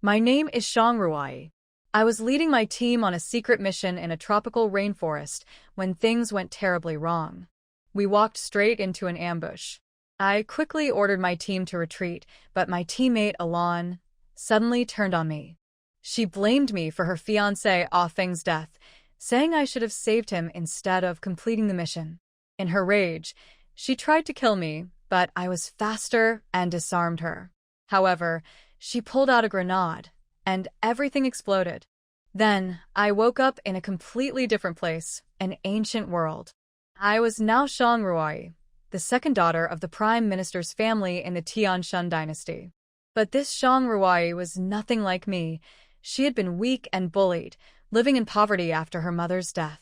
My name is Shangruai. I was leading my team on a secret mission in a tropical rainforest when things went terribly wrong. We walked straight into an ambush. I quickly ordered my team to retreat, but my teammate Alon suddenly turned on me. She blamed me for her fiancé Ah Feng's death, saying I should have saved him instead of completing the mission. In her rage, she tried to kill me, but I was faster and disarmed her. However, she pulled out a grenade, and everything exploded. Then, I woke up in a completely different place, an ancient world. I was now Shangruai, the second daughter of the Prime Minister's family in the Tianshan dynasty. But this Shangruai was nothing like me. She had been weak and bullied, living in poverty after her mother's death.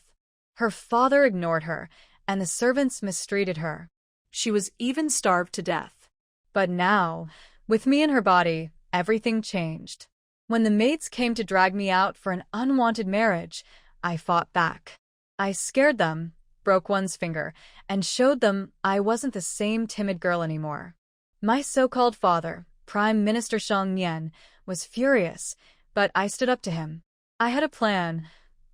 Her father ignored her, and the servants mistreated her. She was even starved to death. But now, with me in her body, everything changed. When the maids came to drag me out for an unwanted marriage, I fought back. I scared them, broke one's finger, and showed them I wasn't the same timid girl anymore. My so-called father, Prime Minister Shang Nian, was furious, but I stood up to him. I had a plan.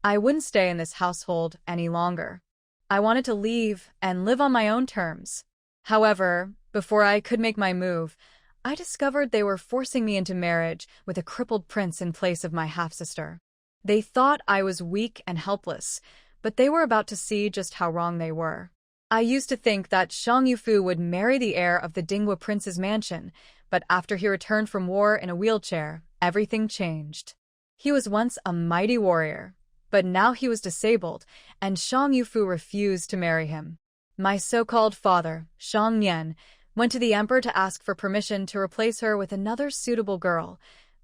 I wouldn't stay in this household any longer. I wanted to leave and live on my own terms. However, before I could make my move, I discovered they were forcing me into marriage with a crippled prince in place of my half-sister. They thought I was weak and helpless, but they were about to see just how wrong they were. I used to think that Shang Yufu would marry the heir of the Dingwa prince's mansion, but after he returned from war in a wheelchair, everything changed. He was once a mighty warrior, but now he was disabled, and Shang Yufu refused to marry him. My so-called father, Shang Nian, went to the emperor to ask for permission to replace her with another suitable girl,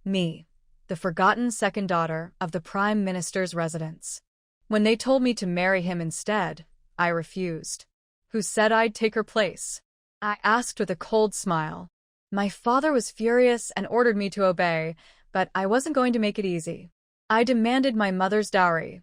me, the forgotten second daughter of the prime minister's residence. When they told me to marry him instead, I refused. Who said I'd take her place? I asked with a cold smile. My father was furious and ordered me to obey, but I wasn't going to make it easy. I demanded my mother's dowry,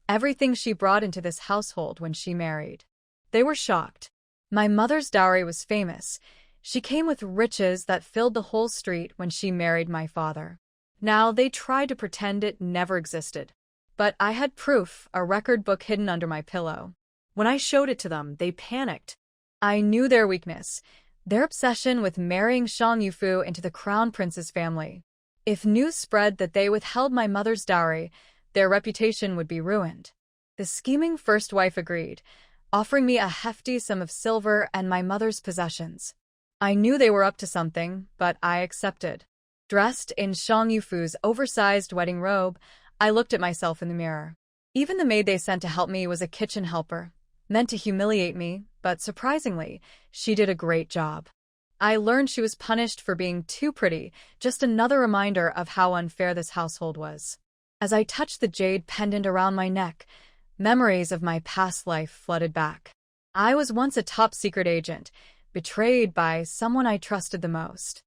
everything she brought into this household when she married. They were shocked. My mother's dowry was famous. She came with riches that filled the whole street when she married my father. Now they tried to pretend it never existed. But I had proof, a record book hidden under my pillow. When I showed it to them, they panicked. I knew their weakness, their obsession with marrying Shang Yufu into the crown prince's family. If news spread that they withheld my mother's dowry, their reputation would be ruined. The scheming first wife agreed, offering me a hefty sum of silver and my mother's possessions. I knew they were up to something, but I accepted. Dressed in Shang Yufu's oversized wedding robe, I looked at myself in the mirror. Even the maid they sent to help me was a kitchen helper, meant to humiliate me, but surprisingly, she did a great job. I learned she was punished for being too pretty, just another reminder of how unfair this household was. As I touched the jade pendant around my neck, memories of my past life flooded back. I was once a top-secret agent, betrayed by someone I trusted the most.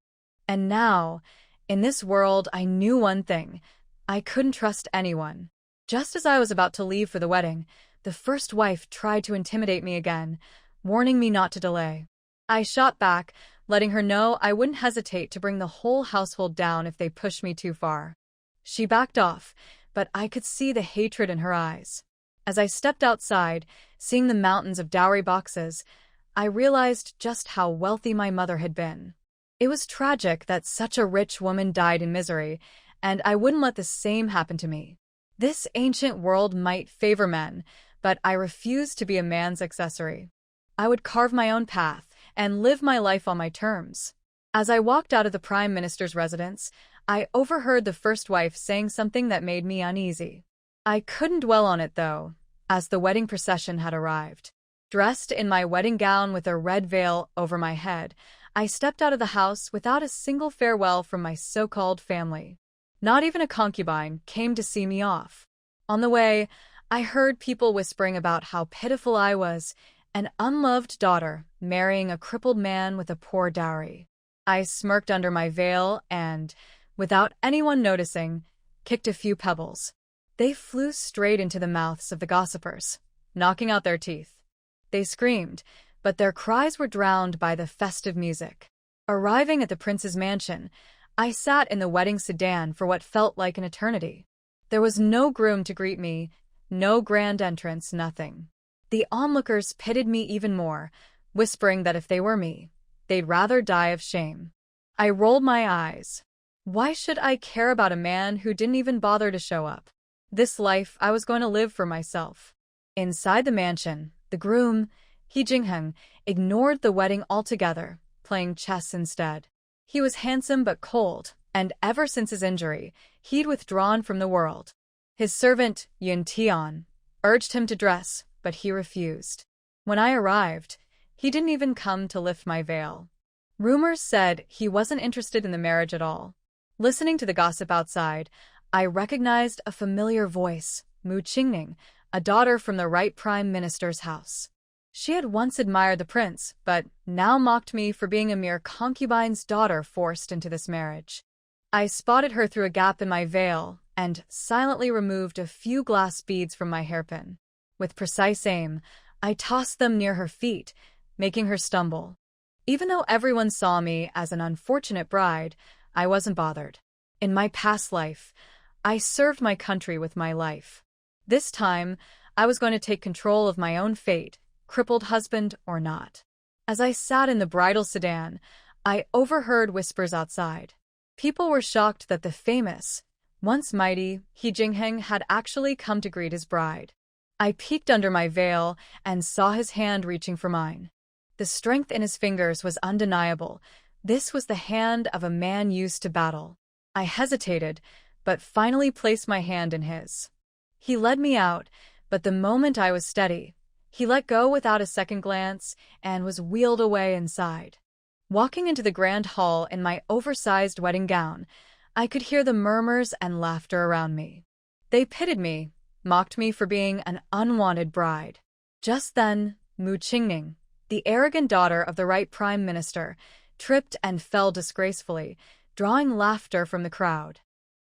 And now, in this world, I knew one thing. I couldn't trust anyone. Just as I was about to leave for the wedding, the first wife tried to intimidate me again, warning me not to delay. I shot back, letting her know I wouldn't hesitate to bring the whole household down if they pushed me too far. She backed off, but I could see the hatred in her eyes. As I stepped outside, seeing the mountains of dowry boxes, I realized just how wealthy my mother had been. It was tragic that such a rich woman died in misery, and I wouldn't let the same happen to me. This ancient world might favor men, but I refused to be a man's accessory. I would carve my own path and live my life on my terms. As I walked out of the Prime Minister's residence, I overheard the first wife saying something that made me uneasy. I couldn't dwell on it, though, as the wedding procession had arrived. Dressed in my wedding gown with a red veil over my head, I stepped out of the house without a single farewell from my so-called family. Not even a concubine came to see me off. On the way, I heard people whispering about how pitiful I was, an unloved daughter marrying a crippled man with a poor dowry. I smirked under my veil and, without anyone noticing, kicked a few pebbles. They flew straight into the mouths of the gossipers, knocking out their teeth. They screamed, but their cries were drowned by the festive music. Arriving at the prince's mansion, I sat in the wedding sedan for what felt like an eternity. There was no groom to greet me, no grand entrance, nothing. The onlookers pitied me even more, whispering that if they were me, they'd rather die of shame. I rolled my eyes. Why should I care about a man who didn't even bother to show up? This life I was going to live for myself. Inside the mansion, the groom, He Jingheng, ignored the wedding altogether, playing chess instead. He was handsome but cold, and ever since his injury, he'd withdrawn from the world. His servant, Yun Tian, urged him to dress, but he refused. When I arrived, he didn't even come to lift my veil. Rumors said he wasn't interested in the marriage at all. Listening to the gossip outside, I recognized a familiar voice, Mu Qingning, a daughter from the right prime minister's house. She had once admired the prince, but now mocked me for being a mere concubine's daughter forced into this marriage. I spotted her through a gap in my veil and silently removed a few glass beads from my hairpin. With precise aim, I tossed them near her feet, making her stumble. Even though everyone saw me as an unfortunate bride, I wasn't bothered. In my past life, I served my country with my life. This time, I was going to take control of my own fate, crippled husband or not. As I sat in the bridal sedan, I overheard whispers outside. People were shocked that the famous, once mighty, He Jingheng had actually come to greet his bride. I peeked under my veil and saw his hand reaching for mine. The strength in his fingers was undeniable. This was the hand of a man used to battle. I hesitated, but finally placed my hand in his. He led me out, but the moment I was steady, he let go without a second glance and was wheeled away inside. Walking into the grand hall in my oversized wedding gown, I could hear the murmurs and laughter around me. They pitied me, mocked me for being an unwanted bride. Just then, Mu Qingning, the arrogant daughter of the right prime minister, tripped and fell disgracefully, drawing laughter from the crowd.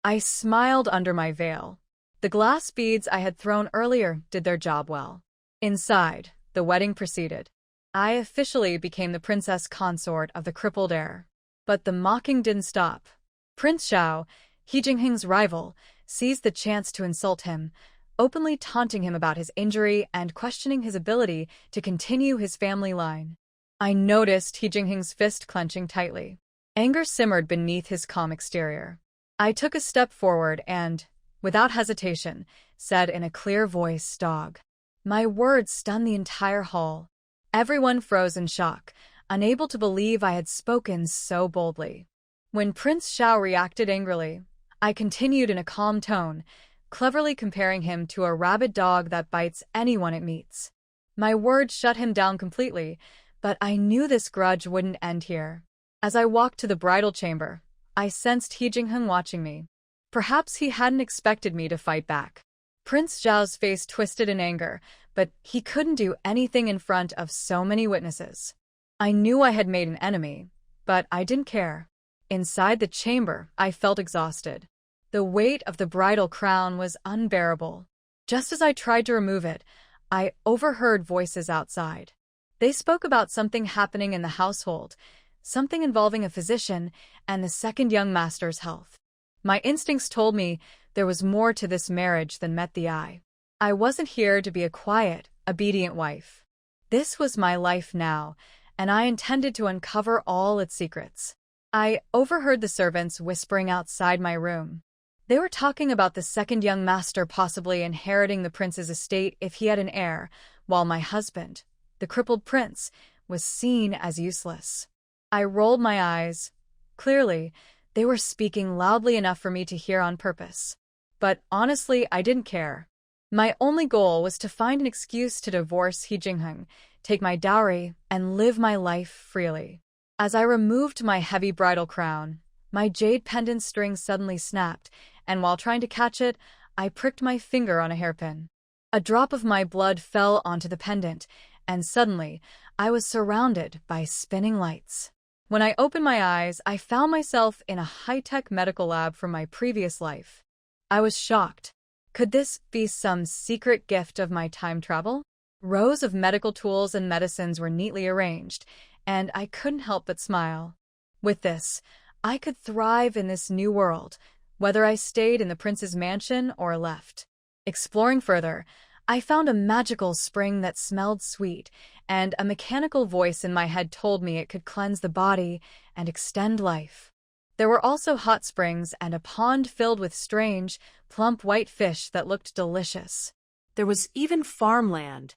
I smiled under my veil. The glass beads I had thrown earlier did their job well. Inside, the wedding proceeded. I officially became the princess consort of the crippled heir. But the mocking didn't stop. Prince Xiao, He Jingheng's rival, seized the chance to insult him, openly taunting him about his injury and questioning his ability to continue his family line. I noticed He Jingheng's fist clenching tightly. Anger simmered beneath his calm exterior. I took a step forward and, without hesitation, said in a clear voice, "Dog." My words stunned the entire hall. Everyone froze in shock, unable to believe I had spoken so boldly. When Prince Xiao reacted angrily, I continued in a calm tone, cleverly comparing him to a rabid dog that bites anyone it meets. My words shut him down completely, but I knew this grudge wouldn't end here. As I walked to the bridal chamber, I sensed He Jingheng watching me. Perhaps he hadn't expected me to fight back. Prince Zhao's face twisted in anger, but he couldn't do anything in front of so many witnesses. I knew I had made an enemy, but I didn't care. Inside the chamber, I felt exhausted. The weight of the bridal crown was unbearable. Just as I tried to remove it, I overheard voices outside. They spoke about something happening in the household, something involving a physician and the second young master's health. My instincts told me there was more to this marriage than met the eye. I wasn't here to be a quiet, obedient wife. This was my life now, and I intended to uncover all its secrets. I overheard the servants whispering outside my room. They were talking about the second young master possibly inheriting the prince's estate if he had an heir, while my husband, the crippled prince, was seen as useless. I rolled my eyes. Clearly, they were speaking loudly enough for me to hear on purpose. But honestly, I didn't care. My only goal was to find an excuse to divorce He Jingheng, take my dowry, and live my life freely. As I removed my heavy bridal crown, my jade pendant string suddenly snapped, and while trying to catch it, I pricked my finger on a hairpin. A drop of my blood fell onto the pendant, and suddenly, I was surrounded by spinning lights. When I opened my eyes, I found myself in a high-tech medical lab from my previous life. I was shocked. Could this be some secret gift of my time travel? Rows of medical tools and medicines were neatly arranged, and I couldn't help but smile. With this, I could thrive in this new world, whether I stayed in the prince's mansion or left. Exploring further, I found a magical spring that smelled sweet, and a mechanical voice in my head told me it could cleanse the body and extend life. There were also hot springs and a pond filled with strange, plump white fish that looked delicious. There was even farmland.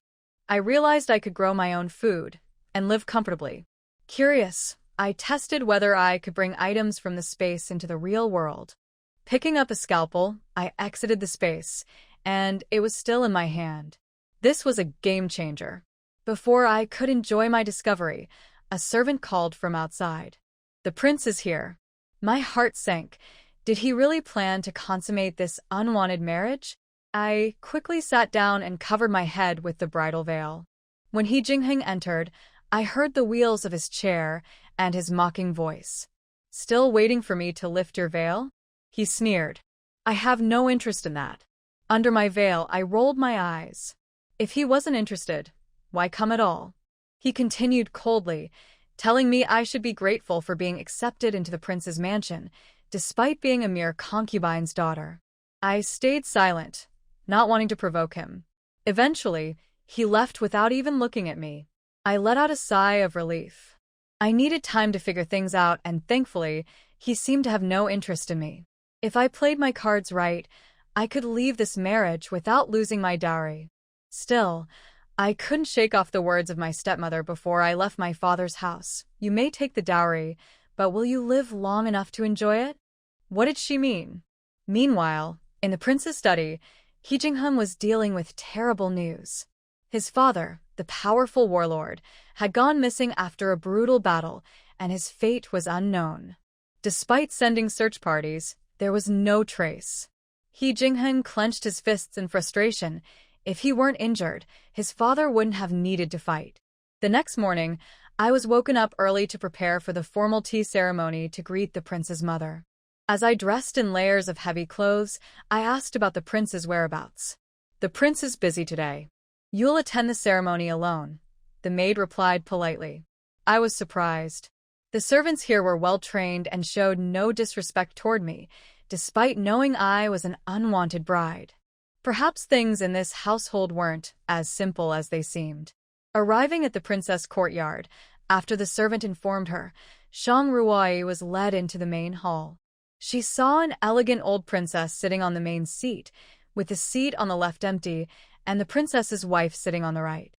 I realized I could grow my own food and live comfortably. Curious, I tested whether I could bring items from the space into the real world. Picking up a scalpel, I exited the space, and it was still in my hand. This was a game changer. Before I could enjoy my discovery, a servant called from outside. "The prince is here." My heart sank. Did he really plan to consummate this unwanted marriage? I quickly sat down and covered my head with the bridal veil. When He Jingheng entered, I heard the wheels of his chair and his mocking voice. "Still waiting for me to lift your veil?" He sneered. "I have no interest in that." Under my veil, I rolled my eyes. If he wasn't interested, why come at all? He continued coldly, telling me I should be grateful for being accepted into the prince's mansion, despite being a mere concubine's daughter. I stayed silent, not wanting to provoke him. Eventually, he left without even looking at me. I let out a sigh of relief. I needed time to figure things out, and thankfully, he seemed to have no interest in me. If I played my cards right, I could leave this marriage without losing my dowry. Still, I couldn't shake off the words of my stepmother before I left my father's house. "You may take the dowry, but will you live long enough to enjoy it?" What did she mean? Meanwhile, in the prince's study, He Jingheng was dealing with terrible news. His father, the powerful warlord, had gone missing after a brutal battle, and his fate was unknown. Despite sending search parties, there was no trace. He Jingheng clenched his fists in frustration. If he weren't injured, his father wouldn't have needed to fight. The next morning, I was woken up early to prepare for the formal tea ceremony to greet the prince's mother. As I dressed in layers of heavy clothes, I asked about the prince's whereabouts. "The prince is busy today. You'll attend the ceremony alone," the maid replied politely. I was surprised. The servants here were well-trained and showed no disrespect toward me, despite knowing I was an unwanted bride. Perhaps things in this household weren't as simple as they seemed. Arriving at the princess' courtyard, after the servant informed her, Shang Ruai was led into the main hall. She saw an elegant old princess sitting on the main seat, with the seat on the left empty, and the princess's wife sitting on the right.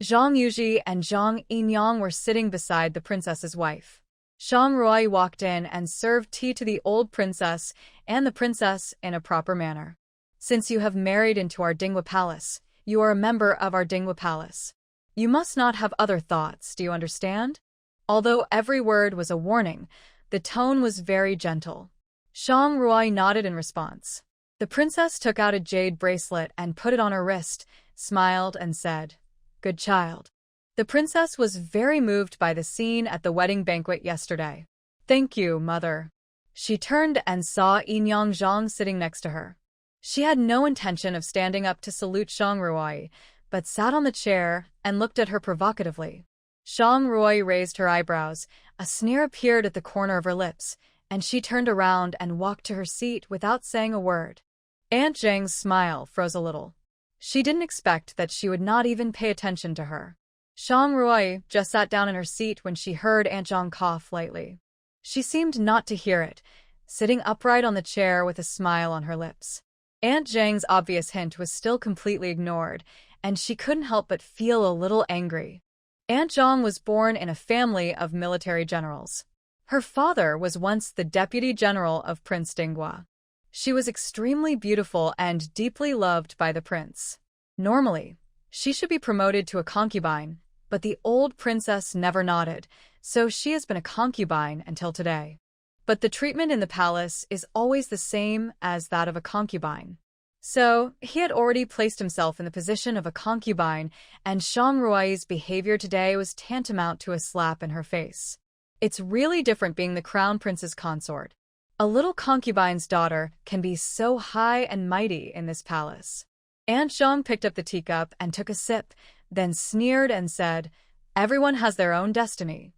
Zhang Yuji and Zhang Yinyang were sitting beside the princess's wife. Shang Ruai walked in and served tea to the old princess and the princess in a proper manner. "Since you have married into our Dinghua Palace, you are a member of our Dinghua Palace. You must not have other thoughts, do you understand?" Although every word was a warning, the tone was very gentle. Shang Ruai nodded in response. The princess took out a jade bracelet and put it on her wrist, smiled, and said, "Good child." The princess was very moved by the scene at the wedding banquet yesterday. "Thank you, mother." She turned and saw Yinyang Zhang sitting next to her. She had no intention of standing up to salute Shang Ruai, but sat on the chair and looked at her provocatively. Shang Ruai raised her eyebrows, a sneer appeared at the corner of her lips, and she turned around and walked to her seat without saying a word. Aunt Zhang's smile froze a little. She didn't expect that she would not even pay attention to her. Shang Ruai just sat down in her seat when she heard Aunt Zhang cough lightly. She seemed not to hear it, sitting upright on the chair with a smile on her lips. Aunt Zhang's obvious hint was still completely ignored, and she couldn't help but feel a little angry. Aunt Zhang was born in a family of military generals. Her father was once the deputy general of Prince Dinghua. She was extremely beautiful and deeply loved by the prince. Normally, she should be promoted to a concubine, but the old princess never nodded, so she has been a concubine until today. But the treatment in the palace is always the same as that of a concubine. So, he had already placed himself in the position of a concubine, and Shang Ruai's behavior today was tantamount to a slap in her face. It's really different being the crown prince's consort. A little concubine's daughter can be so high and mighty in this palace. Aunt Zhang picked up the teacup and took a sip, then sneered and said, "Everyone has their own destiny."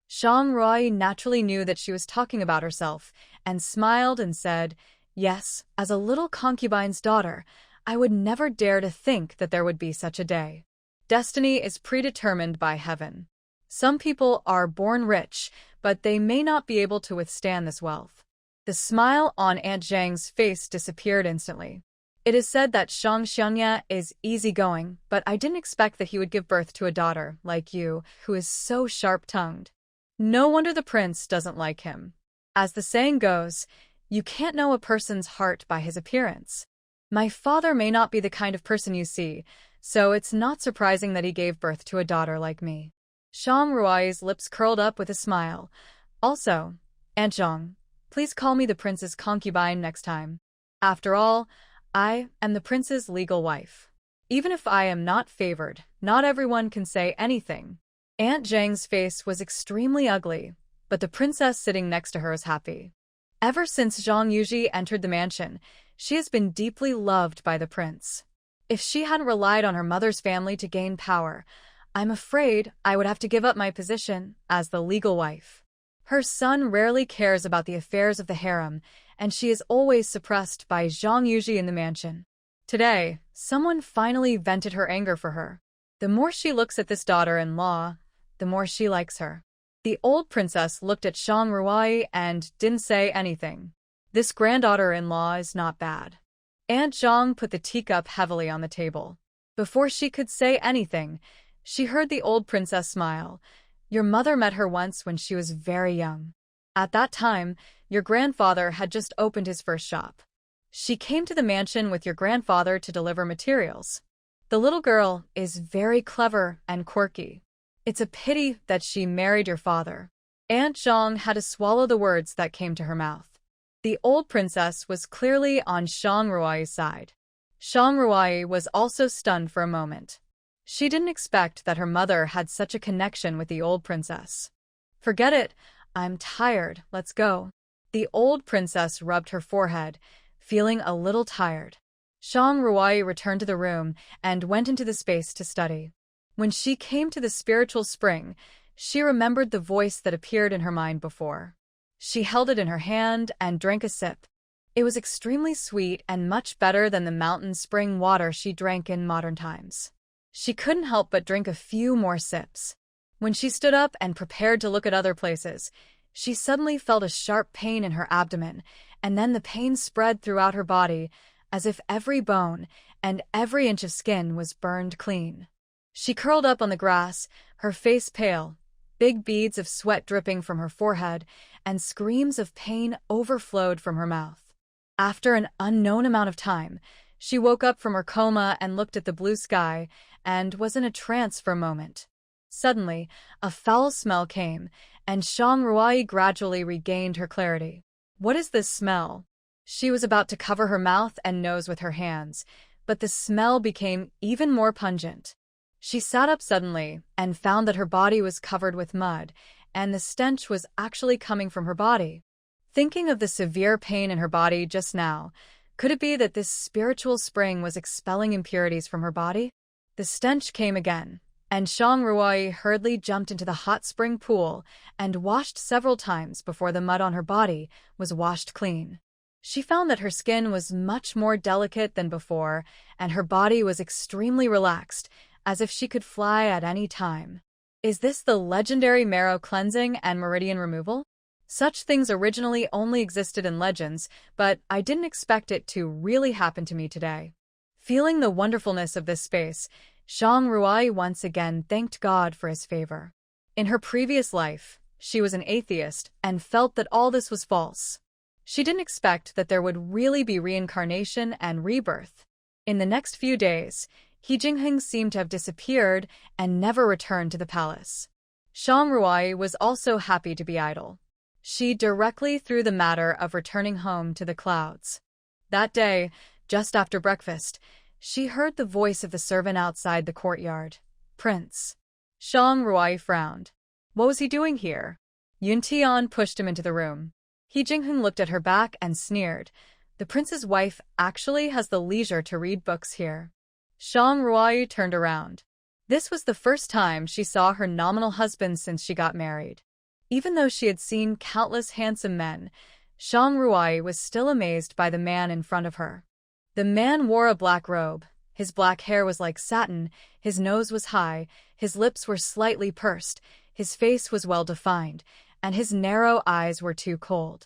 Shang Rui naturally knew that she was talking about herself, and smiled and said, "Yes, as a little concubine's daughter, I would never dare to think that there would be such a day. Destiny is predetermined by heaven. Some people are born rich, but they may not be able to withstand this wealth." The smile on Aunt Zhang's face disappeared instantly. "It is said that Shang Xiangya is easygoing, but I didn't expect that he would give birth to a daughter like you, who is so sharp-tongued. No wonder the prince doesn't like him. As the saying goes, you can't know a person's heart by his appearance. My father may not be the kind of person you see, so it's not surprising that he gave birth to a daughter like me." Shang Rui's lips curled up with a smile. "Also, Aunt Zhang, please call me the prince's concubine next time. After all, I am the prince's legal wife. Even if I am not favored, not everyone can say anything." Aunt Zhang's face was extremely ugly, but the princess sitting next to her was happy. Ever since Zhang Yuji entered the mansion, she has been deeply loved by the prince. If she hadn't relied on her mother's family to gain power, I'm afraid I would have to give up my position as the legal wife. Her son rarely cares about the affairs of the harem, and she is always suppressed by Zhang Yuji in the mansion. Today, someone finally vented her anger for her. The more she looks at this daughter-in-law, the more she likes her. The old princess looked at Shang Rui and didn't say anything. This granddaughter-in-law is not bad. Aunt Zhang put the teacup heavily on the table. Before she could say anything, she heard the old princess smile. "Your mother met her once when she was very young. At that time, your grandfather had just opened his first shop. She came to the mansion with your grandfather to deliver materials. The little girl is very clever and quirky. It's a pity that she married your father." Aunt Zhang had to swallow the words that came to her mouth. The old princess was clearly on Shang Rui's side. Shang Rui was also stunned for a moment. She didn't expect that her mother had such a connection with the old princess. "Forget it. I'm tired. Let's go." The old princess rubbed her forehead, feeling a little tired. Shang Rui returned to the room and went into the space to study. When she came to the spiritual spring, she remembered the voice that appeared in her mind before. She held it in her hand and drank a sip. It was extremely sweet and much better than the mountain spring water she drank in modern times. She couldn't help but drink a few more sips. When she stood up and prepared to look at other places, she suddenly felt a sharp pain in her abdomen, and then the pain spread throughout her body, as if every bone and every inch of skin was burned clean. She curled up on the grass, her face pale, big beads of sweat dripping from her forehead, and screams of pain overflowed from her mouth. After an unknown amount of time, she woke up from her coma and looked at the blue sky, and was in a trance for a moment. Suddenly, a foul smell came, and Shang Rui gradually regained her clarity. "What is this smell?" She was about to cover her mouth and nose with her hands, but the smell became even more pungent. She sat up suddenly and found that her body was covered with mud, and the stench was actually coming from her body. Thinking of the severe pain in her body just now, could it be that this spiritual spring was expelling impurities from her body? The stench came again, and Shang Rui hurriedly jumped into the hot spring pool and washed several times before the mud on her body was washed clean. She found that her skin was much more delicate than before, and her body was extremely relaxed, as if she could fly at any time. Is this the legendary marrow cleansing and meridian removal? Such things originally only existed in legends, but I didn't expect it to really happen to me today. Feeling the wonderfulness of this space, Shang Rui once again thanked God for his favor. In her previous life, she was an atheist and felt that all this was false. She didn't expect that there would really be reincarnation and rebirth. In the next few days, He Jingheng seemed to have disappeared and never returned to the palace. Shang Rui was also happy to be idle. She directly threw the matter of returning home to the clouds. That day, just after breakfast, she heard the voice of the servant outside the courtyard. "Prince." Shang Rui frowned. What was he doing here? Yun Tian pushed him into the room. He Jingheng looked at her back and sneered. The prince's wife actually has the leisure to read books here. Shang Rui turned around. This was the first time she saw her nominal husband since she got married. Even though she had seen countless handsome men, Shang Ruai was still amazed by the man in front of her. The man wore a black robe. His black hair was like satin, his nose was high, his lips were slightly pursed, his face was well-defined, and his narrow eyes were too cold.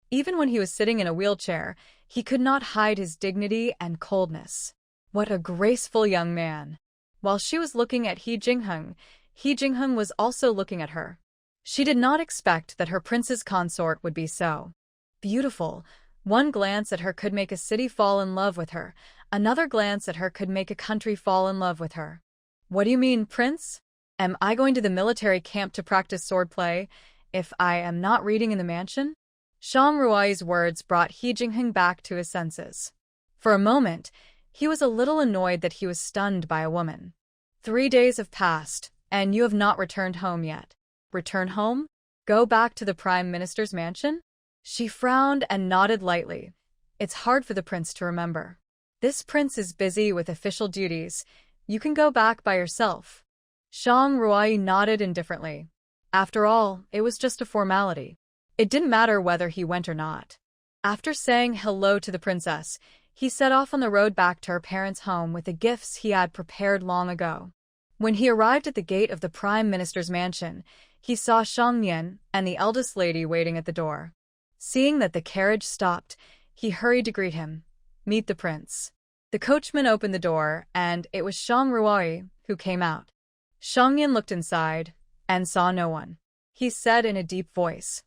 Even when he was sitting in a wheelchair, he could not hide his dignity and coldness. What a graceful young man! While she was looking at He Jingheng was also looking at her. She did not expect that her prince's consort would be so beautiful. One glance at her could make a city fall in love with her. Another glance at her could make a country fall in love with her. What do you mean, prince? Am I going to the military camp to practice swordplay if I am not reading in the mansion? Shang Ruai's words brought He Jingheng back to his senses. For a moment, he was a little annoyed that he was stunned by a woman. 3 days have passed, and you have not returned home yet. Return home? Go back to the Prime Minister's mansion? She frowned and nodded lightly. It's hard for the prince to remember. This prince is busy with official duties. You can go back by yourself. Shang Ruai nodded indifferently. After all, it was just a formality. It didn't matter whether he went or not. After saying hello to the princess, he set off on the road back to her parents' home with the gifts he had prepared long ago. When he arrived at the gate of the Prime Minister's mansion, he saw Shang Nian and the eldest lady waiting at the door. Seeing that the carriage stopped, he hurried to greet him. Meet the prince. The coachman opened the door, and it was Shang Ruai who came out. Shang Nian looked inside and saw no one. He said in a deep voice,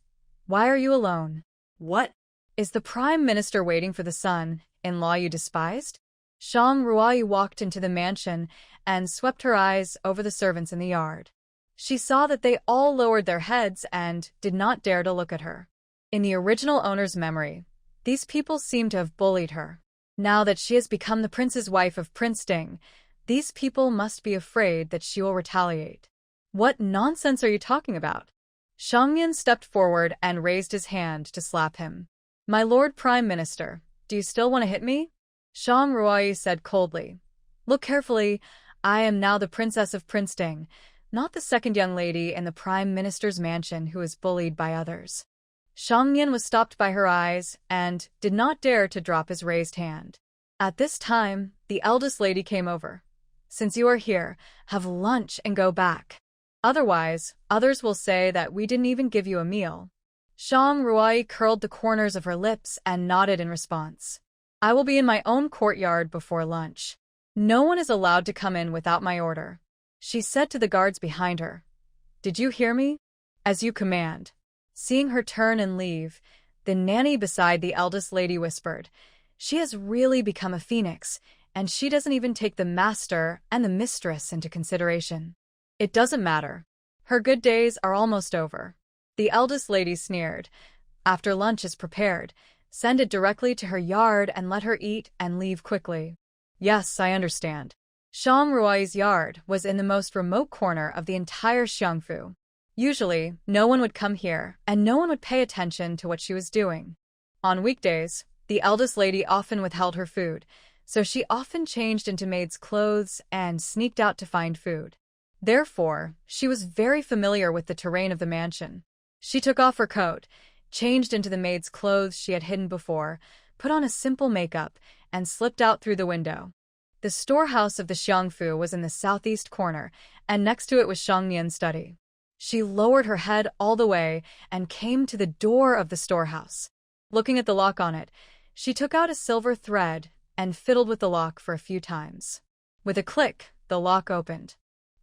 "Why are you alone?" What? Is the Prime Minister waiting for the son-in-law you despised? Shang Ruai walked into the mansion and swept her eyes over the servants in the yard. She saw that they all lowered their heads and did not dare to look at her. In the original owner's memory, these people seemed to have bullied her. Now that she has become the prince's wife of Prince Ding, these people must be afraid that she will retaliate. What nonsense are you talking about? Shang Nian stepped forward and raised his hand to slap him. My Lord Prime Minister, do you still want to hit me? Shang Ruai said coldly. Look carefully, I am now the princess of Prince Ding, not the second young lady in the Prime Minister's mansion who is bullied by others. Shang Nian was stopped by her eyes and did not dare to drop his raised hand. At this time, the eldest lady came over. Since you are here, have lunch and go back. Otherwise, others will say that we didn't even give you a meal. Shang Ruai curled the corners of her lips and nodded in response. I will be in my own courtyard before lunch. No one is allowed to come in without my order. She said to the guards behind her. Did you hear me? As you command. Seeing her turn and leave, the nanny beside the eldest lady whispered, She has really become a phoenix, and she doesn't even take the master and the mistress into consideration. It doesn't matter. Her good days are almost over. The eldest lady sneered. After lunch is prepared, send it directly to her yard and let her eat and leave quickly. Yes, I understand. Shang Ruai's yard was in the most remote corner of the entire Xiangfu. Usually, no one would come here, and no one would pay attention to what she was doing. On weekdays, the eldest lady often withheld her food, so she often changed into maid's clothes and sneaked out to find food. Therefore, she was very familiar with the terrain of the mansion. She took off her coat, changed into the maid's clothes she had hidden before, put on a simple makeup, and slipped out through the window. The storehouse of the Xiangfu was in the southeast corner, and next to it was Shang Nian's study. She lowered her head all the way and came to the door of the storehouse. Looking at the lock on it, she took out a silver thread and fiddled with the lock for a few times. With a click, the lock opened.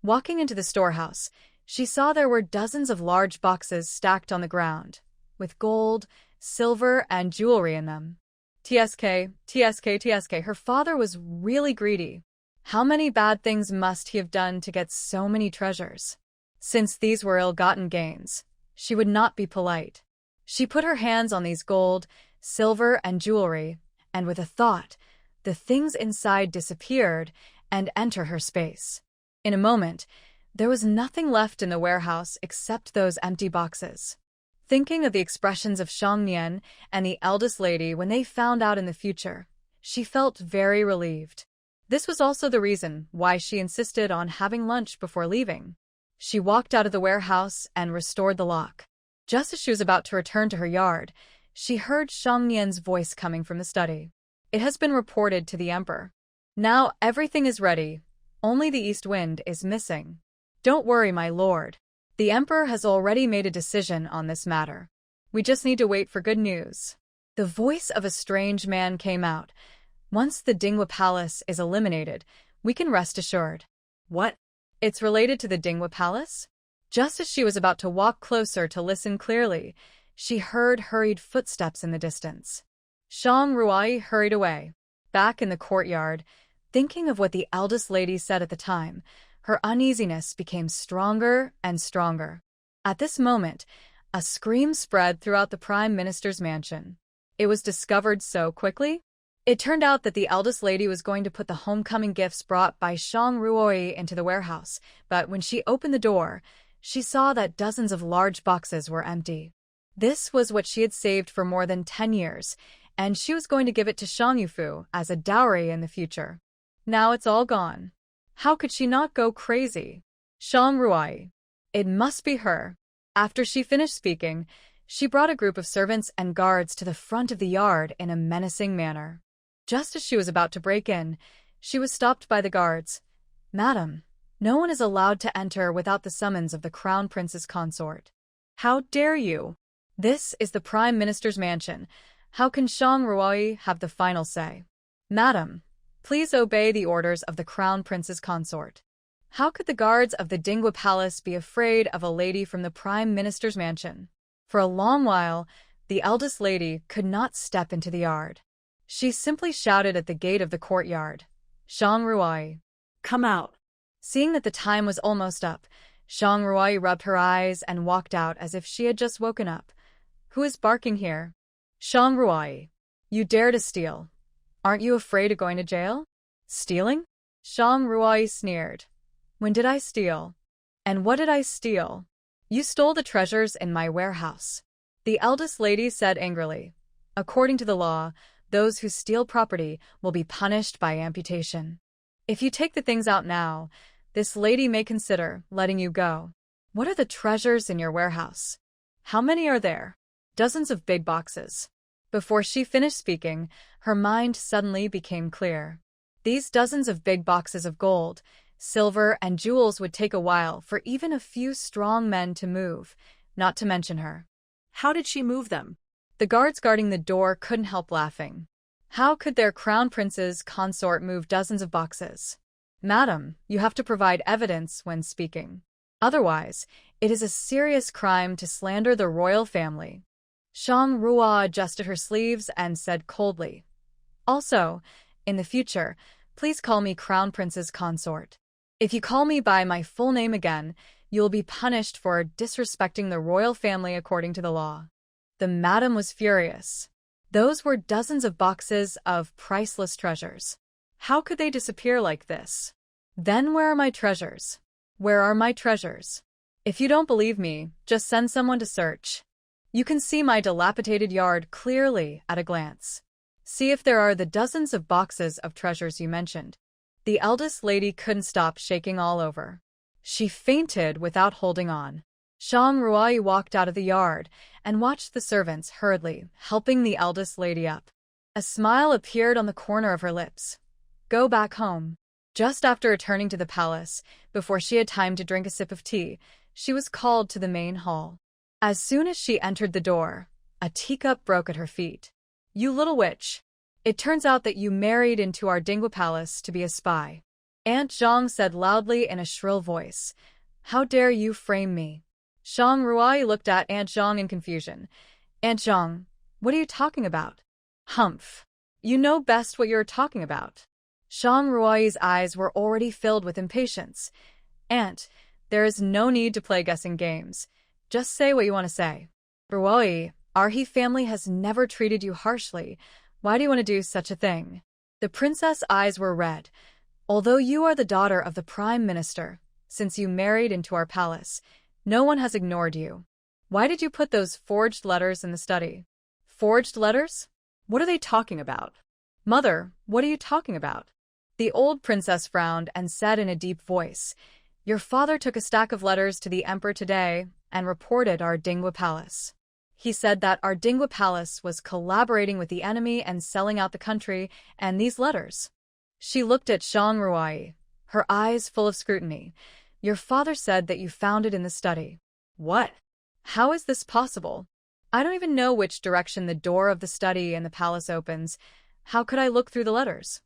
Walking into the storehouse, she saw there were dozens of large boxes stacked on the ground, with gold, silver, and jewelry in them. TSK, her father was really greedy. How many bad things must he have done to get so many treasures? Since these were ill-gotten gains, she would not be polite. She put her hands on these gold, silver, and jewelry, and with a thought, the things inside disappeared and entered her space. In a moment, there was nothing left in the warehouse except those empty boxes. Thinking of the expressions of Shang Nian and the eldest lady when they found out in the future, she felt very relieved. This was also the reason why she insisted on having lunch before leaving. She walked out of the warehouse and restored the lock. Just as she was about to return to her yard, she heard Shang Nian's voice coming from the study. It has been reported to the emperor. Now everything is ready. Only the east wind is missing. Don't worry, my lord. The emperor has already made a decision on this matter. We just need to wait for good news. The voice of a strange man came out. Once the Dinghua Palace is eliminated, we can rest assured. What? It's related to the Dinghua Palace? Just as she was about to walk closer to listen clearly, she heard hurried footsteps in the distance. Shang Ruai hurried away. Back in the courtyard, thinking of what the eldest lady said at the time, her uneasiness became stronger and stronger. At this moment, a scream spread throughout the Prime Minister's mansion. It was discovered so quickly. It turned out that the eldest lady was going to put the homecoming gifts brought by Shang Ruoi into the warehouse, but when she opened the door, she saw that dozens of large boxes were empty. This was what she had saved for more than 10 years, and she was going to give it to Shang Yufu as a dowry in the future. Now it's all gone. How could she not go crazy? Shang Ruai. It must be her. After she finished speaking, she brought a group of servants and guards to the front of the yard in a menacing manner. Just as she was about to break in, she was stopped by the guards. Madam, no one is allowed to enter without the summons of the Crown Prince's consort. How dare you? This is the Prime Minister's mansion. How can Shang Ruai have the final say? Madam, please obey the orders of the Crown Prince's consort. How could the guards of the Dinghua Palace be afraid of a lady from the Prime Minister's mansion? For a long while, the eldest lady could not step into the yard. She simply shouted at the gate of the courtyard, Shang Ruai, come out. Seeing that the time was almost up, Shang Ruai rubbed her eyes and walked out as if she had just woken up. Who is barking here? Shang Ruai, you dare to steal. Aren't you afraid of going to jail? Stealing? Shang Ruai sneered. When did I steal? And what did I steal? You stole the treasures in my warehouse. The eldest lady said angrily. According to the law, those who steal property will be punished by amputation. If you take the things out now, this lady may consider letting you go. What are the treasures in your warehouse? How many are there? Dozens of big boxes. Before she finished speaking, her mind suddenly became clear. These dozens of big boxes of gold, silver, and jewels would take a while for even a few strong men to move, not to mention her. How did she move them? The guards guarding the door couldn't help laughing. How could their crown prince's consort move dozens of boxes? Madam, you have to provide evidence when speaking. Otherwise, it is a serious crime to slander the royal family. Shang Ruai adjusted her sleeves and said coldly, Also, in the future, please call me Crown Prince's consort. If you call me by my full name again, you will be punished for disrespecting the royal family according to the law. The madam was furious. Those were dozens of boxes of priceless treasures. How could they disappear like this? Then where are my treasures? Where are my treasures? If you don't believe me, just send someone to search. You can see my dilapidated yard clearly at a glance. See if there are the dozens of boxes of treasures you mentioned. The eldest lady couldn't stop shaking all over. She fainted without holding on. Shang Ruai walked out of the yard and watched the servants hurriedly helping the eldest lady up. A smile appeared on the corner of her lips. Go back home. Just after returning to the palace, before she had time to drink a sip of tea, she was called to the main hall. As soon as she entered the door, a teacup broke at her feet. You little witch! It turns out that you married into our Dinghua Palace to be a spy. Aunt Zhang said loudly in a shrill voice. How dare you frame me? Shang Ruai looked at Aunt Zhang in confusion. Aunt Zhang, what are you talking about? Humph. You know best what you're talking about. Shang Ruai's eyes were already filled with impatience. Aunt, there is no need to play guessing games. Just say what you want to say. Ruai, our He family has never treated you harshly. Why do you want to do such a thing? The princess' eyes were red. Although you are the daughter of the Prime Minister, since you married into our palace, no one has ignored you. Why did you put those forged letters in the study? Forged letters? What are they talking about? Mother, what are you talking about? The old princess frowned and said in a deep voice, Your father took a stack of letters to the emperor today, and reported our Dingwa Palace. He said that our Dingwa Palace was collaborating with the enemy and selling out the country, and these letters. She looked at Zhang Ruai, her eyes full of scrutiny. Your father said that you found it in the study. What? How is this possible? I don't even know which direction the door of the study and the palace opens. How could I look through the letters?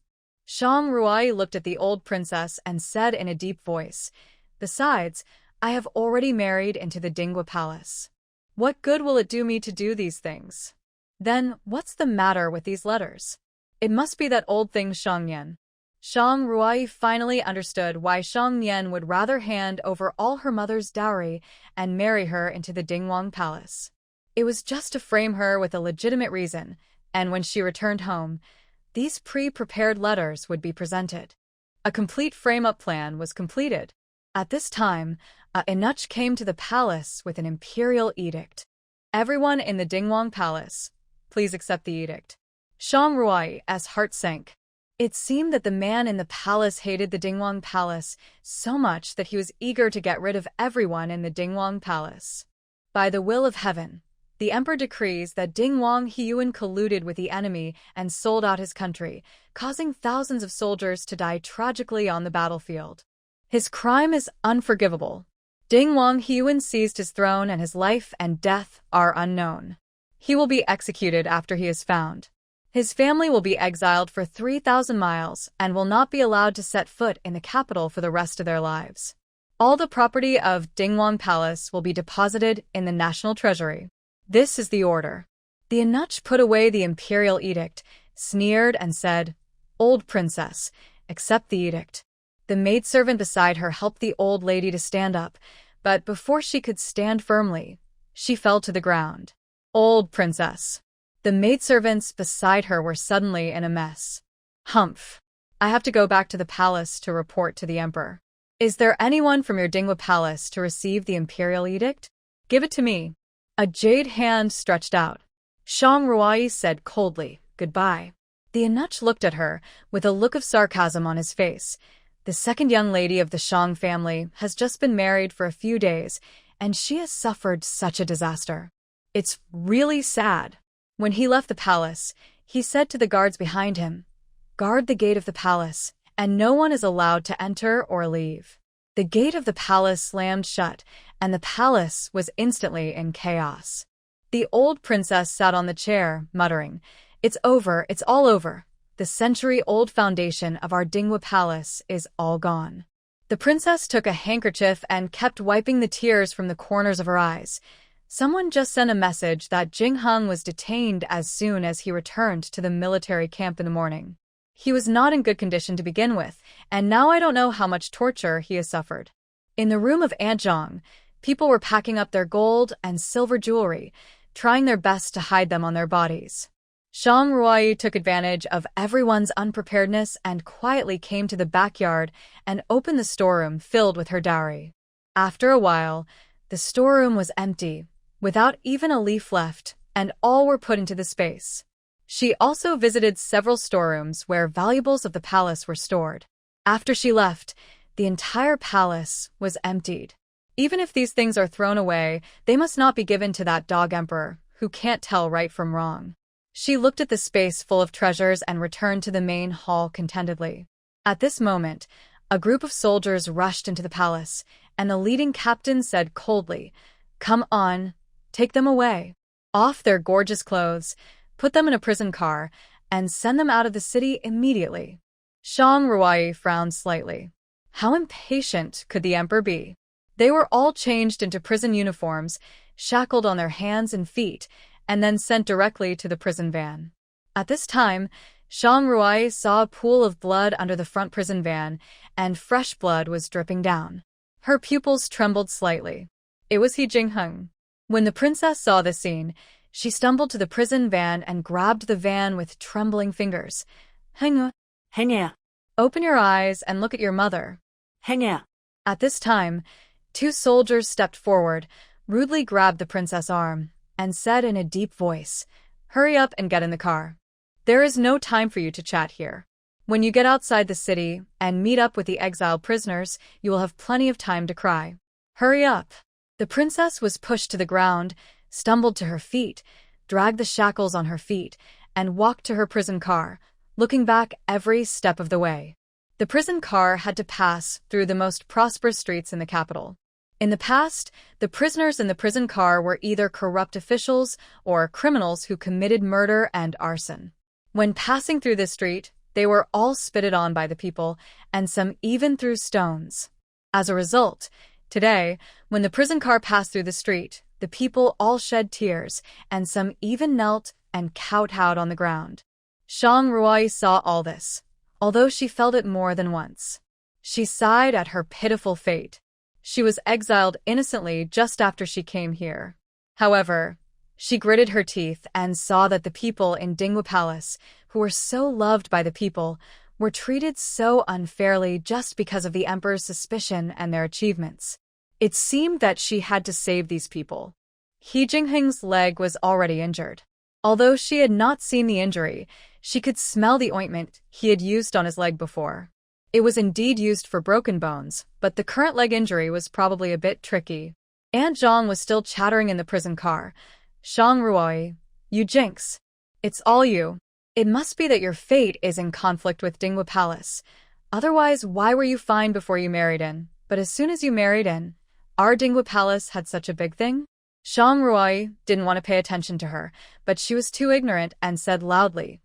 Zhang Ruai looked at the old princess and said in a deep voice, Besides, I have already married into the Dingwa Palace. What good will it do me to do these things? Then, what's the matter with these letters? It must be that old thing Shang Nian. Zhang Ruai finally understood why Shang Nian would rather hand over all her mother's dowry and marry her into the Dingwang Palace. It was just to frame her with a legitimate reason, and when she returned home, these pre-prepared letters would be presented. A complete frame-up plan was completed. At this time, Inuch came to the palace with an imperial edict. Everyone in the Dingwang Palace, please accept the edict. Zhang Ruai's heart sank. It seemed that the man in the palace hated the Dingwang Palace so much that he was eager to get rid of everyone in the Dingwang Palace. By the will of heaven, the emperor decrees that Dingwang Hiyuan colluded with the enemy and sold out his country, causing thousands of soldiers to die tragically on the battlefield. His crime is unforgivable. Dingwang Hiyuan seized his throne and his life and death are unknown. He will be executed after he is found. His family will be exiled for 3,000 miles and will not be allowed to set foot in the capital for the rest of their lives. All the property of Dingwang Palace will be deposited in the national treasury. This is the order. The Inuch put away the imperial edict, sneered and said, Old princess, accept the edict. The maidservant beside her helped the old lady to stand up, but before she could stand firmly, she fell to the ground. Old princess. The maidservants beside her were suddenly in a mess. Humph. I have to go back to the palace to report to the emperor. Is there anyone from your Dingwa Palace to receive the imperial edict? Give it to me. A jade hand stretched out. Zhang Ruai said coldly, Goodbye. The Inuch looked at her, with a look of sarcasm on his face. The second young lady of the Shang family has just been married for a few days, and she has suffered such a disaster. It's really sad. When he left the palace, he said to the guards behind him, Guard the gate of the palace, and no one is allowed to enter or leave. The gate of the palace slammed shut, and the palace was instantly in chaos. The old princess sat on the chair, muttering, It's over, it's all over. The century-old foundation of our Dingwa Palace is all gone. The princess took a handkerchief and kept wiping the tears from the corners of her eyes. Someone just sent a message that Jing Hung was detained as soon as he returned to the military camp in the morning. He was not in good condition to begin with, and now I don't know how much torture he has suffered. In the room of Aunt Zhang, people were packing up their gold and silver jewelry, trying their best to hide them on their bodies. Zhang Ruai took advantage of everyone's unpreparedness and quietly came to the backyard and opened the storeroom filled with her dowry. After a while, the storeroom was empty, without even a leaf left, and all were put into the space. She also visited several storerooms where valuables of the palace were stored. After she left, the entire palace was emptied. Even if these things are thrown away, they must not be given to that dog emperor, who can't tell right from wrong. She looked at the space full of treasures and returned to the main hall contentedly. At this moment, a group of soldiers rushed into the palace, and the leading captain said coldly, Come on, take them away. Off their gorgeous clothes, put them in a prison car, and send them out of the city immediately. Zhang Ruai frowned slightly. How impatient could the emperor be? They were all changed into prison uniforms, shackled on their hands and feet, and then sent directly to the prison van. At this time, Zhang Ruai saw a pool of blood under the front prison van, and fresh blood was dripping down. Her pupils trembled slightly. It was He Jingheng. When the princess saw the scene, she stumbled to the prison van and grabbed the van with trembling fingers. Heng. Open your eyes and look at your mother. At this time, two soldiers stepped forward, rudely grabbed the princess' arm, and said in a deep voice, Hurry up and get in the car. There is no time for you to chat here. When you get outside the city and meet up with the exiled prisoners, you will have plenty of time to cry. Hurry up. The princess was pushed to the ground, stumbled to her feet, dragged the shackles on her feet, and walked to her prison car, looking back every step of the way. The prison car had to pass through the most prosperous streets in the capital. In the past, the prisoners in the prison car were either corrupt officials or criminals who committed murder and arson. When passing through this street, they were all spitted on by the people, and some even threw stones. As a result, today, when the prison car passed through the street, the people all shed tears, and some even knelt and kowtowed on the ground. Shang Ruai saw all this, although she felt it more than once. She sighed at her pitiful fate. She was exiled innocently just after she came here. However, she gritted her teeth and saw that the people in Dinghua Palace, who were so loved by the people, were treated so unfairly just because of the emperor's suspicion and their achievements. It seemed that she had to save these people. He Jingheng's leg was already injured. Although she had not seen the injury, she could smell the ointment he had used on his leg before. It was indeed used for broken bones, but the current leg injury was probably a bit tricky. Aunt Zhang was still chattering in the prison car. Shang Ruai, you jinx. It's all you. It must be that your fate is in conflict with Dinghua Palace. Otherwise, why were you fine before you married in? But as soon as you married in, our Dinghua Palace had such a big thing? Shang Ruai didn't want to pay attention to her, but she was too ignorant and said loudly,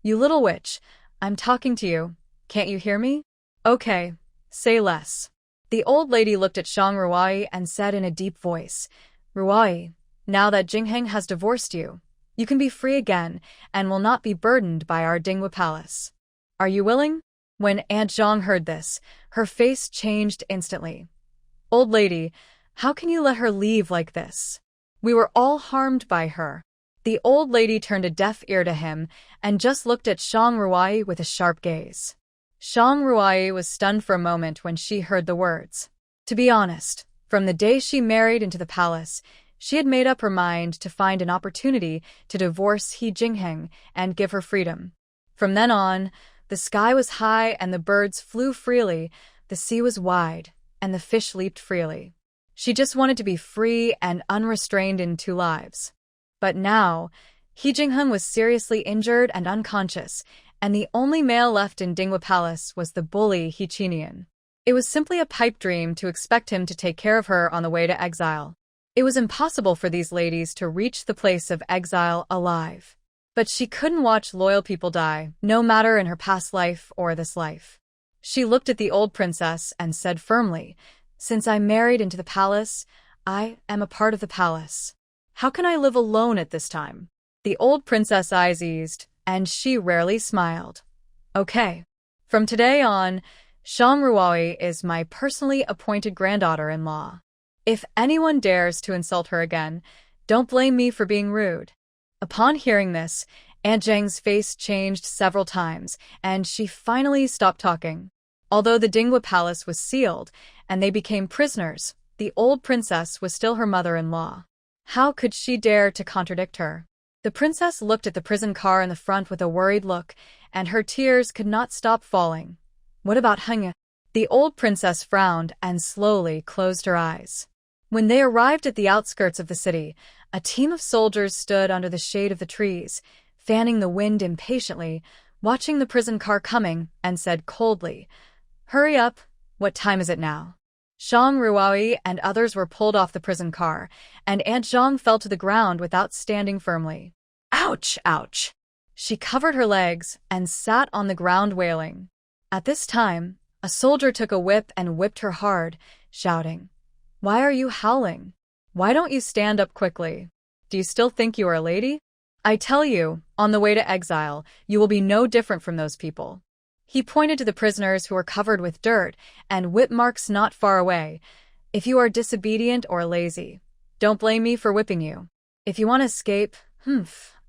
"You little witch, I'm talking to you. Can't you hear me? Okay, say less." The old lady looked at Shang Ruai and said in a deep voice, "Ruai, now that Jingheng has divorced you, you can be free again and will not be burdened by our Dinghua Palace. Are you willing?" When Aunt Zhang heard this, her face changed instantly. "Old lady, how can you let her leave like this? We were all harmed by her." The old lady turned a deaf ear to him and just looked at Shang Ruai with a sharp gaze. Shang Ruai was stunned for a moment when she heard the words. To be honest, from the day she married into the palace, she had made up her mind to find an opportunity to divorce He Jingheng and give her freedom. From then on, the sky was high and the birds flew freely, the sea was wide, and the fish leaped freely. She just wanted to be free and unrestrained in two lives. But now, He Jingheng was seriously injured and unconscious, and the only male left in Dinghua Palace was the bully He Chinian. It was simply a pipe dream to expect him to take care of her on the way to exile. It was impossible for these ladies to reach the place of exile alive. But she couldn't watch loyal people die, no matter in her past life or this life. She looked at the old princess and said firmly, "Since I married into the palace, I am a part of the palace. How can I live alone at this time?" The old princess' eyes eased, and she rarely smiled. "Okay. From today on, Shang Ruai is my personally appointed granddaughter-in-law. If anyone dares to insult her again, don't blame me for being rude." Upon hearing this, Aunt Zhang's face changed several times, and she finally stopped talking. Although the Dinghua Palace was sealed, and they became prisoners, the old princess was still her mother-in-law. How could she dare to contradict her? The princess looked at the prison car in the front with a worried look, and her tears could not stop falling. What about Heng? The old princess frowned and slowly closed her eyes. When they arrived at the outskirts of the city, a team of soldiers stood under the shade of the trees, fanning the wind impatiently, watching the prison car coming, and said coldly, "Hurry up, what time is it now?" Shang Ruai and others were pulled off the prison car, and Aunt Zhang fell to the ground without standing firmly. Ouch, ouch! She covered her legs and sat on the ground wailing. At this time, a soldier took a whip and whipped her hard, shouting, "Why are you howling? Why don't you stand up quickly? Do you still think you are a lady? I tell you, on the way to exile, you will be no different from those people." He pointed to the prisoners who were covered with dirt and whip marks not far away. "If you are disobedient or lazy, don't blame me for whipping you. If you want to escape,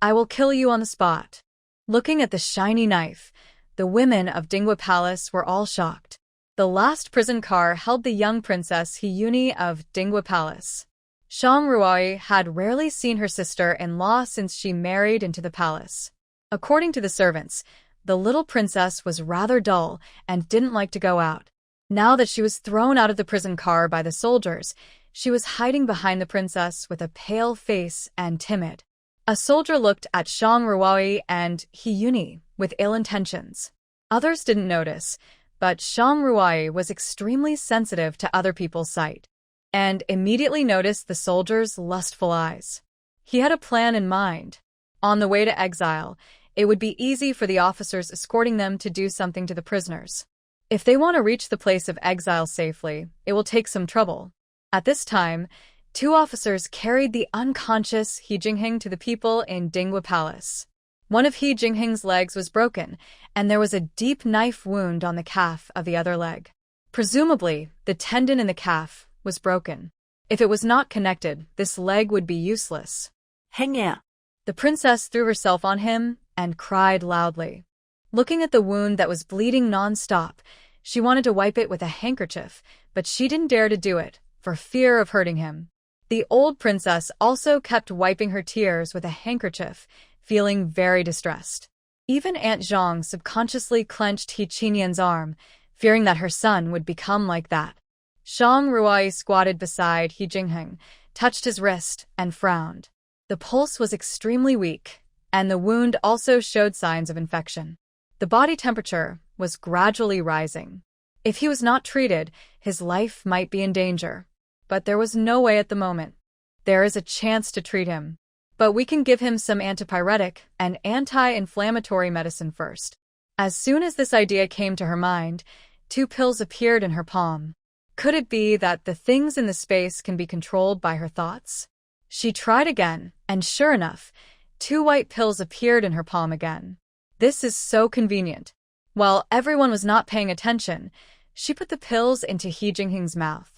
I will kill you on the spot." Looking at the shiny knife, the women of Dinghua Palace were all shocked. The last prison car held the young princess Hiyuni of Dinghua Palace. Shang Ruai had rarely seen her sister-in-law since she married into the palace. According to the servants, the little princess was rather dull and didn't like to go out. Now that she was thrown out of the prison car by the soldiers, She was hiding behind the princess with a pale face and timid. A soldier looked at Shang Ruai and Hiyuni with ill intentions. Others didn't notice, but Shang Ruai was extremely sensitive to other people's sight, and immediately noticed the soldier's lustful eyes. He had a plan in mind. On the way to exile, it would be easy for the officers escorting them to do something to the prisoners. If they want to reach the place of exile safely, it will take some trouble. At this time, 2 officers carried the unconscious He Jingheng to the people in Dingwa Palace. One of He Jingheng's legs was broken, and there was a deep knife wound on the calf of the other leg. Presumably, the tendon in the calf was broken. If it was not connected, this leg would be useless. Hengya. The princess threw herself on him and cried loudly. Looking at the wound that was bleeding non-stop, she wanted to wipe it with a handkerchief, but she didn't dare to do it, for fear of hurting him. The old princess also kept wiping her tears with a handkerchief, feeling very distressed. Even Aunt Zhang subconsciously clenched He Qinyan's arm, fearing that her son would become like that. Shang Ruai squatted beside He Jingheng, touched his wrist, and frowned. The pulse was extremely weak, and the wound also showed signs of infection. The body temperature was gradually rising. If he was not treated, his life might be in danger. But there was no way at the moment. There is a chance to treat him. But we can give him some antipyretic and anti-inflammatory medicine first. As soon as this idea came to her mind, 2 pills appeared in her palm. Could it be that the things in the space can be controlled by her thoughts? She tried again, and sure enough, 2 white pills appeared in her palm again. This is so convenient. While everyone was not paying attention, she put the pills into He Jingheng's mouth.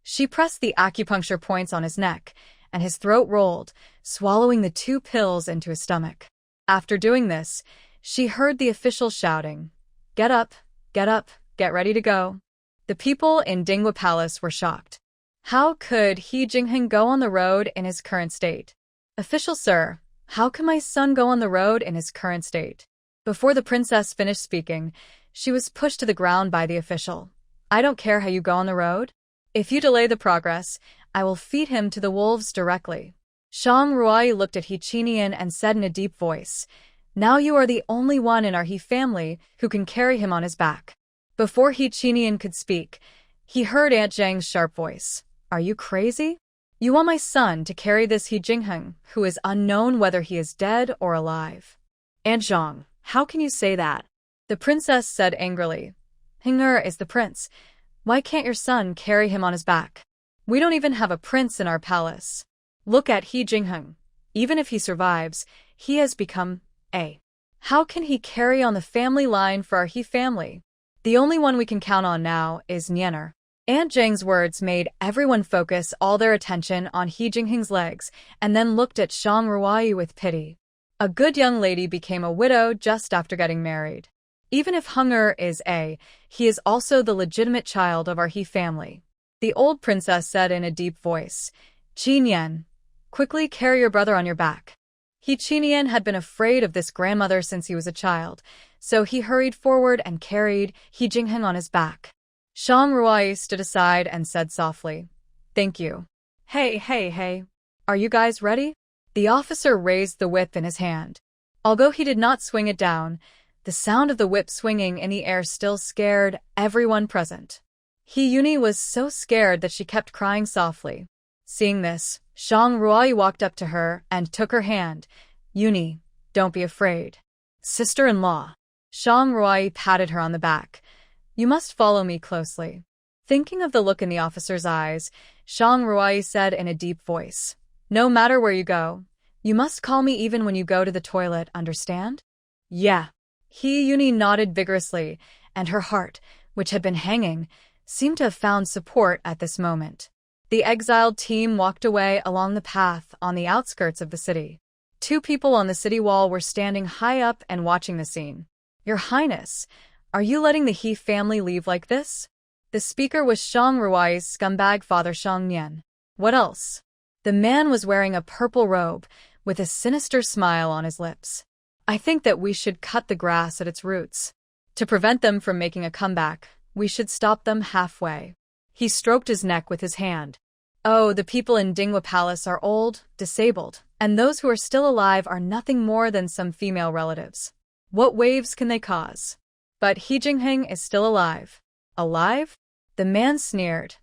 She pressed the acupuncture points on his neck, and his throat rolled, swallowing the 2 pills into his stomach. After doing this, she heard the official shouting, get up, get ready to go." The people in Dingwa Palace were shocked. How could He Jingheng go on the road in his current state? "Official sir, how can my son go on the road in his current state?" Before the princess finished speaking, she was pushed to the ground by the official. "I don't care how you go on the road. If you delay the progress, I will feed him to the wolves directly." Shang Ruai looked at He Qinian and said in a deep voice, "Now you are the only one in our He family who can carry him on his back." Before He Qinian could speak, he heard Aunt Zhang's sharp voice. "Are you crazy? You want my son to carry this He Jingheng, who is unknown whether he is dead or alive?" Aunt Zhang, how can you say that? The princess said angrily. "Heng'er is the prince. Why can't your son carry him on his back? We don't even have a prince in our palace. Look at He Jingheng. Even if he survives, he has become a. How can he carry on the family line for our He family? The only one we can count on now is Nianer." Aunt Zhang's words made everyone focus all their attention on He Jingheng's legs and then looked at Shang Ruai with pity. A good young lady became a widow just after getting married. Even if Heng'er is a, he is also the legitimate child of our He family. The old princess said in a deep voice, "Qin Yan, quickly carry your brother on your back." He Qinian had been afraid of this grandmother since he was a child, so he hurried forward and carried He Jingheng on his back. Shang Ruai stood aside and said softly, "Thank you." Hey. Are you guys ready?" The officer raised the whip in his hand. Although he did not swing it down, the sound of the whip swinging in the air still scared everyone present. Hiyuni was so scared that she kept crying softly. Seeing this, Shang Ruai walked up to her and took her hand. "Yuni, don't be afraid. Sister-in-law." Shang Ruai patted her on the back. "You must follow me closely." Thinking of the look in the officer's eyes, Shang Ruai said in a deep voice, "No matter where you go, you must call me even when you go to the toilet, understand?" "Yeah." Hiyuni nodded vigorously, and her heart, which had been hanging, seemed to have found support at this moment. The exiled team walked away along the path on the outskirts of the city. 2 people on the city wall were standing high up and watching the scene. "Your Highness, are you letting the He family leave like this?" The speaker was Shang Ruai's scumbag father Shang Nian. "What else?" The man was wearing a purple robe, with a sinister smile on his lips. "I think that we should cut the grass at its roots. To prevent them from making a comeback, we should stop them halfway." He stroked his neck with his hand. Oh, the people in Dinghua Palace are old, disabled, and those who are still alive are nothing more than some female relatives. What waves can they cause? But He Jingheng is still alive. Alive? The man sneered.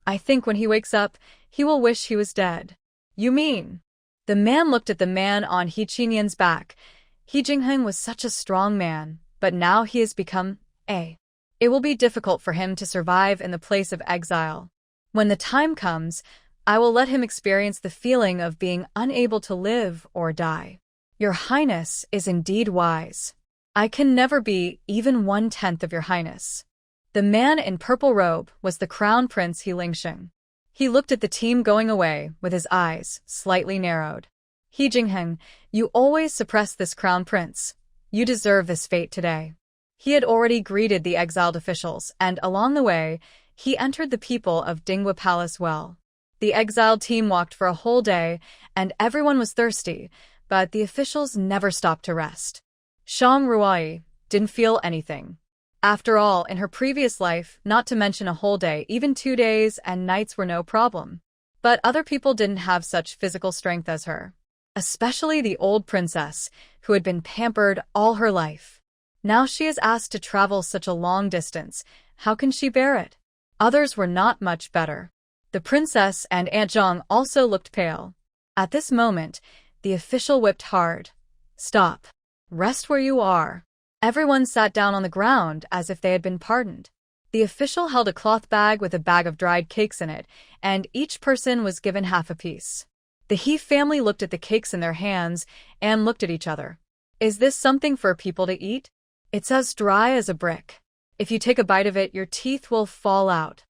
I think when he wakes up, he will wish he was dead. You mean? The man looked at the man on He Qinyan's back. He Jingheng was such a strong man, but now he has become a. It will be difficult for him to survive in the place of exile. When the time comes, I will let him experience the feeling of being unable to live or die. Your Highness is indeed wise. I can never be even 1/10 of your Highness. The man in purple robe was the Crown Prince He Lingsheng. He looked at the team going away with his eyes slightly narrowed. He Jingheng, you always suppress this Crown Prince. You deserve this fate today. He had already greeted the exiled officials, and along the way, he entered the people of Dinghua Palace well. The exiled team walked for a whole day, and everyone was thirsty, but the officials never stopped to rest. Shang Ruai didn't feel anything. After all, in her previous life, not to mention a whole day, even 2 days and nights were no problem. But other people didn't have such physical strength as her. Especially the old princess, who had been pampered all her life. Now she is asked to travel such a long distance. How can she bear it? Others were not much better. The princess and Aunt Zhang also looked pale. At this moment, the official whipped hard. Stop. Rest where you are. Everyone sat down on the ground as if they had been pardoned. The official held a cloth bag with a bag of dried cakes in it, and each person was given half a piece. The He family looked at the cakes in their hands and looked at each other. Is this something for people to eat? It's as dry as a brick. If you take a bite of it, your teeth will fall out.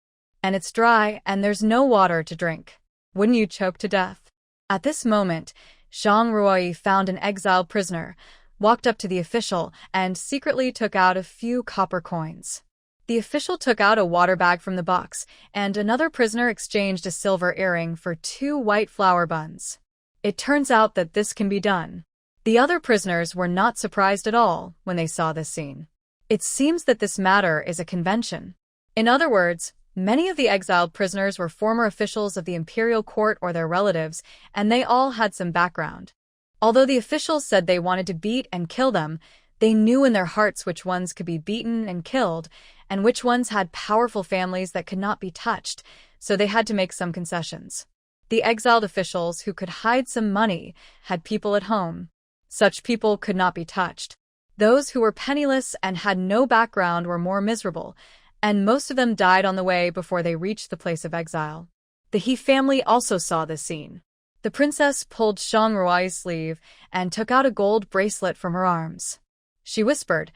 And it's dry, and there's no water to drink. Wouldn't you choke to death? At this moment, Shang Ruoi found an exiled prisoner, walked up to the official, and secretly took out a few copper coins. The official took out a water bag from the box, and another prisoner exchanged a silver earring for 2 white flour buns. It turns out that this can be done. The other prisoners were not surprised at all when they saw this scene. It seems that this matter is a convention. In other words, many of the exiled prisoners were former officials of the imperial court or their relatives, and they all had some background. Although the officials said they wanted to beat and kill them, they knew in their hearts which ones could be beaten and killed, and which ones had powerful families that could not be touched, so they had to make some concessions. The exiled officials who could hide some money had people at home. Such people could not be touched. Those who were penniless and had no background were more miserable, and most of them died on the way before they reached the place of exile. The He family also saw this scene. The princess pulled Shang Ruai's sleeve and took out a gold bracelet from her arms. She whispered,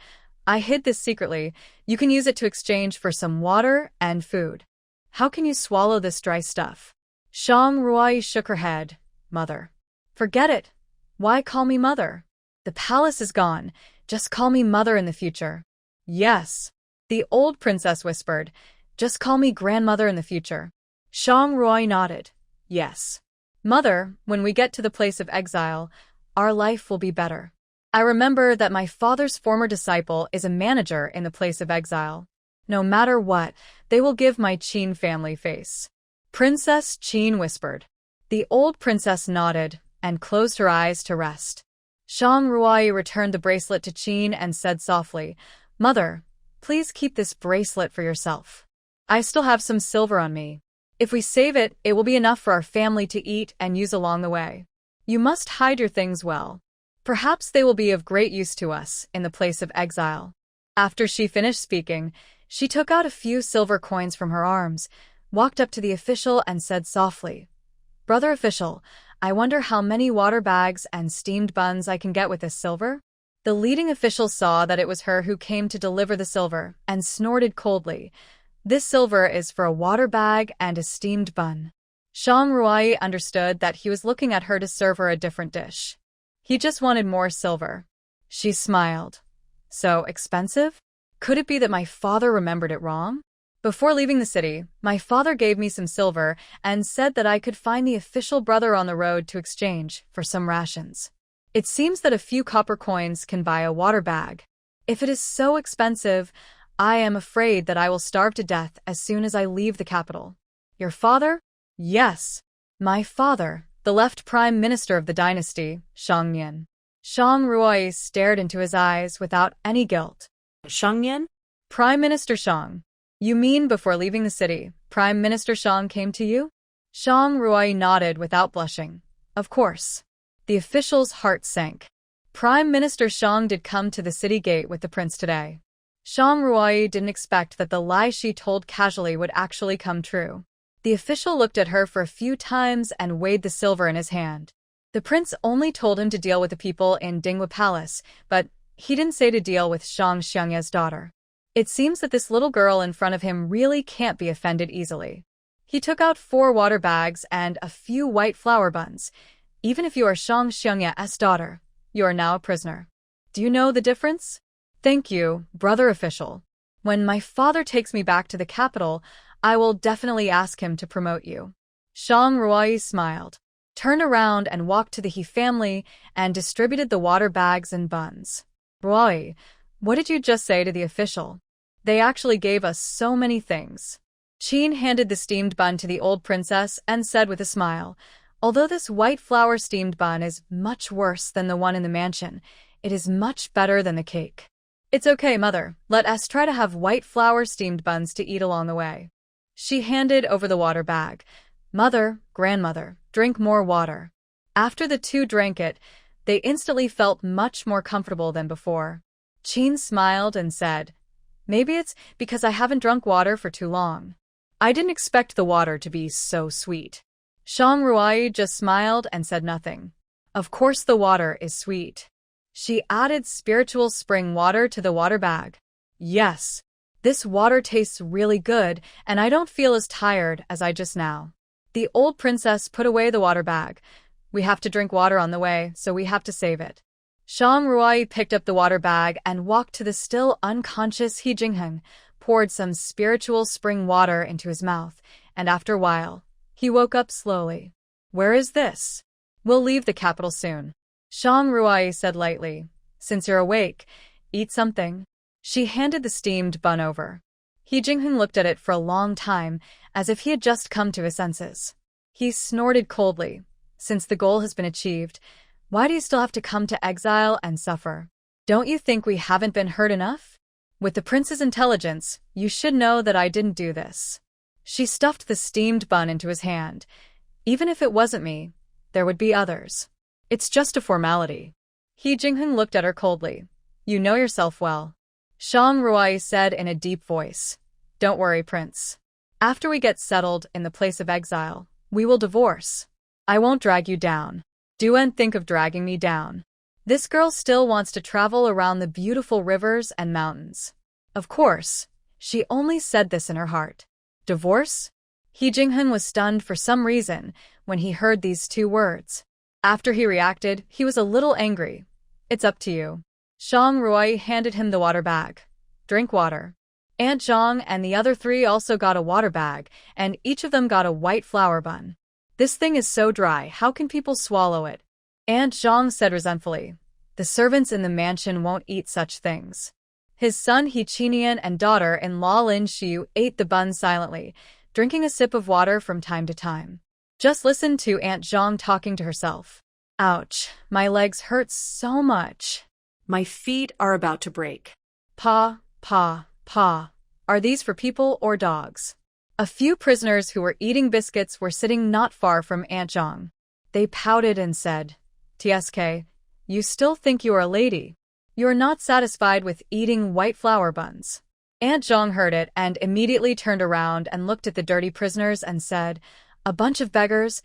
I hid this secretly. You can use it to exchange for some water and food. How can you swallow this dry stuff? Shang Ruai shook her head. Mother. Forget it. Why call me mother? The palace is gone. Just call me mother in the future. Yes. The old princess whispered. Just call me grandmother in the future. Shang Ruai nodded. Yes. Mother, when we get to the place of exile, our life will be better. I remember that my father's former disciple is a manager in the place of exile. No matter what, they will give my Qin family face. Princess Qin whispered. The old princess nodded and closed her eyes to rest. Shang Ruai returned the bracelet to Qin and said softly, Mother, please keep this bracelet for yourself. I still have some silver on me. If we save it, it will be enough for our family to eat and use along the way. You must hide your things well. Perhaps they will be of great use to us in the place of exile. After she finished speaking, she took out a few silver coins from her arms, walked up to the official and said softly, Brother official, I wonder how many water bags and steamed buns I can get with this silver? The leading official saw that it was her who came to deliver the silver and snorted coldly. This silver is for a water bag and a steamed bun. Shang Ruai understood that he was looking at her to serve her a different dish. He just wanted more silver. She smiled. So expensive? Could it be that my father remembered it wrong? Before leaving the city, my father gave me some silver and said that I could find the official brother on the road to exchange for some rations. It seems that a few copper coins can buy a water bag. If it is so expensive, I am afraid that I will starve to death as soon as I leave the capital. Your father? Yes. My father, the left prime minister of the dynasty, Shang Nian. Shang Ruoyi stared into his eyes without any guilt. Shangyan? Prime Minister Shang. You mean before leaving the city, Prime Minister Shang came to you? Shang Ruoyi nodded without blushing. Of course. The official's heart sank. Prime Minister Shang did come to the city gate with the prince today. Shang Ruoyi didn't expect that the lie she told casually would actually come true. The official looked at her for a few times and weighed the silver in his hand. The prince only told him to deal with the people in Dinghua Palace, but he didn't say to deal with Shang Xiangye's daughter. It seems that this little girl in front of him really can't be offended easily. He took out 4 water bags and a few white flower buns. Even if you are Shang Xiangye's daughter, you are now a prisoner. Do you know the difference? Thank you, brother official. When my father takes me back to the capital, I will definitely ask him to promote you. Shang Ruoyi smiled, turned around and walked to the He family and distributed the water bags and buns. Ruoyi, what did you just say to the official? They actually gave us so many things. Qin handed the steamed bun to the old princess and said with a smile, although this white flour steamed bun is much worse than the one in the mansion, it is much better than the cake. It's okay, mother. Let us try to have white flour steamed buns to eat along the way. She handed over the water bag. Mother, grandmother, drink more water. After the 2 drank it, they instantly felt much more comfortable than before. Qin smiled and said, maybe it's because I haven't drunk water for too long. I didn't expect the water to be so sweet. Shang Ruoyi just smiled and said nothing. Of course the water is sweet. She added spiritual spring water to the water bag. Yes. This water tastes really good, and I don't feel as tired as I just now. The old princess put away the water bag. We have to drink water on the way, so we have to save it. Shang Ruoyi picked up the water bag and walked to the still unconscious He Jingheng, poured some spiritual spring water into his mouth, and after a while, he woke up slowly. Where is this? We'll leave the capital soon. Shang Ruoyi said lightly. Since you're awake, eat something. She handed the steamed bun over. He Jingheng looked at it for a long time, as if he had just come to his senses. He snorted coldly. Since the goal has been achieved, why do you still have to come to exile and suffer? Don't you think we haven't been hurt enough? With the prince's intelligence, you should know that I didn't do this. She stuffed the steamed bun into his hand. Even if it wasn't me, there would be others. It's just a formality. He Jingheng looked at her coldly. You know yourself well. Shang Ruoyi said in a deep voice. Don't worry, prince. After we get settled in the place of exile, we will divorce. I won't drag you down. Don't think of dragging me down. This girl still wants to travel around the beautiful rivers and mountains. Of course, she only said this in her heart. Divorce? He Jingheng was stunned for some reason when he heard these 2 words. After he reacted, he was a little angry. It's up to you. Shang Ruoyi handed him the water bag. Drink water. Aunt Zhang and the other 3 also got a water bag, and each of them got a white flour bun. This thing is so dry, how can people swallow it? Aunt Zhang said resentfully. The servants in the mansion won't eat such things. His son He Qinian and daughter-in-law Lin Xiu ate the bun silently, drinking a sip of water from time to time. Just listen to Aunt Zhang talking to herself. Ouch, my legs hurt so much. My feet are about to break. Pa, pa, pa. Are these for people or dogs? A few prisoners who were eating biscuits were sitting not far from Aunt Zhang. They pouted and said, TSK, you still think you are a lady. You are not satisfied with eating white flour buns. Aunt Zhang heard it and immediately turned around and looked at the dirty prisoners and said, a bunch of beggars.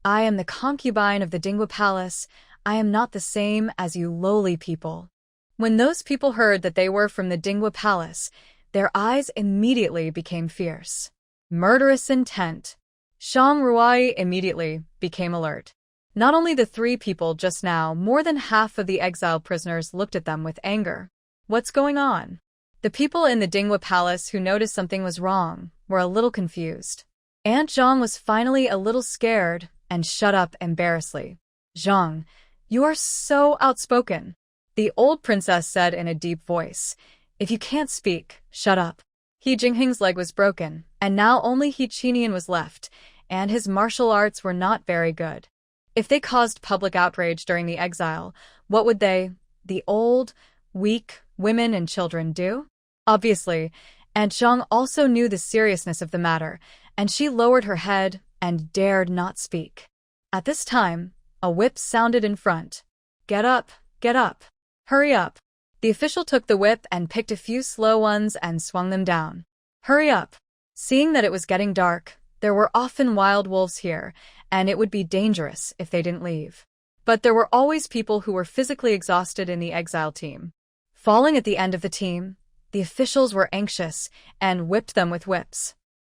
I am the concubine of the Dinghua Palace. I am not the same as you lowly people. When those people heard that they were from the Dinghua Palace, their eyes immediately became fierce. Murderous intent. Shang Ruoyi immediately became alert. Not only the 3 people just now, more than half of the exiled prisoners looked at them with anger. What's going on? The people in the Dinghua Palace who noticed something was wrong were a little confused. Aunt Zhang was finally a little scared and shut up embarrassedly. Zhang, you are so outspoken. The old princess said in a deep voice. If you can't speak, shut up. He Jingheng's leg was broken, and now only He Qinian was left, and his martial arts were not very good. If they caused public outrage during the exile, what would they, the old, weak, women and children do? Obviously, Aunt Zhang also knew the seriousness of the matter, and she lowered her head and dared not speak. At this time, a whip sounded in front. Get up, get up. Hurry up. The official took the whip and picked a few slow ones and swung them down. Hurry up. Seeing that it was getting dark, there were often wild wolves here, and it would be dangerous if they didn't leave. But there were always people who were physically exhausted in the exile team. Falling at the end of the team, the officials were anxious and whipped them with whips.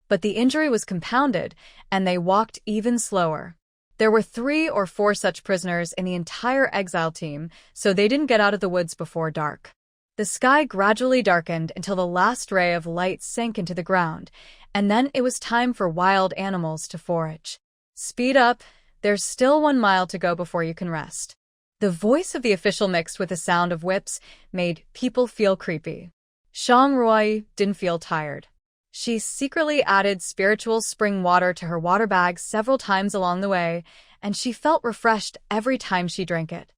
But the injury was compounded, and they walked even slower. There were 3 or 4 such prisoners in the entire exile team, so they didn't get out of the woods before dark. The sky gradually darkened until the last ray of light sank into the ground, and then it was time for wild animals to forage. Speed up, there's still 1 mile to go before you can rest. The voice of the official mixed with the sound of whips made people feel creepy. Zhang Ruai didn't feel tired. She secretly added spiritual spring water to her water bag several times along the way, and she felt refreshed every time she drank it.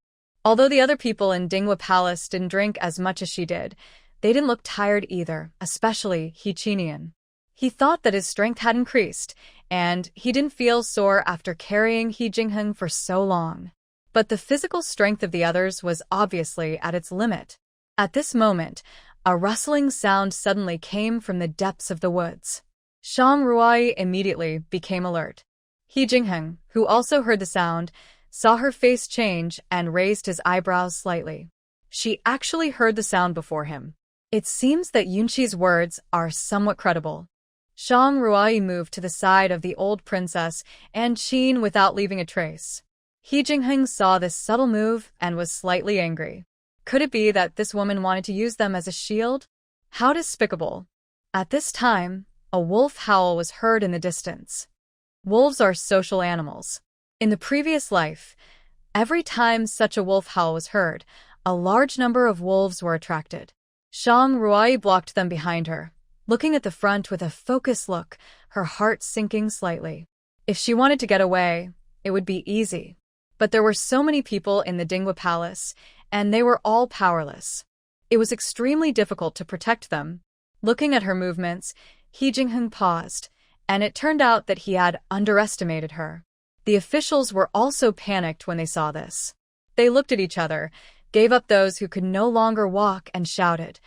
Although the other people in Dinghua Palace didn't drink as much as she did, they didn't look tired either, especially He Chinian. He thought that his strength had increased, and he didn't feel sore after carrying He Jingheng for so long. But the physical strength of the others was obviously at its limit. At this moment, a rustling sound suddenly came from the depths of the woods. Zhang Ruai immediately became alert. He Jingheng, who also heard the sound, saw her face change and raised his eyebrows slightly. She actually heard the sound before him. It seems that Yunqi's words are somewhat credible. Zhang Ruai moved to the side of the old princess and Qin without leaving a trace. He Jingheng saw this subtle move and was slightly angry. Could it be that this woman wanted to use them as a shield? How despicable. At this time, a wolf howl was heard in the distance. Wolves are social animals. In the previous life, every time such a wolf howl was heard, a large number of wolves were attracted. Zhang Ruai blocked them behind her, looking at the front with a focused look, her heart sinking slightly. If she wanted to get away, it would be easy. But there were so many people in the Dinghua Palace, and they were all powerless. It was extremely difficult to protect them. Looking at her movements, He Jingheng paused, and it turned out that he had underestimated her. The officials were also panicked when they saw this. They looked at each other, gave up those who could no longer walk, and shouted,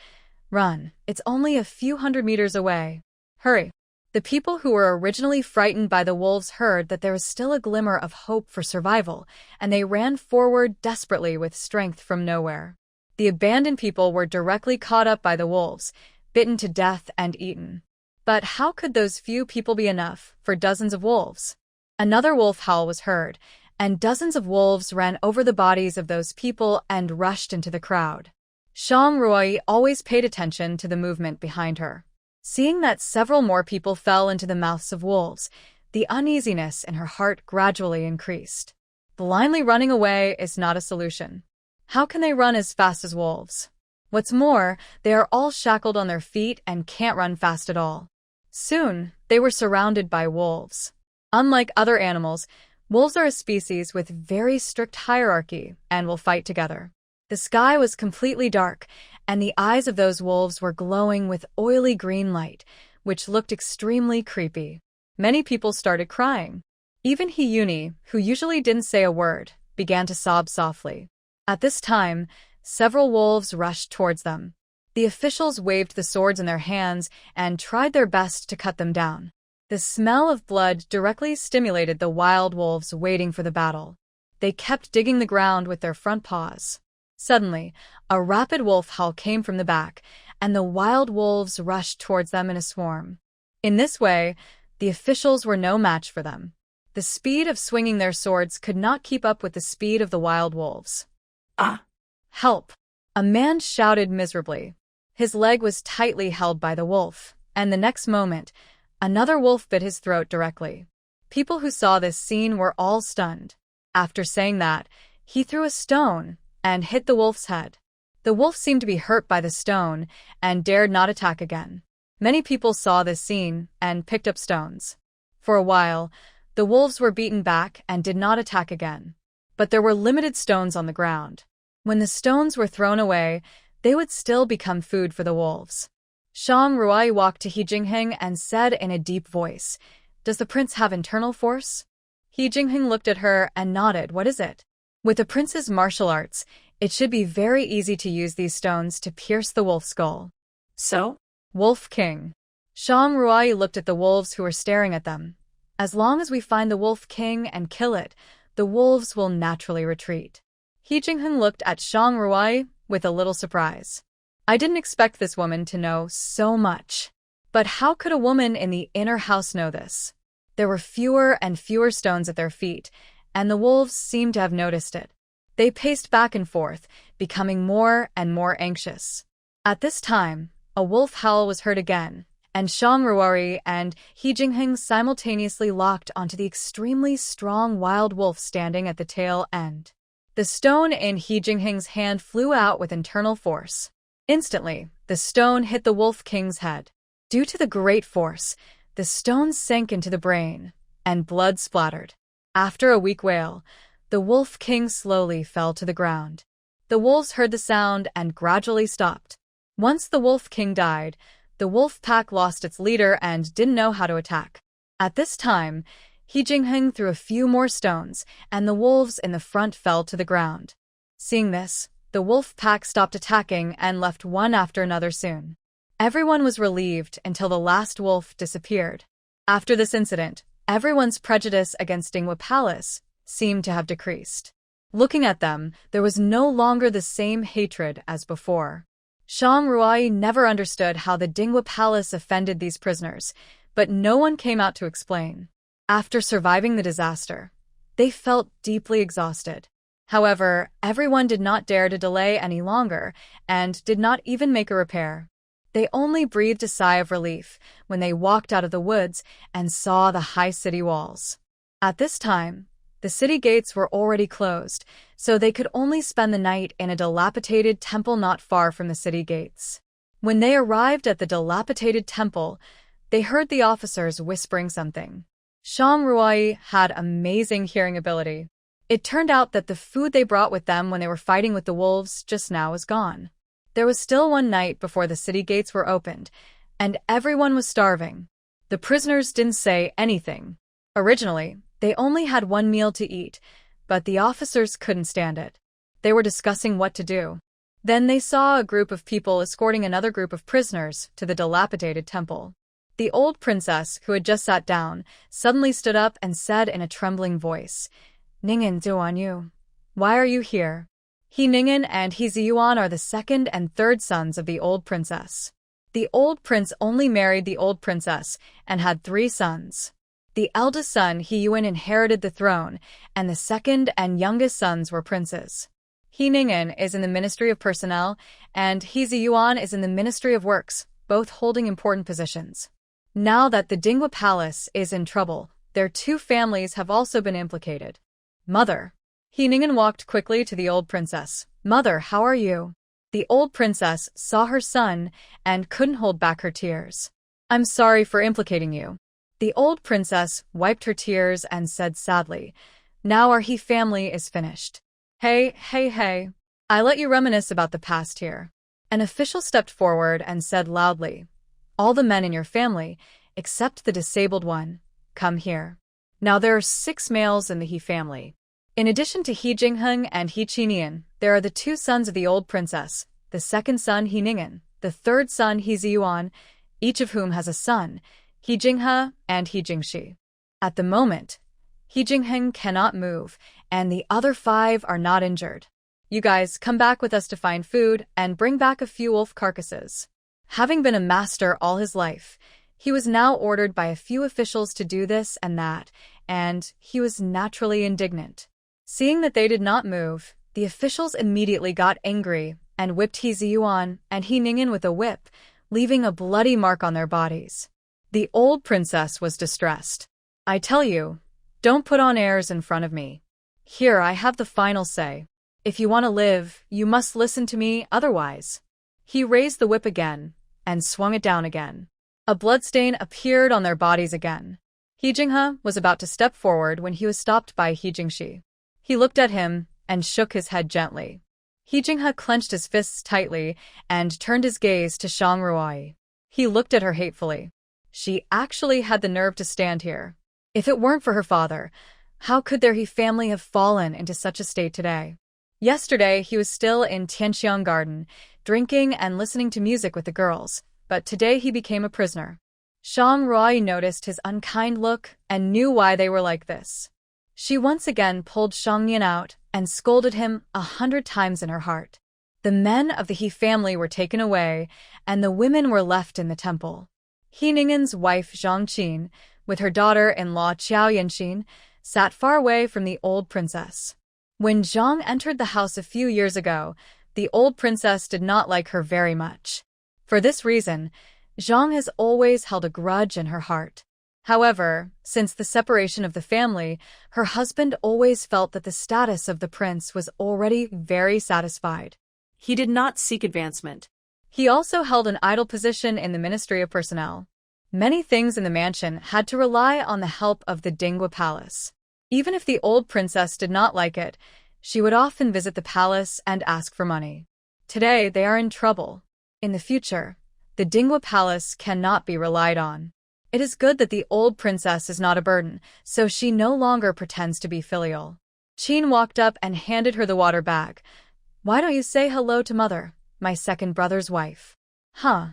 "Run, it's only a few hundred meters away. Hurry." The people who were originally frightened by the wolves heard that there was still a glimmer of hope for survival, and they ran forward desperately with strength from nowhere. The abandoned people were directly caught up by the wolves, bitten to death and eaten. But how could those few people be enough for dozens of wolves? Another wolf howl was heard, and dozens of wolves ran over the bodies of those people and rushed into the crowd. Zhang Ruai always paid attention to the movement behind her. Seeing that several more people fell into the mouths of wolves, the uneasiness in her heart gradually increased. Blindly running away is not a solution. How can they run as fast as wolves? What's more, they are all shackled on their feet and can't run fast at all. Soon, they were surrounded by wolves. Unlike other animals, wolves are a species with very strict hierarchy and will fight together. The sky was completely dark, and the eyes of those wolves were glowing with oily green light, which looked extremely creepy. Many people started crying. Even Hiyuni, who usually didn't say a word, began to sob softly. At this time, several wolves rushed towards them. The officials waved the swords in their hands and tried their best to cut them down. The smell of blood directly stimulated the wild wolves waiting for the battle. They kept digging the ground with their front paws. Suddenly, a rapid wolf howl came from the back, and the wild wolves rushed towards them in a swarm. In this way, the officials were no match for them. The speed of swinging their swords could not keep up with the speed of the wild wolves. "Ah! Help!" A man shouted miserably. His leg was tightly held by the wolf, and the next moment, another wolf bit his throat directly. People who saw this scene were all stunned. After saying that, he threw a stone and hit the wolf's head. The wolf seemed to be hurt by the stone and dared not attack again. Many people saw this scene and picked up stones. For a while, The wolves were beaten back and did not attack again. But there were limited stones on the ground. When the stones were thrown away, they would still become food for the wolves. Shang Ruai walked to He Jingheng and said in a deep voice, "Does the prince have internal force?" He Jingheng looked at her and nodded. "What is it?" "With the prince's martial arts, it should be very easy to use these stones to pierce the wolf skull." So? Wolf King. Shang Ruai looked at the wolves who were staring at them. "As long as we find the Wolf King and kill it, the wolves will naturally retreat." He Jingheng looked at Shang Ruai with a little surprise. "I didn't expect this woman to know so much. But how could a woman in the inner house know this?" There were fewer and fewer stones at their feet, and the wolves seemed to have noticed it. They paced back and forth, becoming more and more anxious. At this time, a wolf howl was heard again, and Shang Ruai and He Jingheng simultaneously locked onto the extremely strong wild wolf standing at the tail end. The stone in He Jingheng's hand flew out with internal force. Instantly, the stone hit the Wolf King's head. Due to the great force, the stone sank into the brain, and blood splattered. After a weak wail, the Wolf King slowly fell to the ground. The wolves heard the sound and gradually stopped. Once the Wolf King died, the wolf pack lost its leader and didn't know how to attack. At this time, He Jingheng threw a few more stones, and the wolves in the front fell to the ground. Seeing this, the wolf pack stopped attacking and left one after another soon. Everyone was relieved until the last wolf disappeared. After this incident, everyone's prejudice against Dingwa Palace seemed to have decreased. Looking at them, there was no longer the same hatred as before. Shang Ruai never understood how the Dingwa Palace offended these prisoners, but no one came out to explain. After surviving the disaster, they felt deeply exhausted. However, everyone did not dare to delay any longer and did not even make a repair. They only breathed a sigh of relief when they walked out of the woods and saw the high city walls. At this time, the city gates were already closed, so they could only spend the night in a dilapidated temple not far from the city gates. When they arrived at the dilapidated temple, they heard the officers whispering something. Shang Ruai had amazing hearing ability. It turned out that the food they brought with them when they were fighting with the wolves just now was gone. There was still one night before the city gates were opened, and everyone was starving. The prisoners didn't say anything. Originally, they only had one meal to eat, but the officers couldn't stand it. They were discussing what to do. Then they saw a group of people escorting another group of prisoners to the dilapidated temple. The old princess, who had just sat down, suddenly stood up and said in a trembling voice, "Ningen Duanyu, why are you here?" He Ningen and He Ziyuan are the second and third sons of the old princess. The old prince only married the old princess and had 3 sons. The eldest son, He Yuan, inherited the throne, and the second and youngest sons were princes. He Ningen is in the Ministry of Personnel, and He Ziyuan is in the Ministry of Works, both holding important positions. Now that the Dingwa Palace is in trouble, their 2 families have also been implicated. "Mother." He Ningen walked quickly to the old princess. "Mother, how are you?" The old princess saw her son and couldn't hold back her tears. "I'm sorry for implicating you." The old princess wiped her tears and said sadly, "Now our He family is finished." Hey, I let you reminisce about the past here." An official stepped forward and said loudly, "All the men in your family, except the disabled one, come here." Now there are 6 males in the He family. In addition to He Jingheng and He Qinian, there are the 2 sons of the old princess, the second son He Ningen, the third son He Ziyuan, each of whom has a son, He Jinghe and He Jingshi. At the moment, He Jingheng cannot move, and the other 5 are not injured. "You guys come back with us to find food and bring back a few wolf carcasses." Having been a master all his life, he was now ordered by a few officials to do this and that, and he was naturally indignant. Seeing that they did not move, the officials immediately got angry and whipped He Ziyuan and He Ningen with a whip, leaving a bloody mark on their bodies. The old princess was distressed. "I tell you, don't put on airs in front of me. Here, I have the final say. If you want to live, you must listen to me, otherwise." He raised the whip again and swung it down again. A bloodstain appeared on their bodies again. He Jinghe was about to step forward when he was stopped by He Jingshi. He looked at him and shook his head gently. He Jinghe clenched his fists tightly and turned his gaze to Shang Ruai. He looked at her hatefully. She actually had the nerve to stand here. If it weren't for her father, how could their He family have fallen into such a state today? Yesterday, he was still in Tianxiang Garden, drinking and listening to music with the girls, but today he became a prisoner. Shang Ruai noticed his unkind look and knew why they were like this. She once again pulled Shangnian out and scolded him 100 times in her heart. The men of the He family were taken away, and the women were left in the temple. He Ning'an's wife Zhang Qin, with her daughter-in-law Qiao Yanxin, sat far away from the old princess. When Zhang entered the house a few years ago, the old princess did not like her very much. For this reason, Zhang has always held a grudge in her heart. However, since the separation of the family, her husband always felt that the status of the prince was already very satisfied. He did not seek advancement. He also held an idle position in the Ministry of Personnel. Many things in the mansion had to rely on the help of the Dingwa Palace. Even if the old princess did not like it, she would often visit the palace and ask for money. Today, they are in trouble. In the future, the Dingwa Palace cannot be relied on. It is good that the old princess is not a burden, so she no longer pretends to be filial. Qin walked up and handed her the water bag. Why don't you say hello to Mother, my second brother's wife? Huh.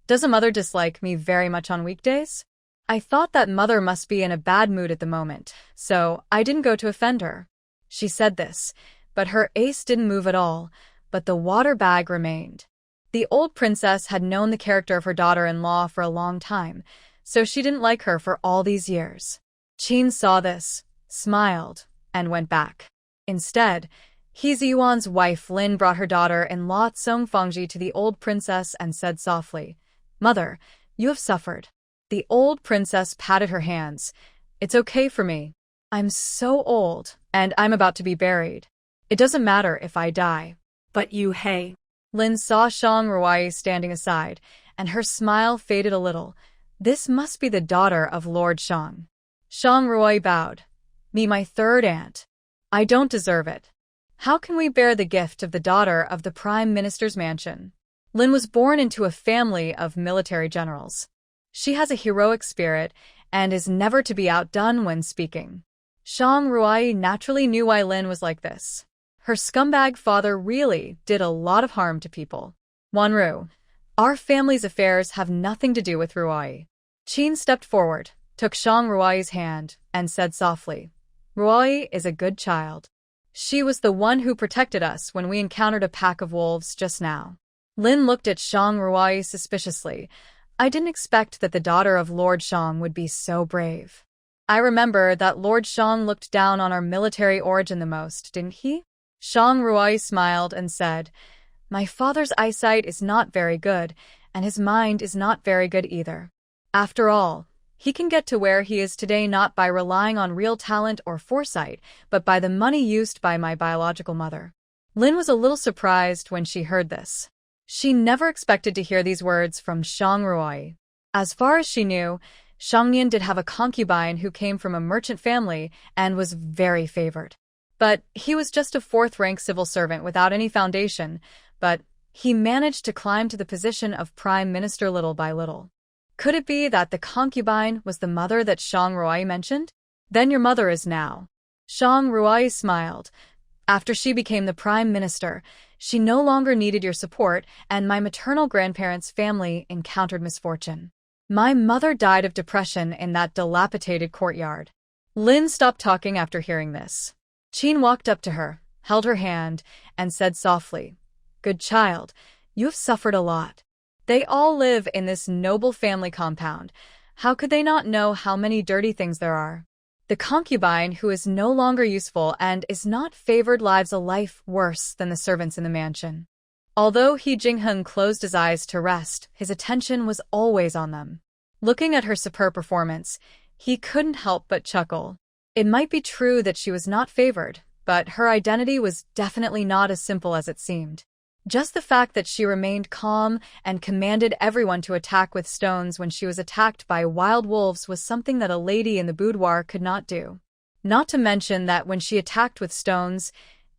Does a mother dislike me very much on weekdays? I thought that Mother must be in a bad mood at the moment, so I didn't go to offend her. She said this, but her ace didn't move at all, but the water bag remained. The old princess had known the character of her daughter-in-law for a long time, so she didn't like her for all these years. Qin saw this, smiled, and went back. Instead, He Ziyuan's wife Lin brought her daughter-in-law Tsong Fangji to the old princess and said softly, "Mother, you have suffered." The old princess patted her hands. "It's okay for me. I'm so old, and I'm about to be buried. It doesn't matter if I die." But you, hey. Lin saw Shang Ruai standing aside, and her smile faded a little. This must be the daughter of Lord Shang. Shang Ruai bowed. "Me, my third aunt. I don't deserve it. How can we bear the gift of the daughter of the Prime Minister's mansion?" Lin was born into a family of military generals. She has a heroic spirit and is never to be outdone when speaking. Shang Ruai naturally knew why Lin was like this. Her scumbag father really did a lot of harm to people. Wanru, our family's affairs have nothing to do with Ruai. Qin stepped forward, took Shang Ruai's hand, and said softly, "Ruai is a good child. She was the one who protected us when we encountered a pack of wolves just now." Lin looked at Shang Ruai suspiciously. "I didn't expect that the daughter of Lord Shang would be so brave. I remember that Lord Shang looked down on our military origin the most, didn't he?" Shang Ruai smiled and said, "My father's eyesight is not very good, and his mind is not very good either. After all, he can get to where he is today not by relying on real talent or foresight, but by the money used by my biological mother." Lin was a little surprised when she heard this. She never expected to hear these words from Shang Ruai. As far as she knew, Shangnian did have a concubine who came from a merchant family and was very favored. But he was just a fourth-rank civil servant without any foundation, but he managed to climb to the position of prime minister little by little. Could it be that the concubine was the mother that Shang Ruai mentioned? "Then your mother is now." Shang Ruai smiled. "After she became the prime minister, she no longer needed your support, and my maternal grandparents' family encountered misfortune. My mother died of depression in that dilapidated courtyard." Lin stopped talking after hearing this. Qin walked up to her, held her hand, and said softly, "Good child, you have suffered a lot. They all live in this noble family compound. How could they not know how many dirty things there are? The concubine who is no longer useful and is not favored lives a life worse than the servants in the mansion." Although He Jingheng closed his eyes to rest, his attention was always on them. Looking at her superb performance, he couldn't help but chuckle. It might be true that she was not favored, but her identity was definitely not as simple as it seemed. Just the fact that she remained calm and commanded everyone to attack with stones when she was attacked by wild wolves was something that a lady in the boudoir could not do. Not to mention that when she attacked with stones,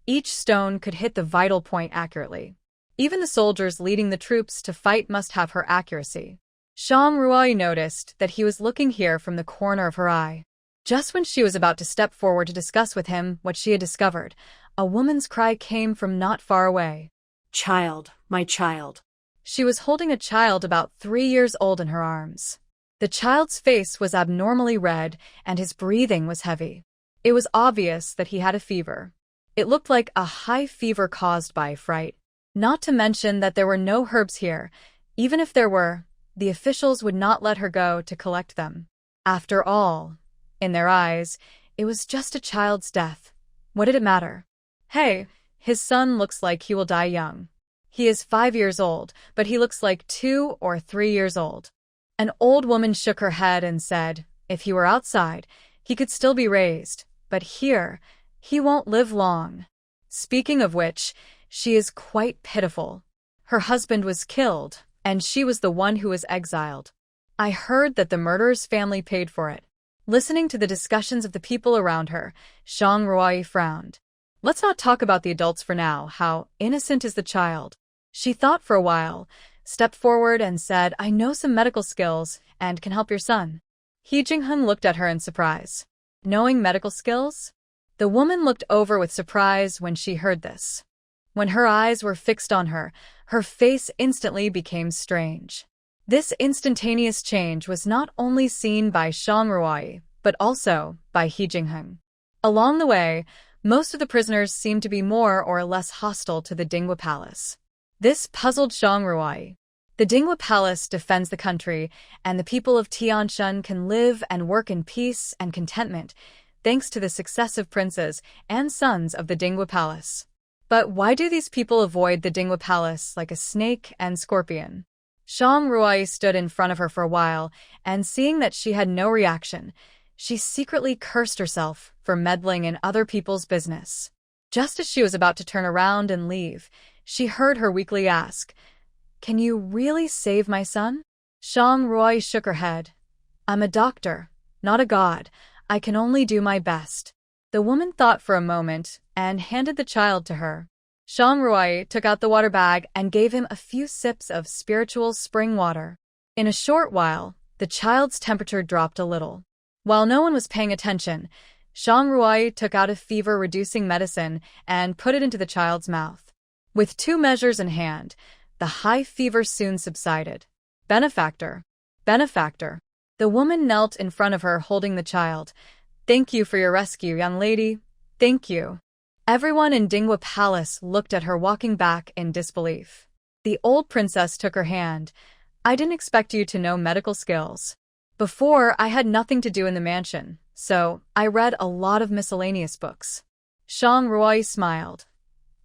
each stone could hit the vital point accurately. Even the soldiers leading the troops to fight must have her accuracy. Shang Ruai noticed that he was looking here from the corner of her eye. Just when she was about to step forward to discuss with him what she had discovered, a woman's cry came from not far away. Child, my child. She was holding a child about 3 years old in her arms. The child's face was abnormally red, and his breathing was heavy. It was obvious that he had a fever. It looked like a high fever caused by fright. Not to mention that there were no herbs here. Even if there were, the officials would not let her go to collect them. After all, in their eyes, it was just a child's death. What did it matter? Hey, his son looks like he will die young. He is 5 years old, but he looks like 2 or 3 years old. An old woman shook her head and said, if he were outside, he could still be raised, but here, he won't live long. Speaking of which, she is quite pitiful. Her husband was killed, and she was the one who was exiled. I heard that the murderer's family paid for it. Listening to the discussions of the people around her, Shang Ruai frowned. Let's not talk about the adults for now. How innocent is the child? She thought for a while, stepped forward and said, I know some medical skills and can help your son. He Jinghun looked at her in surprise. Knowing medical skills? The woman looked over with surprise when she heard this. When her eyes were fixed on her, her face instantly became strange. This instantaneous change was not only seen by Shang Ruai, but also by He Jinghun. Along the way, most of the prisoners seemed to be more or less hostile to the Dinghua Palace. This puzzled Shang Ruai. The Dinghua Palace defends the country, and the people of Tianshan can live and work in peace and contentment, thanks to the successive princes and sons of the Dinghua Palace. But why do these people avoid the Dinghua Palace like a snake and scorpion? Shang Ruai stood in front of her for a while, and seeing that she had no reaction, she secretly cursed herself for meddling in other people's business. Just as she was about to turn around and leave, she heard her weakly ask, Can you really save my son? Shang Ruai shook her head. I'm a doctor, not a god. I can only do my best. The woman thought for a moment and handed the child to her. Shang Ruai took out the water bag and gave him a few sips of spiritual spring water. In a short while, the child's temperature dropped a little. While no one was paying attention, Shang Ruai took out a fever-reducing medicine and put it into the child's mouth. With 2 measures in hand, the high fever soon subsided. Benefactor. Benefactor. The woman knelt in front of her holding the child. Thank you for your rescue, young lady. Thank you. Everyone in Dinghua Palace looked at her walking back in disbelief. The old princess took her hand. I didn't expect you to know medical skills. Before, I had nothing to do in the mansion, so I read a lot of miscellaneous books. Shang Ruai smiled.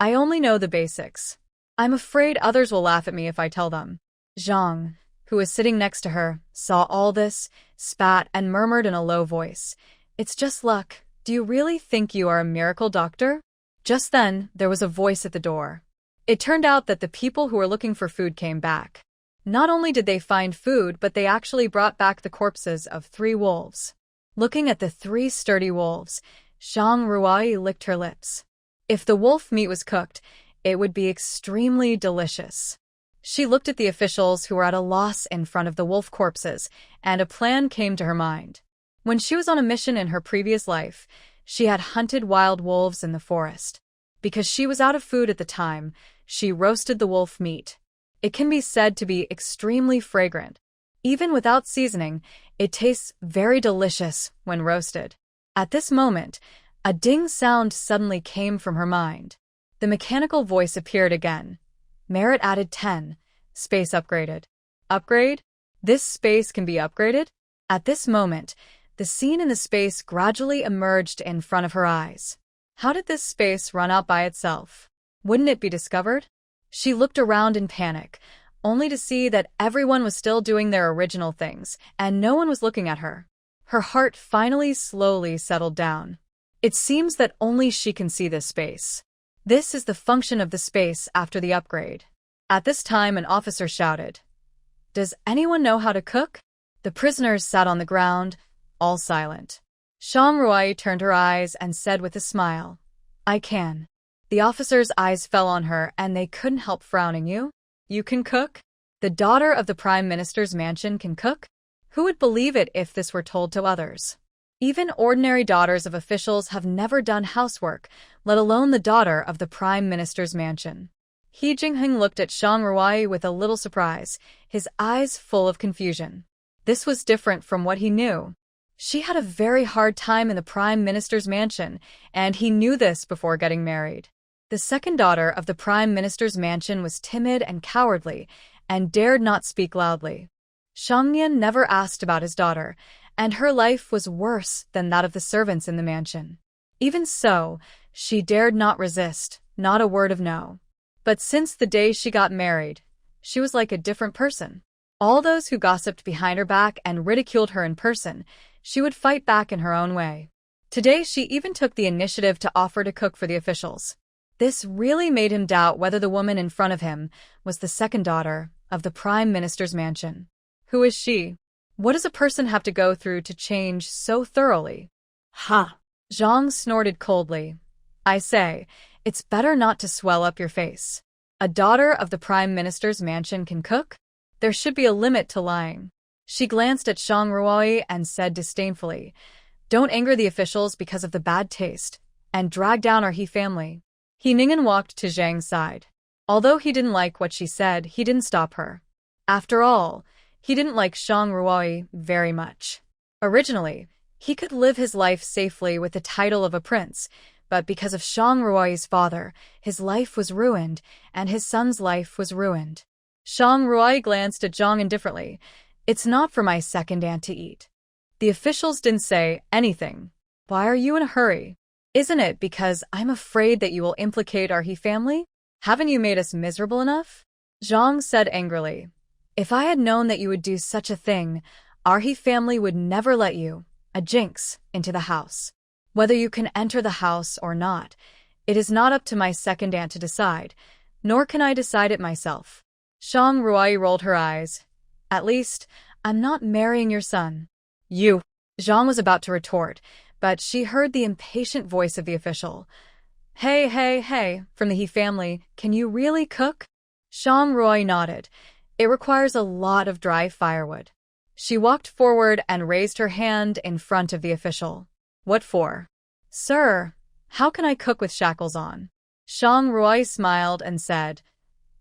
I only know the basics. I'm afraid others will laugh at me if I tell them. Zhang, who was sitting next to her, saw all this, spat and murmured in a low voice. It's just luck. Do you really think you are a miracle doctor? Just then, there was a voice at the door. It turned out that the people who were looking for food came back. Not only did they find food, but they actually brought back the corpses of 3 wolves. Looking at the 3 sturdy wolves, Shang Ruai licked her lips. If the wolf meat was cooked, it would be extremely delicious. She looked at the officials who were at a loss in front of the wolf corpses, and a plan came to her mind. When she was on a mission in her previous life, she had hunted wild wolves in the forest. Because she was out of food at the time, she roasted the wolf meat. It can be said to be extremely fragrant. Even without seasoning, it tastes very delicious when roasted. At this moment, a ding sound suddenly came from her mind. The mechanical voice appeared again. Merit added 10. Space upgraded. Upgrade? This space can be upgraded? At this moment, the scene in the space gradually emerged in front of her eyes. How did this space run out by itself? Wouldn't it be discovered? She looked around in panic, only to see that everyone was still doing their original things, and no one was looking at her. Her heart finally slowly settled down. It seems that only she can see this space. This is the function of the space after the upgrade. At this time, an officer shouted, "Does anyone know how to cook?" The prisoners sat on the ground, all silent. Shang Ruai turned her eyes and said with a smile, "I can." The officer's eyes fell on her and they couldn't help frowning. You can cook? The daughter of the Prime Minister's mansion can cook? Who would believe it if this were told to others? Even ordinary daughters of officials have never done housework, let alone the daughter of the Prime Minister's mansion. He Jingheng looked at Shang Ruai with a little surprise, his eyes full of confusion. This was different from what he knew. She had a very hard time in the Prime Minister's mansion, and he knew this before getting married. The second daughter of the Prime Minister's mansion was timid and cowardly, and dared not speak loudly. Shang Nian never asked about his daughter, and her life was worse than that of the servants in the mansion. Even so, she dared not resist, not a word of no. But since the day she got married, she was like a different person. All those who gossiped behind her back and ridiculed her in person, she would fight back in her own way. Today she even took the initiative to offer to cook for the officials. This really made him doubt whether the woman in front of him was the second daughter of the Prime Minister's mansion. Who is she? What does a person have to go through to change so thoroughly? Ha! Zhang snorted coldly. I say, it's better not to swell up your face. A daughter of the Prime Minister's mansion can cook? There should be a limit to lying. She glanced at Shang Ruai and said disdainfully, "Don't anger the officials because of the bad taste, and drag down our He family." He Ningen walked to Zhang's side. Although he didn't like what she said, he didn't stop her. After all, he didn't like Shang Ruai very much. Originally, he could live his life safely with the title of a prince, but because of Shang Ruai's father, his life was ruined, and his son's life was ruined. Shang Ruai glanced at Zhang indifferently. It's not for my second aunt to eat. The officials didn't say anything. Why are you in a hurry? Isn't it because I'm afraid that you will implicate our He family? Haven't you made us miserable enough? Zhang said angrily. If I had known that you would do such a thing, our He family would never let you, a jinx, into the house. Whether you can enter the house or not, it is not up to my second aunt to decide, nor can I decide it myself. Shang Ruai rolled her eyes. At least, I'm not marrying your son. You. Zhang was about to retort, but she heard the impatient voice of the official. Hey, from the He family, can you really cook? Shang Ruai nodded. It requires a lot of dry firewood. She walked forward and raised her hand in front of the official. What for? Sir, how can I cook with shackles on? Shang Ruai smiled and said,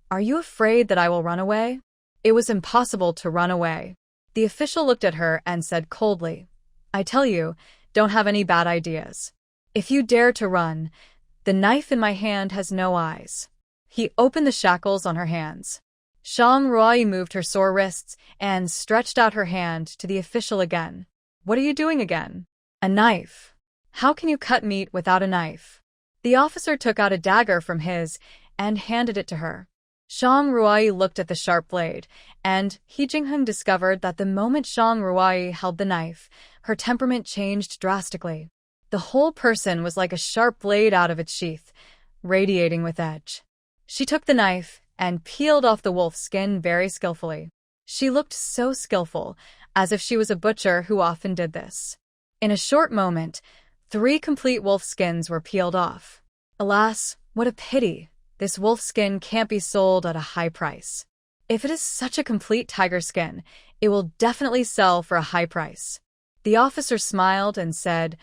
Are you afraid that I will run away? It was impossible to run away. The official looked at her and said coldly, I tell you, don't have any bad ideas. If you dare to run, the knife in my hand has no eyes. He opened the shackles on her hands. Shang Ruai moved her sore wrists and stretched out her hand to the official again. What are you doing again? A knife. How can you cut meat without a knife? The officer took out a dagger from his and handed it to her. Shang Ruai looked at the sharp blade, and He Jingheng discovered that the moment Shang Ruai held the knife, her temperament changed drastically. The whole person was like a sharp blade out of its sheath, radiating with edge. She took the knife and peeled off the wolf's skin very skillfully. She looked so skillful, as if she was a butcher who often did this. In a short moment, 3 complete wolf skins were peeled off. Alas, what a pity! This wolf skin can't be sold at a high price. If it is such a complete tiger skin, it will definitely sell for a high price. The officer smiled and said,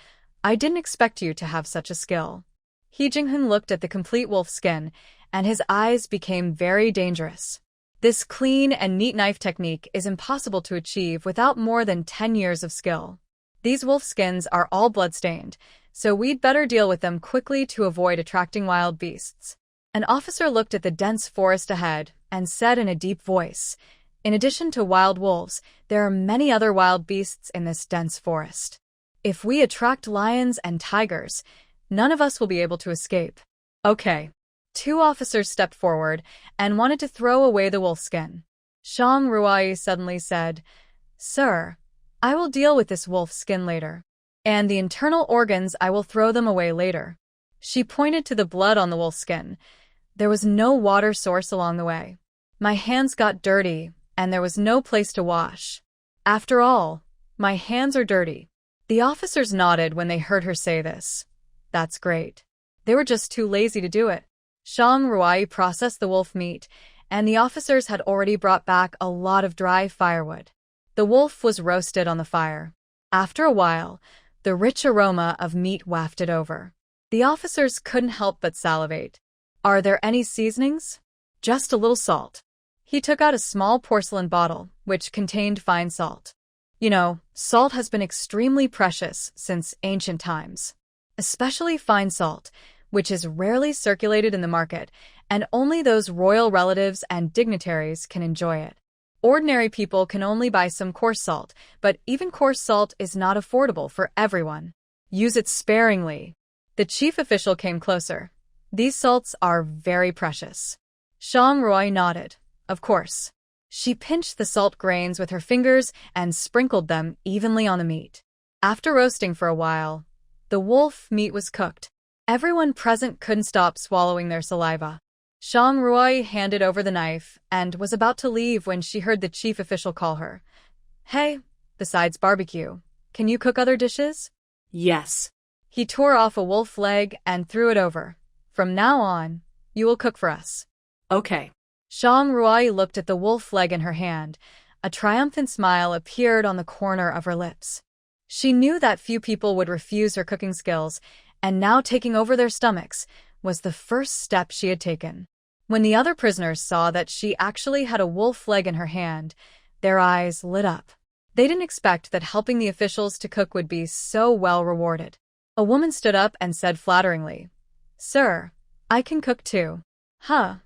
I didn't expect you to have such a skill. He Jingheng looked at the complete wolf skin, and his eyes became very dangerous. This clean and neat knife technique is impossible to achieve without more than 10 years of skill. These wolf skins are all bloodstained, so we'd better deal with them quickly to avoid attracting wild beasts. An officer looked at the dense forest ahead and said in a deep voice, In addition to wild wolves, there are many other wild beasts in this dense forest. If we attract lions and tigers, none of us will be able to escape. Okay. 2 officers stepped forward and wanted to throw away the wolf skin. Shang Ruai suddenly said, Sir, I will deal with this wolf skin later. And the internal organs I will throw them away later. She pointed to the blood on the wolf's skin. There was no water source along the way. My hands got dirty, and there was no place to wash. After all, my hands are dirty. The officers nodded when they heard her say this. That's great. They were just too lazy to do it. Shang Ruai processed the wolf meat, and the officers had already brought back a lot of dry firewood. The wolf was roasted on the fire. After a while, the rich aroma of meat wafted over. The officers couldn't help but salivate. Are there any seasonings? Just a little salt. He took out a small porcelain bottle, which contained fine salt. You know, salt has been extremely precious since ancient times. Especially fine salt, which is rarely circulated in the market, and only those royal relatives and dignitaries can enjoy it. Ordinary people can only buy some coarse salt, but even coarse salt is not affordable for everyone. Use it sparingly. The chief official came closer. These salts are very precious. Shang Ruai nodded. Of course. She pinched the salt grains with her fingers and sprinkled them evenly on the meat. After roasting for a while, the wolf meat was cooked. Everyone present couldn't stop swallowing their saliva. Shang Ruai handed over the knife and was about to leave when she heard the chief official call her. Hey, besides barbecue, can you cook other dishes? Yes. He tore off a wolf leg and threw it over. From now on, you will cook for us. Okay. Shang Ruai looked at the wolf leg in her hand. A triumphant smile appeared on the corner of her lips. She knew that few people would refuse her cooking skills, and now taking over their stomachs was the first step she had taken. When the other prisoners saw that she actually had a wolf leg in her hand, their eyes lit up. They didn't expect that helping the officials to cook would be so well rewarded. A woman stood up and said flatteringly, Sir, I can cook too. Huh.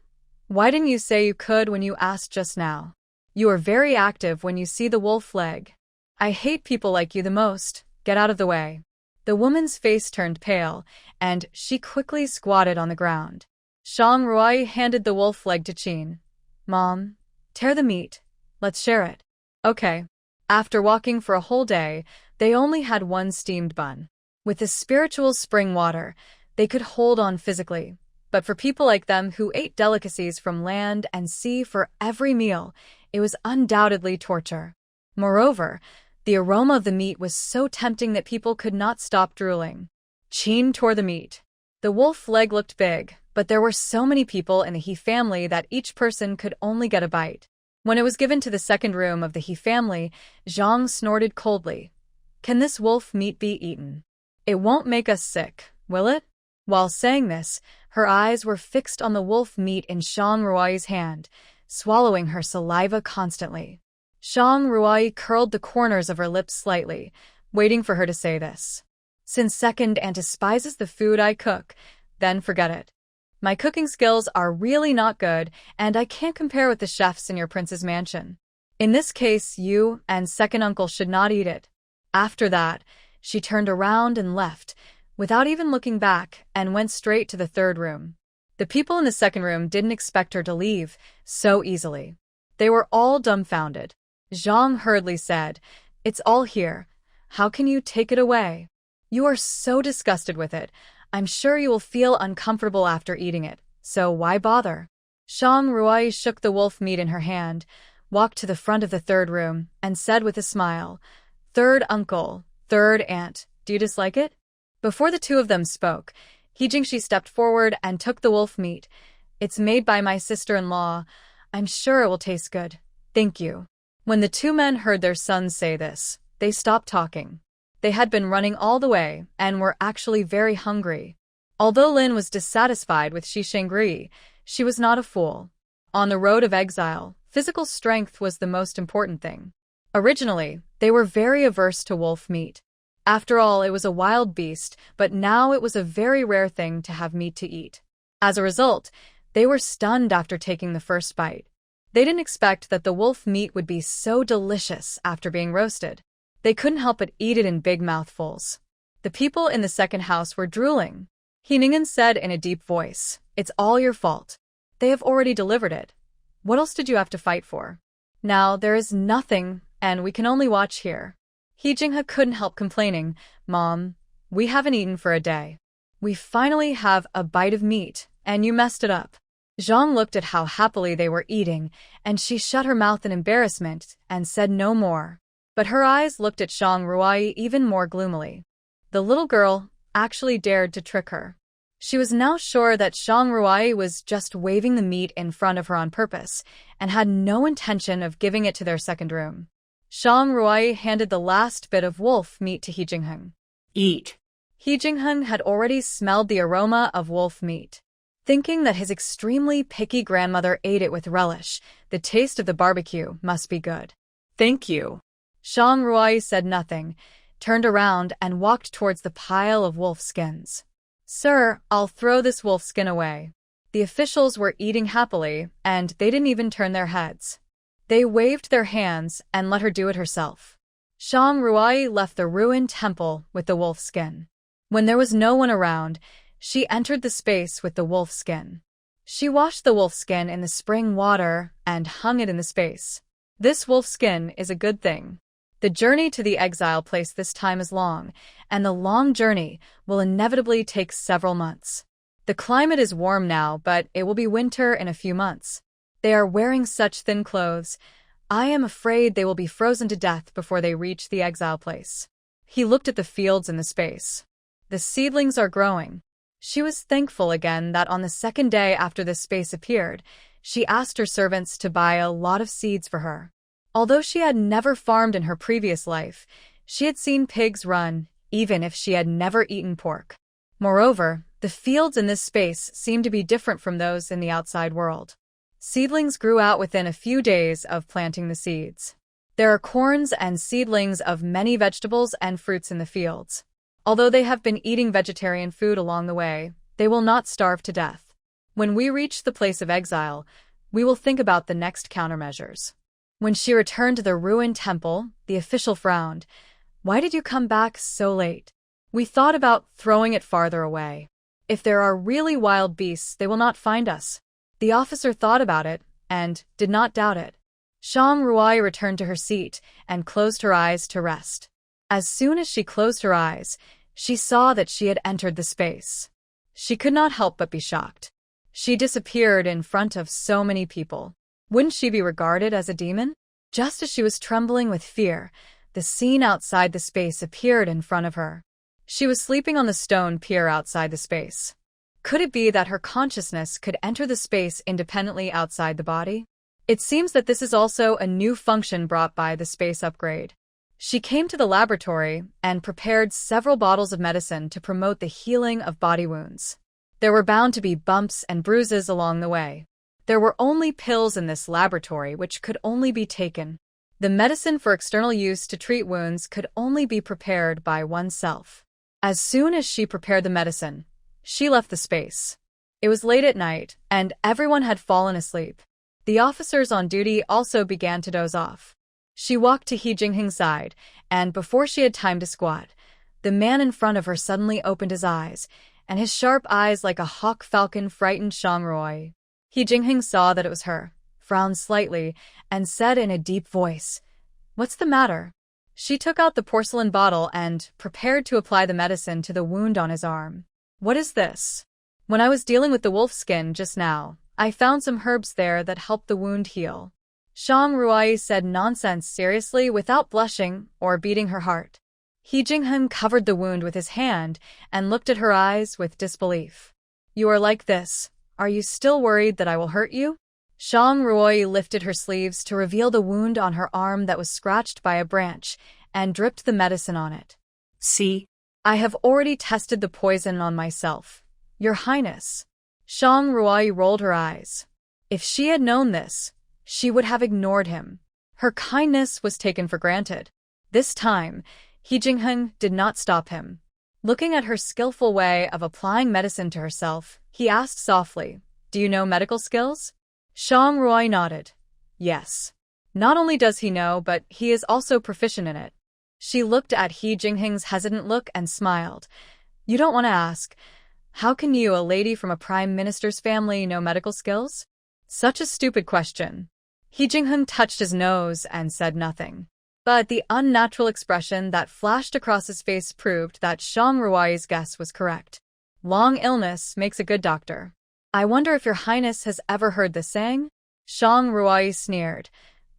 Why didn't you say you could when you asked just now? You are very active when you see the wolf leg. I hate people like you the most. Get out of the way. The woman's face turned pale, and she quickly squatted on the ground. Shang Ruai handed the wolf leg to Qin. Mom, tear the meat. Let's share it. Okay. After walking for a whole day, they only had one steamed bun. With the spiritual spring water, they could hold on physically. But for people like them who ate delicacies from land and sea for every meal, it was undoubtedly torture. Moreover, the aroma of the meat was so tempting that people could not stop drooling. Qin tore the meat. The wolf leg looked big, but there were so many people in the He family that each person could only get a bite. When it was given to the second room of the He family, Zhang snorted coldly. Can this wolf meat be eaten? It won't make us sick, will it? While saying this, her eyes were fixed on the wolf meat in Shang Ruai's hand, swallowing her saliva constantly. Shang Ruai curled the corners of her lips slightly, waiting for her to say this. Since second aunt despises the food I cook, then forget it. My cooking skills are really not good, and I can't compare with the chefs in your prince's mansion. In this case, you and second uncle should not eat it. After that, she turned around and left, without even looking back, and went straight to the third room. The people in the second room didn't expect her to leave so easily. They were all dumbfounded. Zhang hurriedly said, It's all here. How can you take it away? You are so disgusted with it. I'm sure you will feel uncomfortable after eating it, so why bother? Shang Ruai shook the wolf meat in her hand, walked to the front of the third room, and said with a smile, Third uncle, third aunt, do you dislike it? Before the two of them spoke, He Jingshi stepped forward and took the wolf meat. It's made by my sister-in-law. I'm sure it will taste good. Thank you. When the two men heard their sons say this, they stopped talking. They had been running all the way and were actually very hungry. Although Lin was dissatisfied with Shi Shengri, she was not a fool. On the road of exile, physical strength was the most important thing. Originally, they were very averse to wolf meat. After all, it was a wild beast, but now it was a very rare thing to have meat to eat. As a result, they were stunned after taking the first bite. They didn't expect that the wolf meat would be so delicious after being roasted. They couldn't help but eat it in big mouthfuls. The people in the second house were drooling. He Ningen said in a deep voice, It's all your fault. They have already delivered it. What else did you have to fight for? Now there is nothing, and we can only watch here. He Jinghe couldn't help complaining, Mom, we haven't eaten for a day. We finally have a bite of meat, and you messed it up. Zhang looked at how happily they were eating, and she shut her mouth in embarrassment and said no more. But her eyes looked at Shang Ruai even more gloomily. The little girl actually dared to trick her. She was now sure that Shang Ruai was just waving the meat in front of her on purpose, and had no intention of giving it to their second room. Shang Ruai handed the last bit of wolf meat to He Jingheng. Eat. He Jingheng had already smelled the aroma of wolf meat. Thinking that his extremely picky grandmother ate it with relish, the taste of the barbecue must be good. Thank you. Shang Ruai said nothing, turned around and walked towards the pile of wolf skins. Sir, I'll throw this wolf skin away. The officials were eating happily, and they didn't even turn their heads. They waved their hands and let her do it herself. Shang Ruai left the ruined temple with the wolf skin. When there was no one around, she entered the space with the wolf skin. She washed the wolf skin in the spring water and hung it in the space. This wolf skin is a good thing. The journey to the exile place this time is long, and the long journey will inevitably take several months. The climate is warm now, but it will be winter in a few months. They are wearing such thin clothes. I am afraid they will be frozen to death before they reach the exile place. He looked at the fields in the space. The seedlings are growing. She was thankful again that on the second day after this space appeared, she asked her servants to buy a lot of seeds for her. Although she had never farmed in her previous life, she had seen pigs run, even if she had never eaten pork. Moreover, the fields in this space seemed to be different from those in the outside world. Seedlings grew out within a few days of planting the seeds. There are corns and seedlings of many vegetables and fruits in the fields. Although they have been eating vegetarian food along the way, they will not starve to death. When we reach the place of exile, we will think about the next countermeasures. When she returned to the ruined temple, the official frowned. Why did you come back so late? We thought about throwing it farther away. If there are really wild beasts, they will not find us. The officer thought about it, and did not doubt it. Shang Ruai returned to her seat and closed her eyes to rest. As soon as she closed her eyes, she saw that she had entered the space. She could not help but be shocked. She disappeared in front of so many people. Wouldn't she be regarded as a demon? Just as she was trembling with fear, the scene outside the space appeared in front of her. She was sleeping on the stone pier outside the space. Could it be that her consciousness could enter the space independently outside the body? It seems that this is also a new function brought by the space upgrade. She came to the laboratory and prepared several bottles of medicine to promote the healing of body wounds. There were bound to be bumps and bruises along the way. There were only pills in this laboratory which could only be taken. The medicine for external use to treat wounds could only be prepared by oneself. As soon as she prepared the medicine, she left the space. It was late at night, and everyone had fallen asleep. The officers on duty also began to doze off. She walked to He Jingheng's side, and before she had time to squat, the man in front of her suddenly opened his eyes, and his sharp eyes like a hawk falcon frightened Shang Ruai. He Jingheng saw that it was her, frowned slightly, and said in a deep voice, "What's the matter?" She took out the porcelain bottle and prepared to apply the medicine to the wound on his arm. "What is this? When I was dealing with the wolf skin just now, I found some herbs there that helped the wound heal." Shang Ruai said nonsense seriously without blushing or beating her heart. He Jingheng covered the wound with his hand and looked at her eyes with disbelief. "You are like this. Are you still worried that I will hurt you?" Shang Ruai lifted her sleeves to reveal the wound on her arm that was scratched by a branch and dripped the medicine on it. See? "I have already tested the poison on myself, Your Highness." Shang Ruai rolled her eyes. If she had known this, she would have ignored him. Her kindness was taken for granted. This time, He Jingheng did not stop him. Looking at her skillful way of applying medicine to herself, he asked softly, "Do you know medical skills?" Shang Ruai nodded. Yes. Not only does he know, but he is also proficient in it. She looked at He Jingheng's hesitant look and smiled. "You don't want to ask. How can you, a lady from a prime minister's family, know medical skills?" Such a stupid question. He Jingheng touched his nose and said nothing. But the unnatural expression that flashed across his face proved that Shang Ruai's guess was correct. Long illness makes a good doctor. I wonder if your highness has ever heard this saying? Shang Ruai sneered.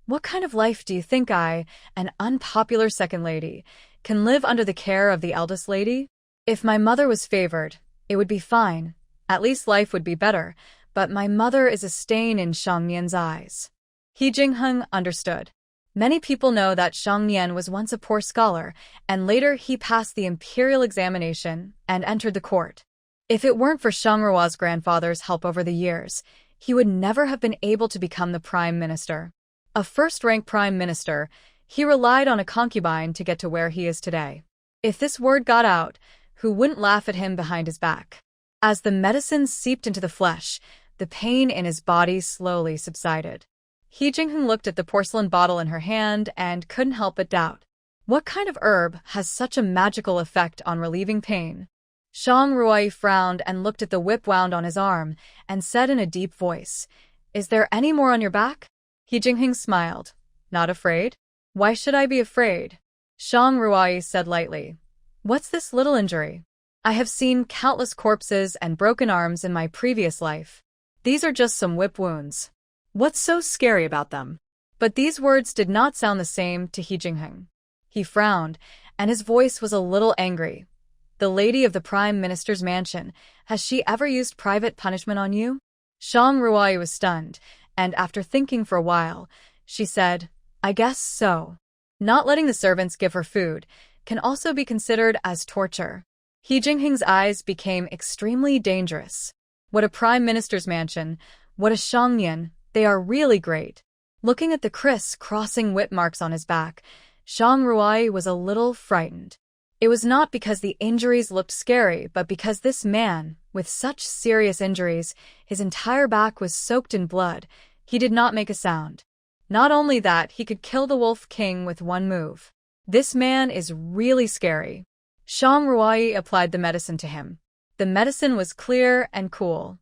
What kind of life do you think I, an unpopular second lady, can live under the care of the eldest lady? If my mother was favored, it would be fine. At least life would be better, but my mother is a stain in Shang Nian's eyes. He Jingheng understood. Many people know that Shang Nian was once a poor scholar, and later he passed the imperial examination and entered the court. If it weren't for Shang Ruo's grandfather's help over the years, he would never have been able to become the prime minister. A first-rank prime minister, he relied on a concubine to get to where he is today. If this word got out, who wouldn't laugh at him behind his back? As the medicine seeped into the flesh, the pain in his body slowly subsided. He Jingheng looked at the porcelain bottle in her hand and couldn't help but doubt. What kind of herb has such a magical effect on relieving pain? Shang Ruai frowned and looked at the whip wound on his arm and said in a deep voice, "Is there any more on your back?" He Jingheng smiled. "Not afraid? Why should I be afraid?" Shang Ruai said lightly, "What's this little injury? I have seen countless corpses and broken arms in my previous life. These are just some whip wounds. What's so scary about them?" But these words did not sound the same to He Jingheng. He frowned, and his voice was a little angry. "The lady of the Prime Minister's mansion, has she ever used private punishment on you?" Shang Ruai was stunned, and after thinking for a while, she said, "I guess so." Not letting the servants give her food can also be considered as torture. He Jingheng's eyes became extremely dangerous. What a Prime Minister's mansion, what a Shang Nian, they are really great. Looking at the criss-crossing whip marks on his back, Shang Ruai was a little frightened. It was not because the injuries looked scary, but because this man, with such serious injuries, his entire back was soaked in blood. He did not make a sound. Not only that, he could kill the Wolf King with one move. This man is really scary. Shang Ruai applied the medicine to him. The medicine was clear and cool.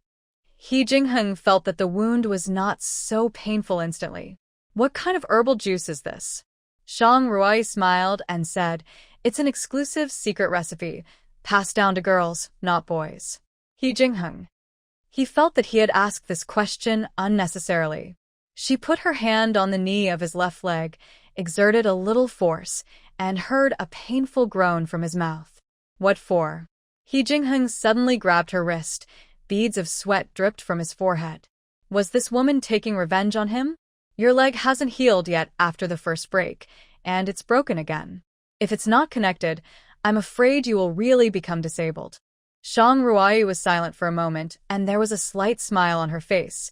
He Jingheng felt that the wound was not so painful instantly. "What kind of herbal juice is this?" Shang Ruai smiled and said, "It's an exclusive secret recipe, passed down to girls, not boys." He Jingheng. He felt that he had asked this question unnecessarily. She put her hand on the knee of his left leg, exerted a little force, and heard a painful groan from his mouth. "What for?" He Jingheng suddenly grabbed her wrist. Beads of sweat dripped from his forehead. Was this woman taking revenge on him? "Your leg hasn't healed yet after the first break, and it's broken again. If it's not connected, I'm afraid you will really become disabled." Shang Ruai was silent for a moment, and there was a slight smile on her face.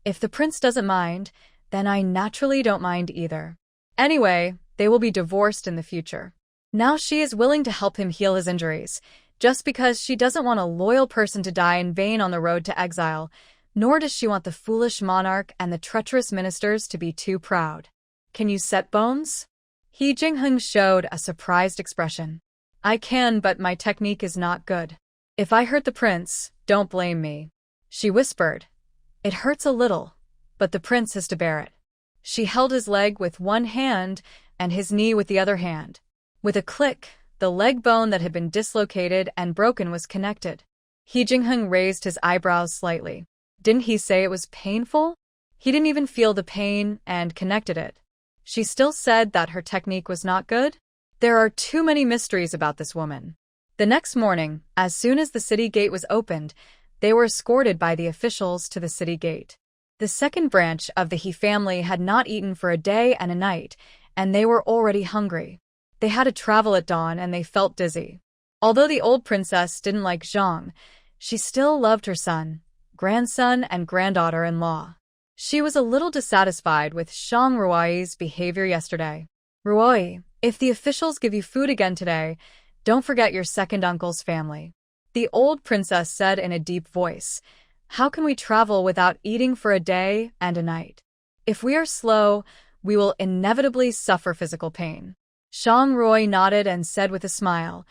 "If the prince doesn't mind, then I naturally don't mind either. Anyway, they will be divorced in the future. Now she is willing to help him heal his injuries, just because she doesn't want a loyal person to die in vain on the road to exile, nor does she want the foolish monarch and the treacherous ministers to be too proud. Can you set bones?" He Jingheng showed a surprised expression. "I can, but my technique is not good. If I hurt the prince, don't blame me." She whispered. "It hurts a little, but the prince has to bear it." She held his leg with one hand and his knee with the other hand. With a click, the leg bone that had been dislocated and broken was connected. He Jingheng raised his eyebrows slightly. Didn't he say it was painful? He didn't even feel the pain and connected it. She still said that her technique was not good? There are too many mysteries about this woman. The next morning, as soon as the city gate was opened, they were escorted by the officials to the city gate. The second branch of the He family had not eaten for a day and a night, and they were already hungry. They had to travel at dawn and they felt dizzy. Although the old princess didn't like Zhang, she still loved her son, grandson, and granddaughter-in-law. She was a little dissatisfied with Shang Ruai's behavior yesterday. "Ruai, if the officials give you food again today, don't forget your second uncle's family," the old princess said in a deep voice. "How can we travel without eating for a day and a night? If we are slow, we will inevitably suffer physical pain." Shang Ruai nodded and said with a smile,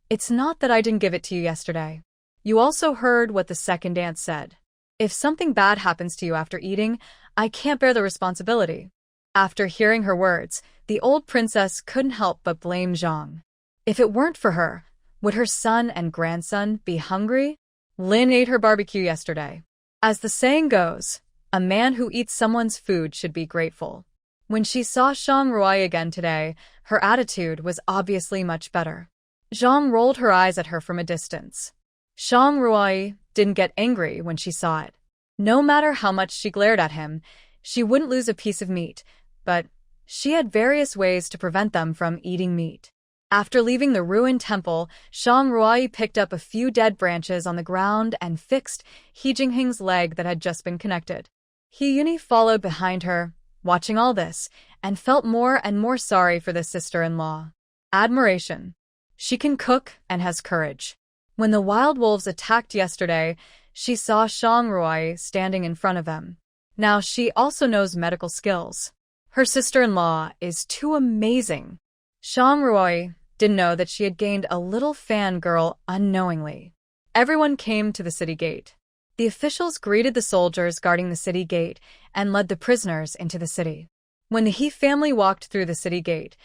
"It's not that I didn't give it to you yesterday. You also heard what the second aunt said. If something bad happens to you after eating, I can't bear the responsibility." After hearing her words, the old princess couldn't help but blame Zhang. If it weren't for her, would her son and grandson be hungry? Lin ate her barbecue yesterday. As the saying goes, a man who eats someone's food should be grateful. When she saw Zhang Ruai again today, her attitude was obviously much better. Zhang rolled her eyes at her from a distance. Zhang Ruai didn't get angry when she saw it. No matter how much she glared at him, she wouldn't lose a piece of meat, but she had various ways to prevent them from eating meat. After leaving the ruined temple, Zhang Ruai picked up a few dead branches on the ground and fixed He Jingheng's leg that had just been connected. He Yuni followed behind her, watching all this, and felt more and more sorry for the sister-in-law. Admiration. She can cook and has courage. When the wild wolves attacked yesterday, she saw Zhang Ruai standing in front of them. Now she also knows medical skills. Her sister-in-law is too amazing. Zhang Ruai didn't know that she had gained a little fangirl unknowingly. Everyone came to the city gate. The officials greeted the soldiers guarding the city gate and led the prisoners into the city. When the He family walked through the city gate,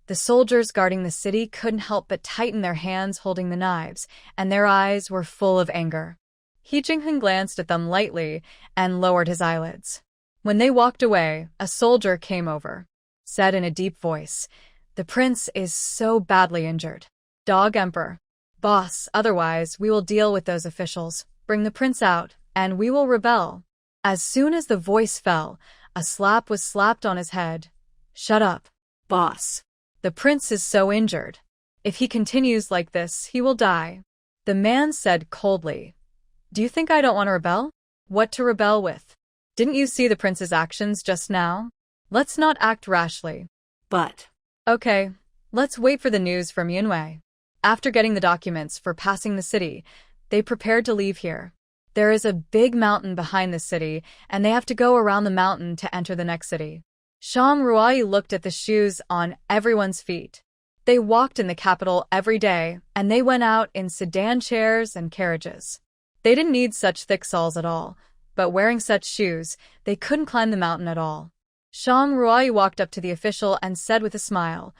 the soldiers guarding the city couldn't help but tighten their hands holding the knives, and their eyes were full of anger. He Jingheng glanced at them lightly and lowered his eyelids. When they walked away, a soldier came over, said in a deep voice, "The prince is so badly injured. Dog Emperor. Boss, otherwise we will deal with those officials. Bring the prince out, and we will rebel." As soon as the voice fell, a slap was slapped on his head. "Shut up, boss. The prince is so injured. If he continues like this, he will die." The man said coldly, "Do you think I don't want to rebel? What to rebel with? Didn't you see the prince's actions just now? Let's not act rashly." But. Okay, let's wait for the news from Yunwei. After getting the documents for passing the city, they prepared to leave here. There is a big mountain behind the city, and they have to go around the mountain to enter the next city. Zhang Ruai looked at the shoes on everyone's feet. They walked in the capital every day, and they went out in sedan chairs and carriages. They didn't need such thick soles at all, but wearing such shoes, they couldn't climb the mountain at all. Zhang Ruai walked up to the official and said with a smile,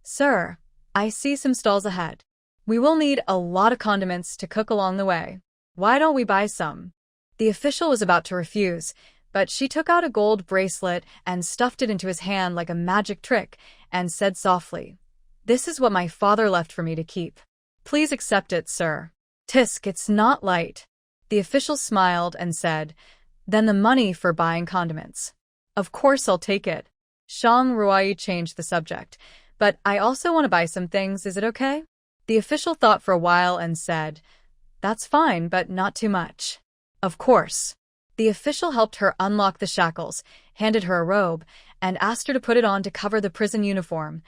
"Sir, I see some stalls ahead. We will need a lot of condiments to cook along the way. Why don't we buy some?" The official was about to refuse, but she took out a gold bracelet and stuffed it into his hand like a magic trick and said softly, "This is what my father left for me to keep. Please accept it, sir." "Tisk, it's not light." The official smiled and said, "Then the money for buying condiments." "Of course I'll take it." Zhang Ruai changed the subject, "But I also want to buy some things, is it okay?" The official thought for a while and said, "That's fine, but not too much." "Of course." The official helped her unlock the shackles, handed her a robe, and asked her to put it on to cover the prison uniform.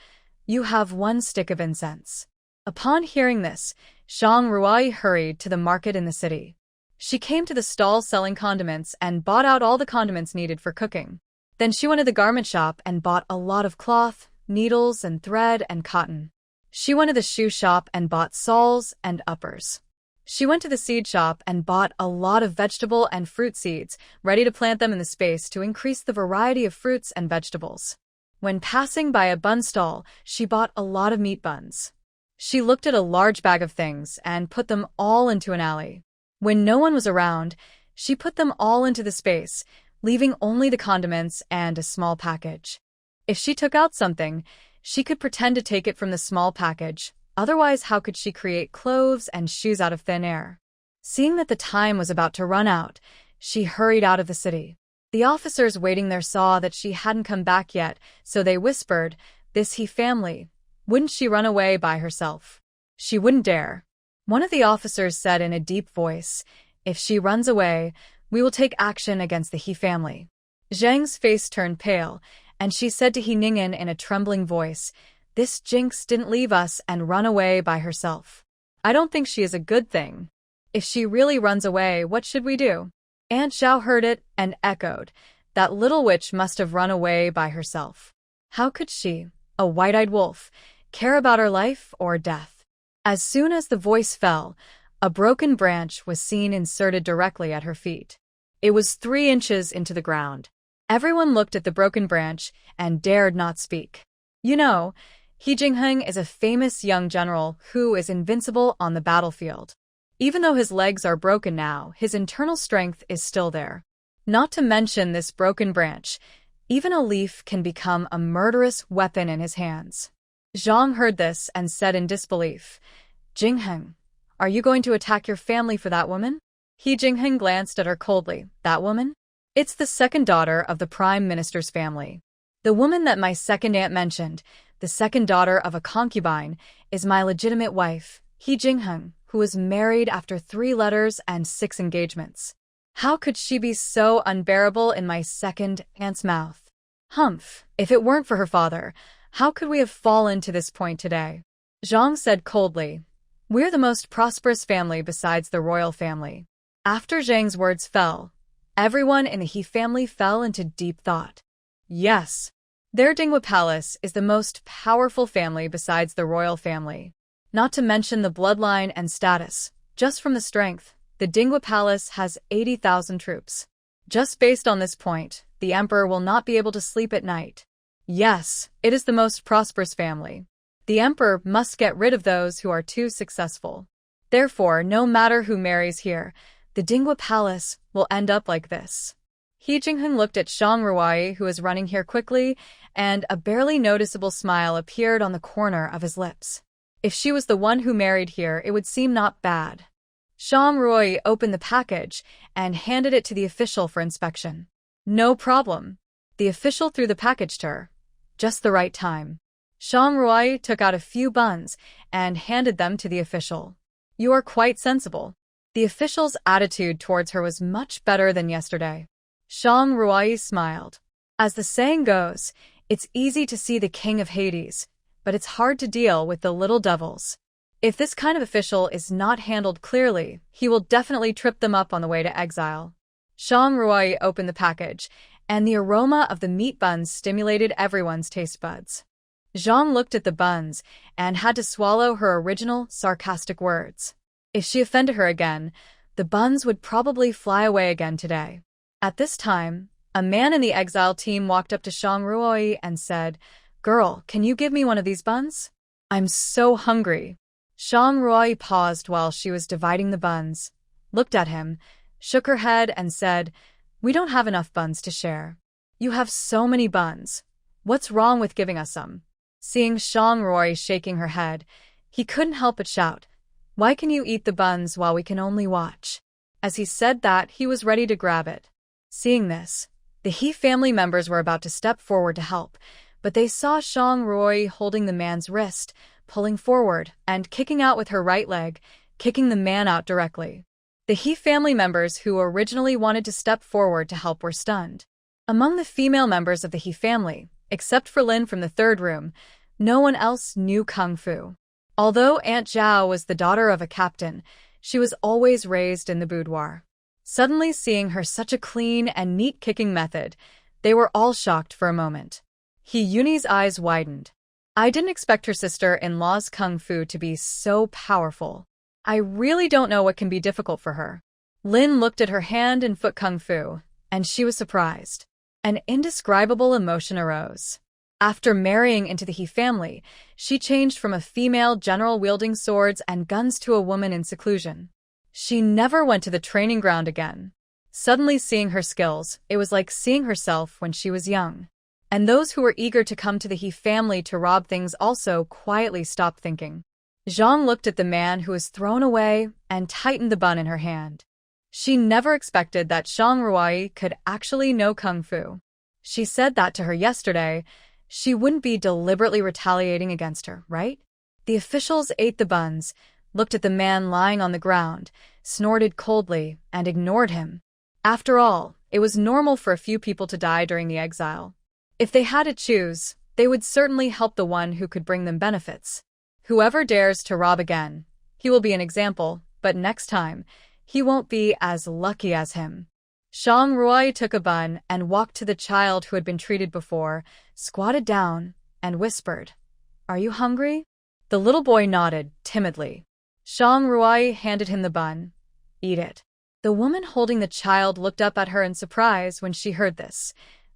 "You have 1 stick of incense." Upon hearing this, Zhang Ruai hurried to the market in the city. She came to the stall selling condiments and bought out all the condiments needed for cooking. Then she went to the garment shop and bought a lot of cloth, needles and thread and cotton. She went to the shoe shop and bought soles and uppers. She went to the seed shop and bought a lot of vegetable and fruit seeds, ready to plant them in the space to increase the variety of fruits and vegetables. When passing by a bun stall, she bought a lot of meat buns. She looked at a large bag of things and put them all into an alley. When no one was around, she put them all into the space, leaving only the condiments and a small package. If she took out something, she could pretend to take it from the small package. Otherwise, how could she create clothes and shoes out of thin air? Seeing that the time was about to run out, she hurried out of the city. The officers waiting there saw that she hadn't come back yet, so they whispered, "This He family. Wouldn't she run away by herself?" "She wouldn't dare." One of the officers said in a deep voice, "If she runs away, we will take action against the He family." Zhang's face turned pale, and she said to He Ningen in a trembling voice, "This Jinx didn't leave us and run away by herself. I don't think she is a good thing. If she really runs away, what should we do?" Aunt Zhao heard it and echoed, "That little witch must have run away by herself. How could she, a white-eyed wolf, care about her life or death?" As soon as the voice fell, a broken branch was seen inserted directly at her feet. It was 3 inches into the ground. Everyone looked at the broken branch and dared not speak. You know, He Jingheng is a famous young general who is invincible on the battlefield. Even though his legs are broken now, his internal strength is still there. Not to mention this broken branch, even a leaf can become a murderous weapon in his hands. Zhang heard this and said in disbelief, Jingheng, are you going to attack your family for that woman? Jingheng glanced at her coldly. That woman? It's the second daughter of the Prime Minister's family. The woman that my second aunt mentioned, the second daughter of a concubine, is my legitimate wife, Jingheng, who was married after 3 letters and 6 engagements. How could she be so unbearable in my second aunt's mouth? Humph, if it weren't for her father, how could we have fallen to this point today? Zhang said coldly, we're the most prosperous family besides the royal family. After Zhang's words fell, everyone in the He family fell into deep thought. Yes, their Dinghua Palace is the most powerful family besides the royal family. Not to mention the bloodline and status. Just from the strength, the Dinghua Palace has 80,000 troops. Just based on this point, the emperor will not be able to sleep at night. Yes, it is the most prosperous family. The emperor must get rid of those who are too successful. Therefore, no matter who marries here, the Dinghua Palace will end up like this. Jingheng looked at Shang Ruai, who was running here quickly, and a barely noticeable smile appeared on the corner of his lips. If she was the one who married here, it would seem not bad. Shang Ruai opened the package and handed it to the official for inspection. No problem. The official threw the package to her. Just the right time. Shang Ruai took out a few buns and handed them to the official. You are quite sensible. The official's attitude towards her was much better than yesterday. Shang Ruai smiled. As the saying goes, it's easy to see the king of Hades, but it's hard to deal with the little devils. If this kind of official is not handled clearly, he will definitely trip them up on the way to exile. Shang Ruai opened the package, and the aroma of the meat buns stimulated everyone's taste buds. Zhang looked at the buns and had to swallow her original, sarcastic words. If she offended her again, the buns would probably fly away again today. At this time, a man in the exile team walked up to Shang Ruai and said, Girl, can you give me one of these buns? I'm so hungry. Shang Ruai paused while she was dividing the buns, looked at him, shook her head and said, We don't have enough buns to share. You have so many buns. What's wrong with giving us some? Seeing Shang Ruai shaking her head, he couldn't help but shout, Why can you eat the buns while we can only watch? As he said that, he was ready to grab it. Seeing this, the He family members were about to step forward to help, but they saw Shang Ruai holding the man's wrist, pulling forward, and kicking out with her right leg, kicking the man out directly. The He family members who originally wanted to step forward to help were stunned. Among the female members of the He family, except for Lin from the third room, no one else knew Kung Fu. Although Aunt Zhao was the daughter of a captain, she was always raised in the boudoir. Suddenly seeing her such a clean and neat kicking method, they were all shocked for a moment. Yuni's eyes widened. I didn't expect her sister-in-law's Kung Fu to be so powerful. I really don't know what can be difficult for her. Lin looked at her hand and foot Kung Fu, and she was surprised. An indescribable emotion arose. After marrying into the He family, she changed from a female general wielding swords and guns to a woman in seclusion. She never went to the training ground again. Suddenly seeing her skills, it was like seeing herself when she was young. And those who were eager to come to the He family to rob things also quietly stopped thinking. Zhang looked at the man who was thrown away and tightened the bun in her hand. She never expected that Shang Ruai could actually know Kung Fu. She said that to her yesterday. She wouldn't be deliberately retaliating against her, right? The officials ate the buns, looked at the man lying on the ground, snorted coldly, and ignored him. After all, it was normal for a few people to die during the exile. If they had to choose, they would certainly help the one who could bring them benefits. Whoever dares to rob again, he will be an example, but next time, he won't be as lucky as him. Shang Ruai took a bun and walked to the child who had been treated before, squatted down, and whispered, Are you hungry? The little boy nodded, timidly. Shang Ruai handed him the bun. Eat it. The woman holding the child looked up at her in surprise when she heard this.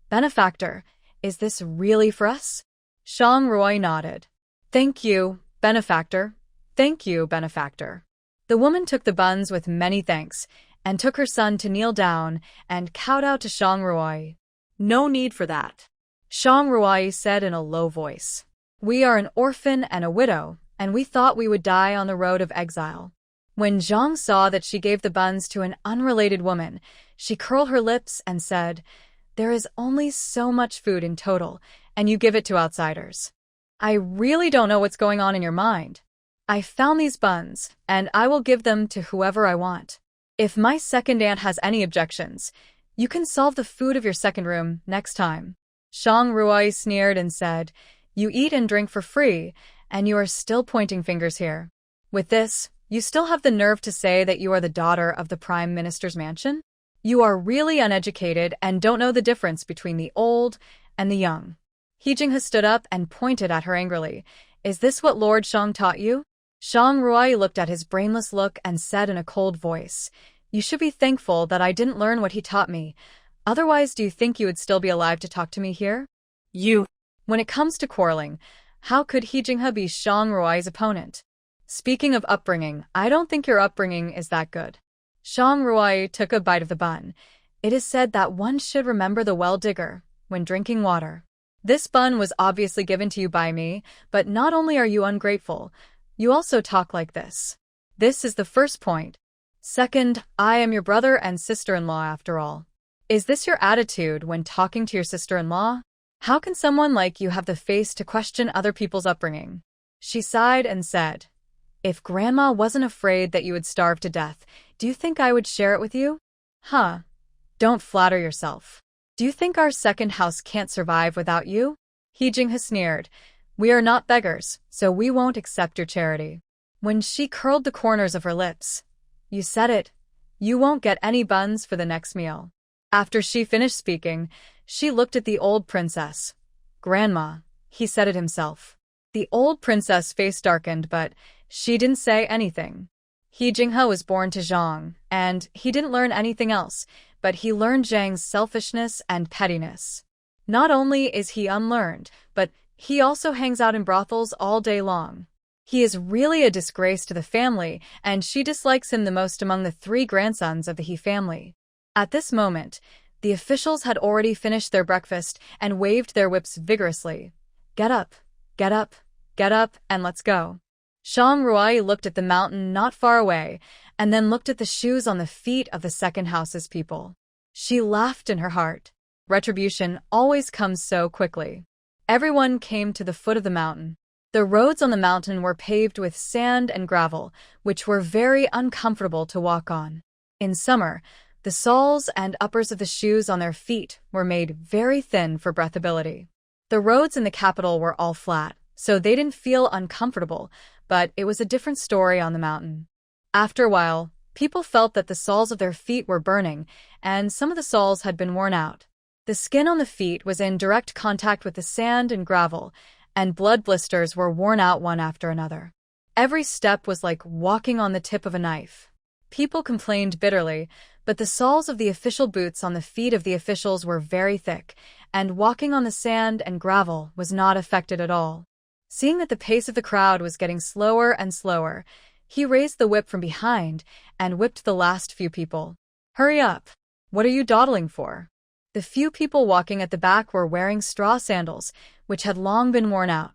Benefactor, is this really for us? Shang Ruai nodded. Thank you, benefactor. Thank you, benefactor. The woman took the buns with many thanks and took her son to kneel down and kowtow to Shang Ruai. No need for that. Shang Ruai said in a low voice. We are an orphan and a widow, and we thought we would die on the road of exile. When Zhang saw that she gave the buns to an unrelated woman, she curled her lips and said, There is only so much food in total, and you give it to outsiders. I really don't know what's going on in your mind. I found these buns, and I will give them to whoever I want. If my second aunt has any objections, you can solve the food of your second room next time. Shang Ruai sneered and said, You eat and drink for free, and you are still pointing fingers here. With this, you still have the nerve to say that you are the daughter of the Prime Minister's mansion? You are really uneducated and don't know the difference between the old and the young. He Jinghe stood up and pointed at her angrily. Is this what Lord Shang taught you? Shang Ruai looked at his brainless look and said in a cold voice, You should be thankful that I didn't learn what he taught me. Otherwise, do you think you would still be alive to talk to me here? When it comes to quarreling, how could He Jinghe be Shang Ruai's opponent? Speaking of upbringing, I don't think your upbringing is that good. Shang Ruai took a bite of the bun. It is said that one should remember the well digger when drinking water. This bun was obviously given to you by me, but not only are you ungrateful, you also talk like this. This is the first point. Second, I am your brother and sister-in-law after all. Is this your attitude when talking to your sister-in-law? How can someone like you have the face to question other people's upbringing? She sighed and said, If Grandma wasn't afraid that you would starve to death, do you think I would share it with you? Don't flatter yourself. Do you think our second house can't survive without you? He Jinghe sneered. We are not beggars, so we won't accept your charity. When she curled the corners of her lips, You said it. You won't get any buns for the next meal. After she finished speaking, she looked at the old princess. Grandma, he said it himself. The old princess' face darkened, but she didn't say anything. He Jinghe was born to Zhang, and he didn't learn anything else, but he learned Zhang's selfishness and pettiness. Not only is he unlearned, but he also hangs out in brothels all day long. He is really a disgrace to the family, and she dislikes him the most among the 3 grandsons of the He family. At this moment, the officials had already finished their breakfast and waved their whips vigorously. Get up, get up, get up, and let's go. Shang Ruai looked at the mountain not far away, and then looked at the shoes on the feet of the second house's people. She laughed in her heart. Retribution always comes so quickly. Everyone came to the foot of the mountain. The roads on the mountain were paved with sand and gravel, which were very uncomfortable to walk on. In summer, the soles and uppers of the shoes on their feet were made very thin for breathability. The roads in the capital were all flat, so they didn't feel uncomfortable, but it was a different story on the mountain. After a while, people felt that the soles of their feet were burning, and some of the soles had been worn out. The skin on the feet was in direct contact with the sand and gravel, and blood blisters were worn out one after another. Every step was like walking on the tip of a knife. People complained bitterly, but the soles of the official boots on the feet of the officials were very thick, and walking on the sand and gravel was not affected at all. Seeing that the pace of the crowd was getting slower and slower, he raised the whip from behind and whipped the last few people. Hurry up! What are you dawdling for? The few people walking at the back were wearing straw sandals, which had long been worn out.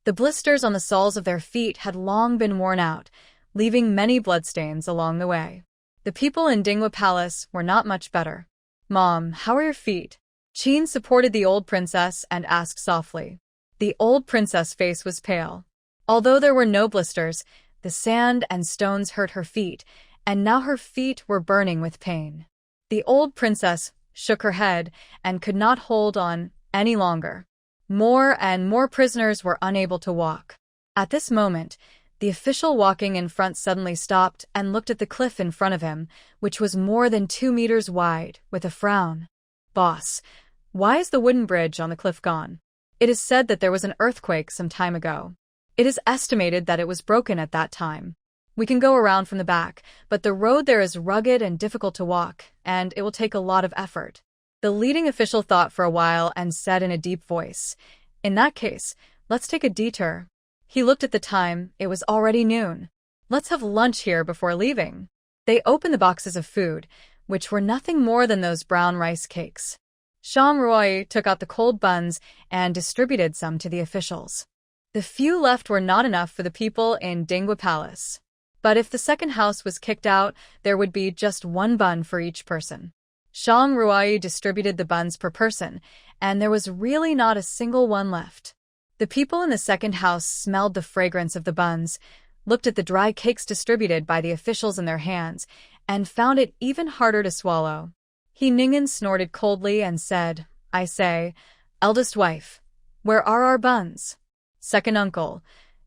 The blisters on the soles of their feet had long been worn out, leaving many bloodstains along the way. The people in Dinghua Palace were not much better. Mom, how are your feet? Qin supported the old princess and asked softly. The old princess' face was pale. Although there were no blisters, the sand and stones hurt her feet, and now her feet were burning with pain. The old princess shook her head and could not hold on any longer. More and more prisoners were unable to walk. At this moment, the official walking in front suddenly stopped and looked at the cliff in front of him, which was more than 2 meters wide, with a frown. Boss, why is the wooden bridge on the cliff gone? It is said that there was an earthquake some time ago. It is estimated that it was broken at that time. We can go around from the back, but the road there is rugged and difficult to walk, and it will take a lot of effort. The leading official thought for a while and said in a deep voice, In that case, let's take a detour. He looked at the time, it was already noon. Let's have lunch here before leaving. They opened the boxes of food, which were nothing more than those brown rice cakes. Shang Ruoyi took out the cold buns and distributed some to the officials. The few left were not enough for the people in Dingwa Palace. But if the second house was kicked out, there would be just one bun for each person. Shang Ruoyi distributed the buns per person, and there was really not a single one left. The people in the second house smelled the fragrance of the buns, looked at the dry cakes distributed by the officials in their hands, and found it even harder to swallow. He Ningen snorted coldly and said, "I say, eldest wife, where are our buns? Second uncle,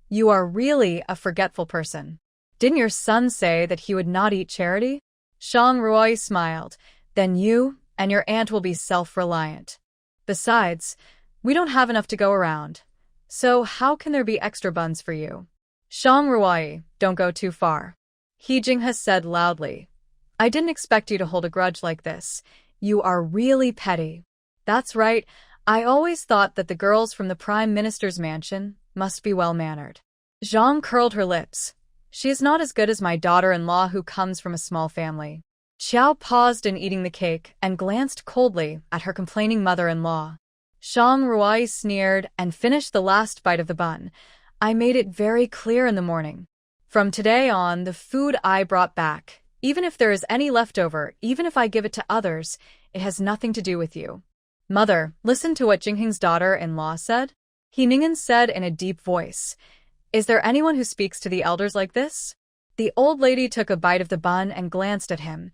you are really a forgetful person. Didn't your son say that he would not eat charity?" Shang Ruoyi smiled. "Then you and your aunt will be self-reliant. Besides, we don't have enough to go around. So how can there be extra buns for you?" "Shang Ruoyi, don't go too far," He Jinghe said loudly. "I didn't expect you to hold a grudge like this. You are really petty." "That's right. I always thought that the girls from the Prime Minister's mansion must be well-mannered." Zhang curled her lips. "She is not as good as my daughter-in-law who comes from a small family." Qiao paused in eating the cake and glanced coldly at her complaining mother-in-law. Shang Ruoyi sneered and finished the last bite of the bun. "I made it very clear in the morning. From today on, the food I brought back, even if there is any left over, even if I give it to others, it has nothing to do with you." "Mother, listen to what Jingheng's daughter-in-law said," He Ningen said in a deep voice. "Is there anyone who speaks to the elders like this?" The old lady took a bite of the bun and glanced at him.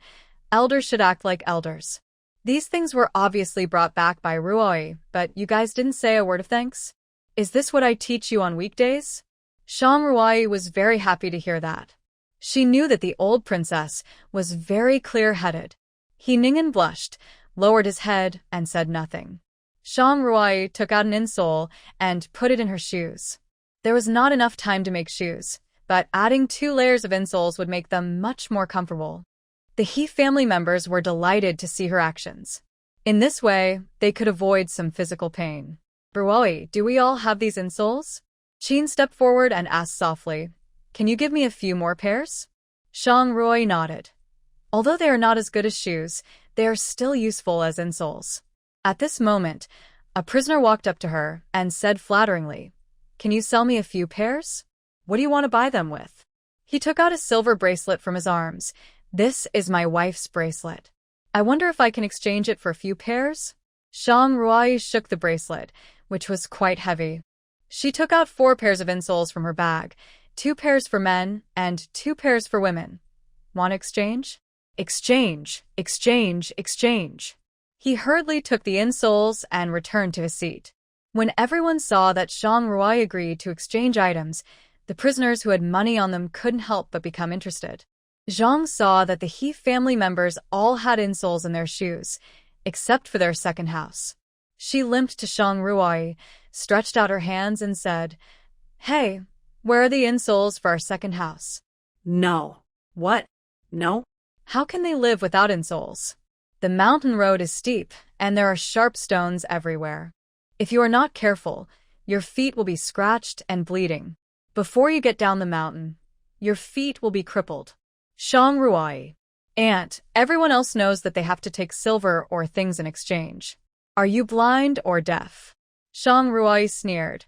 "Elders should act like elders. These things were obviously brought back by Ruoyi, but you guys didn't say a word of thanks? Is this what I teach you on weekdays?" Shang Ruoyi was very happy to hear that. She knew that the old princess was very clear-headed. He Ningen blushed, lowered his head, and said nothing. Shang Ruoyi took out an insole and put it in her shoes. There was not enough time to make shoes, but adding 2 layers of insoles would make them much more comfortable. The He family members were delighted to see her actions. In this way, they could avoid some physical pain. "Ruoyi, do we all have these insoles?" Qin stepped forward and asked softly, "Can you give me a few more pairs?" Shang Ruoyi nodded. Although they are not as good as shoes, they are still useful as insoles. At this moment, a prisoner walked up to her and said flatteringly, "Can you sell me a few pairs? What do you want to buy them with?" He took out a silver bracelet from his arms. "This is my wife's bracelet. I wonder if I can exchange it for a few pairs?" Shang Ruoyi shook the bracelet, which was quite heavy. She took out 4 pairs of insoles from her bag, 2 pairs for men and 2 pairs for women. "Want exchange?" "Exchange, exchange, exchange." He hurriedly took the insoles and returned to his seat. When everyone saw that Shang Ruoyi agreed to exchange items, the prisoners who had money on them couldn't help but become interested. Zhang saw that the He family members all had insoles in their shoes, except for their second house. She limped to Shang Ruoyi, stretched out her hands and said, "Hey, where are the insoles for our second house?" No. What? No? How can they live without insoles? The mountain road is steep, and there are sharp stones everywhere. If you are not careful, your feet will be scratched and bleeding. Before you get down the mountain, your feet will be crippled. Shang Ruoyi. "Aunt, everyone else knows that they have to take silver or things in exchange. Are you blind or deaf?" Shang Ruoyi sneered.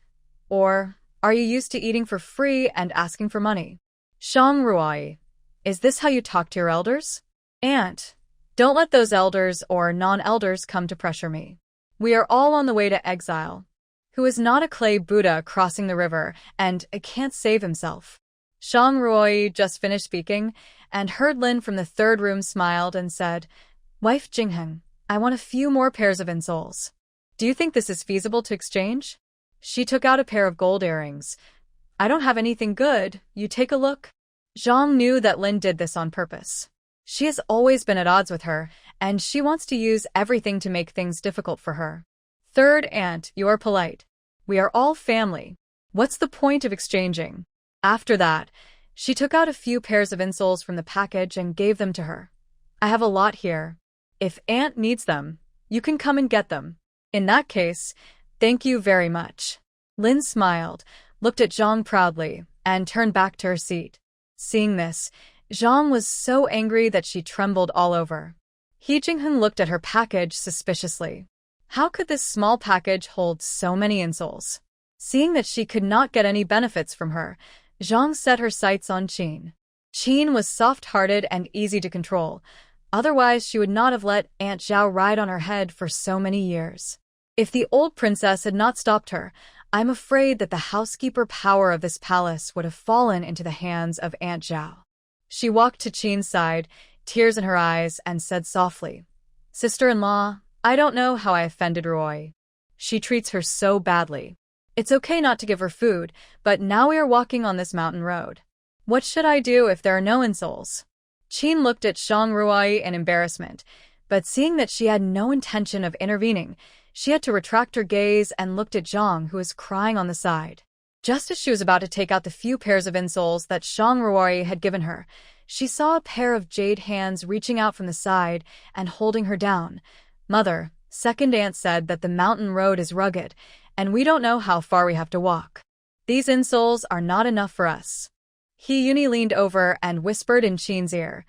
"Or are you used to eating for free and asking for money?" Shang Ruoyi. "Is this how you talk to your elders?" "Aunt, don't let those elders or non-elders come to pressure me. We are all on the way to exile. Who is not a clay Buddha crossing the river and can't save himself?" Shang Ruoyi just finished speaking, and heard Lin from the 3rd room smiled and said, "Wife Jingheng, I want a few more pairs of insoles. Do you think this is feasible to exchange?" She took out a pair of gold earrings. "I don't have anything good. You take a look." Zhang knew that Lin did this on purpose. She has always been at odds with her, and she wants to use everything to make things difficult for her. "Third aunt, you are polite. We are all family. What's the point of exchanging?" After that, she took out a few pairs of insoles from the package and gave them to her. "I have a lot here. If aunt needs them, you can come and get them. In that case, thank you very much." Lin smiled, looked at Zhang proudly, and turned back to her seat. Seeing this, Zhang was so angry that she trembled all over. He Jingheng looked at her package suspiciously. How could this small package hold so many insoles? Seeing that she could not get any benefits from her, Zhang set her sights on Qin. Qin was soft-hearted and easy to control. Otherwise, she would not have let Aunt Zhao ride on her head for so many years. If the old princess had not stopped her, I'm afraid that the housekeeper power of this palace would have fallen into the hands of Aunt Zhao. She walked to Qin's side, tears in her eyes, and said softly, "Sister-in-law, I don't know how I offended Roy. She treats her so badly. It's okay not to give her food, but now we are walking on this mountain road. What should I do if there are no insoles?" Qin looked at Zhang Ruai in embarrassment, but seeing that she had no intention of intervening, she had to retract her gaze and looked at Zhang, who was crying on the side. Just as she was about to take out the few pairs of insoles that Zhang Ruai had given her, she saw a pair of jade hands reaching out from the side and holding her down. "Mother, second aunt said that the mountain road is rugged, and we don't know how far we have to walk. These insoles are not enough for us." He leaned over and whispered in Qin's ear,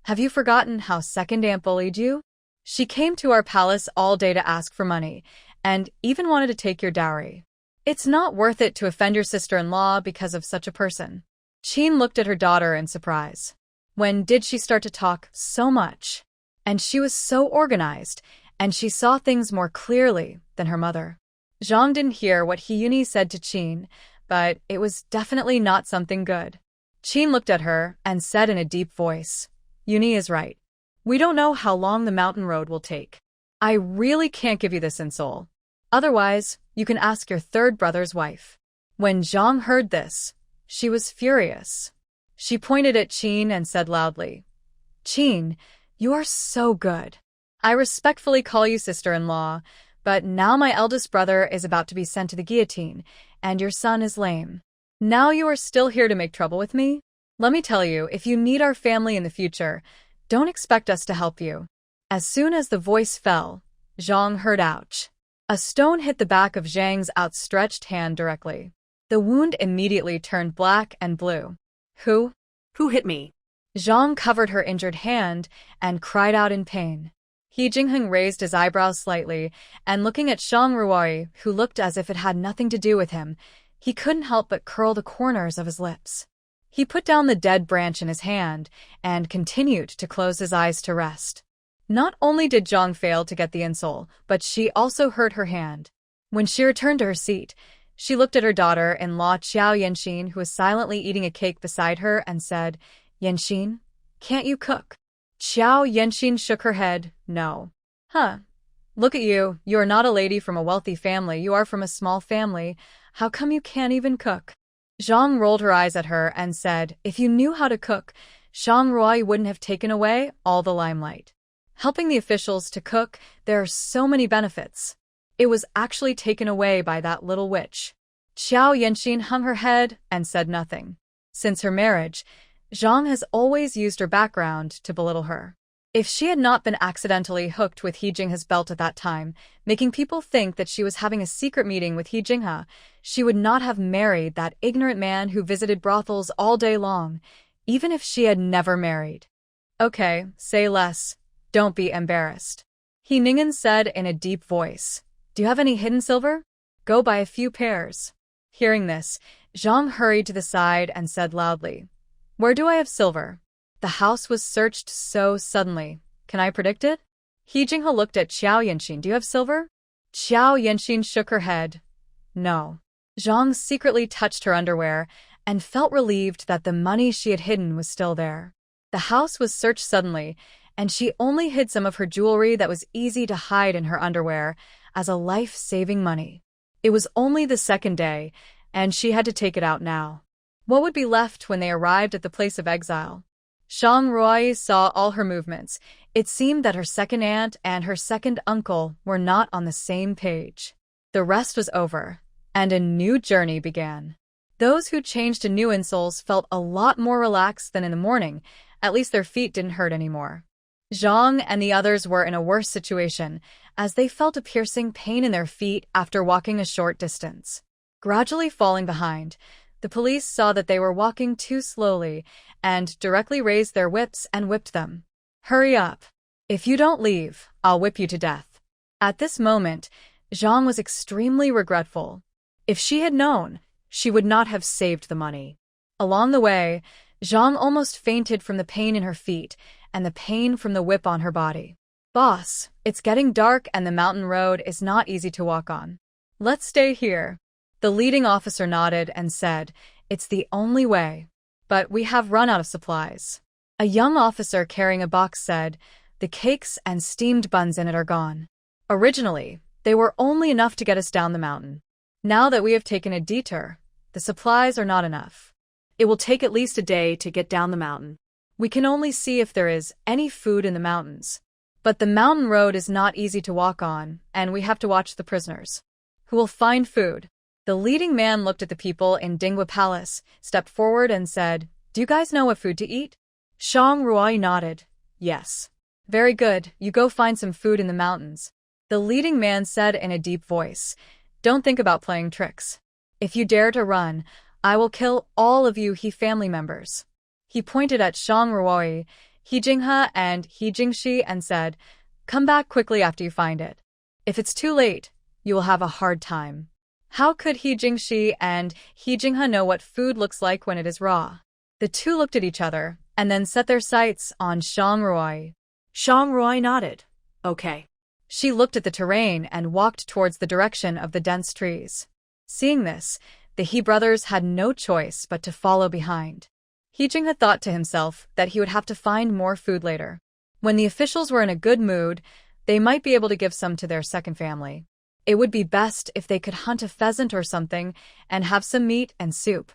"Have you forgotten how second aunt bullied you? She came to our palace all day to ask for money, and even wanted to take your dowry. It's not worth it to offend your sister-in-law because of such a person." Qin looked at her daughter in surprise. When did she start to talk so much? And she was so organized, and she saw things more clearly than her mother. Zhang didn't hear what He said to Qin, but it was definitely not something good. Qin looked at her and said in a deep voice, "Yuni is right. We don't know how long the mountain road will take. I really can't give you this insole. Otherwise, you can ask your third brother's wife." When Zhang heard this, she was furious. She pointed at Qin and said loudly, "Qin, you are so good. I respectfully call you sister-in-law, but now my eldest brother is about to be sent to the guillotine, and your son is lame. Now you are still here to make trouble with me? Let me tell you, if you need our family in the future, don't expect us to help you." As soon as the voice fell, Zhang heard ouch. A stone hit the back of Zhang's outstretched hand directly. The wound immediately turned black and blue. Who hit me?" Zhang covered her injured hand and cried out in pain. He Jingheng raised his eyebrows slightly, and looking at Zhang Ruai, who looked as if it had nothing to do with him, he couldn't help but curl the corners of his lips. He put down the dead branch in his hand and continued to close his eyes to rest. Not only did Zhang fail to get the insole, but she also hurt her hand. When she returned to her seat, she looked at her daughter-in-law Qiao Yanxin, who was silently eating a cake beside her, and said, "Yanxin, can't you cook?" Qiao Yanxin shook her head, "No." "Huh. Look at you. You are not a lady from a wealthy family. You are from a small family. How come you can't even cook?" Zhang rolled her eyes at her and said, "If you knew how to cook, Zhang Ruai wouldn't have taken away all the limelight. Helping the officials to cook, there are so many benefits. It was actually taken away by that little witch." Qiao Yanxin hung her head and said nothing. Since her marriage, Zhang has always used her background to belittle her. If she had not been accidentally hooked with He Jinghe's belt at that time, making people think that she was having a secret meeting with He Jinghe, she would not have married that ignorant man who visited brothels all day long, even if she had never married. "Okay, say less. Don't be embarrassed." He Ningen said in a deep voice, "Do you have any hidden silver? Go buy a few pairs." Hearing this, Zhang hurried to the side and said loudly, "Where do I have silver?" The house was searched so suddenly. Can I predict it? He Jinghe looked at Qiao Yanxin. "Do you have silver?" Qiao Yanxin shook her head. "No." Zhang secretly touched her underwear and felt relieved that the money she had hidden was still there. The house was searched suddenly, and she only hid some of her jewelry that was easy to hide in her underwear as a life-saving money. It was only the second day, and she had to take it out now. What would be left when they arrived at the place of exile? Zhang Ruai saw all her movements. It seemed that her second aunt and her second uncle were not on the same page. The rest was over, and a new journey began. Those who changed to new insoles felt a lot more relaxed than in the morning. At least their feet didn't hurt anymore. Zhang and the others were in a worse situation, as they felt a piercing pain in their feet after walking a short distance. Gradually falling behind, The police saw that they were walking too slowly and directly raised their whips and whipped them. Hurry up. If you don't leave, I'll whip you to death. At this moment, Zhang was extremely regretful. If she had known, she would not have saved the money. Along the way, Zhang almost fainted from the pain in her feet and the pain from the whip on her body. Boss, it's getting dark and the mountain road is not easy to walk on. Let's stay here. The leading officer nodded and said, it's the only way. But we have run out of supplies. A young officer carrying a box said, the cakes and steamed buns in it are gone. Originally, they were only enough to get us down the mountain. Now that we have taken a detour, the supplies are not enough. It will take at least a day to get down the mountain. We can only see if there is any food in the mountains. But the mountain road is not easy to walk on, and we have to watch the prisoners. Who will find food? The leading man looked at the people in Dingwa Palace, stepped forward and said, do you guys know what food to eat? Shang Ruai nodded. Yes. Very good, you go find some food in the mountains. The leading man said in a deep voice, don't think about playing tricks. If you dare to run, I will kill all of you He family members. He pointed at Shang Ruai, He Jinghe and He Jingshi and said, come back quickly after you find it. If it's too late, you will have a hard time. How could He Jingshi and He Jinghe know what food looks like when it is raw? The two looked at each other and then set their sights on Shang Ruai. Shang Ruai nodded. Okay. She looked at the terrain and walked towards the direction of the dense trees. Seeing this, the He brothers had no choice but to follow behind. He Jinghe thought to himself that he would have to find more food later. When the officials were in a good mood, they might be able to give some to their second family. It would be best if they could hunt a pheasant or something and have some meat and soup.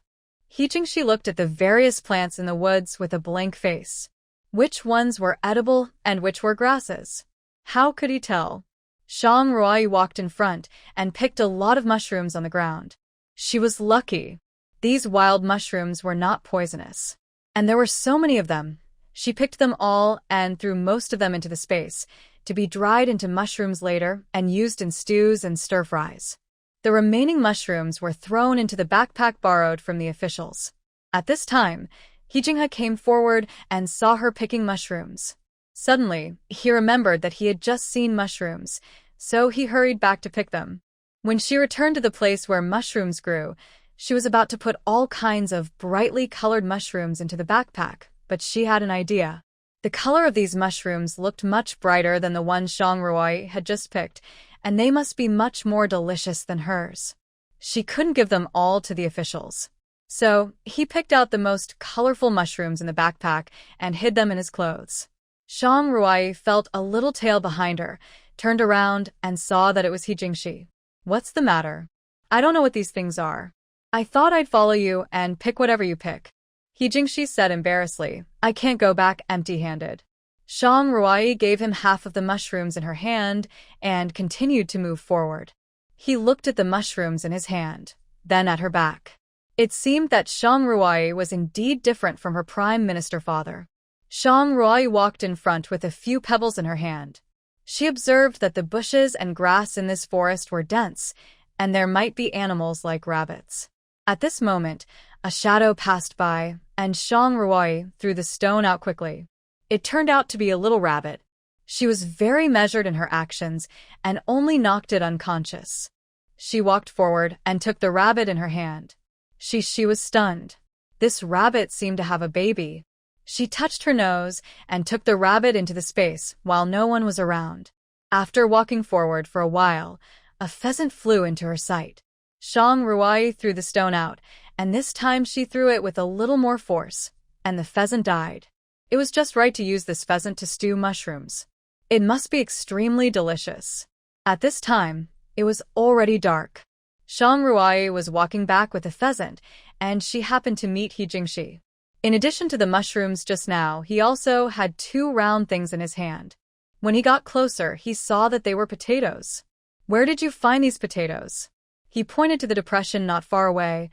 He Jingshi looked at the various plants in the woods with a blank face. Which ones were edible and which were grasses? How could he tell? Shang Ruai walked in front and picked a lot of mushrooms on the ground. She was lucky. These wild mushrooms were not poisonous. And there were so many of them. She picked them all and threw most of them into the space, to be dried into mushrooms later and used in stews and stir-fries. The remaining mushrooms were thrown into the backpack borrowed from the officials. At this time, He Jinghe came forward and saw her picking mushrooms. Suddenly, he remembered that he had just seen mushrooms, so he hurried back to pick them. When she returned to the place where mushrooms grew, she was about to put all kinds of brightly colored mushrooms into the backpack, but she had an idea. The color of these mushrooms looked much brighter than the one Shang Ruai had just picked, and they must be much more delicious than hers. She couldn't give them all to the officials. So, he picked out the most colorful mushrooms in the backpack and hid them in his clothes. Shang Ruai felt a little tail behind her, turned around, and saw that it was He Jingshi. What's the matter? I don't know what these things are. I thought I'd follow you and pick whatever you pick. He Jingshi said embarrassedly, I can't go back empty-handed. Shang Ruai gave him half of the mushrooms in her hand and continued to move forward. He looked at the mushrooms in his hand, then at her back. It seemed that Shang Ruai was indeed different from her Prime Minister father. Shang Ruai walked in front with a few pebbles in her hand. She observed that the bushes and grass in this forest were dense, and there might be animals like rabbits. At this moment, a shadow passed by, and Shang Ruai threw the stone out quickly. It turned out to be a little rabbit. She was very measured in her actions and only knocked it unconscious. She walked forward and took the rabbit in her hand. She was stunned. This rabbit seemed to have a baby. She touched her nose and took the rabbit into the space while no one was around. After walking forward for a while, a pheasant flew into her sight. Shang Ruai threw the stone out, and this time she threw it with a little more force, and the pheasant died. It was just right to use this pheasant to stew mushrooms. It must be extremely delicious. At this time, it was already dark. Shang Ruai was walking back with the pheasant, and she happened to meet He Jingshi. In addition to the mushrooms just now, he also had two round things in his hand. When he got closer, he saw that they were potatoes. Where did you find these potatoes? He pointed to the depression not far away.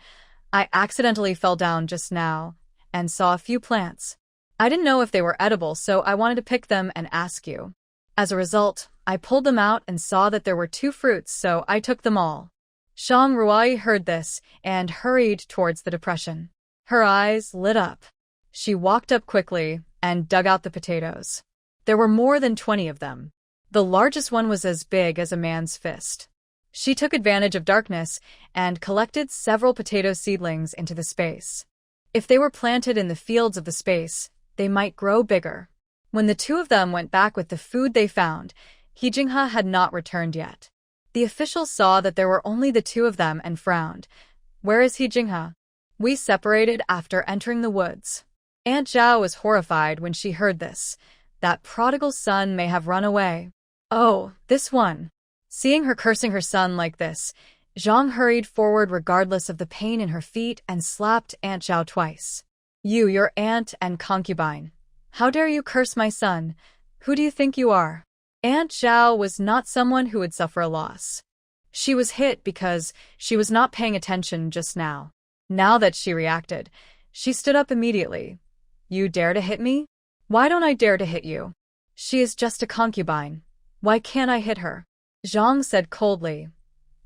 I accidentally fell down just now and saw a few plants. I didn't know if they were edible, so I wanted to pick them and ask you. As a result, I pulled them out and saw that there were two fruits, so I took them all. Shang Ruai heard this and hurried towards the depression. Her eyes lit up. She walked up quickly and dug out the potatoes. There were more than 20 of them. The largest one was as big as a man's fist. She took advantage of darkness and collected several potato seedlings into the space. If they were planted in the fields of the space, they might grow bigger. When the two of them went back with the food they found, He Jinghe had not returned yet. The officials saw that there were only the two of them and frowned. "Where is He Jinghe?" "We separated after entering the woods." Aunt Zhao was horrified when she heard this. That prodigal son may have run away. Oh, this one. Seeing her cursing her son like this, Zhang hurried forward regardless of the pain in her feet and slapped Aunt Zhao twice. "You, your aunt and concubine. How dare you curse my son? Who do you think you are?" Aunt Zhao was not someone who would suffer a loss. She was hit because she was not paying attention just now. Now that she reacted, she stood up immediately. "You dare to hit me? Why don't I dare to hit you? She is just a concubine. Why can't I hit her?" Zhang said coldly.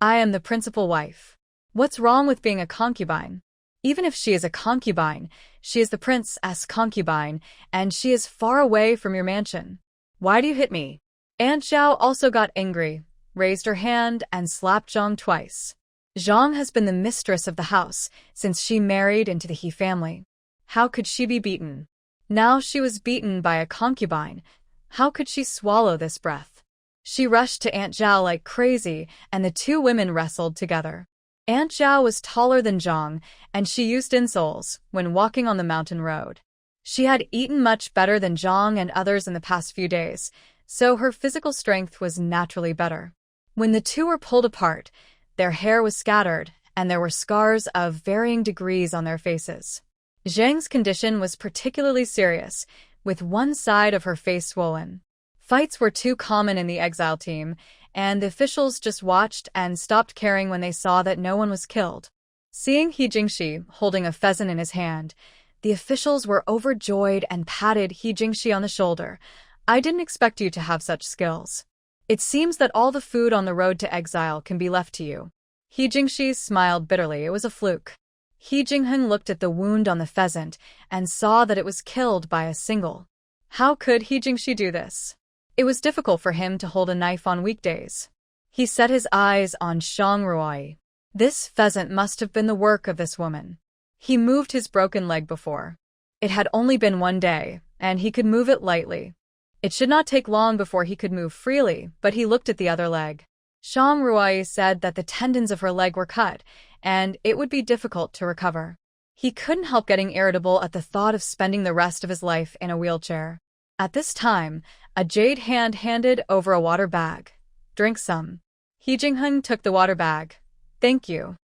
"I am the principal wife. What's wrong with being a concubine? Even if she is a concubine, she is the prince's concubine, and she is far away from your mansion. Why do you hit me?" Aunt Zhao also got angry, raised her hand, and slapped Zhang twice. Zhang has been the mistress of the house since she married into the He family. How could she be beaten? Now she was beaten by a concubine. How could she swallow this breath? She rushed to Aunt Zhao like crazy, and the two women wrestled together. Aunt Zhao was taller than Zhang, and she used insoles when walking on the mountain road. She had eaten much better than Zhang and others in the past few days, so her physical strength was naturally better. When the two were pulled apart, their hair was scattered, and there were scars of varying degrees on their faces. Zhang's condition was particularly serious, with one side of her face swollen. Fights were too common in the exile team, and the officials just watched and stopped caring when they saw that no one was killed. Seeing He Jingshi holding a pheasant in his hand, the officials were overjoyed and patted He Jingshi on the shoulder. "I didn't expect you to have such skills. It seems that all the food on the road to exile can be left to you." He Jingshi smiled bitterly. It was a fluke. He Jingheng looked at the wound on the pheasant and saw that it was killed by a single. How could He Jingshi do this? It was difficult for him to hold a knife on weekdays. He set his eyes on Shang Ruai. This pheasant must have been the work of this woman. He moved his broken leg before. It had only been one day, and he could move it lightly. It should not take long before he could move freely, but he looked at the other leg. Shang Ruai said that the tendons of her leg were cut, and it would be difficult to recover. He couldn't help getting irritable at the thought of spending the rest of his life in a wheelchair. At this time, a jade hand handed over a water bag. "Drink some." He Jingheng took the water bag. "Thank you."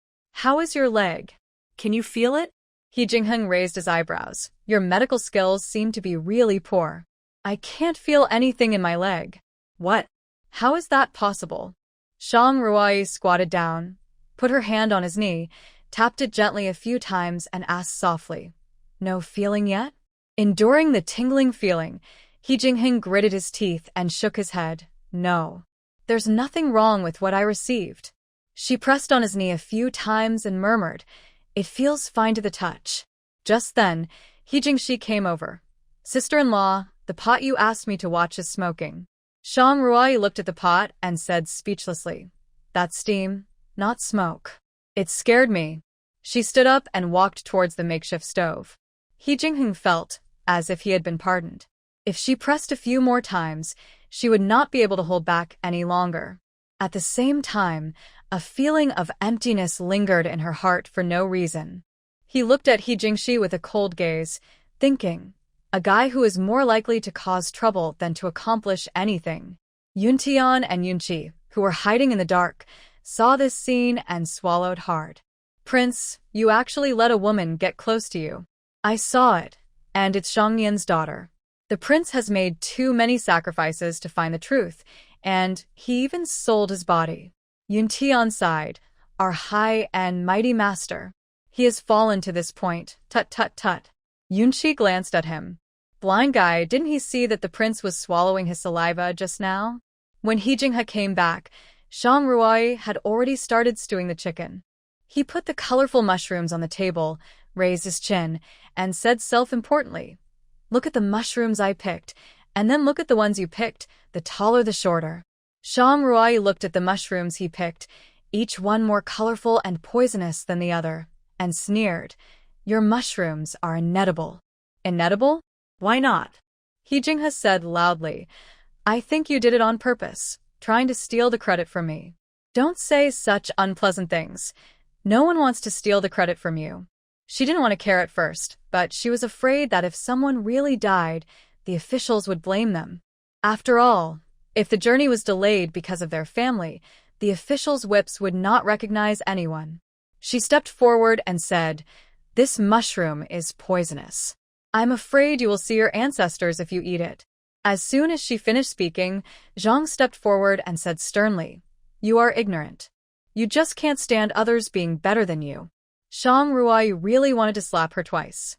"How is your leg? Can you feel it?" He Jingheng raised his eyebrows. "Your medical skills seem to be really poor." "I can't feel anything in my leg." "What? How is that possible?" Shang Ruai squatted down, put her hand on his knee, tapped it gently a few times, and asked softly, "No feeling yet?" Enduring the tingling feeling, He Jingheng gritted his teeth and shook his head. "No. There's nothing wrong with what I received." She pressed on his knee a few times and murmured, "It feels fine to the touch." Just then, He Jingshi came over. "Sister-in-law, the pot you asked me to watch is smoking." Shang Ruai looked at the pot and said speechlessly, "That's steam, not smoke." It scared me. She stood up and walked towards the makeshift stove. He Jingheng felt as if he had been pardoned. If she pressed a few more times, she would not be able to hold back any longer. At the same time, a feeling of emptiness lingered in her heart for no reason. He looked at He Jingshi with a cold gaze, thinking, a guy who is more likely to cause trouble than to accomplish anything. Yuntian and Yunqi, who were hiding in the dark, saw this scene and swallowed hard. "Prince, you actually let a woman get close to you." "I saw it, and it's Shangnian's daughter. The prince has made too many sacrifices to find the truth, and he even sold his body." Yuntian sighed, "Our high and mighty master. He has fallen to this point, tut tut tut." Yunqi glanced at him. "Blind guy, didn't he see that the prince was swallowing his saliva just now?" When He Jinghe came back, Zhang Ruai had already started stewing the chicken. He put the colorful mushrooms on the table, raised his chin, and said self-importantly, "Look at the mushrooms I picked, and then look at the ones you picked, the taller the shorter." Zhang Ruai looked at the mushrooms he picked, each one more colorful and poisonous than the other, and sneered, "Your mushrooms are inedible." "Inedible? Why not?" He Jinghe said loudly, "I think you did it on purpose, trying to steal the credit from me." "Don't say such unpleasant things. No one wants to steal the credit from you." She didn't want to care at first, but she was afraid that if someone really died, the officials would blame them. After all, if the journey was delayed because of their family, the officials' whips would not recognize anyone. She stepped forward and said, "This mushroom is poisonous. I'm afraid you will see your ancestors if you eat it." As soon as she finished speaking, Zhang stepped forward and said sternly, "You are ignorant. You just can't stand others being better than you." Zhang Ruai really wanted to slap her twice.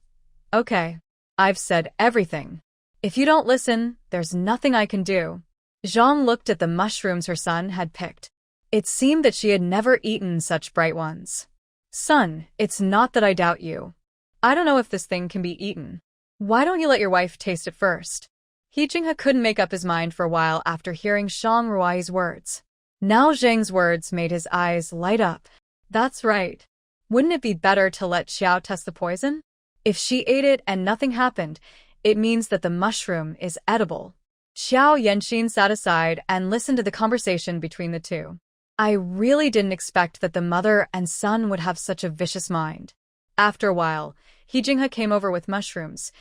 "Okay, I've said everything. If you don't listen, there's nothing I can do." Zhang looked at the mushrooms her son had picked. It seemed that she had never eaten such bright ones. "Son, it's not that I doubt you. I don't know if this thing can be eaten. Why don't you let your wife taste it first?" He Jinghe couldn't make up his mind for a while after hearing Zhang Ruai's words. Now Zhang's words made his eyes light up. That's right. Wouldn't it be better to let Xiao test the poison? If she ate it and nothing happened, it means that the mushroom is edible. Xiao Yanxin sat aside and listened to the conversation between the two. I really didn't expect that the mother and son would have such a vicious mind. After a while, He Jinghe came over with mushrooms.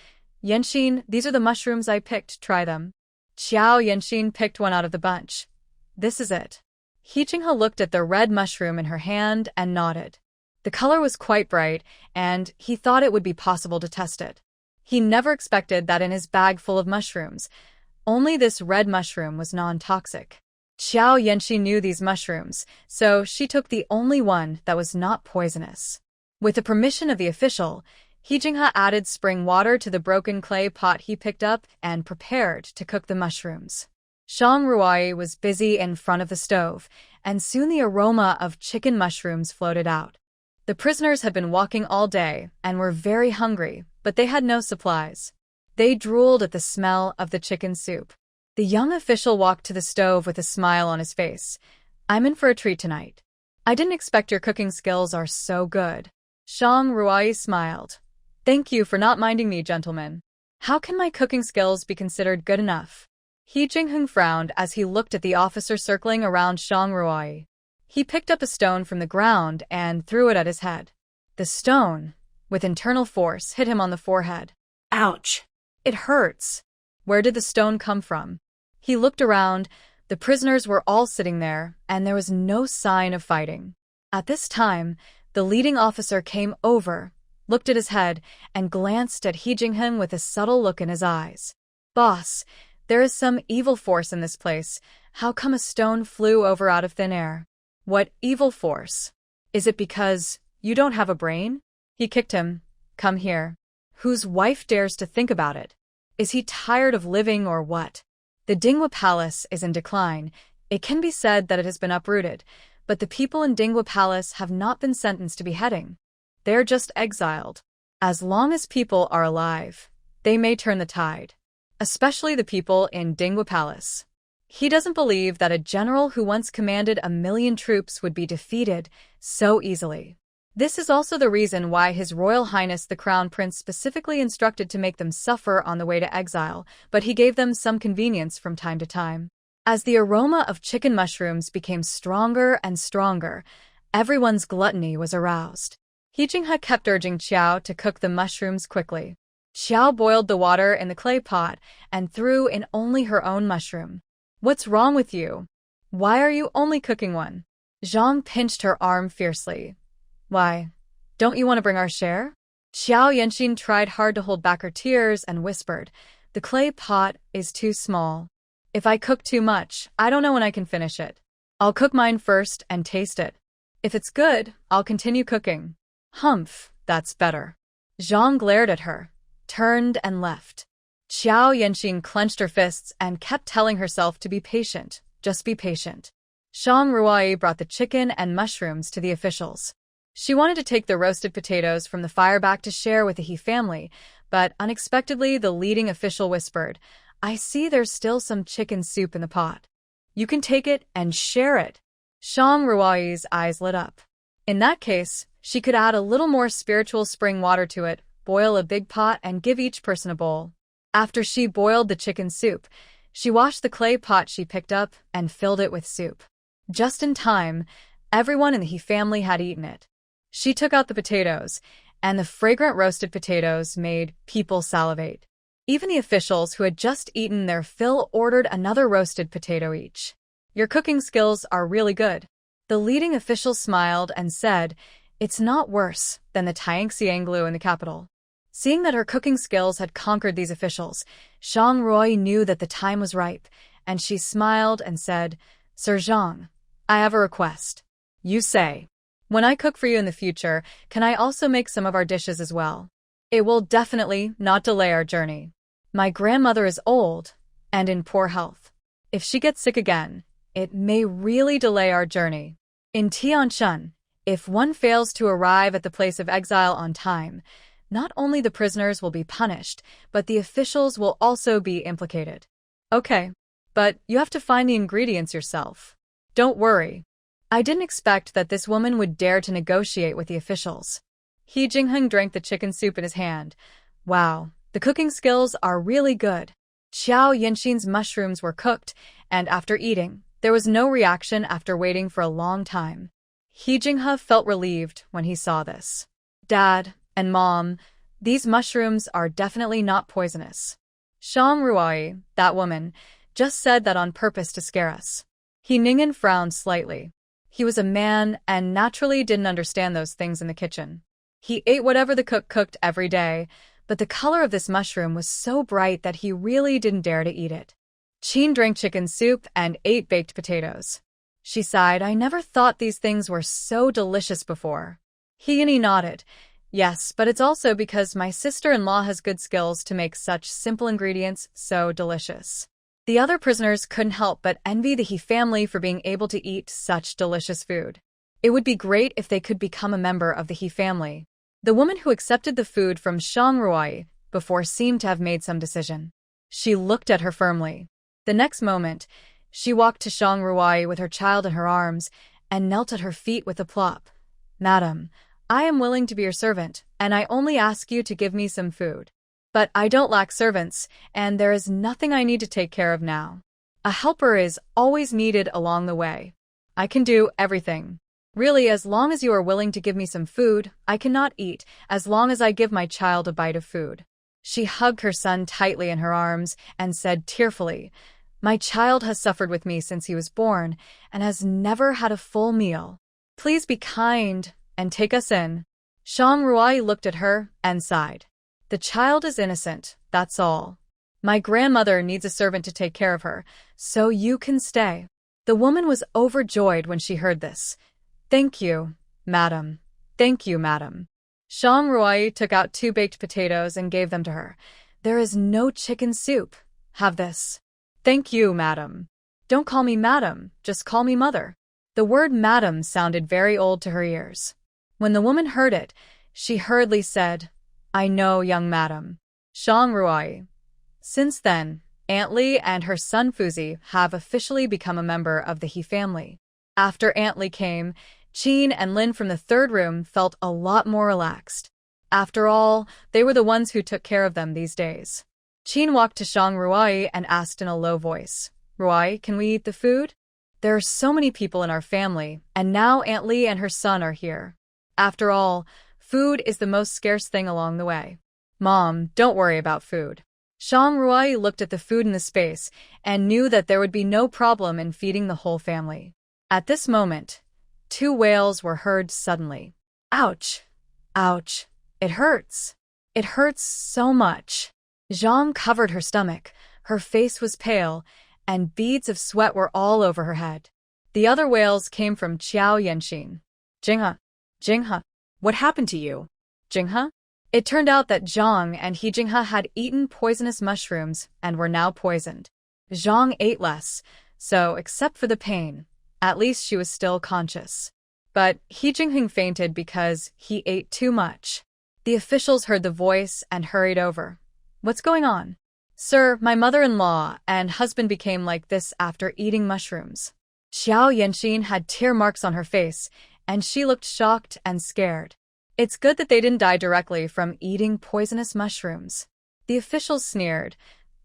"Yanxin, these are the mushrooms I picked, try them." Xiao Yanxin picked one out of the bunch. "This is it." He Jinghe looked at the red mushroom in her hand and nodded. The color was quite bright, and he thought it would be possible to test it. He never expected that in his bag full of mushrooms, only this red mushroom was non-toxic. Xiao Yanxi knew these mushrooms, so she took the only one that was not poisonous. With the permission of the official, He Jinghe added spring water to the broken clay pot he picked up and prepared to cook the mushrooms. Zhang Ruai was busy in front of the stove, and soon the aroma of chicken mushrooms floated out. The prisoners had been walking all day and were very hungry, but they had no supplies. They drooled at the smell of the chicken soup. The young official walked to the stove with a smile on his face. "I'm in for a treat tonight. I didn't expect your cooking skills are so good." Zhang Ruai smiled. "Thank you for not minding me, gentlemen. How can my cooking skills be considered good enough?" He Jingheng frowned as he looked at the officer circling around Zhang Ruai. He picked up a stone from the ground and threw it at his head. The stone, with internal force, hit him on the forehead. Ouch! "It hurts." Where did the stone come from? He looked around. The prisoners were all sitting there, and there was no sign of fighting. At this time, the leading officer came over, looked at his head, and glanced at He Jingheng with a subtle look in his eyes. "Boss, there is some evil force in this place. How come a stone flew over out of thin air?" "What evil force? Is it because you don't have a brain?" He kicked him. "Come here." Whose wife dares to think about it? Is he tired of living or what? The Dinghua Palace is in decline. It can be said that it has been uprooted, but the people in Dinghua Palace have not been sentenced to beheading. They're just exiled. As long as people are alive, they may turn the tide. Especially the people in Dinghua Palace. He doesn't believe that a general who once commanded 1,000,000 troops would be defeated so easily. This is also the reason why His Royal Highness the Crown Prince specifically instructed to make them suffer on the way to exile, but he gave them some convenience from time to time. As the aroma of chicken mushrooms became stronger and stronger, everyone's gluttony was aroused. He Jinghe kept urging Xiao to cook the mushrooms quickly. Xiao boiled the water in the clay pot and threw in only her own mushroom. "What's wrong with you? Why are you only cooking one?" Zhang pinched her arm fiercely. "Why, don't you want to bring our share?" Xiao Yanxin tried hard to hold back her tears and whispered, "The clay pot is too small. If I cook too much, I don't know when I can finish it. I'll cook mine first and taste it. If it's good, I'll continue cooking." "Humph, that's better." Zhang glared at her, turned and left. Xiao Yanxin clenched her fists and kept telling herself to be patient, just be patient. Shang Ruai brought the chicken and mushrooms to the officials. She wanted to take the roasted potatoes from the fire back to share with the He family, but unexpectedly the leading official whispered, "I see there's still some chicken soup in the pot. You can take it and share it." Shang Ruai's eyes lit up. In that case, she could add a little more spiritual spring water to it, boil a big pot, and give each person a bowl. After she boiled the chicken soup, she washed the clay pot she picked up and filled it with soup. Just in time, everyone in the He family had eaten it. She took out the potatoes, and the fragrant roasted potatoes made people salivate. Even the officials who had just eaten their fill ordered another roasted potato each. "Your cooking skills are really good." The leading official smiled and said, "It's not worse than the Taiangxianglu in the capital." Seeing that her cooking skills had conquered these officials, Shang Rui knew that the time was ripe, and she smiled and said, "Sir Zhang, I have a request." "You say." "When I cook for you in the future, can I also make some of our dishes as well? It will definitely not delay our journey. My grandmother is old and in poor health. If she gets sick again, it may really delay our journey. In Tianshan, if one fails to arrive at the place of exile on time, not only the prisoners will be punished, but the officials will also be implicated." "Okay, but you have to find the ingredients yourself." "Don't worry." I didn't expect that this woman would dare to negotiate with the officials. He Jingheng drank the chicken soup in his hand. Wow, the cooking skills are really good. Qiao Yinxin's mushrooms were cooked, and after eating, there was no reaction after waiting for a long time. He Jinghe felt relieved when he saw this. "Dad and Mom, these mushrooms are definitely not poisonous." Shang Ruai, that woman, just said that on purpose to scare us. He Ningen frowned slightly. He was a man and naturally didn't understand those things in the kitchen. He ate whatever the cook cooked every day, but the color of this mushroom was so bright that he really didn't dare to eat it. Qin drank chicken soup and ate baked potatoes. She sighed, "I never thought these things were so delicious before." He nodded. "Yes, but it's also because my sister-in-law has good skills to make such simple ingredients so delicious." The other prisoners couldn't help but envy the He family for being able to eat such delicious food. It would be great if they could become a member of the He family. The woman who accepted the food from Shang Ruai before seemed to have made some decision. She looked at her firmly. The next moment, she walked to Shang Ruai with her child in her arms and knelt at her feet with a plop. "Madam, I am willing to be your servant, and I only ask you to give me some food. But I don't lack servants, and there is nothing I need to take care of now. A helper is always needed along the way. I can do everything. Really, as long as you are willing to give me some food, I cannot eat, as long as I give my child a bite of food." She hugged her son tightly in her arms and said tearfully, "My child has suffered with me since he was born and has never had a full meal. Please be kind and take us in." Shang Ruai looked at her and sighed. "The child is innocent, that's all. My grandmother needs a servant to take care of her, so you can stay." The woman was overjoyed when she heard this. "Thank you, madam. Thank you, madam." Shang Ruai took out 2 baked potatoes and gave them to her. "There is no chicken soup. Have this." "Thank you, madam." "Don't call me madam, just call me mother." The word madam sounded very old to her ears. When the woman heard it, she hurriedly said, "I know, young madam." Shang Ruai. Since then, Aunt Li and her son Fuzi have officially become a member of the He family. After Aunt Li came, Qin and Lin from the 3rd room felt a lot more relaxed. After all, they were the ones who took care of them these days. Qin walked to Shang Ruai and asked in a low voice, "Ruai, can we eat the food? There are so many people in our family, and now Aunt Li and her son are here. After all, food is the most scarce thing along the way." "Mom, don't worry about food." Shang Ruai looked at the food in the space and knew that there would be no problem in feeding the whole family. At this moment, 2 wails were heard suddenly. "Ouch! Ouch! It hurts! It hurts so much!" Zhang covered her stomach, her face was pale, and beads of sweat were all over her head. The other wails came from Qiao Yanxin. "Jinghe! Jinghe! What happened to you?" "Jinghe?" It turned out that Zhang and He Jinghe had eaten poisonous mushrooms and were now poisoned. Zhang ate less, so except for the pain, At least she was still conscious. But He Jingheng fainted because he ate too much. The officials heard the voice and hurried over. What's going on? Sir, my mother-in-law and husband became like this after eating mushrooms. Xiao Yanxin had tear marks on her face, and she looked shocked and scared. It's good that they didn't die directly from eating poisonous mushrooms. The officials sneered.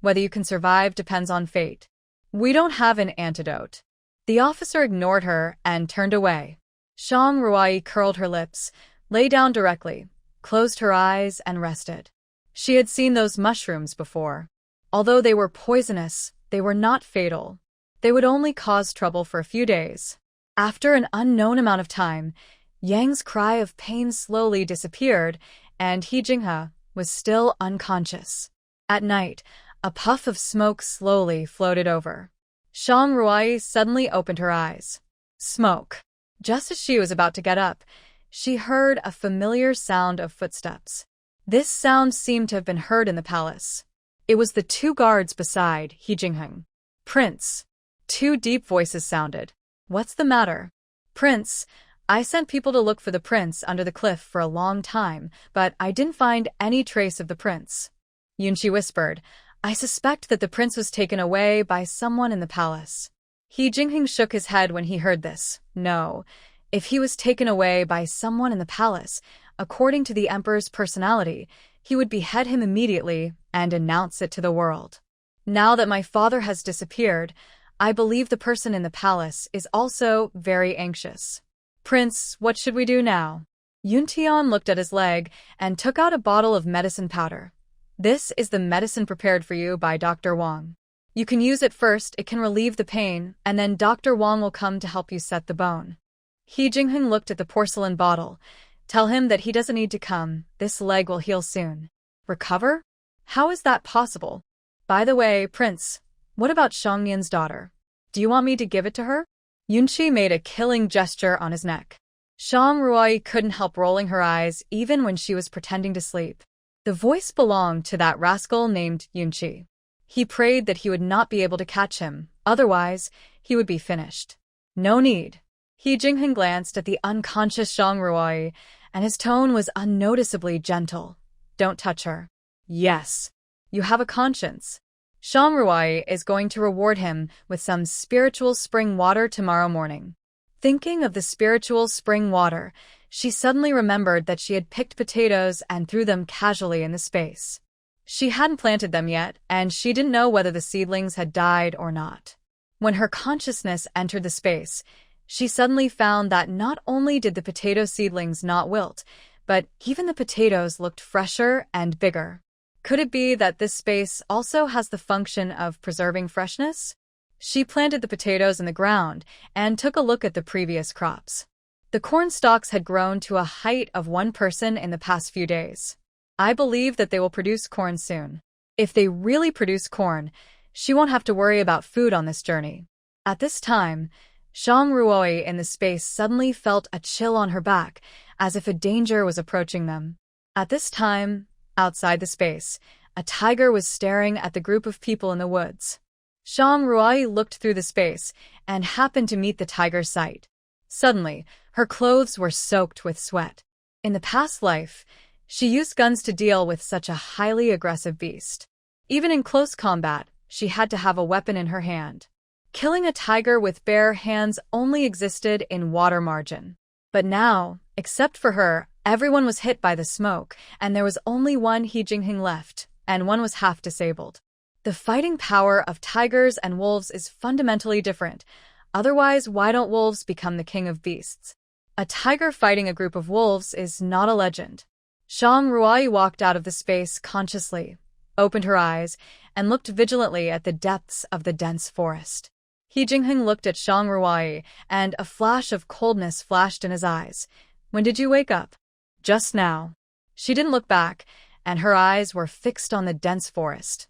Whether you can survive depends on fate. We don't have an antidote. The officer ignored her and turned away. Shang Ruai curled her lips, lay down directly, closed her eyes, and rested. She had seen those mushrooms before. Although they were poisonous, they were not fatal. They would only cause trouble for a few days. After an unknown amount of time, Yang's cry of pain slowly disappeared, and He Jinghe was still unconscious. At night, a puff of smoke slowly floated over. Shang Ruai suddenly opened her eyes. Smoke. Just as she was about to get up, she heard a familiar sound of footsteps. This sound seemed to have been heard in the palace. It was the two guards beside He Jingheng. Prince. Two deep voices sounded. What's the matter? Prince, I sent people to look for the prince under the cliff for a long time, but I didn't find any trace of the prince. Yunqi whispered, I suspect that the prince was taken away by someone in the palace. He Jingheng shook his head when he heard this. No, if he was taken away by someone in the palace, according to the emperor's personality, he would behead him immediately and announce it to the world. Now that my father has disappeared, I believe the person in the palace is also very anxious. Prince, what should we do now? Yuntian looked at his leg and took out a bottle of medicine powder. This is the medicine prepared for you by Dr. Wang. You can use it first, it can relieve the pain, and then Dr. Wang will come to help you set the bone. He Jingheng looked at the porcelain bottle. Tell him that he doesn't need to come, this leg will heal soon. Recover? How is that possible? By the way, Prince, what about Shangnian's daughter? Do you want me to give it to her? Yunqi made a killing gesture on his neck. Shang Ruai couldn't help rolling her eyes even when she was pretending to sleep. The voice belonged to that rascal named Yunqi. He prayed that he would not be able to catch him, otherwise he would be finished. No need. He Jingheng glanced at the unconscious Shang Ruai, and his tone was unnoticeably gentle. Don't touch her. Yes. You have a conscience. Shang Ruai is going to reward him with some spiritual spring water tomorrow morning. Thinking of the spiritual spring water, she suddenly remembered that she had picked potatoes and threw them casually in the space. She hadn't planted them yet, and she didn't know whether the seedlings had died or not. When her consciousness entered the space, she suddenly found that not only did the potato seedlings not wilt, but even the potatoes looked fresher and bigger. Could it be that this space also has the function of preserving freshness? She planted the potatoes in the ground and took a look at the previous crops. The corn stalks had grown to a height of one person in the past few days. I believe that they will produce corn soon. If they really produce corn, she won't have to worry about food on this journey. At this time, Shang Ruoi in the space suddenly felt a chill on her back, as if a danger was approaching them. At this time, outside the space, a tiger was staring at the group of people in the woods. Shang Ruai looked through the space and happened to meet the tiger's sight. Suddenly, her clothes were soaked with sweat. In the past life, she used guns to deal with such a highly aggressive beast. Even in close combat, she had to have a weapon in her hand. Killing a tiger with bare hands only existed in water margin. But now, except for her, everyone was hit by the smoke, and there was only one He Jingheng left, and one was half disabled. The fighting power of tigers and wolves is fundamentally different. Otherwise, why don't wolves become the king of beasts? A tiger fighting a group of wolves is not a legend. Shang Ruai walked out of the space consciously, opened her eyes, and looked vigilantly at the depths of the dense forest. He Jingheng looked at Shang Ruai, and a flash of coldness flashed in his eyes. When did you wake up? Just now. She didn't look back, and her eyes were fixed on the dense forest.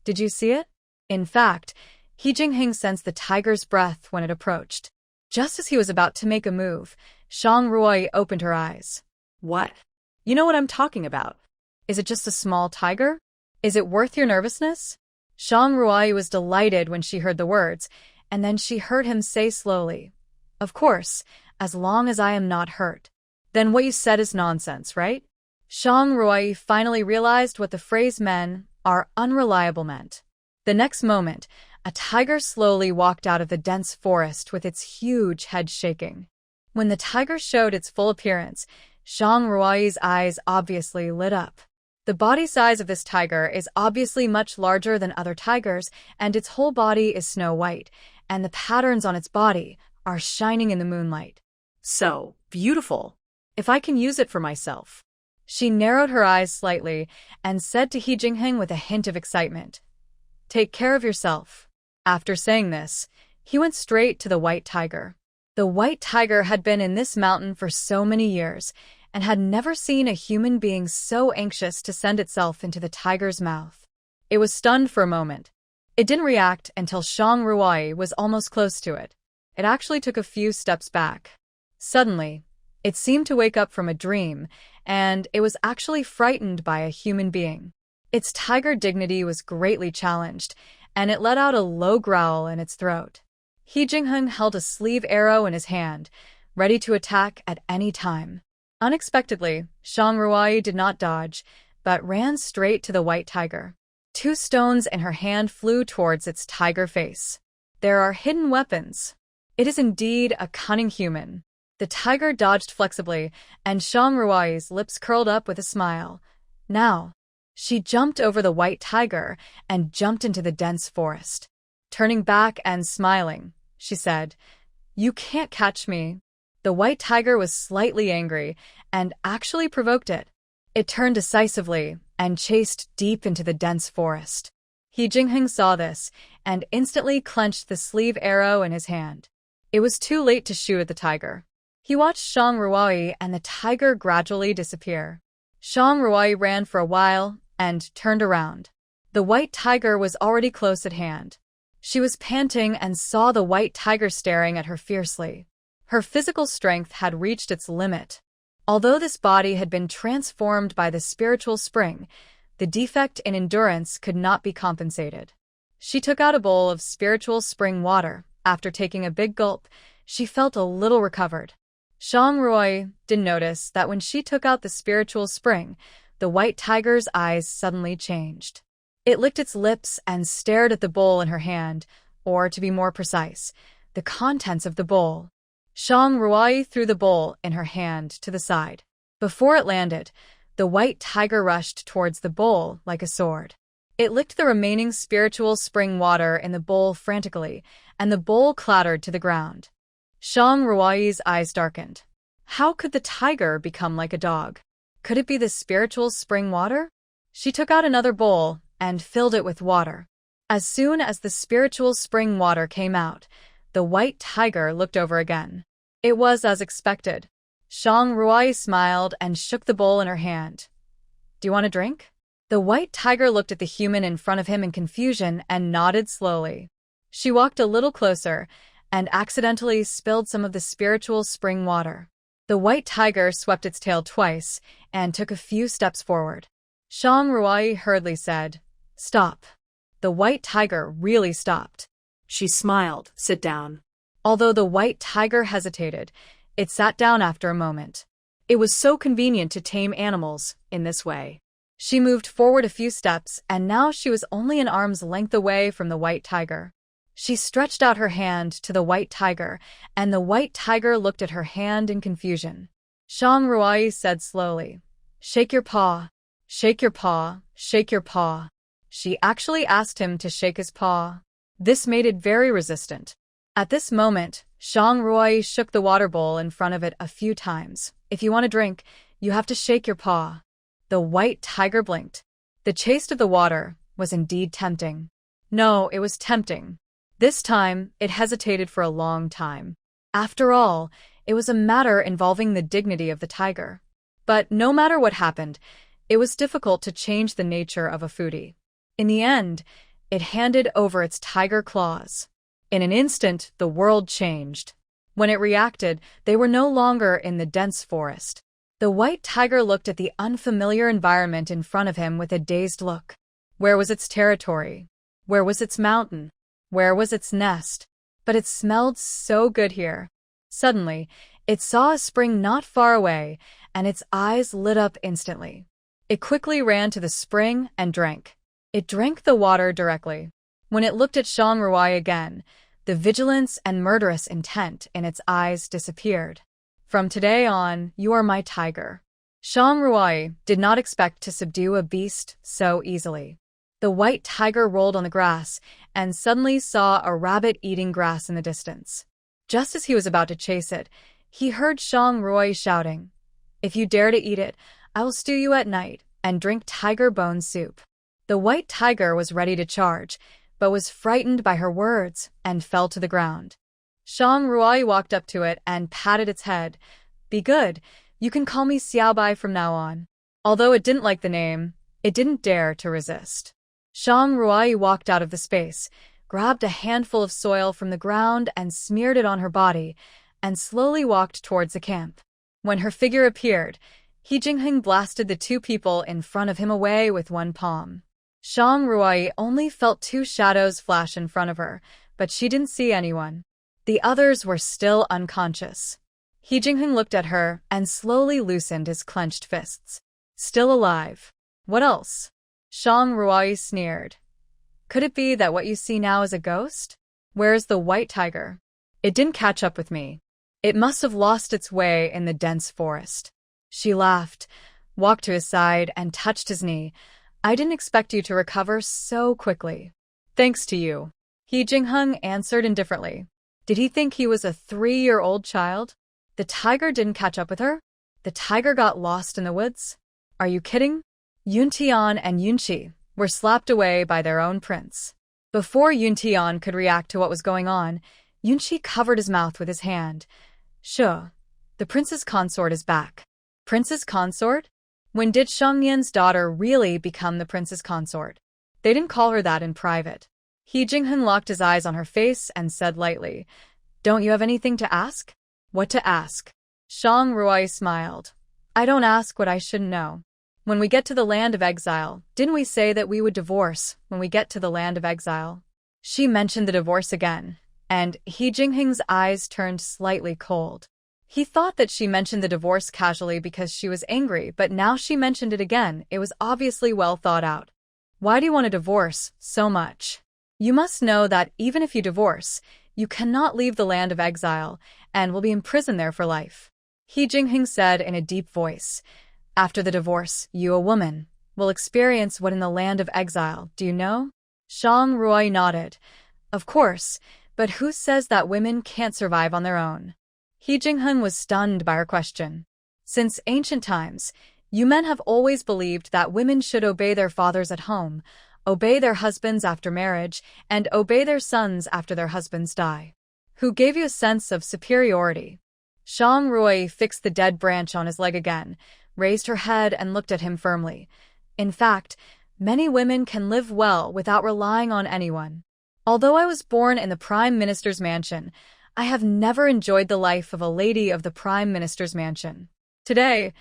Did you see it? In fact, He Jingheng sensed the tiger's breath when it approached. Just as he was about to make a move, Shang Ruai opened her eyes. What? You know what I'm talking about. Is it just a small tiger? Is it worth your nervousness? Shang Ruai was delighted when she heard the words, and then she heard him say slowly, Of course, as long as I am not hurt. Then what you said is nonsense, right? Shang Rui finally realized what the phrase "men are unreliable" meant. The next moment, a tiger slowly walked out of the dense forest with its huge head shaking. When the tiger showed its full appearance, Shang Rui's eyes obviously lit up. The body size of this tiger is obviously much larger than other tigers, and its whole body is snow white, and the patterns on its body are shining in the moonlight. So beautiful. If I can use it for myself. She narrowed her eyes slightly and said to He Jingheng with a hint of excitement, "Take care of yourself." After saying this, he went straight to the white tiger. The white tiger had been in this mountain for so many years and had never seen a human being so anxious to send itself into the tiger's mouth. It was stunned for a moment. It didn't react until Shang Rui was almost close to it. It actually took a few steps back. Suddenly, it seemed to wake up from a dream, and it was actually frightened by a human being. Its tiger dignity was greatly challenged, and it let out a low growl in its throat. He Jingheng held a sleeve arrow in his hand, ready to attack at any time. Unexpectedly, Shang Rui did not dodge, but ran straight to the white tiger. 2 stones in her hand flew towards its tiger face. There are hidden weapons. It is indeed a cunning human. The tiger dodged flexibly, and Shang Rui's lips curled up with a smile. Now, she jumped over the white tiger and jumped into the dense forest. Turning back and smiling, she said, "You can't catch me." The white tiger was slightly angry and actually provoked it. It turned decisively and chased deep into the dense forest. He Jingheng saw this and instantly clenched the sleeve arrow in his hand. It was too late to shoot at the tiger. He watched Shang Rui and the tiger gradually disappear. Shang Rui ran for a while and turned around. The white tiger was already close at hand. She was panting and saw the white tiger staring at her fiercely. Her physical strength had reached its limit. Although this body had been transformed by the spiritual spring, the defect in endurance could not be compensated. She took out a bowl of spiritual spring water. After taking a big gulp, she felt a little recovered. Shang Rui didn't notice that when she took out the spiritual spring, the white tiger's eyes suddenly changed. It licked its lips and stared at the bowl in her hand, or to be more precise, the contents of the bowl. Shang Rui threw the bowl in her hand to the side. Before it landed, the white tiger rushed towards the bowl like a sword. It licked the remaining spiritual spring water in the bowl frantically, and the bowl clattered to the ground. Shang Rui's eyes darkened. How could the tiger become like a dog? Could it be the spiritual spring water? She took out another bowl and filled it with water. As soon as the spiritual spring water came out, the white tiger looked over again. It was as expected. Shang Rui smiled and shook the bowl in her hand. "Do you want a drink?" The white tiger looked at the human in front of him in confusion and nodded slowly. She walked a little closer and accidentally spilled some of the spiritual spring water. The white tiger swept its tail twice and took a few steps forward. Shang Rui hurriedly said, "Stop." The white tiger really stopped. She smiled. "Sit down." Although the white tiger hesitated, it sat down after a moment. It was so convenient to tame animals in this way. She moved forward a few steps, and now she was only an arm's length away from the white tiger. She stretched out her hand to the white tiger, and the white tiger looked at her hand in confusion. Shang Rui said slowly, "Shake your paw. Shake your paw. Shake your paw." She actually asked him to shake his paw. This made it very resistant. At this moment, Shang Rui shook the water bowl in front of it a few times. "If you want a drink, you have to shake your paw." The white tiger blinked. The taste of the water was indeed tempting. No, it was tempting. This time, it hesitated for a long time. After all, it was a matter involving the dignity of the tiger. But no matter what happened, it was difficult to change the nature of a foodie. In the end, it handed over its tiger claws. In an instant, the world changed. When it reacted, they were no longer in the dense forest. The white tiger looked at the unfamiliar environment in front of him with a dazed look. Where was its territory? Where was its mountain? Where was its nest? But it smelled so good here. Suddenly, it saw a spring not far away, and its eyes lit up instantly. It quickly ran to the spring and drank. It drank the water directly. When it looked at Shang Ruai again, the vigilance and murderous intent in its eyes disappeared. From today on, you are my tiger. Shang Ruai did not expect to subdue a beast so easily. The white tiger rolled on the grass and suddenly saw a rabbit eating grass in the distance. Just as he was about to chase it, he heard Shang Ruai shouting, "If you dare to eat it, I will stew you at night and drink tiger bone soup." The white tiger was ready to charge, but was frightened by her words and fell to the ground. Shang Ruai walked up to it and patted its head. "Be good, you can call me Xiaobai from now on." Although it didn't like the name, it didn't dare to resist. Shang Ruai walked out of the space, grabbed a handful of soil from the ground and smeared it on her body, and slowly walked towards the camp. When her figure appeared, He Jingheng blasted the two people in front of him away with one palm. Shang Ruai only felt two shadows flash in front of her, but she didn't see anyone. The others were still unconscious. He Jingheng looked at her and slowly loosened his clenched fists. Still alive. What else? Shang Ruai sneered. Could it be that what you see now is a ghost? Where's the white tiger? It didn't catch up with me. It must have lost its way in the dense forest. She laughed, walked to his side, and touched his knee. I didn't expect you to recover so quickly. Thanks to you. He Jingheng answered indifferently. Did he think he was a 3-year-old child? The tiger didn't catch up with her? The tiger got lost in the woods? Are you kidding? Yuntian and Yunqi were slapped away by their own prince. Before Yuntian could react to what was going on, Yunqi covered his mouth with his hand. Sure, the prince's consort is back. Prince's consort? When did Shangyan's daughter really become the prince's consort? They didn't call her that in private. He Jingheng locked his eyes on her face and said lightly, Don't you have anything to ask? What to ask? Shang Ruai smiled. I don't ask what I shouldn't know. When we get to the land of exile, didn't we say that we would divorce when we get to the land of exile? She mentioned the divorce again, and He Jingheng's eyes turned slightly cold. He thought that she mentioned the divorce casually because she was angry, but now she mentioned it again. It was obviously well thought out. Why do you want a divorce so much? You must know that even if you divorce, you cannot leave the land of exile and will be imprisoned there for life. He Jingheng said in a deep voice, After the divorce, you, a woman, will experience what in the land of exile, do you know? Shang Ruai nodded. Of course, but who says that women can't survive on their own? He Jingheng was stunned by her question. Since ancient times, you men have always believed that women should obey their fathers at home, obey their husbands after marriage, and obey their sons after their husbands die. Who gave you a sense of superiority? Shang Ruai fixed the dead branch on his leg again, raised her head and looked at him firmly. In fact, many women can live well without relying on anyone. Although I was born in the Prime Minister's mansion, I have never enjoyed the life of a lady of the Prime Minister's mansion. Today,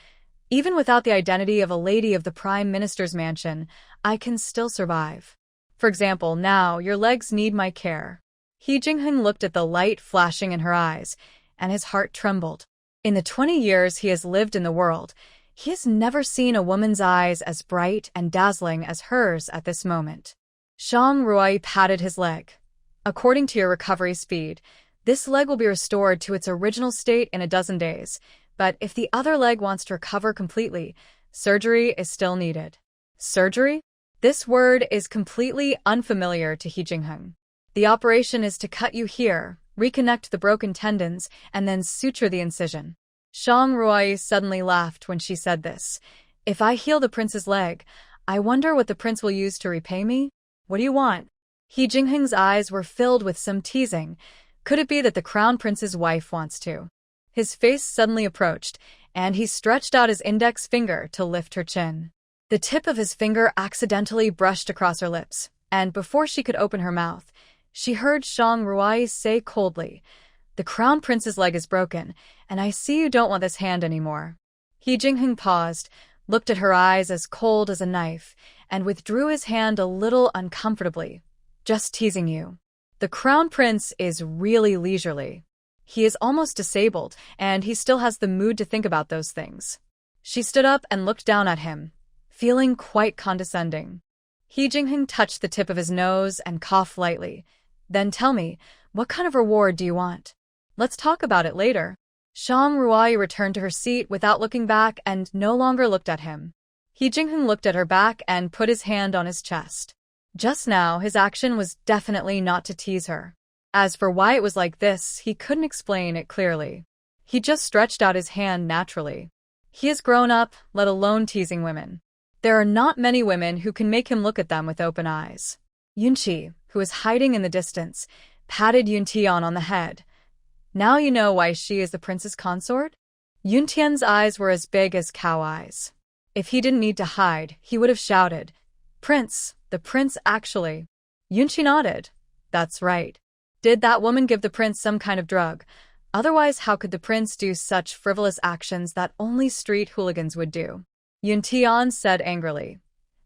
even without the identity of a lady of the Prime Minister's mansion, I can still survive. For example, now your legs need my care. He Jingheng looked at the light flashing in her eyes, and his heart trembled. In the 20 years he has lived in the world, he has never seen a woman's eyes as bright and dazzling as hers at this moment. Shang Ruai patted his leg. According to your recovery speed, this leg will be restored to its original state in a dozen days, but if the other leg wants to recover completely, surgery is still needed. Surgery? This word is completely unfamiliar to He Jingheng. The operation is to cut you here, reconnect the broken tendons, and then suture the incision. Shang Ruai suddenly laughed when she said this. If I heal the prince's leg, I wonder what the prince will use to repay me? What do you want? He Jingheng's eyes were filled with some teasing. Could it be that the crown prince's wife wants to? His face suddenly approached, and he stretched out his index finger to lift her chin. The tip of his finger accidentally brushed across her lips, and before she could open her mouth, she heard Shang Ruai say coldly, The crown prince's leg is broken, and I see you don't want this hand anymore. He Jingheng paused, looked at her eyes as cold as a knife, and withdrew his hand a little uncomfortably. Just teasing you. The crown prince is really leisurely. He is almost disabled, and he still has the mood to think about those things. She stood up and looked down at him, feeling quite condescending. He Jingheng touched the tip of his nose and coughed lightly. Then tell me, what kind of reward do you want? Let's talk about it later. Shang Ruai returned to her seat without looking back and no longer looked at him. He Jingheng looked at her back and put his hand on his chest. Just now, his action was definitely not to tease her. As for why it was like this, he couldn't explain it clearly. He just stretched out his hand naturally. He has grown up, let alone teasing women. There are not many women who can make him look at them with open eyes. Yunqi, who was hiding in the distance, patted Yuntian on the head. Now you know why she is the prince's consort? Yuntian's eyes were as big as cow eyes. If he didn't need to hide, he would have shouted, "Prince, the prince actually." Yunqi nodded. That's right. Did that woman give the prince some kind of drug? Otherwise, how could the prince do such frivolous actions that only street hooligans would do? Yuntian said angrily.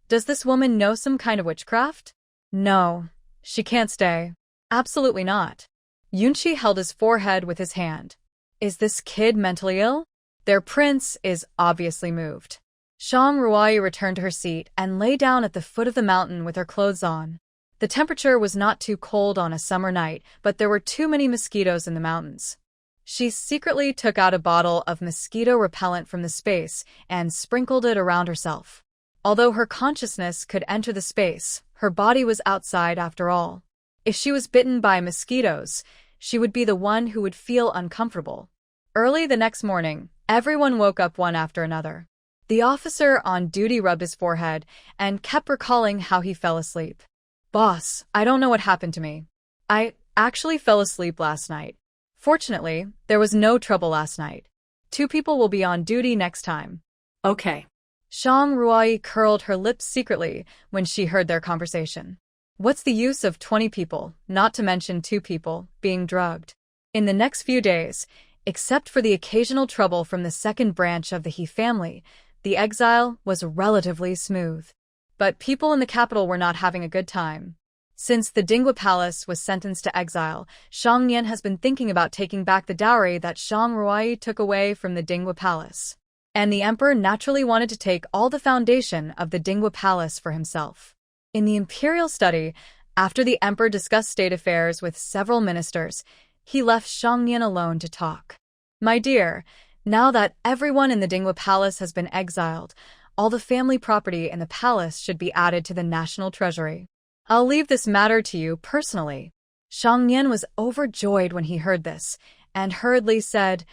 Does this woman know some kind of witchcraft? No. She can't stay. Absolutely not. Yunqi held his forehead with his hand. Is this kid mentally ill? Their prince is obviously moved. Shang Ruai returned to her seat and lay down at the foot of the mountain with her clothes on. The temperature was not too cold on a summer night, but there were too many mosquitoes in the mountains. She secretly took out a bottle of mosquito repellent from the space and sprinkled it around herself. Although her consciousness could enter the space, her body was outside after all. If she was bitten by mosquitoes, she would be the one who would feel uncomfortable. Early the next morning, everyone woke up one after another. The officer on duty rubbed his forehead and kept recalling how he fell asleep. Boss, I don't know what happened to me. I actually fell asleep last night. Fortunately, there was no trouble last night. 2 people will be on duty next time. Okay. Shang Ruai curled her lips secretly when she heard their conversation. What's the use of 20 people, not to mention 2 people, being drugged? In the next few days, except for the occasional trouble from the second branch of the He family, the exile was relatively smooth. But people in the capital were not having a good time. Since the Dingwa Palace was sentenced to exile, Shang Nian has been thinking about taking back the dowry that Shang Ruai took away from the Dingwa Palace. And the emperor naturally wanted to take all the foundation of the Dingwa Palace for himself. In the imperial study, after the emperor discussed state affairs with several ministers, he left Shang Nian alone to talk. My dear, now that everyone in the Dingwa Palace has been exiled, all the family property in the palace should be added to the national treasury. I'll leave this matter to you personally. Shang Nian was overjoyed when he heard this, and hurriedly said,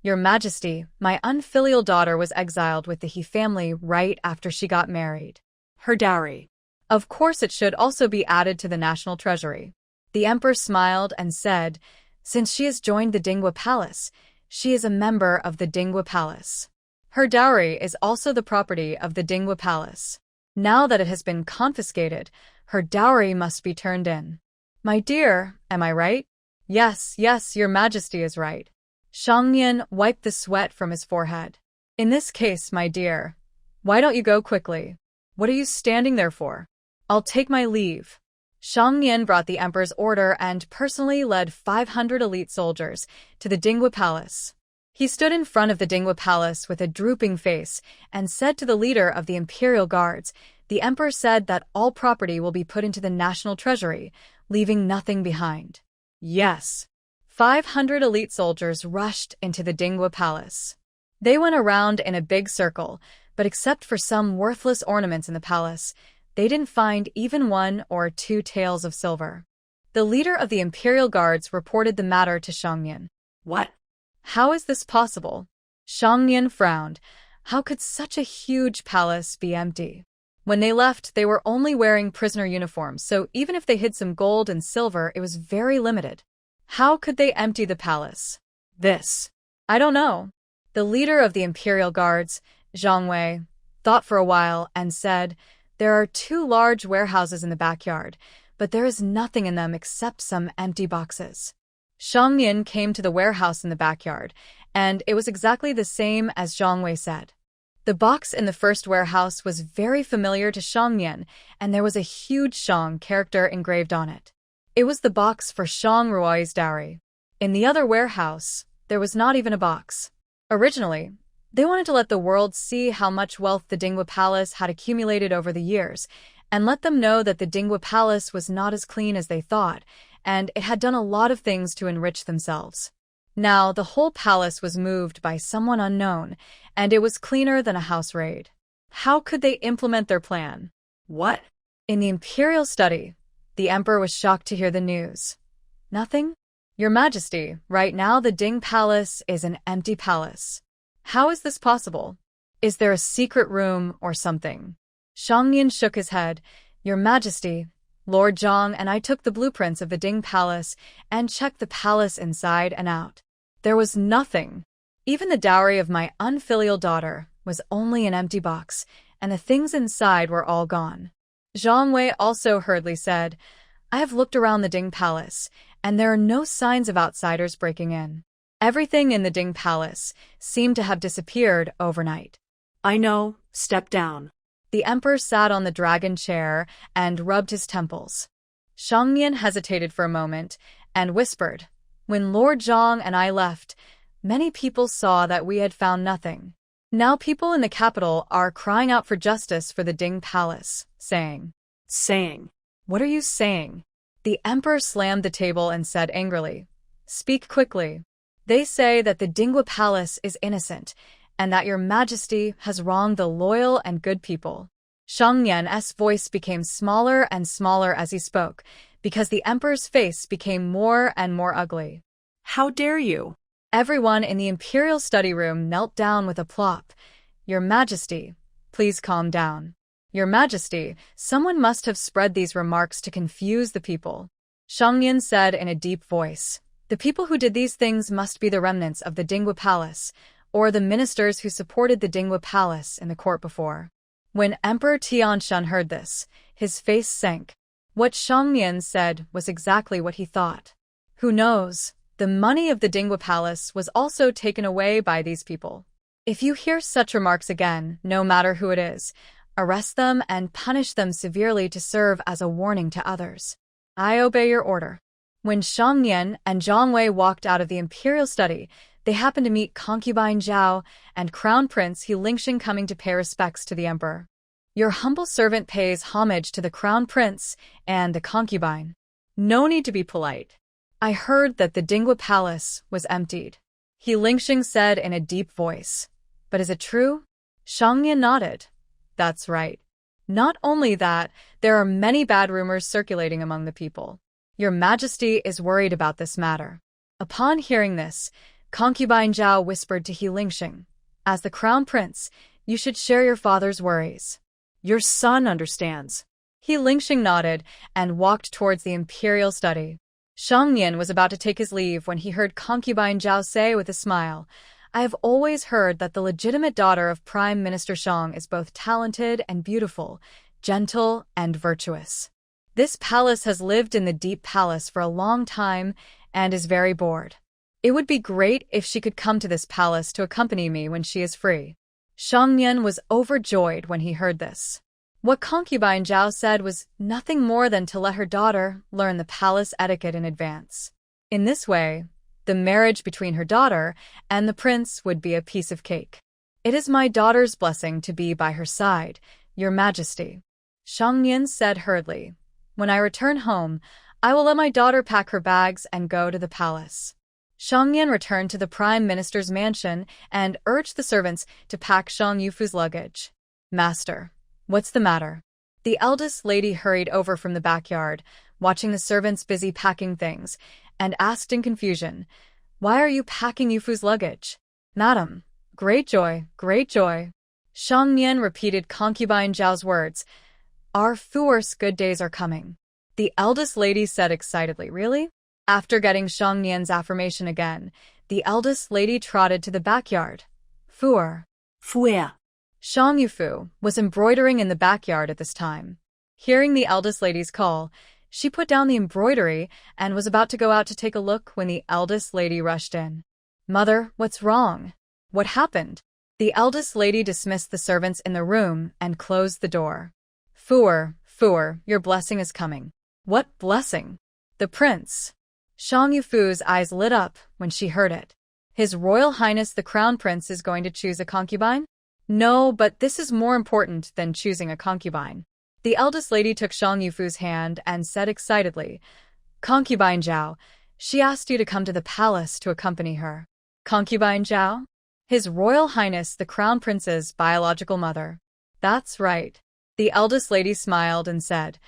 Your Majesty, my unfilial daughter was exiled with the He family right after she got married. Her dowry. Of course it should also be added to the national treasury. The emperor smiled and said, Since she has joined the Dingwa Palace, she is a member of the Dingwa Palace. Her dowry is also the property of the Dingwa Palace. Now that it has been confiscated, her dowry must be turned in. My dear, am I right? Yes, Your Majesty is right. Shang Nian wiped the sweat from his forehead. In this case, my dear, why don't you go quickly? What are you standing there for? I'll take my leave. Shang Nian brought the emperor's order and personally led 500 elite soldiers to the Dingwa Palace. He stood in front of the Dingwa Palace with a drooping face and said to the leader of the imperial guards, The emperor said that all property will be put into the national treasury, leaving nothing behind. Yes. 500 elite soldiers rushed into the Dingwa Palace. They went around in a big circle, but except for some worthless ornaments in the palace, they didn't find even 1 or 2 taels of silver. The leader of the imperial guards reported the matter to Shang Nian. What? How is this possible? Shang Nian frowned. How could such a huge palace be empty? When they left, they were only wearing prisoner uniforms, so even if they hid some gold and silver, it was very limited. How could they empty the palace? I don't know. The leader of the imperial guards, Zhang Wei, thought for a while and said, There are 2 large warehouses in the backyard, but there is nothing in them except some empty boxes. Shang Nian came to the warehouse in the backyard, and it was exactly the same as Zhang Wei said. The box in the first warehouse was very familiar to Shang Nian, and there was a huge Shang character engraved on it. It was the box for Shang Ruai's dowry. In the other warehouse, there was not even a box. Originally, they wanted to let the world see how much wealth the Dingwa Palace had accumulated over the years, and let them know that the Dingwa Palace was not as clean as they thought, and it had done a lot of things to enrich themselves. Now, the whole palace was moved by someone unknown, and it was cleaner than a house raid. How could they implement their plan? What? In the imperial study, the emperor was shocked to hear the news. Nothing? Your Majesty, right now the Ding Palace is an empty palace. How is this possible? Is there a secret room or something? Shangyan shook his head. Your Majesty, Lord Zhang and I took the blueprints of the Ding Palace and checked the palace inside and out. There was nothing. Even the dowry of my unfilial daughter was only an empty box, and the things inside were all gone. Zhang Wei also hurriedly said, I have looked around the Ding Palace, and there are no signs of outsiders breaking in. Everything in the Ding Palace seemed to have disappeared overnight. I know. Step down. The emperor sat on the dragon chair and rubbed his temples. Shangyan hesitated for a moment and whispered, When Lord Zhang and I left, many people saw that we had found nothing. Now people in the capital are crying out for justice for the Ding Palace, saying, What are you saying? The emperor slammed the table and said angrily, Speak quickly. They say that the Dingwa Palace is innocent, and that your Majesty has wronged the loyal and good people. Shangyan's voice became smaller and smaller as he spoke, because the emperor's face became more and more ugly. How dare you? Everyone in the imperial study room knelt down with a plop. Your Majesty, please calm down. Your Majesty, someone must have spread these remarks to confuse the people. Shangyan said in a deep voice, The people who did these things must be the remnants of the Dingwa Palace, or the ministers who supported the Dingwa Palace in the court before. When Emperor Tianshun heard this, his face sank. What Shangyan said was exactly what he thought. Who knows? The money of the Dingwa Palace was also taken away by these people. If you hear such remarks again, no matter who it is, arrest them and punish them severely to serve as a warning to others. I obey your order. When Shangyan and Zhang Wei walked out of the imperial study, they happened to meet concubine Zhao and Crown Prince He Lingxing coming to pay respects to the emperor. Your humble servant pays homage to the Crown Prince and the concubine. No need to be polite. I heard that the Dingwa Palace was emptied. He Lingxing said in a deep voice. But is it true? Shangyan nodded. That's right. Not only that, there are many bad rumors circulating among the people. Your Majesty is worried about this matter. Upon hearing this, concubine Zhao whispered to He Lingxing, As the crown prince, you should share your father's worries. Your son understands. He Lingxing nodded and walked towards the imperial study. Shangyan was about to take his leave when he heard concubine Zhao say with a smile, I have always heard that the legitimate daughter of Prime Minister Shang is both talented and beautiful, gentle and virtuous. This palace has lived in the Deep Palace for a long time and is very bored. It would be great if she could come to this palace to accompany me when she is free. Shangyan was overjoyed when he heard this. What concubine Zhao said was nothing more than to let her daughter learn the palace etiquette in advance. In this way, the marriage between her daughter and the prince would be a piece of cake. It is my daughter's blessing to be by her side, Your Majesty. Shangyan said hurriedly, When I return home, I will let my daughter pack her bags and go to the palace. Shangyan returned to the Prime Minister's mansion and urged the servants to pack Shang Yufu's luggage. Master, what's the matter? The eldest lady hurried over from the backyard, watching the servants busy packing things, and asked in confusion, Why are you packing Yufu's luggage? Madam, great joy, great joy. Shangyan repeated concubine Zhao's words. Our Fuer's good days are coming. The eldest lady said excitedly, Really? After getting Shangyan's affirmation again, the eldest lady trotted to the backyard. Fuer. Shang Yufu was embroidering in the backyard at this time. Hearing the eldest lady's call, she put down the embroidery and was about to go out to take a look when the eldest lady rushed in. Mother, what's wrong? What happened? The eldest lady dismissed the servants in the room and closed the door. Fuer, your blessing is coming. What blessing? The prince. Shang Yufu's eyes lit up when she heard it. His Royal Highness the Crown Prince is going to choose a concubine? No, but this is more important than choosing a concubine. The eldest lady took Shang Yufu's hand and said excitedly, Concubine Zhao, she asked you to come to the palace to accompany her. Concubine Zhao? His Royal Highness the Crown Prince's biological mother. That's right. The eldest lady smiled and said,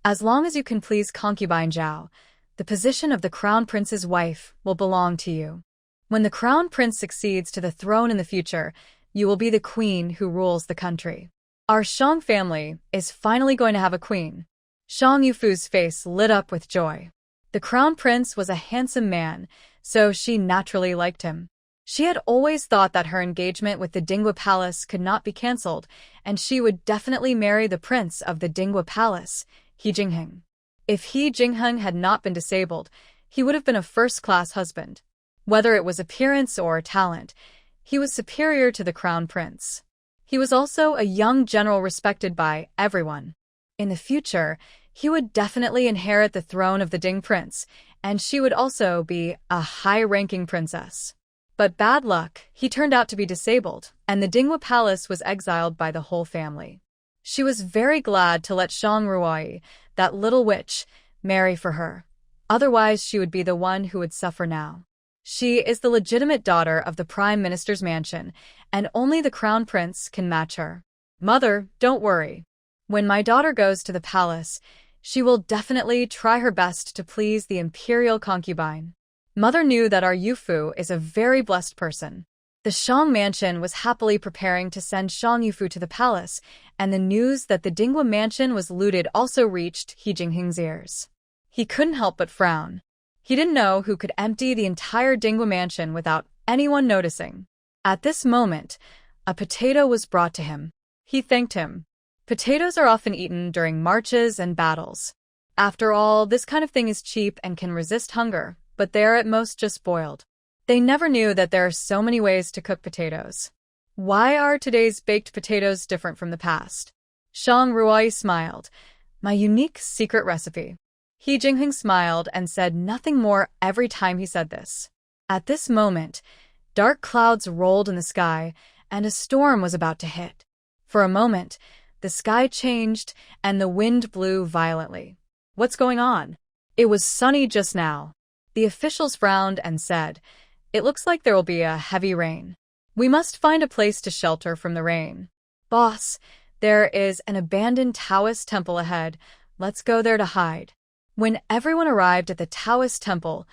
As long as you can please Concubine Zhao, the position of the Crown Prince's wife will belong to you. When the Crown Prince succeeds to the throne in the future, you will be the queen who rules the country. Our Shang family is finally going to have a queen. Shang Yufu's face lit up with joy. The Crown Prince was a handsome man, so she naturally liked him. She had always thought that her engagement with the Dingwa Palace could not be cancelled, and she would definitely marry the prince of the Dingwa Palace, He Jingheng. If He Jingheng had not been disabled, he would have been a first-class husband. Whether it was appearance or talent, he was superior to the Crown Prince. He was also a young general respected by everyone. In the future, he would definitely inherit the throne of the Ding Prince, and she would also be a high-ranking princess. But bad luck, he turned out to be disabled, and the Dingwa Palace was exiled by the whole family. She was very glad to let Shang Ruai, that little witch, marry for her. Otherwise, she would be the one who would suffer now. She is the legitimate daughter of the Prime Minister's mansion, and only the Crown Prince can match her. Mother, don't worry. When my daughter goes to the palace, she will definitely try her best to please the imperial concubine. Mother knew that our Yufu is a very blessed person. The Shang mansion was happily preparing to send Shang Yufu to the palace, and the news that the Dingwa mansion was looted also reached He Jingheng's ears. He couldn't help but frown. He didn't know who could empty the entire Dingwa mansion without anyone noticing. At this moment, a potato was brought to him. He thanked him. Potatoes are often eaten during marches and battles. After all, this kind of thing is cheap and can resist hunger, but they are at most just boiled. They never knew that there are so many ways to cook potatoes. Why are today's baked potatoes different from the past? Shang Ruai smiled. My unique secret recipe. He Jingheng smiled and said nothing more every time he said this. At this moment, dark clouds rolled in the sky, and a storm was about to hit. For a moment, the sky changed and the wind blew violently. What's going on? It was sunny just now. The officials frowned and said, It looks like there will be a heavy rain. We must find a place to shelter from the rain. Boss, there is an abandoned Taoist temple ahead. Let's go there to hide. When everyone arrived at the Taoist temple,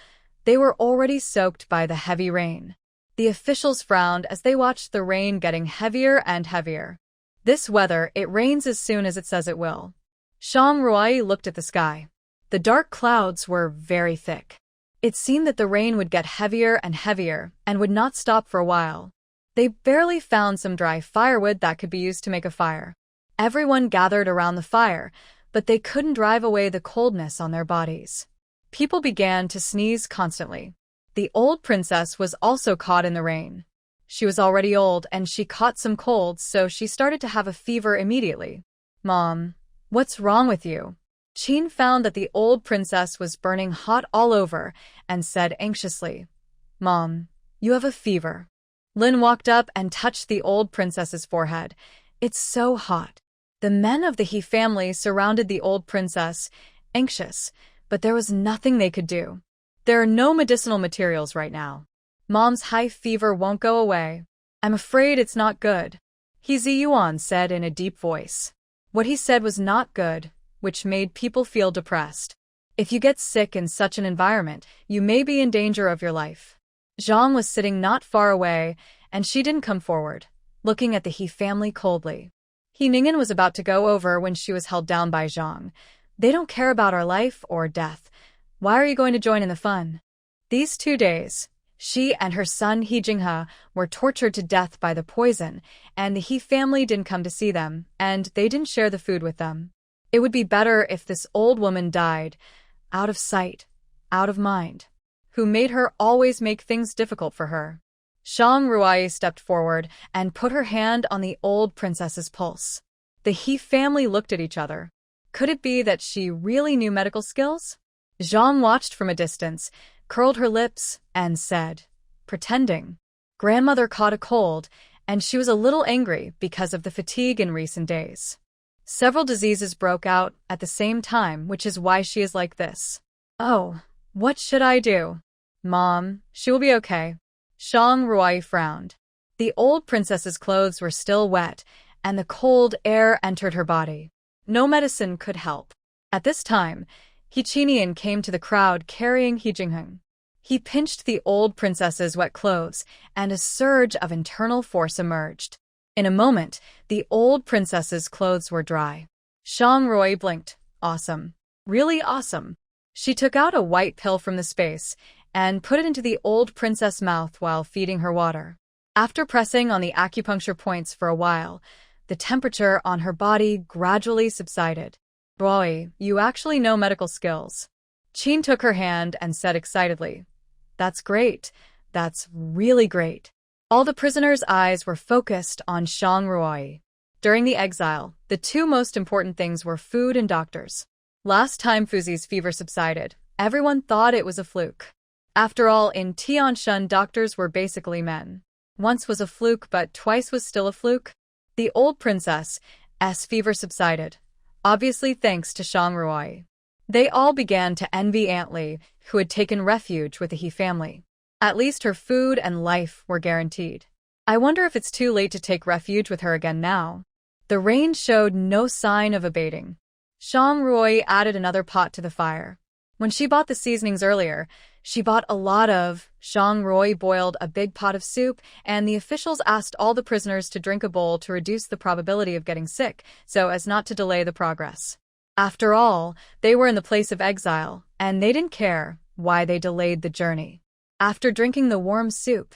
they were already soaked by the heavy rain. The officials frowned as they watched the rain getting heavier and heavier. This weather, it rains as soon as it says it will. Shang Ruai looked at the sky. The dark clouds were very thick. It seemed that the rain would get heavier and would not stop for a while. They barely found some dry firewood that could be used to make a fire. Everyone gathered around the fire, but they couldn't drive away the coldness on their bodies. People began to sneeze constantly. The old princess was also caught in the rain. She was already old and she caught some colds, so she started to have a fever immediately. Mom, what's wrong with you? Qin found that the old princess was burning hot all over and said anxiously, Mom, you have a fever. Lin walked up and touched the old princess's forehead. It's so hot. The men of the He family surrounded the old princess, anxious, but there was nothing they could do. There are no medicinal materials right now. Mom's high fever won't go away. I'm afraid it's not good. He Ziyuan said in a deep voice. What he said was not good, which made people feel depressed. If you get sick in such an environment, you may be in danger of your life. Zhang was sitting not far away, and she didn't come forward, looking at the He family coldly. He Ningen was about to go over when she was held down by Zhang. They don't care about our life or death. Why are you going to join in the fun? These 2 days, she and her son He Jinghe were tortured to death by the poison, and the He family didn't come to see them, and they didn't share the food with them. It would be better if this old woman died, out of sight, out of mind, who made her always make things difficult for her. Shang Ruai stepped forward and put her hand on the old princess's pulse. The He family looked at each other. Could it be that she really knew medical skills? Zhang watched from a distance, curled her lips, and said, pretending. Grandmother caught a cold, and she was a little angry because of the fatigue in recent days. Several diseases broke out at the same time, which is why she is like this. Oh, what should I do? Mom, she will be okay. Shang Ruai frowned. The old princess's clothes were still wet, and the cold air entered her body. No medicine could help. At this time, He Qinian came to the crowd carrying He Jingheng. He pinched the old princess's wet clothes, and a surge of internal force emerged. In a moment, the old princess's clothes were dry. Shang Rui blinked. Awesome. Really awesome. She took out a white pill from the space and put it into the old princess' mouth while feeding her water. After pressing on the acupuncture points for a while, the temperature on her body gradually subsided. Boy, you actually know medical skills. Qin took her hand and said excitedly, That's great. That's really great. All the prisoners' eyes were focused on Shang Ruai. During the exile, the two most important things were food and doctors. Last time Fuzi's fever subsided, everyone thought it was a fluke. After all, in Tianshan, doctors were basically men. Once was a fluke, but twice was still a fluke. The old princess's fever subsided, obviously thanks to Shang Ruai. They all began to envy Aunt Li, who had taken refuge with the He family. At least her food and life were guaranteed. I wonder if it's too late to take refuge with her again now. The rain showed no sign of abating. Shang Ruai added another pot to the fire. When she bought the seasonings earlier, she bought a lot of. Shang Ruai boiled a big pot of soup, and the officials asked all the prisoners to drink a bowl to reduce the probability of getting sick, so as not to delay the progress. After all, they were in the place of exile, and they didn't care why they delayed the journey. After drinking the warm soup,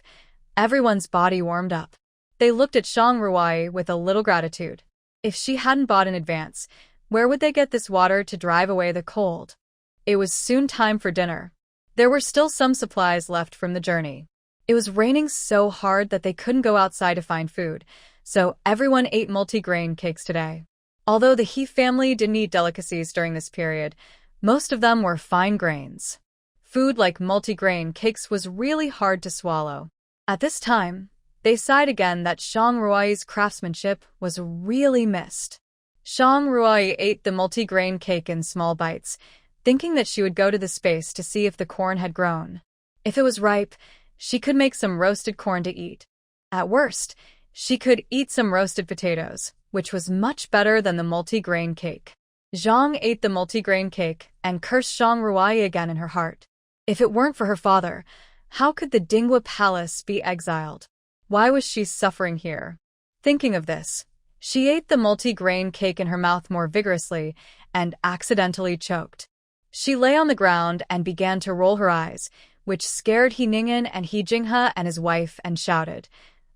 everyone's body warmed up. They looked at Shang Ruai with a little gratitude. If she hadn't bought in advance, where would they get this water to drive away the cold? It was soon time for dinner. There were still some supplies left from the journey. It was raining so hard that they couldn't go outside to find food, so everyone ate multi-grain cakes today. Although the He family didn't eat delicacies during this period, most of them were fine grains. Food like multi-grain cakes was really hard to swallow. At this time, they sighed again that Shang Ruai's craftsmanship was really missed. Shang Ruai ate the multi-grain cake in small bites, thinking that she would go to the space to see if the corn had grown. If it was ripe, she could make some roasted corn to eat. At worst, she could eat some roasted potatoes, which was much better than the multi-grain cake. Zhang ate the multi-grain cake and cursed Shang Ruai again in her heart. If it weren't for her father, how could the Dingwa Palace be exiled? Why was she suffering here? Thinking of this, she ate the multi-grain cake in her mouth more vigorously and accidentally choked. She lay on the ground and began to roll her eyes, which scared He Ningen and He Jinghe and his wife, and shouted,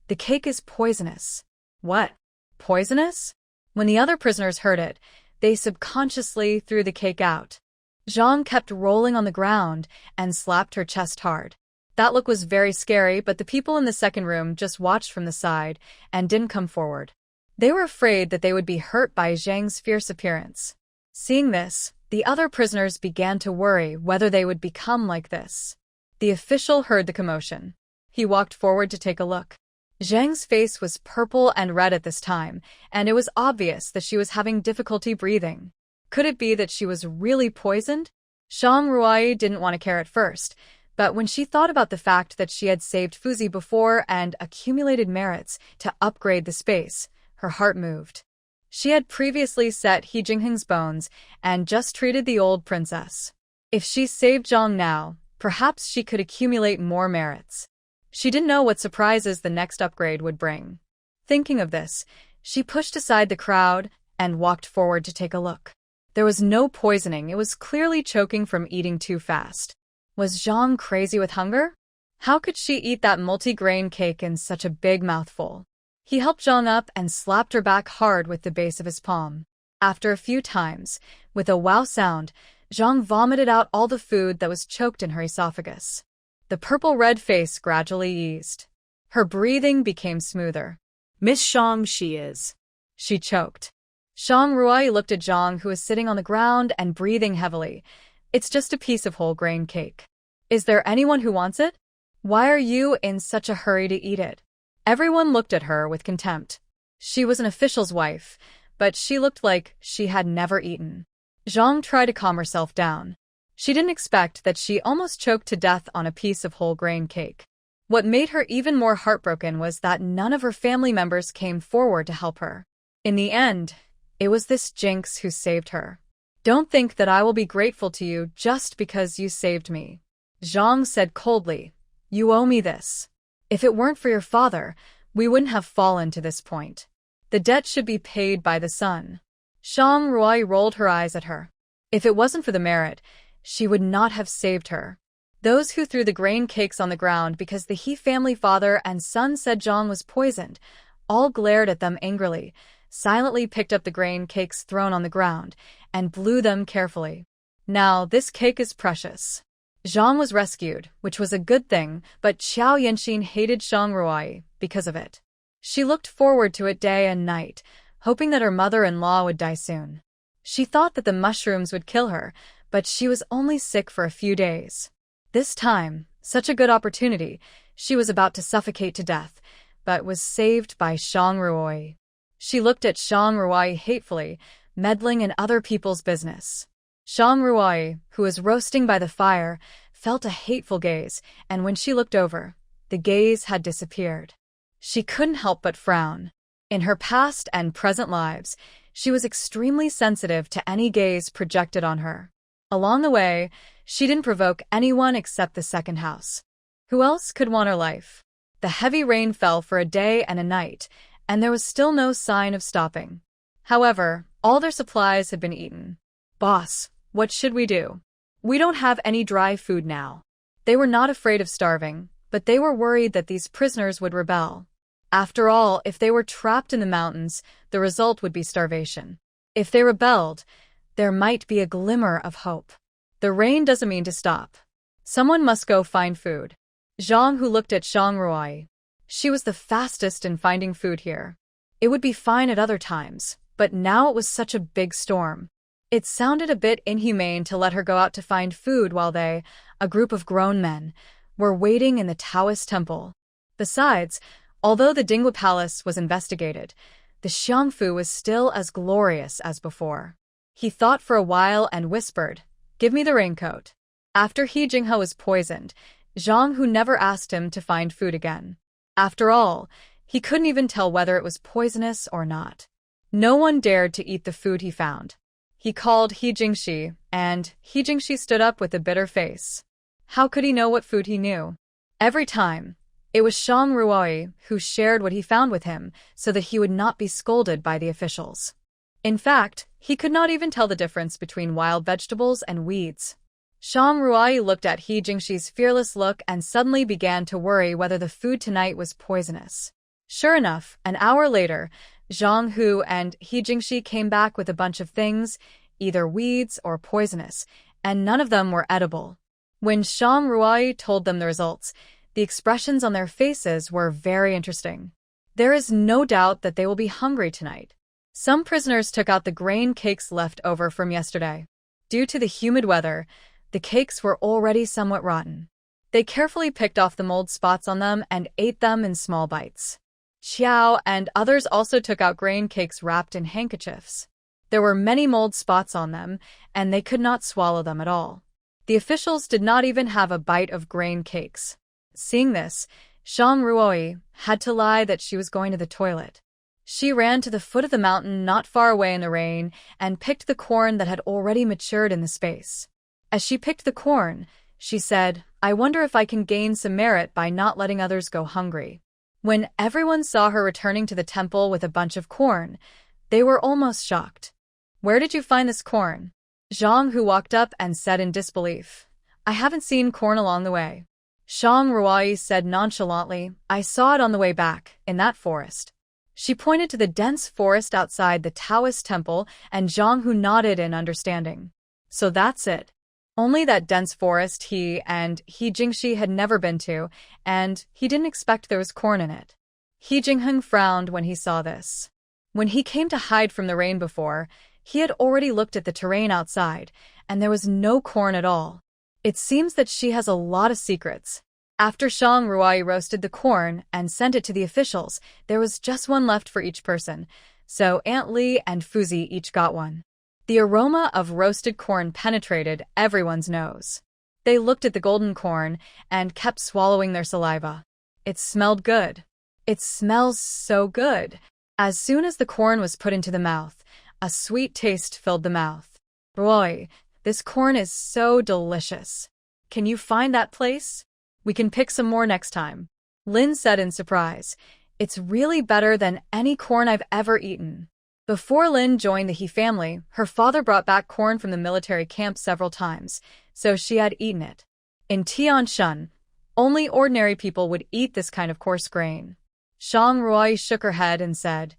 The cake is poisonous. What? Poisonous? When the other prisoners heard it, they subconsciously threw the cake out. Zhang kept rolling on the ground and slapped her chest hard. That look was very scary, but the people in the second room just watched from the side and didn't come forward. They were afraid that they would be hurt by Zhang's fierce appearance. Seeing this, the other prisoners began to worry whether they would become like this. The official heard the commotion. He walked forward to take a look. Zhang's face was purple and red at this time, and it was obvious that she was having difficulty breathing. Could it be that she was really poisoned? Shang Ruai didn't want to care at first, but when she thought about the fact that she had saved Fuzi before and accumulated merits to upgrade the space, her heart moved. She had previously set He Jingheng's bones and just treated the old princess. If she saved Zhang now, perhaps she could accumulate more merits. She didn't know what surprises the next upgrade would bring. Thinking of this, she pushed aside the crowd and walked forward to take a look. There was no poisoning, it was clearly choking from eating too fast. Was Zhang crazy with hunger? How could she eat that multi-grain cake in such a big mouthful? He helped Zhang up and slapped her back hard with the base of his palm. After a few times, with a wow sound, Zhang vomited out all the food that was choked in her esophagus. The purple-red face gradually eased. Her breathing became smoother. Miss Shang she is. She choked. Shang Ruai looked at Zhang, who was sitting on the ground and breathing heavily. It's just a piece of whole grain cake. Is there anyone who wants it? Why are you in such a hurry to eat it? Everyone looked at her with contempt. She was an official's wife, but she looked like she had never eaten. Zhang tried to calm herself down. She didn't expect that she almost choked to death on a piece of whole grain cake. What made her even more heartbroken was that none of her family members came forward to help her. In the end, it was this jinx who saved her. Don't think that I will be grateful to you just because you saved me. Zhang said coldly, you owe me this. If it weren't for your father, we wouldn't have fallen to this point. The debt should be paid by the son. Zhang Ruai rolled her eyes at her. If it wasn't for the merit, she would not have saved her. Those who threw the grain cakes on the ground because the He family father and son said Zhang was poisoned, all glared at them angrily, silently picked up the grain cakes thrown on the ground, and blew them carefully. Now, this cake is precious. Zhang was rescued, which was a good thing, but Xiao Yanxin hated Zhang Ruai because of it. She looked forward to it day and night, hoping that her mother-in-law would die soon. She thought that the mushrooms would kill her, but she was only sick for a few days. This time, such a good opportunity, she was about to suffocate to death, but was saved by Zhang Ruai. She looked at Zhang Ruai hatefully, meddling in other people's business. Zhang Ruai, who was roasting by the fire, felt a hateful gaze, and when she looked over, the gaze had disappeared. She couldn't help but frown. In her past and present lives, she was extremely sensitive to any gaze projected on her. Along the way, she didn't provoke anyone except the second house. Who else could want her life? The heavy rain fell for a day and a night, and there was still no sign of stopping. However, all their supplies had been eaten. Boss, what should we do? We don't have any dry food now. They were not afraid of starving, but they were worried that these prisoners would rebel. After all, if they were trapped in the mountains, the result would be starvation. If they rebelled, there might be a glimmer of hope. The rain doesn't mean to stop. Someone must go find food. Zhang, who looked at Zhang Ruai. She was the fastest in finding food here. It would be fine at other times, but now it was such a big storm. It sounded a bit inhumane to let her go out to find food while they, a group of grown men, were waiting in the Taoist temple. Besides, although the Dingwa Palace was investigated, the Xiangfu was still as glorious as before. He thought for a while and whispered, "Give me the raincoat." After He Jinghe was poisoned, Zhang Hu never asked him to find food again. After all, he couldn't even tell whether it was poisonous or not. No one dared to eat the food he found. He called He Jingxi, and He Jingxi stood up with a bitter face. How could he know what food he knew? Every time, it was Zhang Ruai who shared what he found with him so that he would not be scolded by the officials. In fact, he could not even tell the difference between wild vegetables and weeds. Zhang Ruai looked at He Jingxi's fearless look and suddenly began to worry whether the food tonight was poisonous. Sure enough, an hour later, Zhang Hu and He Jingxi came back with a bunch of things, either weeds or poisonous, and none of them were edible. When Zhang Ruai told them the results, the expressions on their faces were very interesting. There is no doubt that they will be hungry tonight. Some prisoners took out the grain cakes left over from yesterday. Due to the humid weather, the cakes were already somewhat rotten. They carefully picked off the mold spots on them and ate them in small bites. Xiao and others also took out grain cakes wrapped in handkerchiefs. There were many mold spots on them, and they could not swallow them at all. The officials did not even have a bite of grain cakes. Seeing this, Zhang Ruoi had to lie that she was going to the toilet. She ran to the foot of the mountain not far away in the rain and picked the corn that had already matured in the space. As she picked the corn, she said, "I wonder if I can gain some merit by not letting others go hungry." When everyone saw her returning to the temple with a bunch of corn, they were almost shocked. "Where did you find this corn?" Zhang Hu walked up and said in disbelief, "I haven't seen corn along the way." Zhang Ruai said nonchalantly, "I saw it on the way back, in that forest." She pointed to the dense forest outside the Taoist temple, and Zhang Hu nodded in understanding. So that's it. Only that dense forest he and He Jingxi had never been to, and he didn't expect there was corn in it. He Jingheng frowned when he saw this. When he came to hide from the rain before, He had already looked at the terrain outside, and there was no corn at all. It seems that she has a lot of secrets. After Shang Ruai roasted the corn and sent it to the officials, there was just one left for each person, so Aunt Li and Fuzi each got one. The aroma of roasted corn penetrated everyone's nose. They looked at the golden corn and kept swallowing their saliva. It smelled good. It smells so good. As soon as the corn was put into the mouth, a sweet taste filled the mouth. Roy, this corn is so delicious. Can you find that place? We can pick some more next time. Lin said in surprise. It's really better than any corn I've ever eaten. Before Lin joined the He family, her father brought back corn from the military camp several times, so she had eaten it. In Tianshan, only ordinary people would eat this kind of coarse grain. Shang Ruai shook her head and said,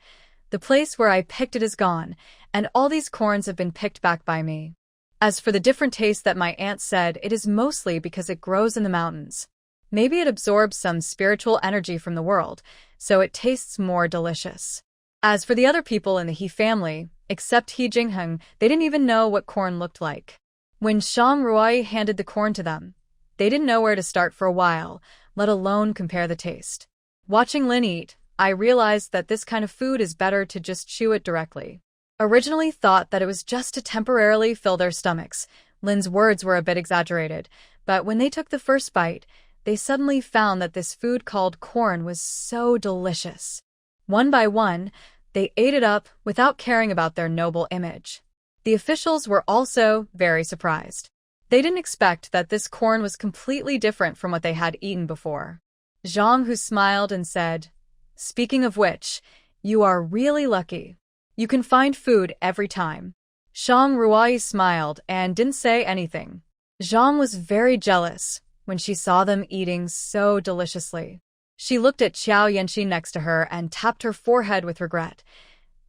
"The place where I picked it is gone, and all these corns have been picked back by me. As for the different taste that my aunt said, it is mostly because it grows in the mountains. Maybe it absorbs some spiritual energy from the world, so it tastes more delicious." As for the other people in the He family, except He Jingheng, they didn't even know what corn looked like. When Shang Ruai handed the corn to them, they didn't know where to start for a while, let alone compare the taste. Watching Lin eat, I realized that this kind of food is better to just chew it directly. Originally thought that it was just to temporarily fill their stomachs. Lin's words were a bit exaggerated, but when they took the first bite, they suddenly found that this food called corn was so delicious. One by one, they ate it up without caring about their noble image. The officials were also very surprised. They didn't expect that this corn was completely different from what they had eaten before. Zhang Hu smiled and said, "Speaking of which, you are really lucky. You can find food every time." Shang Ruai smiled and didn't say anything. Zhang was very jealous when she saw them eating so deliciously. She looked at Qiao Yanxi next to her and tapped her forehead with regret.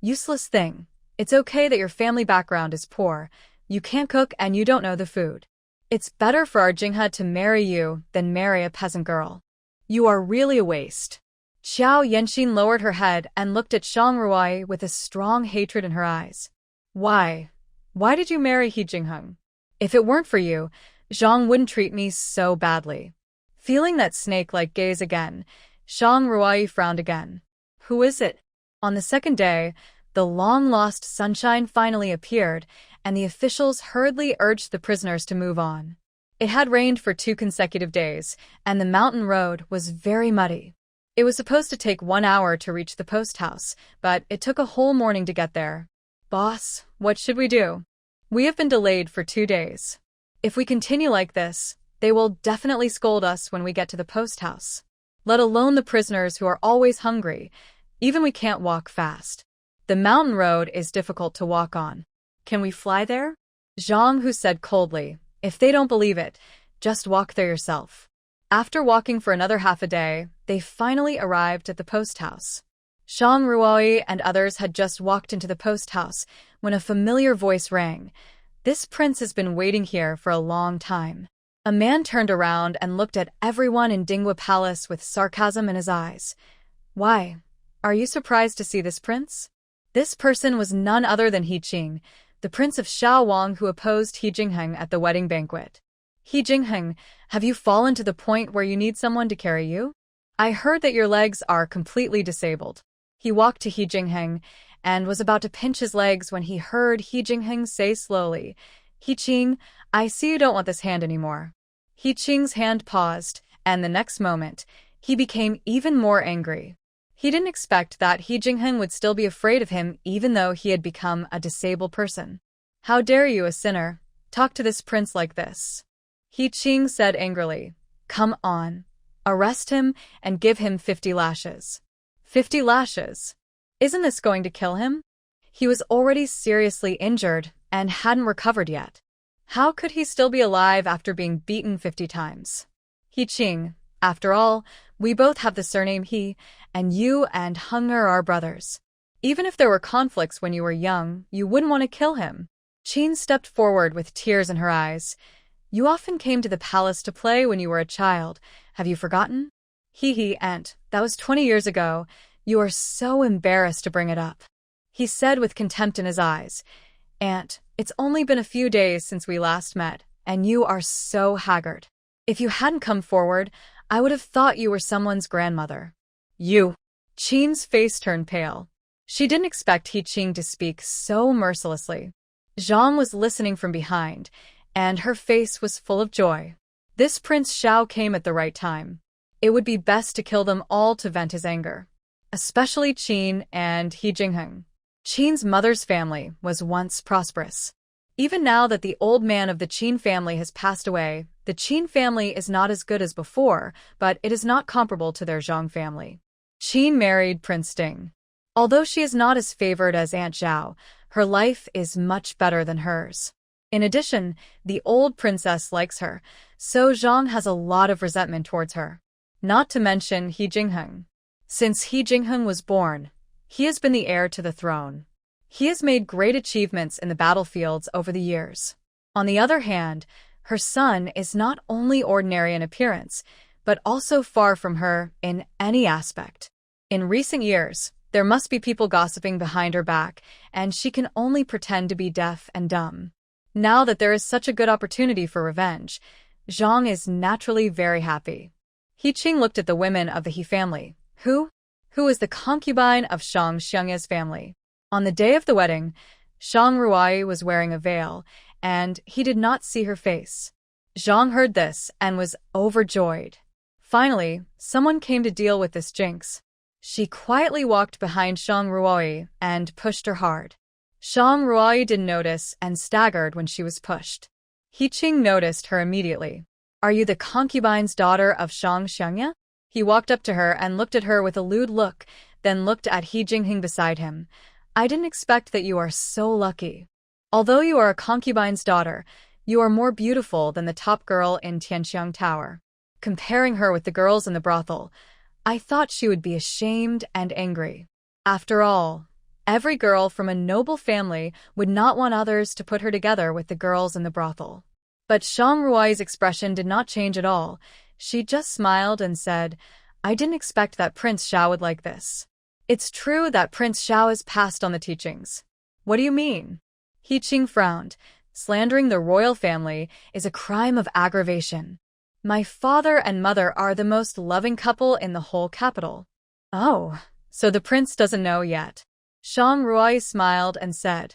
"Useless thing. It's okay that your family background is poor. You can't cook and you don't know the food. It's better for our Jinghe to marry you than marry a peasant girl. You are really a waste." Qiao Yanxin lowered her head and looked at Shang Ruai with a strong hatred in her eyes. Why? Why did you marry He Jingheng? If it weren't for you, Zhang wouldn't treat me so badly." Feeling that snake-like gaze again, Shang Ruai frowned again. "Who is it?" On the second day, the long-lost sunshine finally appeared, and the officials hurriedly urged the prisoners to move on. It had rained for 2 consecutive days, and the mountain road was very muddy. It was supposed to take 1 hour to reach the post house, but it took a whole morning to get there. "Boss, what should we do? We have been delayed for 2 days. If we continue like this, they will definitely scold us when we get to the post house. Let alone the prisoners who are always hungry. Even we can't walk fast. The mountain road is difficult to walk on. Can we fly there?" Zhang Hu said coldly, "If they don't believe it, just walk there yourself." After walking for another half a day, they finally arrived at the post house. Shang Ruai and others had just walked into the post house when a familiar voice rang. "This prince has been waiting here for a long time." A man turned around and looked at everyone in Dinghua Palace with sarcasm in his eyes. "Why? Are you surprised to see this prince?" This person was none other than He Qing, the prince of Shaowang who opposed He Jingheng at the wedding banquet. "He Jingheng, have you fallen to the point where you need someone to carry you? I heard that your legs are completely disabled." He walked to He Jingheng and was about to pinch his legs when he heard He Jingheng say slowly, "He Qing, I see you don't want this hand anymore." He Qing's hand paused, and the next moment, he became even more angry. He didn't expect that He Jingheng would still be afraid of him even though he had become a disabled person. "How dare you, a sinner, talk to this prince like this?" He Qing said angrily. "Come on. Arrest him and give him 50 lashes. 50 lashes? Isn't this going to kill him? He was already seriously injured and hadn't recovered yet. How could he still be alive after being beaten 50 times? He Qing, after all, we both have the surname He, and you and Heng are our brothers. Even if there were conflicts when you were young, you wouldn't want to kill him." Qing stepped forward with tears in her eyes. "You often came to the palace to play when you were a child. Have you forgotten?" He, aunt, that was 20 years ago. You are so embarrassed to bring it up." He said with contempt in his eyes. Aunt, it's only been a few days since we last met, and you are so haggard. If you hadn't come forward, I would have thought you were someone's grandmother. You. Qin's face turned pale. She didn't expect He Qing to speak so mercilessly. Zhang was listening from behind, and her face was full of joy. This Prince Xiao came at the right time. It would be best to kill them all to vent his anger. Especially Qin and He Jingheng. Qin's mother's family was once prosperous. Even now that the old man of the Qin family has passed away, the Qin family is not as good as before, but it is not comparable to their Zhang family. Qin married Prince Ding. Although she is not as favored as Aunt Zhao, her life is much better than hers. In addition, the old princess likes her, so Zhang has a lot of resentment towards her. Not to mention He Jingheng. Since He Jingheng was born, he has been the heir to the throne. He has made great achievements in the battlefields over the years. On the other hand, her son is not only ordinary in appearance, but also far from her in any aspect. In recent years, there must be people gossiping behind her back, and she can only pretend to be deaf and dumb. Now that there is such a good opportunity for revenge, Zhang is naturally very happy. He Qing looked at the women of the He family, who is the concubine of Shang Xiangye's family. On the day of the wedding, Shang Ruai was wearing a veil, and he did not see her face. Zhang heard this and was overjoyed. Finally, someone came to deal with this jinx. She quietly walked behind Shang Ruai and pushed her hard. Shang Ruai didn't notice and staggered when she was pushed. He Qing noticed her immediately. Are you the concubine's daughter of Shang Xiangye? He walked up to her and looked at her with a lewd look, then looked at He Jingheng beside him. I didn't expect that you are so lucky. Although you are a concubine's daughter, you are more beautiful than the top girl in Tianqiang Tower. Comparing her with the girls in the brothel, I thought she would be ashamed and angry. After all, every girl from a noble family would not want others to put her together with the girls in the brothel. But Shang Ruai's expression did not change at all. She just smiled and said, I didn't expect that Prince Xiao would like this. It's true that Prince Xiao has passed on the teachings. What do you mean? He Qing frowned. Slandering the royal family is a crime of aggravation. My father and mother are the most loving couple in the whole capital. Oh, so the prince doesn't know yet. Shang Ruai smiled and said,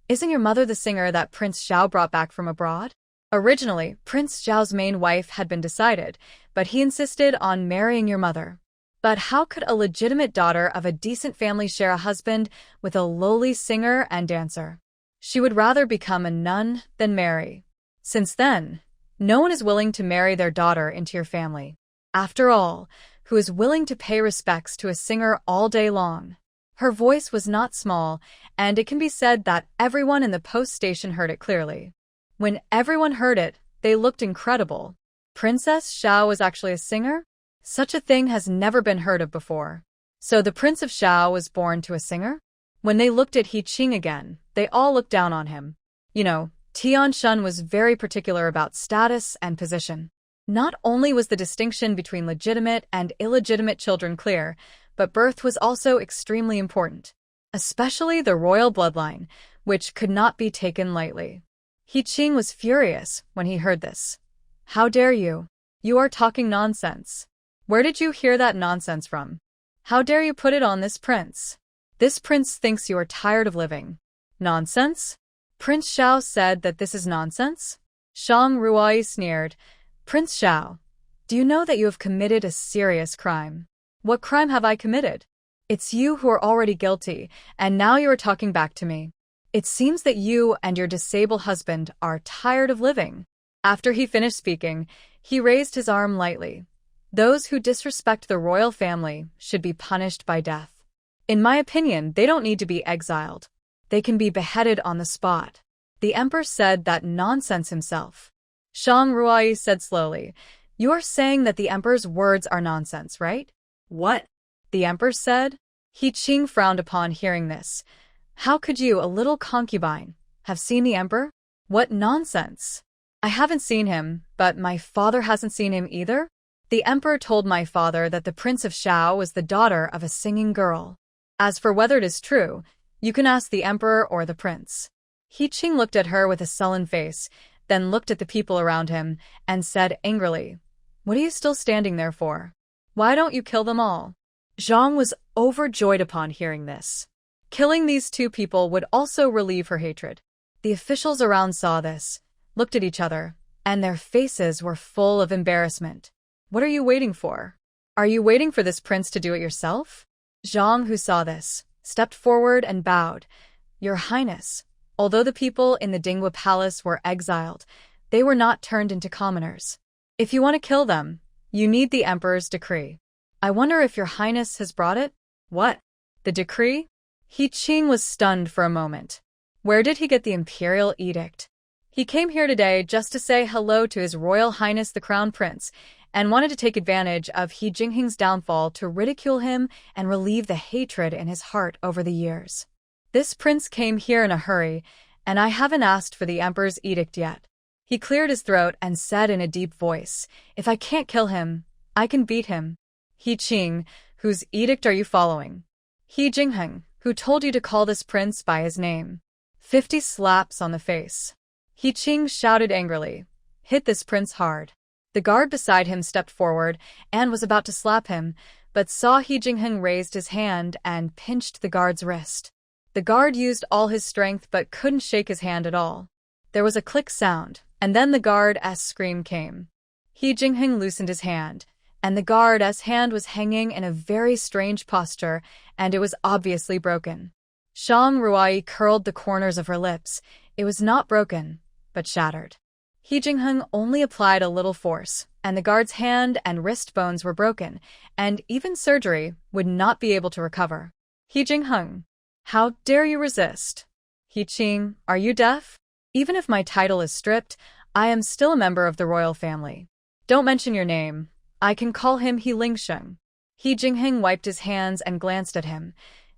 Isn't your mother the singer that Prince Xiao brought back from abroad? Originally, Prince Xiao's main wife had been decided, but he insisted on marrying your mother. But how could a legitimate daughter of a decent family share a husband with a lowly singer and dancer? She would rather become a nun than marry. Since then, no one is willing to marry their daughter into your family. After all, who is willing to pay respects to a singer all day long? Her voice was not small, and it can be said that everyone in the post station heard it clearly. When everyone heard it, they looked incredible. Princess Xiao was actually a singer? Such a thing has never been heard of before. So the Prince of Xiao was born to a singer? When they looked at He Qing again, they all looked down on him. You know, Tian Shun was very particular about status and position. Not only was the distinction between legitimate and illegitimate children clear, but birth was also extremely important. Especially the royal bloodline, which could not be taken lightly. He Qing was furious when he heard this. How dare you? You are talking nonsense. Where did you hear that nonsense from? How dare you put it on this prince? This prince thinks you are tired of living. Nonsense? Prince Xiao said that this is nonsense? Shang Ruai sneered. Prince Xiao, do you know that you have committed a serious crime? What crime have I committed? It's you who are already guilty, and now you are talking back to me. It seems that you and your disabled husband are tired of living. After he finished speaking, he raised his arm lightly. Those who disrespect the royal family should be punished by death. In my opinion, they don't need to be exiled. They can be beheaded on the spot. The emperor said that nonsense himself. Shang Ruai said slowly, You are saying that the emperor's words are nonsense, right? What? The emperor said. He Qing frowned upon hearing this. How could you, a little concubine, have seen the emperor? What nonsense! I haven't seen him, but my father hasn't seen him either. The emperor told my father that the Prince of Xiao was the daughter of a singing girl. As for whether it is true, you can ask the emperor or the prince. He Qing looked at her with a sullen face, then looked at the people around him and said angrily, "What are you still standing there for? Why don't you kill them all?" Zhang was overjoyed upon hearing this. Killing these two people would also relieve her hatred. The officials around saw this, looked at each other, and their faces were full of embarrassment. "What are you waiting for? Are you waiting for this prince to do it yourself?" Zhang, who saw this, stepped forward and bowed. "Your Highness, although the people in the Dingwa Palace were exiled, they were not turned into commoners. If you want to kill them, you need the Emperor's decree. I wonder if your Highness has brought it?" "What? The decree?" He Qing was stunned for a moment. Where did he get the imperial edict? He came here today just to say hello to His Royal Highness the Crown Prince, and wanted to take advantage of He Jingheng's downfall to ridicule him and relieve the hatred in his heart over the years. This prince came here in a hurry, and I haven't asked for the Emperor's edict yet. He cleared his throat and said in a deep voice, "If I can't kill him, I can beat him." "He Qing, whose edict are you following?" "He Jingheng, who told you to call this prince by his name." 50 slaps on the face. He Qing shouted angrily, "Hit this prince hard." The guard beside him stepped forward and was about to slap him, but saw He Jingheng raised his hand and pinched the guard's wrist. The guard used all his strength but couldn't shake his hand at all. There was a click sound, and then the guard's scream came. He Jingheng loosened his hand, and the guard's hand was hanging in a very strange posture, and it was obviously broken. Shang Ruai curled the corners of her lips. It was not broken, but shattered. He Jingheng only applied a little force, and the guard's hand and wrist bones were broken, and even surgery would not be able to recover. He Jingheng, how dare you resist? He Qing, are you deaf? Even if my title is stripped, I am still a member of the royal family. Don't mention your name. I can call him He Lingsheng. He Jingheng wiped his hands and glanced at him.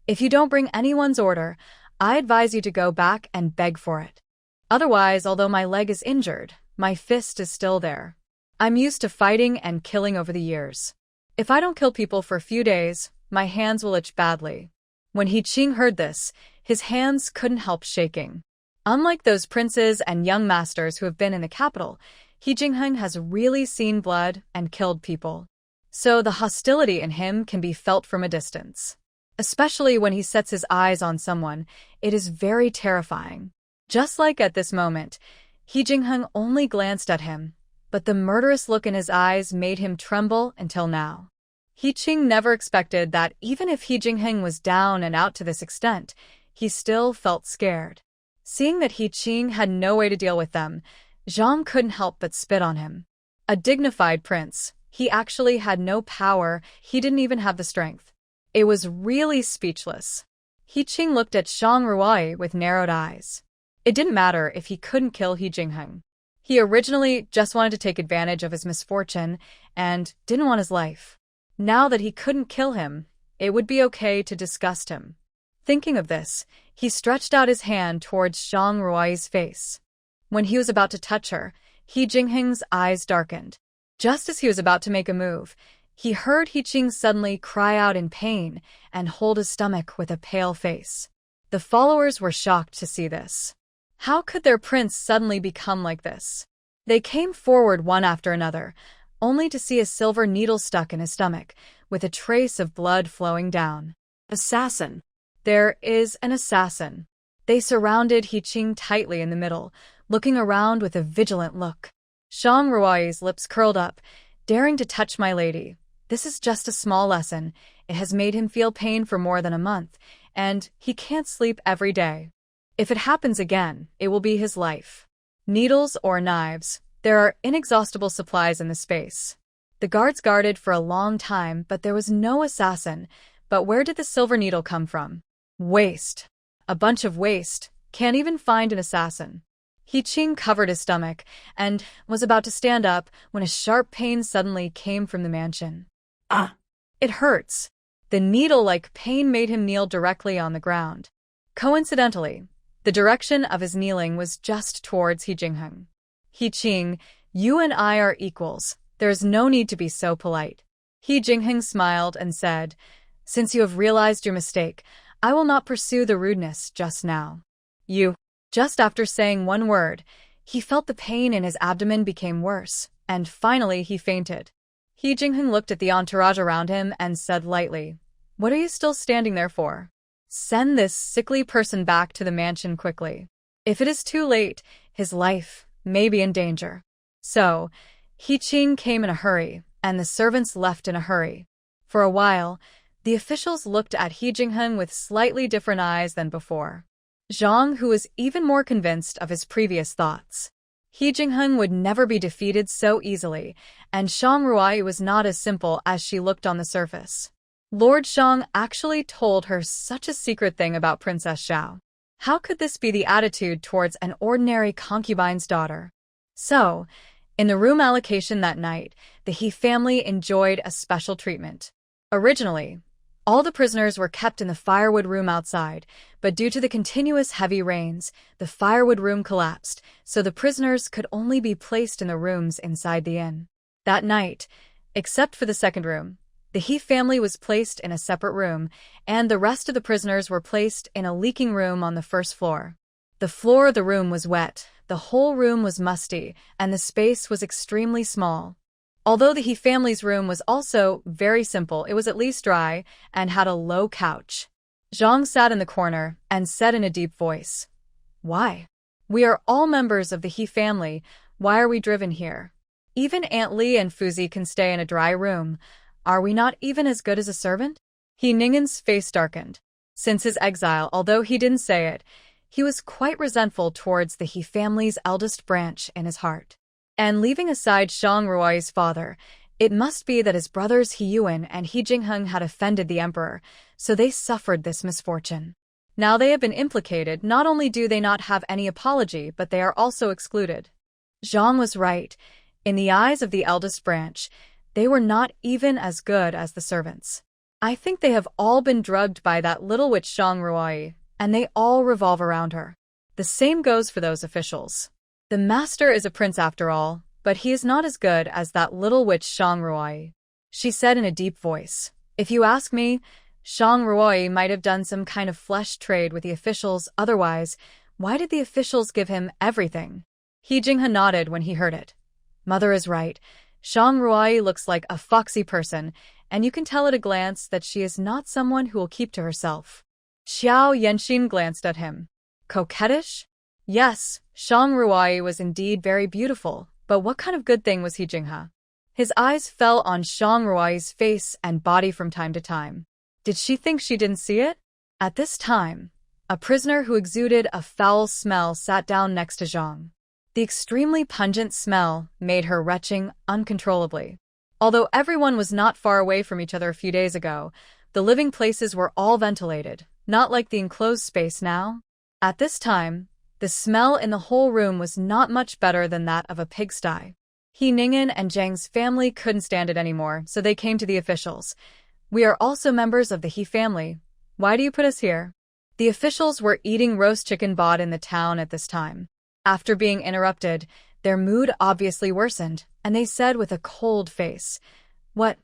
If you don't bring anyone's order, I advise you to go back and beg for it. Otherwise, although my leg is injured, my fist is still there. I'm used to fighting and killing over the years. If I don't kill people for a few days, my hands will itch badly. When He Qing heard this, his hands couldn't help shaking. Unlike those princes and young masters who have been in the capital, He Jingheng has really seen blood and killed people. So the hostility in him can be felt from a distance. Especially when he sets his eyes on someone, it is very terrifying. Just like at this moment, He Jingheng only glanced at him, but the murderous look in his eyes made him tremble until now. He Qing never expected that even if He Jingheng was down and out to this extent, he still felt scared. Seeing that He Qing had no way to deal with them, Zhang couldn't help but spit on him. A dignified prince, he actually had no power, he didn't even have the strength. It was really speechless. He Qing looked at Shang Ruai with narrowed eyes. It didn't matter if he couldn't kill He Jingheng. He originally just wanted to take advantage of his misfortune and didn't want his life. Now that he couldn't kill him, it would be okay to disgust him. Thinking of this, he stretched out his hand towards Shang Ruai's face. When he was about to touch her, He Jingheng's eyes darkened. Just as he was about to make a move, he heard He Qing suddenly cry out in pain and hold his stomach with a pale face. The followers were shocked to see this. How could their prince suddenly become like this? They came forward one after another, only to see a silver needle stuck in his stomach, with a trace of blood flowing down. Assassin! There is an assassin. They surrounded He Qing tightly in the middle, looking around with a vigilant look. Shang Ruai's lips curled up, daring to touch my lady. This is just a small lesson. It has made him feel pain for more than a month, and he can't sleep every day. If it happens again, it will be his life. Needles or knives, there are inexhaustible supplies in the space. The guards guarded for a long time, but there was no assassin. But where did the silver needle come from? Waste. A bunch of waste. Can't even find an assassin. He Qing covered his stomach and was about to stand up when a sharp pain suddenly came from the mansion. Ah! It hurts. The needle-like pain made him kneel directly on the ground. Coincidentally, the direction of his kneeling was just towards He Jingheng. He Qing, you and I are equals. There is no need to be so polite. He Jingheng smiled and said, since you have realized your mistake, I will not pursue the rudeness just now. You. Just after saying one word, he felt the pain in his abdomen became worse, and finally he fainted. He Jingheng looked at the entourage around him and said lightly, "What are you still standing there for? Send this sickly person back to the mansion quickly. If it is too late, his life may be in danger." So, He Qing came in a hurry, and the servants left in a hurry. For a while, the officials looked at He Jingheng with slightly different eyes than before. Zhang, who was even more convinced of his previous thoughts. He Jingheng would never be defeated so easily, and Shang Ruai was not as simple as she looked on the surface. Lord Shang actually told her such a secret thing about Princess Xiao. How could this be the attitude towards an ordinary concubine's daughter? So, in the room allocation that night, the He family enjoyed a special treatment. Originally, all the prisoners were kept in the firewood room outside, but due to the continuous heavy rains, the firewood room collapsed, so the prisoners could only be placed in the rooms inside the inn. That night, except for the second room, the He family was placed in a separate room, and the rest of the prisoners were placed in a leaking room on the first floor. The floor of the room was wet, the whole room was musty, and the space was extremely small. Although the He family's room was also very simple, it was at least dry and had a low couch. Zhang sat in the corner and said in a deep voice, "Why? We are all members of the He family. Why are we driven here? Even Aunt Li and Fuzi can stay in a dry room. Are we not even as good as a servant?" He Ning'an's face darkened. Since his exile, although he didn't say it, he was quite resentful towards the He family's eldest branch in his heart. And leaving aside Shang Ruai's father, it must be that his brothers He Yuan and He Jingheng had offended the emperor, so they suffered this misfortune. Now they have been implicated. Not only do they not have any apology, but they are also excluded. Zhang was right. In the eyes of the eldest branch, they were not even as good as the servants. I think they have all been drugged by that little witch Shang Ruai, and they all revolve around her. The same goes for those officials. The master is a prince after all, but he is not as good as that little witch Shang Ruai. She said in a deep voice, "If you ask me, Shang Ruai might have done some kind of flesh trade with the officials, otherwise, why did the officials give him everything?" He Jinghe nodded when he heard it. Mother is right. Shang Ruai looks like a foxy person, and you can tell at a glance that she is not someone who will keep to herself. Xiao Yanxin glanced at him. Coquettish? Yes, Shang Ruai was indeed very beautiful, but what kind of good thing was He Jinghe? His eyes fell on Shang Ruai's face and body from time to time. Did she think she didn't see it? At this time, a prisoner who exuded a foul smell sat down next to Zhang. The extremely pungent smell made her retching uncontrollably. Although everyone was not far away from each other a few days ago, the living places were all ventilated, not like the enclosed space now. At this time, the smell in the whole room was not much better than that of a pigsty. He Ning'an and Zhang's family couldn't stand it anymore, so they came to the officials. "We are also members of the He family. Why do you put us here?" The officials were eating roast chicken bought in the town at this time. After being interrupted, their mood obviously worsened, and they said with a cold face, "What?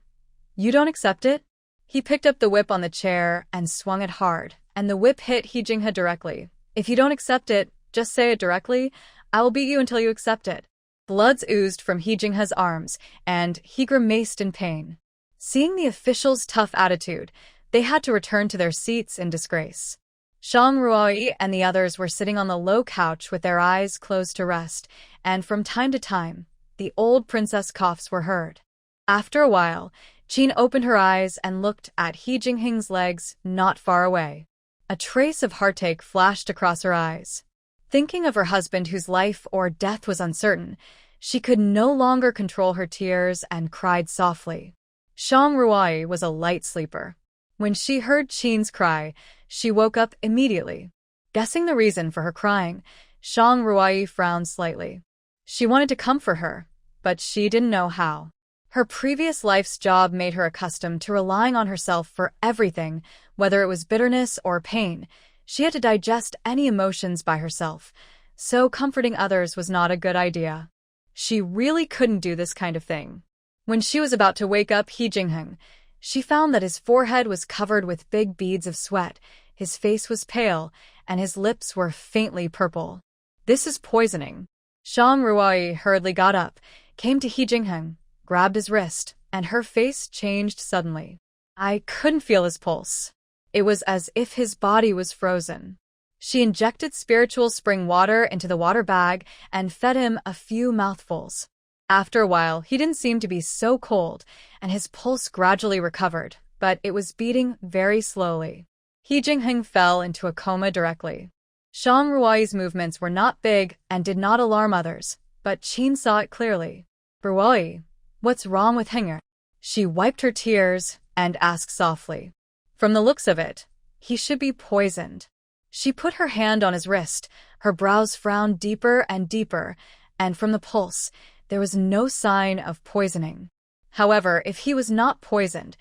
You don't accept it?" He picked up the whip on the chair and swung it hard, and the whip hit He Jinghe directly. "If you don't accept it, just say it directly. I will beat you until you accept it." Bloods oozed from He Jinghe's arms, and he grimaced in pain. Seeing the officials' tough attitude, they had to return to their seats in disgrace. Shang Ruai and the others were sitting on the low couch with their eyes closed to rest, and from time to time, the old princess coughs were heard. After a while, Qin opened her eyes and looked at He Jingheng's legs not far away. A trace of heartache flashed across her eyes. Thinking of her husband whose life or death was uncertain, she could no longer control her tears and cried softly. Shang Ruai was a light sleeper. When she heard Qin's cry, she woke up immediately. Guessing the reason for her crying, Shang Ruai frowned slightly. She wanted to comfort her, but she didn't know how. Her previous life's job made her accustomed to relying on herself for everything, whether it was bitterness or pain. She had to digest any emotions by herself, so comforting others was not a good idea. She really couldn't do this kind of thing. When she was about to wake up He Jingheng, she found that his forehead was covered with big beads of sweat, His face was pale, and his lips were faintly purple. "This is poisoning." Shang Ruai hurriedly got up, came to He Jingheng, grabbed his wrist, and her face changed suddenly. I couldn't feel his pulse. It was as if his body was frozen. She injected spiritual spring water into the water bag and fed him a few mouthfuls. After a while, he didn't seem to be so cold, and his pulse gradually recovered, but it was beating very slowly. He Jingheng fell into a coma directly. Shang Ruai's movements were not big and did not alarm others, but Qin saw it clearly. "Ruai, what's wrong with Henger?" She wiped her tears and asked softly. "From the looks of it, he should be poisoned." She put her hand on his wrist, her brows frowned deeper and deeper, and from the pulse, there was no sign of poisoning. However, if he was not poisoned,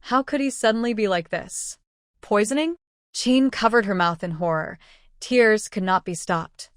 how could he suddenly be like this? Poisoning? Qin covered her mouth in horror. Tears could not be stopped.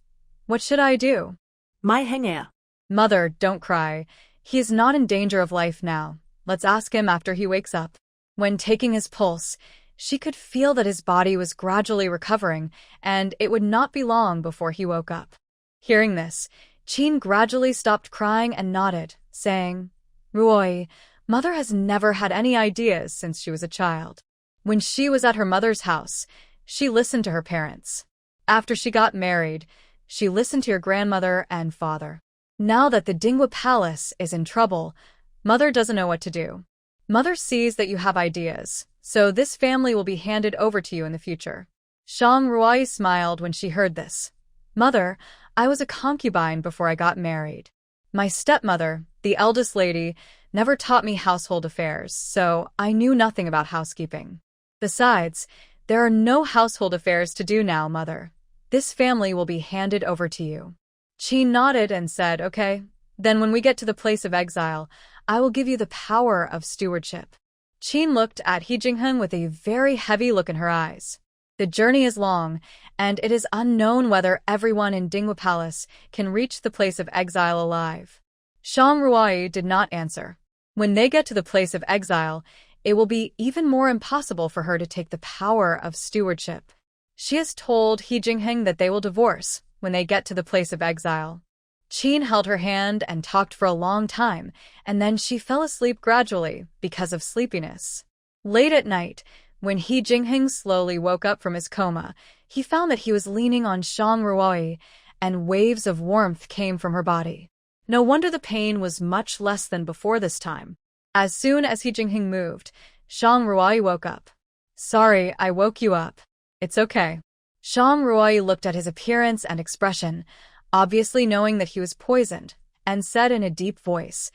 "What should I do?" My Henger. "Mother, don't cry. He is not in danger of life now. Let's ask him after he wakes up." When taking his pulse, she could feel that his body was gradually recovering, and it would not be long before he woke up. Hearing this, Qin gradually stopped crying and nodded, saying, "Ruoi, Mother has never had any ideas since she was a child. When she was at her mother's house, she listened to her parents. After she got married, she listened to your grandmother and father. Now that the Dingwa Palace is in trouble, Mother doesn't know what to do. Mother sees that you have ideas, so this family will be handed over to you in the future." Shang Ruai smiled when she heard this. "Mother, I was a concubine before I got married. My stepmother, the eldest lady, never taught me household affairs, so I knew nothing about housekeeping. Besides, there are no household affairs to do now, Mother. This family will be handed over to you." Qin nodded and said, "Okay, then when we get to the place of exile, I will give you the power of stewardship." Qin looked at He Jingheng with a very heavy look in her eyes. The journey is long, and it is unknown whether everyone in Dingwa Palace can reach the place of exile alive. Shang Ruai did not answer. When they get to the place of exile, it will be even more impossible for her to take the power of stewardship. She has told He Jingheng that they will divorce when they get to the place of exile. Qin held her hand and talked for a long time, and then she fell asleep gradually because of sleepiness. Late at night, when He Jingheng slowly woke up from his coma, he found that he was leaning on Shang Ruai, and waves of warmth came from her body. No wonder the pain was much less than before this time. As soon as He Jingheng moved, Shang Ruai woke up. "Sorry, I woke you up." "It's okay." Shang Ruai looked at his appearance and expression, obviously knowing that he was poisoned, and said in a deep voice,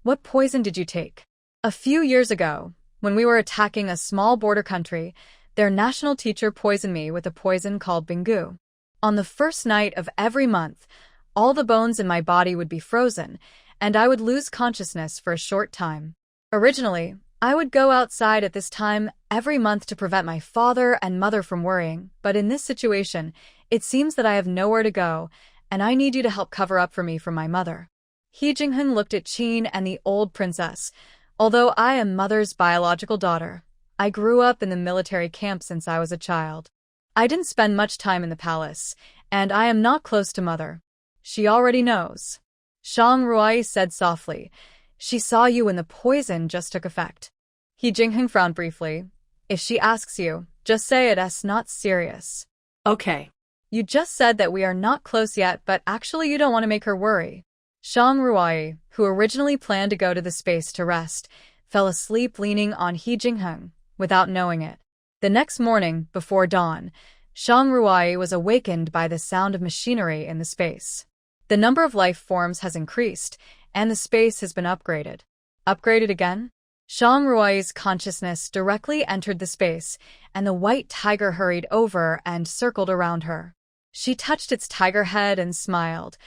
"What poison did you take?" "A few years ago, when we were attacking a small border country, their national teacher poisoned me with a poison called Bingu. On the first night of every month, all the bones in my body would be frozen, and I would lose consciousness for a short time. Originally, I would go outside at this time every month to prevent my father and mother from worrying, but in this situation, it seems that I have nowhere to go, and I need you to help cover up for me from my mother." He Jingheng looked at Qin and the old princess. "Although I am Mother's biological daughter, I grew up in the military camp since I was a child. I didn't spend much time in the palace, and I am not close to Mother. She already knows." Shang Ruai said softly, "She saw you when the poison just took effect." He Jingheng frowned briefly. "If she asks you, just say it's not serious." Okay. "You just said that we are not close yet, but actually you don't want to make her worry." Shang Ruai, who originally planned to go to the space to rest, fell asleep leaning on He Jingheng, without knowing it. The next morning, before dawn, Shang Ruai was awakened by the sound of machinery in the space. The number of life forms has increased, and the space has been upgraded. Upgraded again? Shang Ruai's consciousness directly entered the space, and the white tiger hurried over and circled around her. She touched its tiger head and smiled.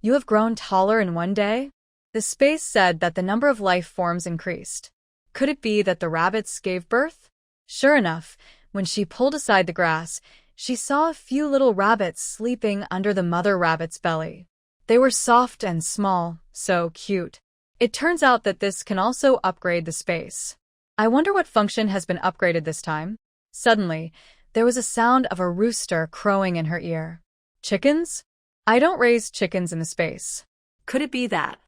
"You have grown taller in one day?" The space said that the number of life forms increased. Could it be that the rabbits gave birth? Sure enough, when she pulled aside the grass, she saw a few little rabbits sleeping under the mother rabbit's belly. They were soft and small, so cute. It turns out that this can also upgrade the space. I wonder what function has been upgraded this time. Suddenly, there was a sound of a rooster crowing in her ear. Chickens? I don't raise chickens in the space. Could it be that?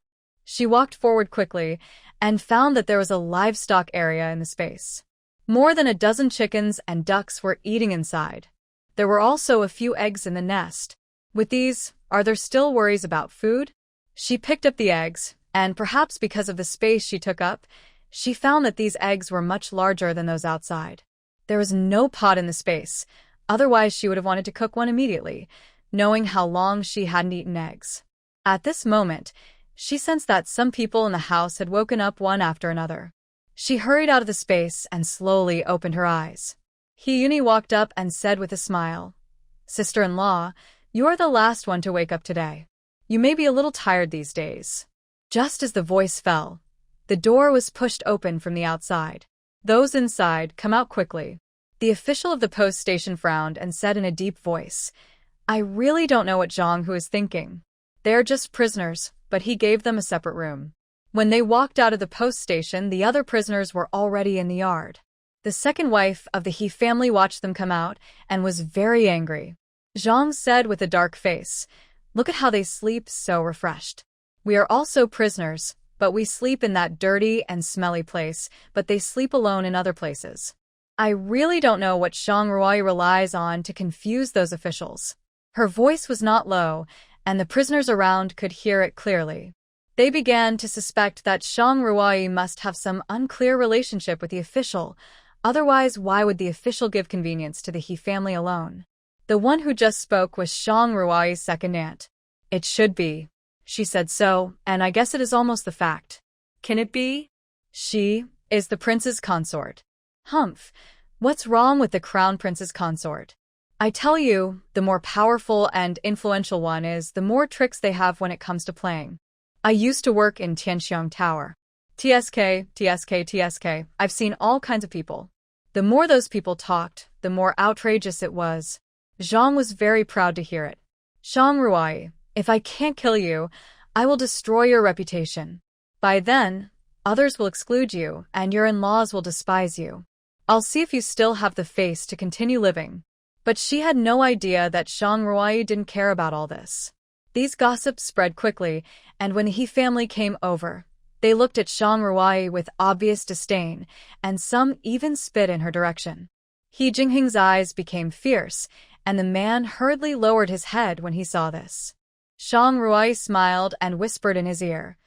She walked forward quickly and found that there was a livestock area in the space. More than a dozen chickens and ducks were eating inside. There were also a few eggs in the nest. With these, are there still worries about food? She picked up the eggs, and perhaps because of the space she took up, she found that these eggs were much larger than those outside. There was no pot in the space, otherwise she would have wanted to cook one immediately, knowing how long she hadn't eaten eggs. At this moment, she sensed that some people in the house had woken up one after another. She hurried out of the space and slowly opened her eyes. Hyuni walked up and said with a smile, "Sister-in-law, you are the last one to wake up today. You may be a little tired these days." Just as the voice fell, the door was pushed open from the outside. "Those inside, come out quickly." The official of the post station frowned and said in a deep voice, "I really don't know what Zhang-hu is thinking. They're just prisoners, but he gave them a separate room." When they walked out of the post station, the other prisoners were already in the yard. The second wife of the He family watched them come out and was very angry. Zhang said with a dark face, "Look at how they sleep so refreshed. We are also prisoners, but we sleep in that dirty and smelly place, but they sleep alone in other places." I really don't know what Zhang Ruai relies on to confuse those officials. Her voice was not low, and the prisoners around could hear it clearly. They began to suspect that Zhang Ruai must have some unclear relationship with the official, otherwise why would the official give convenience to the He family alone? The one who just spoke was Zhang Ruai's second aunt. "It should be. She said so, and I guess it is almost the fact." Can it be? She is the prince's consort. Humph, what's wrong with the crown prince's consort? I tell you, the more powerful and influential one is, the more tricks they have when it comes to playing. I used to work in Tianxiong Tower. TSK. I've seen all kinds of people. The more those people talked, the more outrageous it was. Zhang was very proud to hear it. "Zhang Ruai, if I can't kill you, I will destroy your reputation. By then, others will exclude you, and your in-laws will despise you. I'll see if you still have the face to continue living." But she had no idea that Zhang Ruai didn't care about all this. These gossips spread quickly, and when the He family came over, they looked at Zhang Ruai with obvious disdain, and some even spit in her direction. He Jinghing's eyes became fierce, and the man hurriedly lowered his head when he saw this. Zhang Ruai smiled and whispered in his ear,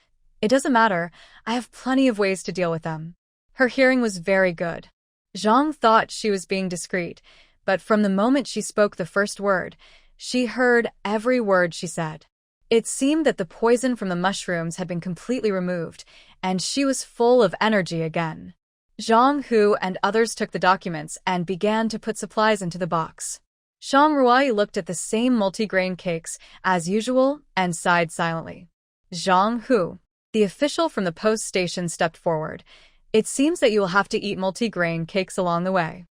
"It doesn't matter, I have plenty of ways to deal with them." Her hearing was very good. Zhang thought she was being discreet, but from the moment she spoke the first word, she heard every word she said. It seemed that the poison from the mushrooms had been completely removed, and she was full of energy again. Zhang Hu and others took the documents and began to put supplies into the box. Zhang Ruai looked at the same multigrain cakes as usual and sighed silently. "Zhang Hu," the official from the post station stepped forward. "It seems that you will have to eat multigrain cakes along the way."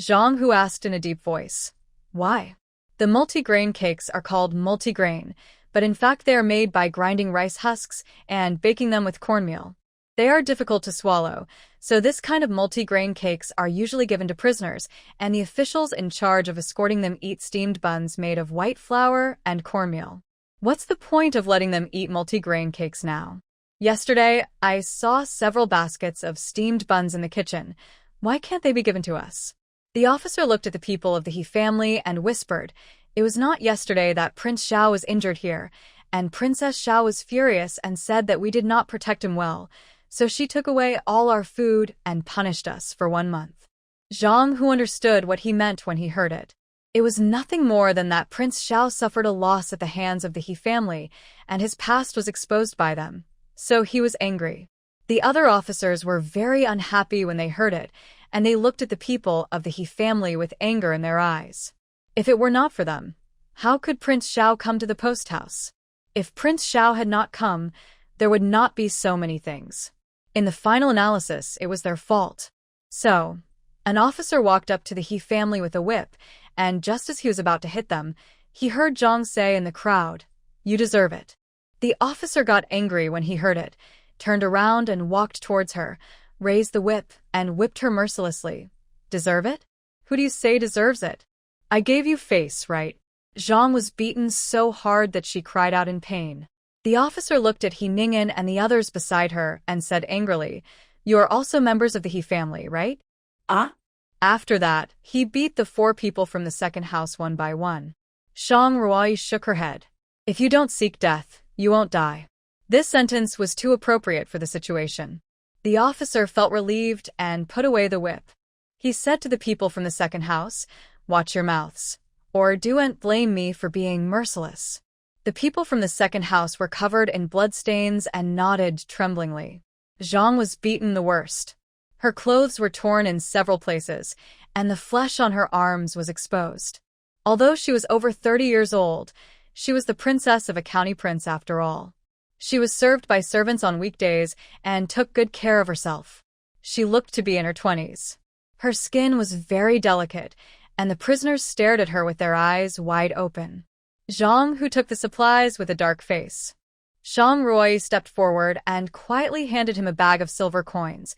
Zhang Hu asked in a deep voice, "Why?" The multigrain cakes are called multigrain, but in fact they are made by grinding rice husks and baking them with cornmeal. They are difficult to swallow, so this kind of multigrain cakes are usually given to prisoners, and the officials in charge of escorting them eat steamed buns made of white flour and cornmeal. What's the point of letting them eat multigrain cakes now? Yesterday, I saw several baskets of steamed buns in the kitchen. Why can't they be given to us? The officer looked at the people of the He family and whispered, "It was not yesterday that Prince Xiao was injured here, and Princess Xiao was furious and said that we did not protect him well, so she took away all our food and punished us for 1 month." Zhang Hu understood what he meant when he heard it. It was nothing more than that Prince Xiao suffered a loss at the hands of the He family, and his past was exposed by them, so he was angry. The other officers were very unhappy when they heard it, and they looked at the people of the He family with anger in their eyes. If it were not for them, how could Prince Xiao come to the post house? If Prince Xiao had not come, there would not be so many things. In the final analysis, it was their fault. So, an officer walked up to the He family with a whip, and just as he was about to hit them, he heard Zhang say in the crowd, "You deserve it." The officer got angry when he heard it, turned around and walked towards her, raised the whip, and whipped her mercilessly. "Deserve it? Who do you say deserves it? I gave you face, right? Zhang was beaten so hard that she cried out in pain. The officer looked at He Ningen and the others beside her and said angrily, "You are also members of the He family, right?" Ah? After that, he beat the 4 people from the second house one by one. Zhang Ruai shook her head. "If you don't seek death, you won't die." This sentence was too appropriate for the situation. The officer felt relieved and put away the whip. He said to the people from the second house, "Watch your mouths, or don't blame me for being merciless." The people from the second house were covered in bloodstains and nodded tremblingly. Zhang was beaten the worst. Her clothes were torn in several places, and the flesh on her arms was exposed. Although she was over 30 years old, she was the princess of a county prince after all. She was served by servants on weekdays and took good care of herself. She looked to be in her 20s. Her skin was very delicate, and the prisoners stared at her with their eyes wide open. Zhang, who took the supplies with a dark face. Zhang Ruai stepped forward and quietly handed him a bag of silver coins.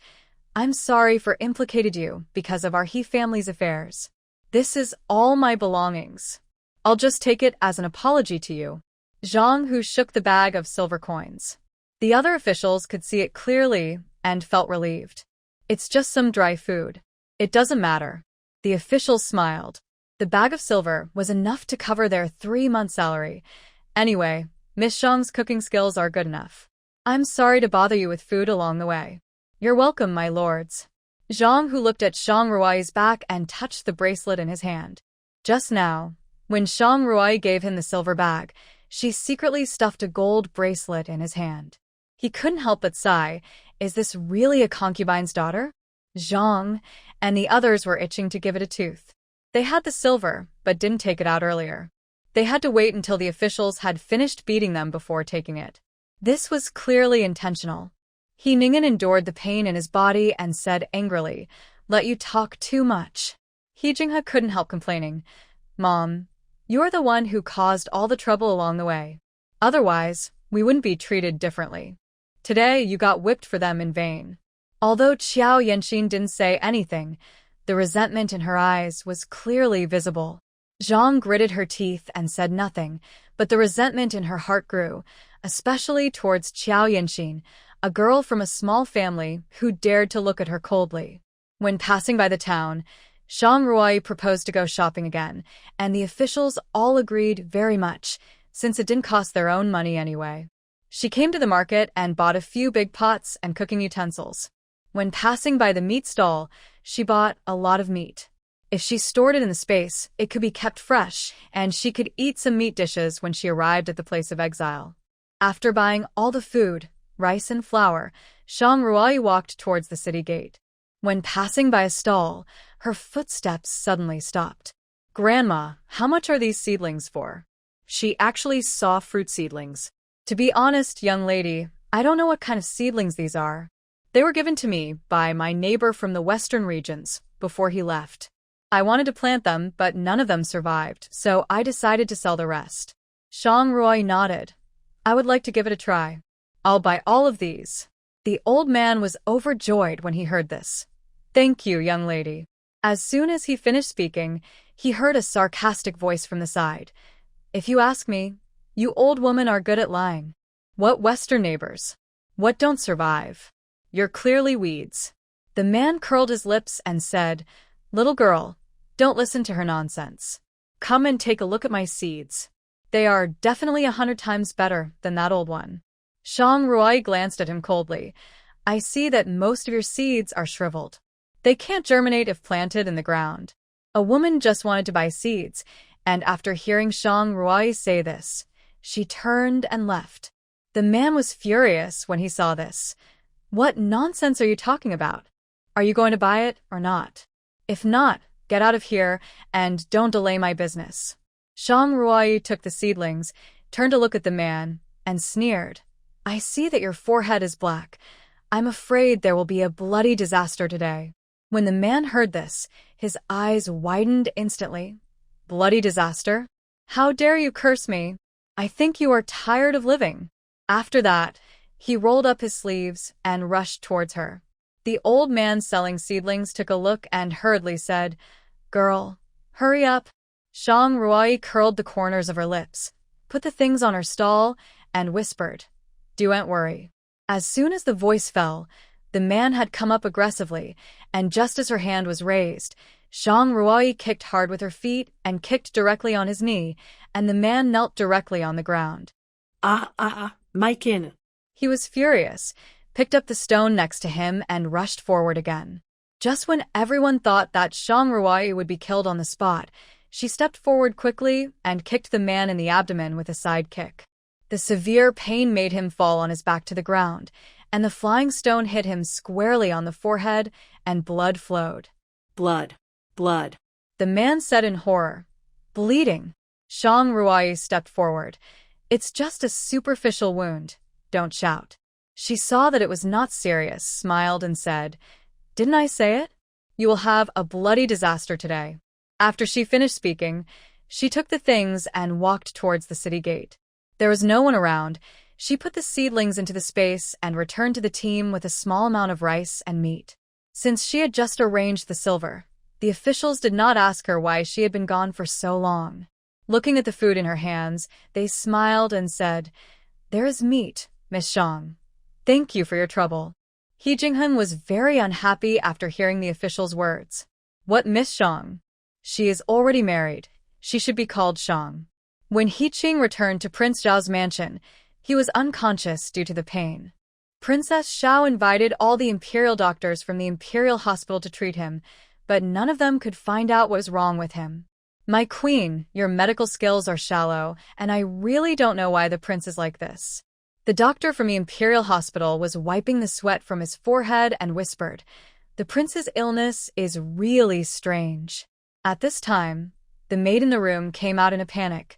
"I'm sorry for implicated you because of our He family's affairs. This is all my belongings. I'll just take it as an apology to you." Zhang, who shook the bag of silver coins. The other officials could see it clearly and felt relieved. "It's just some dry food. It doesn't matter." The officials smiled. The bag of silver was enough to cover their 3-month salary. "Anyway, Miss Zhang's cooking skills are good enough. I'm sorry to bother you with food along the way." "You're welcome, my lords." Zhang, who looked at Zhang Ruai's back and touched the bracelet in his hand. Just now, when Zhang Ruai gave him the silver bag, she secretly stuffed a gold bracelet in his hand. He couldn't help but sigh. Is this really a concubine's daughter? Zhang and the others were itching to give it a tooth. They had the silver, but didn't take it out earlier. They had to wait until the officials had finished beating them before taking it. This was clearly intentional. He Ningen endured the pain in his body and said angrily, "Let you talk too much." He Jinghe couldn't help complaining. "Mom, you're the one who caused all the trouble along the way. Otherwise, we wouldn't be treated differently. Today you got whipped for them in vain." Although Qiao Yanxin didn't say anything, the resentment in her eyes was clearly visible. Zhang gritted her teeth and said nothing, but the resentment in her heart grew, especially towards Qiao Yanxin, a girl from a small family who dared to look at her coldly. When passing by the town, Zhang Ruai proposed to go shopping again, and the officials all agreed very much, since it didn't cost their own money anyway. She came to the market and bought a few big pots and cooking utensils. When passing by the meat stall, she bought a lot of meat. If she stored it in the space, it could be kept fresh, and she could eat some meat dishes when she arrived at the place of exile. After buying all the food, rice and flour, Zhang Ruai walked towards the city gate. When passing by a stall, her footsteps suddenly stopped. "Grandma, how much are these seedlings for?" She actually saw fruit seedlings. "To be honest, young lady, I don't know what kind of seedlings these are. They were given to me by my neighbor from the western regions before he left. I wanted to plant them, but none of them survived, so I decided to sell the rest." Zhang Ruai nodded. "I would like to give it a try. I'll buy all of these." The old man was overjoyed when he heard this. "Thank you, young lady." As soon as he finished speaking, he heard a sarcastic voice from the side. "If you ask me, you old women are good at lying. What western neighbors? What don't survive? You're clearly weeds." The man curled his lips and said, "Little girl, don't listen to her nonsense. Come and take a look at my seeds. They are definitely 100 times better than that old one." Zhang Ruai glanced at him coldly. "I see that most of your seeds are shriveled. They can't germinate if planted in the ground." A woman just wanted to buy seeds, and after hearing Zhang Ruai say this, she turned and left. The man was furious when he saw this. "What nonsense are you talking about? Are you going to buy it or not? If not, get out of here and don't delay my business." Zhang Ruai took the seedlings, turned to look at the man, and sneered. "I see that your forehead is black. I'm afraid there will be a bloody disaster today." When the man heard this, his eyes widened instantly. "Bloody disaster? How dare you curse me? I think you are tired of living." After that, he rolled up his sleeves and rushed towards her. The old man selling seedlings took a look and hurriedly said, Girl, hurry up. Shang Ruai curled the corners of her lips, put the things on her stall, and whispered, "Don't worry." As soon as the voice fell, the man had come up aggressively, and just as her hand was raised, Shang Ruai kicked hard with her feet and kicked directly on his knee, and the man knelt directly on the ground. My kin. He was furious, picked up the stone next to him, and rushed forward again. Just when everyone thought that Shang Ruai would be killed on the spot, she stepped forward quickly and kicked the man in the abdomen with a side kick. The severe pain made him fall on his back to the ground, and the flying stone hit him squarely on the forehead, and blood flowed. Blood. The man said in horror. Bleeding. Shang Ruai stepped forward. It's just a superficial wound. Don't shout. She saw that it was not serious, smiled and said, Didn't I say it? You will have a bloody disaster today. After she finished speaking, she took the things and walked towards the city gate. There was no one around. She put the seedlings into the space and returned to the team with a small amount of rice and meat. Since she had just arranged the silver, the officials did not ask her why she had been gone for so long. Looking at the food in her hands, they smiled and said, There is meat, Miss Shang. Thank you for your trouble. He Jinghun was very unhappy after hearing the official's words. What Miss Shang? She is already married. She should be called Shang. When He Qing returned to Prince Zhao's mansion, he was unconscious due to the pain. Princess Xiao invited all the imperial doctors from the imperial hospital to treat him, but none of them could find out what was wrong with him. My queen, your medical skills are shallow, and I really don't know why the prince is like this. The doctor from the imperial hospital was wiping the sweat from his forehead and whispered, The prince's illness is really strange. At this time, the maid in the room came out in a panic.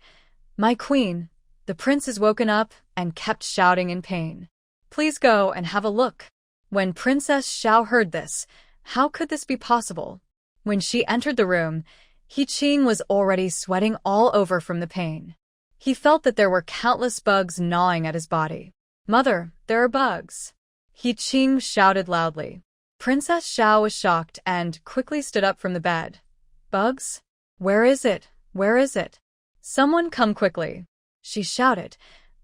My queen, the prince is woken up and kept shouting in pain. Please go and have a look. When Princess Xiao heard this, how could this be possible? When she entered the room, He Qing was already sweating all over from the pain. He felt that there were countless bugs gnawing at his body. Mother, there are bugs. He Qing shouted loudly. Princess Xiao was shocked and quickly stood up from the bed. Bugs? Where is it? Where is it? Someone come quickly. She shouted.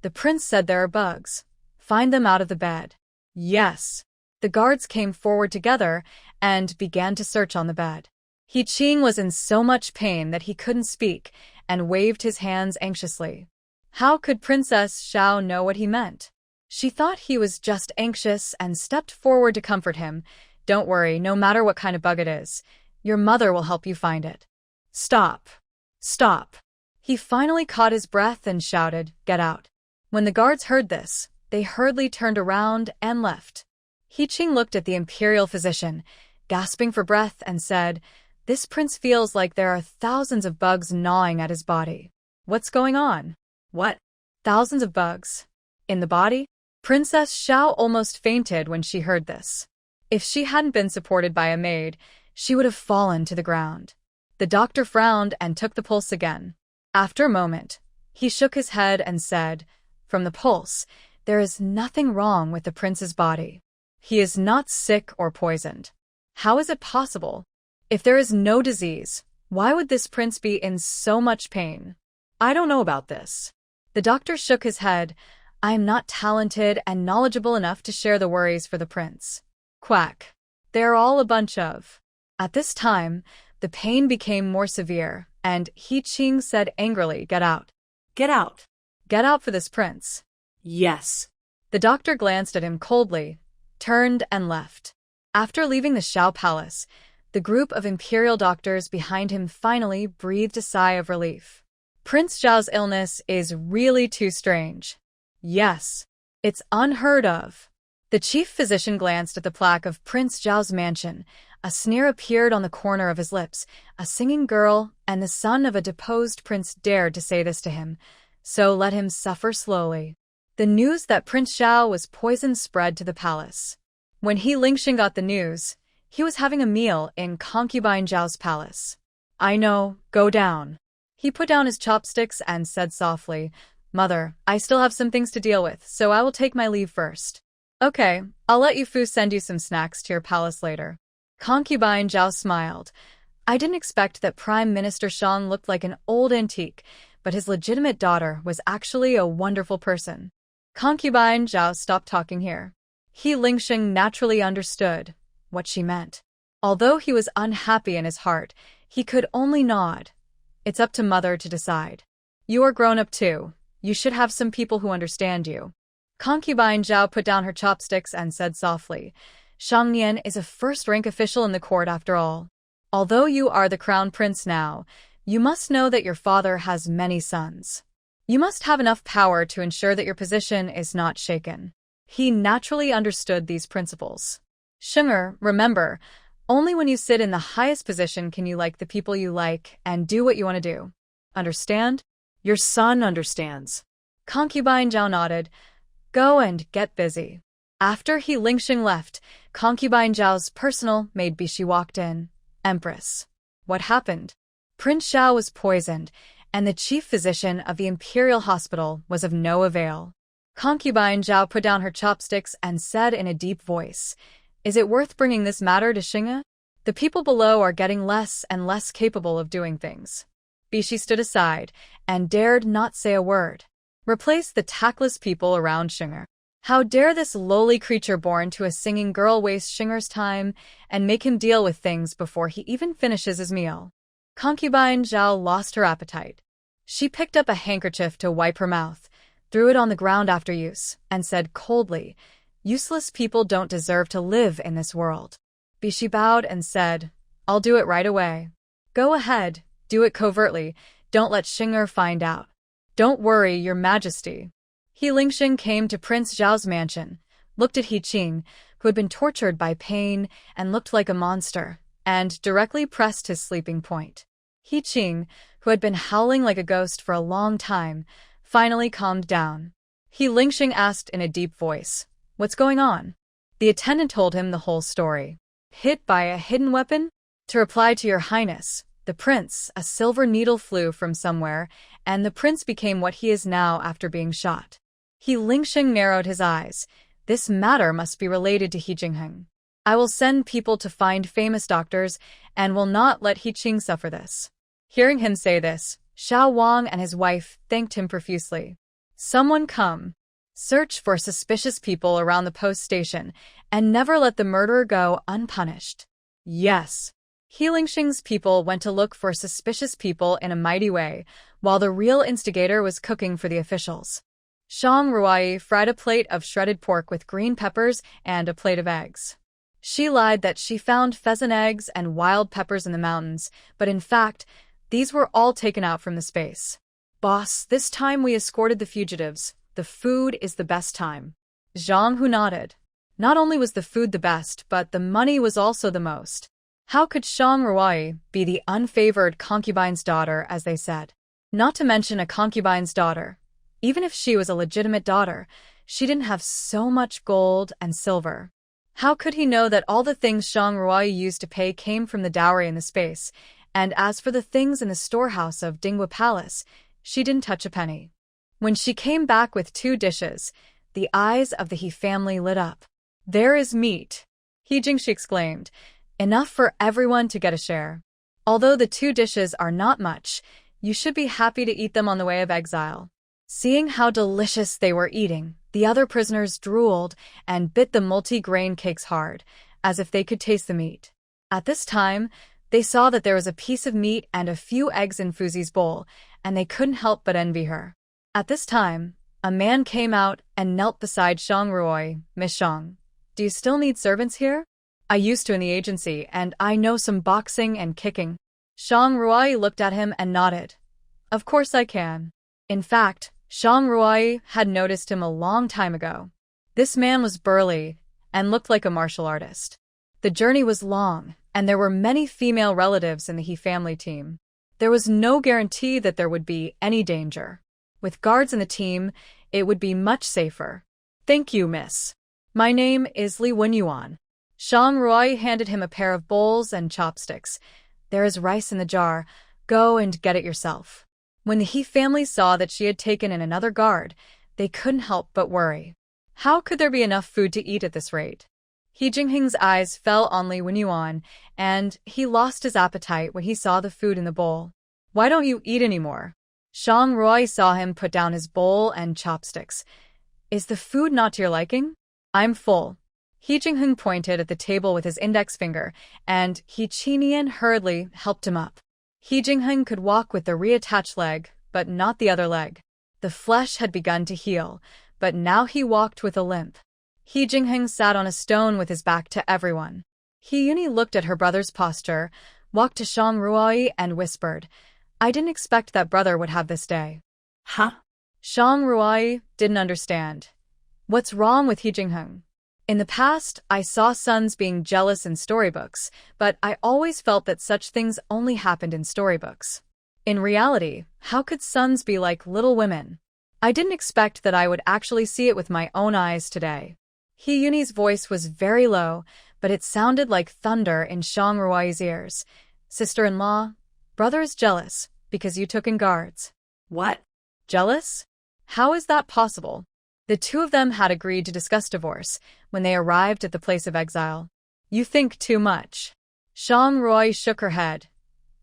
The prince said there are bugs. Find them out of the bed. Yes. The guards came forward together and began to search on the bed. He Qing was in so much pain that he couldn't speak and waved his hands anxiously. How could Princess Xiao know what he meant? She thought he was just anxious and stepped forward to comfort him. Don't worry, no matter what kind of bug it is, your mother will help you find it. Stop. Stop. He finally caught his breath and shouted, Get out. When the guards heard this, they hurriedly turned around and left. He Qing looked at the imperial physician, gasping for breath, and said, This prince feels like there are thousands of bugs gnawing at his body. What's going on? What? Thousands of bugs? In the body? Princess Xiao almost fainted when she heard this. If she hadn't been supported by a maid, she would have fallen to the ground. The doctor frowned and took the pulse again. After a moment, he shook his head and said, From the pulse, there is nothing wrong with the prince's body. He is not sick or poisoned. How is it possible? If there is no disease, why would this prince be in so much pain? I don't know about this. The doctor shook his head. I am not talented and knowledgeable enough to share the worries for the prince. Quack. They're all a bunch of. At this time, the pain became more severe, and He Qing said angrily, Get out. Get out. Get out for this prince. Yes. The doctor glanced at him coldly, turned and left. After leaving the Xiao Palace, the group of imperial doctors behind him finally breathed a sigh of relief. Prince Zhao's illness is really too strange. Yes, it's unheard of. The chief physician glanced at the plaque of Prince Zhao's mansion. A sneer appeared on the corner of his lips. A singing girl and the son of a deposed prince dared to say this to him, so let him suffer slowly. The news that Prince Xiao was poisoned spread to the palace. When He Lingxing got the news, he was having a meal in concubine Zhao's palace. I know, go down. He put down his chopsticks and said softly, Mother, I still have some things to deal with, so I will take my leave first. Okay, I'll let you Fu send you some snacks to your palace later. Concubine Zhao smiled. I didn't expect that Prime Minister Shang looked like an old antique, but his legitimate daughter was actually a wonderful person. Concubine Zhao stopped talking here. He Lingxing naturally understood what she meant. Although he was unhappy in his heart, he could only nod. It's up to mother to decide. You are grown up too. You should have some people who understand you. Concubine Zhao put down her chopsticks and said softly, Shang Nian is a first-rank official in the court after all. Although you are the crown prince now, you must know that your father has many sons. You must have enough power to ensure that your position is not shaken. He naturally understood these principles. Shinger, remember, only when you sit in the highest position can you like the people you like and do what you want to do. Understand? Your son understands. Concubine Zhao nodded. Go and get busy. After He Lingxing left, Concubine Zhao's personal maid Bishi walked in. Empress. What happened? Prince Zhao was poisoned, and the chief physician of the Imperial Hospital was of no avail. Concubine Zhao put down her chopsticks and said in a deep voice, Is it worth bringing this matter to Xing'e? The people below are getting less and less capable of doing things. Bishi stood aside and dared not say a word. Replace the tactless people around Xing'e. How dare this lowly creature born to a singing girl waste Xing'e's time and make him deal with things before he even finishes his meal. Concubine Zhao lost her appetite. She picked up a handkerchief to wipe her mouth, threw it on the ground after use, and said coldly, Useless people don't deserve to live in this world. Bishi bowed and said, I'll do it right away. Go ahead, do it covertly, don't let Xing'e find out. Don't worry, Your Majesty. He Lingxing came to Prince Zhao's mansion, looked at He Qing, who had been tortured by pain and looked like a monster, and directly pressed his sleeping point. He Qing, who had been howling like a ghost for a long time, finally calmed down. He Lingxing asked in a deep voice, What's going on? The attendant told him the whole story. Hit by a hidden weapon? To reply to Your Highness, the prince, a silver needle flew from somewhere, and the prince became what he is now after being shot. He Lingxing narrowed his eyes. This matter must be related to He Jingheng. I will send people to find famous doctors and will not let He Qing suffer this. Hearing him say this, Xiao Wang and his wife thanked him profusely. Someone come. Search for suspicious people around the post station and never let the murderer go unpunished. Yes. He Lingxing's people went to look for suspicious people in a mighty way, while the real instigator was cooking for the officials. Shang Ruai fried a plate of shredded pork with green peppers and a plate of eggs. She lied that she found pheasant eggs and wild peppers in the mountains, but in fact, these were all taken out from the space. Boss, this time we escorted the fugitives. The food is the best time. Zhang Hu nodded. Not only was the food the best, but the money was also the most. How could Shang Ruai be the unfavored concubine's daughter, as they said? Not to mention a concubine's daughter. Even if she was a legitimate daughter, she didn't have so much gold and silver. How could he know that all the things Shang Ruai used to pay came from the dowry in the space, and as for the things in the storehouse of Dinghua Palace, she didn't touch a penny. When she came back with 2 dishes, the eyes of the He family lit up. There is meat, He Jingshi exclaimed. Enough for everyone to get a share. Although the 2 dishes are not much, you should be happy to eat them on the way of exile. Seeing how delicious they were eating, the other prisoners drooled and bit the multi-grain cakes hard, as if they could taste the meat. At this time, they saw that there was a piece of meat and a few eggs in Fuzi's bowl, and they couldn't help but envy her. At this time, a man came out and knelt beside Shang Ruoi. Miss Shang, do you still need servants here? I used to in the agency, and I know some boxing and kicking. Shang Ruoi looked at him and nodded. Of course I can. In fact, Shang Ruai had noticed him a long time ago. This man was burly and looked like a martial artist. The journey was long, and there were many female relatives in the He family team. There was no guarantee that there would be any danger. With guards in the team, it would be much safer. Thank you, miss. My name is Li Wenyuan. Shang Ruai handed him a pair of bowls and chopsticks. There is rice in the jar. Go and get it yourself. When the He family saw that she had taken in another guard, they couldn't help but worry. How could there be enough food to eat at this rate? He Jingheng's eyes fell on Li Wenyuan, and he lost his appetite when he saw the food in the bowl. Why don't you eat anymore? Shang Ruai saw him put down his bowl and chopsticks. Is the food not to your liking? I'm full. He Jingheng pointed at the table with his index finger, and He Qinian hurriedly helped him up. He Jingheng could walk with the reattached leg, but not the other leg. The flesh had begun to heal, but now he walked with a limp. He Jingheng sat on a stone with his back to everyone. He Yuni looked at her brother's posture, walked to Shang Ruai and whispered, I didn't expect that brother would have this day. Huh? Shang Ruai didn't understand. What's wrong with He Jingheng? In the past, I saw sons being jealous in storybooks, but I always felt that such things only happened in storybooks. In reality, how could sons be like little women? I didn't expect that I would actually see it with my own eyes today. He Yuni's voice was very low, but it sounded like thunder in Shang Ruai's ears. Sister-in-law, brother is jealous because you took in guards. What? Jealous? How is that possible? The two of them had agreed to discuss divorce when they arrived at the place of exile. You think too much. Shang Ruai shook her head.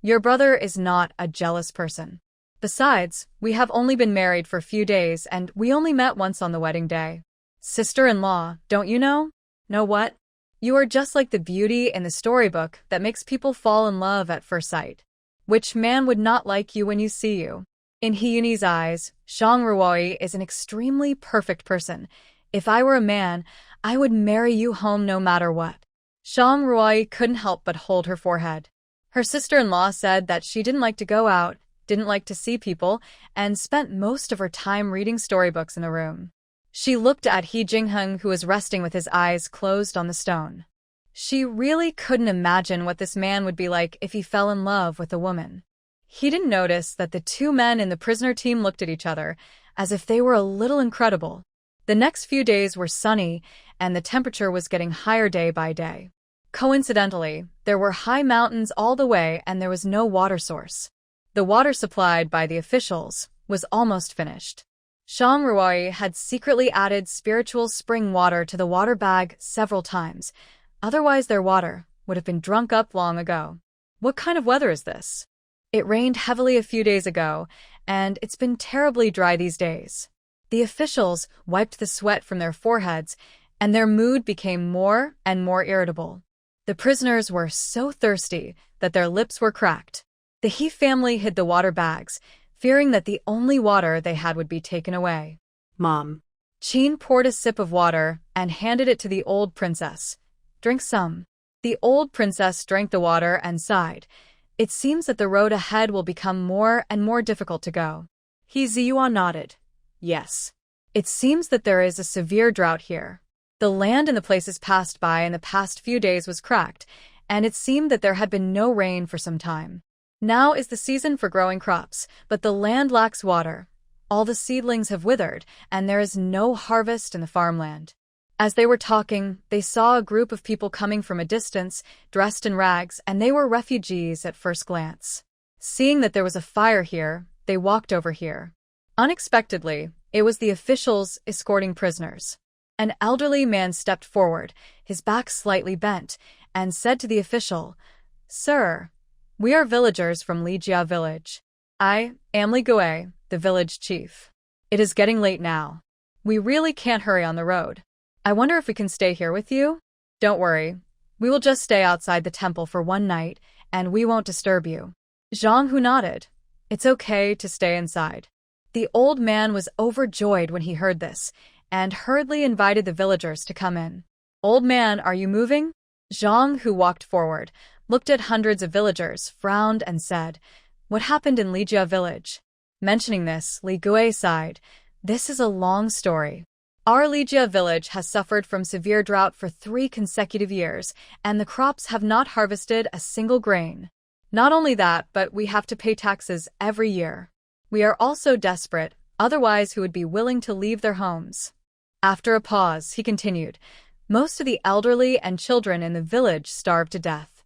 Your brother is not a jealous person. Besides, we have only been married for a few days and we only met once on the wedding day. Sister-in-law, don't you know? Know what? You are just like the beauty in the storybook that makes people fall in love at first sight. Which man would not like you when you see you? In Hyuni's eyes, Shang Ruai is an extremely perfect person. If I were a man, I would marry you home no matter what. Shang Ruai couldn't help but hold her forehead. Her sister-in-law said that she didn't like to go out, didn't like to see people, and spent most of her time reading storybooks in the room. She looked at He Jingheng, who was resting with his eyes closed on the stone. She really couldn't imagine what this man would be like if he fell in love with a woman. He didn't notice that the two men in the prisoner team looked at each other, as if they were a little incredible. The next few days were sunny, and the temperature was getting higher day by day. Coincidentally, there were high mountains all the way and there was no water source. The water supplied by the officials was almost finished. Shang Ruai had secretly added spiritual spring water to the water bag several times, otherwise their water would have been drunk up long ago. What kind of weather is this? It rained heavily a few days ago, and it's been terribly dry these days. The officials wiped the sweat from their foreheads, and their mood became more and more irritable. The prisoners were so thirsty that their lips were cracked. The He family hid the water bags, fearing that the only water they had would be taken away. Mom. Qin poured a sip of water and handed it to the old princess. Drink some. The old princess drank the water and sighed. It seems that the road ahead will become more and more difficult to go. He Ziyuan nodded. Yes. It seems that there is a severe drought here. The land in the places passed by in the past few days was cracked, and it seemed that there had been no rain for some time. Now is the season for growing crops, but the land lacks water. All the seedlings have withered, and there is no harvest in the farmland. As they were talking, they saw a group of people coming from a distance, dressed in rags, and they were refugees at first glance. Seeing that there was a fire here, they walked over here. Unexpectedly, it was the officials escorting prisoners. An elderly man stepped forward, his back slightly bent, and said to the official, Sir, we are villagers from Lijia village. I am Li Gui, the village chief. It is getting late now. We really can't hurry on the road. I wonder if we can stay here with you? Don't worry. We will just stay outside the temple for one night, and we won't disturb you. Zhang Hu nodded. It's okay to stay inside. The old man was overjoyed when he heard this, and hurriedly invited the villagers to come in. Old man, are you moving? Zhang Hu walked forward, looked at hundreds of villagers, frowned, and said, What happened in Lijia village? Mentioning this, Li Gui sighed. This is a long story. Our Lijia village has suffered from severe drought for 3 consecutive years, and the crops have not harvested a single grain. Not only that, but we have to pay taxes every year. We are also desperate, otherwise who would be willing to leave their homes? After a pause, he continued, Most of the elderly and children in the village starve to death.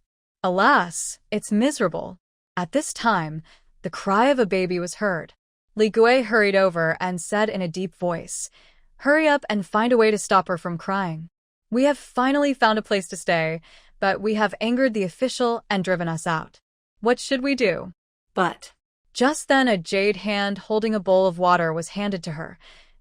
Alas, it's miserable. At this time, the cry of a baby was heard. Li Gui hurried over and said in a deep voice, Hurry up and find a way to stop her from crying. We have finally found a place to stay, but we have angered the official and driven us out. What should we do? But Just then, a jade hand holding a bowl of water was handed to her.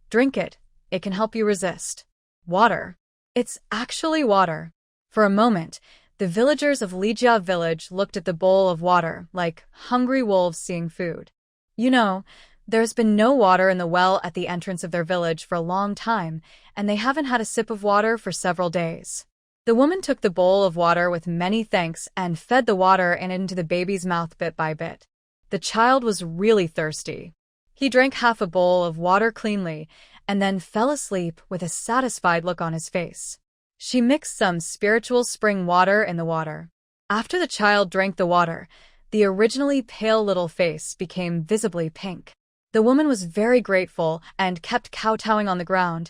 Drink it. It can help you resist. Water. It's actually water. For a moment, the villagers of Lijia village looked at the bowl of water like hungry wolves seeing food. You know, there's been no water in the well at the entrance of their village for a long time, and they haven't had a sip of water for several days. The woman took the bowl of water with many thanks and fed the water into the baby's mouth bit by bit. The child was really thirsty. He drank half a bowl of water cleanly and then fell asleep with a satisfied look on his face. She mixed some spiritual spring water in the water. After the child drank the water, the originally pale little face became visibly pink. The woman was very grateful and kept kowtowing on the ground.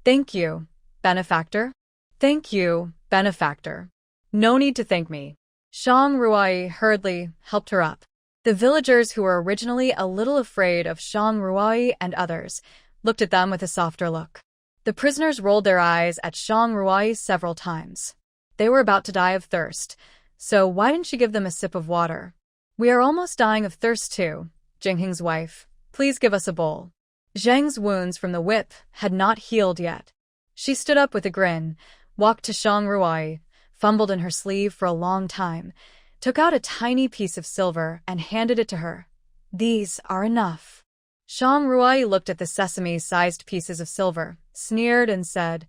Thank you, benefactor. Thank you, benefactor. No need to thank me. Shang Ruai hurriedly helped her up. The villagers who were originally a little afraid of Shang Ruai and others looked at them with a softer look. The prisoners rolled their eyes at Shang Ruai several times. They were about to die of thirst, so why didn't she give them a sip of water? We are almost dying of thirst too, Jingheng's wife. Please give us a bowl. Zheng's wounds from the whip had not healed yet. She stood up with a grin, walked to Shang Ruai, fumbled in her sleeve for a long time, took out a tiny piece of silver and handed it to her. These are enough. Shang Ruai looked at the sesame-sized pieces of silver, sneered and said,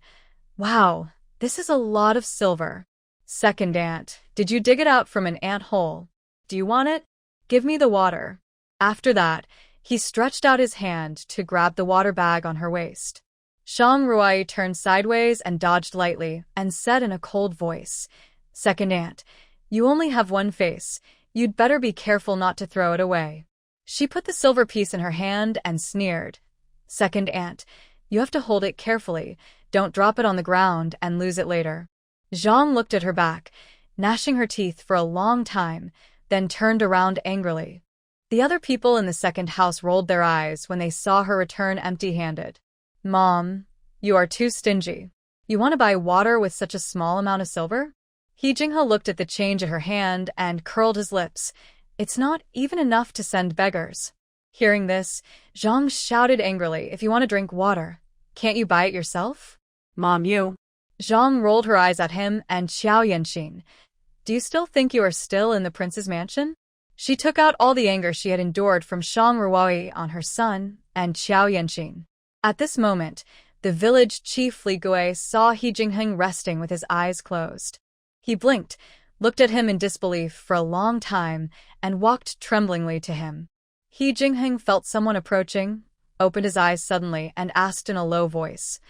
Wow, this is a lot of silver. Second ant, did you dig it out from an ant hole? Do you want it? Give me the water. After that, he stretched out his hand to grab the water bag on her waist. Shang Ruai turned sideways and dodged lightly and said in a cold voice, Second ant, you only have one face. You'd better be careful not to throw it away. She put the silver piece in her hand and sneered. Second ant, you have to hold it carefully. Don't drop it on the ground and lose it later. Zhang looked at her back, gnashing her teeth for a long time, then turned around angrily. The other people in the second house rolled their eyes when they saw her return empty-handed. Mom, you are too stingy. You want to buy water with such a small amount of silver? He Jinghe looked at the change in her hand and curled his lips. It's not even enough to send beggars. Hearing this, Zhang shouted angrily, If you want to drink water, can't you buy it yourself? Mom, you. Zhang rolled her eyes at him and Xiao Yanxin. Do you still think you are still in the prince's mansion? She took out all the anger she had endured from Shang Ruai on her son and Xiao Yanxin. At this moment, the village chief Li Gui saw He Jingheng resting with his eyes closed. He blinked, looked at him in disbelief for a long time, and walked tremblingly to him. He Jingheng felt someone approaching, opened his eyes suddenly, and asked in a low voice,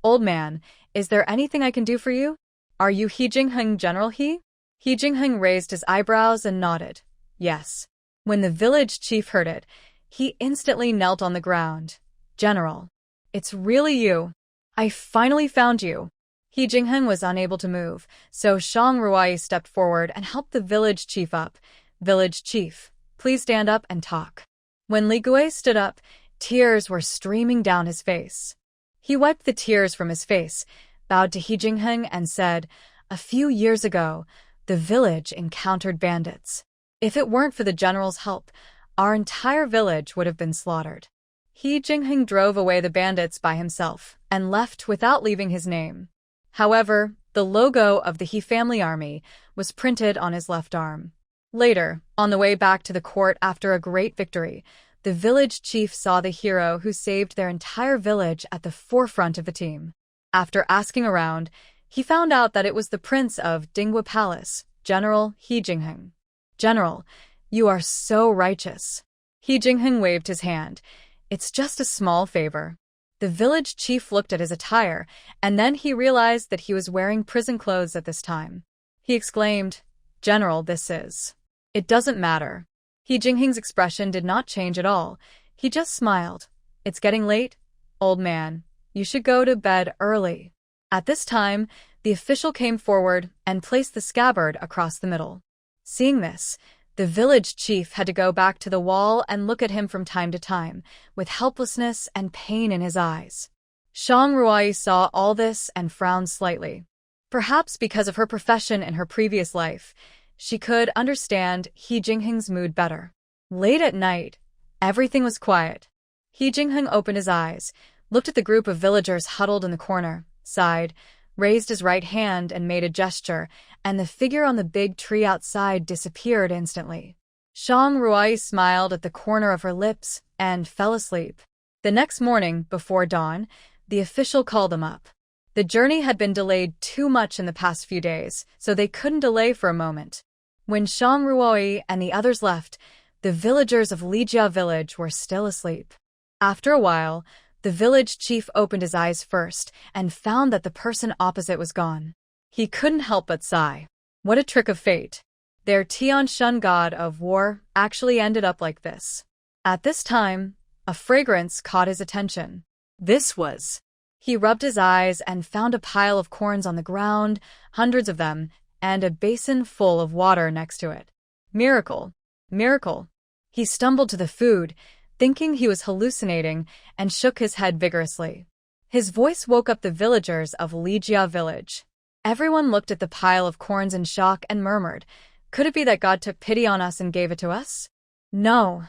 Old man, is there anything I can do for you? Are you He Jingheng General He? He Jingheng raised his eyebrows and nodded. Yes. When the village chief heard it, he instantly knelt on the ground. General, it's really you. I finally found you. He Jingheng was unable to move, so Shang Ruai stepped forward and helped the village chief up. Village chief, please stand up and talk. When Li Gui stood up, tears were streaming down his face. He wiped the tears from his face, bowed to He Jingheng and said, A few years ago, the village encountered bandits. If it weren't for the general's help, our entire village would have been slaughtered. He Jingheng drove away the bandits by himself and left without leaving his name. However, the logo of the He family army was printed on his left arm. Later, on the way back to the court after a great victory, the village chief saw the hero who saved their entire village at the forefront of the team. After asking around, he found out that it was the prince of Dinghua Palace, General He Jingheng. General, you are so righteous. He Jingheng waved his hand. It's just a small favor. The village chief looked at his attire, and then he realized that he was wearing prison clothes at this time. He exclaimed, General, this is. It doesn't matter. He Jingheng's expression did not change at all. He just smiled. It's getting late, old man. You should go to bed early. At this time, the official came forward and placed the scabbard across the middle. Seeing this, the village chief had to go back to the wall and look at him from time to time, with helplessness and pain in his eyes. Shang Ruai saw all this and frowned slightly. Perhaps because of her profession in her previous life, she could understand He Jingheng's mood better. Late at night, everything was quiet. He Jingheng opened his eyes, looked at the group of villagers huddled in the corner, sighed, raised his right hand and made a gesture, and the figure on the big tree outside disappeared instantly. Shang Ruai smiled at the corner of her lips and fell asleep. The next morning, before dawn, the official called them up. The journey had been delayed too much in the past few days, so they couldn't delay for a moment. When Shang Ruai and the others left, the villagers of Lijia village were still asleep. After a while, the village chief opened his eyes first and found that the person opposite was gone. He couldn't help but sigh. What a trick of fate. Their Tianshun god of war actually ended up like this. At this time, a fragrance caught his attention. This was. He rubbed his eyes and found a pile of corns on the ground, hundreds of them, and a basin full of water next to it. Miracle. Miracle. He stumbled to the food, thinking he was hallucinating, and shook his head vigorously. His voice woke up the villagers of Lijia village. Everyone looked at the pile of corns in shock and murmured, "Could it be that God took pity on us and gave it to us?" "No.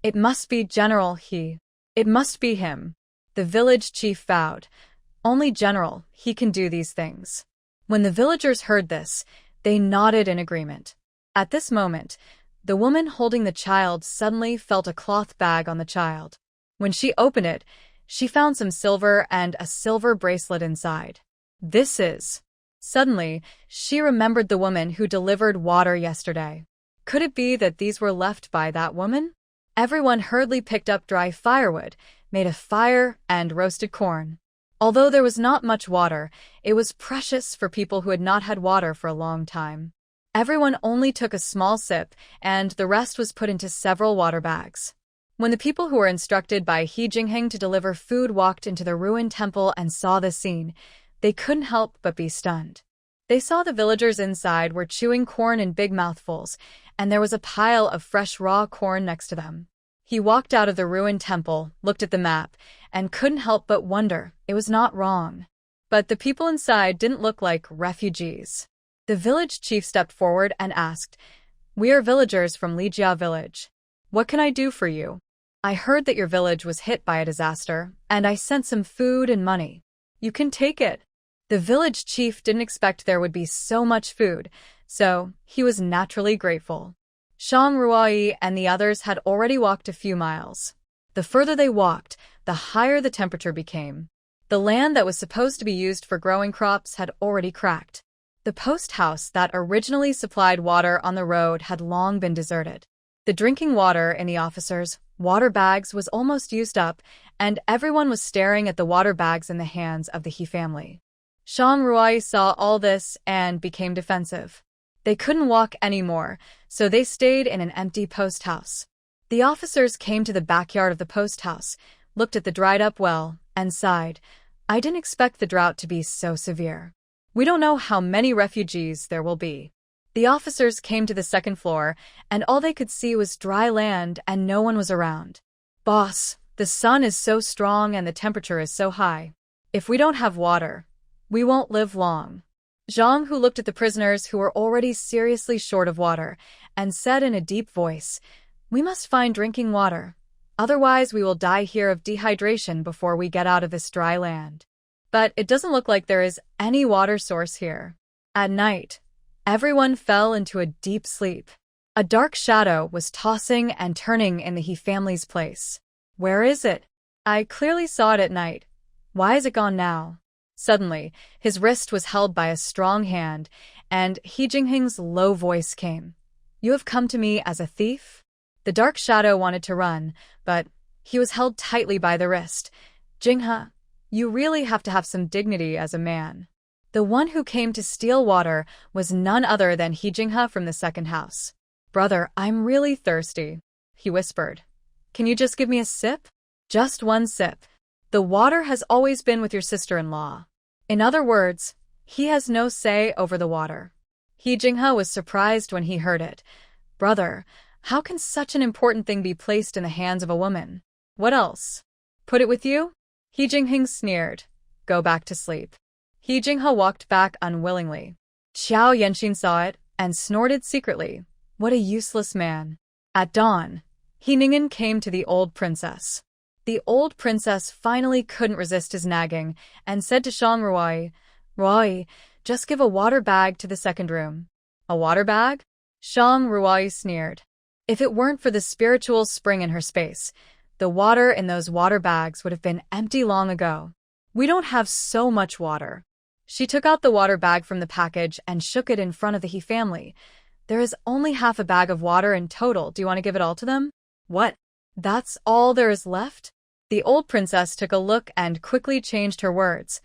It must be General He. It must be him." The village chief vowed. "Only General He can do these things." When the villagers heard this, they nodded in agreement. At this moment, the woman holding the child suddenly felt a cloth bag on the child. When she opened it, she found some silver and a silver bracelet inside. This is. Suddenly, she remembered the woman who delivered water yesterday. Could it be that these were left by that woman? Everyone hurriedly picked up dry firewood, made a fire, and roasted corn. Although there was not much water, it was precious for people who had not had water for a long time. Everyone only took a small sip, and the rest was put into several water bags. When the people who were instructed by He Jingheng to deliver food walked into the ruined temple and saw this scene, they couldn't help but be stunned. They saw the villagers inside were chewing corn in big mouthfuls, and there was a pile of fresh raw corn next to them. He walked out of the ruined temple, looked at the map, and couldn't help but wonder it was not wrong. But the people inside didn't look like refugees. The village chief stepped forward and asked, "We are villagers from Lijia village. What can I do for you? I heard that your village was hit by a disaster, and I sent some food and money. You can take it." The village chief didn't expect there would be so much food, so he was naturally grateful. Shang Ruai and the others had already walked a few miles. The further they walked, the higher the temperature became. The land that was supposed to be used for growing crops had already cracked. The post house that originally supplied water on the road had long been deserted. The drinking water in the officers' water bags was almost used up, and everyone was staring at the water bags in the hands of the He family. Shang Ruai saw all this and became defensive. They couldn't walk anymore, so they stayed in an empty post house. The officers came to the backyard of the post house, looked at the dried-up well, and sighed. "I didn't expect the drought to be so severe. We don't know how many refugees there will be." The officers came to the second floor, and all they could see was dry land and no one was around. "Boss, the sun is so strong and the temperature is so high. If we don't have water, we won't live long." Zhang, who looked at the prisoners who were already seriously short of water, and said in a deep voice, "We must find drinking water. Otherwise we will die here of dehydration before we get out of this dry land." But it doesn't look like there is any water source here. At night, everyone fell into a deep sleep. A dark shadow was tossing and turning in the He family's place. "Where is it? I clearly saw it at night. Why is it gone now?" Suddenly, his wrist was held by a strong hand, and He Jingheng's low voice came. "You have come to me as a thief?" The dark shadow wanted to run, but he was held tightly by the wrist. "Jinghe, you really have to have some dignity as a man." The one who came to steal water was none other than He Jinghe from the second house. "Brother, I'm really thirsty," he whispered. "Can you just give me a sip?" "Just one sip. The water has always been with your sister-in-law." In other words, he has no say over the water. He Jinghe was surprised when he heard it. "Brother, how can such an important thing be placed in the hands of a woman? What else? Put it with you?" He Jingheng sneered. "Go back to sleep." He Jinghe walked back unwillingly. Xiao Yanxin saw it and snorted secretly. What a useless man. At dawn, He Ningen came to the old princess. The old princess finally couldn't resist his nagging and said to Shang Ruai, Ruai, just give a water bag to the second room. A water bag? Shang Ruai sneered. If it weren't for the spiritual spring in her space, the water in those water bags would have been empty long ago. We don't have so much water. She took out the water bag from the package and shook it in front of the He family. There is only half a bag of water in total. Do you want to give it all to them? What? That's all there is left? The old princess took a look and quickly changed her words.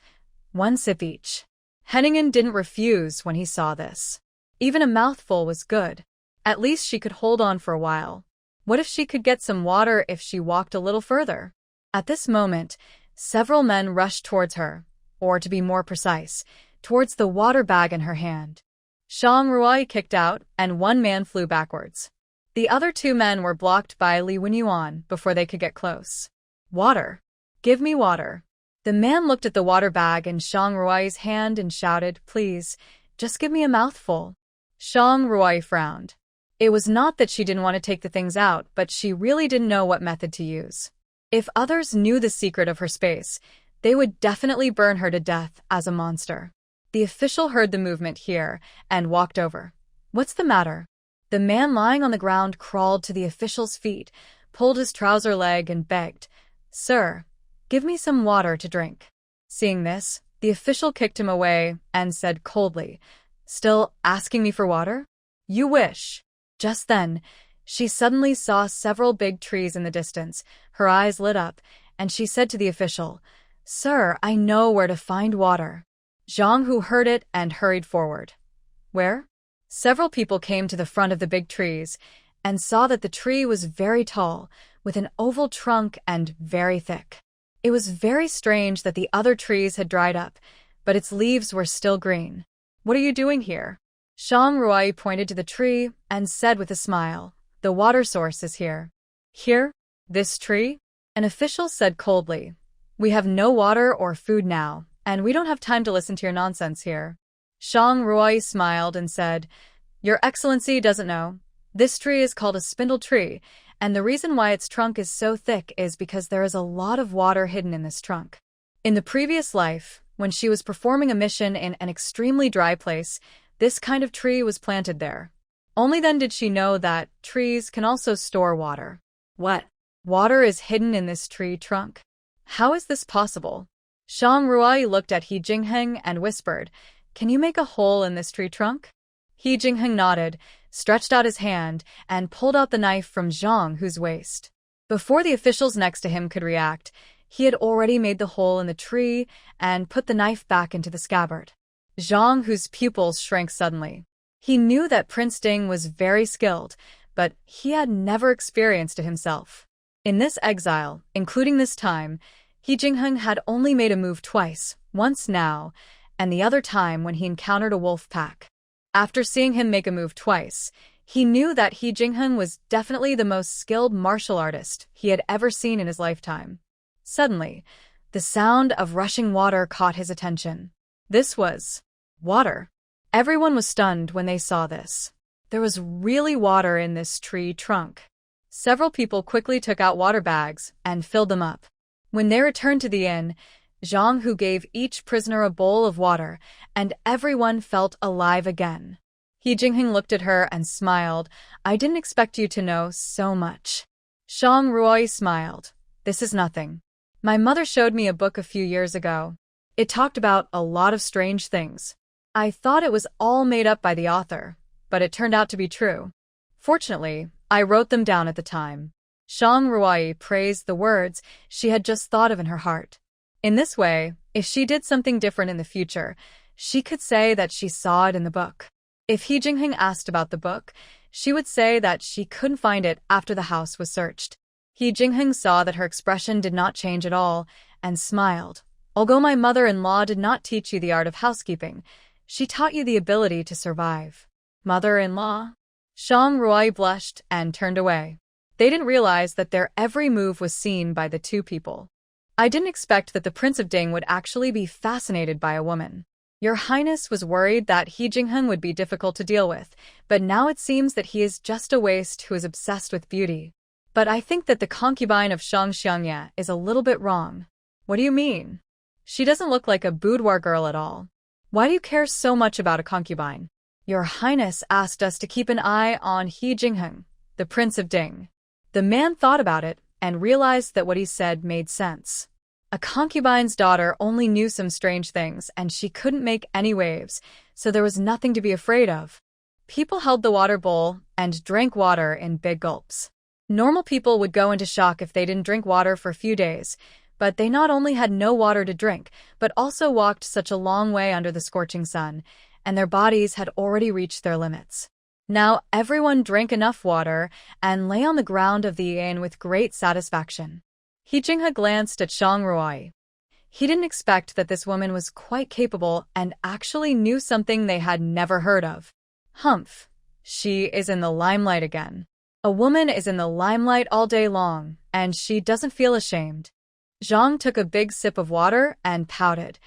One sip each. Henningen didn't refuse when he saw this. Even a mouthful was good. At least she could hold on for a while. What if she could get some water if she walked a little further? At this moment, several men rushed towards her, or to be more precise, towards the water bag in her hand. Shang Ruai kicked out, and one man flew backwards. The other two men were blocked by Li Wenyuan before they could get close. Water. Give me water. The man looked at the water bag in Shang Ruai's hand and shouted, Please, just give me a mouthful. Shang Ruai frowned. It was not that she didn't want to take the things out, but she really didn't know what method to use. If others knew the secret of her space, they would definitely burn her to death as a monster. The official heard the movement here and walked over. What's the matter? The man lying on the ground crawled to the official's feet, pulled his trouser leg and begged, Sir, give me some water to drink. Seeing this, the official kicked him away and said coldly, Still asking me for water? You wish. Just then, she suddenly saw several big trees in the distance. Her eyes lit up, and she said to the official, Sir, I know where to find water. Zhang Hu heard it and hurried forward. Where? Several people came to the front of the big trees and saw that the tree was very tall, with an oval trunk and very thick. It was very strange that the other trees had dried up, but its leaves were still green. What are you doing here? Shang Ruai pointed to the tree and said with a smile, The water source is here. Here? This tree? An official said coldly, We have no water or food now, and we don't have time to listen to your nonsense here. Shang Ruai smiled and said, Your Excellency doesn't know. This tree is called a spindle tree, and the reason why its trunk is so thick is because there is a lot of water hidden in this trunk. In the previous life, when she was performing a mission in an extremely dry place, this kind of tree was planted there. Only then did she know that trees can also store water. What? Water is hidden in this tree trunk? How is this possible? Shang Ruai looked at He Jingheng and whispered, Can you make a hole in this tree trunk? He Jingheng nodded, stretched out his hand, and pulled out the knife from Zhang Hu's waist. Before the officials next to him could react, he had already made the hole in the tree and put the knife back into the scabbard. Zhang Hu's pupils shrank suddenly. He knew that Prince Ding was very skilled, but he had never experienced it himself. In this exile, including this time, He Jingheng had only made a move twice, once now, and the other time when he encountered a wolf pack. After seeing him make a move twice, he knew that He Jingheng was definitely the most skilled martial artist he had ever seen in his lifetime. Suddenly, the sound of rushing water caught his attention. This was water. Everyone was stunned when they saw this. There was really water in this tree trunk. Several people quickly took out water bags and filled them up. When they returned to the inn, Zhang Hu gave each prisoner a bowl of water, and everyone felt alive again. He Jingheng looked at her and smiled. I didn't expect you to know so much. Shang Ruai smiled. This is nothing. My mother showed me a book a few years ago. It talked about a lot of strange things. I thought it was all made up by the author, but it turned out to be true. Fortunately, I wrote them down at the time. Shang Ruai praised the words she had just thought of in her heart. In this way, if she did something different in the future, she could say that she saw it in the book. If He Jingheng asked about the book, she would say that she couldn't find it after the house was searched. He Jingheng saw that her expression did not change at all and smiled. Although my mother-in-law did not teach you the art of housekeeping, she taught you the ability to survive. Mother-in-law? Shang Ruai blushed and turned away. They didn't realize that their every move was seen by the two people. I didn't expect that the Prince of Ding would actually be fascinated by a woman. Your Highness was worried that He Jingheng would be difficult to deal with, but now it seems that he is just a waste who is obsessed with beauty. But I think that the concubine of Shang Xiangye is a little bit wrong. What do you mean? She doesn't look like a boudoir girl at all. Why do you care so much about a concubine? Your Highness asked us to keep an eye on He Jingheng, the Prince of Ding. The man thought about it and realized that what he said made sense. A concubine's daughter only knew some strange things, and she couldn't make any waves, so there was nothing to be afraid of. People held the water bowl and drank water in big gulps. Normal people would go into shock if they didn't drink water for a few days, but they not only had no water to drink, but also walked such a long way under the scorching sun, and their bodies had already reached their limits. Now everyone drank enough water and lay on the ground of the inn with great satisfaction. He Jinghe glanced at Shang Ruai. He didn't expect that this woman was quite capable and actually knew something they had never heard of. Humph. She is in the limelight again. A woman is in the limelight all day long, and she doesn't feel ashamed. Zhang took a big sip of water and pouted.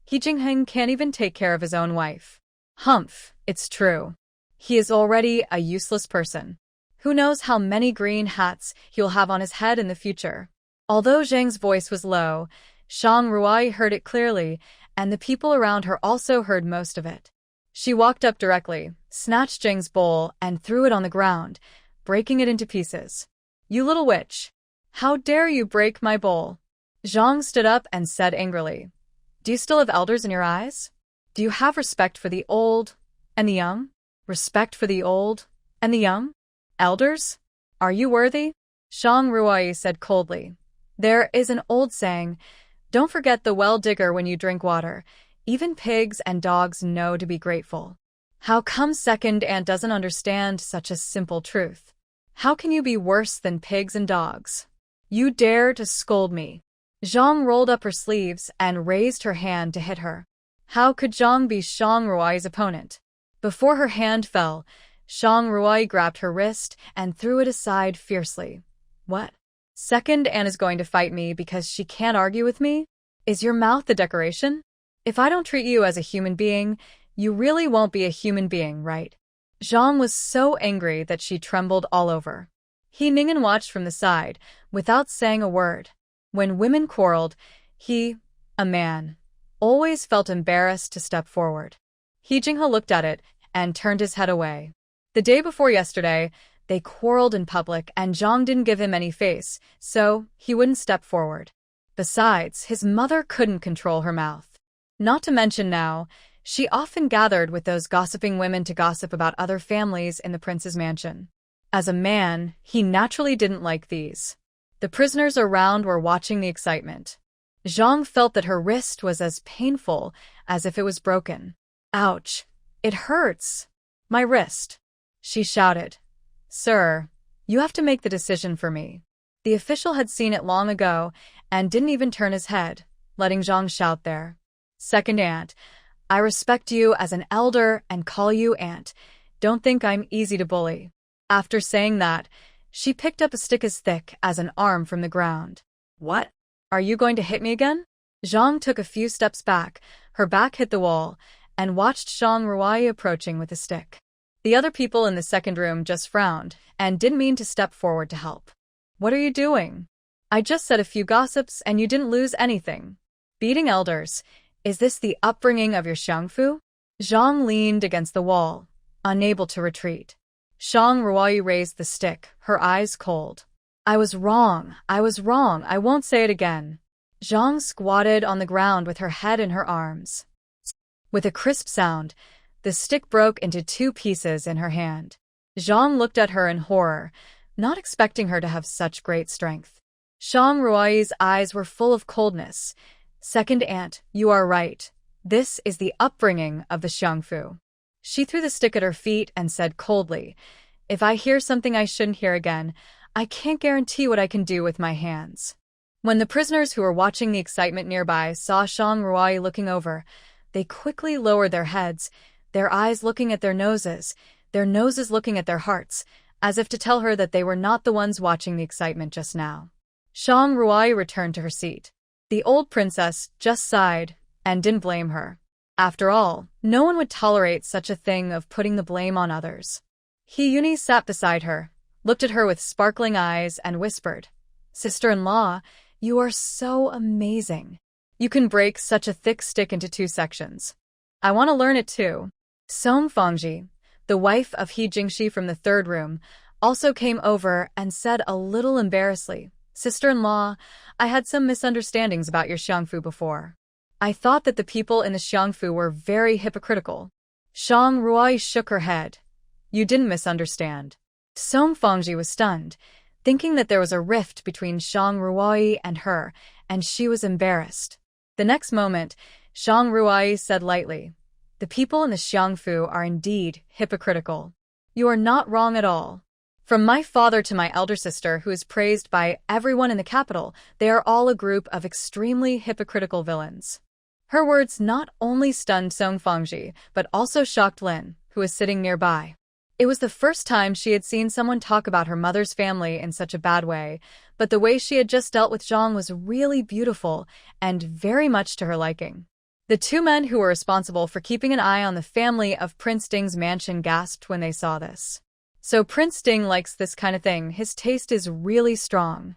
He Jingheng can't even take care of his own wife. Humph, it's true. He is already a useless person. Who knows how many green hats he'll have on his head in the future. Although Zhang's voice was low, Shang Ruai heard it clearly, and the people around her also heard most of it. She walked up directly, snatched Zhang's bowl, and threw it on the ground, breaking it into pieces. You little witch! How dare you break my bowl? Zhang stood up and said angrily. Do you still have elders in your eyes? Do you have respect for the old and the young? Respect for the old and the young? Elders? Are you worthy? Shang Ruai said coldly. There is an old saying, don't forget the well digger when you drink water. Even pigs and dogs know to be grateful. How come Second Aunt doesn't understand such a simple truth? How can you be worse than pigs and dogs? You dare to scold me. Zhang rolled up her sleeves and raised her hand to hit her. How could Zhang be Shang Ruai's opponent? Before her hand fell, Shang Ruai grabbed her wrist and threw it aside fiercely. What? Second Aunt is going to fight me because she can't argue with me? Is your mouth the decoration? If I don't treat you as a human being, you really won't be a human being, right? Zhang was so angry that she trembled all over. He Ningen watched from the side, without saying a word. When women quarreled, he, a man, always felt embarrassed to step forward. He Jinghe looked at it and turned his head away. The day before yesterday, they quarreled in public and Zhang didn't give him any face, so he wouldn't step forward. Besides, his mother couldn't control her mouth. Not to mention now, she often gathered with those gossiping women to gossip about other families in the prince's mansion. As a man, he naturally didn't like these. The prisoners around were watching the excitement. Zhang felt that her wrist was as painful as if it was broken. Ouch! It hurts! My wrist! She shouted. Sir, you have to make the decision for me. The official had seen it long ago and didn't even turn his head, letting Zhang shout there. Second Aunt, I respect you as an elder and call you Aunt. Don't think I'm easy to bully. After saying that, she picked up a stick as thick as an arm from the ground. What? Are you going to hit me again? Zhang took a few steps back, her back hit the wall, and watched Shang Ruai approaching with a stick. The other people in the second room just frowned and didn't mean to step forward to help. What are you doing? I just said a few gossips and you didn't lose anything. Beating elders. Is this the upbringing of your Xiangfu? Zhang leaned against the wall, unable to retreat. Shang Ruai raised the stick, her eyes cold. I was wrong, I won't say it again. Zhang squatted on the ground with her head in her arms. With a crisp sound, the stick broke into 2 pieces in her hand. Zhang looked at her in horror, not expecting her to have such great strength. Shang Ruai's eyes were full of coldness. Second Aunt, you are right. This is the upbringing of the Xiangfu. She threw the stick at her feet and said coldly, If I hear something I shouldn't hear again, I can't guarantee what I can do with my hands. When the prisoners who were watching the excitement nearby saw Shang Ruai looking over, they quickly lowered their heads, their eyes looking at their noses looking at their hearts, as if to tell her that they were not the ones watching the excitement just now. Shang Ruai returned to her seat. The old princess just sighed and didn't blame her. After all, no one would tolerate such a thing of putting the blame on others. Hiyuni sat beside her, looked at her with sparkling eyes, and whispered, "Sister-in-law, you are so amazing. You can break such a thick stick into 2 sections. I want to learn it too." Song Fangji, the wife of He Jingxi from the 3rd room, also came over and said a little embarrassedly, "Sister-in-law, I had some misunderstandings about your xiangfu before. I thought that the people in the xiangfu were very hypocritical." Shang Ruai shook her head. "You didn't misunderstand." Song Fangji was stunned, thinking that there was a rift between Shang Ruai and her, and she was embarrassed. The next moment, Shang Ruai said lightly, "The people in the xiangfu are indeed hypocritical. You are not wrong at all. From my father to my elder sister, who is praised by everyone in the capital, they are all a group of extremely hypocritical villains." Her words not only stunned Song Fangji, but also shocked Lin, who was sitting nearby. It was the first time she had seen someone talk about her mother's family in such a bad way, but the way she had just dealt with Zhang was really beautiful and very much to her liking. The 2 men who were responsible for keeping an eye on the family of Prince Ding's mansion gasped when they saw this. "So Prince Ding likes this kind of thing. His taste is really strong.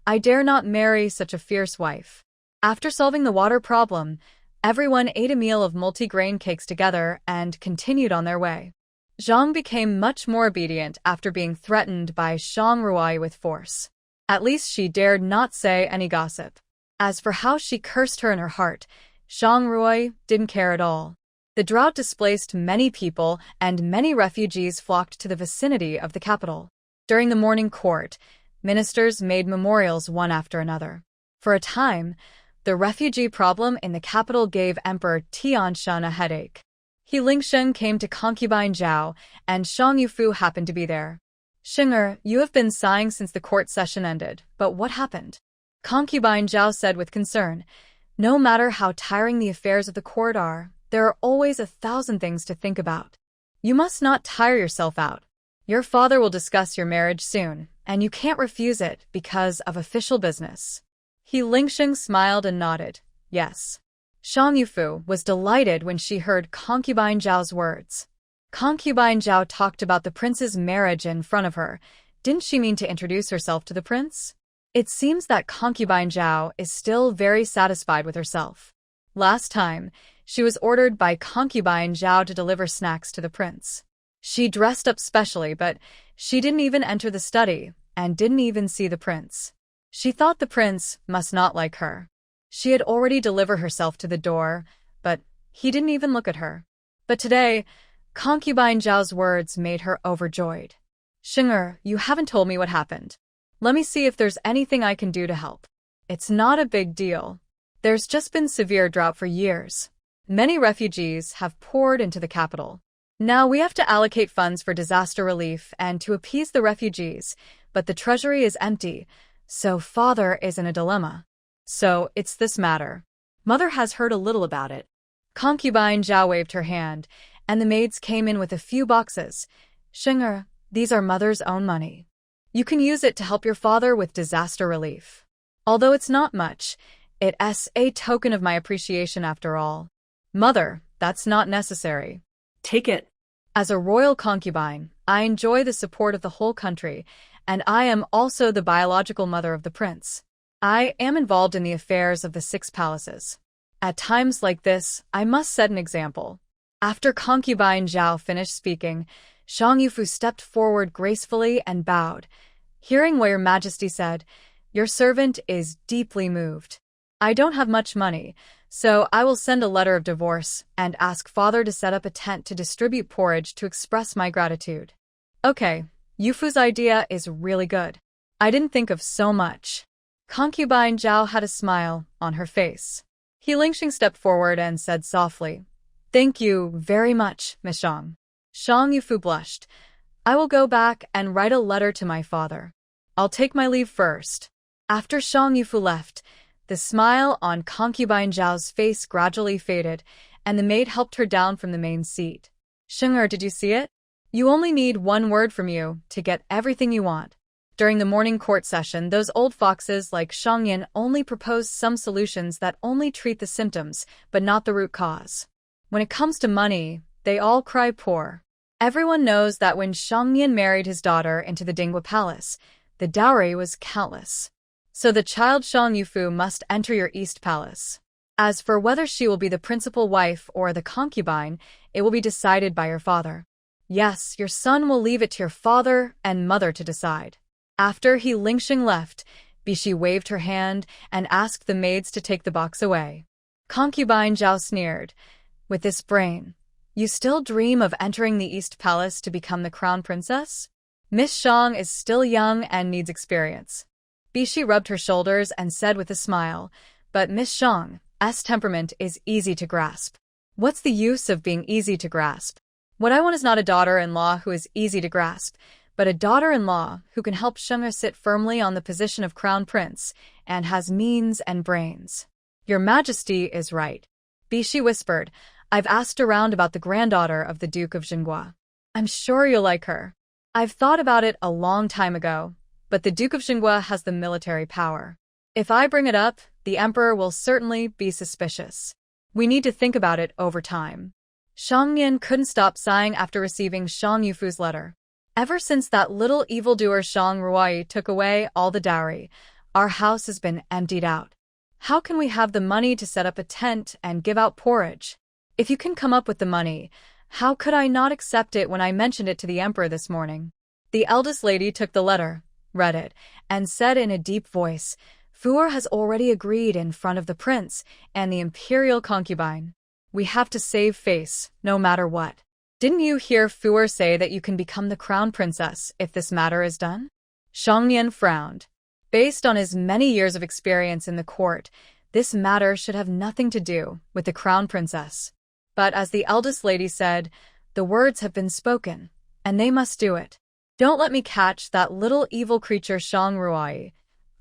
I dare not marry such a fierce wife." After solving the water problem, everyone ate a meal of multi-grain cakes together and continued on their way. Zhang became much more obedient after being threatened by Shang Ruai with force. At least she dared not say any gossip. As for how she cursed her in her heart, Shang Ruai didn't care at all. The drought displaced many people, and many refugees flocked to the vicinity of the capital. During the morning court, ministers made memorials one after another. For a time, the refugee problem in the capital gave Emperor Tianshan a headache. He Lingsheng came to concubine Zhao, and Shang Yufu happened to be there. "Xinger, you have been sighing since the court session ended, but what happened?" Concubine Zhao said with concern. "No matter how tiring the affairs of the court are, there are always 1,000 things to think about. You must not tire yourself out. Your father will discuss your marriage soon, and you can't refuse it because of official business." He Lingsheng smiled and nodded. Yes. Shang Yufu was delighted when she heard Concubine Zhao's words. Concubine Zhao talked about the prince's marriage in front of her. Didn't she mean to introduce herself to the prince? It seems that Concubine Zhao is still very satisfied with herself. Last time, she was ordered by Concubine Zhao to deliver snacks to the prince. She dressed up specially, but she didn't even enter the study and didn't even see the prince. She thought the prince must not like her. She had already delivered herself to the door, but he didn't even look at her. But today, Concubine Zhao's words made her overjoyed. "Xinger, you haven't told me what happened. Let me see if there's anything I can do to help." "It's not a big deal. There's just been severe drought for years. Many refugees have poured into the capital. Now we have to allocate funds for disaster relief and to appease the refugees, but the treasury is empty, so father is in a dilemma. So it's this matter. Mother has heard a little about it." Concubine Zhao waved her hand, and the maids came in with a few boxes. "Xinger, these are mother's own money. You can use it to help your father with disaster relief. Although it's not much, it's a token of my appreciation after all." "Mother, that's not necessary. Take it." As a royal concubine, I enjoy the support of the whole country, and I am also the biological mother of the prince. I am involved in the affairs of the 6 palaces. At times like this, I must set an example." After Concubine Zhao finished speaking, Shang Yufu stepped forward gracefully and bowed. "Hearing what your majesty said, your servant is deeply moved. I don't have much money, so I will send a letter of divorce and ask father to set up a tent to distribute porridge to express my gratitude." "Okay, Yufu's idea is really good. I didn't think of so much." Concubine Zhao had a smile on her face. He Lingxing stepped forward and said softly, "Thank you very much, Miss Shang." Shang Yufu blushed. "I will go back and write a letter to my father. I'll take my leave first." After Shang Yufu left, the smile on Concubine Zhao's face gradually faded, and the maid helped her down from the main seat. "Xinger, did you see it? You only need one word from you to get everything you want." During the morning court session, those old foxes like Shangyin only propose some solutions that only treat the symptoms, but not the root cause. When it comes to money, they all cry poor. Everyone knows that when Shangyin married his daughter into the Dingwa Palace, the dowry was countless. So the child Shang Yufu must enter your East Palace. As for whether she will be the principal wife or the concubine, it will be decided by your father. Yes, your son will leave it to your father and mother to decide. After he Lingxing left, Bishi waved her hand and asked the maids to take the box away. Concubine Zhao sneered. With this brain, you still dream of entering the East Palace to become the crown princess? Miss Shang is still young and needs experience. Bishi rubbed her shoulders and said with a smile, but Miss Shang's temperament is easy to grasp. What's the use of being easy to grasp? What I want is not a daughter-in-law who is easy to grasp, but a daughter-in-law who can help Sheng'er sit firmly on the position of crown prince and has means and brains. Your Majesty is right. Bishi whispered, I've asked around about the granddaughter of the Duke of Jinghua. I'm sure you'll like her. I've thought about it a long time ago, but the Duke of Jinghua has the military power. If I bring it up, the Emperor will certainly be suspicious. We need to think about it over time. Shang Yin couldn't stop sighing after receiving Shang Yufu's letter. Ever since that little evildoer Shang Ruai took away all the dowry, our house has been emptied out. How can we have the money to set up a tent and give out porridge? If you can come up with the money, how could I not accept it when I mentioned it to the Emperor this morning? The eldest lady took the letter, read it, and said in a deep voice, Fuer has already agreed in front of the prince and the imperial concubine. We have to save face, no matter what. Didn't you hear Fuer say that you can become the crown princess if this matter is done? Shang Nian frowned. Based on his many years of experience in the court, this matter should have nothing to do with the crown princess. But as the eldest lady said, the words have been spoken, and they must do it. Don't let me catch that little evil creature Shang Ruai,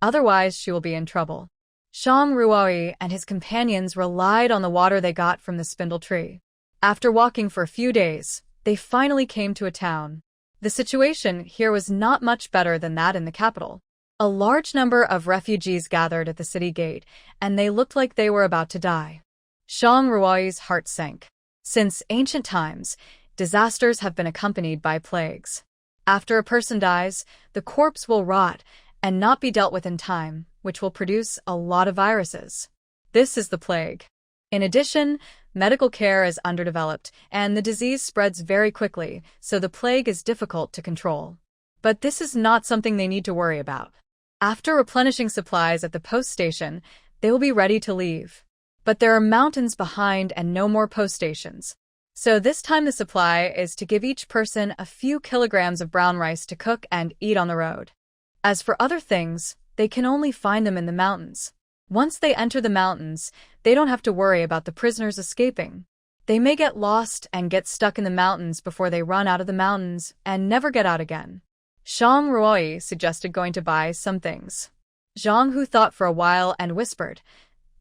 otherwise she will be in trouble. Shang Ruai and his companions relied on the water they got from the spindle tree. After walking for a few days, they finally came to a town. The situation here was not much better than that in the capital. A large number of refugees gathered at the city gate, and they looked like they were about to die. Shang Ruai's heart sank. Since ancient times, disasters have been accompanied by plagues. After a person dies, the corpse will rot and not be dealt with in time, which will produce a lot of viruses. This is the plague. In addition, medical care is underdeveloped, and the disease spreads very quickly, so the plague is difficult to control. But this is not something they need to worry about. After replenishing supplies at the post station, they will be ready to leave. But there are mountains behind and no more post stations. So this time the supply is to give each person a few kilograms of brown rice to cook and eat on the road. As for other things, they can only find them in the mountains. Once they enter the mountains, they don't have to worry about the prisoners escaping. They may get lost and get stuck in the mountains before they run out of the mountains and never get out again. Shang Ruoi suggested going to buy some things. Zhang Hu thought for a while and whispered,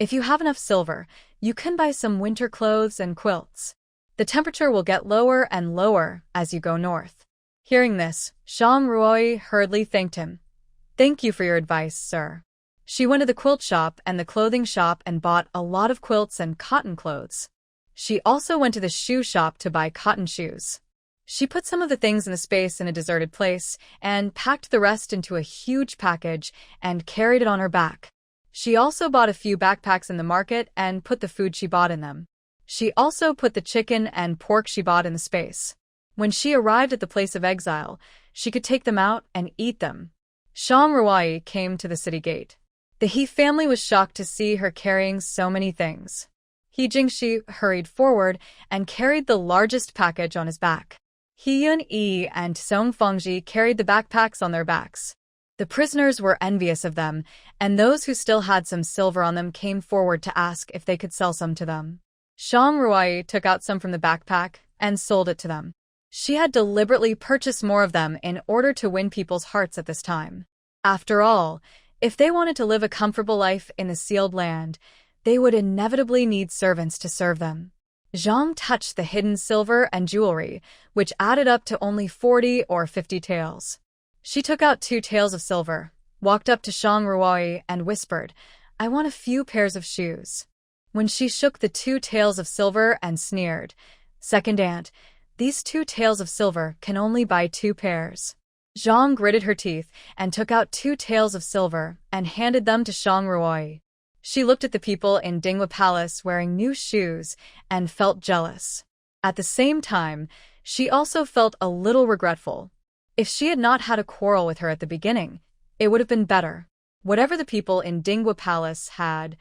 If you have enough silver, you can buy some winter clothes and quilts. The temperature will get lower and lower as you go north. Hearing this, Shang Ruoi hurriedly thanked him. Thank you for your advice, sir. She went to the quilt shop and the clothing shop and bought a lot of quilts and cotton clothes. She also went to the shoe shop to buy cotton shoes. She put some of the things in a space in a deserted place and packed the rest into a huge package and carried it on her back. She also bought a few backpacks in the market and put the food she bought in them. She also put the chicken and pork she bought in the space. When she arrived at the place of exile, she could take them out and eat them. Shang Ruai came to the city gate. The He family was shocked to see her carrying so many things. He Jingxi hurried forward and carried the largest package on his back. He Yun-yi and Song Fengji carried the backpacks on their backs. The prisoners were envious of them, and those who still had some silver on them came forward to ask if they could sell some to them. Shang Ruai took out some from the backpack and sold it to them. She had deliberately purchased more of them in order to win people's hearts at this time. After all, if they wanted to live a comfortable life in the sealed land, they would inevitably need servants to serve them. Zhang touched the hidden silver and jewelry, which added up to only 40 or 50 taels. She took out 2 taels of silver, walked up to Shang Ruai and whispered, "I want a few pairs of shoes." When she shook the 2 taels of silver and sneered, "Second aunt, these 2 taels of silver can only buy 2 pairs." Zhang gritted her teeth and took out 2 taels of silver and handed them to Shang Ruai. She looked at the people in Dinghua Palace wearing new shoes and felt jealous. At the same time, she also felt a little regretful. If she had not had a quarrel with her at the beginning, it would have been better. Whatever the people in Dinghua Palace had,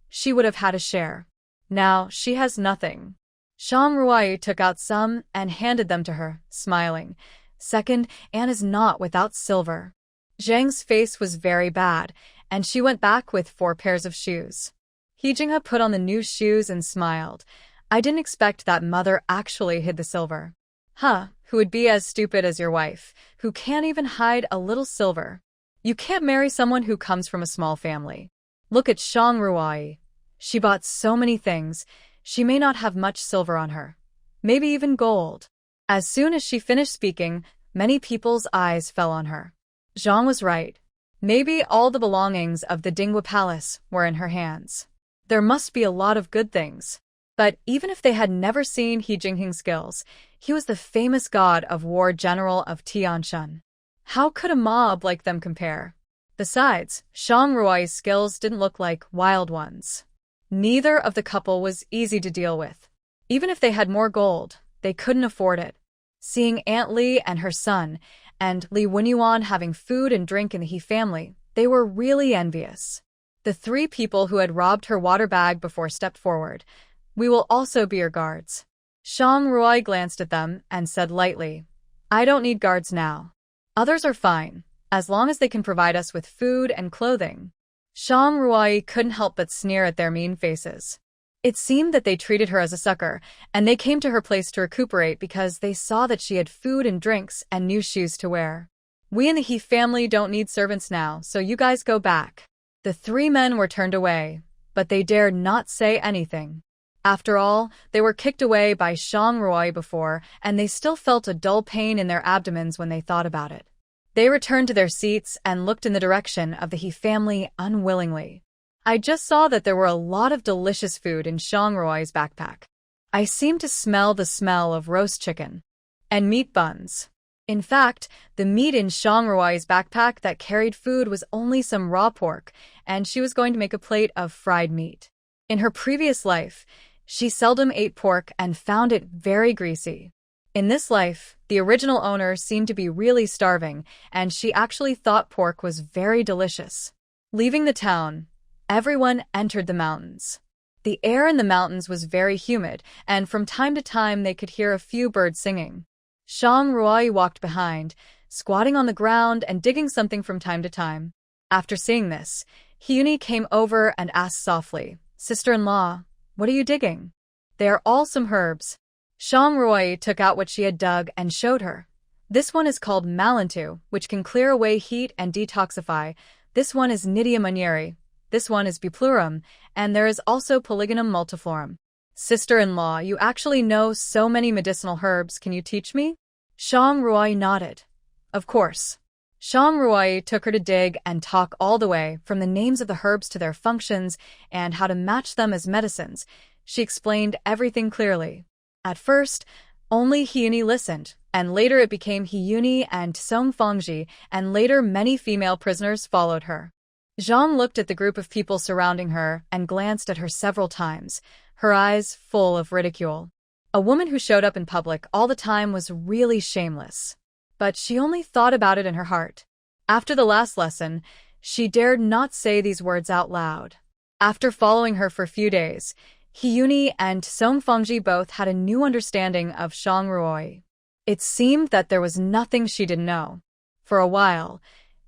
she would have had a share. Now she has nothing. Shang Ruai took out some and handed them to her, smiling. "Second, Anne is not without silver." Zhang's face was very bad, and she went back with 4 pairs of shoes. He Jinghe put on the new shoes and smiled. "I didn't expect that mother actually hid the silver." "Huh, who would be as stupid as your wife, who can't even hide a little silver? You can't marry someone who comes from a small family." Look at Shang Ruai. She bought so many things, she may not have much silver on her. Maybe even gold. As soon as she finished speaking, many people's eyes fell on her. Zhang was right. Maybe all the belongings of the Dinghua Palace were in her hands. There must be a lot of good things. But even if they had never seen He Jinghing's skills, he was the famous god of war general of Tianshan. How could a mob like them compare? Besides, Shang Ruai's skills didn't look like wild ones. Neither of the couple was easy to deal with. Even if they had more gold, they couldn't afford it. Seeing Aunt Li and her son, and Li Wenyuan having food and drink in the He family, they were really envious. The 3 people who had robbed her water bag before stepped forward. "We will also be your guards." Shang Ruai glanced at them and said lightly, "I don't need guards now. Others are fine, as long as they can provide us with food and clothing." Shang Ruai couldn't help but sneer at their mean faces. It seemed that they treated her as a sucker, and they came to her place to recuperate because they saw that she had food and drinks and new shoes to wear. "We in the He family don't need servants now, so you guys go back." The 3 men were turned away, but they dared not say anything. After all, they were kicked away by Shang Ruai before, and they still felt a dull pain in their abdomens when they thought about it. They returned to their seats and looked in the direction of the He family unwillingly. "I just saw that there were a lot of delicious food in Shang Ruai's backpack. I seem to smell the smell of roast chicken and meat buns." In fact, the meat in Shang Ruai's backpack that carried food was only some raw pork, and she was going to make a plate of fried meat. In her previous life, she seldom ate pork and found it very greasy. In this life, the original owner seemed to be really starving, and she actually thought pork was very delicious. Leaving the town, everyone entered the mountains. The air in the mountains was very humid, and from time to time they could hear a few birds singing. Shang Ruai walked behind, squatting on the ground and digging something from time to time. After seeing this, Hyuni came over and asked softly, "Sister-in-law, what are you digging?" "They are all some herbs." Shang Ruai took out what she had dug and showed her. "This one is called Malantu, which can clear away heat and detoxify. This one is Nidia Manieri. This one is Buplurum, and there is also Polygonum multiflorum." "Sister-in-law, you actually know so many medicinal herbs, can you teach me?" Shang Ruai nodded. "Of course." Shang Ruai took her to dig and talk all the way from the names of the herbs to their functions and how to match them as medicines. She explained everything clearly. At first, only Hyuni listened, and later it became Hyuni and Song Fangji, and later many female prisoners followed her. Zhang looked at the group of people surrounding her and glanced at her several times, her eyes full of ridicule. A woman who showed up in public all the time was really shameless. But she only thought about it in her heart. After the last lesson, she dared not say these words out loud. After following her for a few days, Hyuni and Song Fangji both had a new understanding of Shang Ruai. It seemed that there was nothing she didn't know. For a while,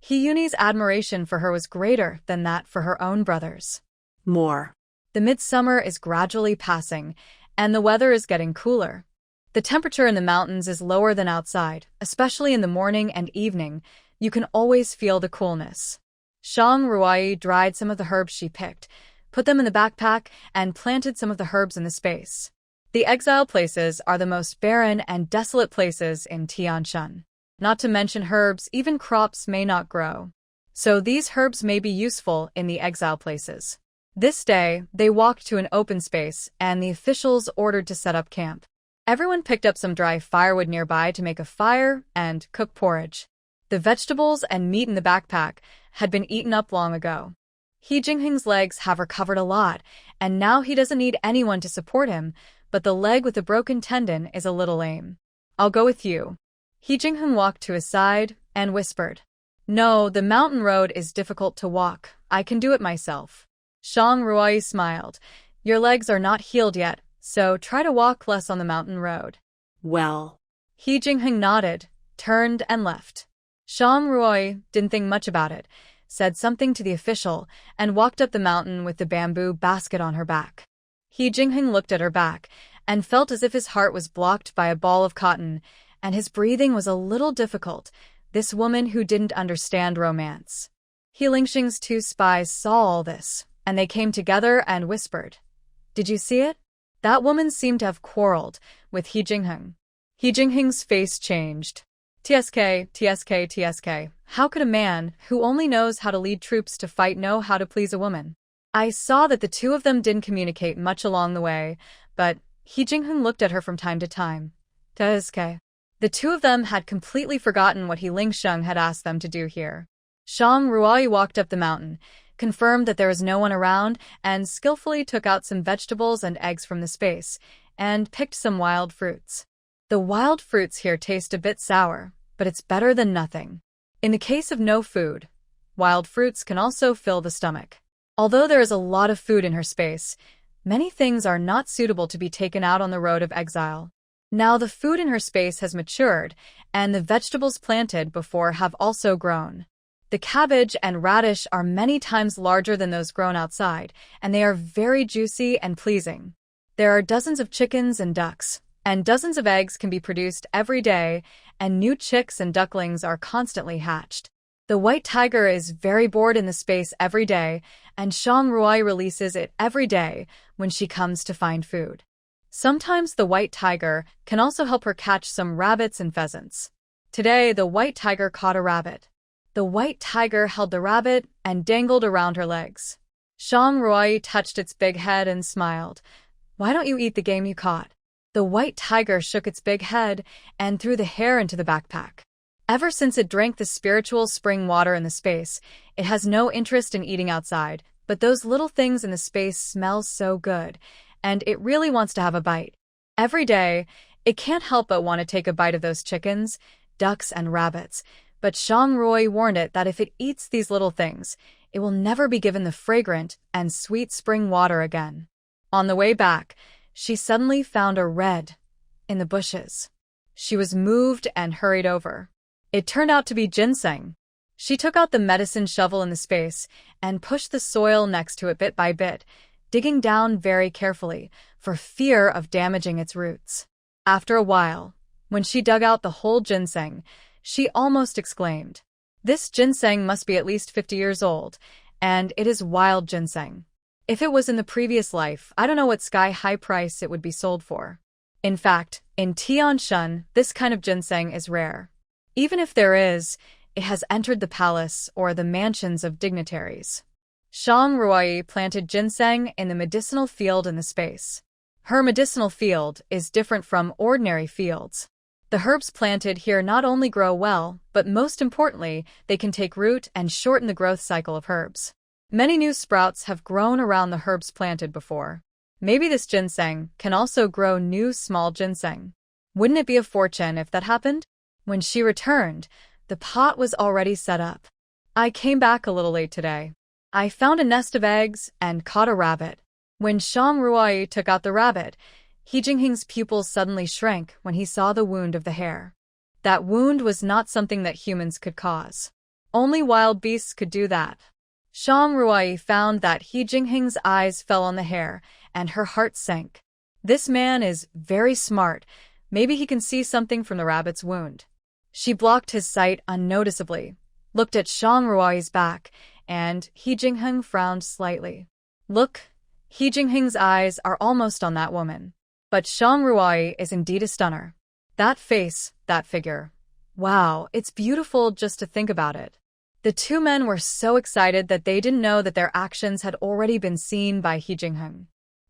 Hyuni's admiration for her was greater than that for her own brothers. More. The midsummer is gradually passing, and the weather is getting cooler. The temperature in the mountains is lower than outside, especially in the morning and evening. You can always feel the coolness. Shang Ruai dried some of the herbs she picked, put them in the backpack, and planted some of the herbs in the space. The exile places are the most barren and desolate places in Tianshan. Not to mention herbs, even crops may not grow. So these herbs may be useful in the exile places. This day, they walked to an open space, and the officials ordered to set up camp. Everyone picked up some dry firewood nearby to make a fire and cook porridge. The vegetables and meat in the backpack had been eaten up long ago. He Jingheng's legs have recovered a lot, and now he doesn't need anyone to support him, but the leg with the broken tendon is a little lame. I'll go with you. He Jingheng walked to his side and whispered. No, the mountain road is difficult to walk. I can do it myself. Shang Ruai smiled. Your legs are not healed yet, so try to walk less on the mountain road. Well. He Jingheng nodded, turned and left. Shang Ruai didn't think much about it, said something to the official, and walked up the mountain with the bamboo basket on her back. He Jingheng looked at her back and felt as if his heart was blocked by a ball of cotton, and his breathing was a little difficult, this woman who didn't understand romance. He Lingxing's 2 spies saw all this, and they came together and whispered. Did you see it? That woman seemed to have quarreled with He Jingheng. He Jingheng's face changed. TSK. How could a man who only knows how to lead troops to fight know how to please a woman? I saw that the two of them didn't communicate much along the way, but He Jingheng looked at her from time to time. TSK. The two of them had completely forgotten what He Lingsheng had asked them to do here. Shang Ruai walked up the mountain, confirmed that there was no one around, and skillfully took out some vegetables and eggs from the space, and picked some wild fruits. The wild fruits here taste a bit sour, but it's better than nothing. In the case of no food, wild fruits can also fill the stomach. Although there is a lot of food in her space, many things are not suitable to be taken out on the road of exile. Now the food in her space has matured, and the vegetables planted before have also grown. The cabbage and radish are many times larger than those grown outside, and they are very juicy and pleasing. There are dozens of chickens and ducks, and dozens of eggs can be produced every day, and new chicks and ducklings are constantly hatched. The white tiger is very bored in the space every day, and Shang Ruai releases it every day when she comes to find food. Sometimes the white tiger can also help her catch some rabbits and pheasants. Today, the white tiger caught a rabbit. The white tiger held the rabbit and dangled around her legs. Shang Ruai touched its big head and smiled. Why don't you eat the game you caught? The white tiger shook its big head and threw the hair into the backpack. Ever since it drank the spiritual spring water in the space, it has no interest in eating outside, but those little things in the space smell so good, and it really wants to have a bite. Every day, it can't help but want to take a bite of those chickens, ducks, and rabbits, but Shang Ruai warned it that if it eats these little things, it will never be given the fragrant and sweet spring water again. On the way back, she suddenly found a red in the bushes. She was moved and hurried over. It turned out to be ginseng. She took out the medicine shovel in the space and pushed the soil next to it bit by bit, digging down very carefully for fear of damaging its roots. After a while, when she dug out the whole ginseng, she almost exclaimed, "This ginseng must be at least 50 years old, and it is wild ginseng. If it was in the previous life, I don't know what sky-high price it would be sold for." In fact, in Tianshan, this kind of ginseng is rare. Even if there is, it has entered the palace or the mansions of dignitaries. Shang Ruai planted ginseng in the medicinal field in the space. Her medicinal field is different from ordinary fields. The herbs planted here not only grow well, but most importantly, they can take root and shorten the growth cycle of herbs. Many new sprouts have grown around the herbs planted before. Maybe this ginseng can also grow new small ginseng. Wouldn't it be a fortune if that happened? When she returned, the pot was already set up. I came back a little late today. I found a nest of eggs and caught a rabbit. When Shang Ruai took out the rabbit, He Jingheng's pupils suddenly shrank when he saw the wound of the hare. That wound was not something that humans could cause. Only wild beasts could do that. Shang Ruai found that He Jingheng's eyes fell on the hare, and her heart sank. This man is very smart. Maybe he can see something from the rabbit's wound. She blocked his sight unnoticeably, looked at Shang Ruai's back, and He Jingheng frowned slightly. Look, He Jingheng's eyes are almost on that woman. But Shang Ruai is indeed a stunner. That face, that figure. Wow, it's beautiful just to think about it. The two men were so excited that they didn't know that their actions had already been seen by He Jingheng.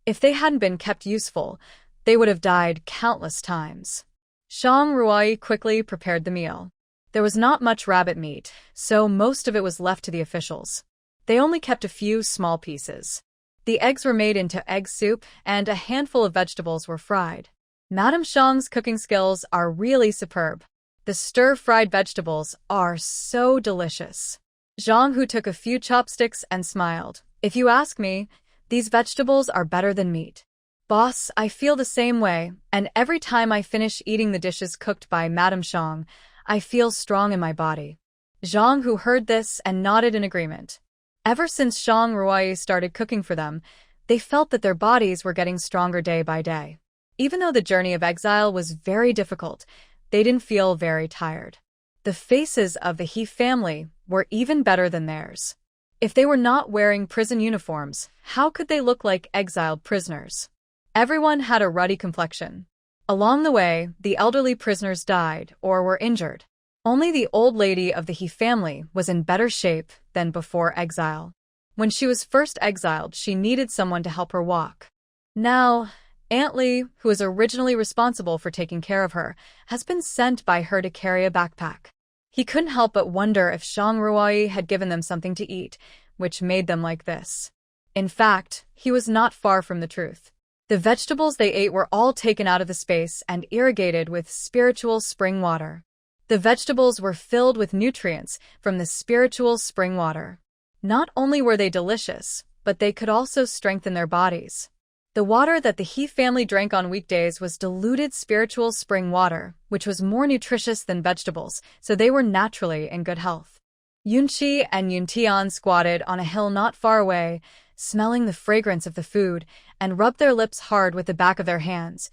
If they hadn't been kept useful, they would have died countless times. Shang Ruai quickly prepared the meal. There was not much rabbit meat, so most of it was left to the officials. They only kept a few small pieces. The eggs were made into egg soup, and a handful of vegetables were fried. Madame Shang's cooking skills are really superb. The stir-fried vegetables are so delicious. Zhang Hu took a few chopsticks and smiled. If you ask me, these vegetables are better than meat. Boss, I feel the same way, and every time I finish eating the dishes cooked by Madame Shang, I feel strong in my body. Zhang Hu heard this and nodded in agreement. Ever since Shang Ruai started cooking for them, they felt that their bodies were getting stronger day by day. Even though the journey of exile was very difficult, they didn't feel very tired. The faces of the He family were even better than theirs. If they were not wearing prison uniforms, how could they look like exiled prisoners? Everyone had a ruddy complexion. Along the way, the elderly prisoners died or were injured. Only the old lady of the He family was in better shape than before exile. When she was first exiled, she needed someone to help her walk. Now, Aunt Li, who was originally responsible for taking care of her, has been sent by her to carry a backpack. He couldn't help but wonder if Shang Ruai had given them something to eat, which made them like this. In fact, he was not far from the truth. The vegetables they ate were all taken out of the space and irrigated with spiritual spring water. The vegetables were filled with nutrients from the spiritual spring water. Not only were they delicious, but they could also strengthen their bodies. The water that the He family drank on weekdays was diluted spiritual spring water, which was more nutritious than vegetables, so they were naturally in good health. Yunqi and Yuntian squatted on a hill not far away, smelling the fragrance of the food, and rubbed their lips hard with the back of their hands.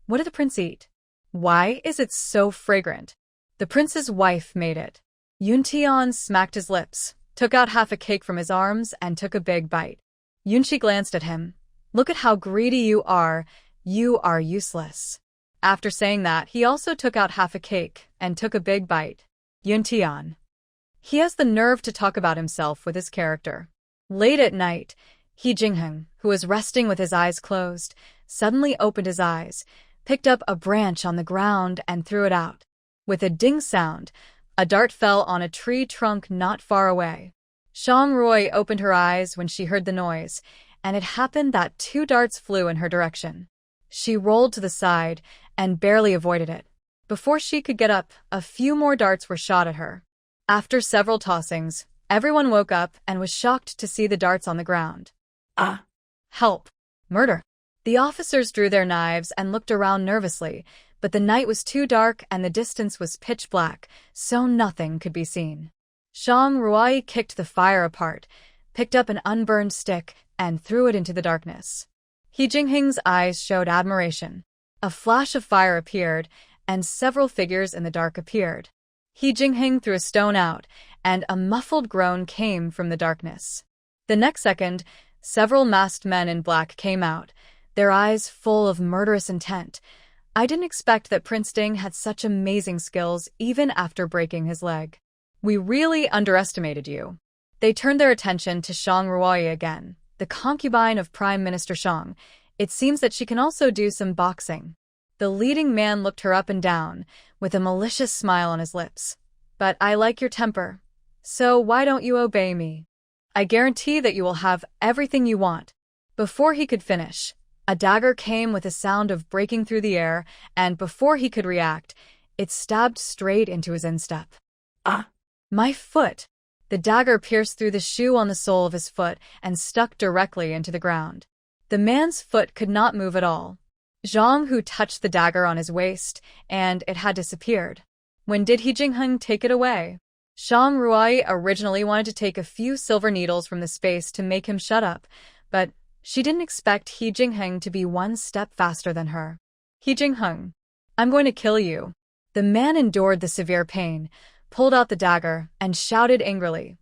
What did the prince eat? Why is it so fragrant? The prince's wife made it. Yuntian smacked his lips, took out half a cake from his arms, and took a big bite. Yunqi glanced at him. Look at how greedy you are. You are useless. After saying that, he also took out half a cake and took a big bite. Yuntian. He has the nerve to talk about himself with his character. Late at night, He Jingheng, who was resting with his eyes closed, suddenly opened his eyes, picked up a branch on the ground and threw it out. With a ding sound, a dart fell on a tree trunk not far away. Shang Ruai opened her eyes when she heard the noise, and it happened that 2 darts flew in her direction. She rolled to the side and barely avoided it. Before she could get up, a few more darts were shot at her. After several tossings, everyone woke up and was shocked to see the darts on the ground. Ah! Help! Murder! The officers drew their knives and looked around nervously, but the night was too dark and the distance was pitch black, so nothing could be seen. Shang Ruai kicked the fire apart, picked up an unburned stick, and threw it into the darkness. He Jingheng's eyes showed admiration. A flash of fire appeared, and several figures in the dark appeared. He Jingheng threw a stone out, and a muffled groan came from the darkness. The next second, several masked men in black came out, their eyes full of murderous intent. I didn't expect that Prince Ding had such amazing skills even after breaking his leg. We really underestimated you. They turned their attention to Shang Ruai again, the concubine of Prime Minister Shang. It seems that she can also do some boxing. The leading man looked her up and down, with a malicious smile on his lips. But I like your temper. So why don't you obey me? I guarantee that you will have everything you want. Before he could finish, a dagger came with a sound of breaking through the air, and before he could react, it stabbed straight into his instep. Ah! My foot! The dagger pierced through the shoe on the sole of his foot and stuck directly into the ground. The man's foot could not move at all. Zhang Hu touched the dagger on his waist, and it had disappeared. When did He Jingheng take it away? Shang Ruai originally wanted to take a few silver needles from the space to make him shut up, but she didn't expect He Jingheng to be one step faster than her. He Jingheng, I'm going to kill you. The man endured the severe pain, pulled out the dagger, and shouted angrily.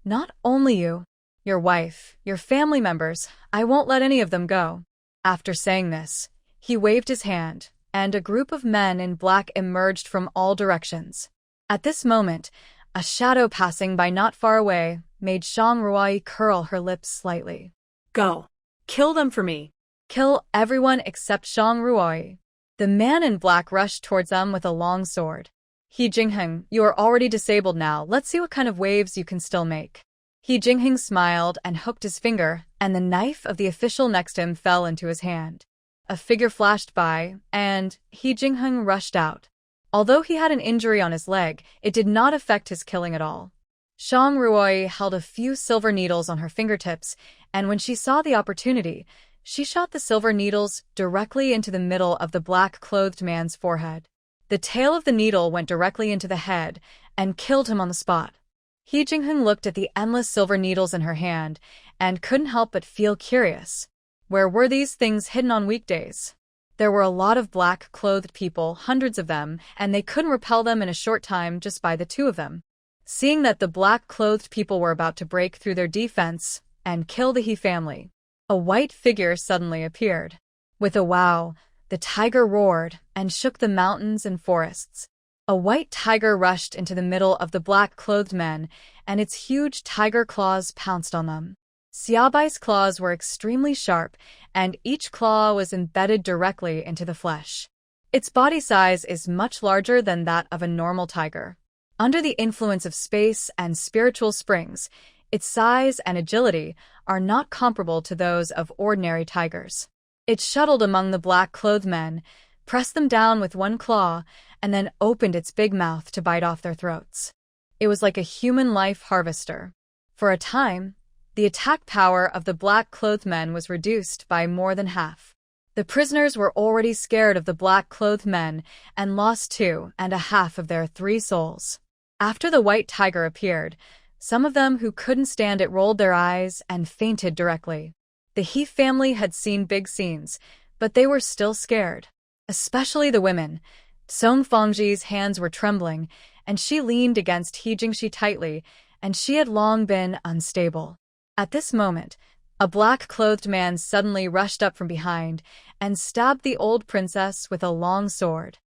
Not only you, your wife, your family members, I won't let any of them go. After saying this, he waved his hand, and a group of men in black emerged from all directions. At this moment, a shadow passing by not far away made Shang Ruai curl her lips slightly. Go. Kill them for me. Kill everyone except Shang Ruai. The man in black rushed towards them with a long sword. He Jingheng, you are already disabled now. Let's see what kind of waves you can still make. He Jingheng smiled and hooked his finger, and the knife of the official next to him fell into his hand. A figure flashed by, and He Jingheng rushed out. Although he had an injury on his leg, it did not affect his killing at all. Shang Ruoi held a few silver needles on her fingertips, and when she saw the opportunity, she shot the silver needles directly into the middle of the black-clothed man's forehead. The tail of the needle went directly into the head and killed him on the spot. He Jingheng looked at the endless silver needles in her hand and couldn't help but feel curious. Where were these things hidden on weekdays? There were a lot of black-clothed people, hundreds of them, and they couldn't repel them in a short time just by the two of them. Seeing that the black-clothed people were about to break through their defense and kill the He family, a white figure suddenly appeared. With a wow, the tiger roared and shook the mountains and forests. A white tiger rushed into the middle of the black-clothed men, and its huge tiger claws pounced on them. Xiaobai's claws were extremely sharp, and each claw was embedded directly into the flesh. Its body size is much larger than that of a normal tiger. Under the influence of space and spiritual springs, its size and agility are not comparable to those of ordinary tigers. It shuttled among the black-clothed men, pressed them down with one claw, and then opened its big mouth to bite off their throats. It was like a human life harvester. For a time, the attack power of the black-clothed men was reduced by more than half. The prisoners were already scared of the black-clothed men and lost 2.5 of their 3 souls. After the white tiger appeared, some of them who couldn't stand it rolled their eyes and fainted directly. The He family had seen big scenes, but they were still scared. Especially the women. Song Fangji's hands were trembling, and she leaned against He Jingxi tightly, and she had long been unstable. At this moment, a black-clothed man suddenly rushed up from behind and stabbed the old princess with a long sword.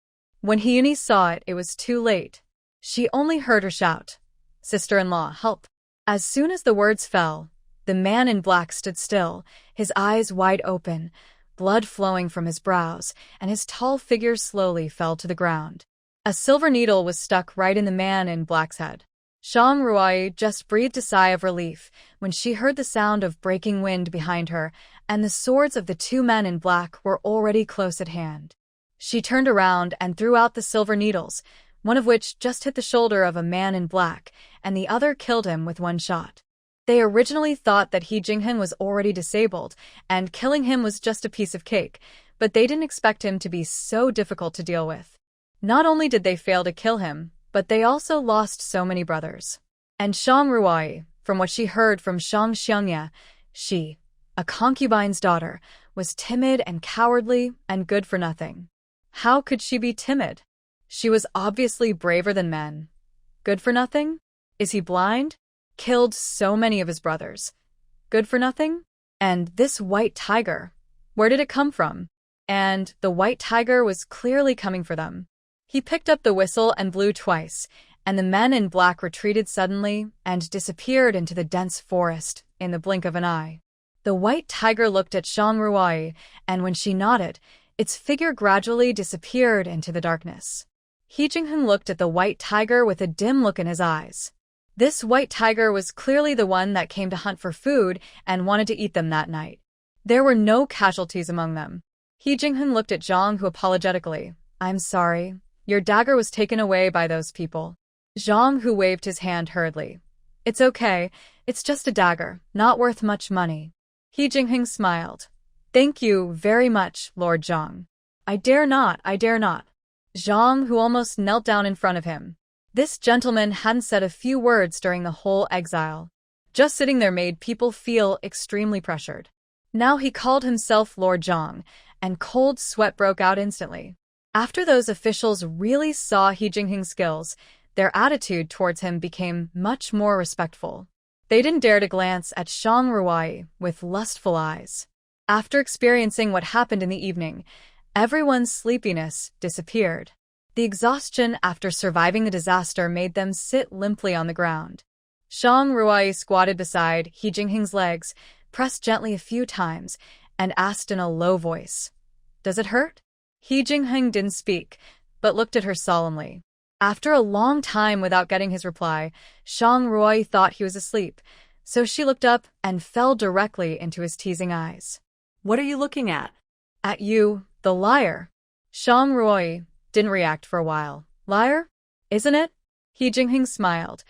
When Hyuni saw it, it was too late. She only heard her shout, "Sister-in-law, help!" As soon as the words fell, the man in black stood still, his eyes wide open, blood flowing from his brows, and his tall figure slowly fell to the ground. A silver needle was stuck right in the man in black's head. Shang Ruai just breathed a sigh of relief when she heard the sound of breaking wind behind her, and the swords of the 2 men in black were already close at hand. She turned around and threw out the silver needles, one of which just hit the shoulder of a man in black, and the other killed him with one shot. They originally thought that He Jingheng was already disabled, and killing him was just a piece of cake, but they didn't expect him to be so difficult to deal with. Not only did they fail to kill him, but they also lost so many brothers. And Shang Ruai, from what she heard from Shang Xiangya, she, a concubine's daughter, was timid and cowardly and good for nothing. How could she be timid? She was obviously braver than men. Good for nothing? Is he blind? Killed so many of his brothers. Good for nothing? And this white tiger, where did it come from? And the white tiger was clearly coming for them. He picked up the whistle and blew twice, and the men in black retreated suddenly and disappeared into the dense forest in the blink of an eye. The white tiger looked at Shang Ruai, and when she nodded, its figure gradually disappeared into the darkness. He Jingheng looked at the white tiger with a dim look in his eyes. This white tiger was clearly the one that came to hunt for food and wanted to eat them that night. There were no casualties among them. He Jingheng looked at Zhang, who apologetically, "I'm sorry. Your dagger was taken away by those people." Zhang, who waved his hand hurriedly. "It's okay. It's just a dagger, not worth much money." He Jingheng smiled. "Thank you very much, Lord Zhang." I dare not. Zhang, who almost knelt down in front of him. This gentleman hadn't said a few words during the whole exile. Just sitting there made people feel extremely pressured. Now he called himself Lord Zhang, and cold sweat broke out instantly. After those officials really saw He Jingheng's skills, their attitude towards him became much more respectful. They didn't dare to glance at Shang Ruai with lustful eyes. After experiencing what happened in the evening, everyone's sleepiness disappeared. The exhaustion after surviving the disaster made them sit limply on the ground. Shang Ruai squatted beside He Jingheng's legs, pressed gently a few times, and asked in a low voice, "Does it hurt?" He Jingheng didn't speak, but looked at her solemnly. After a long time without getting his reply, Shang Ruai thought he was asleep, so she looked up and fell directly into his teasing eyes. What are you looking at? At you, the liar. Shang Ruai didn't react for a while. Liar? Isn't it? He Jingheng smiled.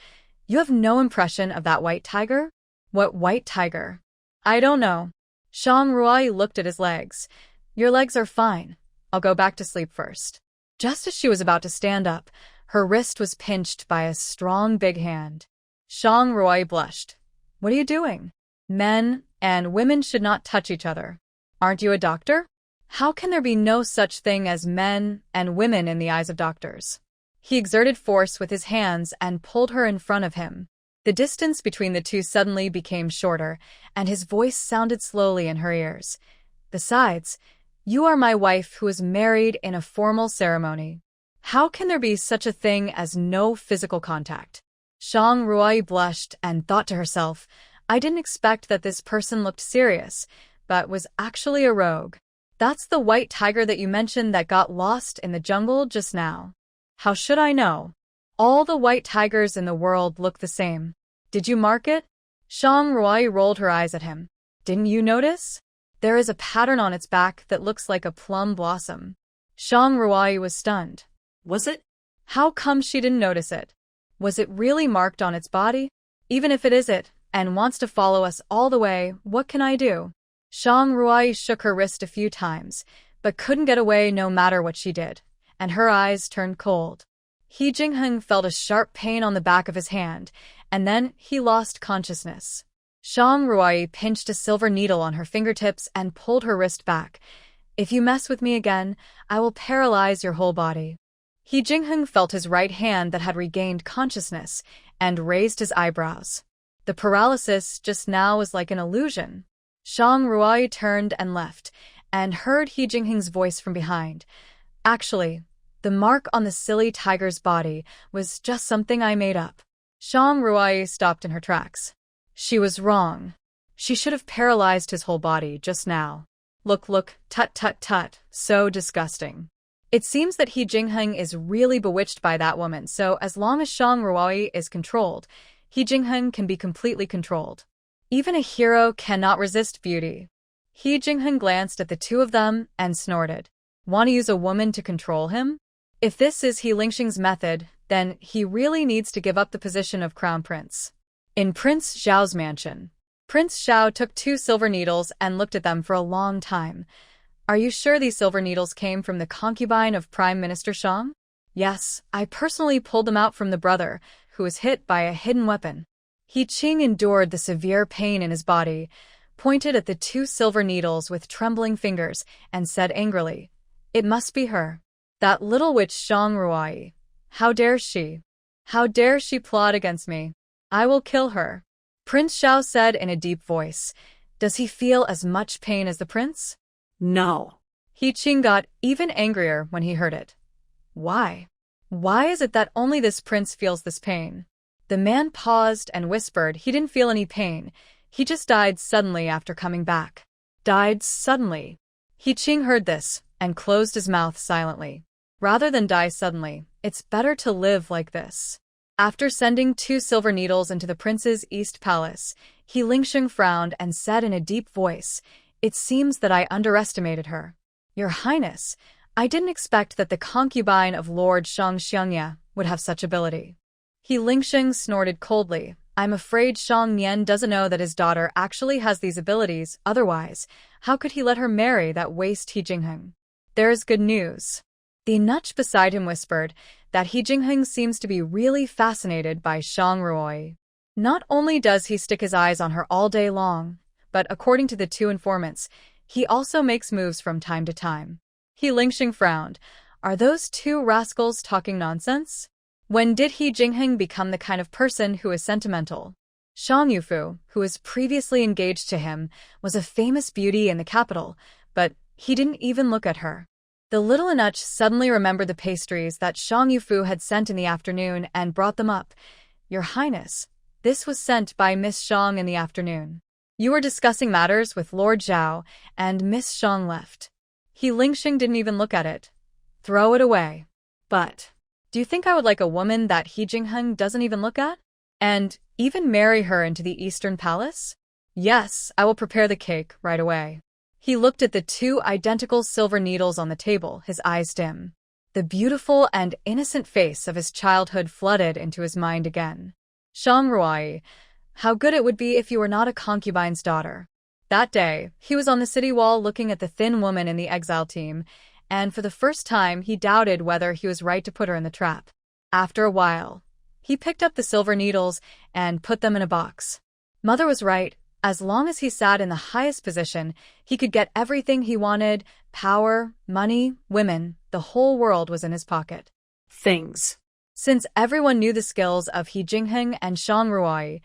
You have no impression of that white tiger? What white tiger? I don't know. Shang Ruai looked at his legs. Your legs are fine. I'll go back to sleep first. Just as she was about to stand up, her wrist was pinched by a strong big hand. Shang Ruai blushed. What are you doing? Men and women should not touch each other. Aren't you a doctor? How can there be no such thing as men and women in the eyes of doctors? He exerted force with his hands and pulled her in front of him. The distance between the two suddenly became shorter, and his voice sounded slowly in her ears. Besides, you are my wife who is married in a formal ceremony. How can there be such a thing as no physical contact? Shang Ruai blushed and thought to herself, I didn't expect that this person looked serious, but was actually a rogue. That's the white tiger that you mentioned that got lost in the jungle just now. How should I know? All the white tigers in the world look the same. Did you mark it? Shang Ruai rolled her eyes at him. Didn't you notice? There is a pattern on its back that looks like a plum blossom. Shang Ruai was stunned. Was it? How come she didn't notice it? Was it really marked on its body? Even if it isn't, and wants to follow us all the way, what can I do? Shang Ruai shook her wrist a few times, but couldn't get away no matter what she did, and her eyes turned cold. He Jingheng felt a sharp pain on the back of his hand, and then he lost consciousness. Shang Ruai pinched a silver needle on her fingertips and pulled her wrist back. If you mess with me again, I will paralyze your whole body. He Jingheng felt his right hand that had regained consciousness and raised his eyebrows. The paralysis just now was like an illusion. Shang Ruai turned and left, and heard He Jingheng's voice from behind. Actually, the mark on the silly tiger's body was just something I made up. Shang Ruai stopped in her tracks. She was wrong. She should have paralyzed his whole body just now. Look, tut tut tut, so disgusting. It seems that He Jingheng is really bewitched by that woman, so as long as Shang Ruai is controlled, He Jingheng can be completely controlled. Even a hero cannot resist beauty. He Jingheng glanced at the two of them and snorted. Want to use a woman to control him? If this is He Lingxing's method, then he really needs to give up the position of crown prince. In Prince Xiao's mansion, Prince Xiao took 2 silver needles and looked at them for a long time. Are you sure these silver needles came from the concubine of Prime Minister Shang? Yes, I personally pulled them out from the brother, who was hit by a hidden weapon. He Qing endured the severe pain in his body, pointed at the 2 silver needles with trembling fingers, and said angrily, It must be her. That little witch Shang Ruai. How dare she? How dare she plot against me? I will kill her. Prince Xiao said in a deep voice. Does he feel as much pain as the prince? No. He Qing got even angrier when he heard it. Why? Why is it that only this prince feels this pain? The man paused and whispered he didn't feel any pain. He just died suddenly after coming back. Died suddenly. He Qing heard this and closed his mouth silently. Rather than die suddenly, it's better to live like this. After sending 2 silver needles into the prince's east palace, He Lingxing frowned and said in a deep voice, It seems that I underestimated her. Your Highness, I didn't expect that the concubine of Lord Shang Xiangya would have such ability. He Lingxing snorted coldly. I'm afraid Shang Nian doesn't know that his daughter actually has these abilities, otherwise, how could he let her marry that waste He Jingheng? There is good news. The nutch beside him whispered that He Jingheng seems to be really fascinated by Shang Ruai. Not only does he stick his eyes on her all day long, but according to the 2 informants, he also makes moves from time to time. He Lingxing frowned. Are those 2 rascals talking nonsense? When did He Jingheng become the kind of person who is sentimental? Shang Yufu, who was previously engaged to him, was a famous beauty in the capital, but he didn't even look at her. The little eunuch suddenly remembered the pastries that Shang Yufu had sent in the afternoon and brought them up. Your Highness, this was sent by Miss Shang in the afternoon. You were discussing matters with Lord Zhao, and Miss Shang left. Lingxing didn't even look at it. Throw it away. But, do you think I would like a woman that Jingheng doesn't even look at? And even marry her into the Eastern Palace? Yes, I will prepare the cake right away. He looked at the 2 identical silver needles on the table, his eyes dim. The beautiful and innocent face of his childhood flooded into his mind again. Shang Ruai, how good it would be if you were not a concubine's daughter. That day, he was on the city wall looking at the thin woman in the exile team, and for the first time he doubted whether he was right to put her in the trap. After a while, he picked up the silver needles and put them in a box. Mother was right. As long as he sat in the highest position, he could get everything he wanted: power, money, women. The whole world was in his pocket. Things. Since everyone knew the skills of Jingheng and Shang Ruai,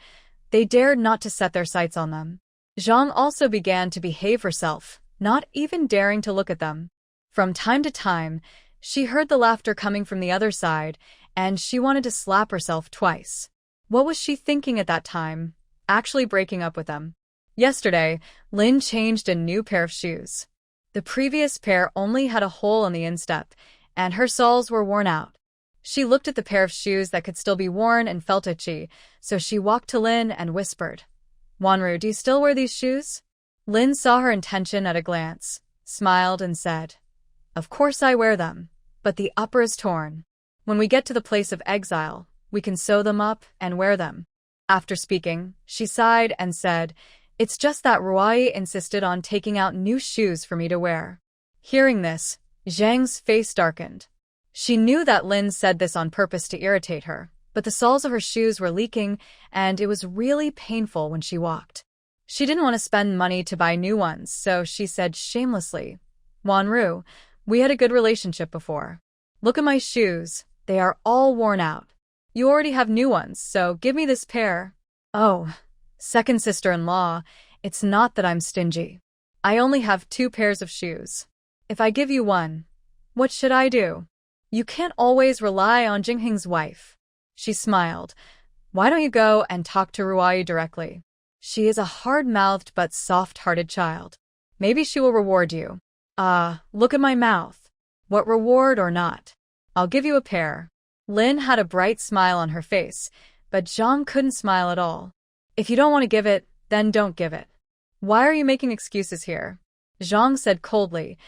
they dared not to set their sights on them. Zhang also began to behave herself, not even daring to look at them. From time to time, she heard the laughter coming from the other side, and she wanted to slap herself twice. What was she thinking at that time? Actually breaking up with them. Yesterday, Lin changed a new pair of shoes. The previous pair only had a hole in the instep, and her soles were worn out. She looked at the pair of shoes that could still be worn and felt itchy, so she walked to Lin and whispered, Wanru, do you still wear these shoes? Lin saw her intention at a glance, smiled and said, Of course I wear them, but the upper is torn. When we get to the place of exile, we can sew them up and wear them. After speaking, she sighed and said, It's just that Ruai insisted on taking out new shoes for me to wear. Hearing this, Zhang's face darkened. She knew that Lin said this on purpose to irritate her, but the soles of her shoes were leaking, and it was really painful when she walked. She didn't want to spend money to buy new ones, so she said shamelessly, Wanru, we had a good relationship before. Look at my shoes, they are all worn out. You already have new ones, so give me this pair. Oh, second sister-in-law, it's not that I'm stingy. I only have 2 pairs of shoes. If I give you one, what should I do? You can't always rely on Jingheng's wife. She smiled. Why don't you go and talk to Ruai directly? She is a hard-mouthed but soft-hearted child. Maybe she will reward you. Look at my mouth. What reward or not? I'll give you a pair. Lin had a bright smile on her face, but Zhang couldn't smile at all. If you don't want to give it, then don't give it. Why are you making excuses here? Zhang said coldly.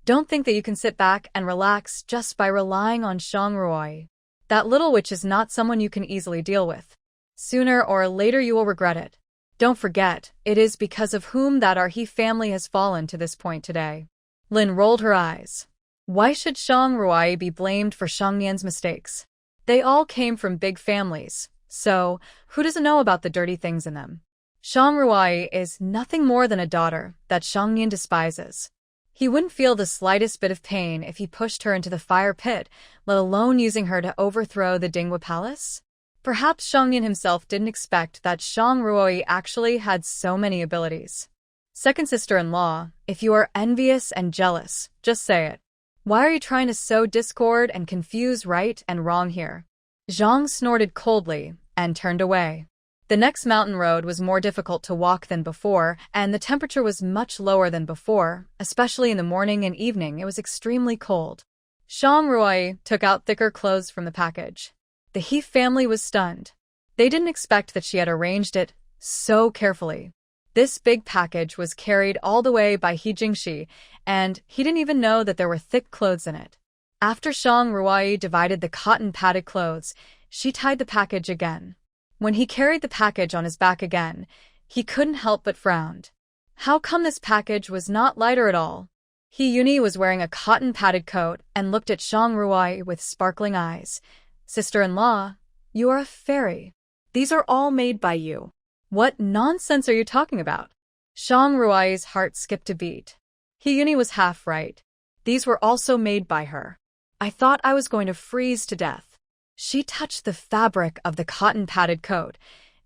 Don't think that you can sit back and relax just by relying on Shang Ruai. That little witch is not someone you can easily deal with. Sooner or later you will regret it. Don't forget, it is because of whom that our He family has fallen to this point today. Lin rolled her eyes. Why should Shang Ruai be blamed for Shang Nian's mistakes? They all came from big families, so who doesn't know about the dirty things in them? Shang Ruai is nothing more than a daughter that Shang Nian despises. He wouldn't feel the slightest bit of pain if he pushed her into the fire pit, let alone using her to overthrow the Dingwa Palace. Perhaps Shang Nian himself didn't expect that Shang Ruai actually had so many abilities. Second sister-in-law, if you are envious and jealous, just say it. Why are you trying to sow discord and confuse right and wrong here? Zhang snorted coldly and turned away. The next mountain road was more difficult to walk than before, and the temperature was much lower than before, especially in the morning and evening. It was extremely cold. Shang Ruai took out thicker clothes from the package. The He family was stunned. They didn't expect that she had arranged it so carefully. This big package was carried all the way by He Jingxi, and he didn't even know that there were thick clothes in it. After Shang Ruai divided the cotton-padded clothes, she tied the package again. When he carried the package on his back again, he couldn't help but frowned. How come this package was not lighter at all? He Yuni was wearing a cotton-padded coat and looked at Shang Ruai with sparkling eyes. Sister-in-law, you are a fairy. These are all made by you. What nonsense are you talking about? Shang Ruai's heart skipped a beat. He Yuni was half right. These were also made by her. I thought I was going to freeze to death. She touched the fabric of the cotton-padded coat.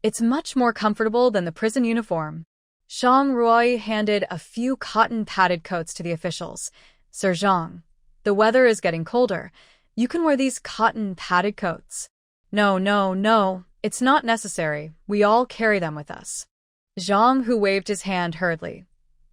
It's much more comfortable than the prison uniform. Shang Ruai handed a few cotton-padded coats to the officials. Sir Zhang, The weather is getting colder. You can wear these cotton padded coats. No, no, no, it's not necessary. We all carry them with us. Zhang Hu waved his hand hurriedly.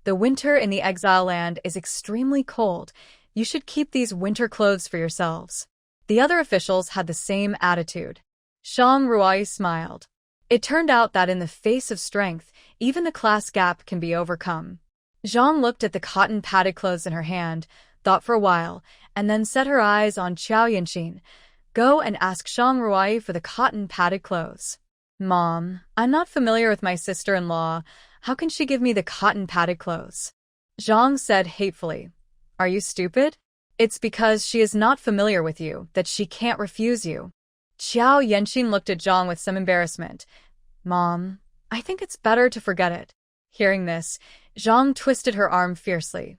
The winter in the exile land is extremely cold. You should keep these winter clothes for yourselves. The other officials had the same attitude. Shang Ruai smiled. It turned out that in the face of strength, even the class gap can be overcome. Zhang looked at the cotton padded clothes in her hand, thought for a while, and then set her eyes on Qiao Yanxin. Go and ask Shang Ruai for the cotton padded clothes. Mom, I'm not familiar with my sister-in-law. How can she give me the cotton padded clothes? Zhang said hatefully. Are you stupid? It's because she is not familiar with you that she can't refuse you. Qiao Yanxin looked at Zhang with some embarrassment. Mom, I think it's better to forget it. Hearing this, Zhang twisted her arm fiercely.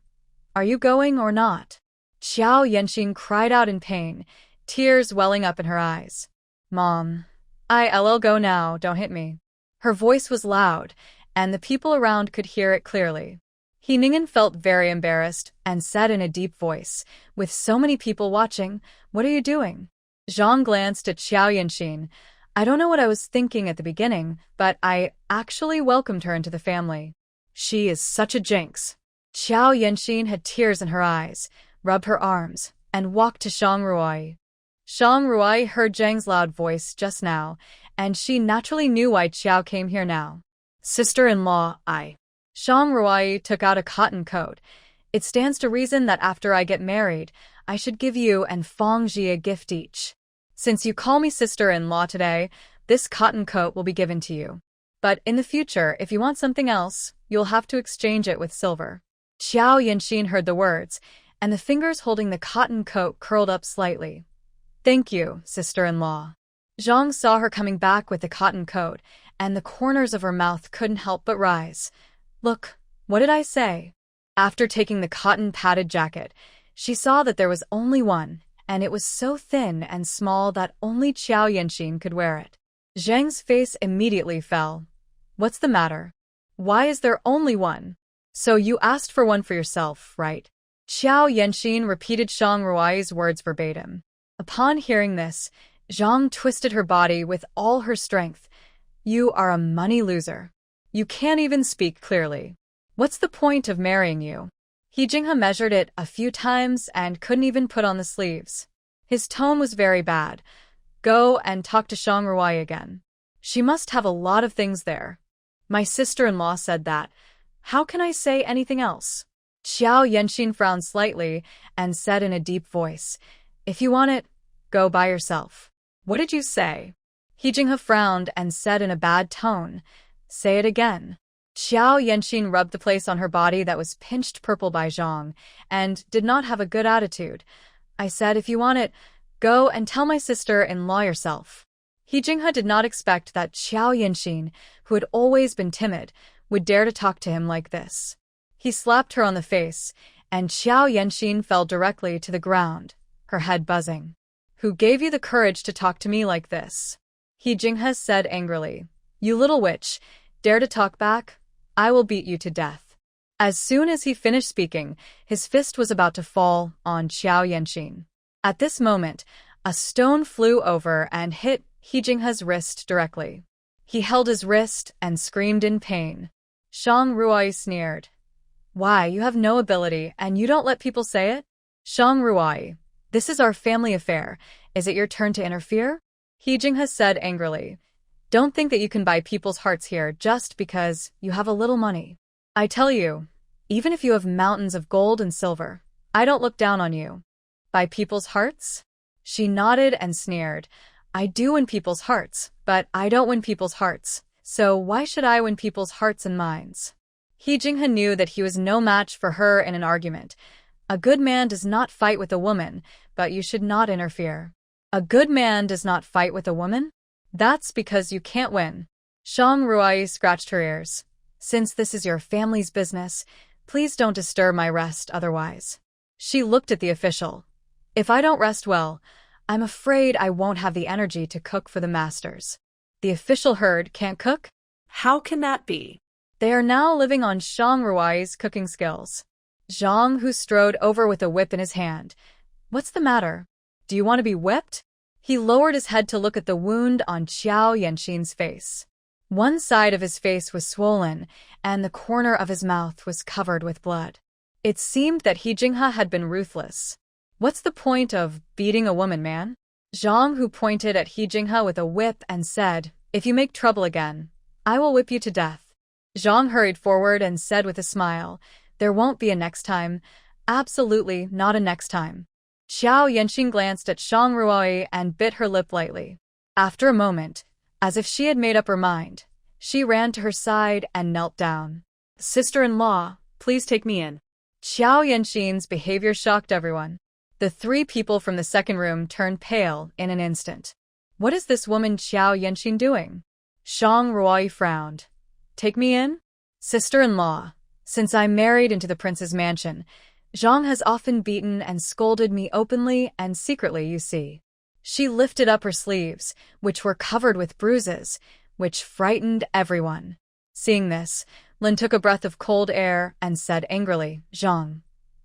Are you going or not? Qiao Yanxin cried out in pain, tears welling up in her eyes. Mom, I'll go now, don't hit me. Her voice was loud, and the people around could hear it clearly. He Ningen felt very embarrassed and said in a deep voice, with so many people watching, what are you doing? Zhang glanced at Qiao Yanxin. I don't know what I was thinking at the beginning, but I actually welcomed her into the family. She is such a jinx. Qiao Yanxin had tears in her eyes, rubbed her arms, and walked to Shang Ruai. Shang Ruai heard Zhang's loud voice just now, and she naturally knew why Qiao came here now. Sister-in-law, Shang Ruai took out a cotton coat. It stands to reason that after I get married, I should give you and Fang Ji a gift each. Since you call me sister-in-law today, this cotton coat will be given to you. But in the future, if you want something else, you'll have to exchange it with silver. Qiao Yanxin heard the words, and the fingers holding the cotton coat curled up slightly. Thank you, sister-in-law. Zhang saw her coming back with the cotton coat, and the corners of her mouth couldn't help but rise. Look, what did I say? After taking the cotton padded jacket, she saw that there was only one, and it was so thin and small that only Qiao Yanxin could wear it. Zhang's face immediately fell. What's the matter? Why is there only one? So you asked for one for yourself, right? Qiao Yanxin repeated Shang Ruai's words verbatim. Upon hearing this, Zhang twisted her body with all her strength. You are a money loser. You can't even speak clearly. What's the point of marrying you? He Jinghe measured it a few times and couldn't even put on the sleeves. His tone was very bad. Go and talk to Shang Ruai again. She must have a lot of things there. My sister-in-law said that. How can I say anything else? Qiao Yanxin frowned slightly and said in a deep voice, If you want it, go by yourself. What did you say? He Jinghe frowned and said in a bad tone, Say it again. Qiao Yanxin rubbed the place on her body that was pinched purple by Zhang, and did not have a good attitude. I said, if you want it, go and tell my sister-in-law yourself. He Jinghe did not expect that Qiao Yanxin, who had always been timid, would dare to talk to him like this. He slapped her on the face, and Qiao Yanxin fell directly to the ground, her head buzzing. Who gave you the courage to talk to me like this? He Jinghe said angrily. You little witch, dare to talk back? I will beat you to death. As soon as he finished speaking, his fist was about to fall on Qiao Yanxin. At this moment, a stone flew over and hit He Jinghe's wrist directly. He held his wrist and screamed in pain. Shang Ruai sneered. Why, you have no ability and you don't let people say it? Shang Ruai, this is our family affair. Is it your turn to interfere? He Jinghe said angrily. Don't think that you can buy people's hearts here just because you have a little money. I tell you, even if you have mountains of gold and silver, I don't look down on you. Buy people's hearts? She nodded and sneered. I do win people's hearts, but I don't win people's hearts, so why should I win people's hearts and minds? He Jinghe knew that he was no match for her in an argument. A good man does not fight with a woman, but you should not interfere. A good man does not fight with a woman? That's because you can't win. Shang Ruai scratched her ears. Since this is your family's business, please don't disturb my rest otherwise. She looked at the official. If I don't rest well, I'm afraid I won't have the energy to cook for the masters. The official herd can't cook? How can that be? They are now living on Shang Ruai's cooking skills. Zhang, who strode over with a whip in his hand, What's the matter? Do you want to be whipped? He lowered his head to look at the wound on Qiao Yanxin's face. One side of his face was swollen, and the corner of his mouth was covered with blood. It seemed that He Jinghe had been ruthless. What's the point of beating a woman, man? Zhang Hu pointed at He Jinghe with a whip and said, "If you make trouble again, I will whip you to death." Zhang hurried forward and said with a smile, "There won't be a next time. Absolutely not a next time." Qiao Yanxin glanced at Shang Ruoyi and bit her lip lightly. After a moment, as if she had made up her mind, she ran to her side and knelt down. "Sister-in-law, please take me in." Qiao Yanxin's behavior shocked everyone. The three people from the second room turned pale in an instant. What is this woman Qiao Yanxin doing? Shang Ruoyi frowned. "Take me in?" "Sister-in-law, since I married into the prince's mansion, Zhang has often beaten and scolded me openly and secretly, you see." She lifted up her sleeves, which were covered with bruises, which frightened everyone. Seeing this, Lin took a breath of cold air and said angrily, "Zhang,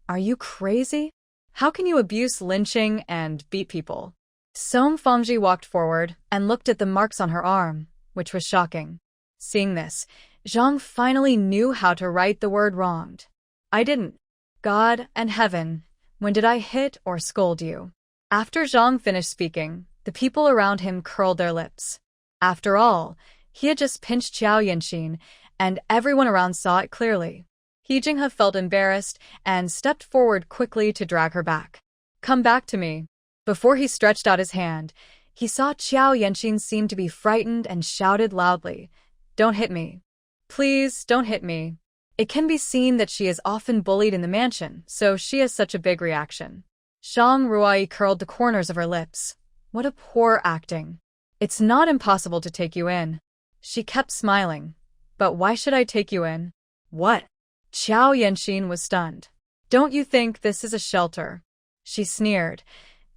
are you crazy? How can you abuse lynching and beat people?" Song Fangji walked forward and looked at the marks on her arm, which was shocking. Seeing this, Zhang finally knew how to right the word wronged. "I didn't. God and heaven, when did I hit or scold you?" After Zhang finished speaking, the people around him curled their lips. After all, he had just pinched Qiao Yanxin, and everyone around saw it clearly. He Jinghe felt embarrassed and stepped forward quickly to drag her back. "Come back to me." Before he stretched out his hand, he saw Qiao Yanxin seem to be frightened and shouted loudly, "Don't hit me. Please, don't hit me." It can be seen that she is often bullied in the mansion, so she has such a big reaction. Shang Ruoyi curled the corners of her lips. What a poor acting. "It's not impossible to take you in." She kept smiling. "But why should I take you in?" "What?" Qiao Yanxin was stunned. "Don't you think this is a shelter?" She sneered.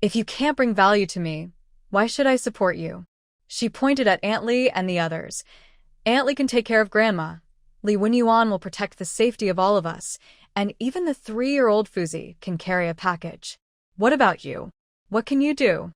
"If you can't bring value to me, why should I support you?" She pointed at Aunt Li and the others. "Aunt Li can take care of Grandma. Li Wenyuan will protect the safety of all of us, and even the 3-year-old Fuzi can carry a package. What about you? What can you do?"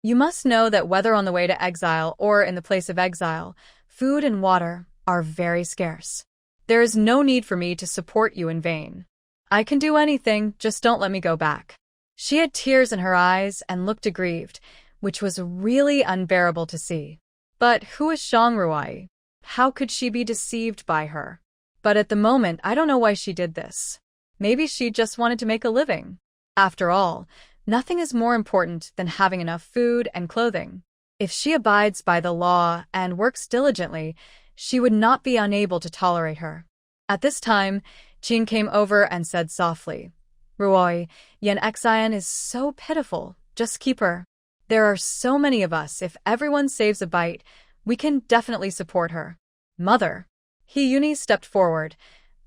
You must know that whether on the way to exile or in the place of exile, food and water are very scarce. There is no need for me to support you in vain. I can do anything, just don't let me go back." She had tears in her eyes and looked aggrieved, which was really unbearable to see. But who is Shang Ruoyi? How could she be deceived by her? But at the moment, I don't know why she did this. Maybe she just wanted to make a living. After all, nothing is more important than having enough food and clothing. If she abides by the law and works diligently, she would not be unable to tolerate her. At this time, Qin came over and said softly, "Ruoyi, Yan Xian is so pitiful. Just keep her. There are so many of us. If everyone saves a bite, we can definitely support her." "Mother." He Yuni stepped forward.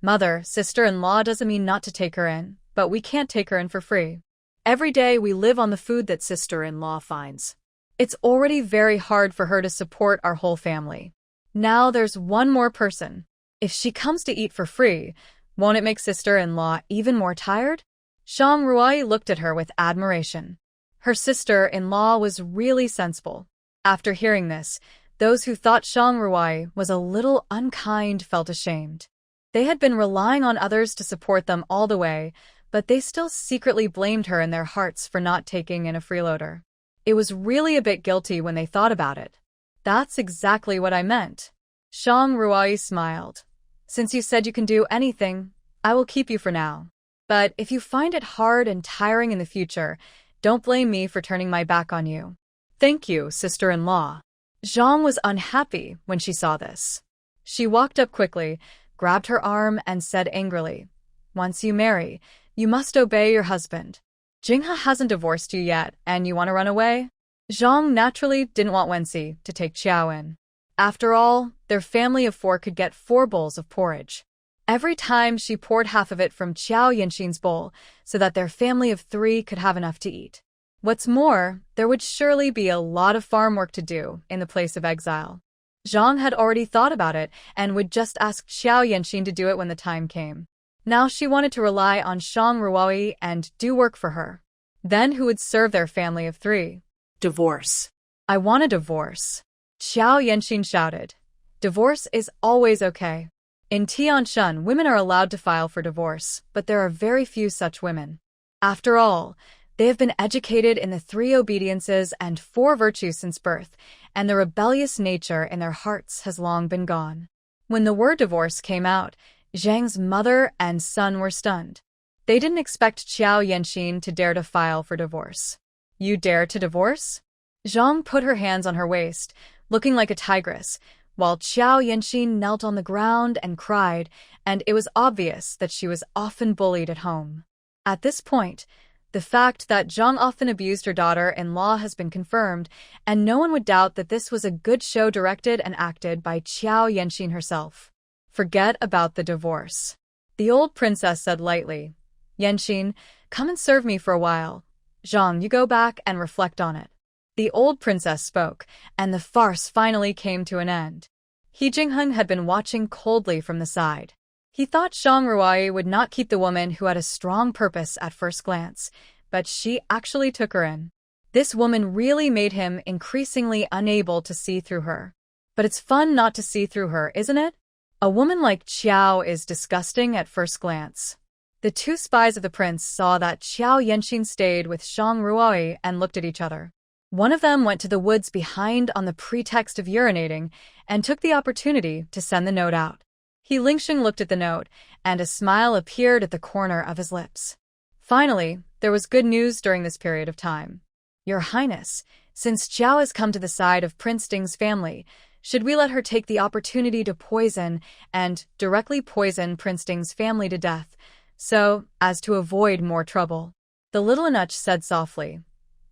"Mother, sister-in-law doesn't mean not to take her in, but we can't take her in for free. Every day we live on the food that sister-in-law finds. It's already very hard for her to support our whole family. Now there's one more person. If she comes to eat for free, won't it make sister-in-law even more tired?" Shang Ruoyi looked at her with admiration. Her sister-in-law was really sensible. After hearing this, those who thought Shang Ruoyi was a little unkind felt ashamed. They had been relying on others to support them all the way, but they still secretly blamed her in their hearts for not taking in a freeloader. It was really a bit guilty when they thought about it. "That's exactly what I meant." Shang Ruoyi smiled. "Since you said you can do anything, I will keep you for now. But if you find it hard and tiring in the future, don't blame me for turning my back on you." "Thank you, sister-in-law." Zhang was unhappy when she saw this. She walked up quickly, grabbed her arm and said angrily, "Once you marry, you must obey your husband. Jinghe hasn't divorced you yet, and you want to run away?" Zhang naturally didn't want Wenxi to take Qiao in. After all, their family of 4 could get 4 bowls of porridge. Every time she poured half of it from Qiao Yanxin's bowl so that their family of 3 could have enough to eat. What's more, there would surely be a lot of farm work to do in the place of exile. Zhang had already thought about it and would just ask Qiao Yanxin to do it when the time came. Now she wanted to rely on Shang Ruoyi and do work for her. Then who would serve their family of 3? Divorce. I want a divorce. Xiao Yanxin shouted. Divorce is always okay. In Tianshan, women are allowed to file for divorce, but there are very few such women. After all, they have been educated in the 3 obediences and 4 virtues since birth, and the rebellious nature in their hearts has long been gone. When the word divorce came out, Zhang's mother and son were stunned. They didn't expect Xiao Yanxin to dare to file for divorce. You dare to divorce? Zhang put her hands on her waist, looking like a tigress, while Xiao Yanxin knelt on the ground and cried, and it was obvious that she was often bullied at home. At this point, the fact that Zhang often abused her daughter-in-law has been confirmed, and no one would doubt that this was a good show directed and acted by Xiao Yanxin herself. Forget about the divorce. The old princess said lightly. Yanxin, come and serve me for a while. Zhang, you go back and reflect on it. The old princess spoke, and the farce finally came to an end. He Jingheng had been watching coldly from the side. He thought Zhang Ruai would not keep the woman who had a strong purpose at first glance, but she actually took her in. This woman really made him increasingly unable to see through her. But it's fun not to see through her, isn't it? A woman like Qiao is disgusting at first glance. The 2 spies of the prince saw that Xiao Yanxin stayed with Zhang Ruai and looked at each other. One of them went to the woods behind on the pretext of urinating and took the opportunity to send the note out. He Lingxing looked at the note, and a smile appeared at the corner of his lips. Finally, there was good news during this period of time. Your Highness, since Zhao has come to the side of Prince Ding's family, should we let her take the opportunity to poison and directly poison Prince Ding's family to death, so as to avoid more trouble? The little eunuch said softly.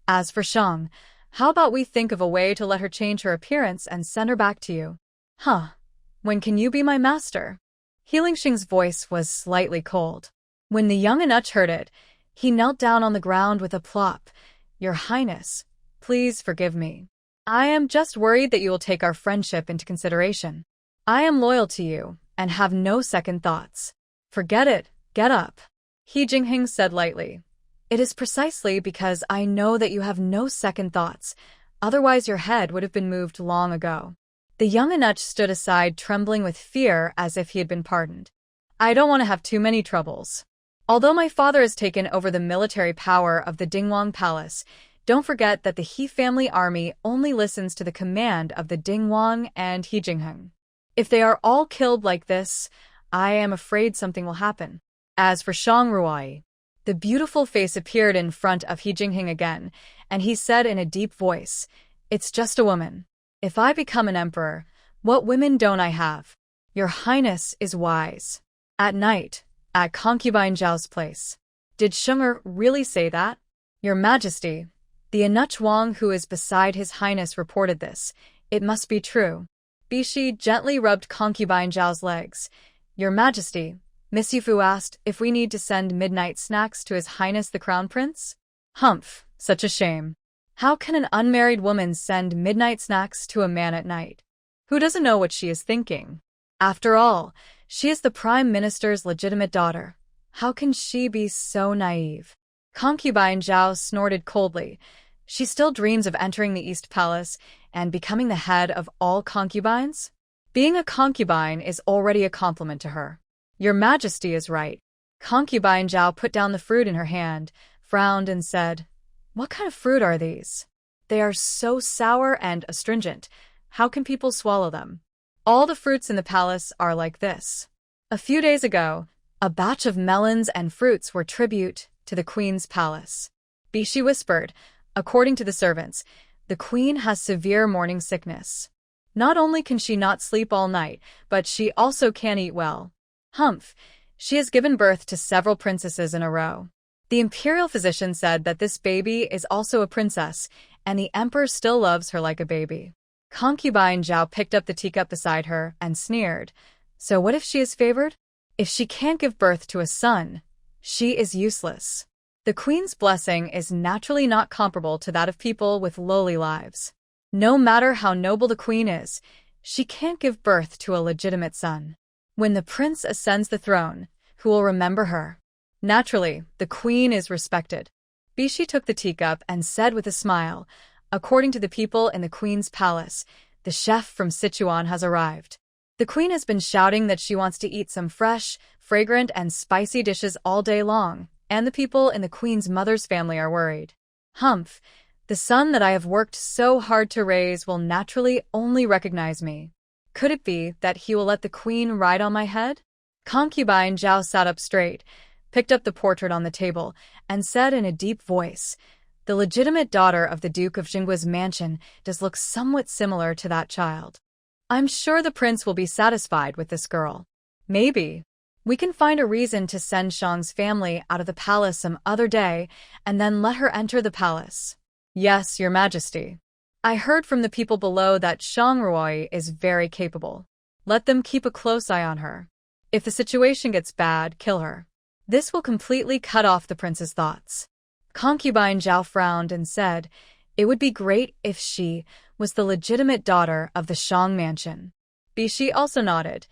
As for Shang, how about we think of a way to let her change her appearance and send her back to you? Huh. When can you be my master? Healingxing's voice was slightly cold. When the young eunuch heard it, he knelt down on the ground with a plop. Your Highness, please forgive me. I am just worried that you will take our friendship into consideration. I am loyal to you and have no second thoughts. Forget it, get up. He Jingheng said lightly. It is precisely because I know that you have no second thoughts, otherwise your head would have been moved long ago. The young eunuch stood aside, trembling with fear as if he had been pardoned. I don't want to have too many troubles. Although my father has taken over the military power of the Dingwang Palace, don't forget that the He family army only listens to the command of the Dingwang and He Jingheng. If they are all killed like this, I am afraid something will happen. As for Shang Ruai, the beautiful face appeared in front of He Jingheng again, and he said in a deep voice, It's just a woman. If I become an emperor, what women don't I have? Your Highness is wise. At night, at concubine Zhao's place. Did Shenger really say that? Your Majesty, the eunuch Wang who is beside His Highness reported this. It must be true. Bishi gently rubbed concubine Zhao's legs. Your Majesty, Miss Yufu asked if we need to send midnight snacks to His Highness the Crown Prince? Humph, such a shame. How can an unmarried woman send midnight snacks to a man at night? Who doesn't know what she is thinking? After all, she is the Prime Minister's legitimate daughter. How can she be so naive? Concubine Zhao snorted coldly. She still dreams of entering the East Palace and becoming the head of all concubines? Being a concubine is already a compliment to her. Your Majesty is right. Concubine Zhao put down the fruit in her hand, frowned and said, What kind of fruit are these? They are so sour and astringent. How can people swallow them? All the fruits in the palace are like this. A few days ago, a batch of melons and fruits were tribute to the Queen's palace. Bishi whispered, According to the servants, the Queen has severe morning sickness. Not only can she not sleep all night, but she also can't eat well. Humph, she has given birth to several princesses in a row. The imperial physician said that this baby is also a princess, and the emperor still loves her like a baby. Concubine Zhao picked up the teacup beside her and sneered. So what if she is favored? If she can't give birth to a son, she is useless. The Queen's blessing is naturally not comparable to that of people with lowly lives. No matter how noble the Queen is, she can't give birth to a legitimate son. When the prince ascends the throne, who will remember her? Naturally, the Queen is respected. Bishi took the teacup and said with a smile, "According to the people in the Queen's palace, the chef from Sichuan has arrived. The Queen has been shouting that she wants to eat some fresh, fragrant, and spicy dishes all day long, and the people in the Queen's mother's family are worried. Humph, the son that I have worked so hard to raise will naturally only recognize me. Could it be that he will let the Queen ride on my head?" Concubine Zhao sat up straight, picked up the portrait on the table, and said in a deep voice, "The legitimate daughter of the Duke of Jinggua's mansion does look somewhat similar to that child. I'm sure the prince will be satisfied with this girl. Maybe we can find a reason to send Shang's family out of the palace some other day and then let her enter the palace." "Yes, Your Majesty. I heard from the people below that Shang Ruoi is very capable. Let them keep a close eye on her. If the situation gets bad, kill her. This will completely cut off the prince's thoughts." Concubine Zhao frowned and said, "It would be great if she was the legitimate daughter of the Shang mansion." Bishi also nodded.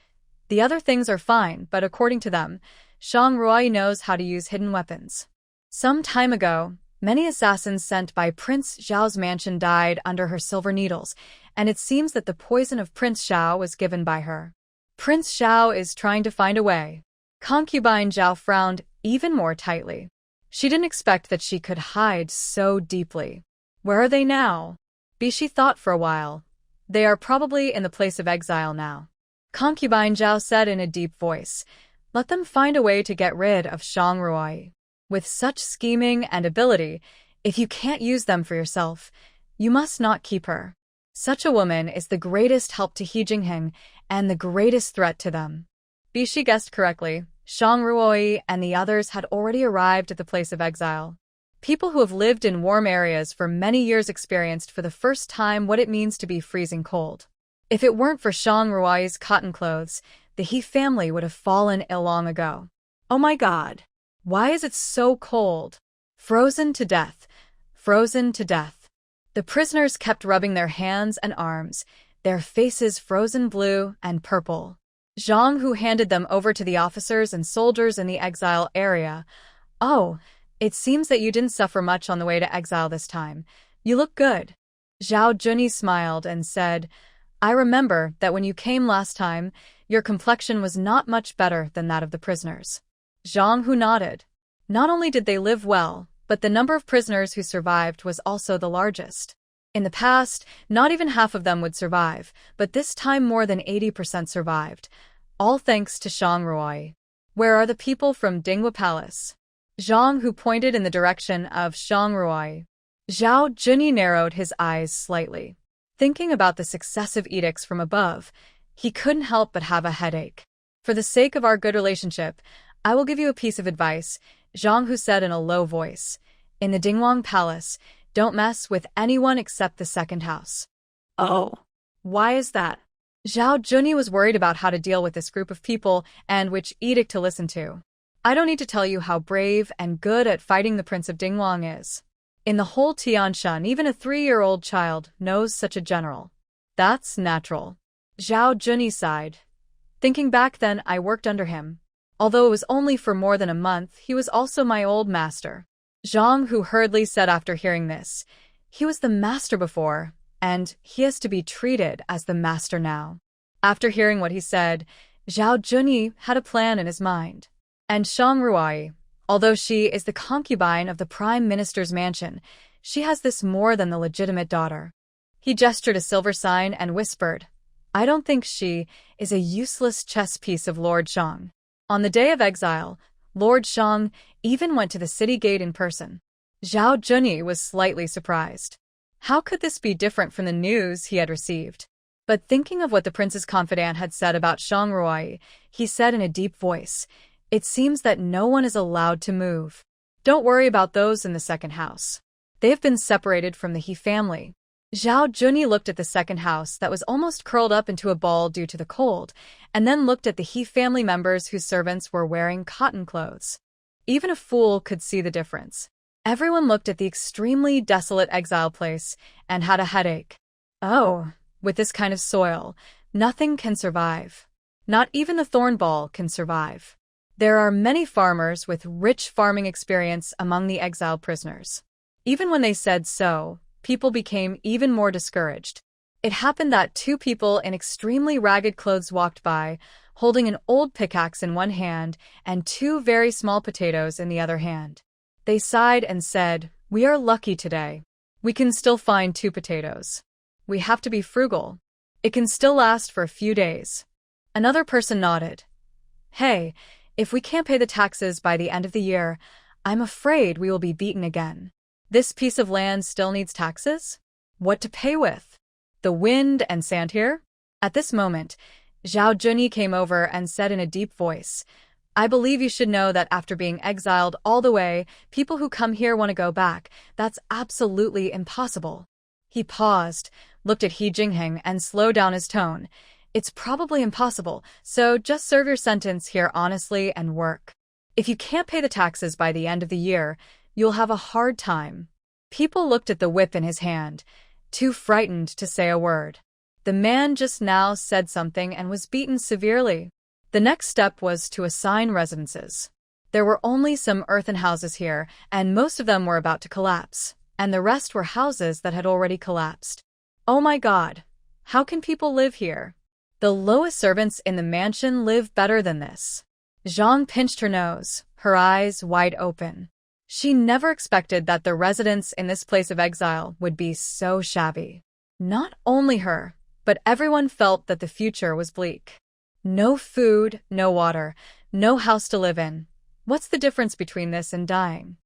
"The other things are fine, but according to them, Shang Ruoi knows how to use hidden weapons. Some time ago, many assassins sent by Prince Zhao's mansion died under her silver needles, and it seems that the poison of Prince Zhao was given by her. Prince Zhao is trying to find a way." Concubine Zhao frowned even more tightly. She didn't expect that she could hide so deeply. "Where are they now?" Bishi thought for a while. "They are probably in the place of exile now." Concubine Zhao said in a deep voice, "Let them find a way to get rid of Shang Ruoi. With such scheming and ability, if you can't use them for yourself, you must not keep her. Such a woman is the greatest help to He Jingheng and the greatest threat to them." Bishi guessed correctly. Shang Ruoi and the others had already arrived at the place of exile. People who have lived in warm areas for many years experienced for the first time what it means to be freezing cold. If it weren't for Shang Ruoi's cotton clothes, the He family would have fallen ill long ago. "Oh my God! Why is it so cold? Frozen to death. Frozen to death." The prisoners kept rubbing their hands and arms, their faces frozen blue and purple. Zhang Hu handed them over to the officers and soldiers in the exile area. "Oh, it seems that you didn't suffer much on the way to exile this time. You look good." Zhao Junyi smiled and said, "I remember that when you came last time, your complexion was not much better than that of the prisoners." Zhang Hu nodded. Not only did they live well, but the number of prisoners who survived was also the largest. In the past, not even half of them would survive, but this time more than 80% survived, all thanks to Shang Ruoi. "Where are the people from Dinghua Palace?" Zhang Hu pointed in the direction of Shang Ruoi. Zhao Junyi narrowed his eyes slightly. Thinking about the successive edicts from above, he couldn't help but have a headache. "For the sake of our good relationship, I will give you a piece of advice," Zhang Hu said in a low voice. "In the Dingwang Palace, don't mess with anyone except the second house." "Oh, why is that?" Zhao Junyi was worried about how to deal with this group of people and which edict to listen to. "I don't need to tell you how brave and good at fighting the Prince of Dingwang is. In the whole Tianshan, even a 3-year-old child knows such a general. That's natural." Zhao Junyi sighed. "Thinking back then, I worked under him. Although it was only for more than a month, he was also my old master." Zhang Hu hurriedly said after hearing this, "He was the master before, and he has to be treated as the master now." After hearing what he said, Zhao Junyi had a plan in his mind. "And Shang Ruoi, although she is the concubine of the Prime Minister's mansion, she has this more than the legitimate daughter." He gestured a silver sign and whispered, "I don't think she is a useless chess piece of Lord Shang." On the day of exile, Lord Shang even went to the city gate in person. Zhao Junyi was slightly surprised. How could this be different from the news he had received? But thinking of what the prince's confidant had said about Shang Ruoi, he said in a deep voice, "It seems that no one is allowed to move. Don't worry about those in the second house. They have been separated from the He family." Zhao Junyi looked at the second house that was almost curled up into a ball due to the cold, and then looked at the He family members whose servants were wearing cotton clothes. Even a fool could see the difference. Everyone looked at the extremely desolate exile place and had a headache. "Oh, with this kind of soil, nothing can survive. Not even the thorn ball can survive." There are many farmers with rich farming experience among the exiled prisoners. Even when they said so, people became even more discouraged. It happened that two people in extremely ragged clothes walked by, holding an old pickaxe in one hand and two very small potatoes in the other hand. They sighed and said, "We are lucky today. We can still find two potatoes. We have to be frugal. It can still last for a few days." Another person nodded. "Hey, if we can't pay the taxes by the end of the year, I'm afraid we will be beaten again. This piece of land still needs taxes? What to pay with? The wind and sand here?" At this moment, Zhao Junyi came over and said in a deep voice, "I believe you should know that after being exiled all the way, people who come here want to go back. That's absolutely impossible." He paused, looked at He Jingheng and slowed down his tone. "It's probably impossible, so just serve your sentence here honestly and work. If you can't pay the taxes by the end of the year, you'll have a hard time." People looked at the whip in his hand, too frightened to say a word. The man just now said something and was beaten severely. The next step was to assign residences. There were only some earthen houses here, and most of them were about to collapse, and the rest were houses that had already collapsed. Oh my God! How can people live here? The lowest servants in the mansion live better than this. Zhang pinched her nose, her eyes wide open. She never expected that the residents in this place of exile would be so shabby. Not only her, but everyone felt that the future was bleak. No food, no water, no house to live in. What's the difference between this and dying?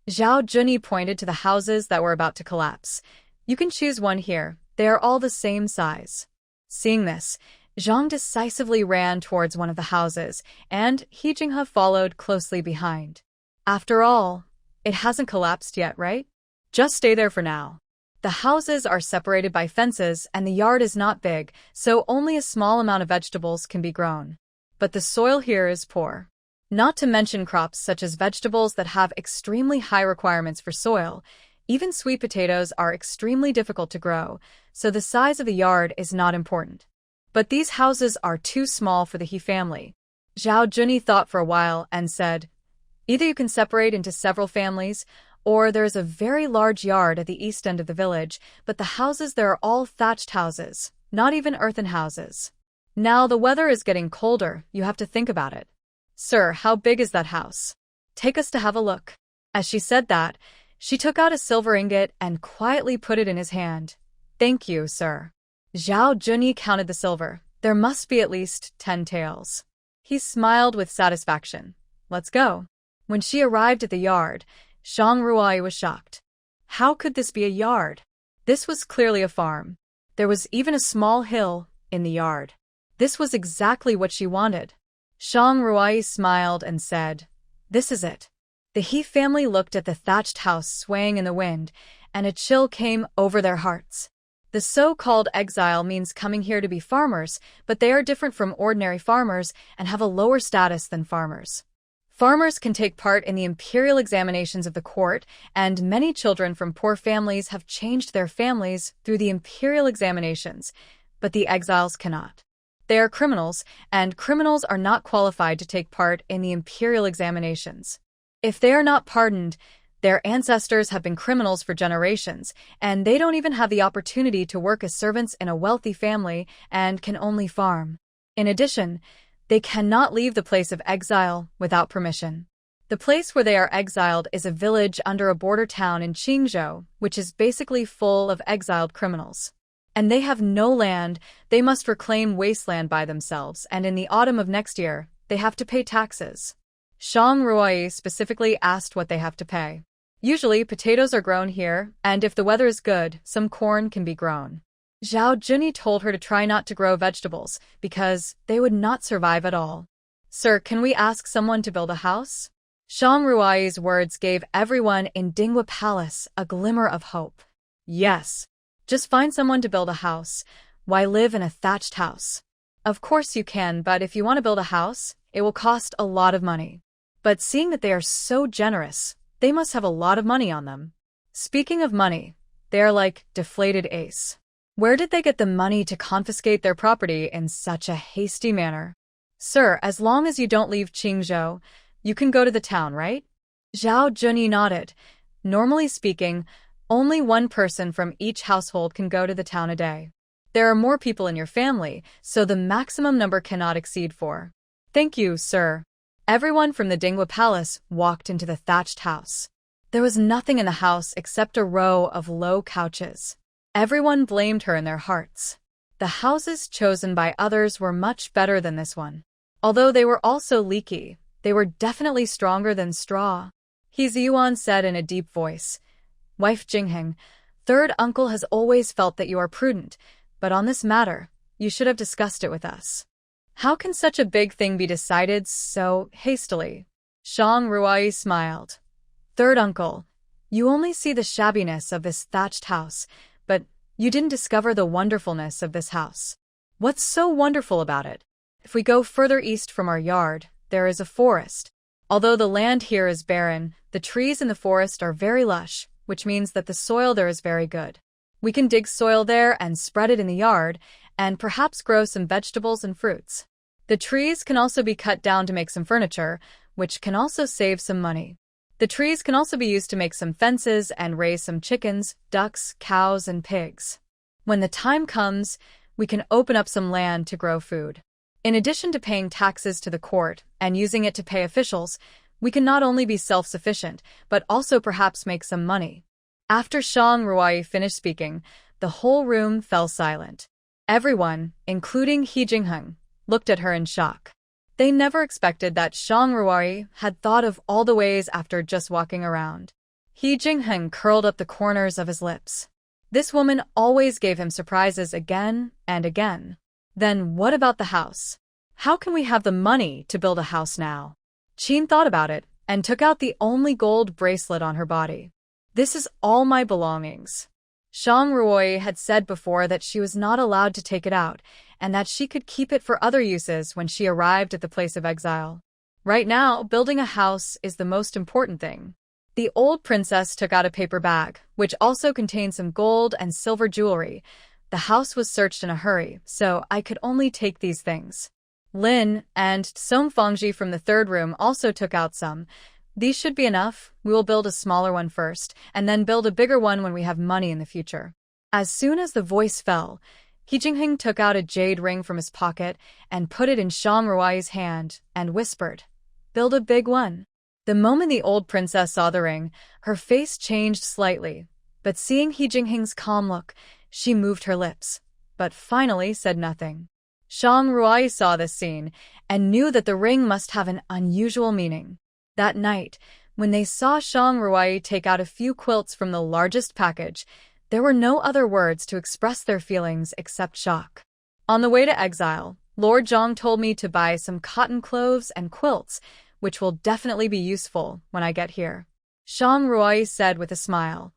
Zhao Junyi pointed to the houses that were about to collapse. "You can choose one here. They are all the same size." Seeing this, Zhang decisively ran towards one of the houses, and He Jinghe followed closely behind. After all, it hasn't collapsed yet, right? Just stay there for now. The houses are separated by fences and the yard is not big, so only a small amount of vegetables can be grown. But the soil here is poor. Not to mention crops such as vegetables that have extremely high requirements for soil. Even sweet potatoes are extremely difficult to grow, so the size of the yard is not important. But these houses are too small for the He family. Zhao Junyi thought for a while and said, "Either you can separate into several families, or there is a very large yard at the east end of the village, but the houses there are all thatched houses, not even earthen houses. Now the weather is getting colder, you have to think about it. Sir, how big is that house? Take us to have a look." As she said that, she took out a silver ingot and quietly put it in his hand. "Thank you, sir." Zhao Junyi counted the silver. There must be at least 10 taels. He smiled with satisfaction. "Let's go." When she arrived at the yard, Shang Ruai was shocked. How could this be a yard? This was clearly a farm. There was even a small hill in the yard. This was exactly what she wanted. Shang Ruai smiled and said, "This is it." The He family looked at the thatched house swaying in the wind, and a chill came over their hearts. The so-called exile means coming here to be farmers, but they are different from ordinary farmers and have a lower status than farmers. Farmers can take part in the imperial examinations of the court, and many children from poor families have changed their families through the imperial examinations, but the exiles cannot. They are criminals, and criminals are not qualified to take part in the imperial examinations. If they are not pardoned, their ancestors have been criminals for generations, and they don't even have the opportunity to work as servants in a wealthy family and can only farm. In addition, they cannot leave the place of exile without permission. The place where they are exiled is a village under a border town in Qingzhou, which is basically full of exiled criminals. And they have no land, they must reclaim wasteland by themselves, and in the autumn of next year, they have to pay taxes. Shang Ruai specifically asked what they have to pay. Usually, potatoes are grown here, and if the weather is good, some corn can be grown. Zhao Junyi told her to try not to grow vegetables, because they would not survive at all. "Sir, can we ask someone to build a house?" Shang Ruai's words gave everyone in Dinghua Palace a glimmer of hope. "Yes. Just find someone to build a house. Why live in a thatched house? Of course you can, but if you want to build a house, it will cost a lot of money." But seeing that they are so generous, they must have a lot of money on them. Speaking of money, they are like deflated ace. Where did they get the money to confiscate their property in such a hasty manner? Sir, as long as you don't leave Qingzhou, you can go to the town, right? Zhao Junyi nodded. Normally speaking, only one person from each household can go to the town a day. There are more people in your family, so the maximum number cannot exceed 4. Thank you, sir. Everyone from the Dinghua Palace walked into the thatched house. There was nothing in the house except a row of low couches. Everyone blamed her in their hearts. The houses chosen by others were much better than this one. Although they were also leaky, they were definitely stronger than straw. Yuan said in a deep voice, Wife Jingheng, third uncle has always felt that you are prudent, but on this matter, you should have discussed it with us. How can such a big thing be decided so hastily? Shang Ruai smiled. Third uncle, you only see the shabbiness of this thatched house, but you didn't discover the wonderfulness of this house. What's so wonderful about it? If we go further east from our yard, there is a forest. Although the land here is barren, the trees in the forest are very lush, which means that the soil there is very good. We can dig soil there and spread it in the yard, and perhaps grow some vegetables and fruits. The trees can also be cut down to make some furniture, which can also save some money. The trees can also be used to make some fences and raise some chickens, ducks, cows, and pigs. When the time comes, we can open up some land to grow food. In addition to paying taxes to the court and using it to pay officials, we can not only be self-sufficient, but also perhaps make some money. After Shang Ruai finished speaking, the whole room fell silent. Everyone, including He Jingheng, looked at her in shock. They never expected that Shang Ruai had thought of all the ways after just walking around. He Jingheng curled up the corners of his lips. This woman always gave him surprises again and again. Then what about the house? How can we have the money to build a house now? Qin thought about it and took out the only gold bracelet on her body. This is all my belongings. Shang Ruoi had said before that she was not allowed to take it out and that she could keep it for other uses when she arrived at the place of exile. Right now, building a house is the most important thing. The old princess took out a paper bag, which also contained some gold and silver jewelry. The house was searched in a hurry, so I could only take these things. Lin and Song Fangji from the third room also took out some. These should be enough. We will build a smaller one first, and then build a bigger one when we have money in the future. As soon as the voice fell, He Jingheng took out a jade ring from his pocket and put it in Shang Ruai's hand and whispered, Build a big one. The moment the old princess saw the ring, her face changed slightly, but seeing He Jingheng's calm look, she moved her lips, but finally said nothing. Shang Ruai saw this scene and knew that the ring must have an unusual meaning. That night, when they saw Shang Ruai take out a few quilts from the largest package, there were no other words to express their feelings except shock. On the way to exile, Lord Zhang told me to buy some cotton cloths and quilts, which will definitely be useful when I get here. Shang Ruai said with a smile.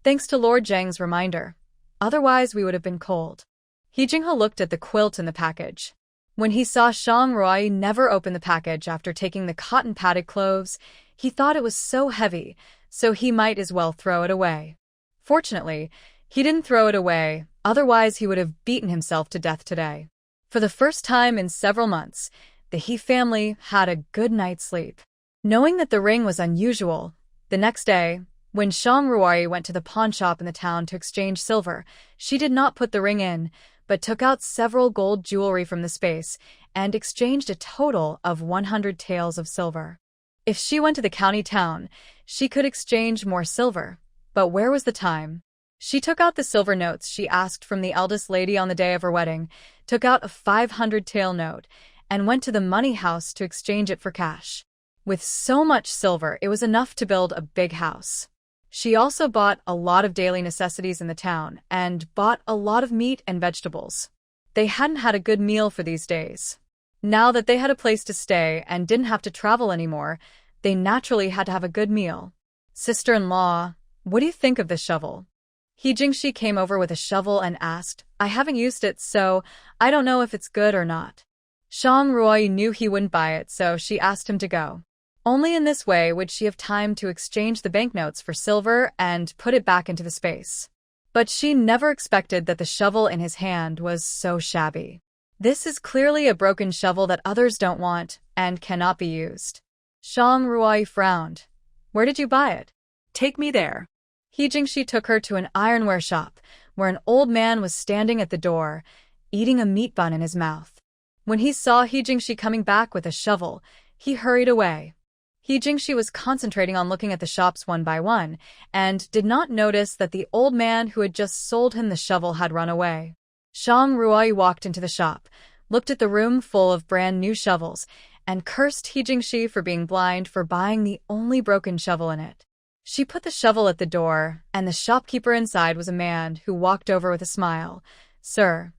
Thanks to Lord Zhang's reminder. Otherwise, we would have been cold. He Jinghe looked at the quilt in the package. When he saw Shang Ruai never open the package after taking the cotton-padded clothes, he thought it was so heavy, so he might as well throw it away. Fortunately, he didn't throw it away, otherwise he would have beaten himself to death today. For the first time in several months, the He family had a good night's sleep. Knowing that the ring was unusual, the next day, when Shang Ruai went to the pawn shop in the town to exchange silver, she did not put the ring in, but took out several gold jewelry from the space and exchanged a total of 100 taels of silver. If she went to the county town, she could exchange more silver, but where was the time? She took out the silver notes she asked from the eldest lady on the day of her wedding, took out a 500 tael note, and went to the money house to exchange it for cash. With so much silver, it was enough to build a big house. She also bought a lot of daily necessities in the town and bought a lot of meat and vegetables. They hadn't had a good meal for these days. Now that they had a place to stay and didn't have to travel anymore, they naturally had to have a good meal. Sister-in-law, what do you think of this shovel? He Jingshi came over with a shovel and asked, I haven't used it, so I don't know if it's good or not. Shang Ruai knew he wouldn't buy it, so she asked him to go. Only in this way would she have time to exchange the banknotes for silver and put it back into the space. But she never expected that the shovel in his hand was so shabby. This is clearly a broken shovel that others don't want and cannot be used. Shang Ruai frowned. Where did you buy it? Take me there. He Jingshi took her to an ironware shop, where an old man was standing at the door, eating a meat bun in his mouth. When he saw He Jingshi coming back with a shovel, he hurried away. He Jingshi was concentrating on looking at the shops one by one, and did not notice that the old man who had just sold him the shovel had run away. Shang Ruai walked into the shop, looked at the room full of brand new shovels, and cursed He Jingshi for being blind for buying the only broken shovel in it. She put the shovel at the door, and the shopkeeper inside was a man who walked over with a smile. Sir,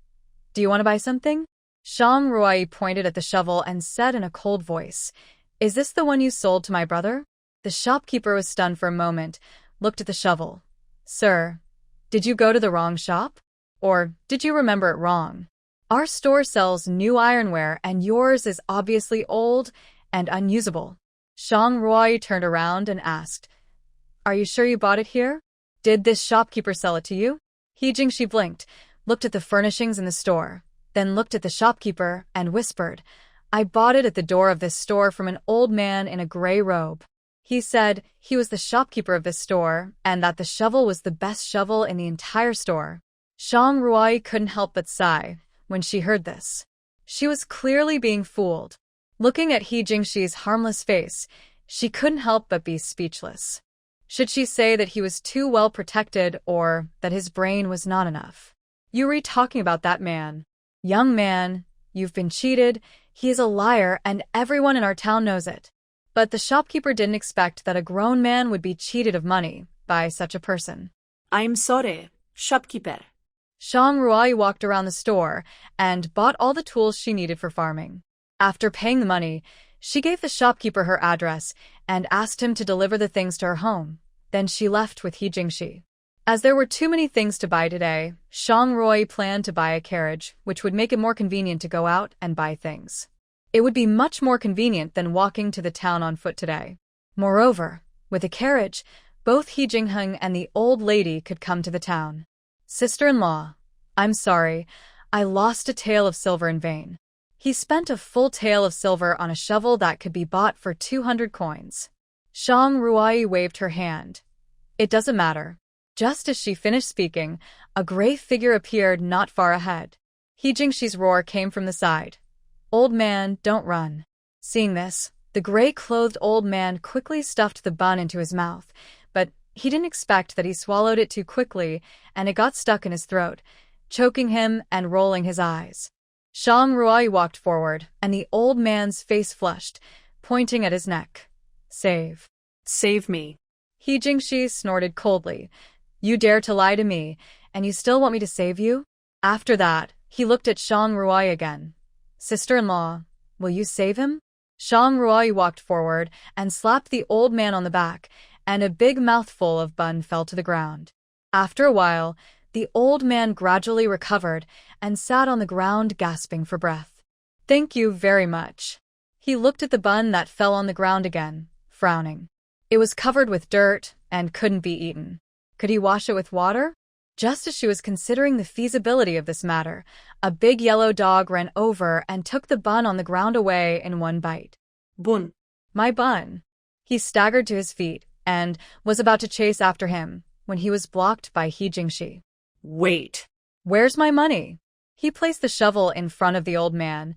do you want to buy something? Shang Ruai pointed at the shovel and said in a cold voice, Is this the one you sold to my brother? The shopkeeper was stunned for a moment, looked at the shovel. Sir, did you go to the wrong shop? Or did you remember it wrong? Our store sells new ironware and yours is obviously old and unusable. Shang Ruai turned around and asked, Are you sure you bought it here? Did this shopkeeper sell it to you? He Jingshi blinked, looked at the furnishings in the store, then looked at the shopkeeper and whispered, I bought it at the door of this store from an old man in a gray robe. He said he was the shopkeeper of this store and that the shovel was the best shovel in the entire store. Shang Ruai couldn't help but sigh when she heard this. She was clearly being fooled. Looking at He Jingshi's harmless face, she couldn't help but be speechless. Should she say that he was too well protected or that his brain was not enough? You were talking about that man. Young man, you've been cheated, he is a liar and everyone in our town knows it. But the shopkeeper didn't expect that a grown man would be cheated of money by such a person. I'm sorry, shopkeeper. Shang Ruai walked around the store and bought all the tools she needed for farming. After paying the money, she gave the shopkeeper her address and asked him to deliver the things to her home. Then she left with He Jingshi. As there were too many things to buy today, Shang Ruai planned to buy a carriage, which would make it more convenient to go out and buy things. It would be much more convenient than walking to the town on foot today. Moreover, with a carriage, both He Jingheng and the old lady could come to the town. Sister-in-law, I'm sorry, I lost a tael of silver in vain. He spent a full tael of silver on a shovel that could be bought for 200 coins. Shang Ruai waved her hand. It doesn't matter. Just as she finished speaking, a gray figure appeared not far ahead. He Jingshi's roar came from the side. Old man, don't run. Seeing this, the gray-clothed old man quickly stuffed the bun into his mouth, but he didn't expect that he swallowed it too quickly, and it got stuck in his throat, choking him and rolling his eyes. Shang Ruai walked forward, and the old man's face flushed, pointing at his neck. Save. Save me. He Jingshi snorted coldly. You dare to lie to me, and you still want me to save you? After that, he looked at Shang Ruai again. Sister-in-law, will you save him? Shang Ruai walked forward and slapped the old man on the back, and a big mouthful of bun fell to the ground. After a while, the old man gradually recovered and sat on the ground gasping for breath. Thank you very much. He looked at the bun that fell on the ground again, frowning. It was covered with dirt and couldn't be eaten. Could he wash it with water? Just as she was considering the feasibility of this matter, a big yellow dog ran over and took the bun on the ground away in one bite. Bun. My bun. He staggered to his feet and was about to chase after him when he was blocked by He Jingshi. Wait. Where's my money? He placed the shovel in front of the old man.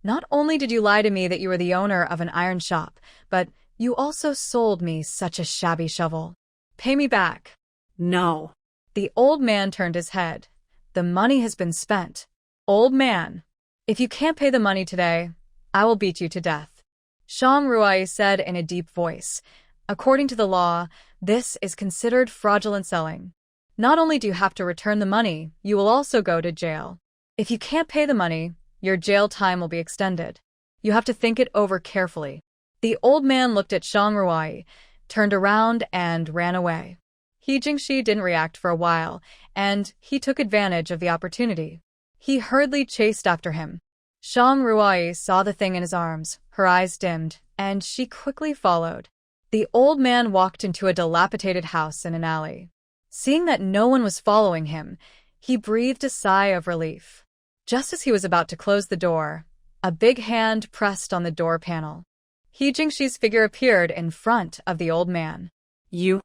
Not only did you lie to me that you were the owner of an iron shop, but you also sold me such a shabby shovel. Pay me back. No. The old man turned his head. The money has been spent. Old man, if you can't pay the money today, I will beat you to death. Shang Ruai said in a deep voice. According to the law, this is considered fraudulent selling. Not only do you have to return the money, you will also go to jail. If you can't pay the money, your jail time will be extended. You have to think it over carefully. The old man looked at Shang Ruai, turned around and ran away. He Jingshi didn't react for a while, and he took advantage of the opportunity. He hurriedly chased after him. Shang Ruai saw the thing in his arms, her eyes dimmed, and she quickly followed. The old man walked into a dilapidated house in an alley. Seeing that no one was following him, he breathed a sigh of relief. Just as he was about to close the door, a big hand pressed on the door panel. He Jingshi's figure appeared in front of the old man. You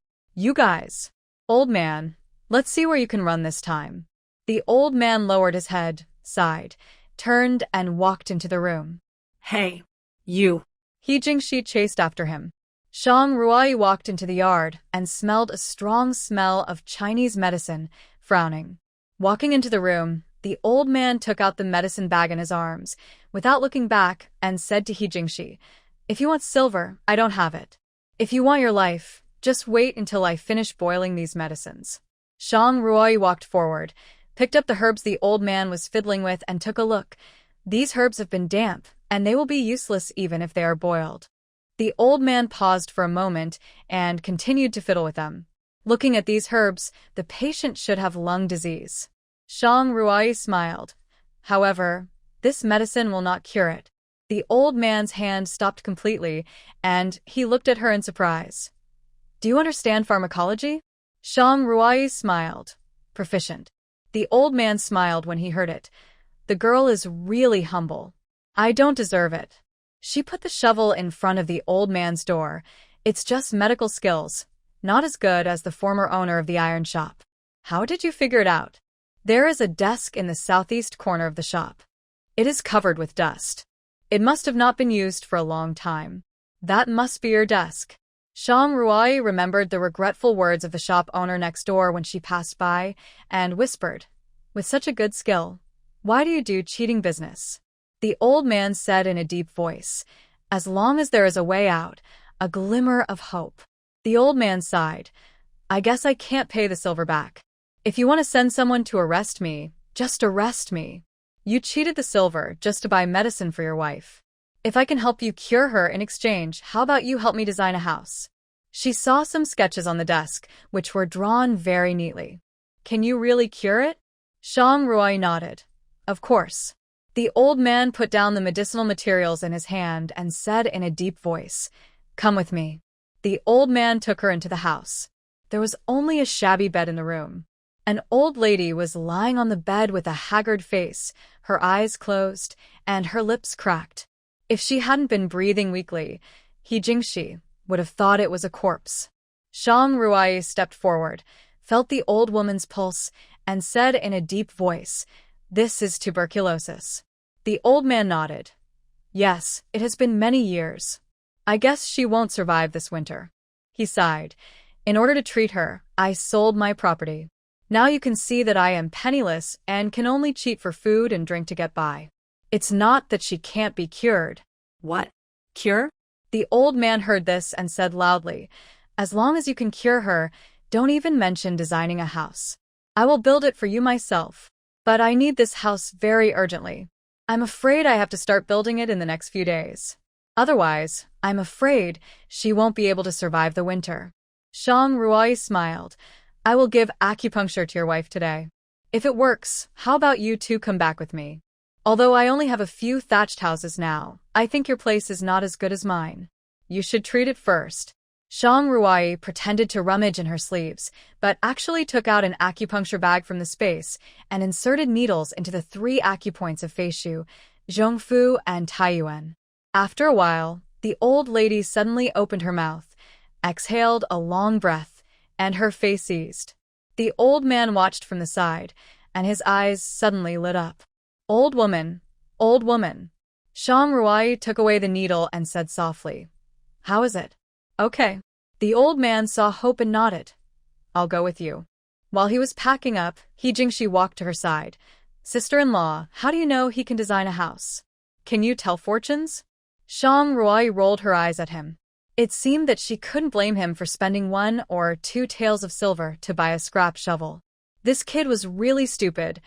guys. Old man, let's see where you can run this time. The old man lowered his head, sighed, turned and walked into the room. Hey, you. He Jingshi chased after him. Shang Ruai walked into the yard and smelled a strong smell of Chinese medicine, frowning. Walking into the room, the old man took out the medicine bag in his arms, without looking back, and said to He Jingshi, "If you want silver, I don't have it. If you want your life, just wait until I finish boiling these medicines." Shang Ruai walked forward, picked up the herbs the old man was fiddling with and took a look. These herbs have been damp, and they will be useless even if they are boiled. The old man paused for a moment and continued to fiddle with them. Looking at these herbs, the patient should have lung disease. Shang Ruai smiled. However, this medicine will not cure it. The old man's hand stopped completely, and he looked at her in surprise. "Do you understand pharmacology?" Shang Ruai smiled. "Proficient." The old man smiled when he heard it. "The girl is really humble. I don't deserve it." She put the shovel in front of the old man's door. "It's just medical skills, not as good as the former owner of the iron shop." "How did you figure it out?" "There is a desk in the southeast corner of the shop. It is covered with dust. It must have not been used for a long time. That must be your desk." Shang Ruai remembered the regretful words of the shop owner next door when she passed by, and whispered, "With such a good skill, why do you do cheating business?" The old man said in a deep voice, "As long as there is a way out, a glimmer of hope." The old man sighed. "I guess I can't pay the silver back. If you want to send someone to arrest me, just arrest me. You cheated the silver just to buy medicine for your wife. If I can help you cure her in exchange, how about you help me design a house?" She saw some sketches on the desk, which were drawn very neatly. "Can you really cure it?" Shang Ruai nodded. "Of course." The old man put down the medicinal materials in his hand and said in a deep voice, "Come with me." The old man took her into the house. There was only a shabby bed in the room. An old lady was lying on the bed with a haggard face, her eyes closed, and her lips cracked. If she hadn't been breathing weakly, He Jingshi would have thought it was a corpse. Shang Ruai stepped forward, felt the old woman's pulse, and said in a deep voice, "This is tuberculosis." The old man nodded. "Yes, it has been many years. I guess she won't survive this winter." He sighed. "In order to treat her, I sold my property. Now you can see that I am penniless and can only cheat for food and drink to get by. It's not that she can't be cured." What? Cure? The old man heard this and said loudly, "As long as you can cure her, don't even mention designing a house. I will build it for you myself. But I need this house very urgently. I'm afraid I have to start building it in the next few days. Otherwise, I'm afraid she won't be able to survive the winter." Shang Ruai smiled. "I will give acupuncture to your wife today. If it works, how about you two come back with me? Although I only have a few thatched houses now, I think your place is not as good as mine. You should treat it first." Shang Ruai pretended to rummage in her sleeves, but actually took out an acupuncture bag from the space and inserted needles into the 3 acupoints of Feishu, Zhongfu, and Taiyuan. After a while, the old lady suddenly opened her mouth, exhaled a long breath, and her face eased. The old man watched from the side, and his eyes suddenly lit up. "Old woman, old woman." Shang Ruai took away the needle and said softly, "How is it?" "Okay." The old man saw hope and nodded. "I'll go with you." While he was packing up, He Jingshi walked to her side. "Sister-in-law, how do you know he can design a house? Can you tell fortunes?" Shang Ruai rolled her eyes at him. It seemed that she couldn't blame him for spending 1 or 2 taels of silver to buy a scrap shovel. This kid was really stupid.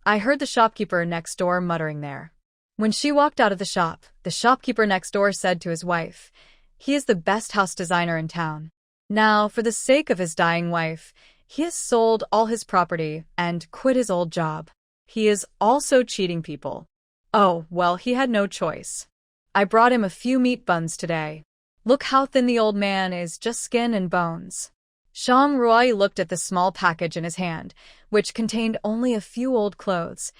I heard the shopkeeper next door muttering there. When she walked out of the shop, the shopkeeper next door said to his wife, "He is the best house designer in town. Now, for the sake of his dying wife, he has sold all his property and quit his old job. He is also cheating people. Oh, well, he had no choice. I brought him a few meat buns today. Look how thin the old man is, just skin and bones." Shang Ruai looked at the small package in his hand, which contained only a few old clothes.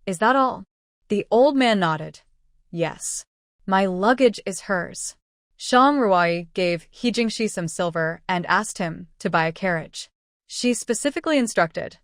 Is that all? The old man nodded. Yes. My luggage is hers. Shang Ruai gave He Jingshi some silver and asked him to buy a carriage. She specifically instructed,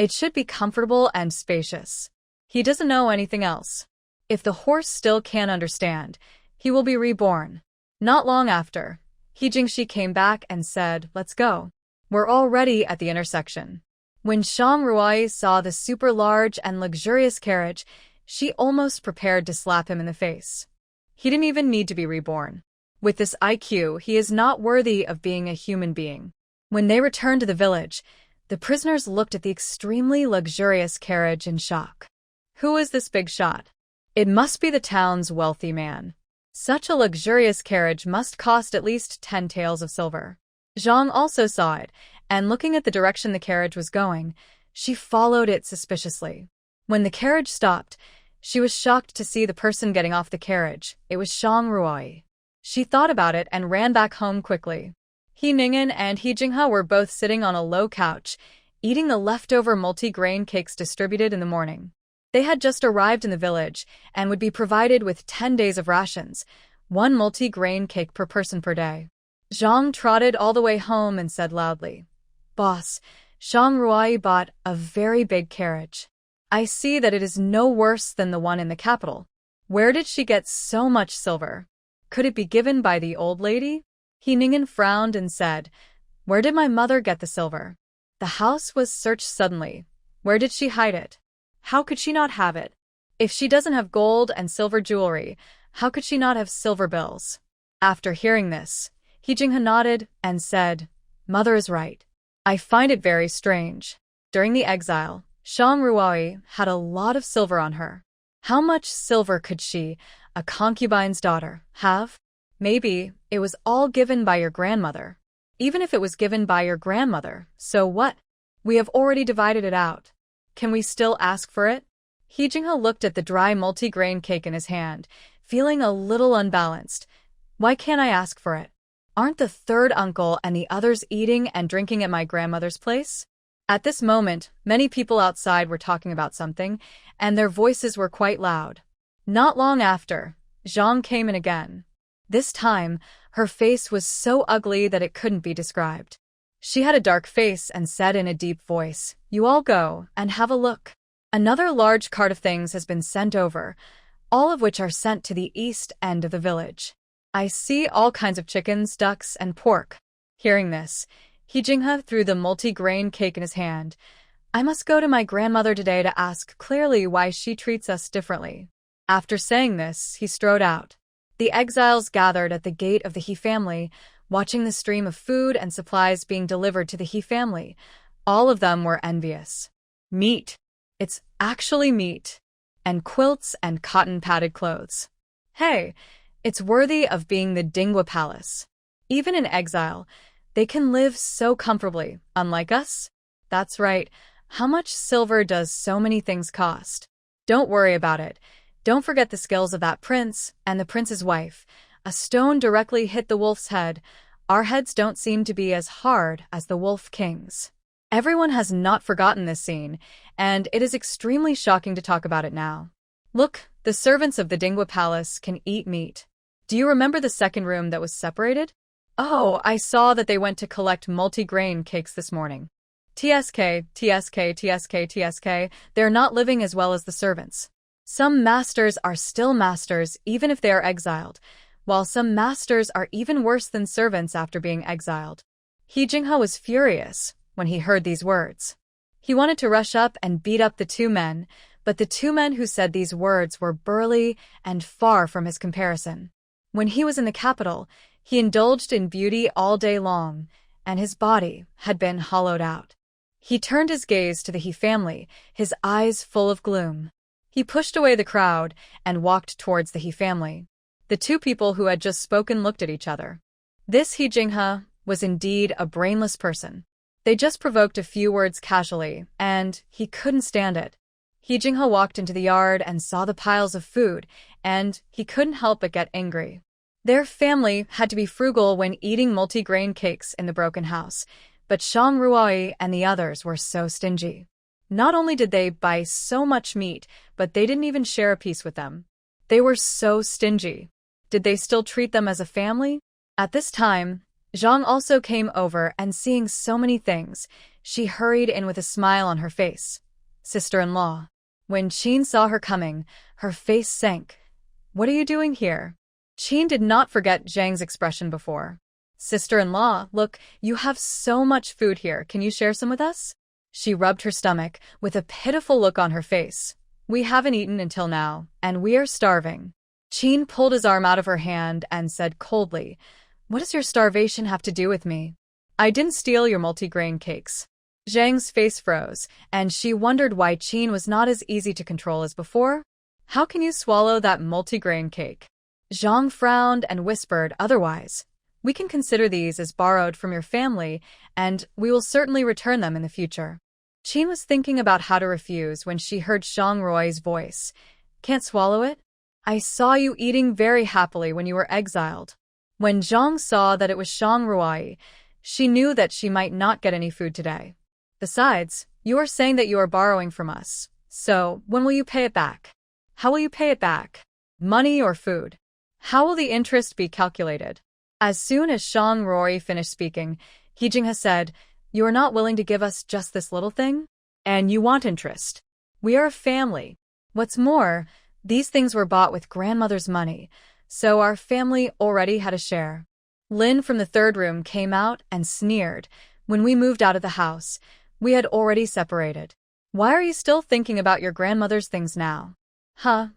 it should be comfortable and spacious. He doesn't know anything else. If the horse still can't understand, he will be reborn. Not long after, He Jingshi came back and said, let's go. We're already at the intersection. When Shang Ruai saw the super large and luxurious carriage, she almost prepared to slap him in the face. He didn't even need to be reborn. With this IQ, he is not worthy of being a human being. When they returned to the village, the prisoners looked at the extremely luxurious carriage in shock. Who is this big shot? It must be the town's wealthy man. Such a luxurious carriage must cost at least 10 taels of silver. Zhang also saw it, and looking at the direction the carriage was going, she followed it suspiciously. When the carriage stopped, she was shocked to see the person getting off the carriage. It was Shang Ruai. She thought about it and ran back home quickly. He Ningen and He Jinghe were both sitting on a low couch, eating the leftover multi-grain cakes distributed in the morning. They had just arrived in the village and would be provided with 10 days of rations, 1 multi-grain cake per person per day. Zhang trotted all the way home and said loudly, Boss, Shang Ruai bought a very big carriage. I see that it is no worse than the one in the capital. Where did she get so much silver? Could it be given by the old lady? He Ningen frowned and said, where did my mother get the silver? The house was searched suddenly. Where did she hide it? How could she not have it? If she doesn't have gold and silver jewelry, how could she not have silver bills? After hearing this, He Jinghe nodded and said, Mother is right. I find it very strange. During the exile, Shang Ruai had a lot of silver on her. How much silver could she, a concubine's daughter, have? Maybe it was all given by your grandmother. Even if it was given by your grandmother, so what? We have already divided it out. Can we still ask for it? He Jinghe looked at the dry multi-grain cake in his hand, feeling a little unbalanced. Why can't I ask for it? Aren't the third uncle and the others eating and drinking at my grandmother's place? At this moment, many people outside were talking about something, and their voices were quite loud. Not long after, Zhang came in again. This time, her face was so ugly that it couldn't be described. She had a dark face and said in a deep voice, You all go and have a look. Another large cart of things has been sent over, all of which are sent to the east end of the village. I see all kinds of chickens, ducks, and pork. Hearing this, He Jinghe threw the multi-grain cake in his hand. I must go to my grandmother today to ask clearly why she treats us differently. After saying this, he strode out. The exiles gathered at the gate of the He family, watching the stream of food and supplies being delivered to the He family. All of them were envious. Meat. It's actually meat. And quilts and cotton-padded clothes. Hey, it's worthy of being the Dingwa Palace. Even in exile, they can live so comfortably, unlike us. That's right. How much silver does so many things cost? Don't worry about it. Don't forget the skills of that prince and the prince's wife. A stone directly hit the wolf's head. Our heads don't seem to be as hard as the wolf king's. Everyone has not forgotten this scene, and it is extremely shocking to talk about it now. Look, the servants of the Dingwa Palace can eat meat. Do you remember the second room that was separated? Oh, I saw that they went to collect multi-grain cakes this morning. TSK, TSK, TSK, TSK, they're not living as well as the servants. Some masters are still masters even if they are exiled, while some masters are even worse than servants after being exiled. He Jinghe was furious when he heard these words. He wanted to rush up and beat up the two men, but the two men who said these words were burly and far from his comparison. When he was in the capital, he indulged in beauty all day long, and his body had been hollowed out. He turned his gaze to the He family, his eyes full of gloom. He pushed away the crowd and walked towards the He family. The two people who had just spoken looked at each other. This He Jinghe was indeed a brainless person. They just provoked a few words casually, and he couldn't stand it. He Jinghe walked into the yard and saw the piles of food, and he couldn't help but get angry. Their family had to be frugal when eating multi-grain cakes in the broken house, but Shang Ruai and the others were so stingy. Not only did they buy so much meat, but they didn't even share a piece with them. They were so stingy. Did they still treat them as a family? At this time, Zhang also came over, and seeing so many things, she hurried in with a smile on her face. Sister-in-law. When Qin saw her coming, her face sank. What are you doing here? Qin did not forget Zhang's expression before. Sister-in-law, look, you have so much food here. Can you share some with us? She rubbed her stomach, with a pitiful look on her face. We haven't eaten until now, and we are starving. Qin pulled his arm out of her hand and said coldly, What does your starvation have to do with me? I didn't steal your multigrain cakes. Zhang's face froze, and she wondered why Qin was not as easy to control as before. How can you swallow that multigrain cake? Zhang frowned and whispered, Otherwise, we can consider these as borrowed from your family, and we will certainly return them in the future. Qin was thinking about how to refuse when she heard Shang Ruo's voice. Can't swallow it? I saw you eating very happily when you were exiled. When Zhang saw that it was Shang Ruo, she knew that she might not get any food today. Besides, you are saying that you are borrowing from us. So, when will you pay it back? How will you pay it back? Money or food? How will the interest be calculated? As soon as Shang Ruo finished speaking, He Jinghe said, You are not willing to give us just this little thing? And you want interest. We are a family. What's more, these things were bought with grandmother's money, so our family already had a share. Lin from the third room came out and sneered. When we moved out of the house, we had already separated. Why are you still thinking about your grandmother's things now? Huh?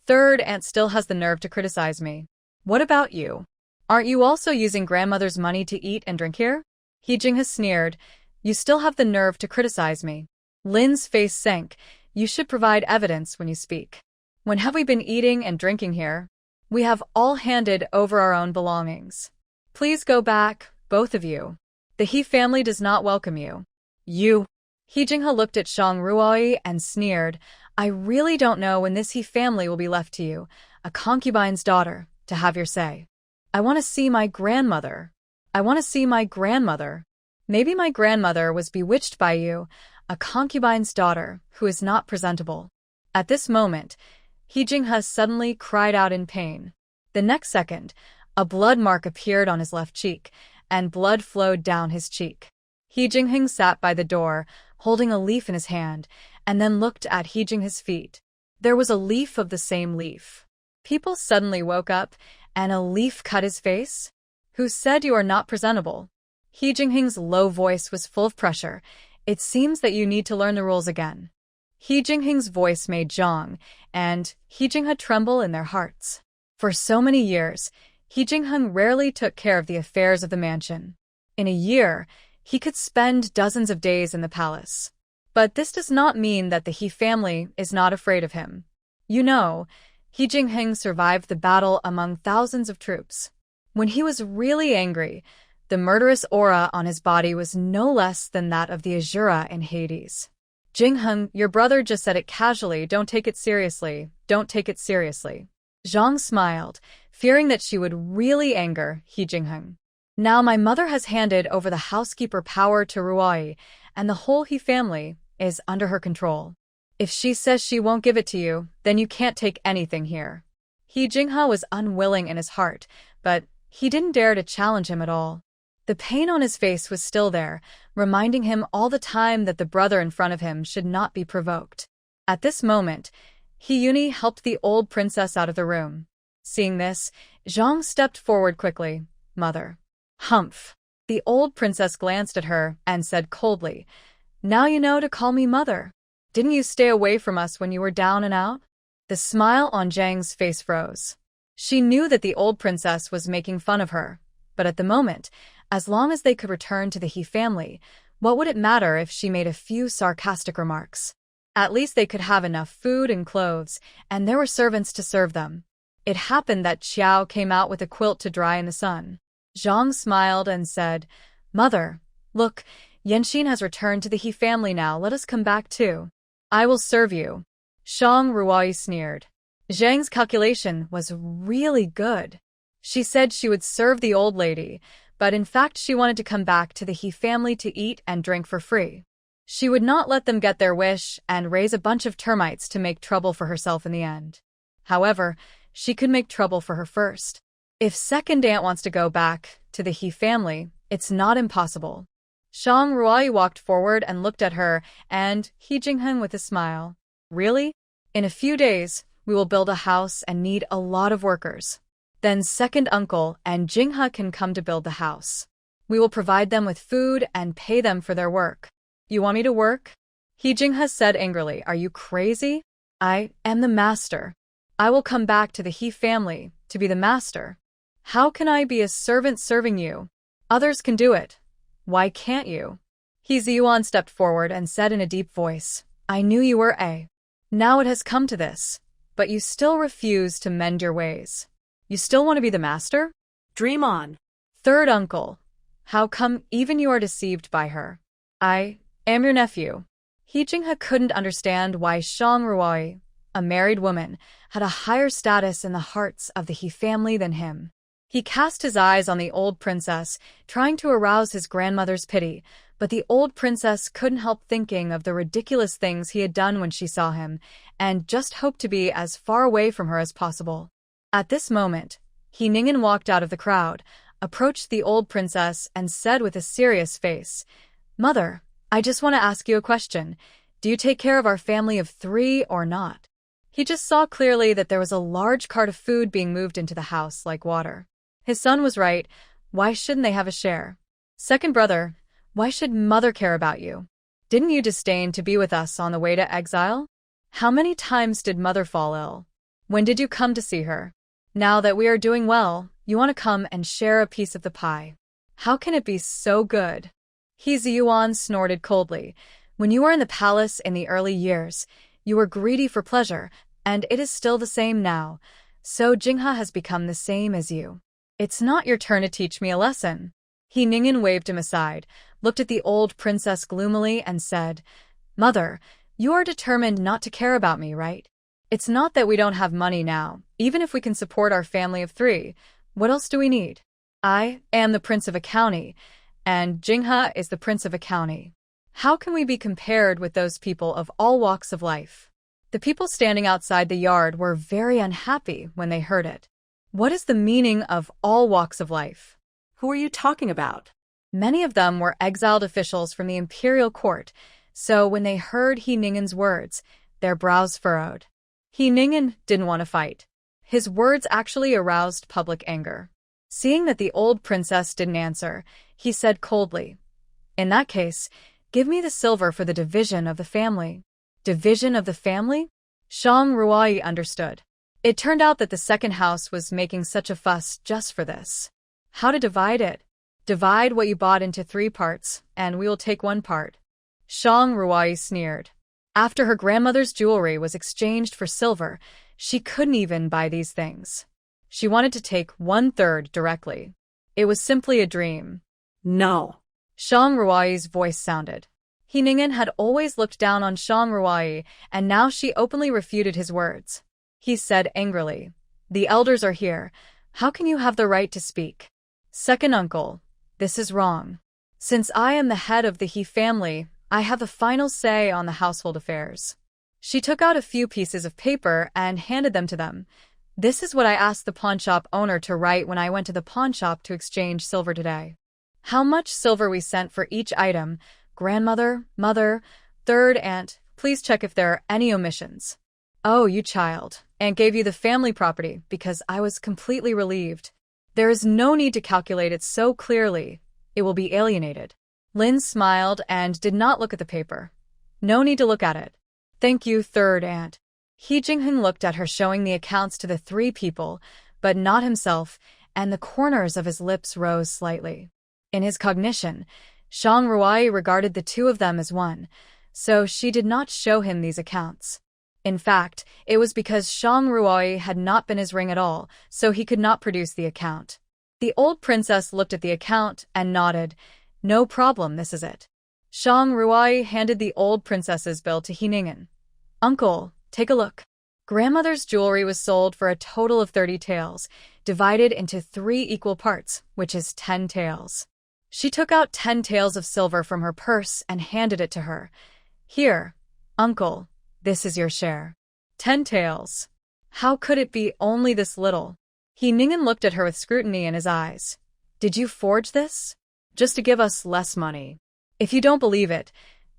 Third aunt still has the nerve to criticize me. What about you? Aren't you also using grandmother's money to eat and drink here? He Jinghe sneered. You still have the nerve to criticize me. Lin's face sank. You should provide evidence when you speak. When have we been eating and drinking here? We have all handed over our own belongings. Please go back, both of you. The He family does not welcome you. You. He Jinghe looked at Shang Ruo and sneered. I really don't know when this He family will be left to you, a concubine's daughter, to have your say. I want to see my grandmother. I want to see my grandmother. Maybe my grandmother was bewitched by you, a concubine's daughter who is not presentable. At this moment, He Jinghe suddenly cried out in pain. The next second, a blood mark appeared on his left cheek, and blood flowed down his cheek. He Jinghe sat by the door, holding a leaf in his hand, and then looked at He Jinghe's feet. There was a leaf of the same leaf. People suddenly woke up, and a leaf cut his face? Who said you are not presentable? He Jinghe's low voice was full of pressure. It seems that you need to learn the rules again. He Jinghe's voice made Zhang and He Jinghe tremble in their hearts. For so many years, He Jinghe rarely took care of the affairs of the mansion. In a year, he could spend dozens of days in the palace. But this does not mean that the He family is not afraid of him. You know, He Jinghe survived the battle among thousands of troops. When he was really angry, the murderous aura on his body was no less than that of the Azura in Hades. Jinghe, your brother just said it casually. Don't take it seriously. Don't take it seriously. Zhang smiled, fearing that she would really anger He Jinghe. Now my mother has handed over the housekeeper power to Ruai, and the whole He family is under her control. If she says she won't give it to you, then you can't take anything here. He Jinghe was unwilling in his heart, but he didn't dare to challenge him at all. The pain on his face was still there, reminding him all the time that the brother in front of him should not be provoked. At this moment, He Yuni helped the old princess out of the room. Seeing this, Zhang stepped forward quickly. Mother. Humph. The old princess glanced at her and said coldly, Now you know to call me mother. Didn't you stay away from us when you were down and out? The smile on Zhang's face froze. She knew that the old princess was making fun of her, but at the moment, as long as they could return to the He family, what would it matter if she made a few sarcastic remarks? At least they could have enough food and clothes, and there were servants to serve them. It happened that Xiao came out with a quilt to dry in the sun. Zhang smiled and said, Mother, look, Yanxin has returned to the He family now. Let us come back too. I will serve you. Shang Ruai sneered. Zhang's calculation was really good. She said she would serve the old lady, but in fact she wanted to come back to the He family to eat and drink for free. She would not let them get their wish and raise a bunch of termites to make trouble for herself in the end. However, she could make trouble for her first. If second aunt wants to go back to the He family, it's not impossible. Shang Ruai walked forward and looked at her, and He Jingheng with a smile. Really? In a few days, we will build a house and need a lot of workers. Then second uncle and Jinghe can come to build the house. We will provide them with food and pay them for their work. You want me to work? He Jinghe said angrily. Are you crazy? I am the master. I will come back to the He family to be the master. How can I be a servant serving you? Others can do it. Why can't you? He Ziyuan stepped forward and said in a deep voice, I knew you were a. Now it has come to this, but you still refuse to mend your ways. You still want to be the master? Dream on. Third uncle, how come even you are deceived by her? I am your nephew. He Jinghe couldn't understand why Shang Ruai, a married woman, had a higher status in the hearts of the He family than him. He cast his eyes on the old princess, trying to arouse his grandmother's pity, but the old princess couldn't help thinking of the ridiculous things he had done when she saw him, and just hoped to be as far away from her as possible. At this moment, He Ningen walked out of the crowd, approached the old princess, and said with a serious face, Mother, I just want to ask you a question. Do you take care of our family of 3 or not? He just saw clearly that there was a large cart of food being moved into the house like water. His son was right. Why shouldn't they have a share? Second brother, why should Mother care about you? Didn't you disdain to be with us on the way to exile? How many times did Mother fall ill? When did you come to see her? Now that we are doing well, you want to come and share a piece of the pie. How can it be so good? He Ziyuan snorted coldly. When you were in the palace in the early years, you were greedy for pleasure, and it is still the same now. So Jinghe has become the same as you. It's not your turn to teach me a lesson. He Ningen waved him aside, looked at the old princess gloomily, and said, Mother, you are determined not to care about me, right? It's not that we don't have money now. Even if we can support our family of 3, what else do we need? I am the prince of a county, and Jinghe is the prince of a county. How can we be compared with those people of all walks of life? The people standing outside the yard were very unhappy when they heard it. What is the meaning of all walks of life? Who are you talking about? Many of them were exiled officials from the imperial court, so when they heard He Ningen's words, their brows furrowed. He Ningen didn't want to fight. His words actually aroused public anger. Seeing that the old princess didn't answer, he said coldly, In that case, give me the silver for the division of the family. Division of the family? Shang Ruai understood. It turned out that the second house was making such a fuss just for this. How to divide it? Divide what you bought into 3 parts, and we will take 1 part. Shang Ruai sneered. After her grandmother's jewelry was exchanged for silver, she couldn't even buy these things. She wanted to take 1/3 directly. It was simply a dream. No. Shang Ruai's voice sounded. He Ningen had always looked down on Shang Ruai, and now she openly refuted his words. He said angrily, The elders are here. How can you have the right to speak? Second uncle, this is wrong. Since I am the head of the He family, I have the final say on the household affairs. She took out a few pieces of paper and handed them to them. This is what I asked the pawnshop owner to write when I went to the pawnshop to exchange silver today. How much silver we sent for each item, grandmother, mother, third aunt, please check if there are any omissions. Oh, you child, aunt gave you the family property because I was completely relieved. There is no need to calculate it so clearly. It will be alienated. Lin smiled and did not look at the paper. No need to look at it. Thank you, third aunt. He Jingheng looked at her, showing the accounts to the 3 people, but not himself, and the corners of his lips rose slightly. In his cognition, Shang Ruai regarded the 2 of them as one, so she did not show him these accounts. In fact, it was because Shang Ruai had not been his ring at all, so he could not produce the account. The old princess looked at the account and nodded. No problem, this is it. Shang Ruai handed the old princess's bill to He Ningen. Uncle, take a look. Grandmother's jewelry was sold for a total of 30 taels, divided into 3 equal parts, which is 10 taels. She took out 10 taels of silver from her purse and handed it to her. Here, uncle, this is your share. 10 taels. How could it be only this little? He Ningen looked at her with scrutiny in his eyes. Did you forge this? Just to give us less money. If you don't believe it,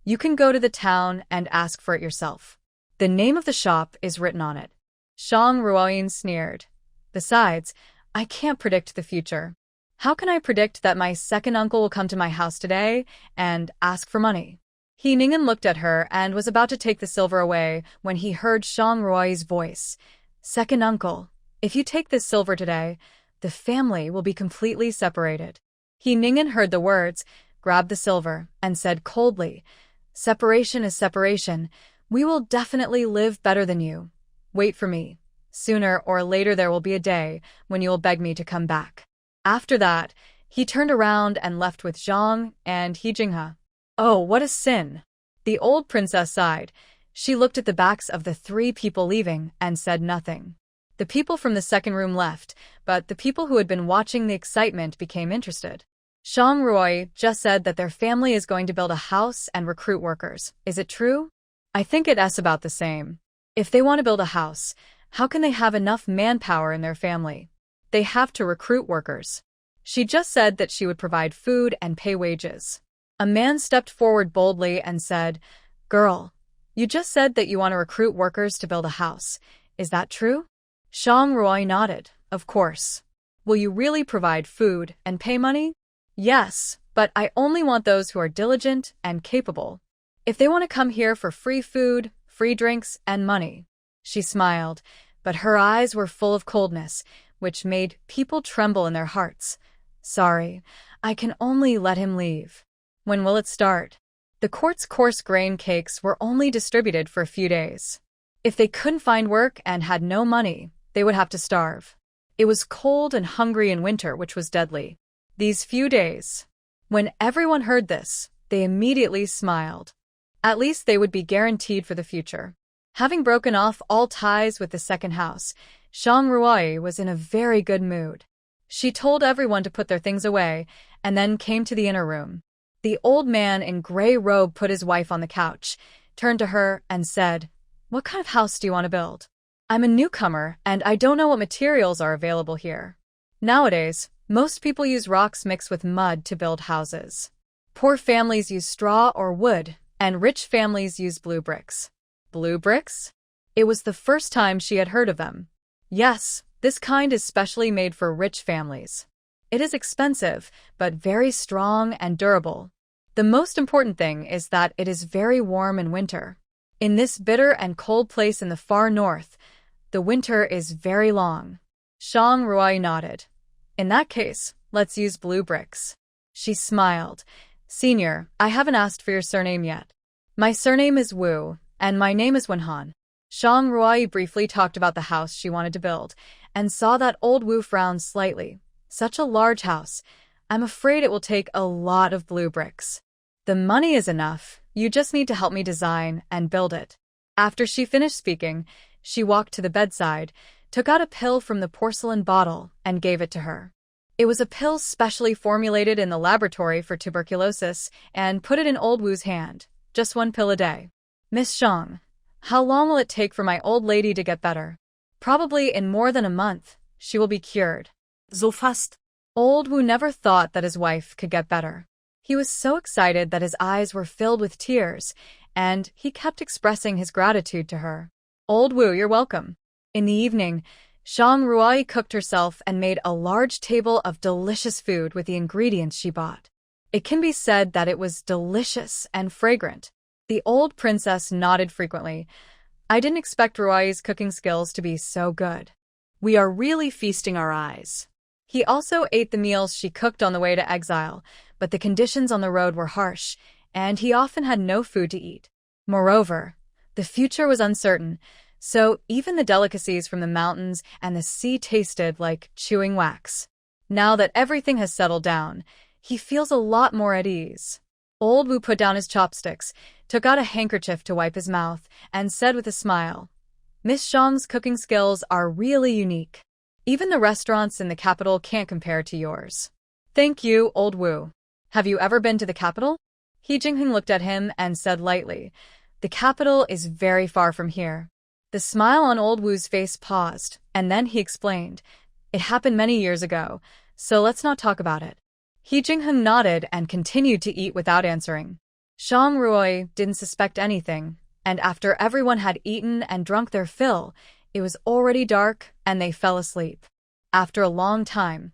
you can go to the town and ask for it yourself. The name of the shop is written on it. Shang Ruoyin sneered. Besides, I can't predict the future. How can I predict that my second uncle will come to my house today and ask for money? He Ningen looked at her and was about to take the silver away when he heard Shang Ruoyi's voice. Second uncle, if you take this silver today, the family will be completely separated. He Ningen heard the words, grabbed the silver, and said coldly, Separation is separation. We will definitely live better than you. Wait for me. Sooner or later there will be a day when you will beg me to come back. After that, he turned around and left with Zhang and He Jinghe. Oh, what a sin! The old princess sighed. She looked at the backs of the 3 people leaving and said nothing. The people from the second room left, but the people who had been watching the excitement became interested. Shang Ruoyi just said that their family is going to build a house and recruit workers. Is it true? I think it's about the same. If they want to build a house, how can they have enough manpower in their family? They have to recruit workers. She just said that she would provide food and pay wages. A man stepped forward boldly and said, Girl, you just said that you want to recruit workers to build a house. Is that true? Shang Ruoyi nodded. Of course. Will you really provide food and pay money? Yes, but I only want those who are diligent and capable. If they want to come here for free food, free drinks, and money. She smiled, but her eyes were full of coldness, which made people tremble in their hearts. Sorry, I can only let him leave. When will it start? The court's coarse grain cakes were only distributed for a few days. If they couldn't find work and had no money, they would have to starve. It was cold and hungry in winter, which was deadly. These few days. When everyone heard this, they immediately smiled. At least they would be guaranteed for the future. Having broken off all ties with the second house, Shang Ruoyi was in a very good mood. She told everyone to put their things away, and then came to the inner room. The old man in gray robe put his wife on the couch, turned to her, and said, What kind of house do you want to build? I'm a newcomer, and I don't know what materials are available here. Nowadays, most people use rocks mixed with mud to build houses. Poor families use straw or wood, and rich families use blue bricks. Blue bricks? It was the first time she had heard of them. Yes, this kind is specially made for rich families. It is expensive, but very strong and durable. The most important thing is that it is very warm in winter. In this bitter and cold place in the far north, the winter is very long. Shang Ruoyi nodded. In that case, let's use blue bricks. She smiled. Senior, I haven't asked for your surname yet. My surname is Wu, and my name is Wenhan. Shang Ruoyi briefly talked about the house she wanted to build, and saw that old Wu frown slightly. Such a large house. I'm afraid it will take a lot of blue bricks. The money is enough. You just need to help me design and build it. After she finished speaking, she walked to the bedside, took out a pill from the porcelain bottle, and gave it to her. It was a pill specially formulated in the laboratory for tuberculosis, and put it in old Wu's hand. Just 1 pill a day. Miss Shang, how long will it take for my old lady to get better? Probably in more than a month, she will be cured. So fast. Old Wu never thought that his wife could get better. He was so excited that his eyes were filled with tears, and he kept expressing his gratitude to her. Old Wu, you're welcome. In the evening, Shang Ruoyi cooked herself and made a large table of delicious food with the ingredients she bought. It can be said that it was delicious and fragrant. The old princess nodded frequently. I didn't expect Ruoyi's cooking skills to be so good. We are really feasting our eyes. He also ate the meals she cooked on the way to exile, but the conditions on the road were harsh, and he often had no food to eat. Moreover, the future was uncertain, so even the delicacies from the mountains and the sea tasted like chewing wax. Now that everything has settled down, he feels a lot more at ease. Old Wu put down his chopsticks, took out a handkerchief to wipe his mouth, and said with a smile, Miss Shang's cooking skills are really unique. Even the restaurants in the capital can't compare to yours. Thank you, Old Wu. Have you ever been to the capital? He Jingheng looked at him and said lightly, the capital is very far from here. The smile on old Wu's face paused, and then he explained, it happened many years ago, so let's not talk about it. He Jingheng nodded and continued to eat without answering. Shang Ruoi didn't suspect anything, and after everyone had eaten and drunk their fill, it was already dark and they fell asleep. After a long time,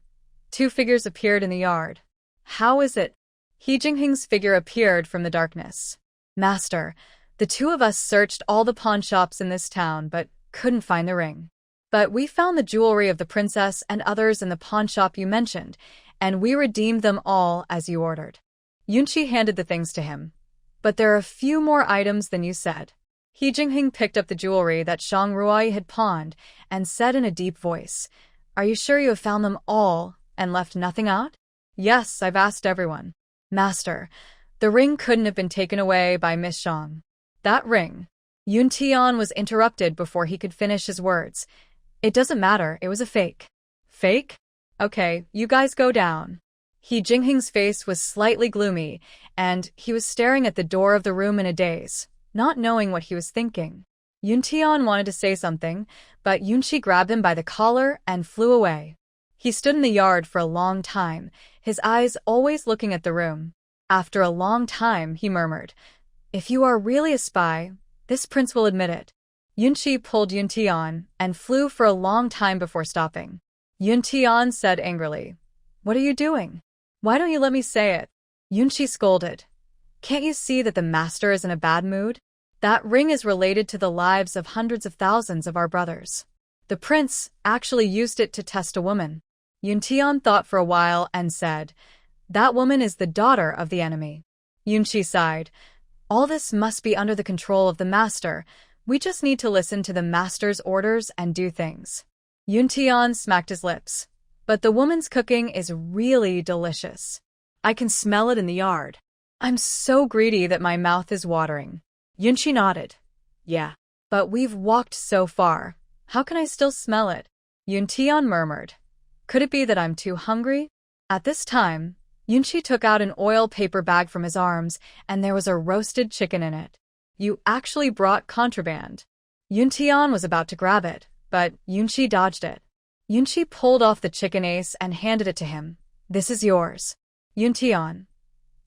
two figures appeared in the yard. How is it? He Jingheng's figure appeared from the darkness. Master, the two of us searched all the pawn shops in this town but couldn't find the ring. But we found the jewelry of the princess and others in the pawn shop you mentioned, and we redeemed them all as you ordered. Yunqi handed the things to him. But there are a few more items than you said. He Jingheng picked up the jewelry that Shang Ruoi had pawned and said in a deep voice, are you sure you have found them all and left nothing out? Yes, I've asked everyone. Master, the ring couldn't have been taken away by Miss Shang. That ring. Yun Tian was interrupted before he could finish his words. It doesn't matter, it was a fake. Fake? Okay, you guys go down. He Jingheng's face was slightly gloomy, and he was staring at the door of the room in a daze, not knowing what he was thinking. Yun Tian wanted to say something, but Yunqi grabbed him by the collar and flew away. He stood in the yard for a long time, his eyes always looking at the room. After a long time, he murmured, if you are really a spy, this prince will admit it. Yunqi pulled Yun Tian and flew for a long time before stopping. Yun Tian said angrily, what are you doing? Why don't you let me say it? Yunqi scolded. Can't you see that the master is in a bad mood? That ring is related to the lives of hundreds of thousands of our brothers. The prince actually used it to test a woman. Yun Tian thought for a while and said, that woman is the daughter of the enemy. Yunqi sighed. All this must be under the control of the master. We just need to listen to the master's orders and do things. Yun Tian smacked his lips. But the woman's cooking is really delicious. I can smell it in the yard. I'm so greedy that my mouth is watering. Yunqi nodded. Yeah. But we've walked so far. How can I still smell it? Yun Tian murmured. Could it be that I'm too hungry? At this time, Yunqi took out an oil paper bag from his arms, and there was a roasted chicken in it. You actually brought contraband. Yun Tian was about to grab it, but Yunqi dodged it. Yunqi pulled off the chicken ace and handed it to him. This is yours. Yun Tian.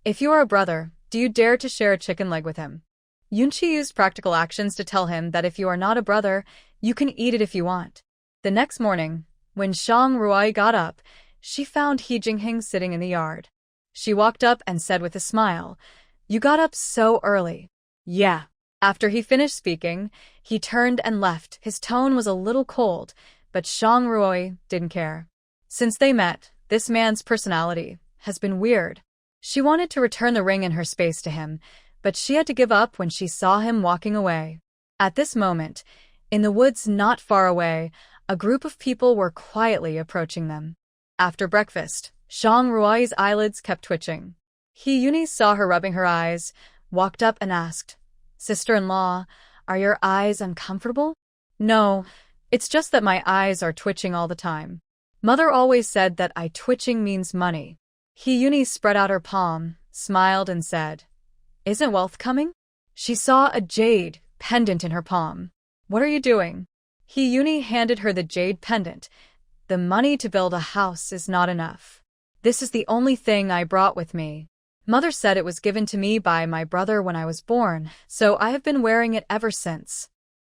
If you are a brother, do you dare to share a chicken leg with him? Yunqi used practical actions to tell him that if you are not a brother, you can eat it if you want. The next morning, when Shang Ruoi got up, she found He Jingheng sitting in the yard. She walked up and said with a smile, you got up so early. Yeah. After he finished speaking, he turned and left. His tone was a little cold, but Shang Ruoi didn't care. Since they met, this man's personality has been weird. She wanted to return the ring in her space to him, but she had to give up when she saw him walking away. At this moment, in the woods not far away, a group of people were quietly approaching them. After breakfast, Shang Ruoi's eyelids kept twitching. He Yuni saw her rubbing her eyes, walked up and asked, Sister-in-law, are your eyes uncomfortable? No, it's just that my eyes are twitching all the time. Mother always said that eye twitching means money. He Yuni spread out her palm, smiled and said, isn't wealth coming? She saw a jade pendant in her palm. What are you doing? He Yuni handed her the jade pendant. The money to build a house is not enough. This is the only thing I brought with me. Mother said it was given to me by my brother when I was born, so I have been wearing it ever since.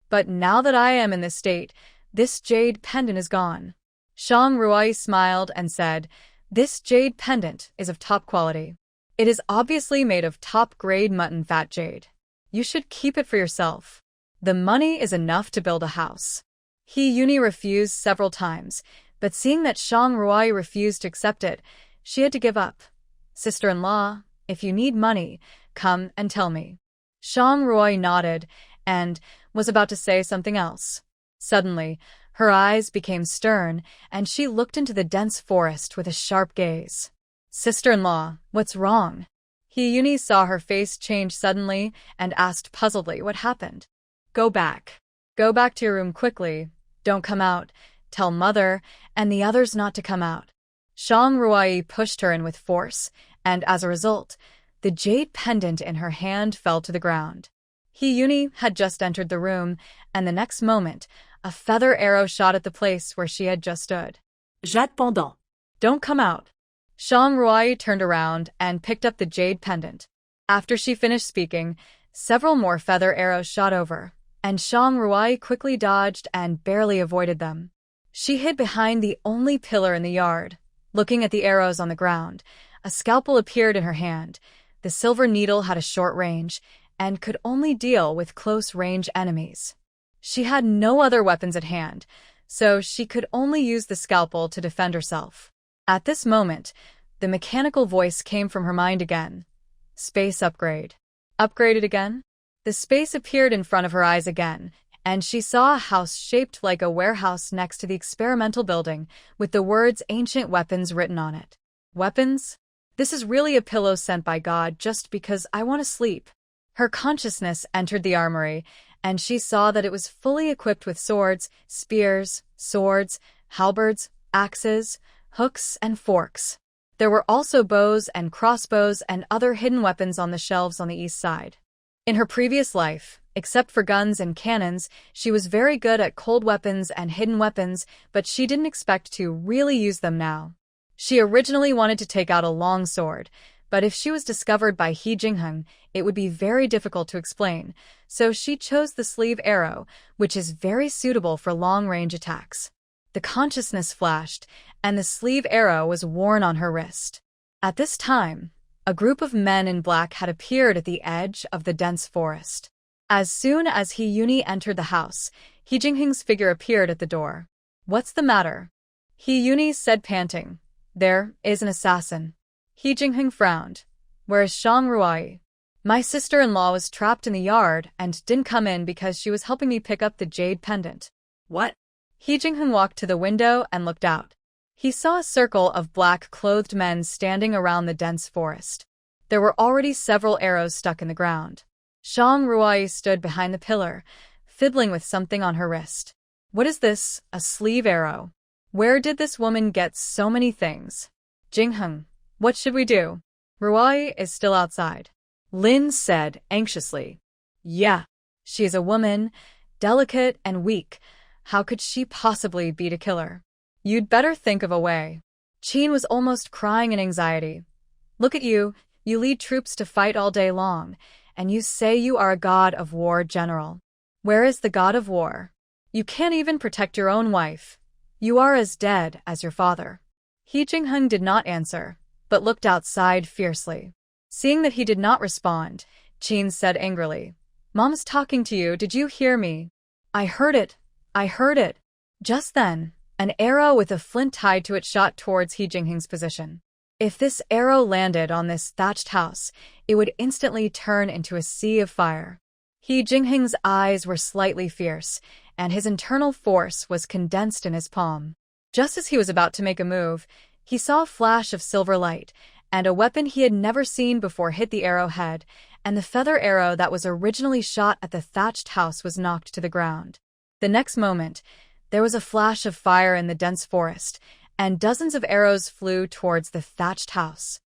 But now that I am in this state, this jade pendant is gone. Shang Ruoi smiled and said, this jade pendant is of top quality. It is obviously made of top-grade mutton fat jade. You should keep it for yourself. The money is enough to build a house. He Yuni refused several times, but seeing that Shang Ruoi refused to accept it, she had to give up. Sister-in-law, if you need money, come and tell me. Shang Ruoi nodded and was about to say something else. Suddenly, her eyes became stern, and she looked into the dense forest with a sharp gaze. Sister-in-law, what's wrong? He Yuni saw her face change suddenly and asked puzzledly what happened. Go back. Go back to your room quickly. Don't come out. Tell mother and the others not to come out. Shang Ruoi pushed her in with force, and as a result, the jade pendant in her hand fell to the ground. Hee-Yuni had just entered the room, and the next moment, a feather arrow shot at the place where she had just stood. Jade pendant. Don't come out. Shang Ruai turned around and picked up the jade pendant. After she finished speaking, several more feather arrows shot over, and Shang Ruai quickly dodged and barely avoided them. She hid behind the only pillar in the yard. Looking at the arrows on the ground, a scalpel appeared in her hand. The silver needle had a short range and could only deal with close-range enemies. She had no other weapons at hand, so she could only use the scalpel to defend herself. At this moment, the mechanical voice came from her mind again. Space upgrade. Upgraded again? The space appeared in front of her eyes again, and she saw a house shaped like a warehouse next to the experimental building, with the words ancient weapons written on it. Weapons? This is really a pillow sent by God just because I want to sleep. Her consciousness entered the armory, and she saw that it was fully equipped with swords, spears, swords, halberds, axes, hooks, and forks. There were also bows and crossbows and other hidden weapons on the shelves on the east side. In her previous life, except for guns and cannons, she was very good at cold weapons and hidden weapons, but she didn't expect to really use them now. She originally wanted to take out a long sword, but if she was discovered by He Jingheng, it would be very difficult to explain, so she chose the sleeve arrow, which is very suitable for long-range attacks. The consciousness flashed, and the sleeve arrow was worn on her wrist. At this time, a group of men in black had appeared at the edge of the dense forest. As soon as Hee-Yuni entered the house, He Jingheng's figure appeared at the door. "What's the matter?" Hee-Yuni said, panting. "There is an assassin." He Jingheng frowned. "Where is Shang Ruai?" "My sister-in-law was trapped in the yard and didn't come in because she was helping me pick up the jade pendant." What? He Jingheng walked to the window and looked out. He saw a circle of black-clothed men standing around the dense forest. There were already several arrows stuck in the ground. Shang Ruai stood behind the pillar, fiddling with something on her wrist. "What is this, a sleeve arrow? Where did this woman get so many things?" "Jingheng, what should we do? Ruai is still outside," Lin said anxiously. "Yeah, she is a woman, delicate and weak. How could she possibly beat a killer? You'd better think of a way." Qin was almost crying in anxiety. "Look at you, you lead troops to fight all day long, and you say you are a god of war general. Where is the god of war? You can't even protect your own wife. You are as dead as your father." He Jingheng did not answer, but looked outside fiercely. Seeing that he did not respond, Qin said angrily, "Mom's talking to you, did you hear me?" "I heard it. I heard it." Just then, an arrow with a flint tied to it shot towards He Jingheng's position. If this arrow landed on this thatched house, it would instantly turn into a sea of fire. He Jingheng's eyes were slightly fierce, and his internal force was condensed in his palm. Just as he was about to make a move, he saw a flash of silver light, and a weapon he had never seen before hit the arrowhead, and the feather arrow that was originally shot at the thatched house was knocked to the ground. The next moment, there was a flash of fire in the dense forest, and dozens of arrows flew towards the thatched house.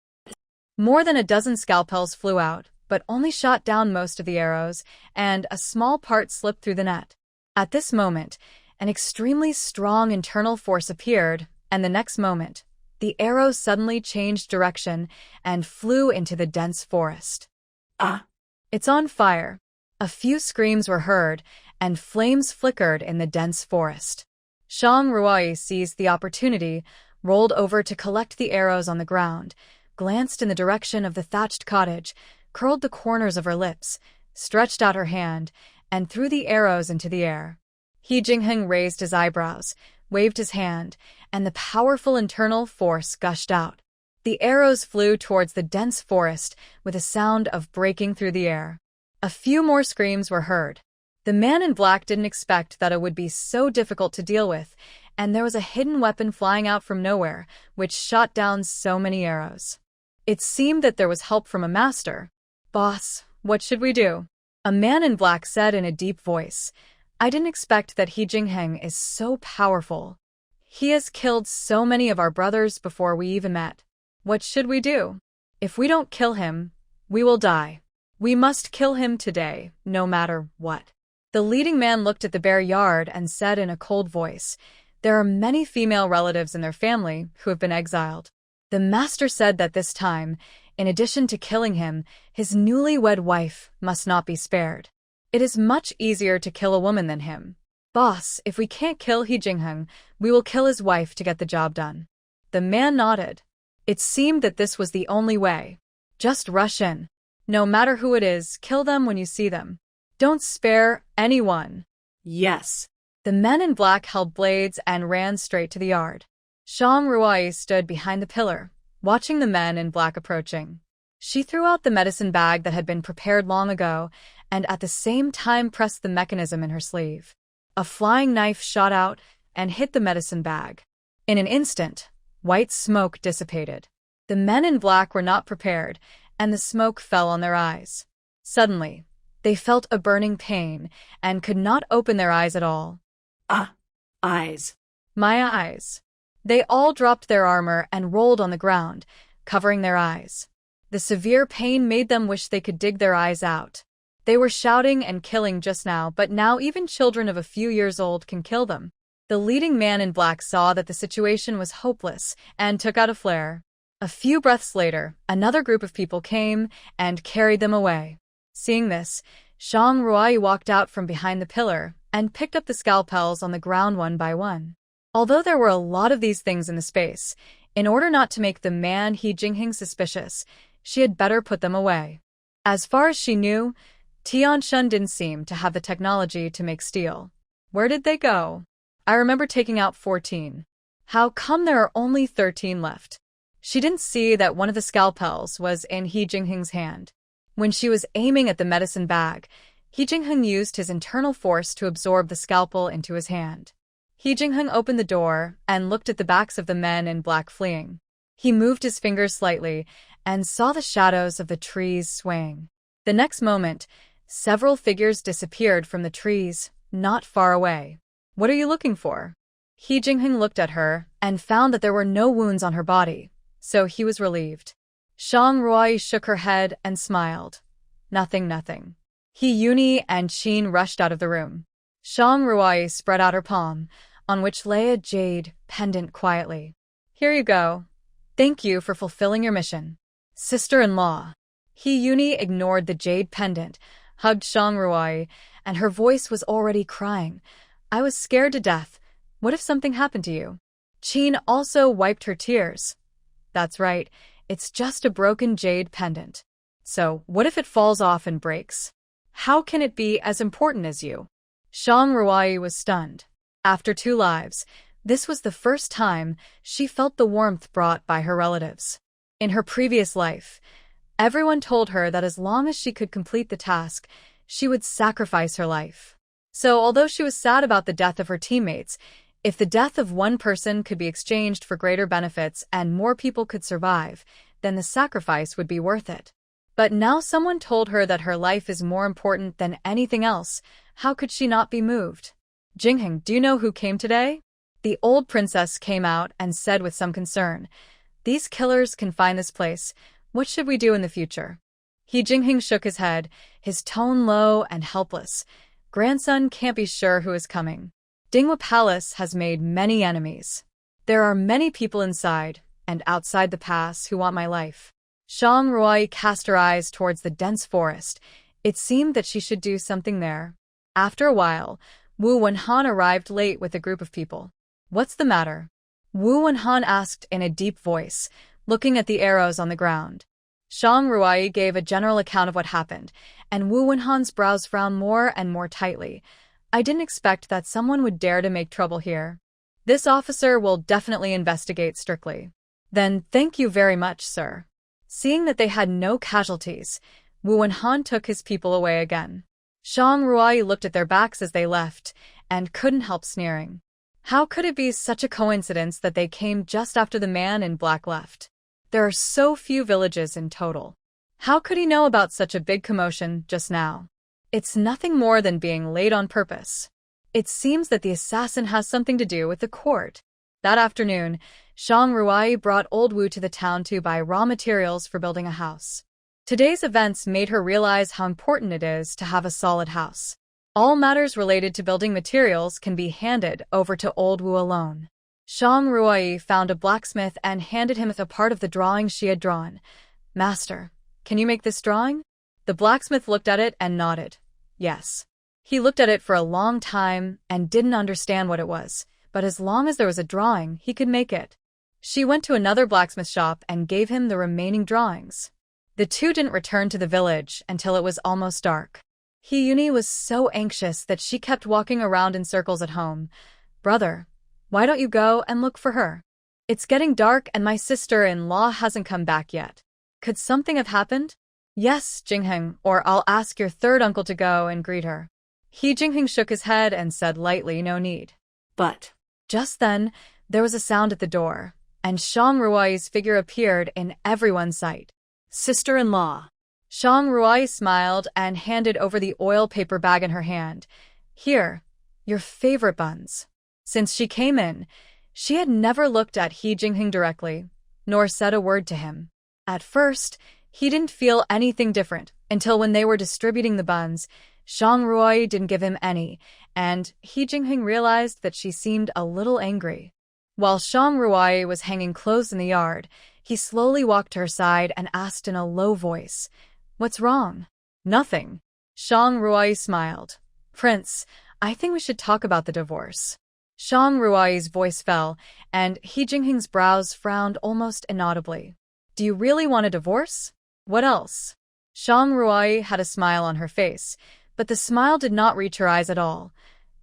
More than a dozen scalpels flew out, but only shot down most of the arrows, and a small part slipped through the net. At this moment, an extremely strong internal force appeared, and the next moment, the arrow suddenly changed direction and flew into the dense forest. Ah! It's on fire. A few screams were heard, and flames flickered in the dense forest. Shang Ruai seized the opportunity, rolled over to collect the arrows on the ground, glanced in the direction of the thatched cottage, curled the corners of her lips, stretched out her hand, and threw the arrows into the air. He Jingheng raised his eyebrows, waved his hand, and the powerful internal force gushed out. The arrows flew towards the dense forest with a sound of breaking through the air. A few more screams were heard. The man in black didn't expect that it would be so difficult to deal with, and there was a hidden weapon flying out from nowhere, which shot down so many arrows. It seemed that there was help from a master. "Boss, what should we do?" A man in black said in a deep voice. "I didn't expect that He Jingheng is so powerful. He has killed so many of our brothers before we even met. What should we do?" If we don't kill him, we will die. We must kill him today, no matter what. The leading man looked at the bare yard and said in a cold voice, "There are many female relatives in their family who have been exiled." The master said that this time, in addition to killing him, his newlywed wife must not be spared. It is much easier to kill a woman than him. Boss, if we can't kill He Jingheng, we will kill his wife to get the job done. The man nodded. It seemed that this was the only way. Just rush in. No matter who it is, kill them when you see them. Don't spare anyone. Yes. The men in black held blades and ran straight to the yard. Shang Ruai stood behind the pillar, watching the men in black approaching. She threw out the medicine bag that had been prepared long ago and at the same time pressed the mechanism in her sleeve. A flying knife shot out and hit the medicine bag. In an instant, white smoke dissipated. The men in black were not prepared, and the smoke fell on their eyes. Suddenly, they felt a burning pain and could not open their eyes at all. Eyes. My eyes. They all dropped their armor and rolled on the ground, covering their eyes. The severe pain made them wish they could dig their eyes out. They were shouting and killing just now, but now even children of a few years old can kill them. The leading man in black saw that the situation was hopeless and took out a flare. A few breaths later, another group of people came and carried them away. Seeing this, Shang Ruai walked out from behind the pillar and picked up the scalpels on the ground one by one. Although there were a lot of these things in the space, in order not to make the man He Jingheng suspicious, she had better put them away. As far as she knew, Tianshun didn't seem to have the technology to make steel. Where did they go? I remember taking out 14. How come there are only 13 left? She didn't see that one of the scalpels was in He Jingheng's hand. When she was aiming at the medicine bag, He Jingheng used his internal force to absorb the scalpel into his hand. He Jingheng opened the door and looked at the backs of the men in black fleeing. He moved his fingers slightly and saw the shadows of the trees swaying. The next moment, several figures disappeared from the trees, not far away. What are you looking for? He Jingheng looked at her and found that there were no wounds on her body, so he was relieved. Shang Ruai shook her head and smiled. Nothing. He Yuni and Qin rushed out of the room. Shang Ruai spread out her palm, on which lay a jade pendant quietly. Here you go. Thank you for fulfilling your mission. Sister-in-law. He Yuni ignored the jade pendant, hugged Shang Ruai, and her voice was already crying. I was scared to death. What if something happened to you? Qin also wiped her tears. That's right. It's just a broken jade pendant. So, what if it falls off and breaks? How can it be as important as you? Shang Ruai was stunned. After 2 lives, this was the first time she felt the warmth brought by her relatives. In her previous life, everyone told her that as long as she could complete the task, she would sacrifice her life. So, although she was sad about the death of her teammates, if the death of one person could be exchanged for greater benefits and more people could survive, then the sacrifice would be worth it. But now someone told her that her life is more important than anything else. How could she not be moved? Jingheng, do you know who came today? The old princess came out and said with some concern, These killers can find this place. What should we do in the future? He Jingheng shook his head, his tone low and helpless. Grandson can't be sure who is coming. Dinghua Palace has made many enemies. There are many people inside and outside the pass who want my life. Shang Ruai cast her eyes towards the dense forest. It seemed that she should do something there. After a while, Wu Wenhan arrived late with a group of people. What's the matter? Wu Wenhan asked in a deep voice, looking at the arrows on the ground. Shang Ruai gave a general account of what happened, and Wu Wenhan's brows frowned more and more tightly. I didn't expect that someone would dare to make trouble here. This officer will definitely investigate strictly. Then thank you very much, sir. Seeing that they had no casualties, Wu Wenhan took his people away again. Shang Ruai looked at their backs as they left, and couldn't help sneering. How could it be such a coincidence that they came just after the man in black left? There are so few villages in total. How could he know about such a big commotion just now? It's nothing more than being late on purpose. It seems that the assassin has something to do with the court. That afternoon, Shang Ruai brought Old Wu to the town to buy raw materials for building a house. Today's events made her realize how important it is to have a solid house. All matters related to building materials can be handed over to Old Wu alone. Shang Ruai found a blacksmith and handed him a part of the drawing she had drawn. "Master, can you make this drawing?" The blacksmith looked at it and nodded. Yes. He looked at it for a long time and didn't understand what it was, but as long as there was a drawing, he could make it. She went to another blacksmith shop and gave him the remaining drawings. The two didn't return to the village until it was almost dark. Hyuni was so anxious that she kept walking around in circles at home. "Brother, why don't you go and look for her? It's getting dark and my sister-in-law hasn't come back yet. Could something have happened?" "Yes, Jingheng, or I'll ask your third uncle to go and greet her." He Jingheng shook his head and said lightly, "No need." But just then, there was a sound at the door, and Shang Ruai's figure appeared in everyone's sight. "Sister-in-law." Shang Ruai smiled and handed over the oil paper bag in her hand. "Here, your favorite buns." Since she came in, she had never looked at He Jingheng directly, nor said a word to him. At first, he didn't feel anything different until when they were distributing the buns, Shang Ruai didn't give him any, and He Jingheng realized that she seemed a little angry. While Shang Ruai was hanging clothes in the yard, he slowly walked to her side and asked in a low voice, "What's wrong?" "Nothing." Shang Ruai smiled. "Prince, I think we should talk about the divorce." Shang Ruai's voice fell, and He Jingheng's brows frowned almost inaudibly. "Do you really want a divorce? What else?" Shang Ruai had a smile on her face, but the smile did not reach her eyes at all.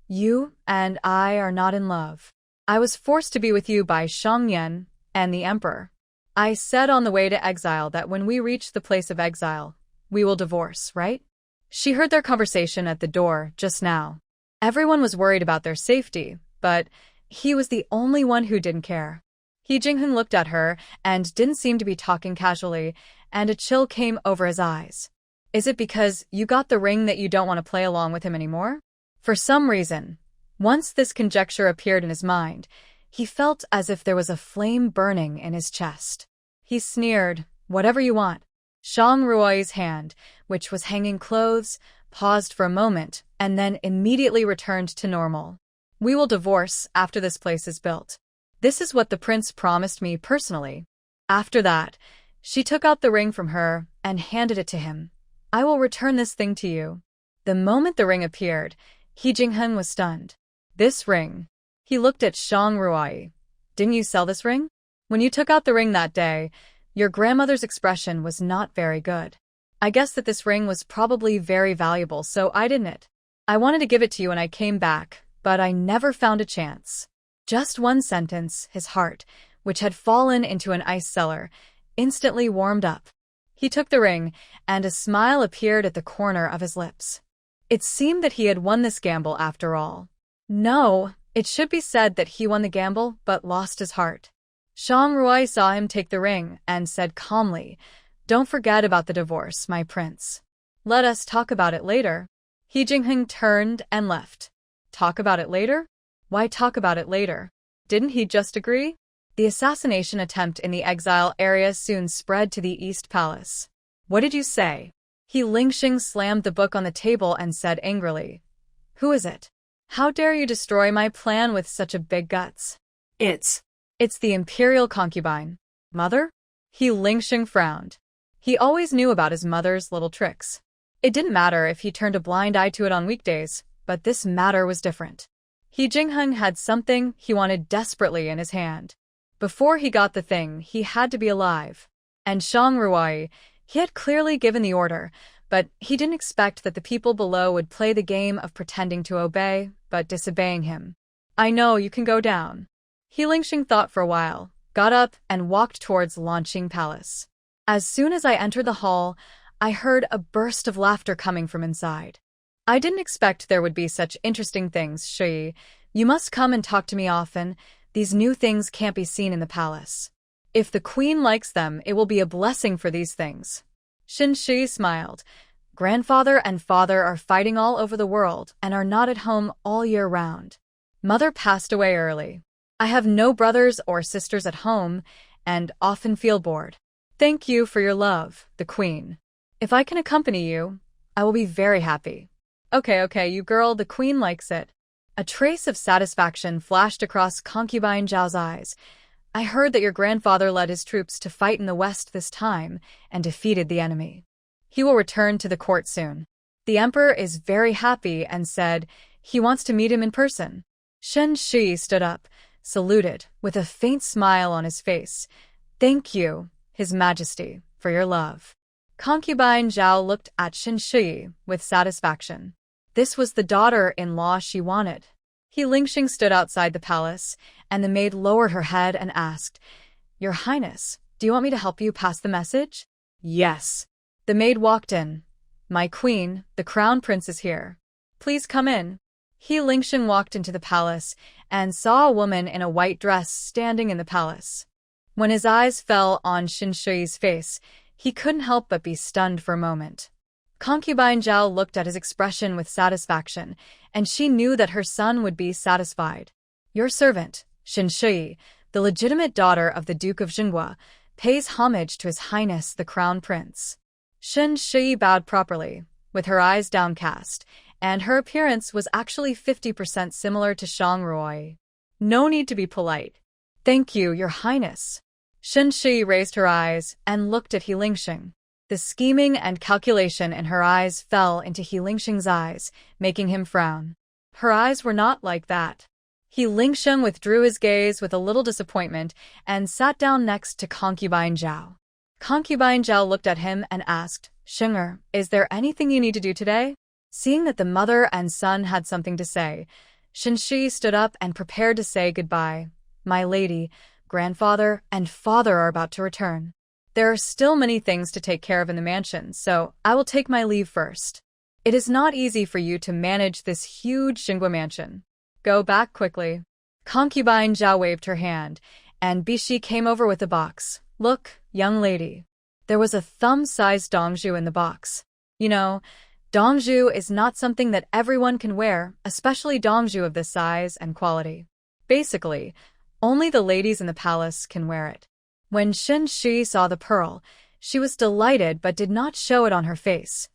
"You and I are not in love. I was forced to be with you by Shang Yan and the Emperor. I said on the way to exile that when we reach the place of exile, we will divorce, right?" She heard their conversation at the door just now. Everyone was worried about their safety, but he was the only one who didn't care. He Jingheng looked at her and didn't seem to be talking casually, and a chill came over his eyes. "Is it because you got the ring that you don't want to play along with him anymore?" For some reason, once this conjecture appeared in his mind, he felt as if there was a flame burning in his chest. He sneered, "Whatever you want." Shang Ruai's hand, which was hanging clothes, paused for a moment and then immediately returned to normal. "We will divorce after this place is built. This is what the prince promised me personally." After that, she took out the ring from her and handed it to him. "I will return this thing to you." The moment the ring appeared, He Jingheng was stunned. "This ring?" He looked at Shang Ruai. "Didn't you sell this ring? When you took out the ring that day, your grandmother's expression was not very good. I guess that this ring was probably very valuable, so I didn't it. I wanted to give it to you when I came back, but I never found a chance." Just one sentence, his heart, which had fallen into an ice cellar, instantly warmed up. He took the ring, and a smile appeared at the corner of his lips. It seemed that he had won this gamble after all. No, it should be said that he won the gamble but lost his heart. Shang Ruai saw him take the ring and said calmly, "Don't forget about the divorce, my prince. Let us talk about it later." He Jingheng turned and left. Talk about it later? Why talk about it later? Didn't he just agree? The assassination attempt in the exile area soon spread to the East Palace. "What did you say?" He Lingxing slammed the book on the table and said angrily, "Who is it? How dare you destroy my plan with such a big guts?" It's the imperial concubine." "Mother?" He Lingxing frowned. He always knew about his mother's little tricks. It didn't matter if he turned a blind eye to it on weekdays, but this matter was different. He Jingheng had something he wanted desperately in his hand. Before he got the thing, he had to be alive. And Shang Ruai, he had clearly given the order, but he didn't expect that the people below would play the game of pretending to obey, but disobeying him. "I know, you can go down." He Lingxing thought for a while, got up and walked towards Launching Palace. As soon as I entered the hall, I heard a burst of laughter coming from inside. "I didn't expect there would be such interesting things, Shi. You must come and talk to me often. These new things can't be seen in the palace. If the queen likes them, it will be a blessing for these things." Shin Shi smiled. "Grandfather and father are fighting all over the world and are not at home all year round. Mother passed away early. I have no brothers or sisters at home and often feel bored. Thank you for your love, the queen. If I can accompany you, I will be very happy. Okay, you girl, the queen likes it. A trace of satisfaction flashed across concubine Zhao's eyes. I heard that your grandfather led his troops to fight in the west this time and defeated the enemy. He will return to the court soon. The emperor is very happy and said he wants to meet him in person. Shen Shi stood up, saluted, with a faint smile on his face. Thank you, His Majesty, for your love. Concubine Zhao looked at Shen Shi with satisfaction. This was the daughter-in-law she wanted. He Lingxing stood outside the palace, and the maid lowered her head and asked, Your Highness, do you want me to help you pass the message? Yes. The maid walked in. My queen, the crown prince is here. Please come in. He Lingxing walked into the palace and saw a woman in a white dress standing in the palace. When his eyes fell on Shen Shi's face, he couldn't help but be stunned for a moment. Concubine Zhao looked at his expression with satisfaction, and she knew that her son would be satisfied. Your servant, Shen Shi, the legitimate daughter of the Duke of Jinhua, pays homage to His Highness the Crown Prince. Shen Shi bowed properly, with her eyes downcast, and her appearance was actually 50% similar to Shang Ruoyi. No need to be polite. Thank you, Your Highness. Shen Shi raised her eyes and looked at He Lingxing. The scheming and calculation in her eyes fell into He Lingxing's eyes, making him frown. Her eyes were not like that. He Lingxing withdrew his gaze with a little disappointment and sat down next to Concubine Zhao. Concubine Zhao looked at him and asked, Shinger, is there anything you need to do today? Seeing that the mother and son had something to say, Shen Shi stood up and prepared to say goodbye. My lady, grandfather, and father are about to return. There are still many things to take care of in the mansion, so I will take my leave first. It is not easy for you to manage this huge Xingua mansion. Go back quickly. Concubine Zhao waved her hand, and Bishi came over with a box. Look, young lady. There was a thumb-sized dongju in the box. You know, dongju is not something that everyone can wear, especially dongju of this size and quality. Basically, only the ladies in the palace can wear it. When Shen Shi saw the pearl, she was delighted but did not show it on her face.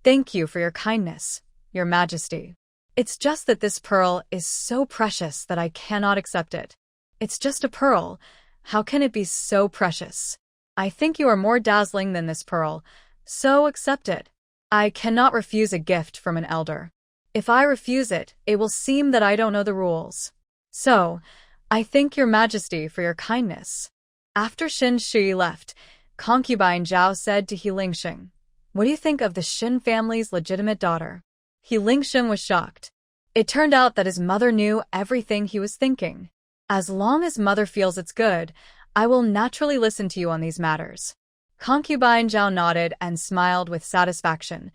Thank you for your kindness, Your Majesty. It's just that this pearl is so precious that I cannot accept it. It's just a pearl. How can it be so precious? I think you are more dazzling than this pearl, so accept it. I cannot refuse a gift from an elder. If I refuse it, it will seem that I don't know the rules. So, I thank Your Majesty for your kindness. After Shen Shi left, Concubine Zhao said to He Lingxing, What do you think of the Shen family's legitimate daughter? He Lingxing was shocked. It turned out that his mother knew everything he was thinking. As long as mother feels it's good, I will naturally listen to you on these matters. Concubine Zhao nodded and smiled with satisfaction.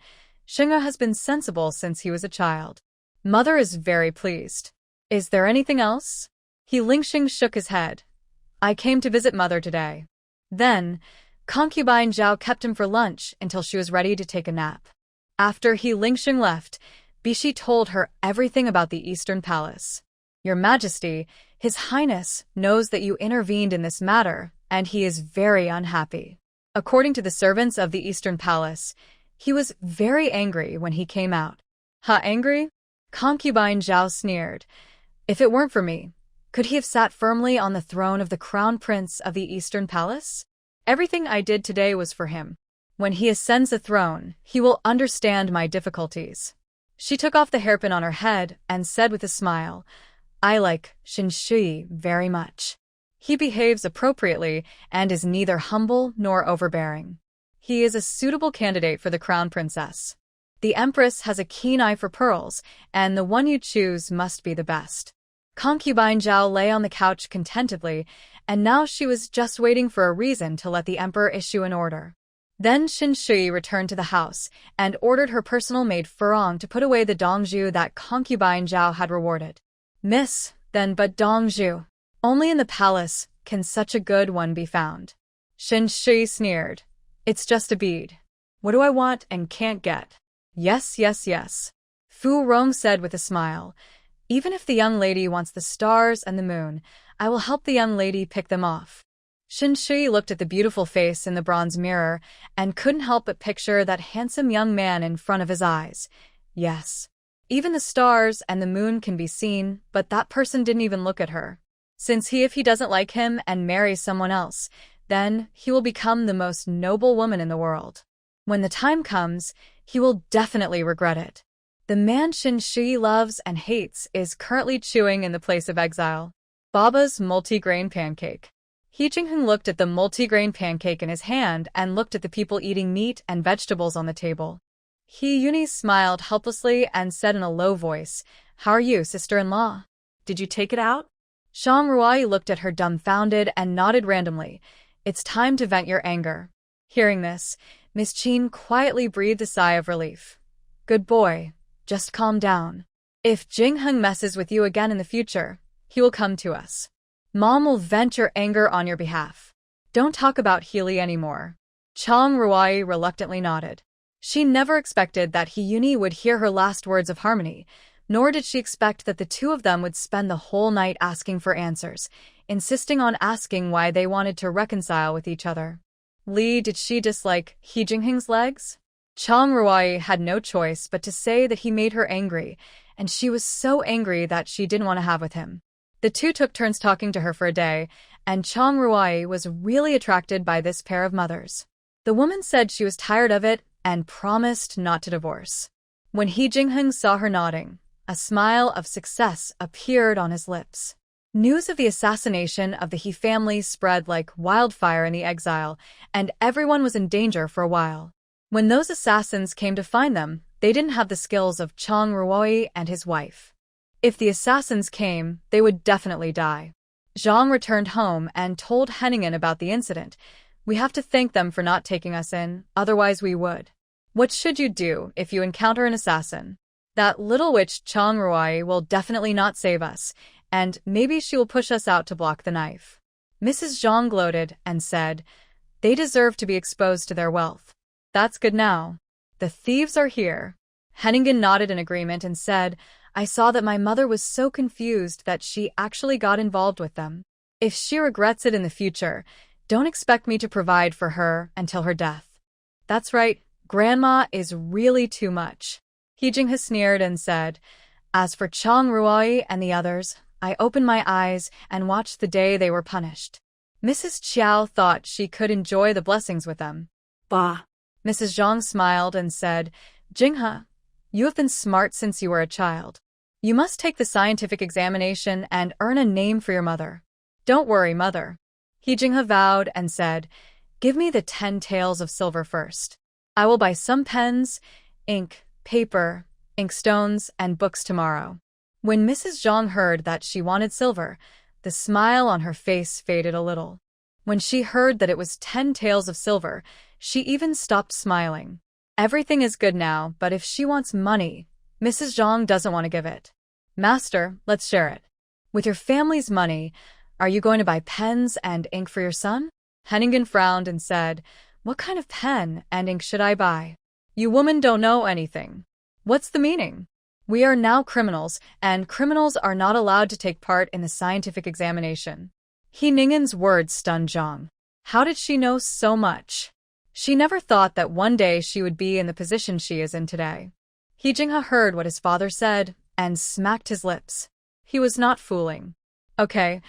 Xing'e has been sensible since he was a child. Mother is very pleased. Is there anything else? He Lingxing shook his head. I came to visit mother today. Then, Concubine Zhao kept him for lunch until she was ready to take a nap. After He Lingxing left, Bishi told her everything about the Eastern Palace. Your Majesty, His Highness knows that you intervened in this matter, and he is very unhappy. According to the servants of the Eastern Palace, he was very angry when he came out. Angry? Concubine Zhao sneered. If it weren't for me, could he have sat firmly on the throne of the Crown Prince of the Eastern Palace? Everything I did today was for him. When he ascends the throne, he will understand my difficulties. She took off the hairpin on her head and said with a smile, I like Shen Shi very much. He behaves appropriately and is neither humble nor overbearing. He is a suitable candidate for the Crown Princess. The Empress has a keen eye for pearls, and the one you choose must be the best. Concubine Zhao lay on the couch contentedly, and now she was just waiting for a reason to let the emperor issue an order. Then Shen Shi returned to the house and ordered her personal maid Furong to put away the dongju that Concubine Zhao had rewarded. Miss, then but dongju. Only in the palace can such a good one be found. Shen Shi sneered. It's just a bead. What do I want and can't get? Yes. Fu Rong said with a smile. Even if the young lady wants the stars and the moon, I will help the young lady pick them off. Shin Shui looked at the beautiful face in the bronze mirror and couldn't help but picture that handsome young man in front of his eyes. Yes. Even the stars and the moon can be seen, but that person didn't even look at her. Since if he doesn't like him and marries someone else, then he will become the most noble woman in the world. When the time comes, he will definitely regret it. The man Shin Shui loves and hates is currently chewing in the place of exile. Baba's multi-grain pancake. He Jingheng looked at the multi-grain pancake in his hand and looked at the people eating meat and vegetables on the table. He Yuni smiled helplessly and said in a low voice, "How are you, sister-in-law? Did you take it out?" Zhang Ruai looked at her dumbfounded and nodded randomly. "It's time to vent your anger." Hearing this, Miss Qin quietly breathed a sigh of relief. "Good boy, just calm down. If Jingheng messes with you again in the future, he will come to us. Mom will vent your anger on your behalf. Don't talk about Healy anymore." Zhang Ruai reluctantly nodded. She never expected that He-Yuni would hear her last words of harmony, nor did she expect that the two of them would spend the whole night asking for answers, insisting on asking why they wanted to reconcile with each other. Did she dislike He Jingheng's legs? Zhang Ruai had no choice but to say that he made her angry, and she was so angry that she didn't want to have with him. The two took turns talking to her for a day, and Zhang Ruai was really attracted by this pair of mothers. The woman said she was tired of it and promised not to divorce. When He Jingheng saw her nodding, a smile of success appeared on his lips. News of the assassination of the He family spread like wildfire in the exile, and everyone was in danger for a while. When those assassins came to find them, they didn't have the skills of Zhang Ruai and his wife. If the assassins came, they would definitely die. Zhang returned home and told Henningen about the incident. "We have to thank them for not taking us in, otherwise we would. What should you do if you encounter an assassin? That little witch Zhang Ruai will definitely not save us, and maybe she will push us out to block the knife." Mrs. Zhang gloated and said, "They deserve to be exposed to their wealth." "That's good now. The thieves are here." Henningen nodded in agreement and said, "I saw that my mother was so confused that she actually got involved with them. If she regrets it in the future, don't expect me to provide for her until her death." "That's right, Grandma is really too much." He Jingheng sneered and said, "As for Zhang Ruai and the others, I opened my eyes and watched the day they were punished." Mrs. Chiao thought she could enjoy the blessings with them. "Bah." Mrs. Zhang smiled and said, "Jinghe, you have been smart since you were a child. You must take the scientific examination and earn a name for your mother." "Don't worry, mother." He Jinghe vowed and said, "Give me the 10 taels of silver first. I will buy some pens, ink, paper, inkstones, and books tomorrow." When Mrs. Zhang heard that she wanted silver, the smile on her face faded a little. When she heard that it was 10 taels of silver, she even stopped smiling. Everything is good now, but if she wants money, Mrs. Zhang doesn't want to give it. "Master, let's share it. With your family's money, are you going to buy pens and ink for your son?" Henningen frowned and said, "What kind of pen and ink should I buy? You women don't know anything. What's the meaning? We are now criminals, and criminals are not allowed to take part in the scientific examination." He Ningen's words stunned Zhang. How did she know so much? She never thought that one day she would be in the position she is in today. He Jinghe heard what his father said and smacked his lips. He was not fooling. "Okay,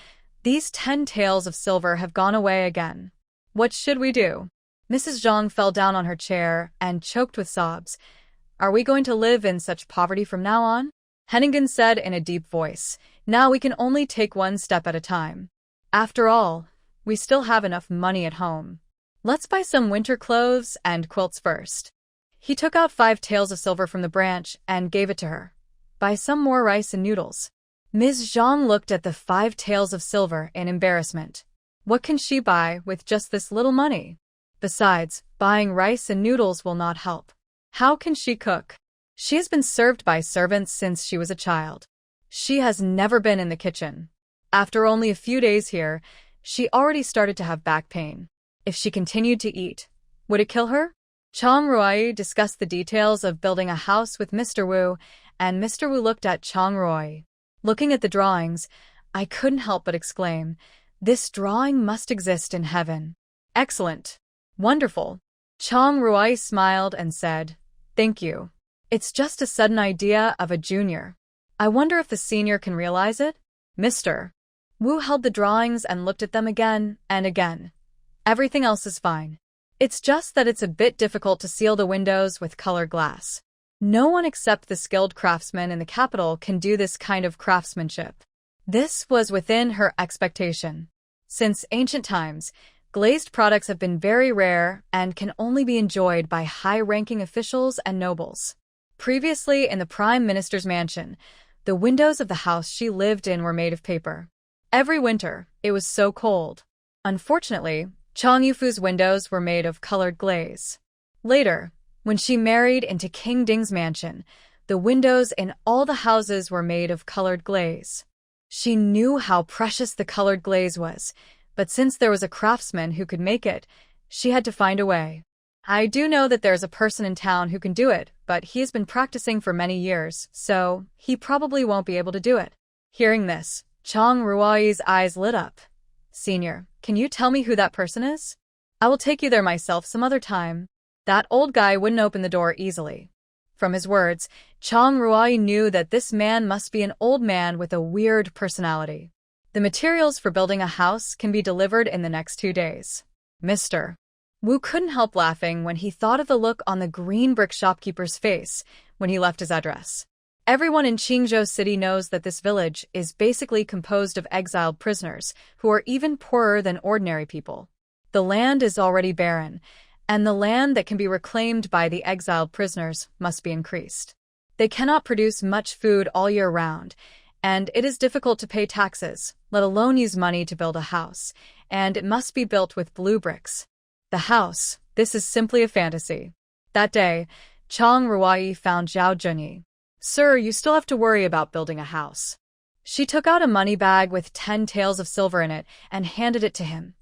these 10 taels of silver have gone away again. What should we do?" Mrs. Zhang fell down on her chair and choked with sobs. "Are we going to live in such poverty from now on?" Henningen said in a deep voice, "Now we can only take one step at a time. After all, we still have enough money at home. Let's buy some winter clothes and quilts first." He took out 5 taels of silver from the branch and gave it to her. "Buy some more rice and noodles." Ms. Zhang looked at the 5 taels of silver in embarrassment. What can she buy with just this little money? Besides, buying rice and noodles will not help. How can she cook? She has been served by servants since she was a child. She has never been in the kitchen. After only a few days here, she already started to have back pain. If she continued to eat, would it kill her? Zhang Ruai discussed the details of building a house with Mr. Wu, and Mr. Wu looked at Zhang Ruai. Looking at the drawings, I couldn't help but exclaim, "This drawing must exist in heaven." "Excellent. Wonderful." Chang Ruai smiled and said, "Thank you. It's just a sudden idea of a junior. I wonder if the senior can realize it?" Mr. Wu held the drawings and looked at them again and again. "Everything else is fine. It's just that it's a bit difficult to seal the windows with colored glass. No one except the skilled craftsmen in the capital can do this kind of craftsmanship." This was within her expectation. Since ancient times, glazed products have been very rare and can only be enjoyed by high-ranking officials and nobles. Previously, in the Prime Minister's mansion, the windows of the house she lived in were made of paper. Every winter, it was so cold. Unfortunately, Chang Yufu's windows were made of colored glaze. Later, when she married into King Ding's mansion, the windows in all the houses were made of colored glaze. She knew how precious the colored glaze was, but since there was a craftsman who could make it, she had to find a way. "I do know that there's a person in town who can do it, but he has been practicing for many years, so he probably won't be able to do it." Hearing this, Chang Ruai's eyes lit up. "Senior, can you tell me who that person is? I will take you there myself some other time." That old guy wouldn't open the door easily. From his words, Chang Ruai knew that this man must be an old man with a weird personality. "The materials for building a house can be delivered in the next 2 days." Mr. Wu couldn't help laughing when he thought of the look on the green brick shopkeeper's face when he left his address. Everyone in Qingzhou City knows that this village is basically composed of exiled prisoners who are even poorer than ordinary people. The land is already barren, and the land that can be reclaimed by the exiled prisoners must be increased. They cannot produce much food all year round, and it is difficult to pay taxes, let alone use money to build a house, and it must be built with blue bricks. The house, this is simply a fantasy. That day, Chang Ruai found Zhao Junyi. "Sir, you still have to worry about building a house." She took out a money bag with 10 taels of silver in it and handed it to him.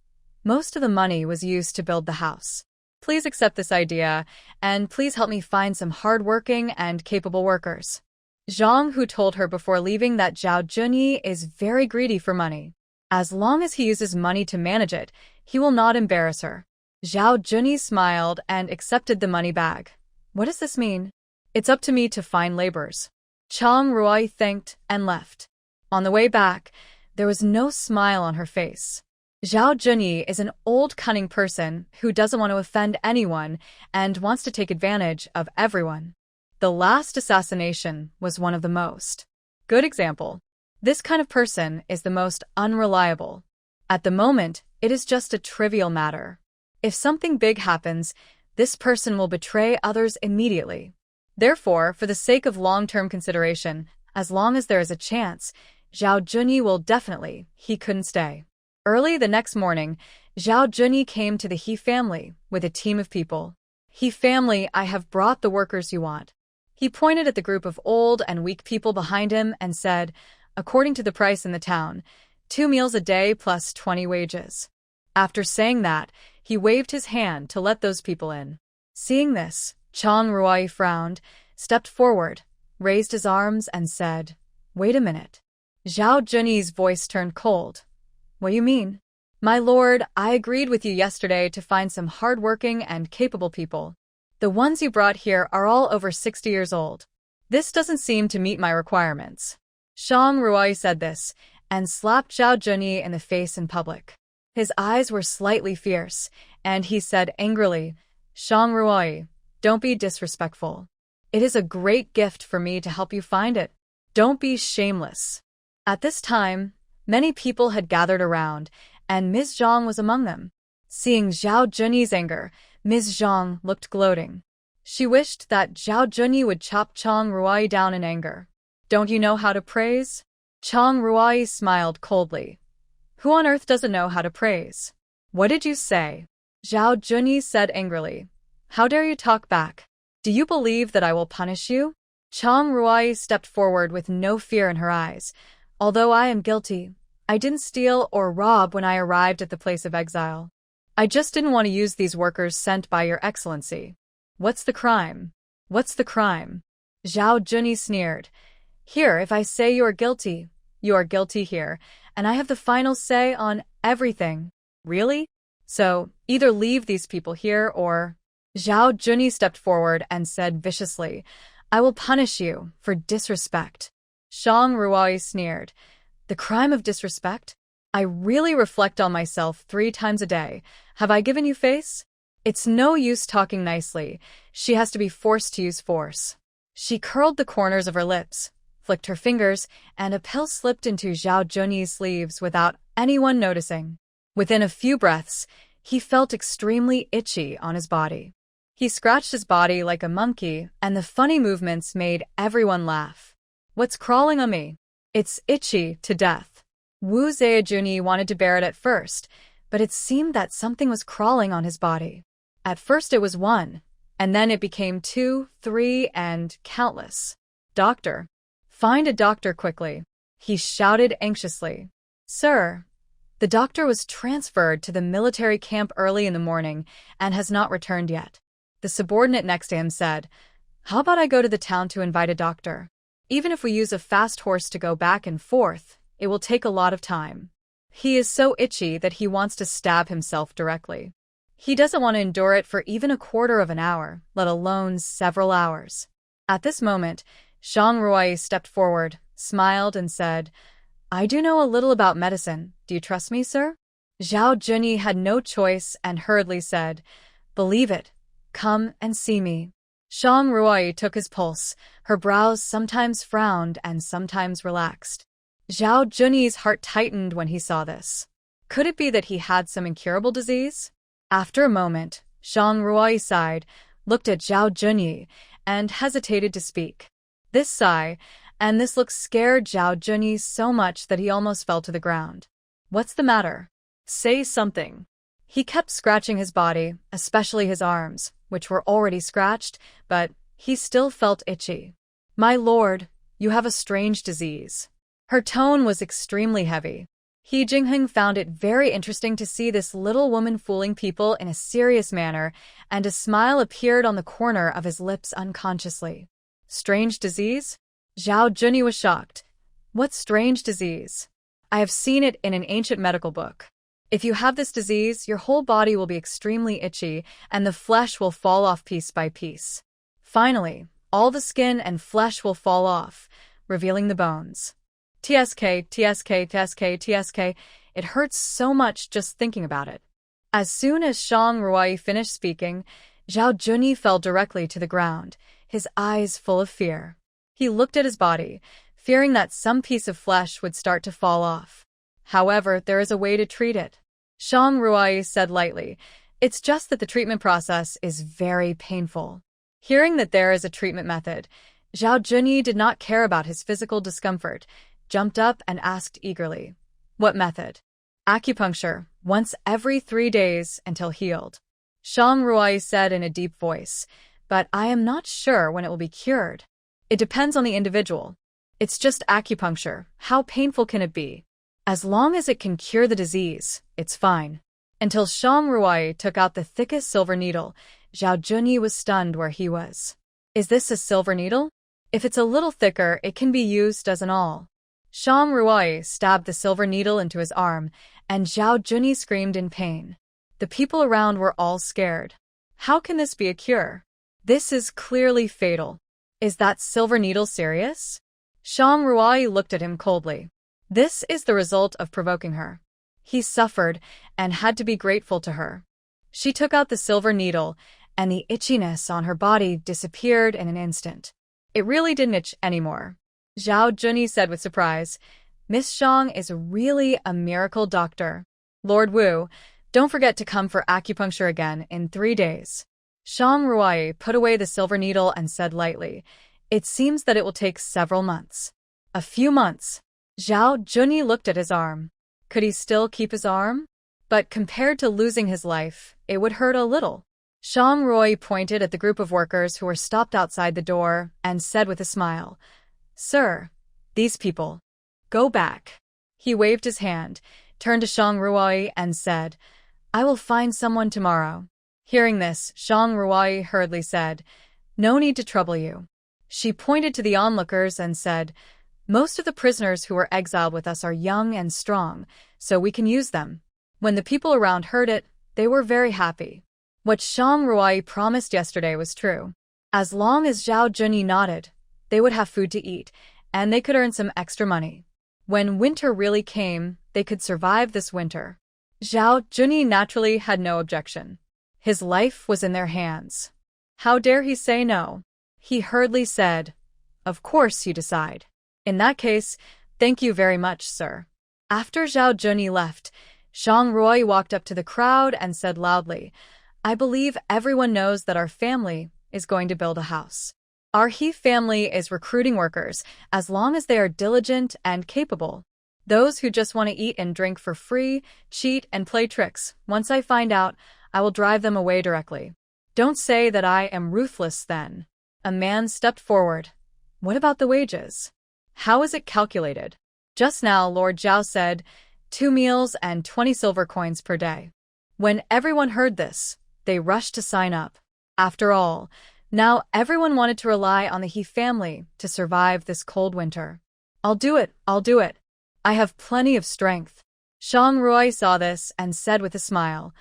Most of the money was used to build the house. "Please accept this idea, and please help me find some hard-working and capable workers." Zhang Hu told her before leaving that Zhao Junyi is very greedy for money. As long as he uses money to manage it, he will not embarrass her. Zhao Junyi smiled and accepted the money bag. "What does this mean?" "It's up to me to find laborers." Chang Ruai thanked and left. On the way back, there was no smile on her face. Zhao Junyi is an old, cunning person who doesn't want to offend anyone and wants to take advantage of everyone. The last assassination was one of the most good example. This kind of person is the most unreliable. At the moment, it is just a trivial matter. If something big happens, this person will betray others immediately. Therefore, for the sake of long-term consideration, as long as there is a chance, Zhao Junyi will definitely, he couldn't stay. Early the next morning, Zhao Junyi came to the He family with a team of people. "He family, I have brought the workers you want." He pointed at the group of old and weak people behind him and said, "According to the price in the town, 2 meals a day plus 20 wages." After saying that, he waved his hand to let those people in. Seeing this, Chang Ruai frowned, stepped forward, raised his arms and said, "Wait a minute." Zhao Junyi's voice turned cold. "What do you mean?" "My lord, I agreed with you yesterday to find some hard-working and capable people. The ones you brought here are all over 60 years old. This doesn't seem to meet my requirements." Chang Ruai said this and slapped Zhao Junyi in the face in public. His eyes were slightly fierce, and he said angrily, "Chang Ruai, don't be disrespectful. It is a great gift for me to help you find it. Don't be shameless." At this time, many people had gathered around, and Ms. Zhang was among them. Seeing Zhao Junyi's anger, Ms. Zhang looked gloating. She wished that Zhao Junyi would chop Chang Ruai down in anger. "Don't you know how to praise?" Chang Ruai smiled coldly. "Who on earth doesn't know how to praise?" "What did you say?" Zhao Junyi said angrily. "How dare you talk back? Do you believe that I will punish you?" Chang Ruai stepped forward with no fear in her eyes. "Although I am guilty, I didn't steal or rob when I arrived at the place of exile. I just didn't want to use these workers sent by your excellency." "What's the crime? What's the crime?" Zhao Junyi sneered. "Here, if I say you are guilty here, and I have the final say on everything. Really? So, either leave these people here or… Zhao Junyi stepped forward and said viciously, I will punish you for disrespect. Shang Ruai sneered. The crime of disrespect? I really reflect on myself 3 times a day. Have I given you face? It's no use talking nicely. She has to be forced to use force. She curled the corners of her lips, flicked her fingers, and a pill slipped into Zhao Junyi's sleeves without anyone noticing. Within a few breaths, he felt extremely itchy on his body. He scratched his body like a monkey, and the funny movements made everyone laugh. What's crawling on me? It's itchy to death. Wu Zhejiuni wanted to bear it at first, but it seemed that something was crawling on his body. At first it was 1, and then it became 2, 3, and countless. Doctor. Find a doctor quickly. He shouted anxiously. Sir. The doctor was transferred to the military camp early in the morning and has not returned yet. The subordinate next to him said, How about I go to the town to invite a doctor? Even if we use a fast horse to go back and forth, it will take a lot of time. He is so itchy that he wants to stab himself directly. He doesn't want to endure it for even a quarter of an hour, let alone several hours. At this moment, Shang Ruai stepped forward, smiled, and said, I do know a little about medicine. Do you trust me, sir? Zhao Junyi had no choice and hurriedly said, Believe it. Come and see me. Shang Ruai took his pulse. Her brows sometimes frowned and sometimes relaxed. Zhao Junyi's heart tightened when he saw this. Could it be that he had some incurable disease? After a moment, Shang Ruai sighed, looked at Zhao Junyi, and hesitated to speak. This sigh and this look scared Zhao Junyi so much that he almost fell to the ground. What's the matter? Say something. He kept scratching his body, especially his arms, which were already scratched, but he still felt itchy. My lord, you have a strange disease. Her tone was extremely heavy. He Jingheng found it very interesting to see this little woman fooling people in a serious manner, and a smile appeared on the corner of his lips unconsciously. Strange disease? Zhao Junyi was shocked. What strange disease? I have seen it in an ancient medical book. If you have this disease, your whole body will be extremely itchy, and the flesh will fall off piece by piece. Finally, all the skin and flesh will fall off, revealing the bones. TSK, TSK, TSK, TSK. It hurts so much just thinking about it. As soon as Shang Ruai finished speaking, Zhao Junyi fell directly to the ground, his eyes full of fear. He looked at his body, fearing that some piece of flesh would start to fall off. However, there is a way to treat it. Shang Ruai said lightly, It's just that the treatment process is very painful. Hearing that there is a treatment method, Zhao Junyi did not care about his physical discomfort, jumped up and asked eagerly, What method? Acupuncture, once every 3 days until healed. Shang Ruai said in a deep voice, But I am not sure when it will be cured. It depends on the individual. It's just acupuncture. How painful can it be? As long as it can cure the disease, it's fine. Until Shang Ruai took out the thickest silver needle, Zhao Junyi was stunned where he was. Is this a silver needle? If it's a little thicker, it can be used as an awl. Shang Ruai stabbed the silver needle into his arm, and Zhao Junyi screamed in pain. The people around were all scared. How can this be a cure? This is clearly fatal. Is that silver needle serious? Shang Ruai looked at him coldly. This is the result of provoking her. He suffered and had to be grateful to her. She took out the silver needle, and the itchiness on her body disappeared in an instant. It really didn't itch anymore. Zhao Junyi said with surprise, Miss Shang is really a miracle doctor. Lord Wu, don't forget to come for acupuncture again in 3 days. Shang Ruai put away the silver needle and said lightly, It seems that it will take several months. A few months. Zhao Junyi looked at his arm. Could he still keep his arm? But compared to losing his life, it would hurt a little. Shang Ruai pointed at the group of workers who were stopped outside the door and said with a smile, Sir, these people, go back. He waved his hand, turned to Shang Ruai and said, I will find someone tomorrow. Hearing this, Shang Ruai hurriedly said, No need to trouble you. She pointed to the onlookers and said, Most of the prisoners who were exiled with us are young and strong, so we can use them. When the people around heard it, they were very happy. What Shang Ruai promised yesterday was true. As long as Zhao Junyi nodded, they would have food to eat, and they could earn some extra money. When winter really came, they could survive this winter. Zhao Junyi naturally had no objection. His life was in their hands. How dare he say no? He hurriedly said, "Of course you decide. In that case, thank you very much, sir." After Zhao Junyi left, Shang Ruai walked up to the crowd and said loudly, "I believe everyone knows that our family is going to build a house. Our He family is recruiting workers as long as they are diligent and capable. Those who just want to eat and drink for free, cheat and play tricks, once I find out, I will drive them away directly. Don't say that I am ruthless then." A man stepped forward. "What about the wages? How is it calculated?" Just now Lord Zhao said, 2 meals and 20 silver coins per day. When everyone heard this, they rushed to sign up. After all, now everyone wanted to rely on the He family to survive this cold winter. I'll do it. I have plenty of strength." Shang Ruai saw this and said with a smile,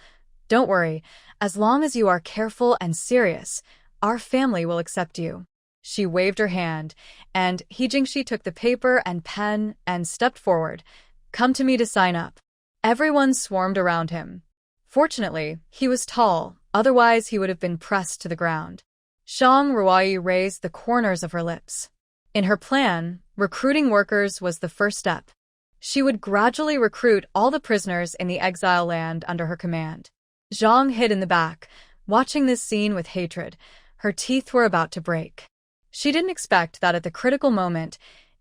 "Don't worry, as long as you are careful and serious, our family will accept you." She waved her hand, and He Jingxi took the paper and pen and stepped forward. "Come to me to sign up." Everyone swarmed around him. Fortunately, he was tall, otherwise he would have been pressed to the ground. Shang Ruai raised the corners of her lips. In her plan, recruiting workers was the first step. She would gradually recruit all the prisoners in the exile land under her command. Zhang hid in the back, watching this scene with hatred. Her teeth were about to break. She didn't expect that at the critical moment,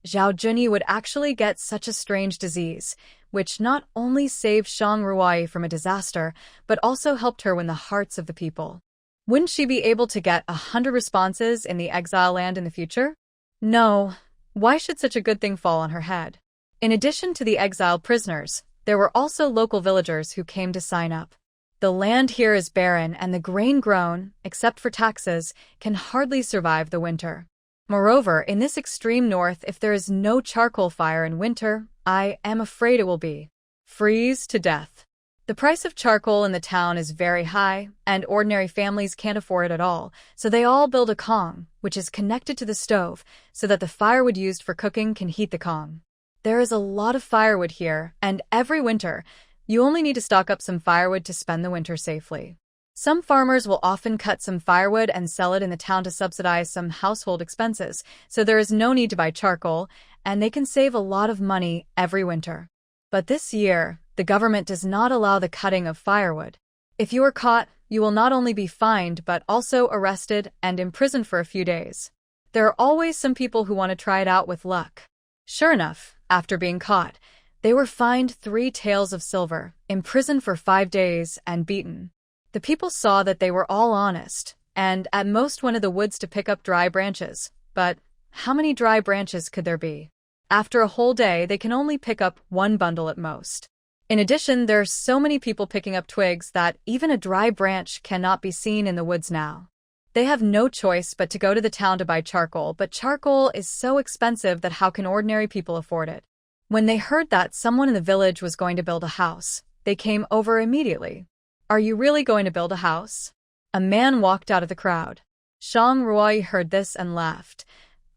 Zhao Junyi would actually get such a strange disease, which not only saved Shang Ruai from a disaster, but also helped her win the hearts of the people. Wouldn't she be able to get 100 responses in the exile land in the future? No. Why should such a good thing fall on her head? In addition to the exiled prisoners, there were also local villagers who came to sign up. The land here is barren and the grain grown, except for taxes, can hardly survive the winter. Moreover, in this extreme north, if there is no charcoal fire in winter, I am afraid it will be freeze to death. The price of charcoal in the town is very high, and ordinary families can't afford it at all, so they all build a kong, which is connected to the stove, so that the firewood used for cooking can heat the kong. There is a lot of firewood here, and every winter, you only need to stock up some firewood to spend the winter safely. Some farmers will often cut some firewood and sell it in the town to subsidize some household expenses, so there is no need to buy charcoal, and they can save a lot of money every winter. But this year, the government does not allow the cutting of firewood. If you are caught, you will not only be fined but also arrested and imprisoned for a few days. There are always some people who want to try it out with luck. Sure enough, after being caught, they were fined 3 taels of silver, imprisoned for 5 days, and beaten. The people saw that they were all honest, and at most went to the woods to pick up dry branches. But how many dry branches could there be? After a whole day, they can only pick up 1 bundle at most. In addition, there are so many people picking up twigs that even a dry branch cannot be seen in the woods now. They have no choice but to go to the town to buy charcoal, but charcoal is so expensive that how can ordinary people afford it? When they heard that someone in the village was going to build a house, they came over immediately. "Are you really going to build a house?" A man walked out of the crowd. Shang Ruai heard this and laughed.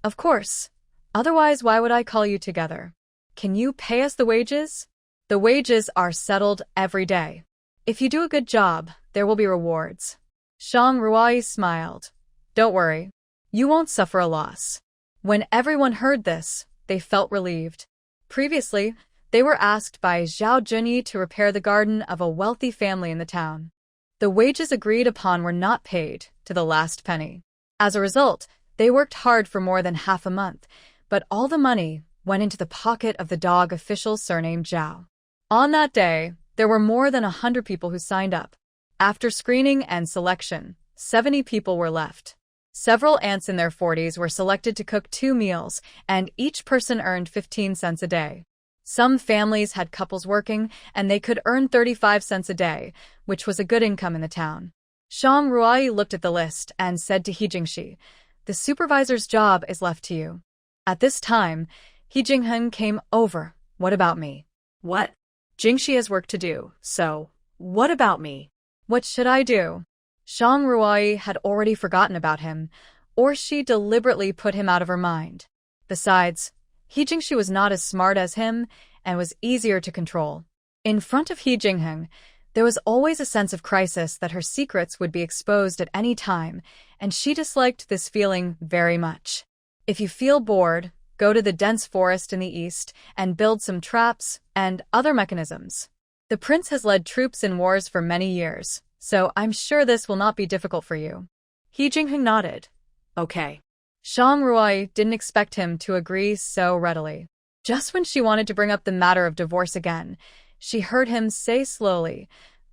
"Of course. Otherwise, why would I call you together? Can you pay us the wages?" "The wages are settled every day. If you do a good job, there will be rewards." Shang Ruai smiled. "Don't worry. You won't suffer a loss." When everyone heard this, they felt relieved. Previously, they were asked by Zhao Junyi to repair the garden of a wealthy family in the town. The wages agreed upon were not paid to the last penny. As a result, they worked hard for more than half a month, but all the money went into the pocket of the dog official surnamed Zhao. On that day, there were more than 100 people who signed up. After screening and selection, 70 people were left. Several aunts in their 40s were selected to cook 2 meals, and each person earned 15 cents a day. Some families had couples working, and they could earn 35 cents a day, which was a good income in the town. Shang Ruai looked at the list and said to He Jingxi, "The supervisor's job is left to you." At this time, He Jingheng came over. What about me? What? Jingxi has work to do, so what about me? What should I do? Shang Ruai had already forgotten about him, or she deliberately put him out of her mind. Besides, He Jingxi was not as smart as him and was easier to control. In front of He Jingheng, there was always a sense of crisis that her secrets would be exposed at any time, and she disliked this feeling very much. If you feel bored, go to the dense forest in the east and build some traps and other mechanisms. The prince has led troops in wars for many years, so I'm sure this will not be difficult for you. He Jingheng nodded. Okay. Shang Ruai didn't expect him to agree so readily. Just when she wanted to bring up the matter of divorce again, she heard him say slowly,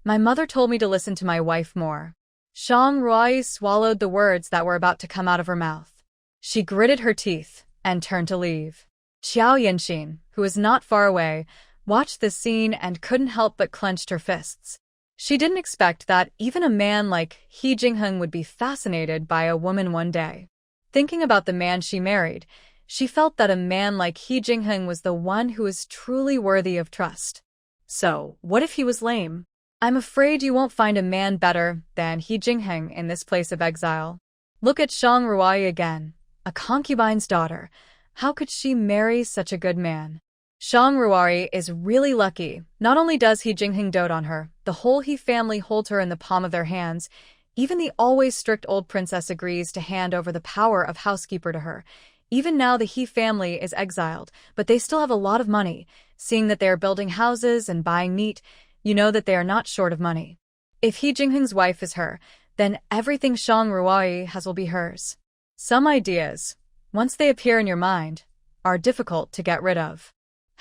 "My mother told me to listen to my wife more." Shang Ruai swallowed the words that were about to come out of her mouth. She gritted her teeth and turned to leave. Xiao Yanxin, who was not far away, watched this scene and couldn't help but clenched her fists. She didn't expect that even a man like He Jingheng would be fascinated by a woman one day. Thinking about the man she married, she felt that a man like He Jingheng was the one who was truly worthy of trust. So, what if he was lame? I'm afraid you won't find a man better than He Jingheng in this place of exile. Look at Shang Ruai again, a concubine's daughter. How could she marry such a good man? Shang Ruai is really lucky. Not only does He Jingheng dote on her, the whole He family holds her in the palm of their hands. Even the always strict old princess agrees to hand over the power of housekeeper to her. Even now the He family is exiled, but they still have a lot of money. Seeing that they are building houses and buying meat, you know that they are not short of money. If He Jingheng's wife is her, then everything Shang Ruai has will be hers. Some ideas, once they appear in your mind, are difficult to get rid of.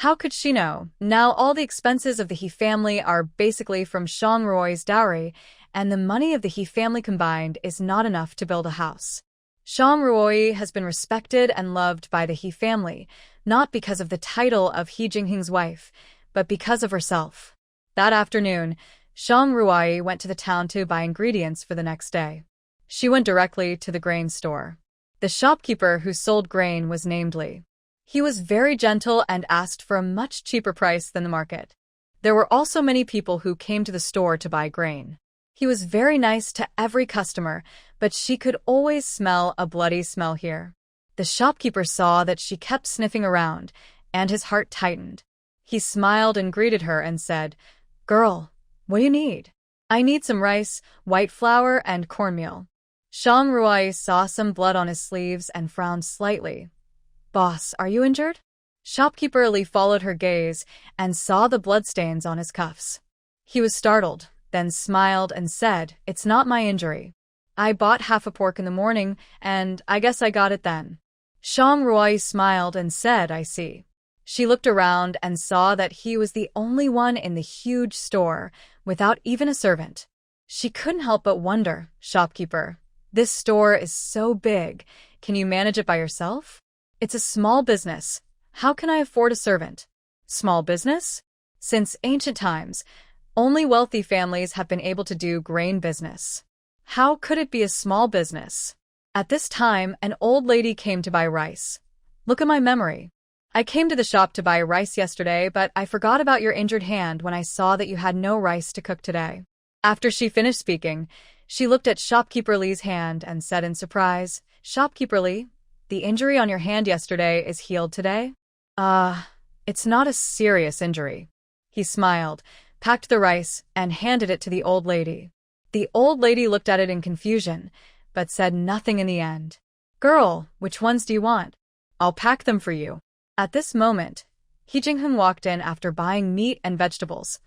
How could she know? Now all the expenses of the He family are basically from Shang Ruai's dowry, and the money of the He family combined is not enough to build a house. Shang Ruai has been respected and loved by the He family, not because of the title of He Jingheng's wife, but because of herself. That afternoon, Shang Ruai went to the town to buy ingredients for the next day. She went directly to the grain store. The shopkeeper who sold grain was named Li. He was very gentle and asked for a much cheaper price than the market. There were also many people who came to the store to buy grain. He was very nice to every customer, but she could always smell a bloody smell here. The shopkeeper saw that she kept sniffing around, and his heart tightened. He smiled and greeted her and said, "Girl, what do you need?" "I need some rice, white flour, and cornmeal." Shang Ruai saw some blood on his sleeves and frowned slightly. "Boss, are you injured?" Shopkeeper Li followed her gaze and saw the bloodstains on his cuffs. He was startled, then smiled and said, "It's not my injury. I bought half a pork in the morning, and I guess I got it then." Shang Ruai smiled and said, "I see." She looked around and saw that he was the only one in the huge store, without even a servant. She couldn't help but wonder, "Shopkeeper, this store is so big. Can you manage it by yourself?" "It's a small business. How can I afford a servant?" "Small business?" Since ancient times, only wealthy families have been able to do grain business. How could it be a small business? At this time, an old lady came to buy rice. "Look at my memory. I came to the shop to buy rice yesterday, but I forgot about your injured hand when I saw that you had no rice to cook today." After she finished speaking, she looked at Shopkeeper Li's hand and said in surprise, "Shopkeeper Li, the injury on your hand yesterday is healed today?" It's not a serious injury." He smiled, packed the rice, and handed it to the old lady. The old lady looked at it in confusion, but said nothing in the end. "Girl, which ones do you want? I'll pack them for you." At this moment, He Jingheng walked in after buying meat and vegetables.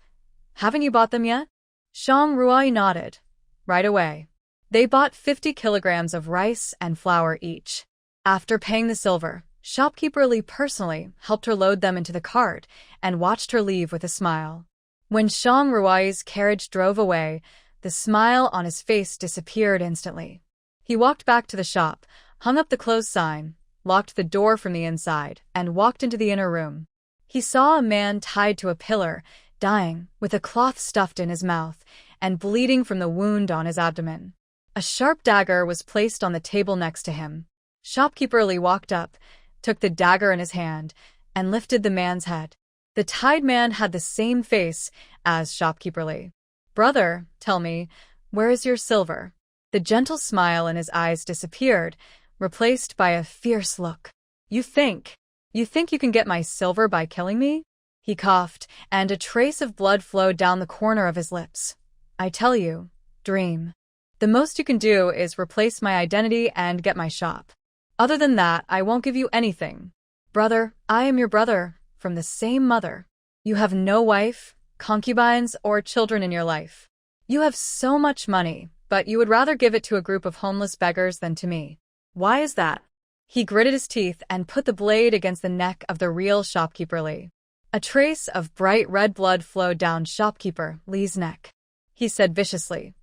"Haven't you bought them yet?" Shang Ruai nodded. "Right away." They bought 50 kilograms of rice and flour each. After paying the silver, Shopkeeper Li personally helped her load them into the cart and watched her leave with a smile. When Shang Ruai's carriage drove away, the smile on his face disappeared instantly. He walked back to the shop, hung up the closed sign, locked the door from the inside, and walked into the inner room. He saw a man tied to a pillar, dying, with a cloth stuffed in his mouth, and bleeding from the wound on his abdomen. A sharp dagger was placed on the table next to him. Shopkeeper Li walked up, took the dagger in his hand, and lifted the man's head. The tied man had the same face as shopkeeper Lee. "Brother, tell me, where is your silver?" The gentle smile in his eyes disappeared, replaced by a fierce look. You think you can get my silver by killing me?" He coughed, and a trace of blood flowed down the corner of his lips. "I tell you, dream. The most you can do is replace my identity and get my shop. Other than that, I won't give you anything. Brother, I am your brother, from the same mother. You have no wife, concubines, or children in your life. You have so much money, but you would rather give it to a group of homeless beggars than to me. Why is that?" He gritted his teeth and put the blade against the neck of the real shopkeeper Lee. A trace of bright red blood flowed down shopkeeper Lee's neck. He said viciously,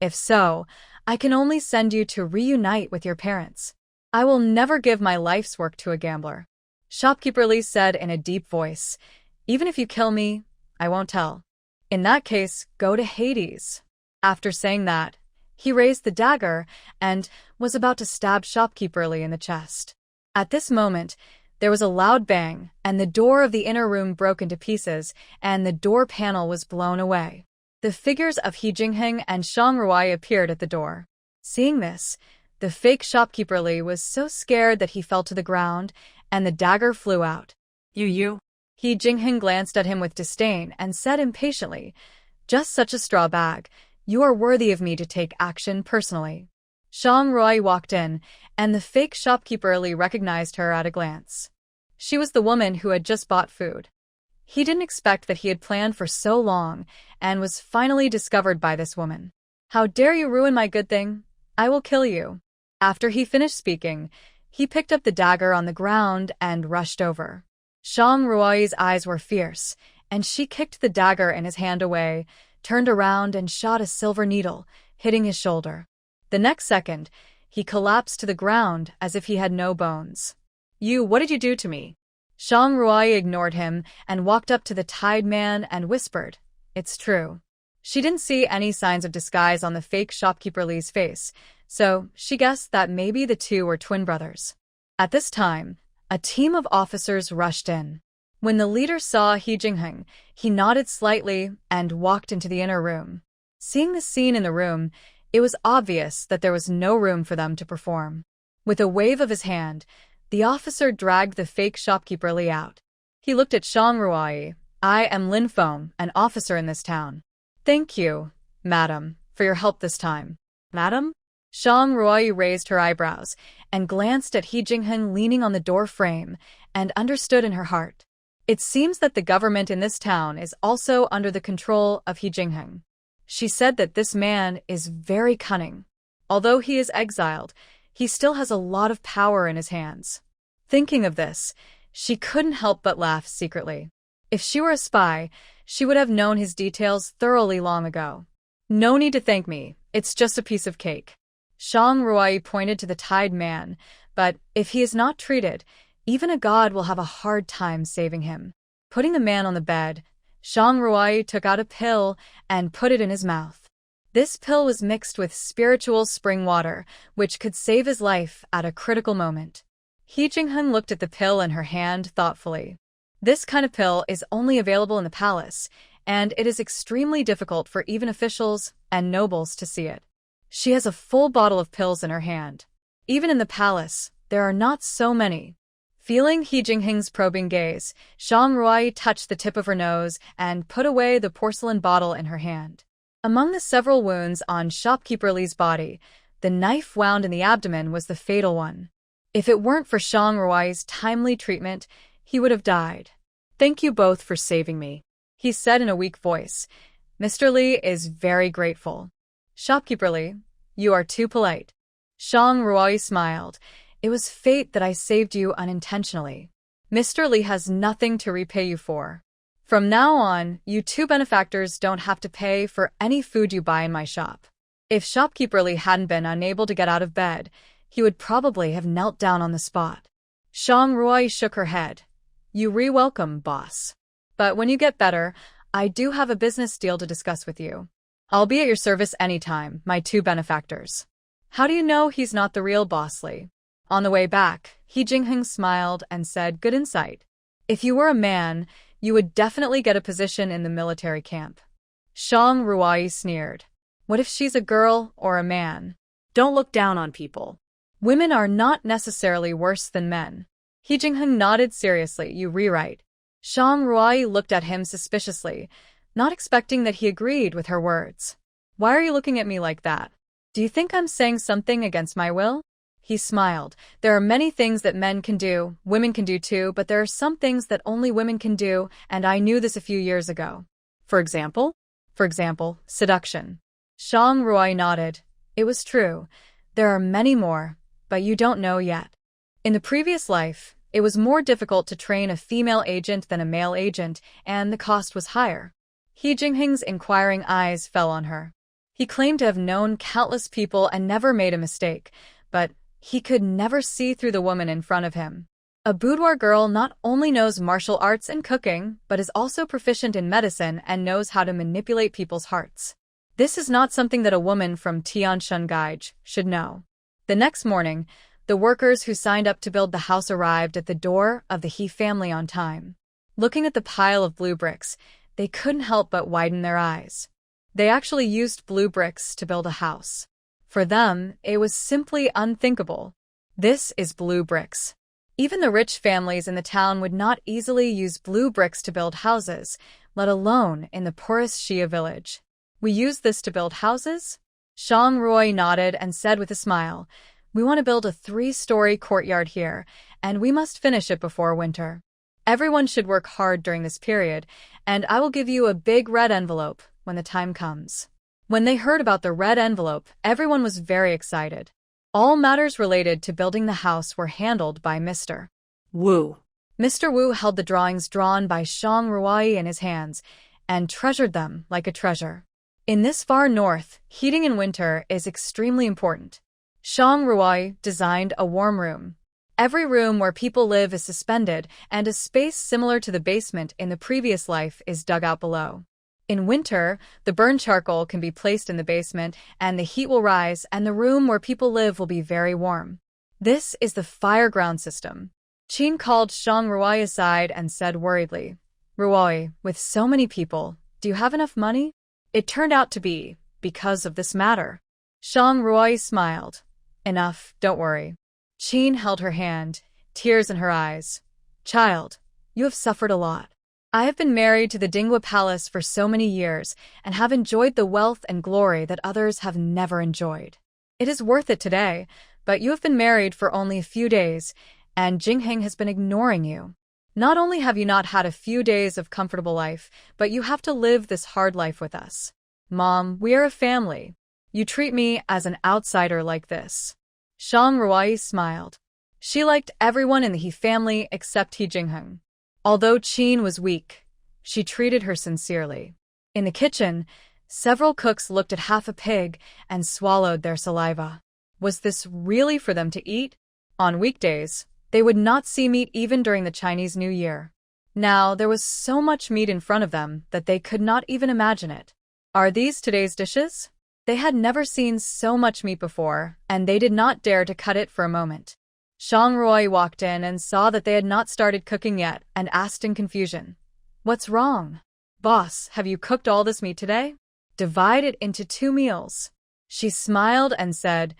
"If so, I can only send you to reunite with your parents. I will never give my life's work to a gambler." Shopkeeper Lee said in a deep voice, "Even if you kill me, I won't tell. In that case, go to Hades." After saying that, he raised the dagger and was about to stab shopkeeper Lee in the chest. At this moment, there was a loud bang, and the door of the inner room broke into pieces, and the door panel was blown away. The figures of He Jingheng and Shang Ruai appeared at the door. Seeing this, the fake shopkeeper Lee was so scared that he fell to the ground, and the dagger flew out. You. He Jingheng glanced at him with disdain and said impatiently, "Just such a straw bag. You are worthy of me to take action personally." Shang Ruai walked in, and the fake shopkeeper Lee recognized her at a glance. She was the woman who had just bought food. He didn't expect that he had planned for so long, and was finally discovered by this woman. "How dare you ruin my good thing? I will kill you." After he finished speaking, he picked up the dagger on the ground and rushed over. Shang Ruai's eyes were fierce, and she kicked the dagger in his hand away, turned around and shot a silver needle, hitting his shoulder. The next second, he collapsed to the ground as if he had no bones. What did you do to me?" Shang Ruai ignored him and walked up to the tied man and whispered, "It's true." She didn't see any signs of disguise on the fake shopkeeper Lee's face, so she guessed that maybe the two were twin brothers. At this time, a team of officers rushed in. When the leader saw He Jingheng, he nodded slightly and walked into the inner room. Seeing the scene in the room, it was obvious that there was no room for them to perform. With a wave of his hand, the officer dragged the fake shopkeeper Lee out. He looked at Shang Ruai. "I am Lin Feng, an officer in this town. Thank you, madam, for your help this time." "Madam?" Shang Ruai raised her eyebrows and glanced at He Jingheng leaning on the door frame and understood in her heart. It seems that the government in this town is also under the control of He Jingheng. She said that this man is very cunning. Although he is exiled, he still has a lot of power in his hands. Thinking of this, she couldn't help but laugh secretly. If she were a spy, she would have known his details thoroughly long ago. "No need to thank me, it's just a piece of cake." Shang Ruai pointed to the tied man, "But if he is not treated, even a god will have a hard time saving him." Putting the man on the bed, Shang Ruai took out a pill and put it in his mouth. This pill was mixed with spiritual spring water, which could save his life at a critical moment. He Jingheng looked at the pill in her hand thoughtfully. This kind of pill is only available in the palace, and it is extremely difficult for even officials and nobles to see it. She has a full bottle of pills in her hand. Even in the palace, there are not so many. Feeling He Jingheng's probing gaze, Shang Ruai touched the tip of her nose and put away the porcelain bottle in her hand. Among the several wounds on shopkeeper Lee's body, the knife wound in the abdomen was the fatal one. If it weren't for Shang Ruai's timely treatment, he would have died. "Thank you both for saving me," he said in a weak voice. "Mr. Lee is very grateful." "Shopkeeper Lee, you are too polite." Shang Ruai smiled. "It was fate that I saved you unintentionally. Mr. Lee has nothing to repay you for. From now on, you two benefactors don't have to pay for any food you buy in my shop." If shopkeeper Lee hadn't been unable to get out of bed, he would probably have knelt down on the spot. Shang Ruai shook her head. "You re-welcome, boss. But when you get better, I do have a business deal to discuss with you. I'll be at your service anytime, my two benefactors." "How do you know he's not the real boss Lee?" On the way back, He Jingheng smiled and said, "Good insight. If you were a man, you would definitely get a position in the military camp. Shang Ruai sneered. What if she's a girl or a man? Don't look down on people. Women are not necessarily worse than men. He Jingheng nodded seriously. You rewrite. Shang Ruai looked at him suspiciously, not expecting that he agreed with her words. Why are you looking at me like that? Do you think I'm saying something against my will? He smiled. There are many things that men can do, women can do too, but there are some things that only women can do, and I knew this a few years ago. For example? For example, seduction. Shang Ruai nodded. It was true. There are many more, but you don't know yet. In the previous life, it was more difficult to train a female agent than a male agent, and the cost was higher. He Jingheng's inquiring eyes fell on her. He claimed to have known countless people and never made a mistake, but he could never see through the woman in front of him. A boudoir girl not only knows martial arts and cooking, but is also proficient in medicine and knows how to manipulate people's hearts. This is not something that a woman from Tianshungaij should know. The next morning, the workers who signed up to build the house arrived at the door of the He family on time. Looking at the pile of blue bricks, they couldn't help but widen their eyes. They actually used blue bricks to build a house. For them, it was simply unthinkable. This is blue bricks. Even the rich families in the town would not easily use blue bricks to build houses, let alone in the poorest Shia village. We use this to build houses? Shang Ruai nodded and said with a smile, we want to build a 3-story courtyard here, and we must finish it before winter. Everyone should work hard during this period, and I will give you a big red envelope when the time comes. When they heard about the red envelope, everyone was very excited. All matters related to building the house were handled by Mr. Wu. Mr. Wu held the drawings drawn by Shang Ruai in his hands and treasured them like a treasure. In this far north, heating in winter is extremely important. Shang Ruai designed a warm room. Every room where people live is suspended, and a space similar to the basement in the previous life is dug out below. In winter, the burned charcoal can be placed in the basement, and the heat will rise, and the room where people live will be very warm. This is the fireground system. Qin called Shang Ruai aside and said worriedly, Ruai, with so many people, do you have enough money? It turned out to be because of this matter. Shang Ruai smiled. Enough, don't worry. Qin held her hand, tears in her eyes. Child, you have suffered a lot. I have been married to the Dingwa Palace for so many years and have enjoyed the wealth and glory that others have never enjoyed. It is worth it today, but you have been married for only a few days, and Jingheng has been ignoring you. Not only have you not had a few days of comfortable life, but you have to live this hard life with us. Mom, we are a family. You treat me as an outsider like this. Shang Ruai smiled. She liked everyone in the He family except He Jingheng. Although Qin was weak, she treated her sincerely. In the kitchen, several cooks looked at half a pig and swallowed their saliva. Was this really for them to eat? On weekdays, they would not see meat even during the Chinese New Year. Now, there was so much meat in front of them that they could not even imagine it. Are these today's dishes? They had never seen so much meat before, and they did not dare to cut it for a moment. Shang Ruai walked in and saw that they had not started cooking yet and asked in confusion, What's wrong? Boss, have you cooked all this meat today? Divide it into 2 meals. She smiled and said,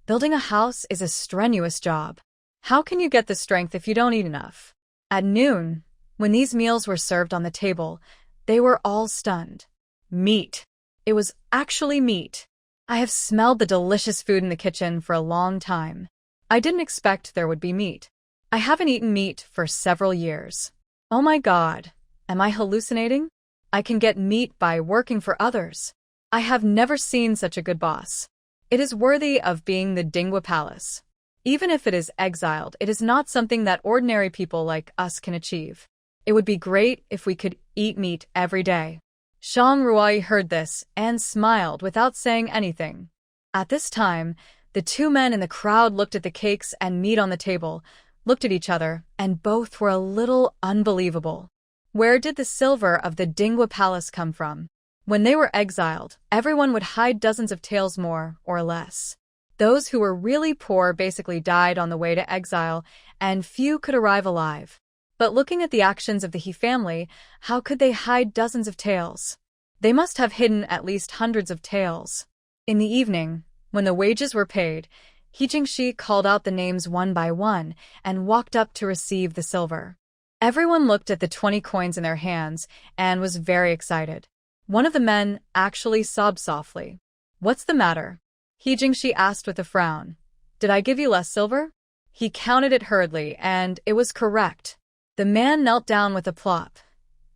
Building a house is a strenuous job. How can you get the strength if you don't eat enough? At noon, when these meals were served on the table, they were all stunned. Meat. It was actually meat. I have smelled the delicious food in the kitchen for a long time. I didn't expect there would be meat. I haven't eaten meat for several years. Oh my God, am I hallucinating? I can get meat by working for others. I have never seen such a good boss. It is worthy of being the Dingwa Palace. Even if it is exiled, it is not something that ordinary people like us can achieve. It would be great if we could eat meat every day. Shang Ruai heard this and smiled without saying anything. At this time, the 2 men in the crowd looked at the cakes and meat on the table, looked at each other, and both were a little unbelievable. Where did the silver of the Dingwa Palace come from? When they were exiled, everyone would hide dozens of taels more or less. Those who were really poor basically died on the way to exile, and few could arrive alive. But looking at the actions of the He family, how could they hide dozens of taels? They must have hidden at least hundreds of taels. In the evening, when the wages were paid, He Jingshi called out the names one by one and walked up to receive the silver. Everyone looked at the 20 coins in their hands and was very excited. One of the men actually sobbed softly. "What's the matter?" He Jingshi asked with a frown. "Did I give you less silver?" He counted it hurriedly, and it was correct. The man knelt down with a plop.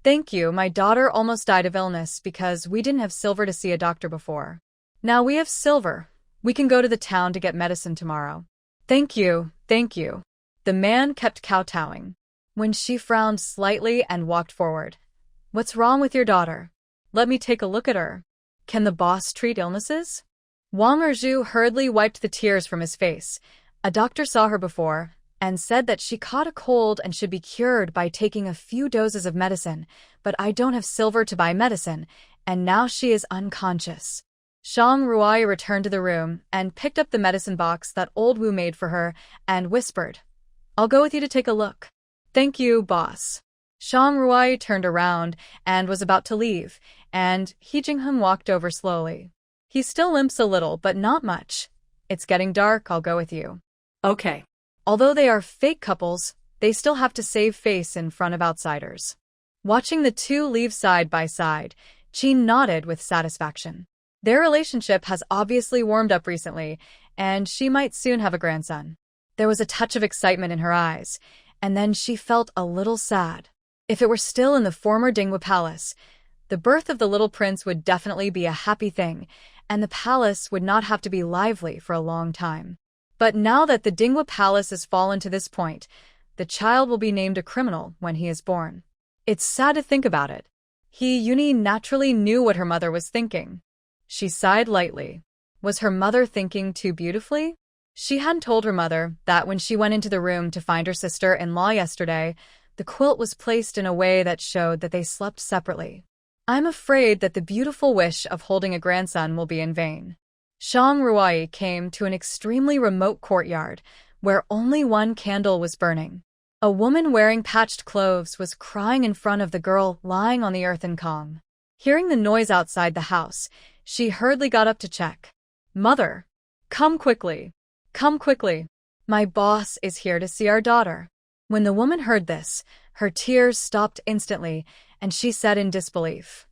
"Thank you, my daughter almost died of illness because we didn't have silver to see a doctor before. Now we have silver. We can go to the town to get medicine tomorrow." Thank you. The man kept kowtowing. When she frowned slightly and walked forward. "What's wrong with your daughter? Let me take a look at her. Can the boss treat illnesses?" Wang Erju hurriedly wiped the tears from his face. A doctor saw her before and said that she caught a cold and should be cured by taking a few doses of medicine, but I don't have silver to buy medicine, and now she is unconscious. Shang Ruai returned to the room and picked up the medicine box that old Wu made for her and whispered, "I'll go with you to take a look." "Thank you, boss." Shang Ruai turned around and was about to leave, and He Jinghun walked over slowly. "He still limps a little, but not much. It's getting dark, I'll go with you." Okay. Although they are fake couples, they still have to save face in front of outsiders. Watching the two leave side by side, Qin nodded with satisfaction. Their relationship has obviously warmed up recently, and she might soon have a grandson. There was a touch of excitement in her eyes, and then she felt a little sad. If it were still in the former Dinghua Palace, the birth of the little prince would definitely be a happy thing, and the palace would not have to be lively for a long time. But now that the Dinghua Palace has fallen to this point, the child will be named a criminal when he is born. It's sad to think about it. Yuni naturally knew what her mother was thinking. She sighed lightly. Was her mother thinking too beautifully? She hadn't told her mother that when she went into the room to find her sister-in-law yesterday, the quilt was placed in a way that showed that they slept separately. I'm afraid that the beautiful wish of holding a grandson will be in vain. Shang Ruai came to an extremely remote courtyard where only one candle was burning. A woman wearing patched clothes was crying in front of the girl lying on the earthen kong. Hearing the noise outside the house, she hurriedly got up to check. "Mother, come quickly. Come quickly. My boss is here to see our daughter." When the woman heard this, her tears stopped instantly, and she said in disbelief,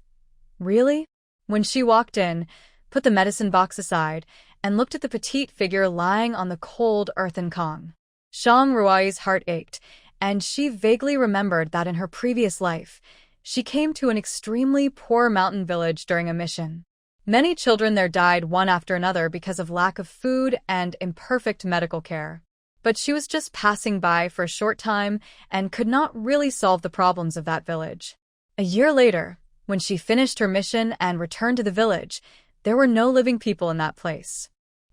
"Really?" When she walked in, put the medicine box aside, and looked at the petite figure lying on the cold earthen kong. Shang Ruai's heart ached, and she vaguely remembered that in her previous life, she came to an extremely poor mountain village during a mission. Many children there died one after another because of lack of food and imperfect medical care. But she was just passing by for a short time and could not really solve the problems of that village. A year later, when she finished her mission and returned to the village, there were no living people in that place.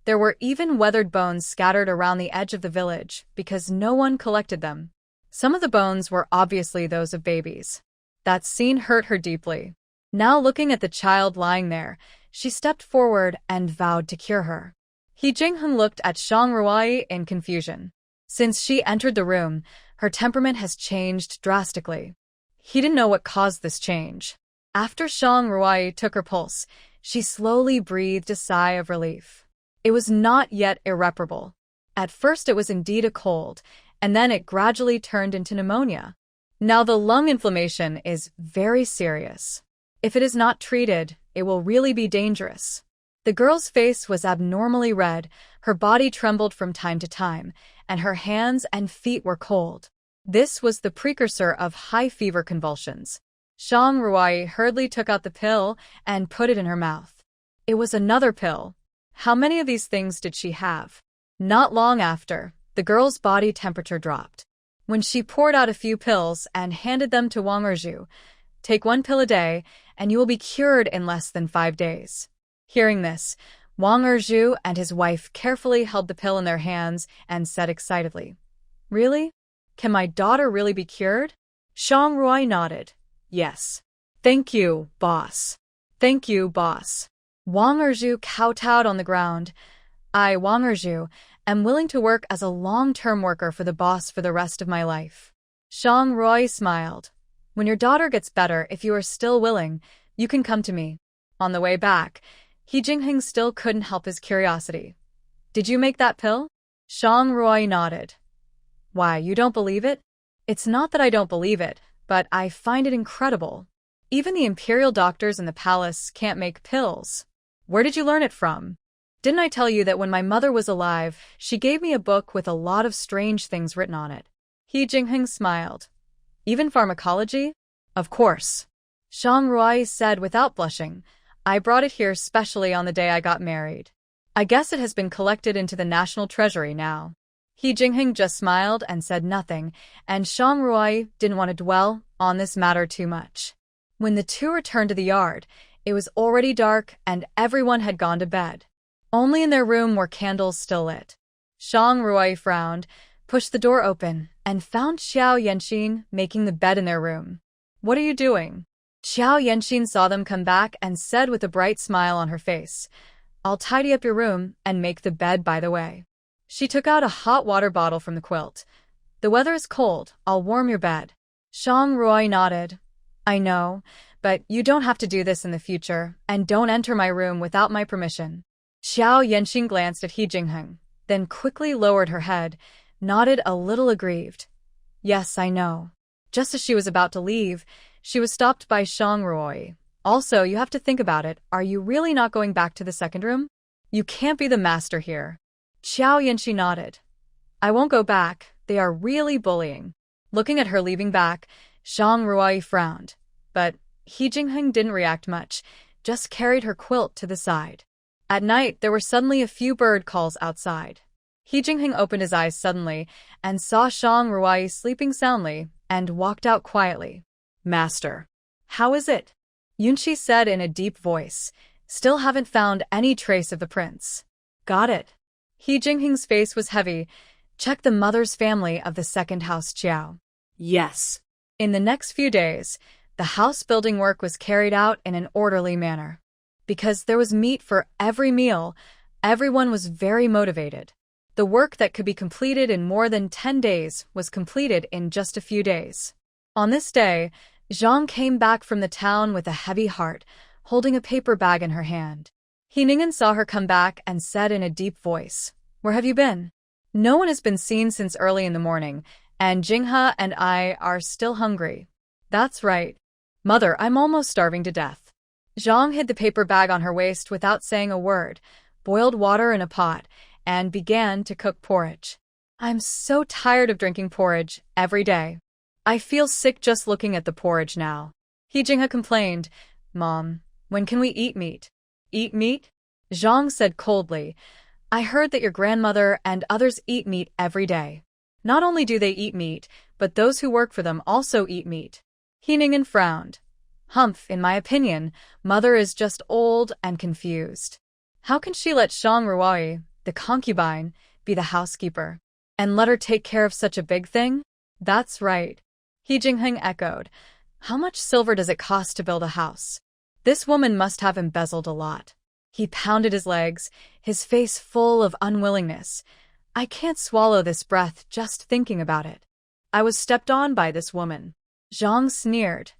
There were even weathered bones scattered around the edge of the village because no one collected them. Some of the bones were obviously those of babies. That scene hurt her deeply. Now looking at the child lying there, she stepped forward and vowed to cure her. He Jinghun looked at Shang Ruai in confusion. Since she entered the room, her temperament has changed drastically. He didn't know what caused this change. After Shang Ruai took her pulse, she slowly breathed a sigh of relief. It was not yet irreparable. At first it was indeed a cold, and then it gradually turned into pneumonia. Now the lung inflammation is very serious. If it is not treated, it will really be dangerous. The girl's face was abnormally red, her body trembled from time to time, and her hands and feet were cold. This was the precursor of high fever convulsions. Shang Ruai hurriedly took out the pill and put it in her mouth. It was another pill. How many of these things did she have? Not long after, the girl's body temperature dropped. When she poured out a few pills and handed them to Wang Erju, "Take one pill a day, and you will be cured in less than 5 days." Hearing this, Wang Erju and his wife carefully held the pill in their hands and said excitedly, "Really? Can my daughter really be cured?" Shang Ruai nodded. "Yes." "Thank you, boss." "Thank you, boss." Wang Erju kowtowed on the ground. "I, Wang Erju, am willing to work as a long-term worker for the boss for the rest of my life." Zhang Ruai smiled. When your daughter gets better, if you are still willing, you can come to me. On the way back, He Jingheng still couldn't help his curiosity. Did you make that pill? Zhang Ruai nodded. Why, you don't believe it? It's not that I don't believe it, but I find it incredible. Even the imperial doctors in the palace can't make pills. Where did you learn it from? Didn't I tell you that when my mother was alive, she gave me a book with a lot of strange things written on it? He Jingheng smiled. Even pharmacology? Of course. Zhang Ruai said without blushing. I brought it here specially on the day I got married. I guess it has been collected into the national treasury now. He Jingheng just smiled and said nothing, and Zhang Ruai didn't want to dwell on this matter too much. When the two returned to the yard, it was already dark and everyone had gone to bed. Only in their room were candles still lit. Zhang Ruai frowned, pushed the door open, and found Xiao Yanxin making the bed in their room. What are you doing? Xiao Yanxin saw them come back and said with a bright smile on her face, I'll tidy up your room and make the bed by the way. She took out a hot water bottle from the quilt. The weather is cold, I'll warm your bed. Zhang Ruai nodded. I know, but you don't have to do this in the future, and don't enter my room without my permission. Xiao Yanxin glanced at He Jingheng, then quickly lowered her head, nodded a little aggrieved. Yes, I know. Just as she was about to leave, she was stopped by Zhang Ruai. Also, you have to think about it. Are you really not going back to the second room? You can't be the master here. Xiao Yanxi nodded. I won't go back. They are really bullying. Looking at her leaving back, Zhang Ruai frowned. But He Jingheng didn't react much, just carried her quilt to the side. At night, there were suddenly a few bird calls outside. He Jingheng opened his eyes suddenly and saw Zhang Ruai sleeping soundly and walked out quietly. Master. How is it? Yunqi said in a deep voice. Still haven't found any trace of the prince. Got it. He Jingheng's face was heavy. Check the mother's family of the second house Jiao. Yes. In the next few days, the house building work was carried out in an orderly manner. Because there was meat for every meal, everyone was very motivated. The work that could be completed in more than 10 days was completed in just a few days. On this day, Zhang came back from the town with a heavy heart, holding a paper bag in her hand. He Ningen saw her come back and said in a deep voice, Where have you been? No one has been seen since early in the morning, and Jinghe and I are still hungry. That's right. Mother, I'm almost starving to death. Zhang hid the paper bag on her waist without saying a word, boiled water in a pot, and began to cook porridge. I'm so tired of drinking porridge every day. I feel sick just looking at the porridge now. He Jinghe complained, Mom, when can we eat meat? Eat meat? Zhang said coldly, I heard that your grandmother and others eat meat every day. Not only do they eat meat, but those who work for them also eat meat. He Ningen frowned. Humph, in my opinion, Mother is just old and confused. How can she let Zhang Ruai, the concubine, be the housekeeper? And let her take care of such a big thing? That's right. He Jingheng echoed. How much silver does it cost to build a house? This woman must have embezzled a lot. He pounded his legs, his face full of unwillingness. I can't swallow this breath just thinking about it. I was stepped on by this woman. Zhang sneered.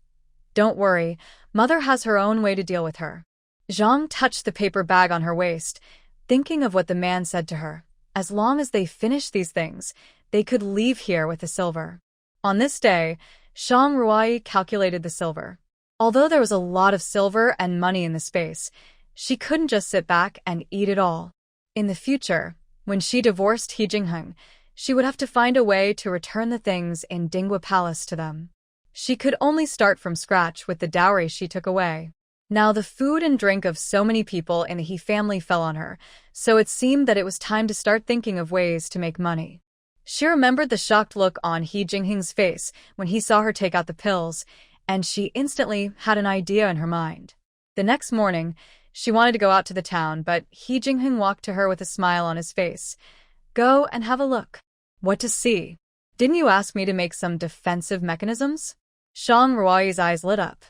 Don't worry, Mother has her own way to deal with her. Zhang touched the paper bag on her waist, thinking of what the man said to her. As long as they finished these things, they could leave here with the silver. On this day, Zhang Ruai calculated the silver. Although there was a lot of silver and money in the space, she couldn't just sit back and eat it all. In the future, when she divorced He Jingheng, she would have to find a way to return the things in Dingwa Palace to them. She could only start from scratch with the dowry she took away. Now the food and drink of so many people in the He family fell on her, so it seemed that it was time to start thinking of ways to make money. She remembered the shocked look on He Jingheng's face when he saw her take out the pills, and she instantly had an idea in her mind. The next morning, she wanted to go out to the town, but He Jingheng walked to her with a smile on his face. Go and have a look. What to see? Didn't you ask me to make some defensive mechanisms? Zhang Ruai's eyes lit up.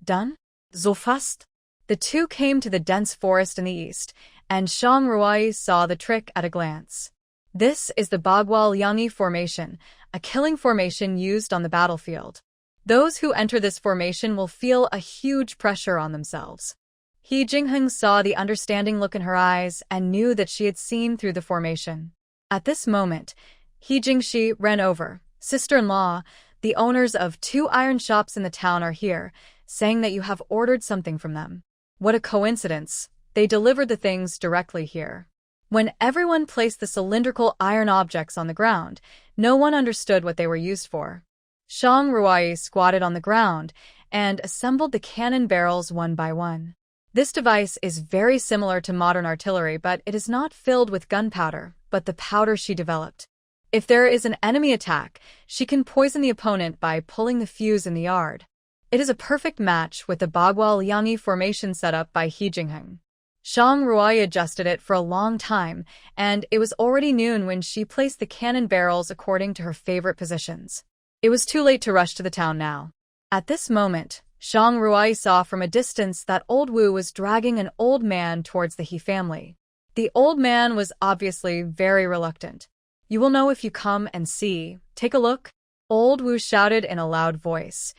Done? So fast? The two came to the dense forest in the east, and Zhang Ruai saw the trick at a glance. This is the Bagwal Yangi Formation, a killing formation used on the battlefield. Those who enter this formation will feel a huge pressure on themselves. He Jingheng saw the understanding look in her eyes and knew that she had seen through the formation. At this moment, He Jingxi ran over. Sister-in-law, the owners of 2 iron shops in the town are here, saying that you have ordered something from them. What a coincidence. They delivered the things directly here. When everyone placed the cylindrical iron objects on the ground, no one understood what they were used for. Shang Ruai squatted on the ground and assembled the cannon barrels one by one. This device is very similar to modern artillery, but it is not filled with gunpowder, but the powder she developed. If there is an enemy attack, she can poison the opponent by pulling the fuse in the yard. It is a perfect match with the Bagua Liangyi formation set up by He Jingheng. Shang Ruai adjusted it for a long time, and it was already noon when she placed the cannon barrels according to her favorite positions. It was too late to rush to the town now. At this moment, Shang Ruai saw from a distance that old Wu was dragging an old man towards the He family. The old man was obviously very reluctant. You will know if you come and see. Take a look. Old Wu shouted in a loud voice.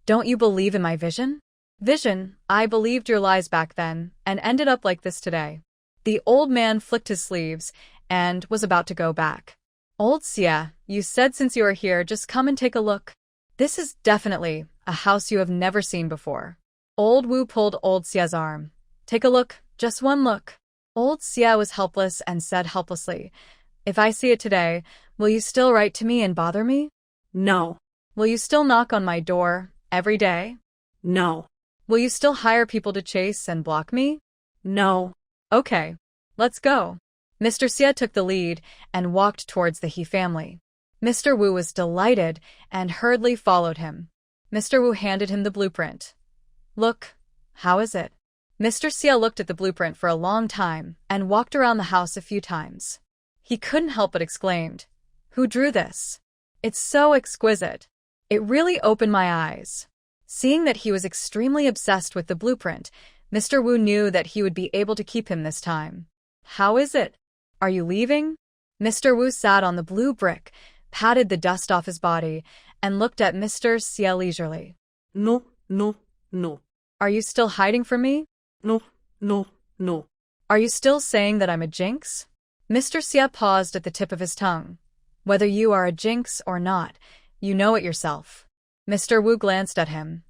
Don't you believe in my vision? Vision, I believed your lies back then, and ended up like this today. The old man flicked his sleeves and was about to go back. Old Xia, you said since you are here, just come and take a look. This is definitely a house you have never seen before. Old Wu pulled Old Xia's arm. Take a look, just one look. Old Xia was helpless and said helplessly, if I see it today, will you still write to me and bother me? No. Will you still knock on my door every day? No. Will you still hire people to chase and block me? No. Okay, let's go. Mr. Xia took the lead and walked towards the He family. Mr. Wu was delighted and hurriedly followed him. Mr. Wu handed him the blueprint. Look, how is it? Mr. Xia looked at the blueprint for a long time and walked around the house a few times. He couldn't help but exclaimed, Who drew this? It's so exquisite. It really opened my eyes. Seeing that he was extremely obsessed with the blueprint, Mr. Wu knew that he would be able to keep him this time. How is it? Are you leaving? Mr. Wu sat on the blue brick, patted the dust off his body, and looked at Mr. Xia leisurely. No, no, no. Are you still hiding from me? No, no, no. Are you still saying that I'm a jinx? Mr. Xia paused at the tip of his tongue. Whether you are a jinx or not, you know it yourself. Mr. Wu glanced at him.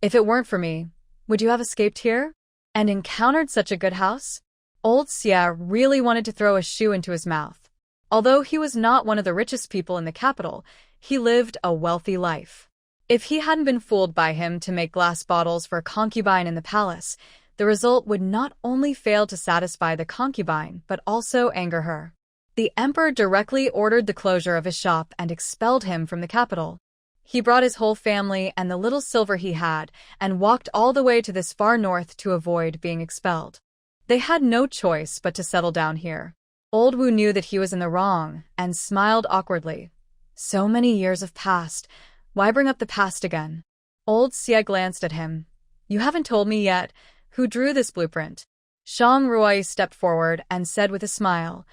If it weren't for me, would you have escaped here and encountered such a good house? Old Xia really wanted to throw a shoe into his mouth. Although he was not one of the richest people in the capital, he lived a wealthy life. If he hadn't been fooled by him to make glass bottles for a concubine in the palace, the result would not only fail to satisfy the concubine, but also anger her. The emperor directly ordered the closure of his shop and expelled him from the capital. He brought his whole family and the little silver he had and walked all the way to this far north to avoid being expelled. They had no choice but to settle down here. Old Wu knew that he was in the wrong and smiled awkwardly. So many years have passed. Why bring up the past again? Old Xia glanced at him. You haven't told me yet who drew this blueprint. Shang Ruai stepped forward and said with a smile,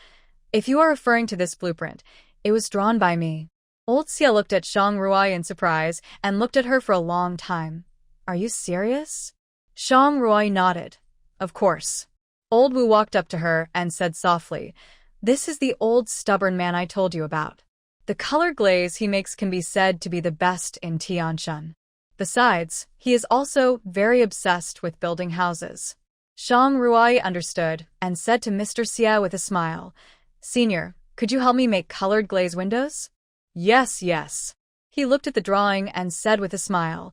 If you are referring to this blueprint, it was drawn by me. Old Xia looked at Shang Ruai in surprise and looked at her for a long time. Are you serious? Shang Ruai nodded. Of course. Old Wu walked up to her and said softly, This is the old stubborn man I told you about. The color glaze he makes can be said to be the best in Tianshan. Besides, he is also very obsessed with building houses. Shang Ruai understood and said to Mr. Xia with a smile, Senior, could you help me make colored glaze windows? Yes, yes. He looked at the drawing and said with a smile,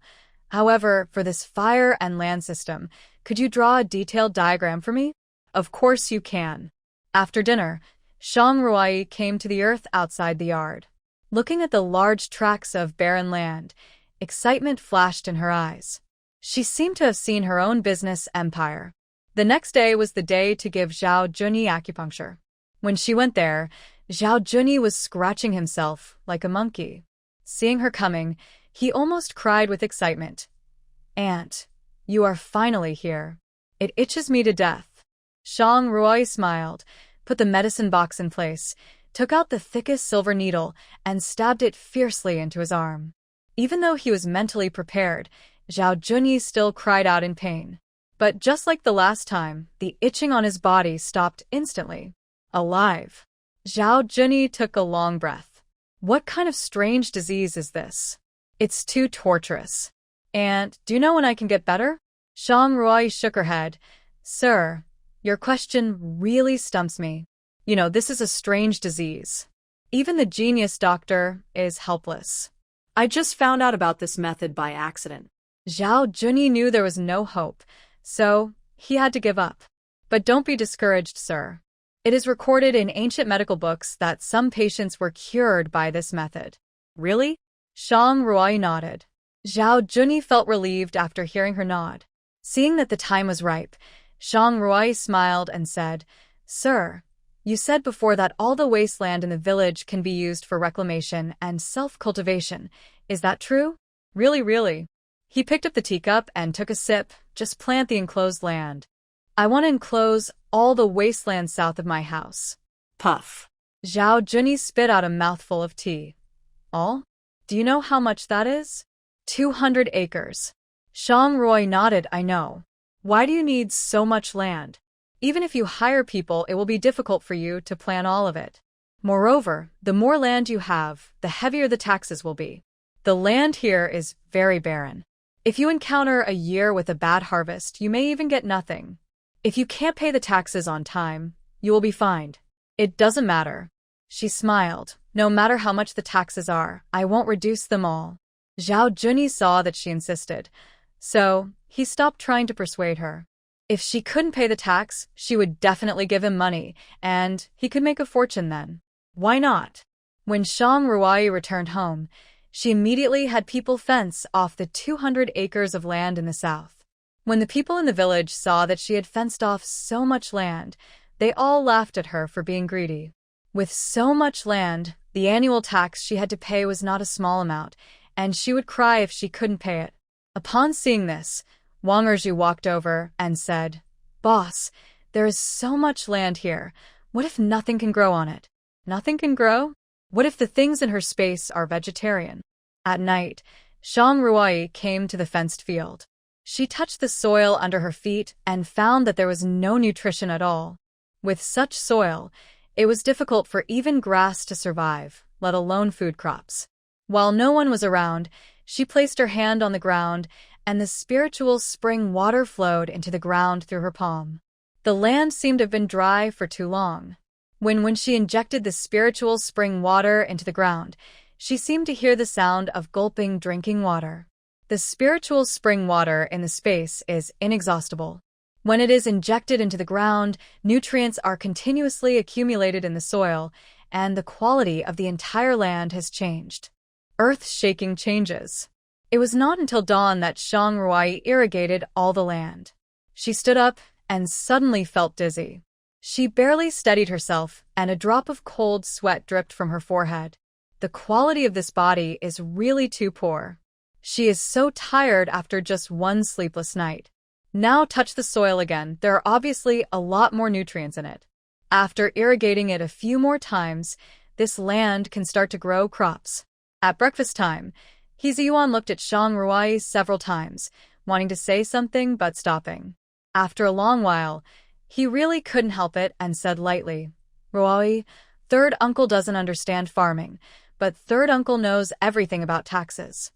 However, for this fire and land system, could you draw a detailed diagram for me? Of course you can. After dinner, Shang Ruai came to the earth outside the yard. Looking at the large tracts of barren land, excitement flashed in her eyes. She seemed to have seen her own business empire. The next day was the day to give Zhao Junyi acupuncture. When she went there, Zhao Junyi was scratching himself like a monkey. Seeing her coming, he almost cried with excitement. Aunt, you are finally here. It itches me to death. Shang Ruai smiled, put the medicine box in place, took out the thickest silver needle and stabbed it fiercely into his arm. Even though he was mentally prepared, Zhao Junyi still cried out in pain. But just like the last time, the itching on his body stopped instantly. Alive. Zhao Junyi took a long breath. What kind of strange disease is this? It's too torturous. And do you know when I can get better? Shang Ruai shook her head. Sir, your question really stumps me. You know, this is a strange disease. Even the genius doctor is helpless. I just found out about this method by accident. Zhao Junyi knew there was no hope, so he had to give up. But don't be discouraged, sir. It is recorded in ancient medical books that some patients were cured by this method. Really? Shang Ruai nodded. Zhao Junyi felt relieved after hearing her nod. Seeing that the time was ripe, Shang Ruai smiled and said, Sir, you said before that all the wasteland in the village can be used for reclamation and self-cultivation. Is that true? Really. He picked up the teacup and took a sip. Just plant the enclosed land. I want to enclose all the wasteland south of my house. Puff. Zhao Junyi spit out a mouthful of tea. All? Do you know how much that is? 200 acres. Shang Ruai nodded. I know. Why do you need so much land? Even if you hire people, it will be difficult for you to plan all of it. Moreover, the more land you have, the heavier the taxes will be. The land here is very barren. If you encounter a year with a bad harvest, you may even get nothing. If you can't pay the taxes on time, you will be fined. It doesn't matter. She smiled. No matter how much the taxes are, I won't reduce them all. Zhao Junyi saw that she insisted, so he stopped trying to persuade her. If she couldn't pay the tax, she would definitely give him money, and he could make a fortune then. Why not? When Shang Ruai returned home, she immediately had people fence off the 200 acres of land in the south. When the people in the village saw that she had fenced off so much land, they all laughed at her for being greedy. With so much land, the annual tax she had to pay was not a small amount, and she would cry if she couldn't pay it. Upon seeing this, Wang Erju walked over and said, Boss, there is so much land here. What if nothing can grow on it? Nothing can grow? What if the things in her space are vegetarian? At night, Shang Ruai came to the fenced field. She touched the soil under her feet and found that there was no nutrition at all. With such soil, it was difficult for even grass to survive, let alone food crops. While no one was around, she placed her hand on the ground, and the spiritual spring water flowed into the ground through her palm. The land seemed to have been dry for too long. When she injected the spiritual spring water into the ground, she seemed to hear the sound of gulping drinking water. The spiritual spring water in the space is inexhaustible. When it is injected into the ground, nutrients are continuously accumulated in the soil, and the quality of the entire land has changed. Earth-shaking changes. It was not until dawn that Shang Ruai irrigated all the land. She stood up and suddenly felt dizzy. She barely steadied herself, and a drop of cold sweat dripped from her forehead. The quality of this body is really too poor. She is so tired after just one sleepless night. Now touch the soil again. There are obviously a lot more nutrients in it. After irrigating it a few more times, this land can start to grow crops. At breakfast time, He Ziyuan looked at Shang Ruai several times, wanting to say something but stopping. After a long while, he really couldn't help it and said lightly, Ruai, third uncle doesn't understand farming, but third uncle knows everything about taxes.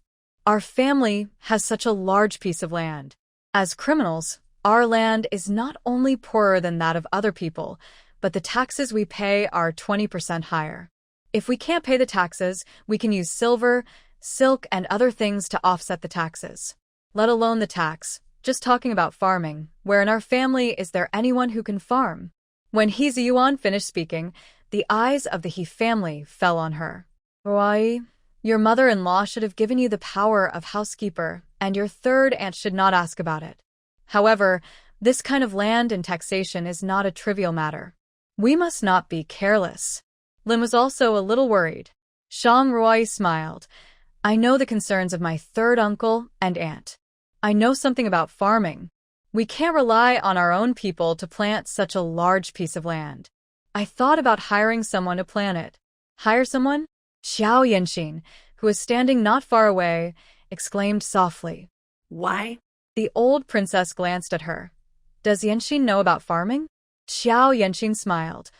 Our family has such a large piece of land. As criminals, our land is not only poorer than that of other people, but the taxes we pay are 20% higher. If we can't pay the taxes, we can use silver, silk, and other things to offset the taxes. Let alone the tax, just talking about farming, where in our family is there anyone who can farm? When He Ziyuan finished speaking, the eyes of the He family fell on her. Ruai, your mother-in-law should have given you the power of housekeeper, and your third aunt should not ask about it. However, this kind of land and taxation is not a trivial matter. We must not be careless. Lin was also a little worried. Shang Ruai smiled. I know the concerns of my third uncle and aunt. I know something about farming. We can't rely on our own people to plant such a large piece of land. I thought about hiring someone to plan it. Hire someone? Xiao Yanxin, who was standing not far away, exclaimed softly. Why? The old princess glanced at her. Does Yanxin know about farming? Xiao Yanxin smiled.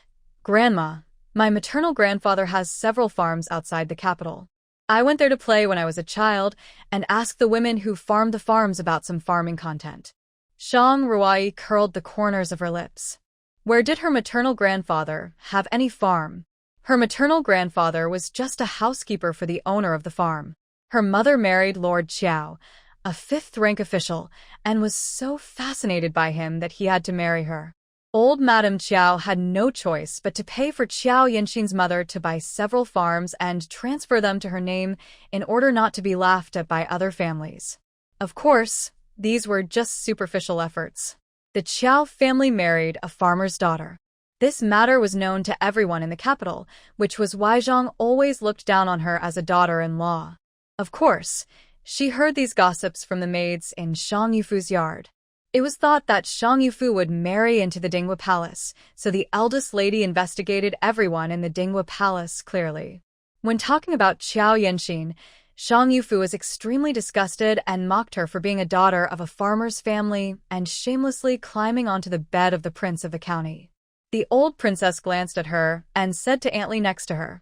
Grandma, my maternal grandfather has several farms outside the capital. I went there to play when I was a child and asked the women who farmed the farms about some farming content. Shang Ruai curled the corners of her lips. Where did her maternal grandfather have any farm? Her maternal grandfather was just a housekeeper for the owner of the farm. Her mother married Lord Qiao, a fifth-rank official, and was so fascinated by him that he had to marry her. Old Madame Qiao had no choice but to pay for Qiao Yanxin's mother to buy several farms and transfer them to her name in order not to be laughed at by other families. Of course, these were just superficial efforts. The Qiao family married a farmer's daughter. This matter was known to everyone in the capital, which was why Zhang always looked down on her as a daughter-in-law. Of course, she heard these gossips from the maids in Shang Yufu's yard. It was thought that Shang Yufu would marry into the Dinghua Palace, so the eldest lady investigated everyone in the Dinghua Palace clearly. When talking about Qiao Yanxin, Shang Yufu was extremely disgusted and mocked her for being a daughter of a farmer's family and shamelessly climbing onto the bed of the prince of the county. The old princess glanced at her and said to Aunt Li next to her,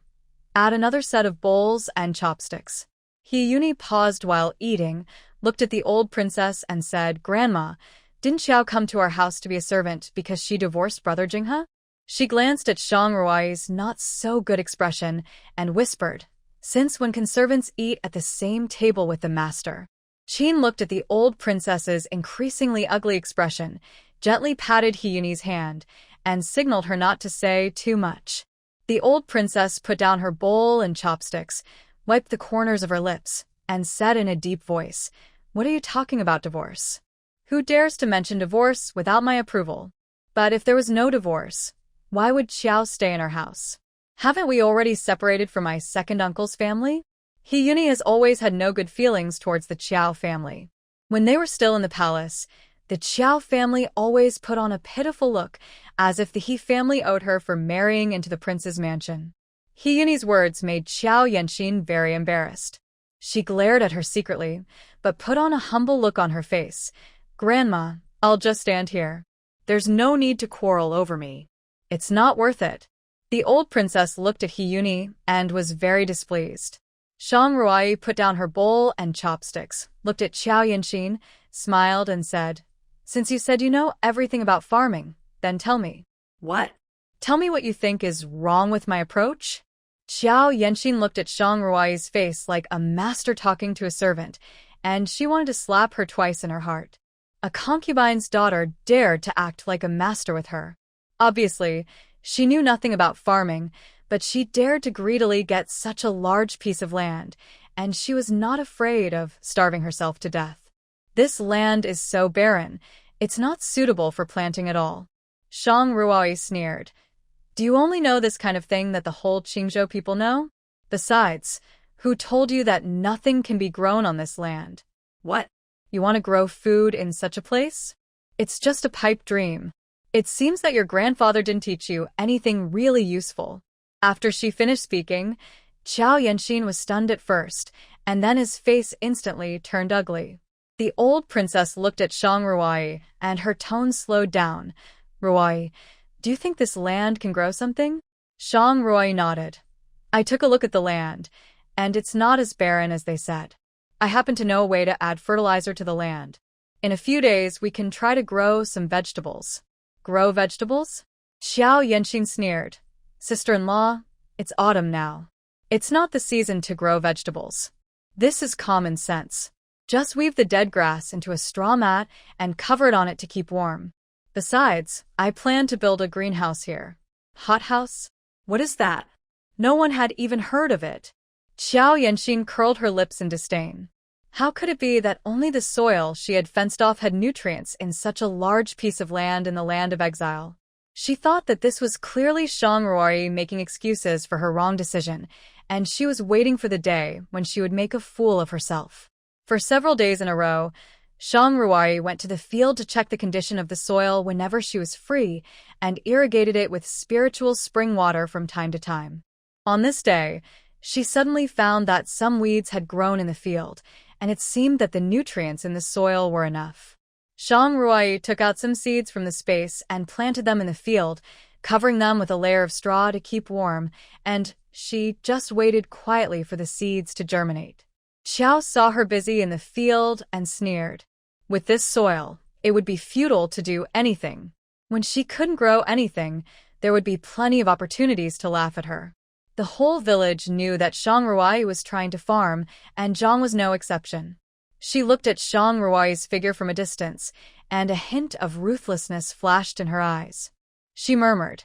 "Add another set of bowls and chopsticks." Yuni paused while eating, looked at the old princess and said, "Grandma, didn't Xiao come to our house to be a servant because she divorced Brother Jinghe?" She glanced at Shang Ruai's not-so-good expression and whispered, "Since when can servants eat at the same table with the master?" Qin looked at the old princess's increasingly ugly expression, gently patted Yuni's hand, and signaled her not to say too much. The old princess put down her bowl and chopsticks, wiped the corners of her lips, and said in a deep voice, "What are you talking about, divorce? Who dares to mention divorce without my approval? But if there was no divorce, why would Qiao stay in our house? Haven't we already separated from my second uncle's family?" Yuni has always had no good feelings towards the Qiao family. When they were still in the palace, the Qiao family always put on a pitiful look, as if the He family owed her for marrying into the prince's mansion. Yuni's words made Qiao Yanxin very embarrassed. She glared at her secretly, but put on a humble look on her face. "Grandma, I'll just stand here. There's no need to quarrel over me. It's not worth it." The old princess looked at Yuni and was very displeased. Shang Ruai put down her bowl and chopsticks, looked at Qiao Yanxin, smiled and said, "Since you said you know everything about farming, then tell me." What? "Tell me what you think is wrong with my approach?" Qiao Yanxin looked at Shang Ruai's face like a master talking to a servant, and she wanted to slap her twice in her heart. A concubine's daughter dared to act like a master with her. Obviously, she knew nothing about farming, but she dared to greedily get such a large piece of land, and she was not afraid of starving herself to death. "This land is so barren, it's not suitable for planting at all." Shang Ruai sneered. "Do you only know this kind of thing that the whole Qingzhou people know? Besides, who told you that nothing can be grown on this land?" What? "You want to grow food in such a place? It's just a pipe dream. It seems that your grandfather didn't teach you anything really useful." After she finished speaking, Qiao Yanxin was stunned at first, and then his face instantly turned ugly. The old princess looked at Shang Ruai, and her tone slowed down. "Ruai, do you think this land can grow something?" Shang Ruai nodded. "I took a look at the land, and it's not as barren as they said. I happen to know a way to add fertilizer to the land. In a few days, we can try to grow some vegetables." "Grow vegetables?" Xiao Yanxin sneered. "Sister-in-law, it's autumn now. It's not the season to grow vegetables. This is common sense. Just weave the dead grass into a straw mat and cover it on it to keep warm. Besides, I plan to build a greenhouse here." "Hothouse? What is that?" No one had even heard of it. Xiao Yanxin curled her lips in disdain. How could it be that only the soil she had fenced off had nutrients in such a large piece of land in the land of exile? She thought that this was clearly Shang Ruai making excuses for her wrong decision, and she was waiting for the day when she would make a fool of herself. For several days in a row, Shang Ruai went to the field to check the condition of the soil whenever she was free and irrigated it with spiritual spring water from time to time. On this day, she suddenly found that some weeds had grown in the field, and it seemed that the nutrients in the soil were enough. Shang Ruai took out some seeds from the space and planted them in the field, covering them with a layer of straw to keep warm, and she just waited quietly for the seeds to germinate. Qiao saw her busy in the field and sneered. With this soil, it would be futile to do anything. When she couldn't grow anything, there would be plenty of opportunities to laugh at her. The whole village knew that Shang Ruai was trying to farm, and Zhang was no exception. She looked at Shang Ruai's figure from a distance, and a hint of ruthlessness flashed in her eyes. She murmured,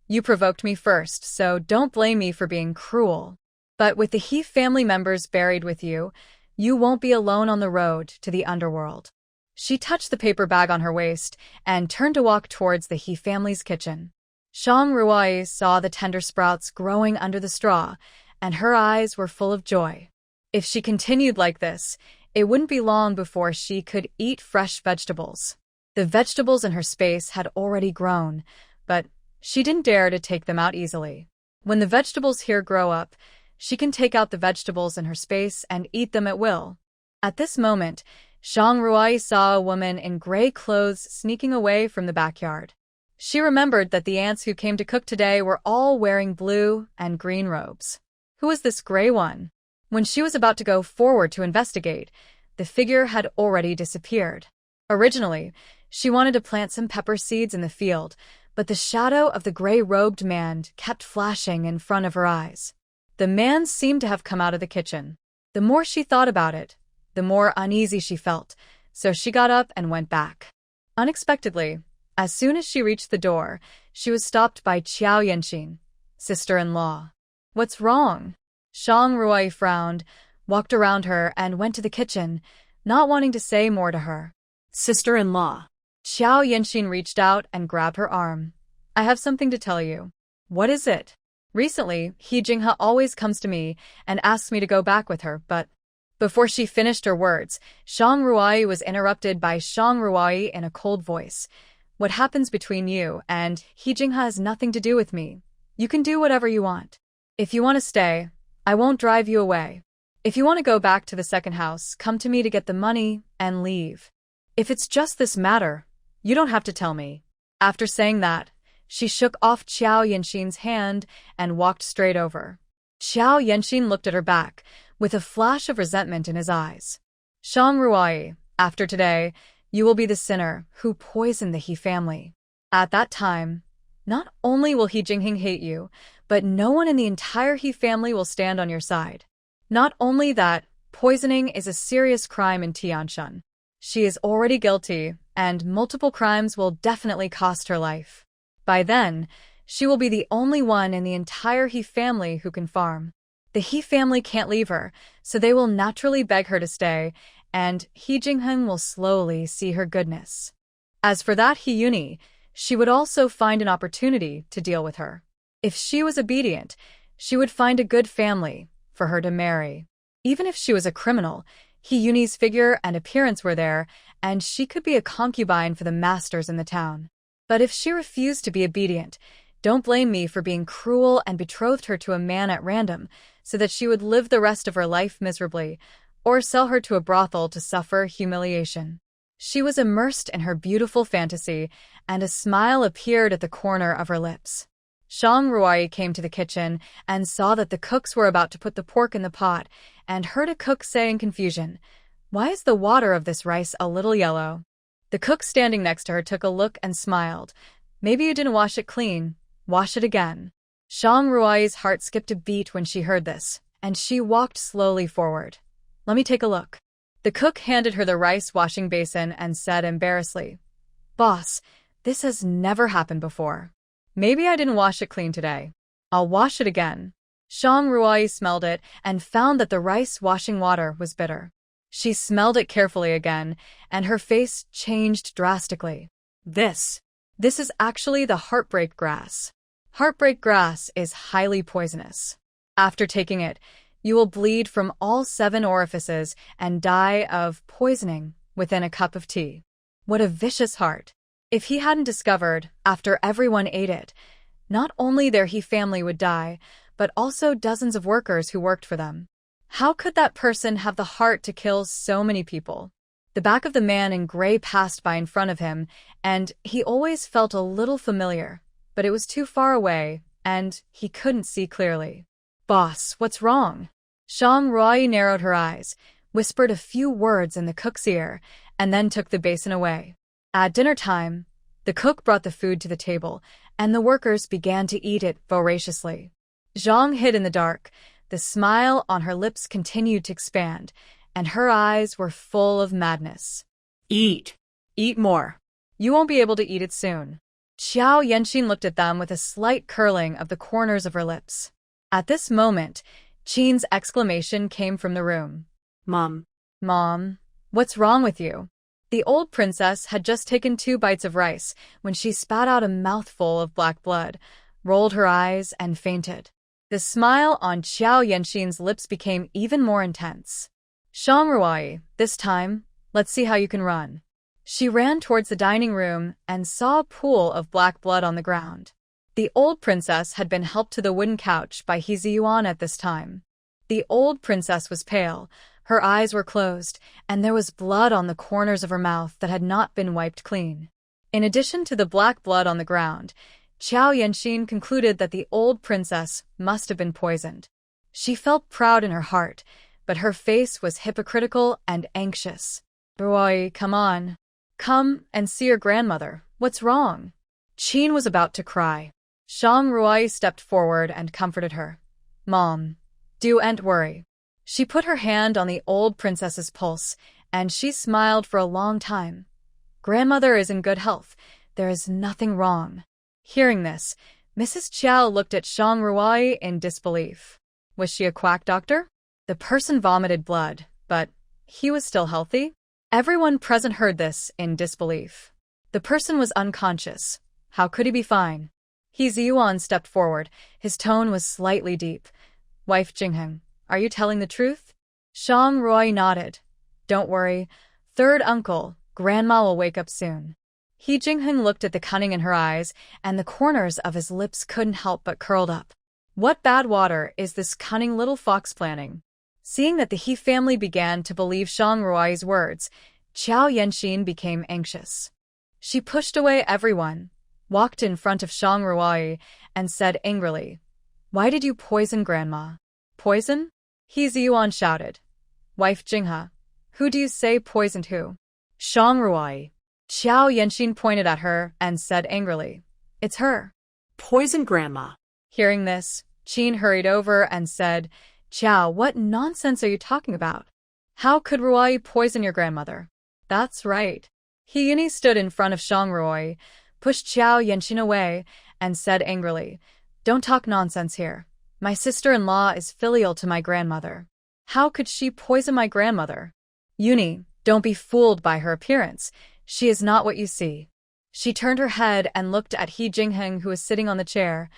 "You provoked me first, so don't blame me for being cruel. But with the He family members buried with you, you won't be alone on the road to the underworld." She touched the paper bag on her waist and turned to walk towards the He family's kitchen. Shang Ruai saw the tender sprouts growing under the straw, and her eyes were full of joy. If she continued like this, it wouldn't be long before she could eat fresh vegetables. The vegetables in her space had already grown, but she didn't dare to take them out easily. When the vegetables here grow up, she can take out the vegetables in her space and eat them at will. At this moment, Shang Ruai saw a woman in gray clothes sneaking away from the backyard. She remembered that the ants who came to cook today were all wearing blue and green robes. Who was this gray one? When she was about to go forward to investigate, the figure had already disappeared. Originally, she wanted to plant some pepper seeds in the field, but the shadow of the gray-robed man kept flashing in front of her eyes. The man seemed to have come out of the kitchen. The more she thought about it, the more uneasy she felt, so she got up and went back. Unexpectedly, as soon as she reached the door, she was stopped by Qiao Yanxin, sister-in-law. "What's wrong?" Shang Ruai frowned, walked around her, and went to the kitchen, not wanting to say more to her. "Sister-in-law." Qiao Yanxin reached out and grabbed her arm. "I have something to tell you." "What is it?" "Recently, He Jinghe always comes to me and asks me to go back with her, but—" Before she finished her words, Shang Ruai was interrupted by Shang Ruai in a cold voice. "What happens between you and He Jinghe has nothing to do with me. You can do whatever you want. If you want to stay, I won't drive you away. If you want to go back to the second house, come to me to get the money and leave. If it's just this matter, you don't have to tell me." After saying that, she shook off Qiao Yanxin's hand and walked straight over. Qiao Yanxin looked at her back, with a flash of resentment in his eyes. "Shang Ruai, after today, you will be the sinner who poisoned the He family. At that time, not only will He Jinghe hate you, but no one in the entire He family will stand on your side. Not only that, poisoning is a serious crime in Tianshan. She is already guilty, and multiple crimes will definitely cost her life. By then, she will be the only one in the entire He family who can farm. The He family can't leave her, so they will naturally beg her to stay, and He Jinghe will slowly see her goodness. As for that He Yuni, she would also find an opportunity to deal with her. If she was obedient, she would find a good family for her to marry. Even if she was a criminal, He Yuni's figure and appearance were there, and she could be a concubine for the masters in the town. But if she refused to be obedient, don't blame me for being cruel and betrothed her to a man at random, so that she would live the rest of her life miserably, or sell her to a brothel to suffer humiliation." She was immersed in her beautiful fantasy, and a smile appeared at the corner of her lips. Shang Ruai came to the kitchen and saw that the cooks were about to put the pork in the pot, and heard a cook say in confusion, "Why is the water of this rice a little yellow?" The cook standing next to her took a look and smiled. "Maybe you didn't wash it clean. Wash it again." Shang Ruai's heart skipped a beat when she heard this, and she walked slowly forward. "Let me take a look." The cook handed her the rice washing basin and said embarrassedly, "Boss, this has never happened before. Maybe I didn't wash it clean today. I'll wash it again." Shang Ruai smelled it and found that the rice washing water was bitter. She smelled it carefully again, and her face changed drastically. This is actually the heartbreak grass. Heartbreak grass is highly poisonous. After taking it, you will bleed from all 7 orifices and die of poisoning within a cup of tea. What a vicious heart. If he hadn't discovered, after everyone ate it, not only their he family would die, but also dozens of workers who worked for them. How could that person have the heart to kill so many people? The back of the man in gray passed by in front of him, and he always felt a little familiar, but it was too far away, and he couldn't see clearly. Boss, what's wrong? Shang Ruai narrowed her eyes, whispered a few words in the cook's ear, and then took the basin away. At dinner time, the cook brought the food to the table, and the workers began to eat it voraciously. Zhang hid in the dark. The smile on her lips continued to expand, and her eyes were full of madness. Eat. Eat more. You won't be able to eat it soon. Xiao Yanxin looked at them with a slight curling of the corners of her lips. At this moment, Qin's exclamation came from the room. Mom. Mom, what's wrong with you? The old princess had just taken 2 bites of rice when she spat out a mouthful of black blood, rolled her eyes, and fainted. The smile on Xiao Yanxin's lips became even more intense. Shang Ruai, this time, let's see how you can run. She ran towards the dining room and saw a pool of black blood on the ground. The old princess had been helped to the wooden couch by He Ziyuan at this time. The old princess was pale, her eyes were closed, and there was blood on the corners of her mouth that had not been wiped clean. In addition to the black blood on the ground, Xiao Yanxin concluded that the old princess must have been poisoned. She felt proud in her heart, but her face was hypocritical and anxious. Ruai, come on. Come and see your grandmother. What's wrong? Qin was about to cry. Shang Ruai stepped forward and comforted her. Mom, don't worry. She put her hand on the old princess's pulse, and she smiled for a long time. Grandmother is in good health. There is nothing wrong. Hearing this, Mrs. Qiao looked at Shang Ruai in disbelief. Was she a quack doctor? The person vomited blood, but he was still healthy? Everyone present heard this in disbelief. The person was unconscious. How could he be fine? He Ziyuan stepped forward. His tone was slightly deep. Wife Jingheng, are you telling the truth? Shang Ruai nodded. Don't worry. Third uncle, Grandma will wake up soon. He Jingheng looked at the cunning in her eyes, and the corners of his lips couldn't help but curled up. What bad water is this cunning little fox planning? Seeing that the He family began to believe Shang Ruai's words, Xiao Yanxin became anxious. She pushed away everyone, walked in front of Shang Ruai, and said angrily, Why did you poison Grandma? Poison? He Ziyuan shouted. Wife Jinghe, who do you say poisoned who? Shang Ruai. Xiao Yanxin pointed at her and said angrily, It's her. Poison Grandma. Hearing this, Qin hurried over and said, Qiao, what nonsense are you talking about? How could Ruai poison your grandmother? That's right. He Yuni stood in front of Shang Ruai, pushed Xiao Yanxin away, and said angrily, Don't talk nonsense here. My sister-in-law is filial to my grandmother. How could she poison my grandmother? Yuni, don't be fooled by her appearance. She is not what you see. She turned her head and looked at He Jingheng, who was sitting on the chair.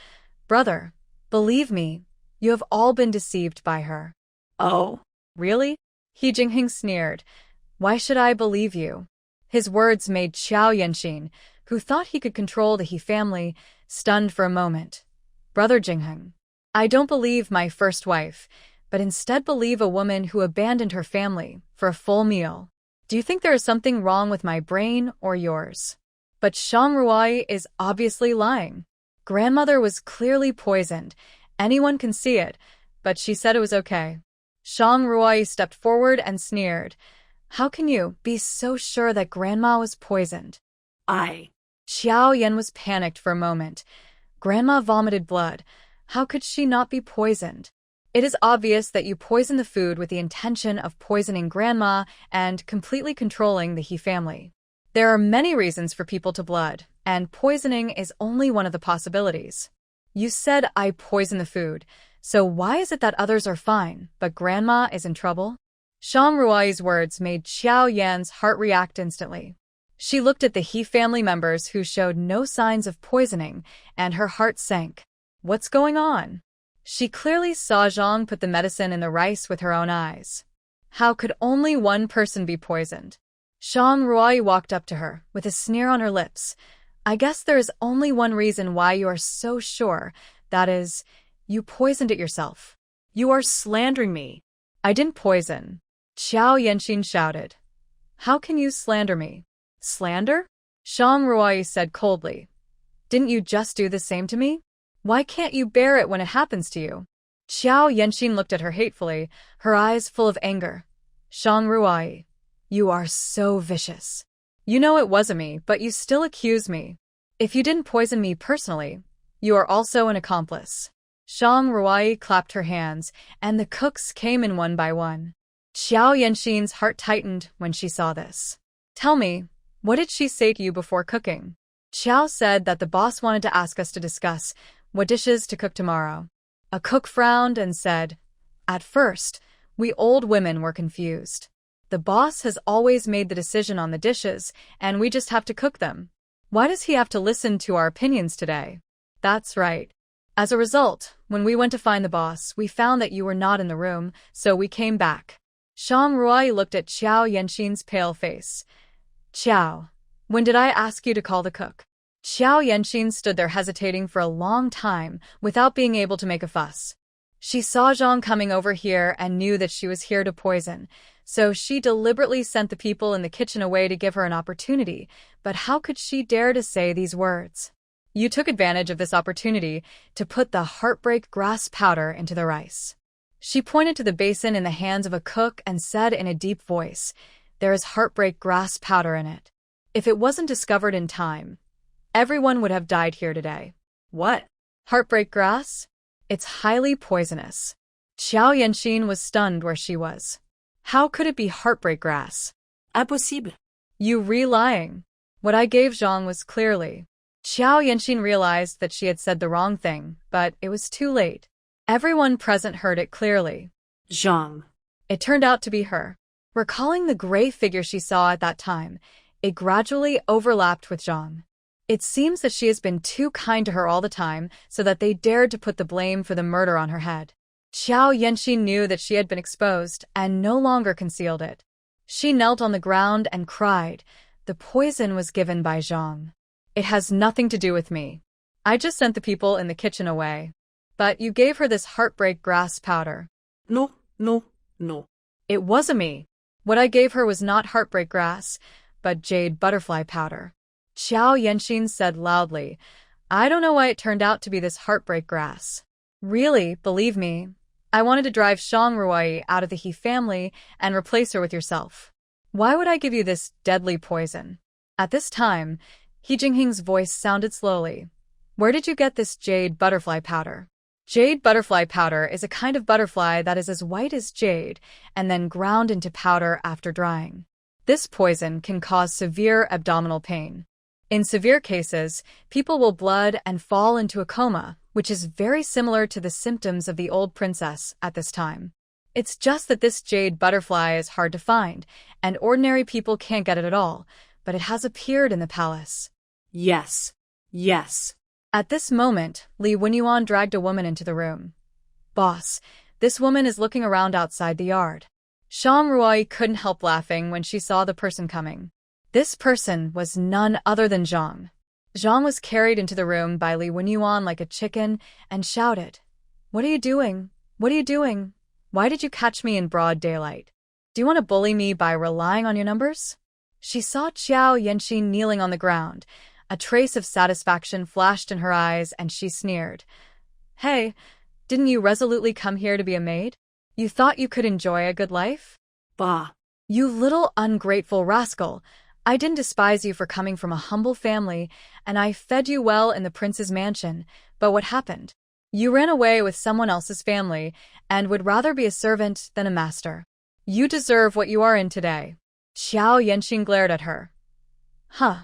Brother, believe me, you have all been deceived by her. Oh. Really? He Jingheng sneered. Why should I believe you? His words made Xiao Yanxin, who thought he could control the He family, stunned for a moment. Brother Jingheng, I don't believe my first wife, but instead believe a woman who abandoned her family for a full meal. Do you think there is something wrong with my brain or yours? But Shang Ruai is obviously lying. Grandmother was clearly poisoned. Anyone can see it, but she said it was okay. Shang Ruai stepped forward and sneered. How can you be so sure that Grandma was poisoned? Xiao Yan was panicked for a moment. Grandma vomited blood. How could she not be poisoned? It is obvious that you poisoned the food with the intention of poisoning Grandma and completely controlling the He family. There are many reasons for people to blood, and poisoning is only one of the possibilities. You said I poisoned the food, so why is it that others are fine, but Grandma is in trouble? Shang Ruai's words made Xiao Yan's heart react instantly. She looked at the He family members who showed no signs of poisoning, and her heart sank. What's going on? She clearly saw Zhang put the medicine in the rice with her own eyes. How could only one person be poisoned? Zhang Ruai walked up to her, with a sneer on her lips. I guess there is only one reason why you are so sure. That is, you poisoned it yourself. You are slandering me. I didn't poison. Qiao Yanxin shouted. How can you slander me? Slander? Zhang Ruai said coldly. Didn't you just do the same to me? Why can't you bear it when it happens to you? Qiao Yanxin looked at her hatefully, her eyes full of anger. Zhang Ruai, you are so vicious. You know it wasn't me, but you still accuse me. If you didn't poison me personally, you are also an accomplice. Zhang Ruai clapped her hands, and the cooks came in one by one. Qiao Yanxin's heart tightened when she saw this. Tell me, what did she say to you before cooking? Qiao said that the boss wanted to ask us to discuss what dishes to cook tomorrow. A cook frowned and said, At first, we old women were confused. The boss has always made the decision on the dishes, and we just have to cook them. Why does he have to listen to our opinions today? That's right. As a result, when we went to find the boss, we found that you were not in the room, so we came back. Zhang Ruai looked at Qiao Yanxin's pale face. Qiao, when did I ask you to call the cook? Qiao Yanxin stood there hesitating for a long time without being able to make a fuss. She saw Zhang coming over here and knew that she was here to poison, so she deliberately sent the people in the kitchen away to give her an opportunity, but how could she dare to say these words? You took advantage of this opportunity to put the heartbreak grass powder into the rice. She pointed to the basin in the hands of a cook and said in a deep voice, There is heartbreak grass powder in it. If it wasn't discovered in time, everyone would have died here today. What? Heartbreak grass? It's highly poisonous. Qiao Yanxin was stunned where she was. How could it be heartbreak grass? Impossible. You lying. What I gave Zhang was clearly. Qiao Yanxin realized that she had said the wrong thing, but it was too late. Everyone present heard it clearly. Zhang. It turned out to be her. Recalling the gray figure she saw at that time, it gradually overlapped with Zhang. It seems that she has been too kind to her all the time, so that they dared to put the blame for the murder on her head. Qiao Yanxin knew that she had been exposed and no longer concealed it. She knelt on the ground and cried. The poison was given by Zhang. It has nothing to do with me. I just sent the people in the kitchen away. But you gave her this heartbreak grass powder. No, no, no. It wasn't me. What I gave her was not heartbreak grass, but jade butterfly powder. Qiao Yanxin said loudly, I don't know why it turned out to be this heartbreak grass. Really, believe me, I wanted to drive Zhang Ruai out of the He family and replace her with yourself. Why would I give you this deadly poison? At this time, He Jinghing's voice sounded slowly. Where did you get this jade butterfly powder? Jade butterfly powder is a kind of butterfly that is as white as jade and then ground into powder after drying. This poison can cause severe abdominal pain. In severe cases, people will blood and fall into a coma, which is very similar to the symptoms of the old princess at this time. It's just that this jade butterfly is hard to find, and ordinary people can't get it at all, but it has appeared in the palace. Yes. Yes. At this moment, Li Wenyuan dragged a woman into the room. Boss, this woman is looking around outside the yard. Zhang Ruai couldn't help laughing when she saw the person coming. This person was none other than Zhang. Zhang was carried into the room by Li Wenyuan like a chicken and shouted, What are you doing? What are you doing? Why did you catch me in broad daylight? Do you want to bully me by relying on your numbers? She saw Qiao Yanxin kneeling on the ground. A trace of satisfaction flashed in her eyes, and she sneered. Hey, didn't you resolutely come here to be a maid? You thought you could enjoy a good life? Bah. You little ungrateful rascal. I didn't despise you for coming from a humble family, and I fed you well in the prince's mansion, but what happened? You ran away with someone else's family, and would rather be a servant than a master. You deserve what you are in today. Qiao Yanxin glared at her. Huh.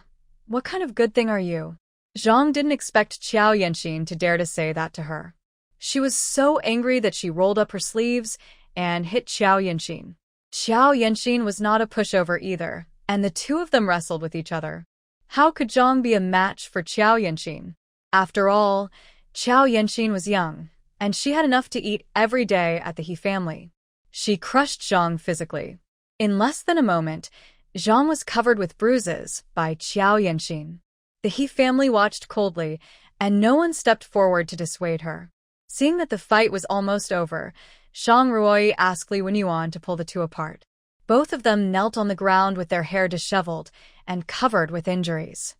What kind of good thing are you? Zhang didn't expect Qiao Yanxin to dare to say that to her. She was so angry that she rolled up her sleeves and hit Qiao Yanxin. Qiao Yanxin was not a pushover either, and the two of them wrestled with each other. How could Zhang be a match for Qiao Yanxin? After all, Qiao Yanxin was young, and she had enough to eat every day at the He family. She crushed Zhang physically. In less than a moment, Zhang was covered with bruises by Qiao Yanxin. The He family watched coldly, and no one stepped forward to dissuade her. Seeing that the fight was almost over, Zhang Ruoyi asked Li Wenyuan to pull the two apart. Both of them knelt on the ground with their hair disheveled and covered with injuries.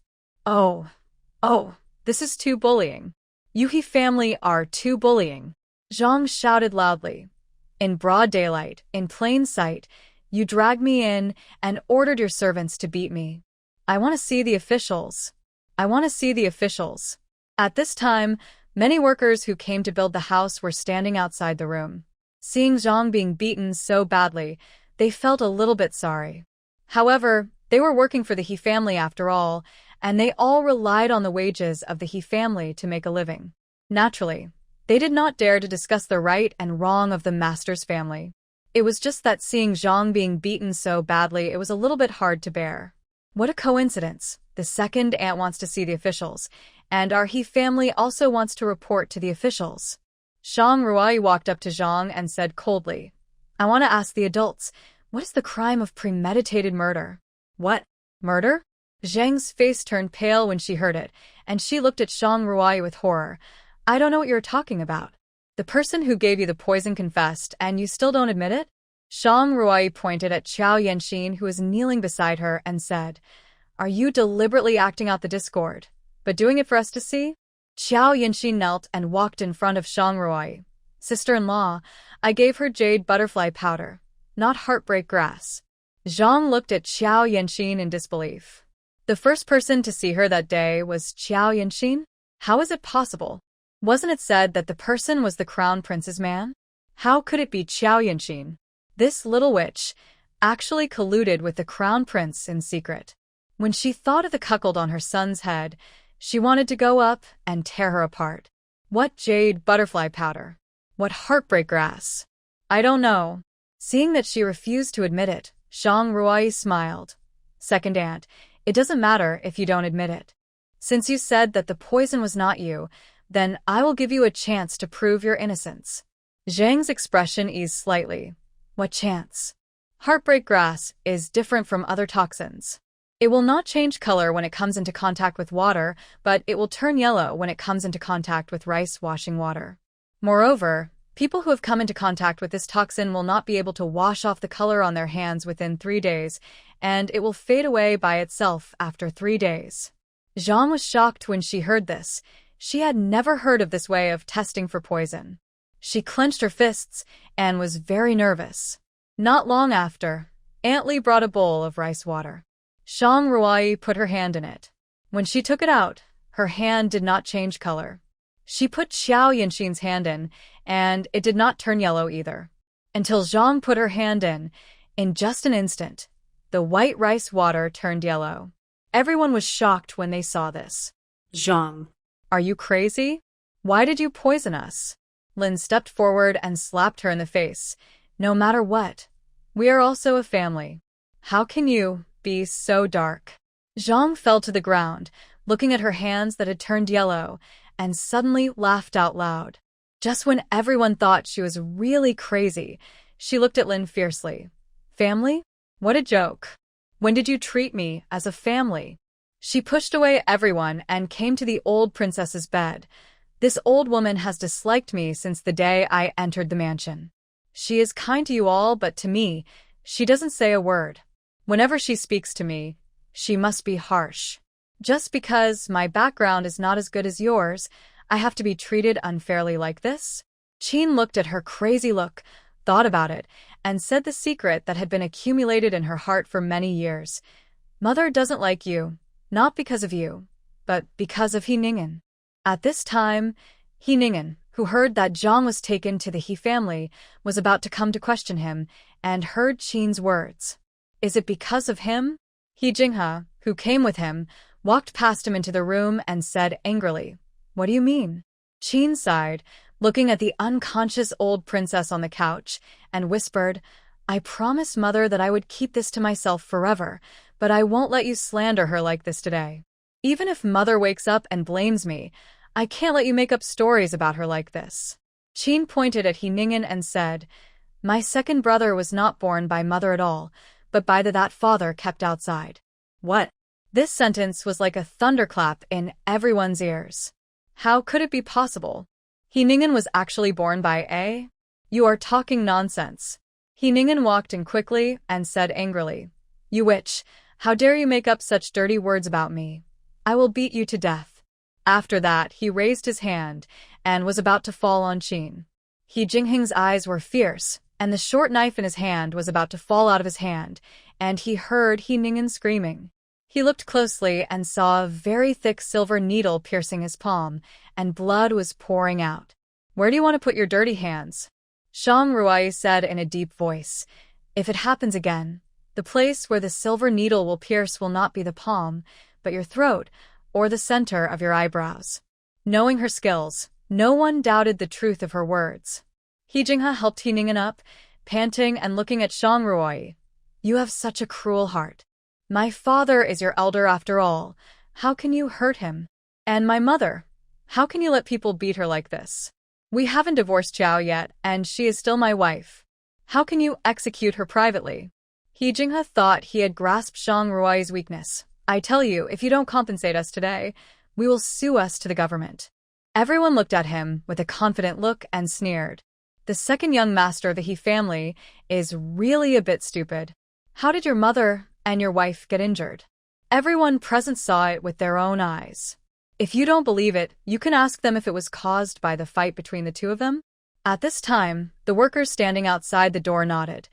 Oh, this is too bullying. You He family are too bullying. Zhang shouted loudly. In broad daylight, in plain sight, you dragged me in and ordered your servants to beat me. I want to see the officials. I want to see the officials. At this time, many workers who came to build the house were standing outside the room. Seeing Zhang being beaten so badly, they felt a little bit sorry. However, they were working for the He family after all, and they all relied on the wages of the He family to make a living. Naturally, they did not dare to discuss the right and wrong of the master's family. It was just that seeing Zhang being beaten so badly, it was a little bit hard to bear. What a coincidence. The second aunt wants to see the officials, and our He family also wants to report to the officials. Zhang Ruoyi walked up to Zhang and said coldly, I want to ask the adults, what is the crime of premeditated murder? What? Murder? Zhang's face turned pale when she heard it, and she looked at Zhang Ruoyi with horror. I don't know what you're talking about. The person who gave you the poison confessed, and you still don't admit it? Zhang Ruoyi pointed at Qiao Yanxin, who was kneeling beside her, and said, Are you deliberately acting out the discord, but doing it for us to see? Qiao Yanxin knelt and walked in front of Zhang Ruoyi. Sister-in-law, I gave her jade butterfly powder, not heartbreak grass. Zhang looked at Qiao Yanxin in disbelief. The first person to see her that day was Qiao Yanxin? How is it possible? Wasn't it said that the person was the crown prince's man? How could it be Qiao Yanxin? This little witch actually colluded with the crown prince in secret. When she thought of the cuckold on her son's head, she wanted to go up and tear her apart. What jade butterfly powder? What heartbreak grass? I don't know. Seeing that she refused to admit it, Zhang Ruoyi smiled. Second aunt, it doesn't matter if you don't admit it. Since you said that the poison was not you, then I will give you a chance to prove your innocence. Zhang's expression eased slightly. What chance? Heartbreak grass is different from other toxins. It will not change color when it comes into contact with water, but it will turn yellow when it comes into contact with rice washing water. Moreover, people who have come into contact with this toxin will not be able to wash off the color on their hands within 3 days, and it will fade away by itself after 3 days. Zhang was shocked when she heard this. She had never heard of this way of testing for poison. She clenched her fists and was very nervous. Not long after, Aunt Li brought a bowl of rice water. Zhang Ruoyi put her hand in it. When she took it out, her hand did not change color. She put Qiao Yanxin's hand in, and it did not turn yellow either. Until Zhang put her hand in just an instant, the white rice water turned yellow. Everyone was shocked when they saw this. Zhang. Are you crazy? Why did you poison us? Lin stepped forward and slapped her in the face. No matter what, we are also a family. How can you be so dark? Zhang fell to the ground, looking at her hands that had turned yellow, and suddenly laughed out loud. Just when everyone thought she was really crazy, she looked at Lin fiercely. Family? What a joke. When did you treat me as a family? She pushed away everyone and came to the old princess's bed. This old woman has disliked me since the day I entered the mansion. She is kind to you all, but to me, she doesn't say a word. Whenever she speaks to me, she must be harsh. Just because my background is not as good as yours, I have to be treated unfairly like this? Qin looked at her crazy look, thought about it, and said the secret that had been accumulated in her heart for many years. Mother doesn't like you, not because of you, but because of He Ningen. At this time, He Ningen, who heard that Zhang was taken to the He family, was about to come to question him, and heard Qin's words. Is it because of him? He Jinghe, who came with him, walked past him into the room and said angrily, What do you mean? Qin sighed, looking at the unconscious old princess on the couch, and whispered, I promised Mother that I would keep this to myself forever, but I won't let you slander her like this today. Even if Mother wakes up and blames me, I can't let you make up stories about her like this. Qin pointed at He Ningen and said, My second brother was not born by Mother at all, but by that father kept outside. What? This sentence was like a thunderclap in everyone's ears. How could it be possible? He Ningen was actually born by A? You are talking nonsense. He Ningen walked in quickly and said angrily, You witch, how dare you make up such dirty words about me? I will beat you to death. After that, he raised his hand and was about to fall on Qin. He Jingheng's eyes were fierce, and the short knife in his hand was about to fall out of his hand, and he heard He Ningen screaming. He looked closely and saw a very thick silver needle piercing his palm, and blood was pouring out. Where do you want to put your dirty hands? Zhang Ruai said in a deep voice. If it happens again, the place where the silver needle will pierce will not be the palm, but your throat, or the center of your eyebrows. Knowing her skills, no one doubted the truth of her words. He Jinghe helped He Ningen up, panting and looking at Zhang Ruai. You have such a cruel heart. My father is your elder after all. How can you hurt him? And my mother. How can you let people beat her like this? We haven't divorced Xiao yet, and she is still my wife. How can you execute her privately? He Jinghe thought he had grasped Zhang Ruai's weakness. I tell you, if you don't compensate us today, we will sue us to the government. Everyone looked at him with a confident look and sneered. The second young master of the He family is really a bit stupid. How did your mother and your wife get injured? Everyone present saw it with their own eyes. If you don't believe it, you can ask them if it was caused by the fight between the two of them. At this time, the workers standing outside the door nodded.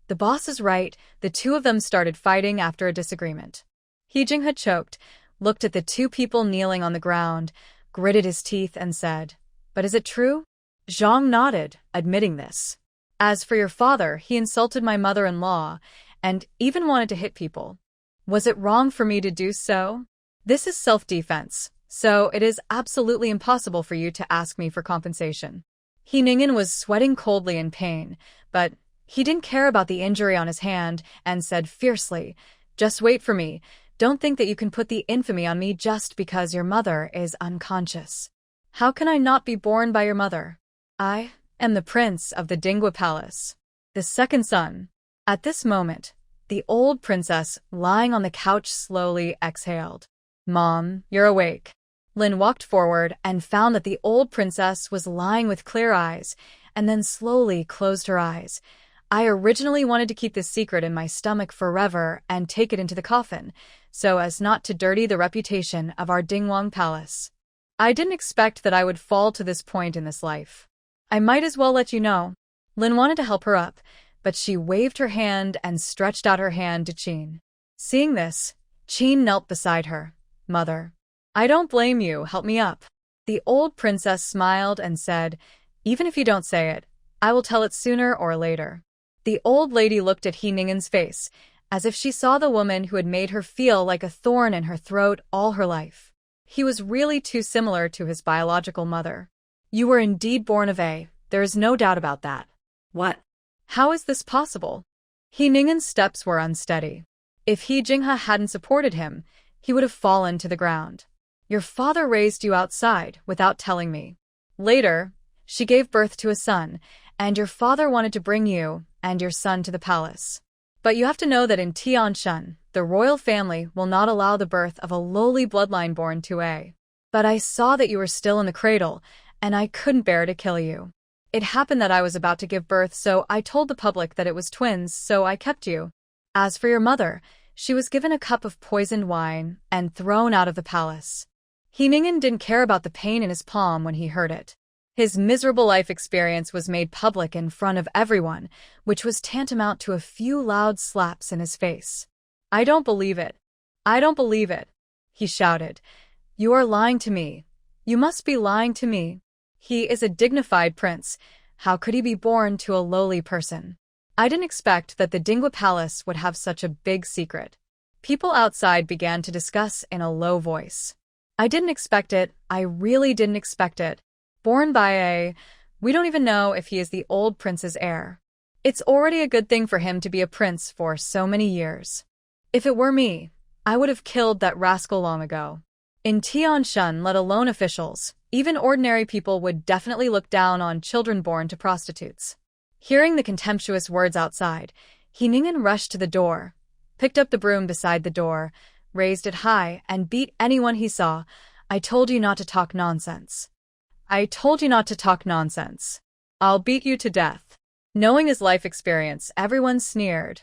The boss is right, the two of them started fighting after a disagreement. He Jinghe choked, looked at the two people kneeling on the ground, gritted his teeth and said, But is it true? Zhang nodded, admitting this. As for your father, he insulted my mother-in-law, and even wanted to hit people. Was it wrong for me to do so? This is self-defense, so it is absolutely impossible for you to ask me for compensation. He Ningen was sweating coldly in pain, but he didn't care about the injury on his hand and said fiercely, Just wait for me. Don't think that you can put the infamy on me just because your mother is unconscious. How can I not be born by your mother? I am the prince of the Dingwa Palace, the second son. At this moment, the old princess lying on the couch slowly exhaled. Mom, you're awake. Lin walked forward and found that the old princess was lying with clear eyes, and then slowly closed her eyes. I originally wanted to keep this secret in my stomach forever and take it into the coffin, so as not to dirty the reputation of our Dingwang Palace. I didn't expect that I would fall to this point in this life. I might as well let you know. Lin wanted to help her up, but she waved her hand and stretched out her hand to Qin. Seeing this, Qin knelt beside her. Mother, I don't blame you, help me up. The old princess smiled and said, Even if you don't say it, I will tell it sooner or later. The old lady looked at He Ningen's face, as if she saw the woman who had made her feel like a thorn in her throat all her life. He was really too similar to his biological mother. You were indeed born of A, there is no doubt about that. What? How is this possible? He Ningen's steps were unsteady. If He Jinghe hadn't supported him, he would have fallen to the ground. Your father raised you outside without telling me. Later, she gave birth to a son, and your father wanted to bring you and your son to the palace. But you have to know that in Tianshan, the royal family will not allow the birth of a lowly bloodline born to A. But I saw that you were still in the cradle, and I couldn't bear to kill you. It happened that I was about to give birth, so I told the public that it was twins, so I kept you. As for your mother, she was given a cup of poisoned wine and thrown out of the palace. He Ningen didn't care about the pain in his palm when he heard it. His miserable life experience was made public in front of everyone, which was tantamount to a few loud slaps in his face. I don't believe it. I don't believe it, he shouted. You are lying to me. You must be lying to me. He is a dignified prince. How could he be born to a lowly person? I didn't expect that the Dingwa Palace would have such a big secret. People outside began to discuss in a low voice. I didn't expect it. I really didn't expect it. Born by A, we don't even know if he is the old prince's heir. It's already a good thing for him to be a prince for so many years. If it were me, I would have killed that rascal long ago. In Tianshan, let alone officials, even ordinary people would definitely look down on children born to prostitutes. Hearing the contemptuous words outside, He Ningen rushed to the door, picked up the broom beside the door, raised it high, and beat anyone he saw. I told you not to talk nonsense. I told you not to talk nonsense. I'll beat you to death. Knowing his life experience, everyone sneered.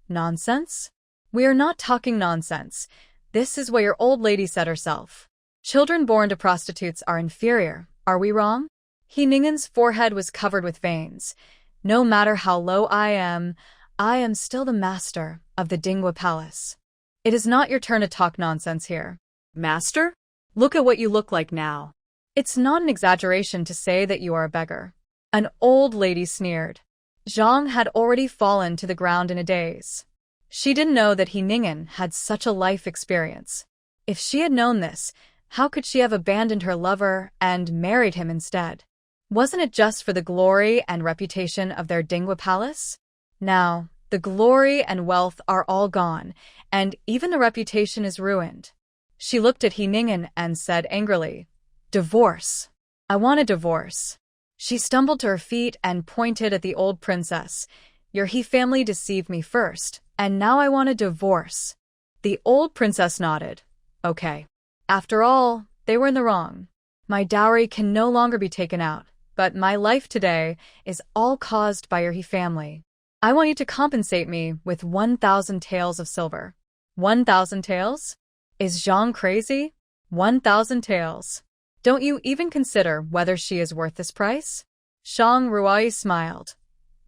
Nonsense? We are not talking nonsense. This is what your old lady said herself. Children born to prostitutes are inferior. Are we wrong? He Ningen's forehead was covered with veins. No matter how low I am still the master of the Dingwa Palace. It is not your turn to talk nonsense here. Master? Look at what you look like now. It's not an exaggeration to say that you are a beggar. An old lady sneered. Zhang had already fallen to the ground in a daze. She didn't know that He Ningen had such a life experience. If she had known this, how could she have abandoned her lover and married him instead? Wasn't it just for the glory and reputation of their Dingwa Palace? Now, the glory and wealth are all gone, and even the reputation is ruined. She looked at He Ningen and said angrily, "Divorce. I want a divorce." She stumbled to her feet and pointed at the old princess. Your He family deceived me first, and now I want a divorce. The old princess nodded. Okay. After all, they were in the wrong. My dowry can no longer be taken out, but my life today is all caused by your He family. I want you to compensate me with 1,000 taels of silver. 1,000 taels? Is Zhang crazy? 1,000 taels. Don't you even consider whether she is worth this price? Zhang Ruai smiled.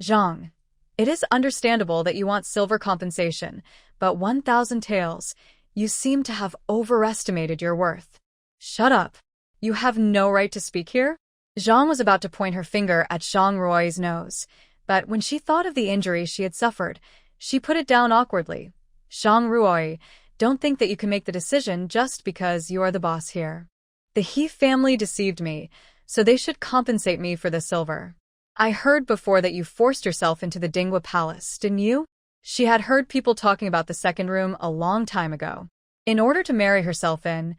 Zhang, it is understandable that you want silver compensation, but 1,000 taels, you seem to have overestimated your worth. Shut up. You have no right to speak here? Zhang was about to point her finger at Zhang Rui's nose, but when she thought of the injury she had suffered, she put it down awkwardly. Zhang Ruoi, don't think that you can make the decision just because you are the boss here. The He family deceived me, so they should compensate me for the silver. I heard before that you forced yourself into the Dingwa Palace, didn't you? She had heard people talking about the second room a long time ago. In order to marry herself in,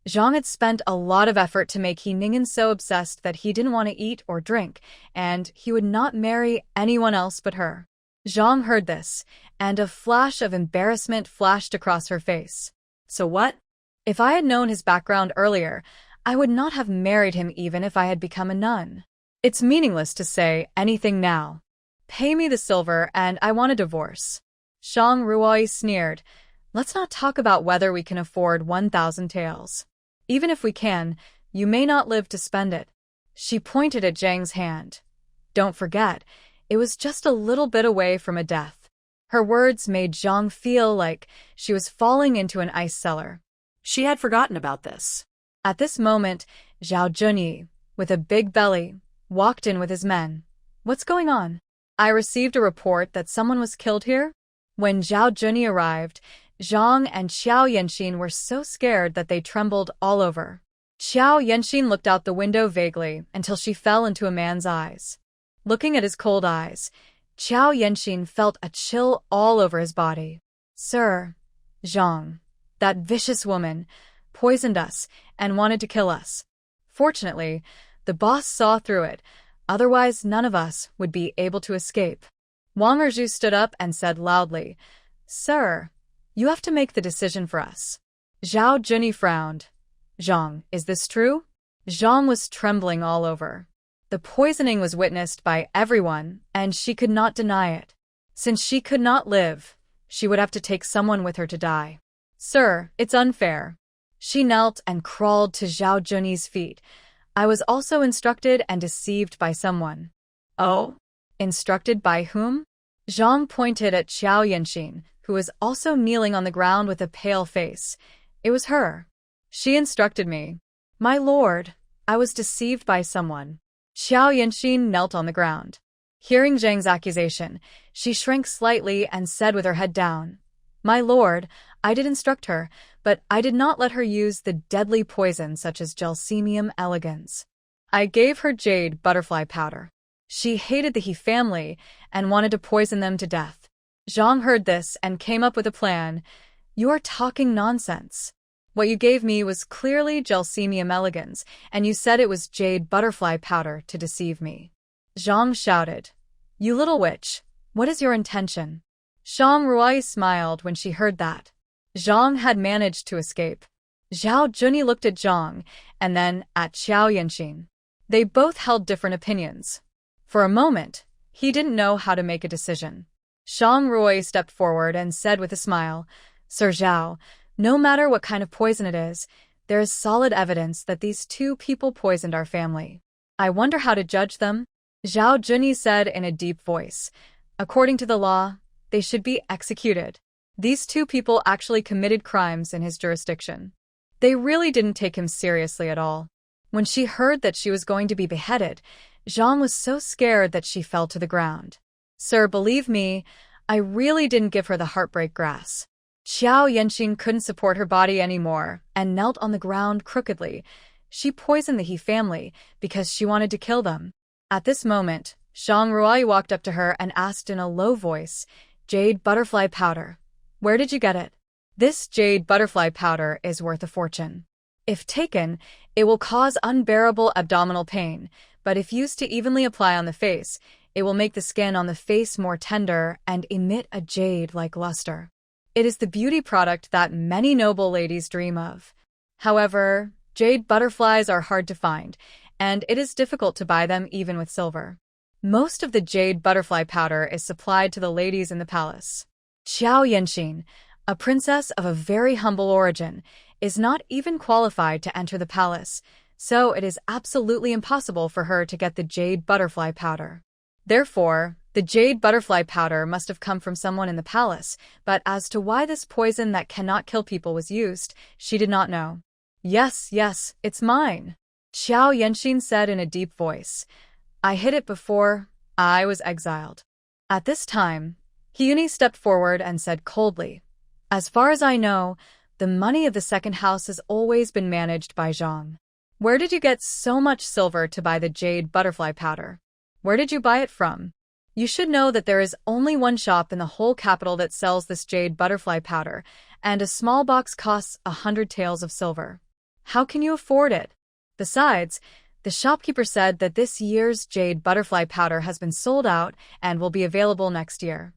Zhang had spent a lot of effort to make He Ningen so obsessed that he didn't want to eat or drink, and he would not marry anyone else but her. Zhang heard this, and a flash of embarrassment flashed across her face. So what? If I had known his background earlier, I would not have married him even if I had become a nun. It's meaningless to say anything now. Pay me the silver and I want a divorce. Zhang Ruoi sneered. Let's not talk about whether we can afford 1,000 taels. Even if we can, you may not live to spend it. She pointed at Zhang's hand. Don't forget, it was just a little bit away from a death. Her words made Zhang feel like she was falling into an ice cellar. She had forgotten about this. At this moment, Zhao Junyi, with a big belly, walked in with his men. What's going on? I received a report that someone was killed here. When Zhao Junyi arrived, Zhang and Xiao Yanxin were so scared that they trembled all over. Xiao Yanxin looked out the window vaguely until she fell into a man's eyes. Looking at his cold eyes, Xiao Yanxin felt a chill all over his body. Sir, Zhang, that vicious woman, poisoned us and wanted to kill us. Fortunately, the boss saw through it, otherwise none of us would be able to escape. Wang Erju stood up and said loudly, Sir, you have to make the decision for us. Zhao Junyi frowned. Zhang, is this true? Zhang was trembling all over. The poisoning was witnessed by everyone, and she could not deny it. Since she could not live, she would have to take someone with her to die. Sir, it's unfair. She knelt and crawled to Zhao Junyi's feet. I was also instructed and deceived by someone. Oh? Instructed by whom? Zhang pointed at Xiao Yanxin, who was also kneeling on the ground with a pale face. It was her. She instructed me. My lord, I was deceived by someone. Xiao Yanxin knelt on the ground. Hearing Zhang's accusation, she shrank slightly and said with her head down, My lord, I did instruct her, but I did not let her use the deadly poison such as Gelsemium elegans. I gave her jade butterfly powder. She hated the He family and wanted to poison them to death. Zhang heard this and came up with a plan. You are talking nonsense. What you gave me was clearly Gelsemium elegans, and you said it was jade butterfly powder to deceive me. Zhang shouted. You little witch, what is your intention? Zhang Ruai smiled when she heard that. Zhang had managed to escape. Zhao Junyi looked at Zhang, and then at Xiao Yanxin. They both held different opinions. For a moment, he didn't know how to make a decision. Zhang Ruai stepped forward and said with a smile, "Sir Zhao, no matter what kind of poison it is, there is solid evidence that these two people poisoned our family. I wonder how to judge them?" Zhao Junyi said in a deep voice. "According to the law, they should be executed. These two people actually committed crimes in his jurisdiction." They really didn't take him seriously at all. When she heard that she was going to be beheaded, Zhang was so scared that she fell to the ground. "Sir, believe me, I really didn't give her the heartbreak grass." Xiao Yanxin couldn't support her body anymore and knelt on the ground crookedly. She poisoned the He family because she wanted to kill them. At this moment, Zhang Ruai walked up to her and asked in a low voice, "Jade butterfly powder. Where did you get it?" "This jade butterfly powder is worth a fortune. If taken, it will cause unbearable abdominal pain, but if used to evenly apply on the face, it will make the skin on the face more tender and emit a jade-like luster. It is the beauty product that many noble ladies dream of. However, jade butterflies are hard to find, and it is difficult to buy them even with silver. Most of the jade butterfly powder is supplied to the ladies in the palace." Xiao Yanxin, a princess of a very humble origin, is not even qualified to enter the palace, so it is absolutely impossible for her to get the jade butterfly powder. Therefore, the jade butterfly powder must have come from someone in the palace, but as to why this poison that cannot kill people was used, she did not know. Yes, it's mine," Xiao Yanxin said in a deep voice. "I hid it before I was exiled." At this time, Hyuni stepped forward and said coldly, "As far as I know, the money of the second house has always been managed by Zhang. Where did you get so much silver to buy the jade butterfly powder? Where did you buy it from? You should know that there is only one shop in the whole capital that sells this jade butterfly powder, and a small box costs 100 taels of silver. How can you afford it? Besides, the shopkeeper said that this year's jade butterfly powder has been sold out and will be available next year.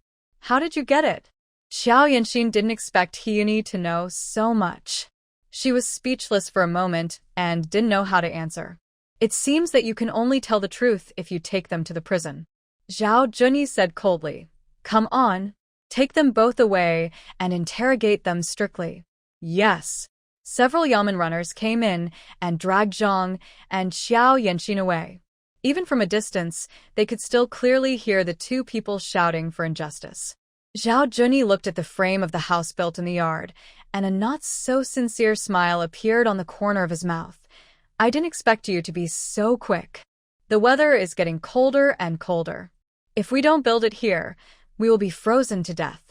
How did you get it?" Xiao Yanxin didn't expect Hyuni to know so much. She was speechless for a moment and didn't know how to answer. "It seems that you can only tell the truth if you take them to the prison," Zhao Junyi said coldly. "Come on, take them both away and interrogate them strictly." Yes. Several yamen runners came in and dragged Zhang and Xiao Yanxin away. Even from a distance, they could still clearly hear the two people shouting for injustice. Zhao Junyi looked at the frame of the house built in the yard, and a not-so-sincere smile appeared on the corner of his mouth. "I didn't expect you to be so quick. The weather is getting colder and colder. If we don't build it here, we will be frozen to death."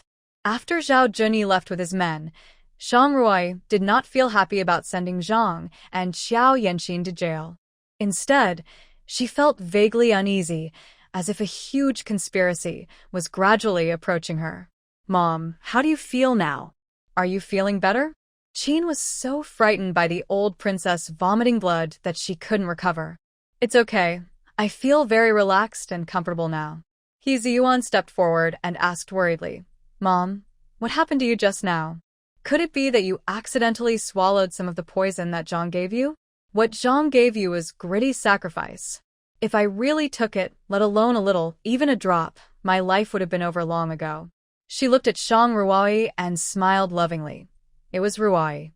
After Zhao Junyi left with his men, Zhang Ruai did not feel happy about sending Zhang and Xiao Yanxin to jail. Instead, she felt vaguely uneasy, as if a huge conspiracy was gradually approaching her. "Mom, how do you feel now? Are you feeling better?" Qin was so frightened by the old princess vomiting blood that she couldn't recover. "It's okay. I feel very relaxed and comfortable now." He Ziyuan stepped forward and asked worriedly, "Mom, what happened to you just now? Could it be that you accidentally swallowed some of the poison that Zhang gave you?" "What Zhang gave you was gritty sacrifice. If I really took it, let alone a little, even a drop, my life would have been over long ago." She looked at Zhang Ruai and smiled lovingly. "It was Ruai.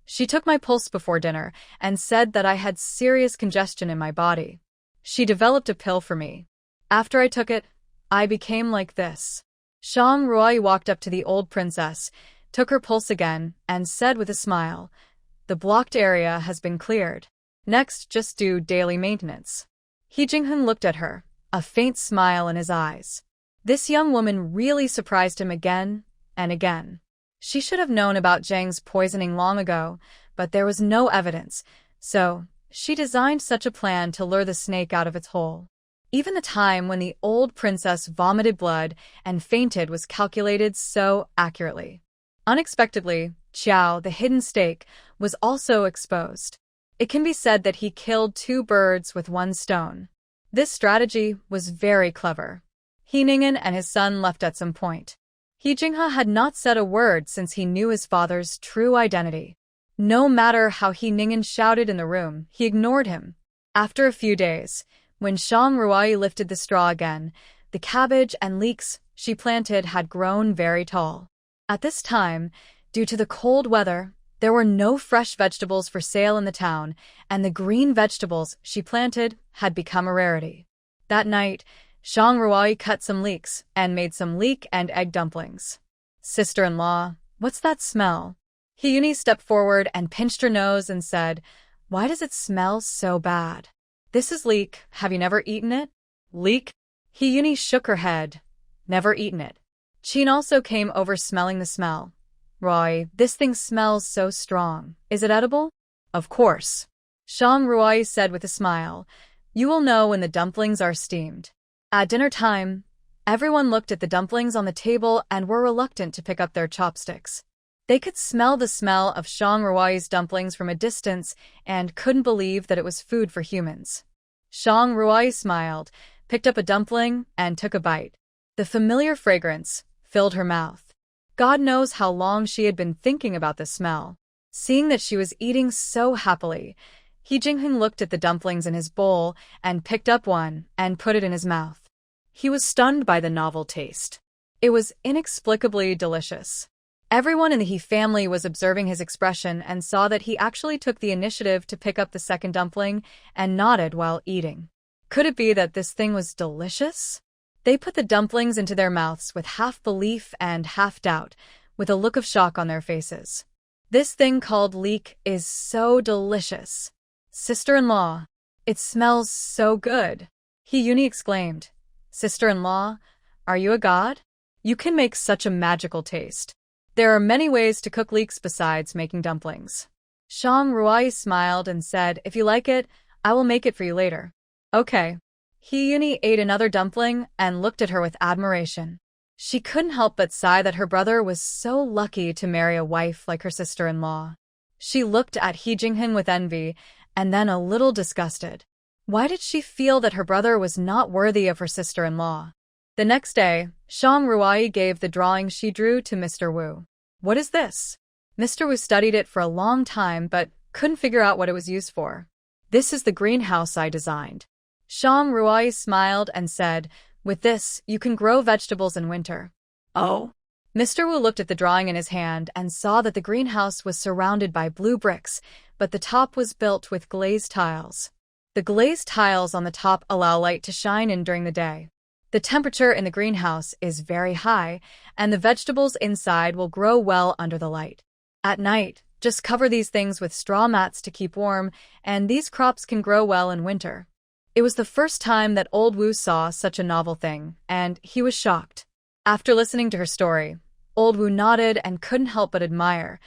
She took my pulse before dinner and said that I had serious congestion in my body. She developed a pill for me. After I took it, I became like this." Zhang Ruai walked up to the old princess, took her pulse again, and said with a smile, "The blocked area has been cleared. Next, just do daily maintenance." He Jinghun looked at her, a faint smile in his eyes. This young woman really surprised him again and again. She should have known about Zhang's poisoning long ago, but there was no evidence, so she designed such a plan to lure the snake out of its hole. Even the time when the old princess vomited blood and fainted was calculated so accurately. Unexpectedly, Qiao, the hidden stake, was also exposed. It can be said that he killed 2 birds with 1 stone. This strategy was very clever. He Ningen and his son left at some point. He Jinghe had not said a word since he knew his father's true identity. No matter how He Ningen shouted in the room, he ignored him. After a few days, when Shang Ruai lifted the straw again, the cabbage and leeks she planted had grown very tall. At this time, due to the cold weather, there were no fresh vegetables for sale in the town, and the green vegetables she planted had become a rarity. That night, Shang Ruai cut some leeks and made some leek and egg dumplings. "Sister-in-law, what's that smell?" Hyuni stepped forward and pinched her nose and said, "Why does it smell so bad?" "This is leek. Have you never eaten it?" "Leek?" Hyuni shook her head. "Never eaten it." Chin also came over smelling the smell. "Roy, this thing smells so strong. Is it edible?" "Of course," Shang Ruai said with a smile. "You will know when the dumplings are steamed." At dinner time, everyone looked at the dumplings on the table and were reluctant to pick up their chopsticks. They could smell the smell of Shang Ruai's dumplings from a distance and couldn't believe that it was food for humans. Shang Ruai smiled, picked up a dumpling, and took a bite. The familiar fragrance filled her mouth. God knows how long she had been thinking about the smell. Seeing that she was eating so happily, He Jinghe looked at the dumplings in his bowl and picked up one and put it in his mouth. He was stunned by the novel taste. It was inexplicably delicious. Everyone in the He family was observing his expression and saw that he actually took the initiative to pick up the second dumpling and nodded while eating. Could it be that this thing was delicious? They put the dumplings into their mouths with half belief and half doubt, with a look of shock on their faces. "This thing called leek is so delicious. Sister-in-law, it smells so good." Hyuni exclaimed. "Sister-in-law, are you a god? You can make such a magical taste. There are many ways to cook leeks besides making dumplings." Shang Ruai smiled and said, "If you like it, I will make it for you later." "Okay." Hyuni ate another dumpling and looked at her with admiration. She couldn't help but sigh that her brother was so lucky to marry a wife like her sister-in-law. She looked at He Jinghe with envy and then a little disgusted. Why did she feel that her brother was not worthy of her sister-in-law? The next day, Shang Ruai gave the drawing she drew to Mr. Wu. "What is this?" Mr. Wu studied it for a long time but couldn't figure out what it was used for. "This is the greenhouse I designed." Shang Ruai smiled and said, "With this, you can grow vegetables in winter." "Oh?" Mr. Wu looked at the drawing in his hand and saw that the greenhouse was surrounded by blue bricks, but the top was built with glazed tiles. The glazed tiles on the top allow light to shine in during the day. The temperature in the greenhouse is very high, and the vegetables inside will grow well under the light. At night, just cover these things with straw mats to keep warm, and these crops can grow well in winter. It was the first time that old Wu saw such a novel thing, and he was shocked. After listening to her story, old Wu nodded and couldn't help but admire.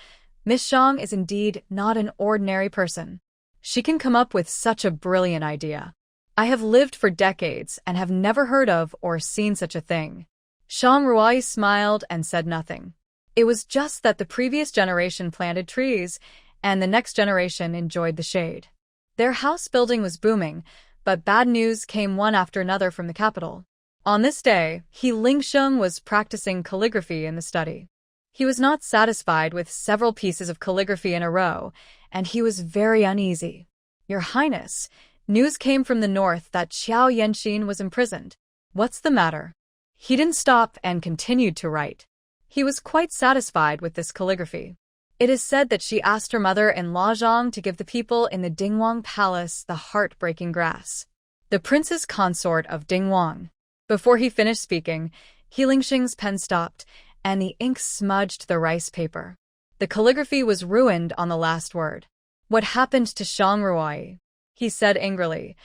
Miss Shang is indeed not an ordinary person. She can come up with such a brilliant idea. I have lived for decades and have never heard of or seen such a thing. Shang Ruai smiled and said nothing. It was just that the previous generation planted trees, and the next generation enjoyed the shade. Their house building was booming, but bad news came one after another from the capital. On this day, He Lingsheng was practicing calligraphy in the study. He was not satisfied with several pieces of calligraphy in a row, and he was very uneasy. "Your Highness, news came from the north that Qiao Yanxin was imprisoned. What's the matter?" He didn't stop and continued to write. He was quite satisfied with this calligraphy. It is said that she asked her mother-in-law Zhang to give the people in the Dingwang Palace the heartbreaking grass. The prince's consort of Dingwang. Before he finished speaking, He Lingsheng's pen stopped, and the ink smudged the rice paper. The calligraphy was ruined on the last word. "What happened to Shang Ruai?" he said angrily.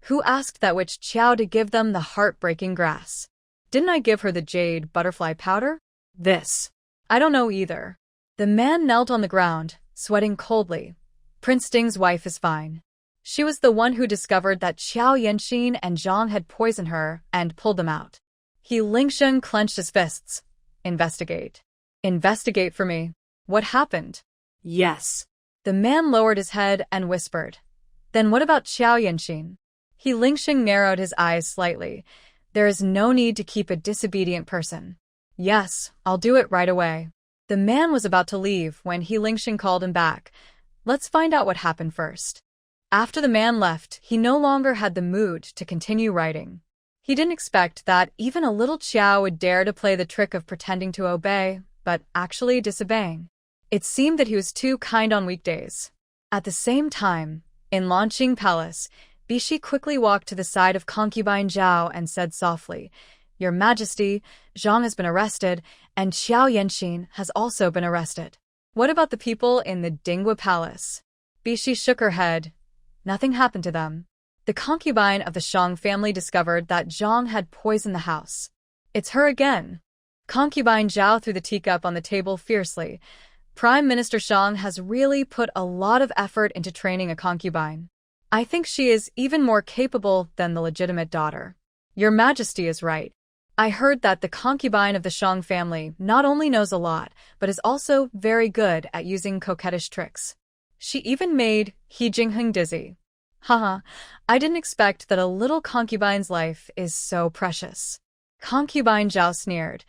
"Who asked that witch Qiao to give them the heartbreaking grass? Didn't I give her the jade butterfly powder?" "This. I don't know either." The man knelt on the ground, sweating coldly. "Prince Ding's wife is fine. She was the one who discovered that Qiao Yanxin and Zhang had poisoned her and pulled them out." He Lingsheng clenched his fists. "Investigate. Investigate for me. What happened?" "Yes." The man lowered his head and whispered. "Then what about Qiao Yanxin?" He Lingsheng narrowed his eyes slightly. "There is no need to keep a disobedient person. Yes, I'll do it right away. The man was about to leave when He Lingxing called him back. Let's find out what happened first. After the man left, he no longer had the mood to continue writing. He didn't expect that even a little Qiao would dare to play the trick of pretending to obey, but actually disobeying. It seemed that he was too kind on weekdays. At the same time, in Lanqing Palace, Bishi quickly walked to the side of concubine Zhao and said softly, "Your Majesty, Zhang has been arrested, and Qiao Yanxin has also been arrested." "What about the people in the Dingwa Palace?" Bishi shook her head. Nothing happened to them. The concubine of the Shang family discovered that Zhang had poisoned the house. "It's her again." Concubine Zhao threw the teacup on the table fiercely. Prime Minister Shang has really put a lot of effort into training a concubine. I think she is even more capable than the legitimate daughter. Your Majesty is right. I heard that the concubine of the Shang family not only knows a lot, but is also very good at using coquettish tricks. She even made He Jingheng dizzy. Haha, I didn't expect that a little concubine's life is so precious. Concubine Zhao sneered.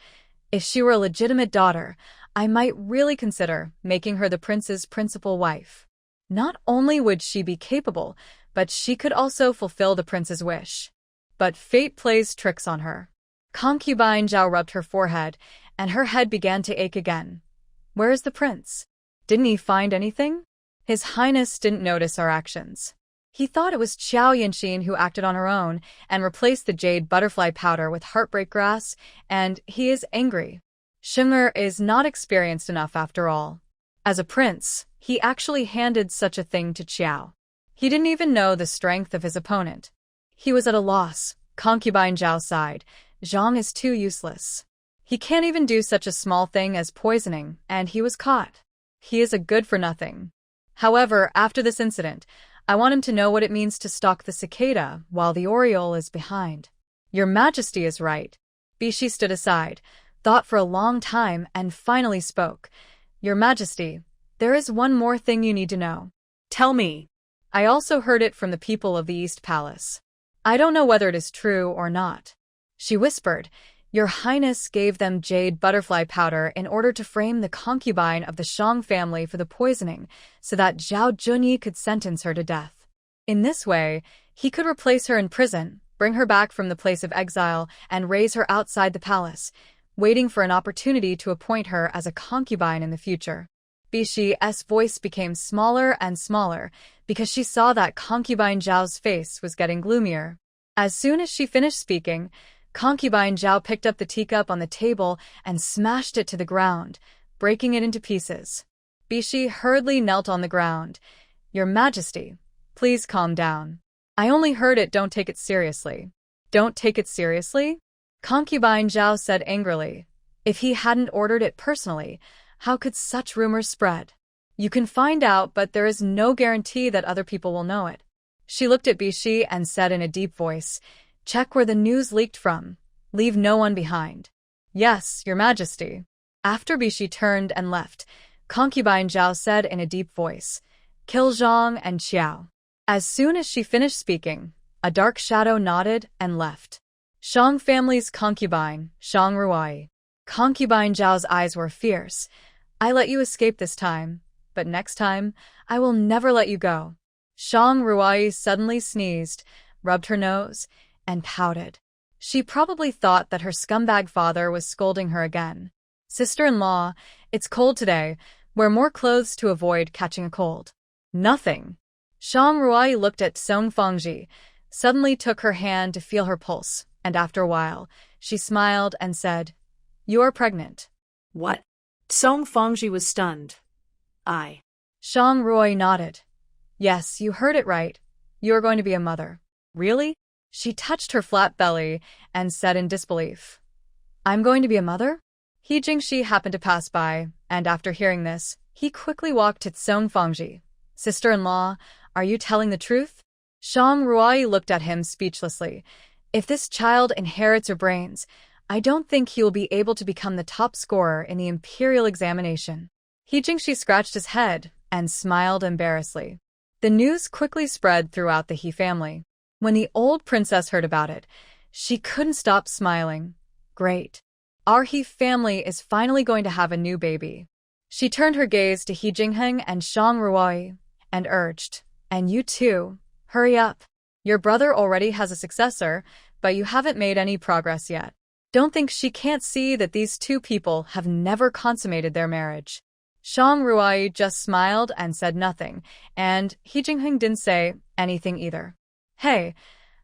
If she were a legitimate daughter, I might really consider making her the prince's principal wife. Not only would she be capable, but she could also fulfill the prince's wish. But fate plays tricks on her. Concubine Zhao rubbed her forehead, and her head began to ache again. Where is the prince? Didn't he find anything? His Highness didn't notice our actions. He thought it was Qiao Yanxin who acted on her own and replaced the jade butterfly powder with heartbreak grass, and he is angry. Sheng'er is not experienced enough after all. As a prince, he actually handed such a thing to Qiao. He didn't even know the strength of his opponent. He was at a loss. Concubine Zhao sighed. Zhang is too useless. He can't even do such a small thing as poisoning, and he was caught. He is a good-for-nothing. However, after this incident, I want him to know what it means to stalk the cicada while the oriole is behind. Your Majesty is right. Bishi stood aside, thought for a long time, and finally spoke. Your Majesty, there is one more thing you need to know. Tell me. I also heard it from the people of the East Palace. I don't know whether it is true or not. She whispered, Your Highness gave them jade butterfly powder in order to frame the concubine of the Shang family for the poisoning, so that Zhao Junyi could sentence her to death. In this way, he could replace her in prison, bring her back from the place of exile, and raise her outside the palace, waiting for an opportunity to appoint her as a concubine in the future. Bishi's voice became smaller and smaller, because she saw that concubine Zhao's face was getting gloomier. As soon as she finished speaking, concubine Zhao picked up the teacup on the table and smashed it to the ground, breaking it into pieces. Bishi hurriedly knelt on the ground. Your Majesty, please calm down. I only heard it, don't take it seriously. Don't take it seriously? Concubine Zhao said angrily. If he hadn't ordered it personally, how could such rumors spread? You can find out, but there is no guarantee that other people will know it. She looked at Bishi and said in a deep voice, Check where the news leaked from. Leave no one behind. Yes, Your Majesty. After Bishi turned and left, concubine Zhao said in a deep voice, Kill Zhang and Qiao. As soon as she finished speaking, a dark shadow nodded and left. Shang family's concubine, Shang Ruai. Concubine Zhao's eyes were fierce. I let you escape this time, but next time, I will never let you go. Shang Ruai suddenly sneezed, rubbed her nose, and pouted. She probably thought that her scumbag father was scolding her again. Sister-in-law, it's cold today. Wear more clothes to avoid catching a cold. Nothing. Shang Ruai looked at Song Fangji, suddenly took her hand to feel her pulse, and after a while, she smiled and said, You are pregnant. What? Song Fangji was stunned. Shang Ruai nodded. Yes, you heard it right. You are going to be a mother. Really? She touched her flat belly and said in disbelief, I'm going to be a mother? He Jingshi happened to pass by, and after hearing this, he quickly walked to Song Fangji. Sister-in-law, are you telling the truth? Shang Ruai looked at him speechlessly. If this child inherits her brains, I don't think he will be able to become the top scorer in the imperial examination. He Jingshi scratched his head and smiled embarrassedly. The news quickly spread throughout the He family. When the old princess heard about it, she couldn't stop smiling. Great. Our He family is finally going to have a new baby. She turned her gaze to He Jingheng and Shang Ruai and urged, and you too, hurry up. Your brother already has a successor, but you haven't made any progress yet. Don't think she can't see that these two people have never consummated their marriage. Shang Ruai just smiled and said nothing, and He Jingheng didn't say anything either. Hey,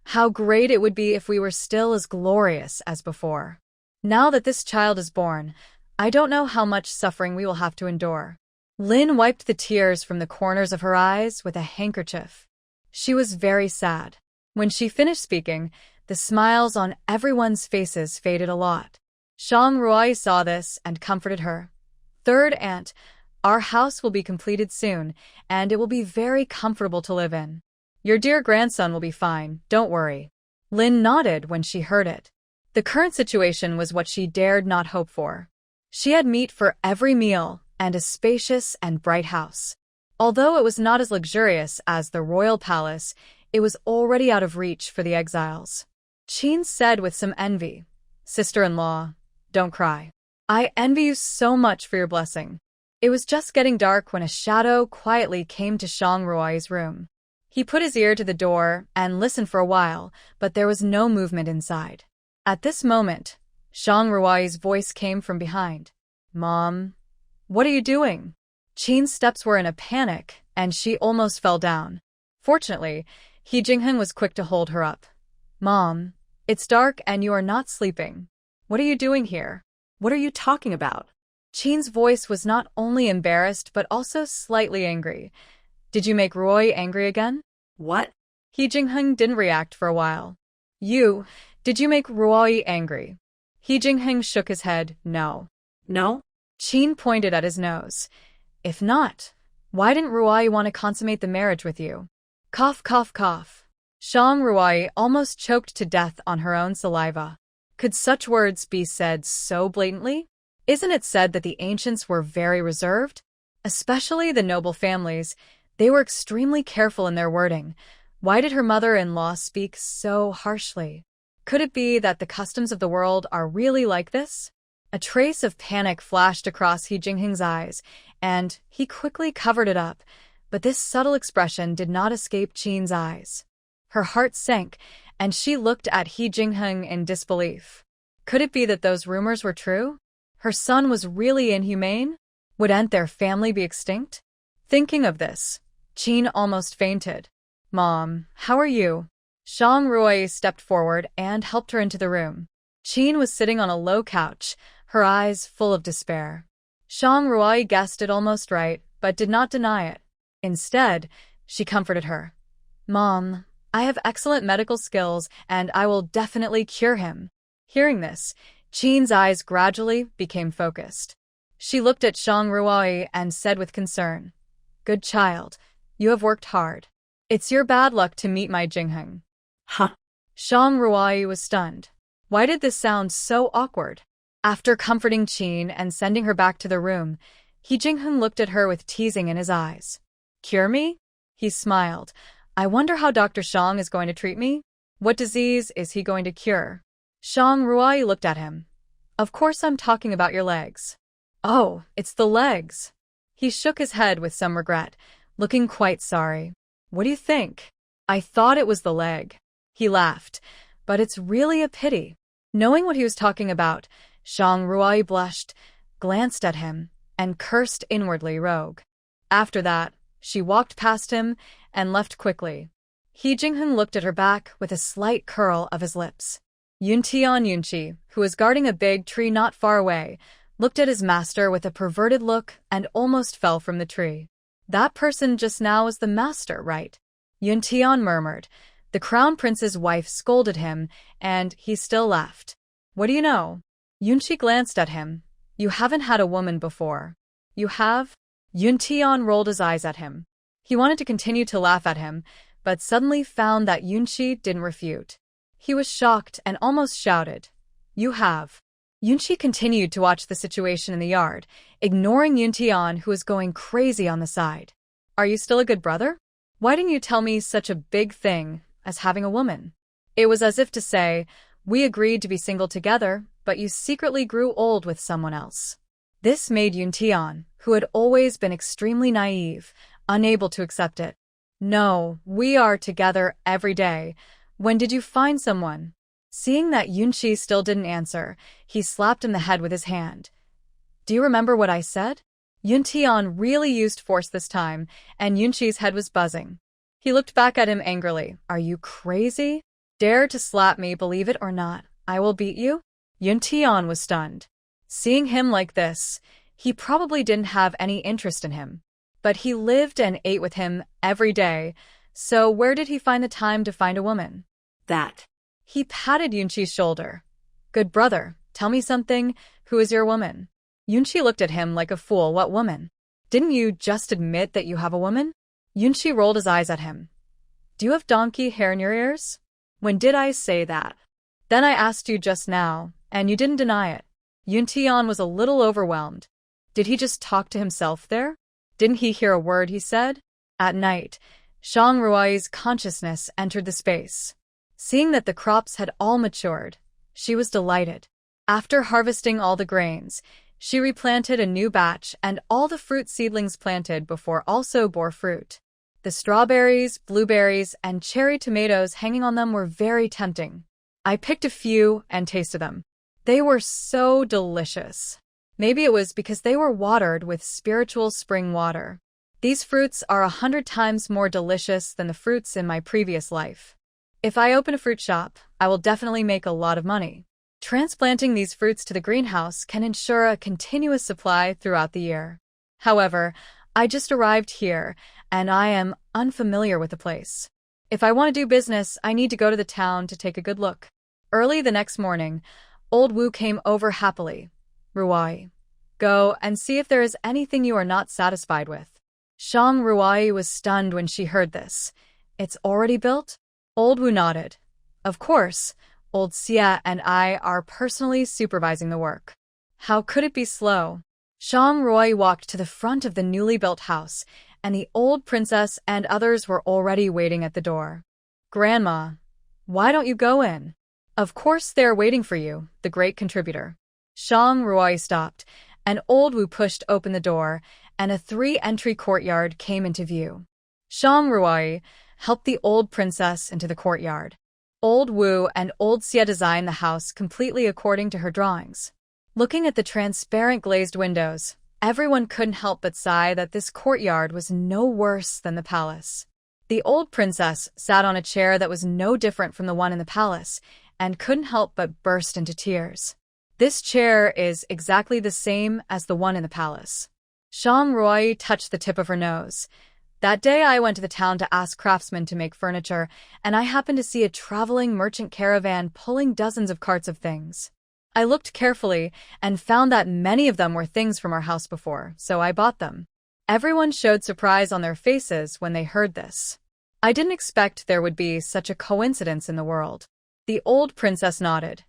how great it would be if we were still as glorious as before. Now that this child is born, I don't know how much suffering we will have to endure. Lin wiped the tears from the corners of her eyes with a handkerchief. She was very sad. When she finished speaking, the smiles on everyone's faces faded a lot. Shang Ruai saw this and comforted her. Third aunt, our house will be completed soon, and it will be very comfortable to live in. Your dear grandson will be fine, don't worry. Lin nodded when she heard it. The current situation was what she dared not hope for. She had meat for every meal and a spacious and bright house. Although it was not as luxurious as the royal palace, it was already out of reach for the exiles. Qin said with some envy, "Sister-in-law, don't cry. I envy you so much for your blessing." It was just getting dark when a shadow quietly came to Shang Ruai's room. He put his ear to the door and listened for a while, but there was no movement inside. At this moment, Shang Ruai's voice came from behind. "Mom, what are you doing?" Qin's steps were in a panic, and she almost fell down. Fortunately, He Jingheng was quick to hold her up. "Mom, it's dark and you are not sleeping. What are you doing here? What are you talking about?" Qin's voice was not only embarrassed but also slightly angry. "Did you make Roy angry again?" What? He Jingheng didn't react for a while. Did you make Roy angry?" He Jingheng shook his head, "No." No? Qin pointed at his nose. "If not, why didn't Ruai want to consummate the marriage with you?" Cough, cough, cough. Shang Ruai almost choked to death on her own saliva. Could such words be said so blatantly? Isn't it said that the ancients were very reserved? Especially the noble families, they were extremely careful in their wording. Why did her mother-in-law speak so harshly? Could it be that the customs of the world are really like this? A trace of panic flashed across He Jingheng's eyes, and he quickly covered it up, but this subtle expression did not escape Qin's eyes. Her heart sank, and she looked at He Jingheng in disbelief. Could it be that those rumors were true? Her son was really inhumane? Wouldn't their family be extinct? Thinking of this, Qin almost fainted. "Mom, how are you?" Shang Ruai stepped forward and helped her into the room. Qin was sitting on a low couch, her eyes full of despair. Shang Ruai guessed it almost right, but did not deny it. Instead, she comforted her. "Mom, I have excellent medical skills, and I will definitely cure him." Hearing this, Qin's eyes gradually became focused. She looked at Shang Ruai and said with concern, "Good child, you have worked hard. It's your bad luck to meet my Jingheng." Huh. Shang Ruai was stunned. Why did this sound so awkward? After comforting Qin and sending her back to the room, He Jingheng looked at her with teasing in his eyes. "Cure me?" He smiled. "I wonder how Dr. Shang is going to treat me? What disease is he going to cure?" Shang Ruai looked at him. "Of course I'm talking about your legs." "Oh, it's the legs." He shook his head with some regret, looking quite sorry. "What do you think?" "I thought it was the leg." He laughed. "But it's really a pity." Knowing what he was talking about, Shang Ruai blushed, glanced at him, and cursed inwardly rogue. After that, she walked past him and left quickly. He Jingheng looked at her back with a slight curl of his lips. Yunchi, who was guarding a big tree not far away, looked at his master with a perverted look and almost fell from the tree. "That person just now was the master, right?" Yuntian murmured. The crown prince's wife scolded him, and he still laughed. "What do you know?" Yunchi glanced at him. "You haven't had a woman before." "You have?" Yuntian rolled his eyes at him. He wanted to continue to laugh at him, but suddenly found that Yunchi didn't refute. He was shocked and almost shouted, "You have." Yunchi continued to watch the situation in the yard, ignoring Yuntian, who was going crazy on the side. "Are you still a good brother? Why didn't you tell me such a big thing as having a woman?" It was as if to say, "We agreed to be single together, but you secretly grew old with someone else. This made Yuntian, who had always been extremely naive, unable to accept it. No, we are together every day. When did you find someone? Seeing that Yunqi still didn't answer, he slapped him the head with his hand. Do you remember what I said? Yuntian really used force this time, and Yunqi's head was buzzing. He looked back at him angrily. Are you crazy? Dare to slap me, believe it or not, I will beat you? Yuntian was stunned. Seeing him like this, he probably didn't have any interest in him. But he lived and ate with him every day, so where did he find the time to find a woman? That. He patted Yunqi's shoulder. Good brother, tell me something, who is your woman? Yunqi looked at him like a fool. What woman? Didn't you just admit that you have a woman? Yunqi rolled his eyes at him. Do you have donkey hair in your ears? When did I say that? Then I asked you just now, and you didn't deny it. Yuntian was a little overwhelmed. Did he just talk to himself there? Didn't he hear a word he said? At night, Shang Ruai's consciousness entered the space. Seeing that the crops had all matured, she was delighted. After harvesting all the grains, she replanted a new batch, and all the fruit seedlings planted before also bore fruit. The strawberries, blueberries, and cherry tomatoes hanging on them were very tempting. I picked a few and tasted them. They were so delicious. Maybe it was because they were watered with spiritual spring water. These fruits are 100 times more delicious than the fruits in my previous life. If I open a fruit shop, I will definitely make a lot of money. Transplanting these fruits to the greenhouse can ensure a continuous supply throughout the year. However, I just arrived here, and I am unfamiliar with the place. If I want to do business, I need to go to the town to take a good look. Early the next morning, old Wu came over happily. Ruai, go and see if there is anything you are not satisfied with. Shang Ruai was stunned when she heard this. It's already built? Old Wu nodded. Of course. Old Xia and I are personally supervising the work. How could it be slow? Shang Ruai walked to the front of the newly built house, and the old princess and others were already waiting at the door. Grandma, why don't you go in? Of course they're waiting for you, the great contributor. Shang Ruai stopped, and old Wu pushed open the door, and a 3-entry courtyard came into view. Shang Ruai helped the old princess into the courtyard. Old Wu and old Xia designed the house completely according to her drawings. Looking at the transparent glazed windows, everyone couldn't help but sigh that this courtyard was no worse than the palace. The old princess sat on a chair that was no different from the one in the palace, and couldn't help but burst into tears. This chair is exactly the same as the one in the palace. Shang Ruai touched the tip of her nose. That day I went to the town to ask craftsmen to make furniture, and I happened to see a traveling merchant caravan pulling dozens of carts of things. I looked carefully and found that many of them were things from our house before, so I bought them. Everyone showed surprise on their faces when they heard this. I didn't expect there would be such a coincidence in the world. The old princess nodded.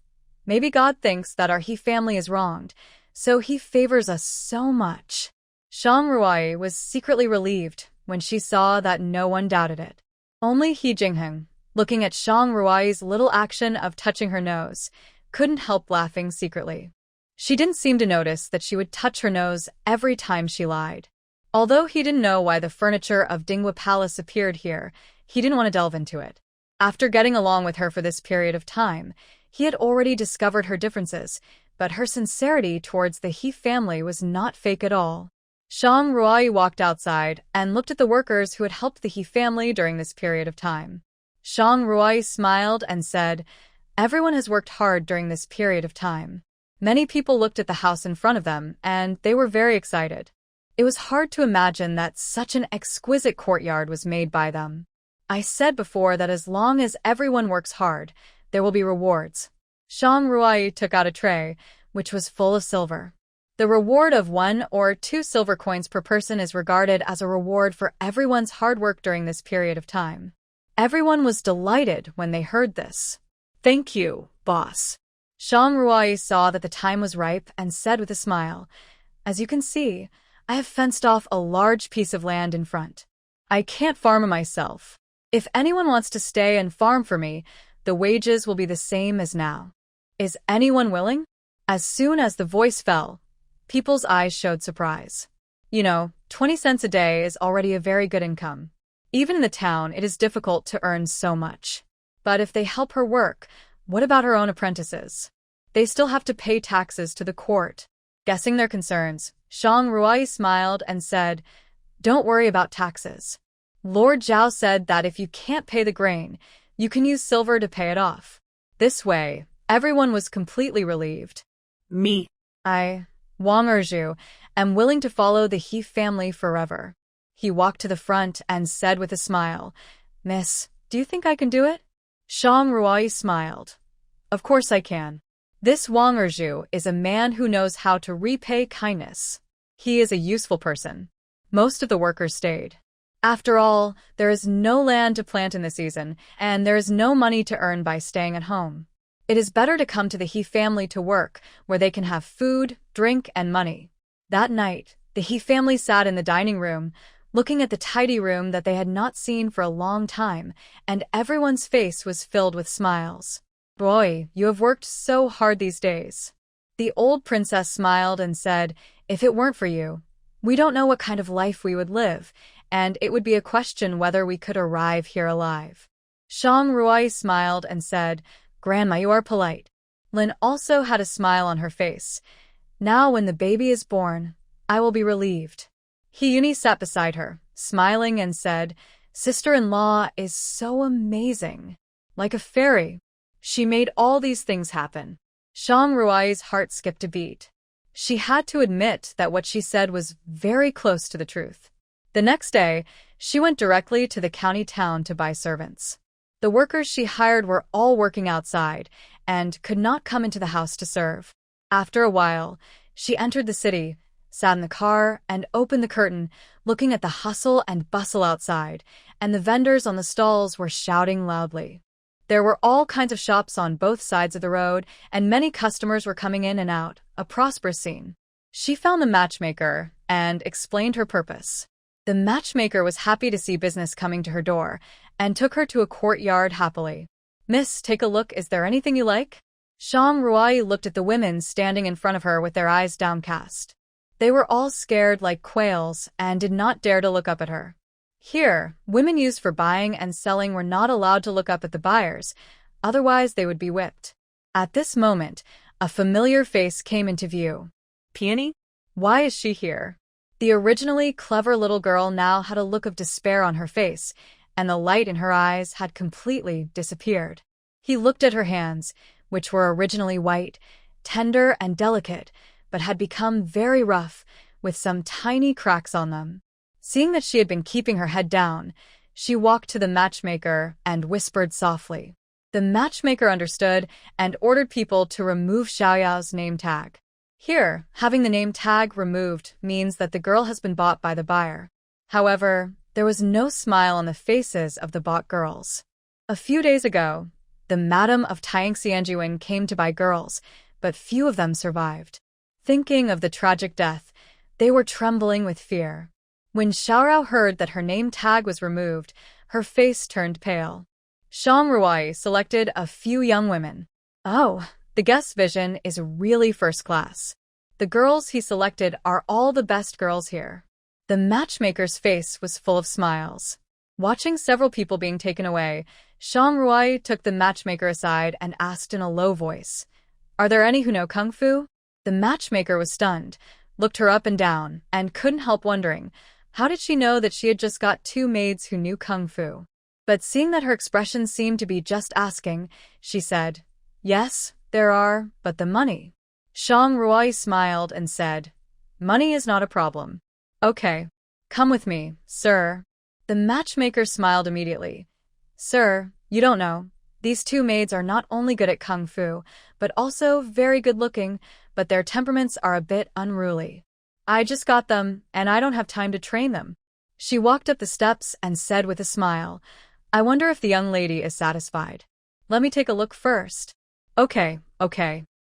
Maybe God thinks that our He family is wronged, so He favors us so much. Shang Ruai was secretly relieved when she saw that no one doubted it. Only He Jingheng, looking at Shang Ruai's little action of touching her nose, couldn't help laughing secretly. She didn't seem to notice that she would touch her nose every time she lied. Although he didn't know why the furniture of Dinghua Palace appeared here, he didn't want to delve into it. After getting along with her for this period of time, he had already discovered her differences, but her sincerity towards the He family was not fake at all. Shang Ruai walked outside and looked at the workers who had helped the He family during this period of time. Shang Ruai smiled and said, "Everyone has worked hard during this period of time." Many people looked at the house in front of them, and they were very excited. It was hard to imagine that such an exquisite courtyard was made by them. I said before that as long as everyone works hard, there will be rewards. Shang Ruai took out a tray, which was full of silver. The reward of 1 or 2 silver coins per person is regarded as a reward for everyone's hard work during this period of time. Everyone was delighted when they heard this. "Thank you, boss." Shang Ruai saw that the time was ripe and said with a smile, "As you can see, I have fenced off a large piece of land in front. I can't farm it myself. If anyone wants to stay and farm for me, the wages will be the same as now. Is anyone willing?" As soon as the voice fell, people's eyes showed surprise. 20 cents a day is already a very good income. Even in the town, it is difficult to earn so much. But if they help her work, what about her own apprentices? They still have to pay taxes to the court. Guessing their concerns, Shang Ruai smiled and said, "Don't worry about taxes. Lord Zhao said that if you can't pay the grain, you can use silver to pay it off." This way, everyone was completely relieved. Me. I, Wang Erju, am willing to follow the He family forever. He walked to the front and said with a smile, "Miss, do you think I can do it?" Shang Ruai smiled. "Of course I can. This Wang Erju is a man who knows how to repay kindness. He is a useful person." Most of the workers stayed. After all, there is no land to plant in the season, and there is no money to earn by staying at home. It is better to come to the He family to work, where they can have food, drink, and money. That night, the He family sat in the dining room, looking at the tidy room that they had not seen for a long time, and everyone's face was filled with smiles. "Boy, you have worked so hard these days." The old princess smiled and said, "If it weren't for you, we don't know what kind of life we would live, and it would be a question whether we could arrive here alive." Shang Ruai smiled and said, "Grandma, you are polite." Lin also had a smile on her face. "Now when the baby is born, I will be relieved." Hyuni sat beside her, smiling and said, "Sister-in-law is so amazing. Like a fairy. She made all these things happen." Shang Ruai's heart skipped a beat. She had to admit that what she said was very close to the truth. The next day, she went directly to the county town to buy servants. The workers she hired were all working outside and could not come into the house to serve. After a while, she entered the city, sat in the car, and opened the curtain, looking at the hustle and bustle outside, and the vendors on the stalls were shouting loudly. There were all kinds of shops on both sides of the road, and many customers were coming in and out, a prosperous scene. She found the matchmaker and explained her purpose. The matchmaker was happy to see business coming to her door and took her to a courtyard happily. "Miss, take a look. Is there anything you like?" Shang Ruai looked at the women standing in front of her with their eyes downcast. They were all scared like quails and did not dare to look up at her. Here, women used for buying and selling were not allowed to look up at the buyers, otherwise they would be whipped. At this moment, a familiar face came into view. Peony? Why is she here? The originally clever little girl now had a look of despair on her face, and the light in her eyes had completely disappeared. He looked at her hands, which were originally white, tender and delicate, but had become very rough, with some tiny cracks on them. Seeing that she had been keeping her head down, she walked to the matchmaker and whispered softly. The matchmaker understood and ordered people to remove Xiaoyao's name tag. Here, having the name tag removed means that the girl has been bought by the buyer. However, there was no smile on the faces of the bought girls. A few days ago, the Madam of Tianxianjuan came to buy girls, but few of them survived. Thinking of the tragic death, they were trembling with fear. When Xiaorao heard that her name tag was removed, her face turned pale. Shang Ruai selected a few young women. Oh, the guest's vision is really first class. The girls he selected are all the best girls here. The matchmaker's face was full of smiles. Watching several people being taken away, Shang Ruai took the matchmaker aside and asked in a low voice, "Are there any who know Kung Fu?" The matchmaker was stunned, looked her up and down, and couldn't help wondering, how did she know that she had just got 2 maids who knew Kung Fu? But seeing that her expression seemed to be just asking, she said, "Yes, there are, but the money." Shang Ruai smiled and said, "Money is not a problem." "Okay. Come with me, sir." The matchmaker smiled immediately. "Sir, you don't know. These 2 maids are not only good at Kung Fu, but also very good-looking, but their temperaments are a bit unruly. I just got them, and I don't have time to train them." She walked up the steps and said with a smile, "I wonder if the young lady is satisfied. Let me take a look first." Okay.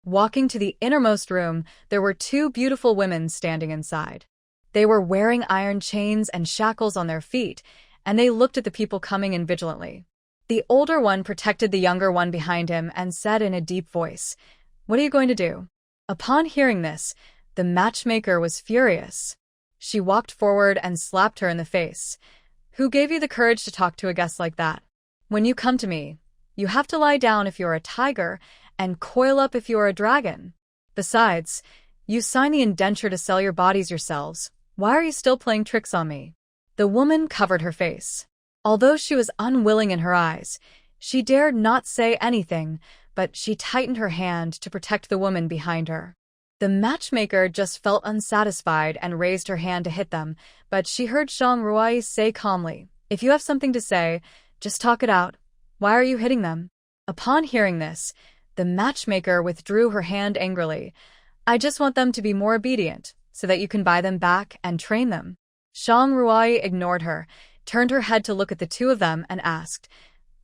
Walking to the innermost room, there were 2 beautiful women standing inside. They were wearing iron chains and shackles on their feet, and they looked at the people coming in vigilantly. The older one protected the younger one behind him and said in a deep voice, "What are you going to do?" Upon hearing this, the matchmaker was furious. She walked forward and slapped her in the face. Who gave you the courage to talk to a guest like that? When you come to me, you have to lie down if you're a tiger and coil up if you're a dragon. Besides, you signed the indenture to sell your bodies yourselves. Why are you still playing tricks on me? The woman covered her face. Although she was unwilling in her eyes, she dared not say anything, but she tightened her hand to protect the woman behind her. The matchmaker just felt unsatisfied and raised her hand to hit them, but she heard Shang Ruai say calmly, "If you have something to say, just talk it out. Why are you hitting them?" Upon hearing this, the matchmaker withdrew her hand angrily. "I just want them to be more obedient, so that you can buy them back and train them." Shang Ruai ignored her, turned her head to look at the two of them, and asked,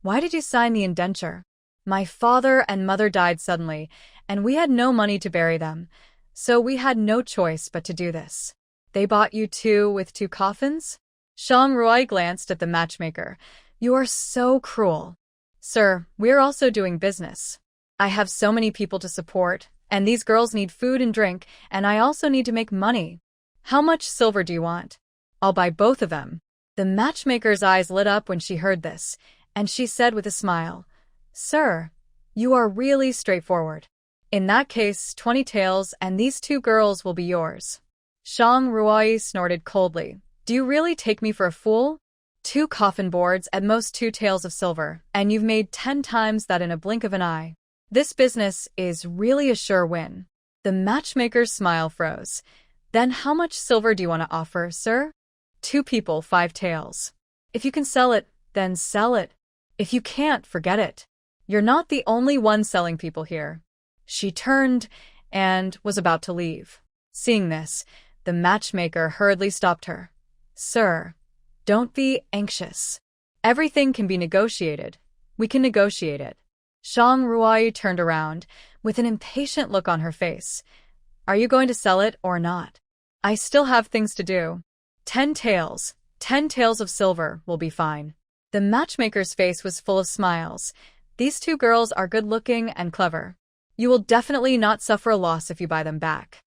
"Why did you sign the indenture?" "My father and mother died suddenly, and we had no money to bury them, so we had no choice but to do this." "They bought you too with 2 coffins?" Shang Ruai glanced at the matchmaker. "You are so cruel." "Sir, we're also doing business. I have so many people to support, and these girls need food and drink, and I also need to make money. How much silver do you want?" "I'll buy both of them." The matchmaker's eyes lit up when she heard this, and she said with a smile, "Sir, you are really straightforward. In that case, 20 taels and these 2 girls will be yours." Shang Ruai snorted coldly. "Do you really take me for a fool? 2 coffin boards, at most 2 taels of silver, and you've made 10 times that in a blink of an eye. This business is really a sure win." The matchmaker's smile froze. "Then how much silver do you want to offer, sir?" 2 people, 5 taels. If you can sell it, then sell it. If you can't, forget it. You're not the only one selling people here." She turned and was about to leave. Seeing this, the matchmaker hurriedly stopped her. "Sir, don't be anxious. Everything can be negotiated. We can negotiate it." Shang Ruai turned around, with an impatient look on her face. "Are you going to sell it or not? I still have things to do. 10 taels, 10 taels of silver will be fine." The matchmaker's face was full of smiles. "These 2 girls are good-looking and clever. You will definitely not suffer a loss if you buy them back.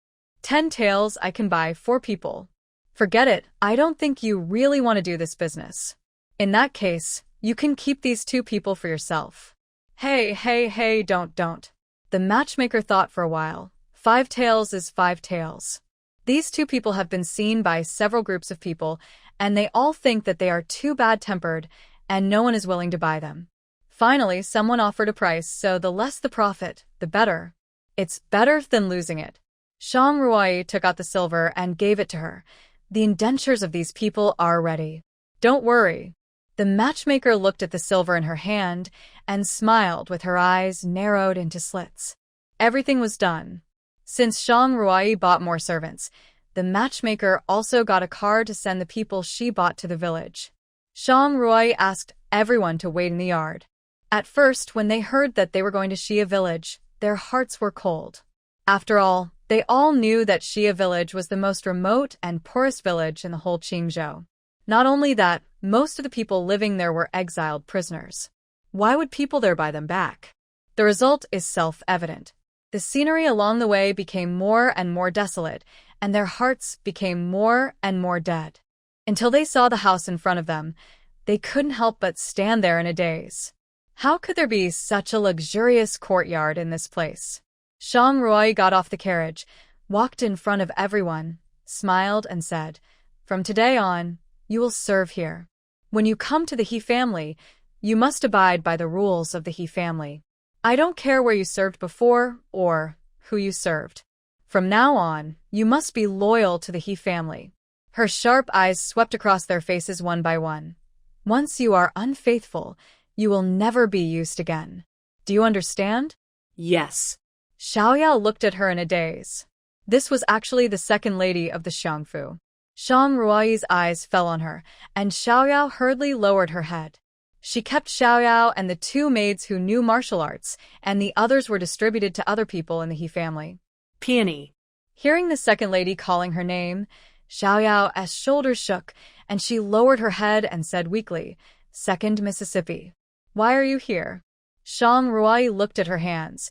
10 taels I can buy 4 people. Forget it, I don't think you really want to do this business. In that case, you can keep these 2 people for yourself." Hey, don't. The matchmaker thought for a while. 5 taels is 5 taels. These 2 people have been seen by several groups of people, and they all think that they are too bad-tempered, and no one is willing to buy them. Finally, someone offered a price, so the less the profit, the better. It's better than losing it. Shang Ruai took out the silver and gave it to her. "The indentures of these people are ready. Don't worry." The matchmaker looked at the silver in her hand and smiled with her eyes narrowed into slits. Everything was done. Since Shang Ruai bought more servants, the matchmaker also got a car to send the people she bought to the village. Shang Ruai asked everyone to wait in the yard. At first, when they heard that they were going to Xia village, their hearts were cold. After all, they all knew that Xia village was the most remote and poorest village in the whole Qingzhou. Not only that, most of the people living there were exiled prisoners. Why would people there buy them back? The result is self-evident. The scenery along the way became more and more desolate, and their hearts became more and more dead. Until they saw the house in front of them, they couldn't help but stand there in a daze. How could there be such a luxurious courtyard in this place? Shang Ruai got off the carriage, walked in front of everyone, smiled and said, "From today on, you will serve here. When you come to the He family, you must abide by the rules of the He family. I don't care where you served before or who you served. From now on, you must be loyal to the He family." Her sharp eyes swept across their faces one by one. "Once you are unfaithful, you will never be used again. Do you understand?" "Yes." Xiaoyao looked at her in a daze. This was actually the second lady of the Xiangfu. Shang Ruai's eyes fell on her, and Xiaoyao hurriedly lowered her head. She kept Xiaoyao and the 2 maids who knew martial arts, and the others were distributed to other people in the He family. "Peony." Hearing the second lady calling her name, Xiaoyao's shoulders shook, and she lowered her head and said weakly, "Second Mississippi. Why are you here?" Shang Ruai looked at her hands.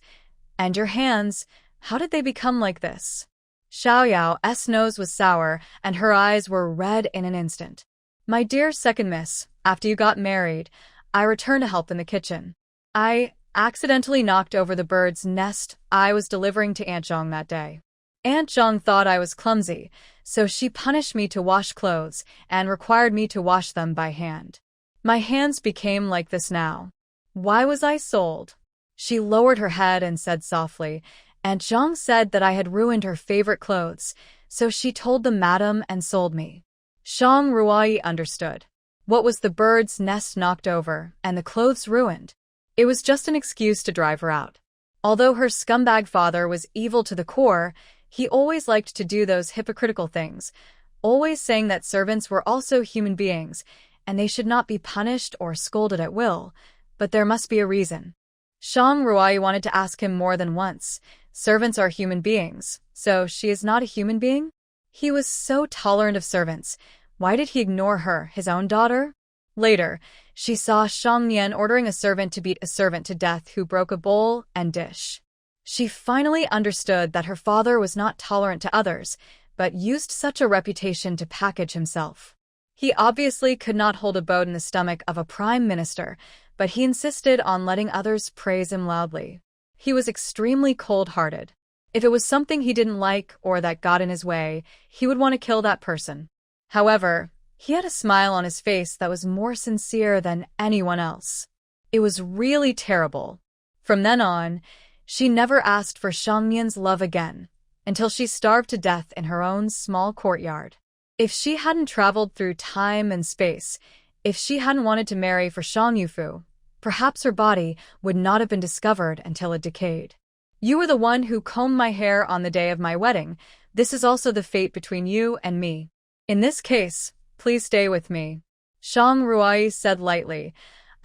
"And your hands, How did they become like this? Xiaoyao's nose was sour, and her eyes were red in an instant. My dear second miss, after you got married, I returned to help in the kitchen. I accidentally knocked over the bird's nest I was delivering to Aunt Zhong that day. Aunt Zhong thought I was clumsy, so she punished me to wash clothes and required me to wash them by hand. My hands became like this now. Why was I sold? She lowered her head and said softly, Aunt Zhong said that I had ruined her favorite clothes, so she told the madam and sold me. Shang Ruai understood. What was the bird's nest knocked over and the clothes ruined? It was just an excuse to drive her out. Although her scumbag father was evil to the core, he always liked to do those hypocritical things, always saying that servants were also human beings, and they should not be punished or scolded at will, but there must be a reason. Shang Ruai wanted to ask him more than once. Servants are human beings, so she is not a human being? He was so tolerant of servants. Why did he ignore her, his own daughter? Later, she saw Shang Nian ordering a servant to beat a servant to death who broke a bowl and dish. She finally understood that her father was not tolerant to others, but used such a reputation to package himself. He obviously could not hold a boat in the stomach of a prime minister, but he insisted on letting others praise him loudly. He was extremely cold-hearted. If it was something he didn't like or that got in his way, he would want to kill that person. However, he had a smile on his face that was more sincere than anyone else. It was really terrible. From then on, she never asked for Shang Nian's love again, until she starved to death in her own small courtyard. If she hadn't traveled through time and space, if she hadn't wanted to marry for Shang Yufu, perhaps her body would not have been discovered until it decayed. You were the one who combed my hair on the day of my wedding. This is also the fate between you and me. In this case, please stay with me. Shang Ruai said lightly,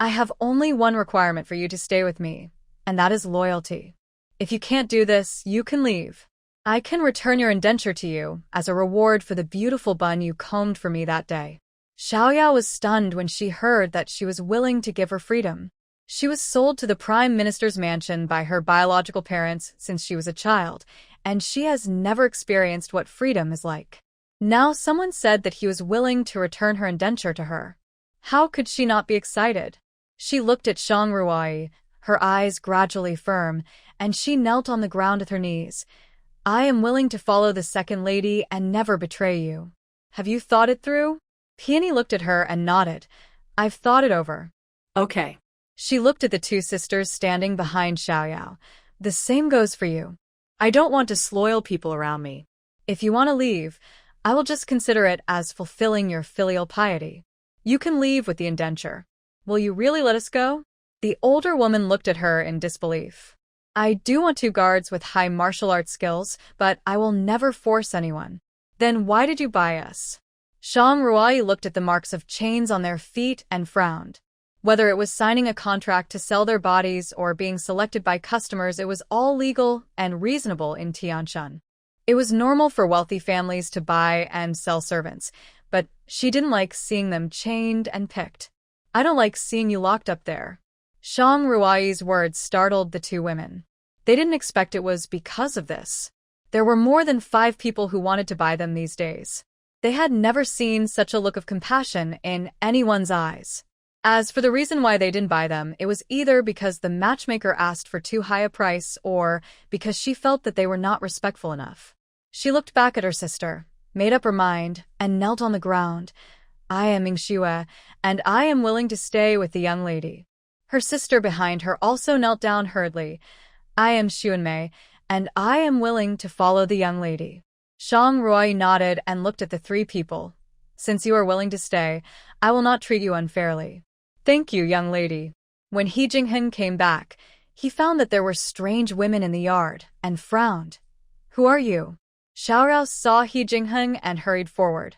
I have only one requirement for you to stay with me, and that is loyalty. If you can't do this, you can leave. I can return your indenture to you as a reward for the beautiful bun you combed for me that day. Xiaoyao was stunned when she heard that she was willing to give her freedom. She was sold to the Prime Minister's mansion by her biological parents since she was a child, and she has never experienced what freedom is like. Now someone said that he was willing to return her indenture to her. How could she not be excited? She looked at Shang Ruai, her eyes gradually firm, and she knelt on the ground with her knees. I am willing to follow the second lady and never betray you. Have you thought it through? Peony looked at her and nodded. I've thought it over. Okay. She looked at the two sisters standing behind Xiaoyao. The same goes for you. I don't want disloyal people around me. If you want to leave, I will just consider it as fulfilling your filial piety. You can leave with the indenture. Will you really let us go? The older woman looked at her in disbelief. I do want two guards with high martial arts skills, but I will never force anyone. Then why did you buy us? Shang Ruai looked at the marks of chains on their feet and frowned. Whether it was signing a contract to sell their bodies or being selected by customers, it was all legal and reasonable in Tianshan. It was normal for wealthy families to buy and sell servants, but she didn't like seeing them chained and picked. I don't like seeing you locked up there. Shang Ruai's words startled the two women. They didn't expect it was because of this. There were more than 5 people who wanted to buy them these days. They had never seen such a look of compassion in anyone's eyes. As for the reason why they didn't buy them, it was either because the matchmaker asked for too high a price or because she felt that they were not respectful enough. She looked back at her sister, made up her mind, and knelt on the ground. I am Mingxue, and I am willing to stay with the young lady. Her sister behind her also knelt down hurriedly. I am Xuanmei, and I am willing to follow the young lady. Shang Ruai nodded and looked at the 3 people. Since you are willing to stay, I will not treat you unfairly. Thank you, young lady. When He Jinghen came back, he found that there were strange women in the yard and frowned. Who are you? Xiaorao saw He Jinghen and hurried forward.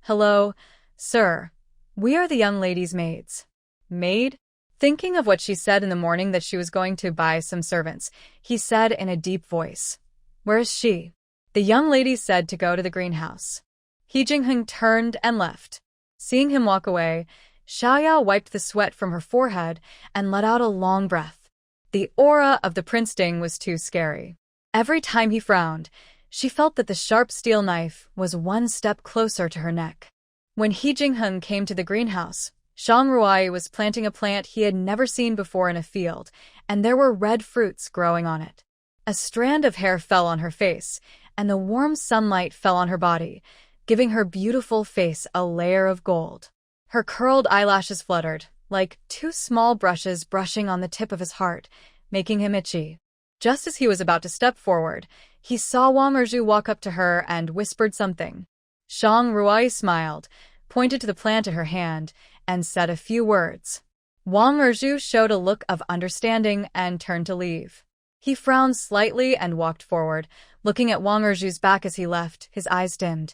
Hello, sir. We are the young lady's maids. Maid? Thinking of what she said in the morning that she was going to buy some servants, he said in a deep voice. Where is she? The young lady said to go to the greenhouse. He Jinghen turned and left. Seeing him walk away, Xiaoyao wiped the sweat from her forehead and let out a long breath. The aura of the Prince Ding was too scary. Every time he frowned, she felt that the sharp steel knife was one step closer to her neck. When He Jingheng came to the greenhouse, Shang Ruai was planting a plant he had never seen before in a field, and there were red fruits growing on it. A strand of hair fell on her face, and the warm sunlight fell on her body, giving her beautiful face a layer of gold. Her curled eyelashes fluttered, like two small brushes brushing on the tip of his heart, making him itchy. Just as he was about to step forward, he saw Wang Erju walk up to her and whispered something. Shang Ruai smiled, pointed to the plant in her hand, and said a few words. Wang Erju showed a look of understanding and turned to leave. He frowned slightly and walked forward, looking at Wang Erju's back as he left, his eyes dimmed.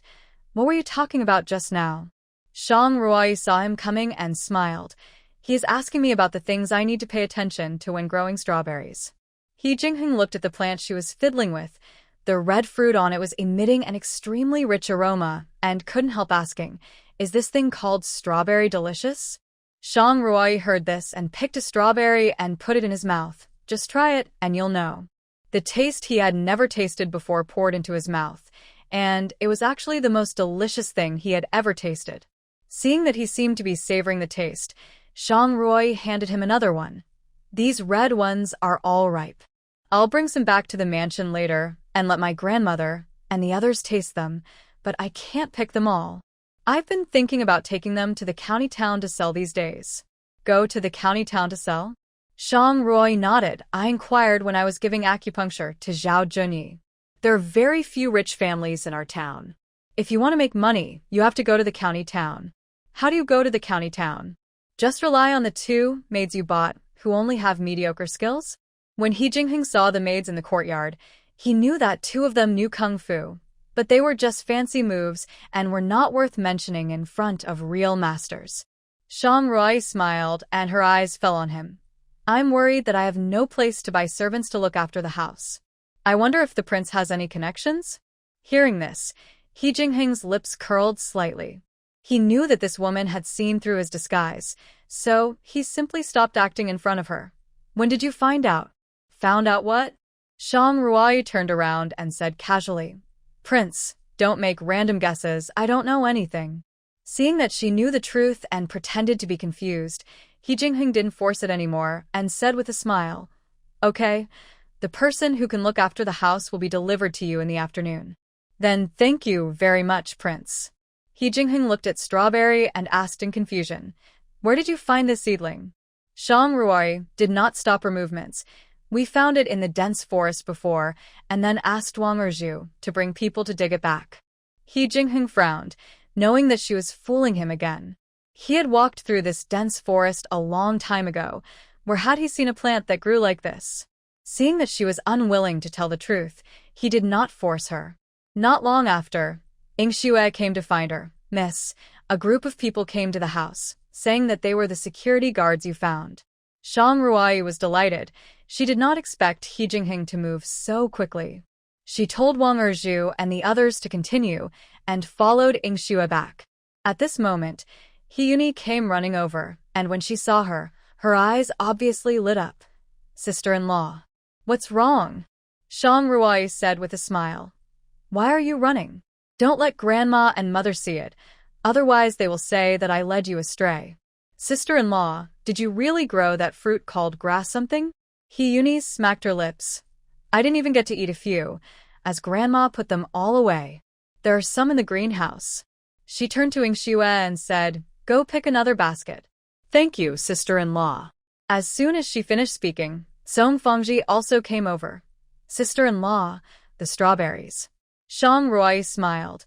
What were you talking about just now? Shang Ruai saw him coming and smiled. He is asking me about the things I need to pay attention to when growing strawberries. He Jingheng looked at the plant she was fiddling with. The red fruit on it was emitting an extremely rich aroma, and couldn't help asking, is this thing called strawberry delicious? Shang Ruai heard this and picked a strawberry and put it in his mouth. Just try it, and you'll know. The taste he had never tasted before poured into his mouth, and it was actually the most delicious thing he had ever tasted. Seeing that he seemed to be savoring the taste, Shang Ruai handed him another one. These red ones are all ripe. I'll bring some back to the mansion later and let my grandmother and the others taste them, but I can't pick them all. I've been thinking about taking them to the county town to sell these days. Go to the county town to sell? Shang Ruai nodded. I inquired when I was giving acupuncture to Zhao Junyi. There are very few rich families in our town. If you want to make money, you have to go to the county town. How do you go to the county town? Just rely on the two maids you bought, who only have mediocre skills? When He Jingheng saw the maids in the courtyard, he knew that two of them knew kung fu, but they were just fancy moves and were not worth mentioning in front of real masters. Shang Ruai smiled, and her eyes fell on him. I'm worried that I have no place to buy servants to look after the house. I wonder if the prince has any connections? Hearing this, He Jingheng's lips curled slightly. He knew that this woman had seen through his disguise, so he simply stopped acting in front of her. When did you find out? Found out what? Shang Ruai turned around and said casually, Prince, don't make random guesses, I don't know anything. Seeing that she knew the truth and pretended to be confused, He Jingheng didn't force it anymore and said with a smile, Okay, the person who can look after the house will be delivered to you in the afternoon. Then thank you very much, Prince. He Jingheng looked at Strawberry and asked in confusion, Where did you find this seedling? Shang Ruai did not stop her movements. We found it in the dense forest before, and then asked Wang Erju to bring people to dig it back. He Jingheng frowned, knowing that she was fooling him again. He had walked through this dense forest a long time ago. Where had he seen a plant that grew like this? Seeing that she was unwilling to tell the truth, he did not force her. Not long after, Yingxue came to find her. Miss, a group of people came to the house, saying that they were the security guards you found. Shang Ruai was delighted. She did not expect He Jingheng to move so quickly. She told Wang Erju and the others to continue, and followed Yingxue back. At this moment, Hiyuni came running over, and when she saw her, her eyes obviously lit up. Sister-in-law. What's wrong? Shang Ruai said with a smile. Why are you running? Don't let grandma and mother see it, otherwise they will say that I led you astray. Sister-in-law, did you really grow that fruit called grass something? Hiyuni smacked her lips. I didn't even get to eat a few, as grandma put them all away. There are some in the greenhouse. She turned to Yingxue and said, Go pick another basket. Thank you, sister-in-law. As soon as she finished speaking, Song Fangji also came over. Sister-in-law, the strawberries. Shang Ruai smiled.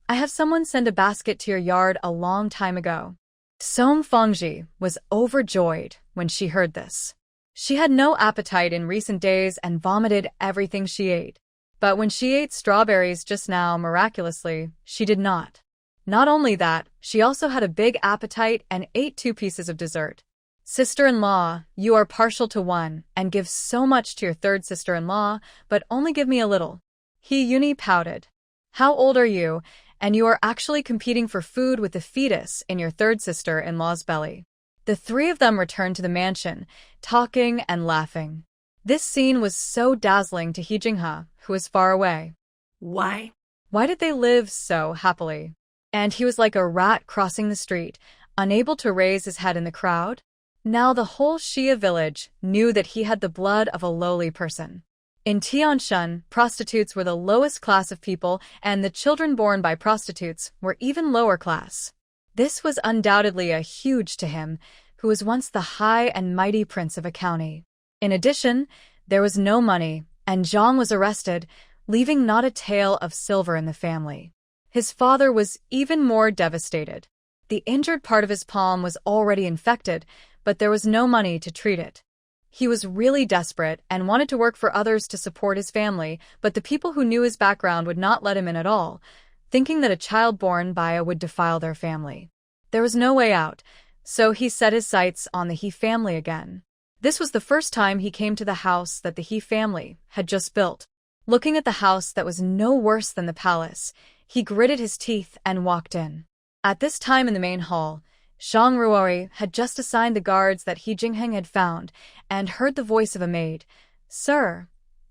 I have someone send a basket to your yard a long time ago. Song Fangji was overjoyed when she heard this. She had no appetite in recent days and vomited everything she ate. But when she ate strawberries just now, miraculously, she did not. Not only that, she also had a big appetite and ate 2 pieces of dessert. Sister-in-law, you are partial to one and give so much to your third sister-in-law, but only give me a little. Hiyuni pouted. How old are you, and you are actually competing for food with the fetus in your third sister-in-law's belly? The 3 of them returned to the mansion, talking and laughing. This scene was so dazzling to Hee Jing-ha, who was far away. Why? Why did they live so happily? And he was like a rat crossing the street, unable to raise his head in the crowd. Now the whole Shia village knew that he had the blood of a lowly person. In Tianshan, prostitutes were the lowest class of people, and the children born by prostitutes were even lower class. This was undoubtedly a huge to him, who was once the high and mighty prince of a county. In addition, there was no money, and Zhang was arrested, leaving not a tael of silver in the family. His father was even more devastated. The injured part of his palm was already infected, but there was no money to treat it. He was really desperate and wanted to work for others to support his family, but the people who knew his background would not let him in at all, thinking that a child born by a would defile their family. There was no way out, so he set his sights on the He family again. This was the first time he came to the house that the He family had just built. Looking at the house that was no worse than the palace, he gritted his teeth and walked in. At this time in the main hall, Zhang Ruoyi had just assigned the guards that He Jingheng had found and heard the voice of a maid. "Sir,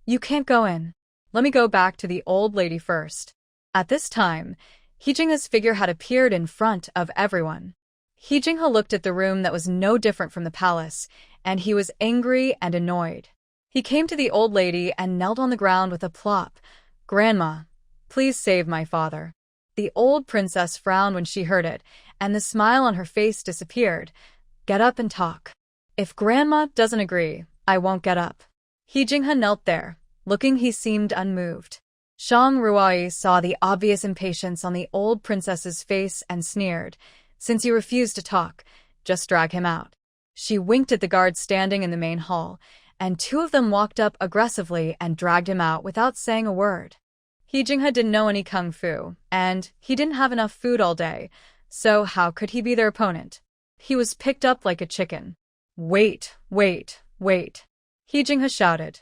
you can't go in. Let me go back to the old lady first." At this time, He Jinghe's figure had appeared in front of everyone. He Jinghe looked at the room that was no different from the palace, and he was angry and annoyed. He came to the old lady and knelt on the ground with a plop. "Grandma, please save my father." The old princess frowned when she heard it, and the smile on her face disappeared. "Get up and talk. If Grandma doesn't agree, I won't get up." He Jinghe knelt there. Looking, he seemed unmoved. Zhang Ruoyi saw the obvious impatience on the old princess's face and sneered. "Since you refuse to talk, just drag him out." She winked at the guards standing in the main hall, and two of them walked up aggressively and dragged him out without saying a word. He Jinghe didn't know any kung fu, and he didn't have enough food all day, so how could he be their opponent? He was picked up like a chicken. "Wait, wait, wait," He Jinghe shouted.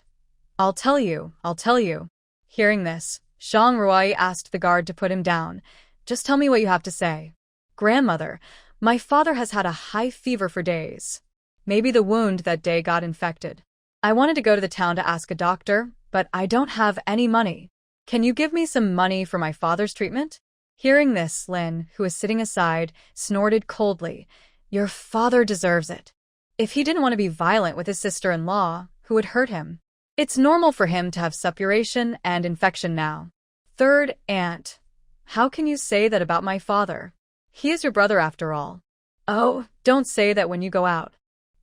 I'll tell you, I'll tell you." Hearing this, Zhang Ruoyi asked the guard to put him down. "Just tell me what you have to say." "Grandmother, my father has had a high fever for days. Maybe the wound that day got infected. I wanted to go to the town to ask a doctor, but I don't have any money. Can you give me some money for my father's treatment?" Hearing this, Lin, who was sitting aside, snorted coldly. "Your father deserves it. If he didn't want to be violent with his sister-in-law, who would hurt him? It's normal for him to have suppuration and infection now. Third aunt, how can you say that about my father? He is your brother after all. Oh, don't say that when you go out.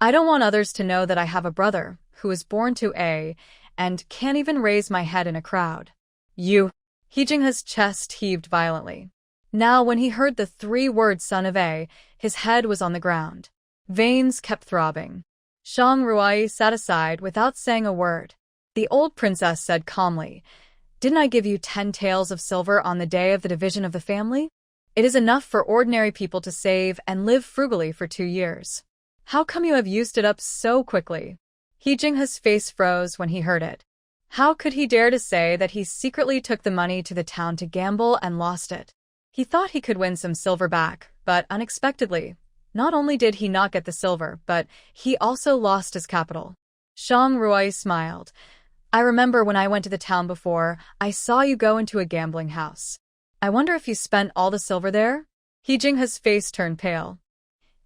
I don't want others to know that I have a brother who was born to A and can't even raise my head in a crowd." "You." He Jinghe's chest heaved violently. Now, when he heard the three words "son of A," his head was on the ground. Veins kept throbbing. Zhang Ruoyi sat aside without saying a word. The old princess said calmly, "Didn't I give you 10 taels of silver on the day of the division of the family? It is enough for ordinary people to save and live frugally for 2 years. How come you have used it up so quickly?" He Jinghe's face froze when he heard it. How could he dare to say that he secretly took the money to the town to gamble and lost it? He thought he could win some silver back, but unexpectedly, not only did he not get the silver, but he also lost his capital. Zhang Ruoyi smiled. "I remember when I went to the town before, I saw you go into a gambling house. I wonder if you spent all the silver there?" He Jinghe's face turned pale.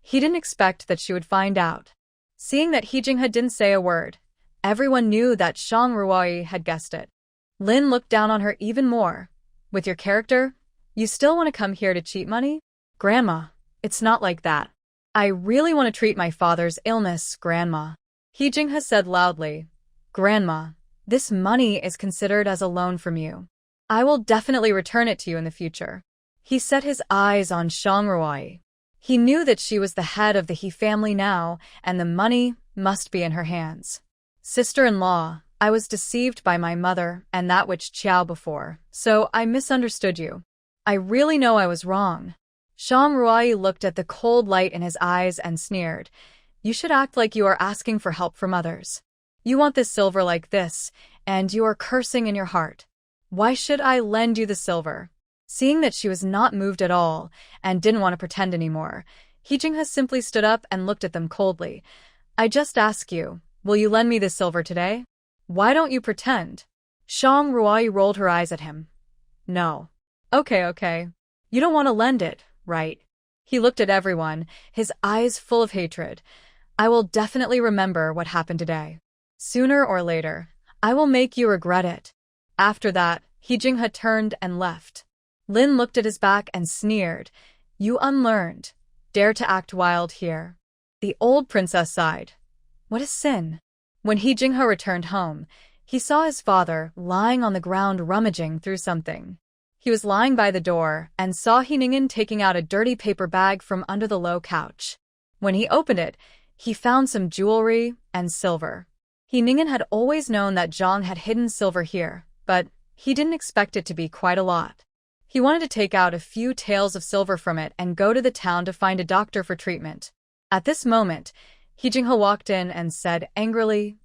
He didn't expect that she would find out. Seeing that He Jinghe didn't say a word, everyone knew that Zhang Ruoyi had guessed it. Lin looked down on her even more. "With your character, you still want to come here to cheat money? Grandma, it's not like that. I really want to treat my father's illness, Grandma." He Jinghe said loudly, "Grandma, this money is considered as a loan from you. I will definitely return it to you in the future." He set his eyes on Zhang Ruoyi. He knew that she was the head of the He family now, and the money must be in her hands. "Sister-in-law, I was deceived by my mother and that which Qiao before, so I misunderstood you. I really know I was wrong." Zhang Ruoyi looked at the cold light in his eyes and sneered. "You should act like you are asking for help from others. You want this silver like this, and you are cursing in your heart. Why should I lend you the silver?" Seeing that she was not moved at all and didn't want to pretend anymore, He Jinghe simply stood up and looked at them coldly. "I just ask you, will you lend me this silver today?" Why don't you pretend? Shang Ruai rolled her eyes at him. No. Okay. You don't want to lend it, right? He looked at everyone, his eyes full of hatred. I will definitely remember what happened today. Sooner or later, I will make you regret it. After that, He Jinghe turned and left. Lin looked at his back and sneered. You unlearned. Dare to act wild here. The old princess sighed. What a sin. When He Jinghe returned home, he saw his father lying on the ground rummaging through something. He was lying by the door and saw He Ningen taking out a dirty paper bag from under the low couch. When he opened it, he found some jewelry and silver. He Ningen had always known that Zhang had hidden silver here, but he didn't expect it to be quite a lot. He wanted to take out a few taels of silver from it and go to the town to find a doctor for treatment. At this moment, He Jinghe walked in and said angrily,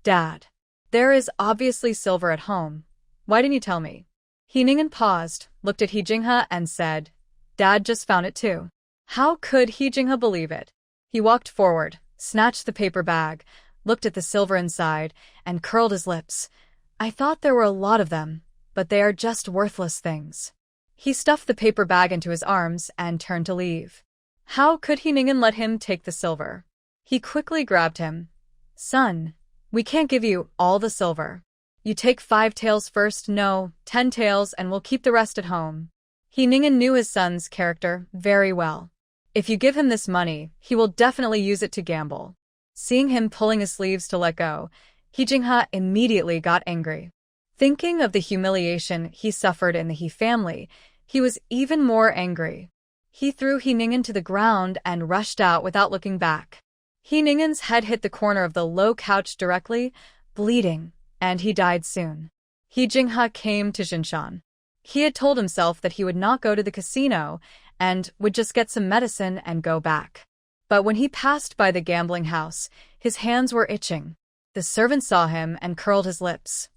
Dad, there is obviously silver at home. Why didn't you tell me? He Ningen paused, looked at He Jinghe and said, Dad just found it too. How could He Jinghe believe it? He walked forward, snatched the paper bag, looked at the silver inside, and curled his lips. I thought there were a lot of them, but they are just worthless things. He stuffed the paper bag into his arms and turned to leave. How could He Ningen let him take the silver? He quickly grabbed him. Son, we can't give you all the silver. You take 5 taels first, no, 10 taels, and we'll keep the rest at home. He Ningen knew his son's character very well. If you give him this money, he will definitely use it to gamble. Seeing him pulling his sleeves to let go, He Jinghe immediately got angry. Thinking of the humiliation he suffered in the He family, he was even more angry. He threw He Ningen to the ground and rushed out without looking back. He Ningen's head hit the corner of the low couch directly, bleeding, and he died soon. He Jinghe came to Jinshan. He had told himself that he would not go to the casino and would just get some medicine and go back. But when he passed by the gambling house, his hands were itching. The servant saw him and curled his lips.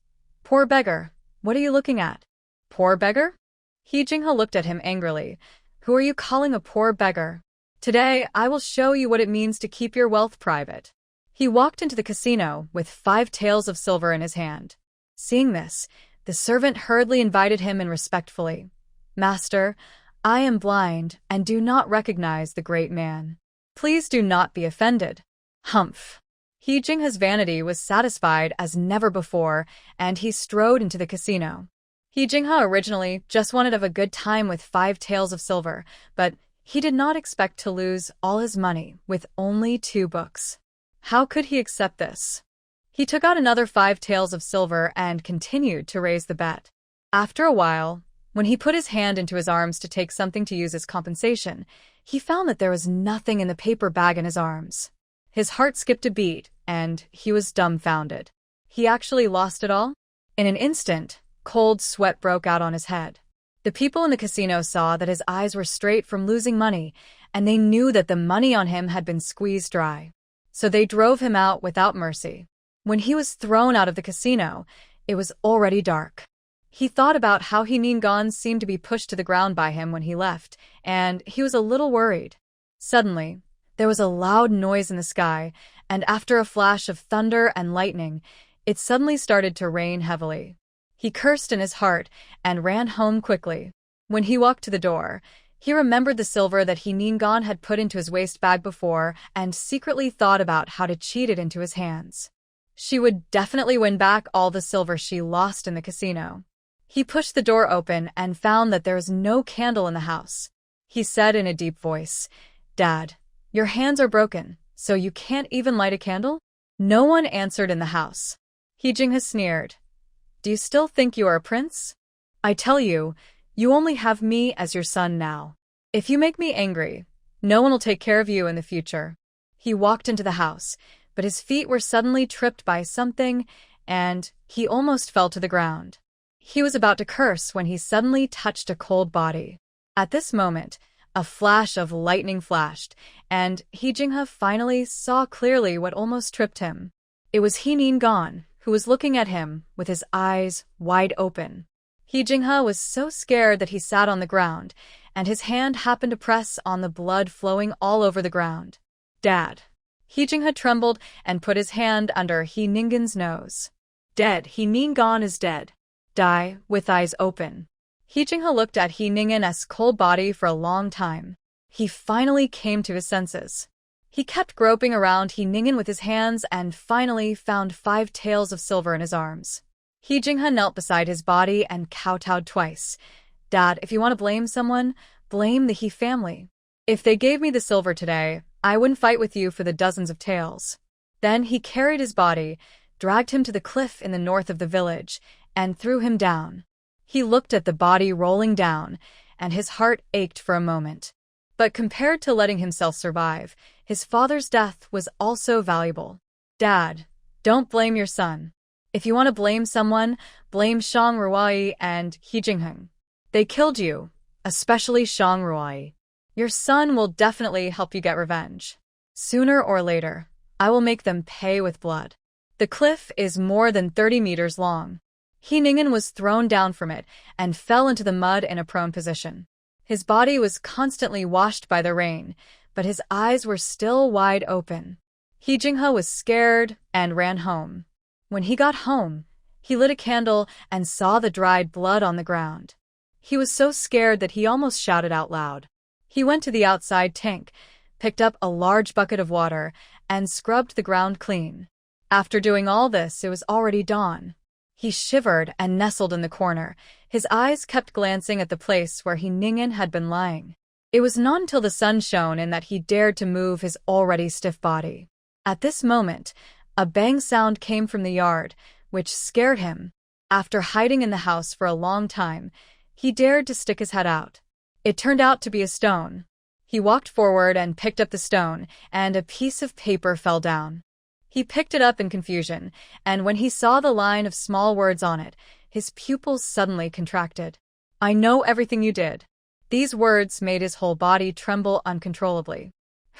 Poor beggar, what are you looking at? Poor beggar? He Jinghe looked at him angrily. Who are you calling a poor beggar? Today, I will show you what it means to keep your wealth private. He walked into the casino with 5 taels of silver in his hand. Seeing this, the servant hurriedly invited him in respectfully. Master, I am blind and do not recognize the great man. Please do not be offended. Humph. He Jinghe's vanity was satisfied as never before, and he strode into the casino. He Jinghe originally just wanted to have a good time with 5 taels of silver, but he did not expect to lose all his money with only 2 books. How could he accept this? He took out another 5 taels of silver and continued to raise the bet. After a while, when he put his hand into his arms to take something to use as compensation, he found that there was nothing in the paper bag in his arms. His heart skipped a beat, and he was dumbfounded. He actually lost it all? In an instant, cold sweat broke out on his head. The people in the casino saw that his eyes were straight from losing money, and they knew that the money on him had been squeezed dry. So they drove him out without mercy. When he was thrown out of the casino, it was already dark. He thought about how He Ningen seemed to be pushed to the ground by him when he left, and he was a little worried. Suddenly, there was a loud noise in the sky, and after a flash of thunder and lightning, it suddenly started to rain heavily. He cursed in his heart and ran home quickly. When he walked to the door, he remembered the silver that He Ningen had put into his waist bag before and secretly thought about how to cheat it into his hands. She would definitely win back all the silver she lost in the casino. He pushed the door open and found that there was no candle in the house. He said in a deep voice, Dad, your hands are broken, so you can't even light a candle? No one answered in the house. He Jinghe sneered. Do you still think you are a prince? I tell you, you only have me as your son now. If you make me angry, no one will take care of you in the future. He walked into the house, but his feet were suddenly tripped by something, and he almost fell to the ground. He was about to curse when he suddenly touched a cold body. At this moment, a flash of lightning flashed, and He Jinghe finally saw clearly what almost tripped him. It was He Ningen, who was looking at him with his eyes wide open. He Jinghe was so scared that he sat on the ground, and his hand happened to press on the blood flowing all over the ground. Dad. He Jinghe trembled and put his hand under He Ningen's nose. Dead. He Ningen is dead. Die, with eyes open. He Jinghe looked at He Ningen's cold body for a long time. He finally came to his senses. He kept groping around He Ningen with his hands and finally found 5 taels of silver in his arms. He Jinghe knelt beside his body and kowtowed twice. Dad, if you want to blame someone, blame the He family. If they gave me the silver today, I wouldn't fight with you for the dozens of taels. Then he carried his body, dragged him to the cliff in the north of the village, and threw him down. He looked at the body rolling down, and his heart ached for a moment. But compared to letting himself survive, his father's death was also valuable. Dad, don't blame your son. If you want to blame someone, blame Shang Ruai and He Jingheng. They killed you, especially Shang Ruai. Your son will definitely help you get revenge. Sooner or later, I will make them pay with blood. The cliff is more than 30 meters long. He Ningen was thrown down from it and fell into the mud in a prone position. His body was constantly washed by the rain, but his eyes were still wide open. He Jinghe was scared and ran home. When he got home, he lit a candle and saw the dried blood on the ground. He was so scared that he almost shouted out loud. He went to the outside tank, picked up a large bucket of water, and scrubbed the ground clean. After doing all this, it was already dawn. He shivered and nestled in the corner. His eyes kept glancing at the place where He Ningen had been lying. It was not until the sun shone in that he dared to move his already stiff body. At this moment, a bang sound came from the yard, which scared him. After hiding in the house for a long time, he dared to stick his head out. It turned out to be a stone. He walked forward and picked up the stone, and a piece of paper fell down. He picked it up in confusion, and when he saw the line of small words on it, his pupils suddenly contracted. I know everything you did. These words made his whole body tremble uncontrollably.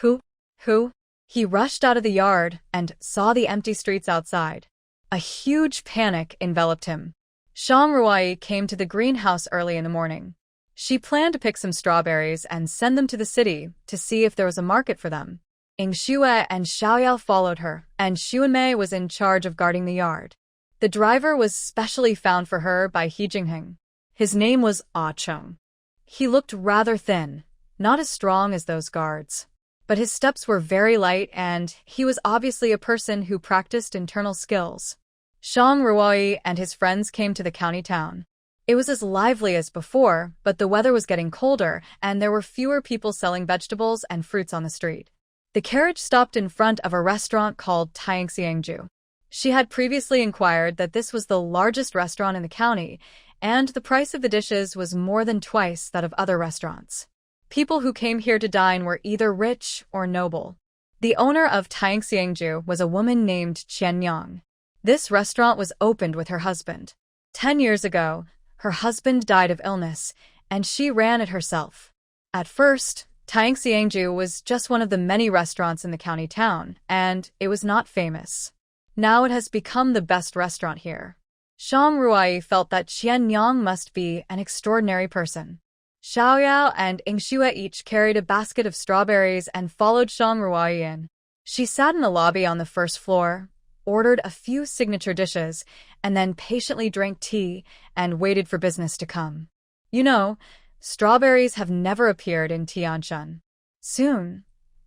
Who? He rushed out of the yard and saw the empty streets outside. A huge panic enveloped him. Shang Ruai came to the greenhouse early in the morning. She planned to pick some strawberries and send them to the city to see if there was a market for them. Ing Shue and Xiaoyao followed her, and Xuanmei was in charge of guarding the yard. The driver was specially found for her by He Jingheng. His name was Ah Cheng. He looked rather thin, not as strong as those guards. But his steps were very light, and he was obviously a person who practiced internal skills. Shang Ruai and his friends came to the county town. It was as lively as before, but the weather was getting colder, and there were fewer people selling vegetables and fruits on the street. The carriage stopped in front of a restaurant called Tianxiangju. She had previously inquired that this was the largest restaurant in the county, and the price of the dishes was more than twice that of other restaurants. People who came here to dine were either rich or noble. The owner of Tianxiangju was a woman named Qian Yang. This restaurant was opened with her husband. 10 years ago, her husband died of illness, and she ran it herself. At first, Tianxiangju was just one of the many restaurants in the county town, and it was not famous. Now it has become the best restaurant here. Shang Ruai felt that Qian Yang must be an extraordinary person. Xiaoyao and Ing Shue each carried a basket of strawberries and followed Shang Ruai in. She sat in the lobby on the first floor, ordered a few signature dishes, and then patiently drank tea and waited for business to come. You know, strawberries have never appeared in Tianshan. Soon,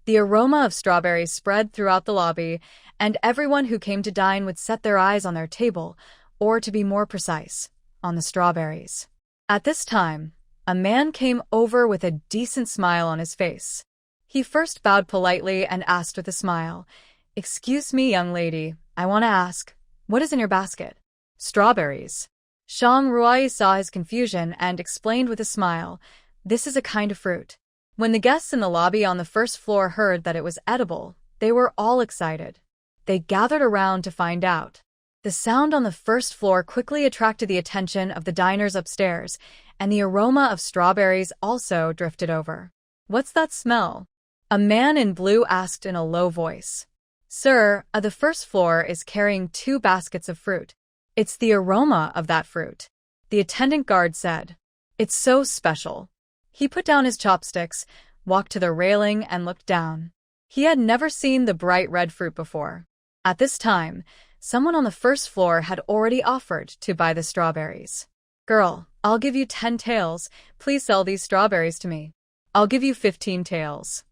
the aroma of strawberries spread throughout the lobby, and everyone who came to dine would set their eyes on their table, or to be more precise, on the strawberries. At this time, a man came over with a decent smile on his face. He first bowed politely and asked with a smile, "Excuse me, young lady, I want to ask, what is in your basket?" "Strawberries." Shang Ruai saw his confusion and explained with a smile, "This is a kind of fruit." When the guests in the lobby on the first floor heard that it was edible, they were all excited. They gathered around to find out. The sound on the first floor quickly attracted the attention of the diners upstairs, and the aroma of strawberries also drifted over. "What's that smell?" A man in blue asked in a low voice. "Sir, the first floor is carrying 2 baskets of fruit. It's the aroma of that fruit," the attendant guard said. "It's so special." He put down his chopsticks, walked to the railing, and looked down. He had never seen the bright red fruit before. At this time, Someone on the first floor had already offered to buy the strawberries. Girl, I'll give you 10 taels. Please sell these strawberries to me. I'll give you 15 taels.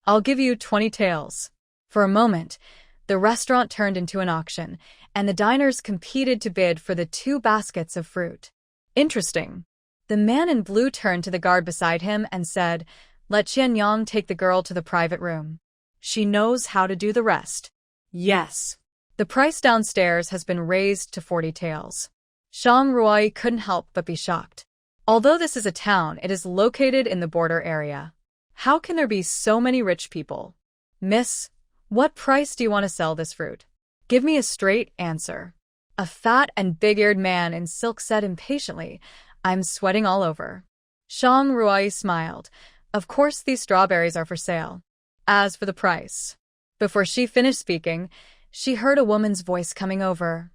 I'll give you 20 taels. For a moment, the restaurant turned into an auction, and the diners competed to bid for the 2 baskets of fruit. Interesting. The man in blue turned to the guard beside him and said, "Let Qianyang take the girl to the private room. She knows how to do the rest." Yes. The price downstairs has been raised to 40 taels. Shang Ruai couldn't help but be shocked. Although this is a town, it is located in the border area. How can there be so many rich people? Miss, what price do you want to sell this fruit? Give me a straight answer. A fat and big-eared man in silk said impatiently, "I'm sweating all over." Shang Ruai smiled. Of course these strawberries are for sale. As for the price. Before she finished speaking, she heard a woman's voice coming over.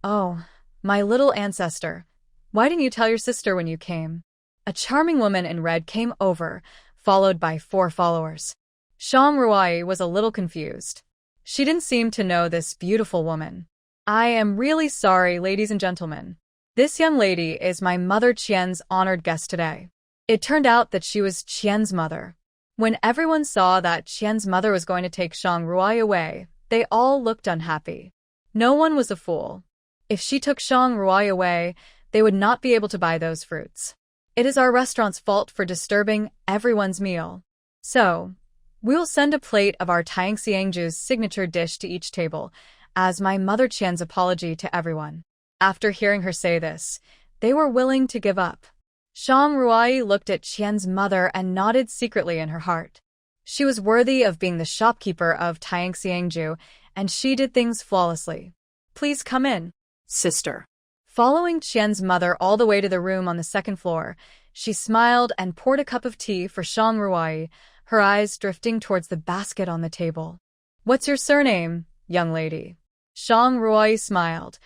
"Oh, my little ancestor. Why didn't you tell your sister when you came?" A charming woman in red came over, followed by 4 followers. Shang Ruai was a little confused. She didn't seem to know this beautiful woman. "I am really sorry, ladies and gentlemen. This young lady is my mother Qian's honored guest today." It turned out that she was Qian's mother. When everyone saw that Qian's mother was going to take Shang Ruai away, they all looked unhappy. No one was a fool. If she took Shang Ruai away, they would not be able to buy those fruits. It is our restaurant's fault for disturbing everyone's meal. So, we will send a plate of our Tangxiangju's signature dish to each table, as my mother Qian's apology to everyone. After hearing her say this, they were willing to give up. Shang Ruai looked at Qian's mother and nodded secretly in her heart. She was worthy of being the shopkeeper of Tangxiangju, and she did things flawlessly. "Please come in, Sister." Following Qian's mother all the way to the room on the 2nd floor, she smiled and poured a cup of tea for Shang Ruai, her eyes drifting towards the basket on the table. "What's your surname, young lady?" Shang Ruai smiled.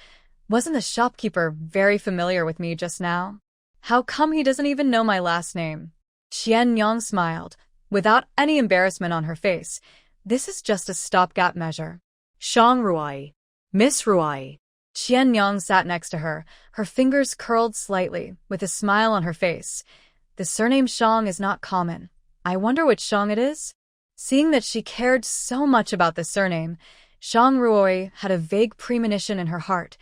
"Wasn't the shopkeeper very familiar with me just now? How come he doesn't even know my last name?" Qianyang smiled, without any embarrassment on her face. "This is just a stopgap measure." Shang Ruai. Miss Ruai. Qianyang sat next to her, her fingers curled slightly, with a smile on her face. "The surname Shang is not common. I wonder which Shang it is?" Seeing that she cared so much about the surname, Shang Ruai had a vague premonition in her heart.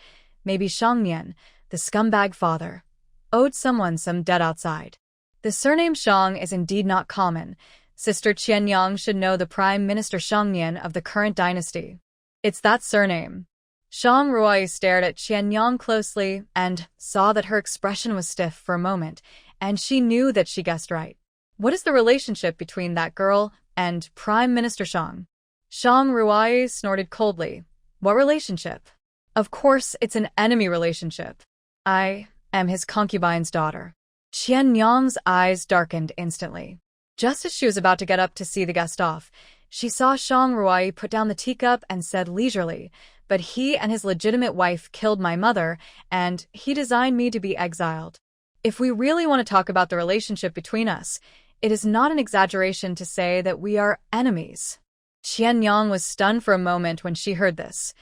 Maybe Shang Nian, the scumbag father, owed someone some debt outside. The surname Shang is indeed not common. Sister Qianyang should know the Prime Minister Shang Nian of the current dynasty. It's that surname. Shang Ruai stared at Qianyang closely and saw that her expression was stiff for a moment, and she knew that she guessed right. What is the relationship between that girl and Prime Minister Shang? Shang Ruai snorted coldly. What relationship? Of course, it's an enemy relationship. I am his concubine's daughter. Qianyang's eyes darkened instantly. Just as she was about to get up to see the guest off, she saw Shang Ruai put down the teacup and said leisurely, "But he and his legitimate wife killed my mother, and he designed me to be exiled. If we really want to talk about the relationship between us, it is not an exaggeration to say that we are enemies." Qianyang was stunned for a moment when she heard this.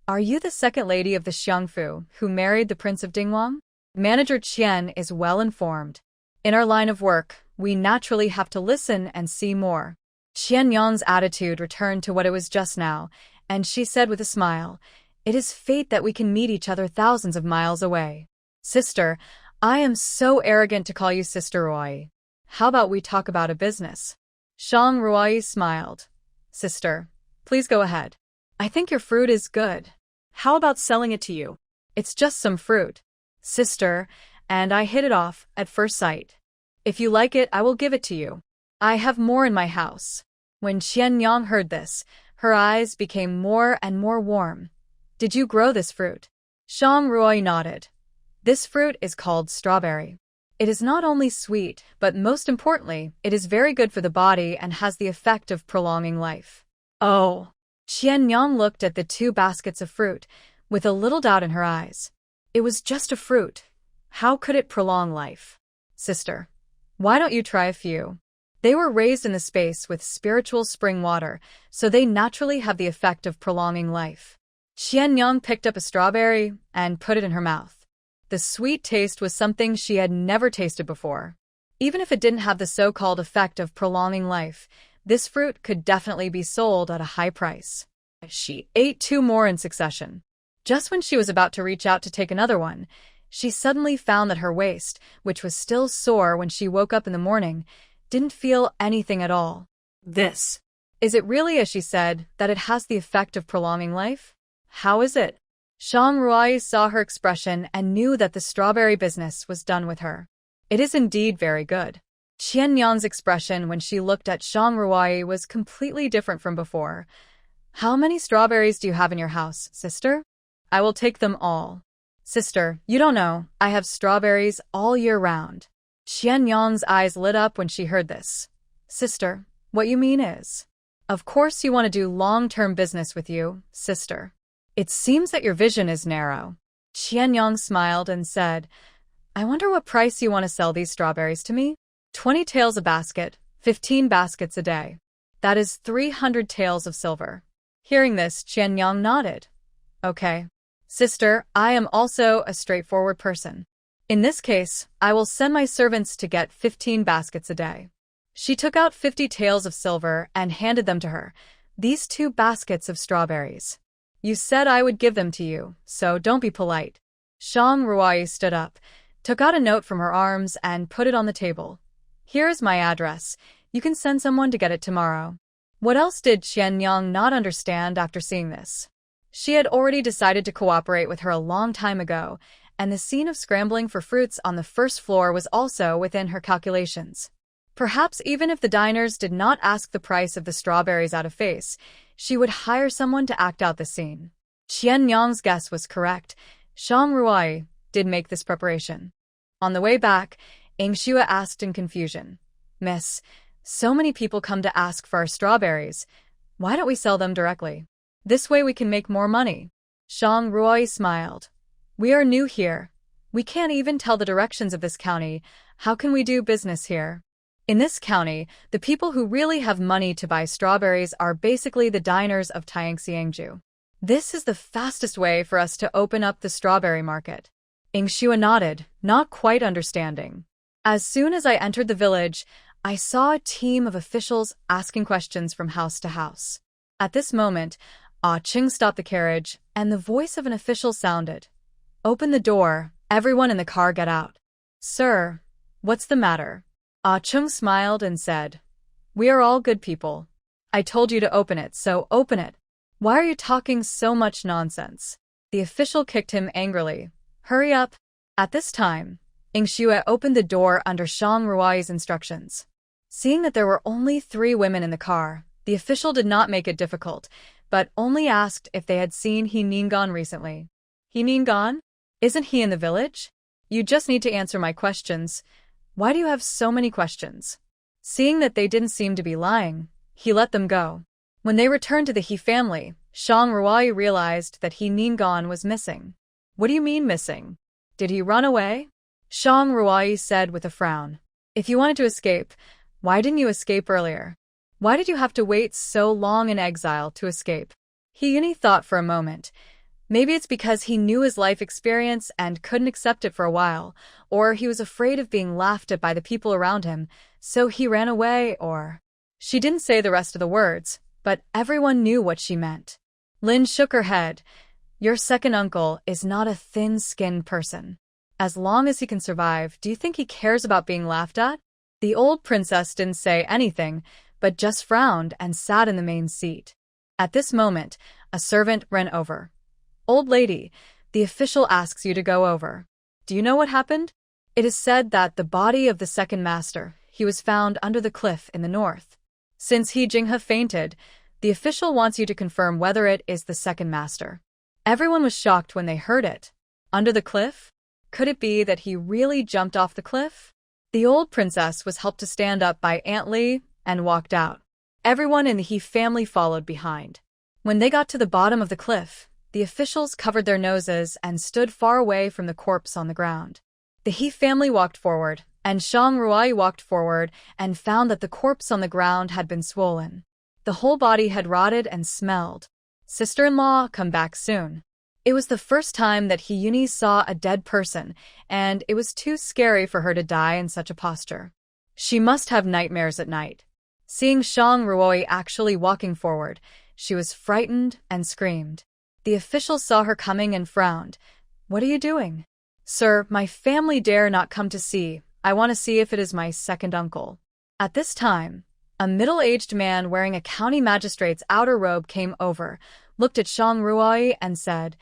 "Are you the second lady of the Xiangfu who married the Prince of Dingwang?" Manager Qian is well informed. In our line of work, we naturally have to listen and see more. Qianyang's attitude returned to what it was just now, and she said with a smile, "It is fate that we can meet each other thousands of miles away. Sister, I am so arrogant to call you Sister Ruai. How about we talk about a business?" Shang Ruai smiled. "Sister, please go ahead. I think your fruit is good. How about selling it to you? It's just some fruit, sister, and I hit it off at first sight. If you like it, I will give it to you. I have more in my house." When Qianyang heard this, her eyes became more and more warm. "Did you grow this fruit?" Shang Ruai nodded. "This fruit is called strawberry. It is not only sweet, but most importantly, it is very good for the body and has the effect of prolonging life." Oh. Qianyang looked at the 2 baskets of fruit, with a little doubt in her eyes. It was just a fruit. How could it prolong life? "Sister, why don't you try a few?" They were raised in the space with spiritual spring water, so they naturally have the effect of prolonging life. Qianyang picked up a strawberry and put it in her mouth. The sweet taste was something she had never tasted before. Even if it didn't have the so-called effect of prolonging life, this fruit could definitely be sold at a high price. She ate 2 more in succession. Just when she was about to reach out to take another one, she suddenly found that her waist, which was still sore when she woke up in the morning, didn't feel anything at all. This. Is it really, as she said, that it has the effect of prolonging life? How is it? Shang Ruai saw her expression and knew that the strawberry business was done with her. It is indeed very good. Qianyang's expression when she looked at Shang Ruai was completely different from before. How many strawberries do you have in your house, sister? I will take them all. Sister, you don't know, I have strawberries all year round. Qianyang's eyes lit up when she heard this. Sister, what you mean is, of course you want to do long-term business with you, sister. It seems that your vision is narrow. Qianyang smiled and said, I wonder what price you want to sell these strawberries to me? 20 taels a basket, 15 baskets a day. That is 300 taels of silver. Hearing this, Qianyang nodded. Okay. Sister, I am also a straightforward person. In this case, I will send my servants to get 15 baskets a day. She took out 50 taels of silver and handed them to her, these 2 baskets of strawberries. You said I would give them to you, so don't be polite. Shang Ruai stood up, took out a note from her arms and put it on the table. Here is my address. You can send someone to get it tomorrow. What else did Qianyang not understand after seeing this? She had already decided to cooperate with her a long time ago, and the scene of scrambling for fruits on the first floor was also within her calculations. Perhaps even if the diners did not ask the price of the strawberries out of face, she would hire someone to act out the scene. Qianyang's guess was correct. Shang Ruai did make this preparation. On the way back, Ingxue asked in confusion, Miss, so many people come to ask for our strawberries. Why don't we sell them directly? This way we can make more money. Shang Ruai smiled. We are new here. We can't even tell the directions of this county. How can we do business here? In this county, the people who really have money to buy strawberries are basically the diners of Tianxiangju. This is the fastest way for us to open up the strawberry market. Ingxue nodded, not quite understanding. As soon as I entered the village, I saw a team of officials asking questions from house to house. At this moment, Ah Ching stopped the carriage, and the voice of an official sounded. Open the door, everyone in the car get out. Sir, what's the matter? Ah Chung smiled and said, We are all good people. I told you to open it, so open it. Why are you talking so much nonsense? The official kicked him angrily. Hurry up. At this time, Ingxue opened the door under Shang Ruai's instructions. Seeing that there were only 3 women in the car, the official did not make it difficult, but only asked if they had seen He Ningguan recently. He Ningguan? Isn't he in the village? You just need to answer my questions. Why do you have so many questions? Seeing that they didn't seem to be lying, he let them go. When they returned to the He family, Shang Ruai realized that He Ningguan was missing. What do you mean missing? Did he run away? Shang Ruai said with a frown. If you wanted to escape, why didn't you escape earlier? Why did you have to wait so long in exile to escape? He Yuni thought for a moment. Maybe it's because he knew his life experience and couldn't accept it for a while, or he was afraid of being laughed at by the people around him, so he ran away, or... She didn't say the rest of the words, but everyone knew what she meant. Lin shook her head. Your second uncle is not a thin-skinned person. As long as he can survive, do you think he cares about being laughed at? The old princess didn't say anything, but just frowned and sat in the main seat. At this moment, a servant ran over. Old lady, the official asks you to go over. Do you know what happened? It is said that the body of the second master, he was found under the cliff in the north. Since He Jinghe fainted, the official wants you to confirm whether it is the second master. Everyone was shocked when they heard it. Under the cliff? Could it be that he really jumped off the cliff? The old princess was helped to stand up by Aunt Li and walked out. Everyone in the He family followed behind. When they got to the bottom of the cliff, the officials covered their noses and stood far away from the corpse on the ground. The He family walked forward, and Shang Ruai walked forward and found that the corpse on the ground had been swollen. The whole body had rotted and smelled. Sister-in-law, come back soon. It was the first time that Hyuni saw a dead person, and it was too scary for her to die in such a posture. She must have nightmares at night. Seeing Shang Ruoi actually walking forward, she was frightened and screamed. The officials saw her coming and frowned. What are you doing? Sir, my family dare not come to see. I want to see if it is my second uncle. At this time, a middle-aged man wearing a county magistrate's outer robe came over, looked at Shang Ruoi and said,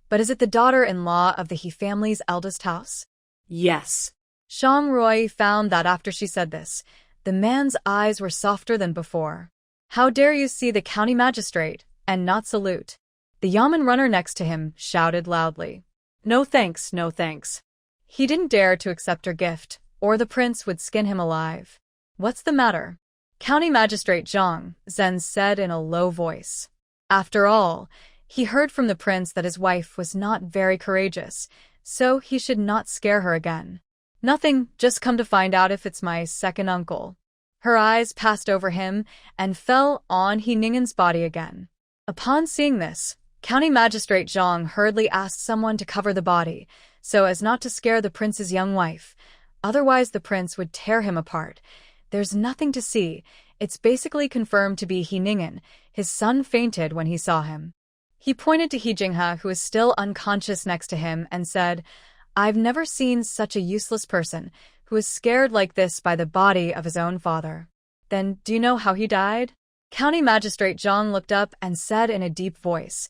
"But is it the daughter-in-law of the He family's eldest house?" Yes. Shang Ruoi found that after she said this, the man's eyes were softer than before. How dare you see the county magistrate and not salute? The yamen runner next to him shouted loudly. No thanks, no thanks. He didn't dare to accept her gift, or the prince would skin him alive. What's the matter? County Magistrate Zhang Zhen said in a low voice. After all, he heard from the prince that his wife was not very courageous, so he should not scare her again. Nothing, just come to find out if it's my second uncle. Her eyes passed over him and fell on He Ning'an's body again. Upon seeing this, County Magistrate Zhang hurriedly asked someone to cover the body, so as not to scare the prince's young wife. Otherwise the prince would tear him apart. There's nothing to see. It's basically confirmed to be He Ning'an. His son fainted when he saw him. He pointed to He Jingha, who was still unconscious next to him, and said, I've never seen such a useless person who is scared like this by the body of his own father. Then, do you know how he died? County Magistrate Zhang looked up and said in a deep voice,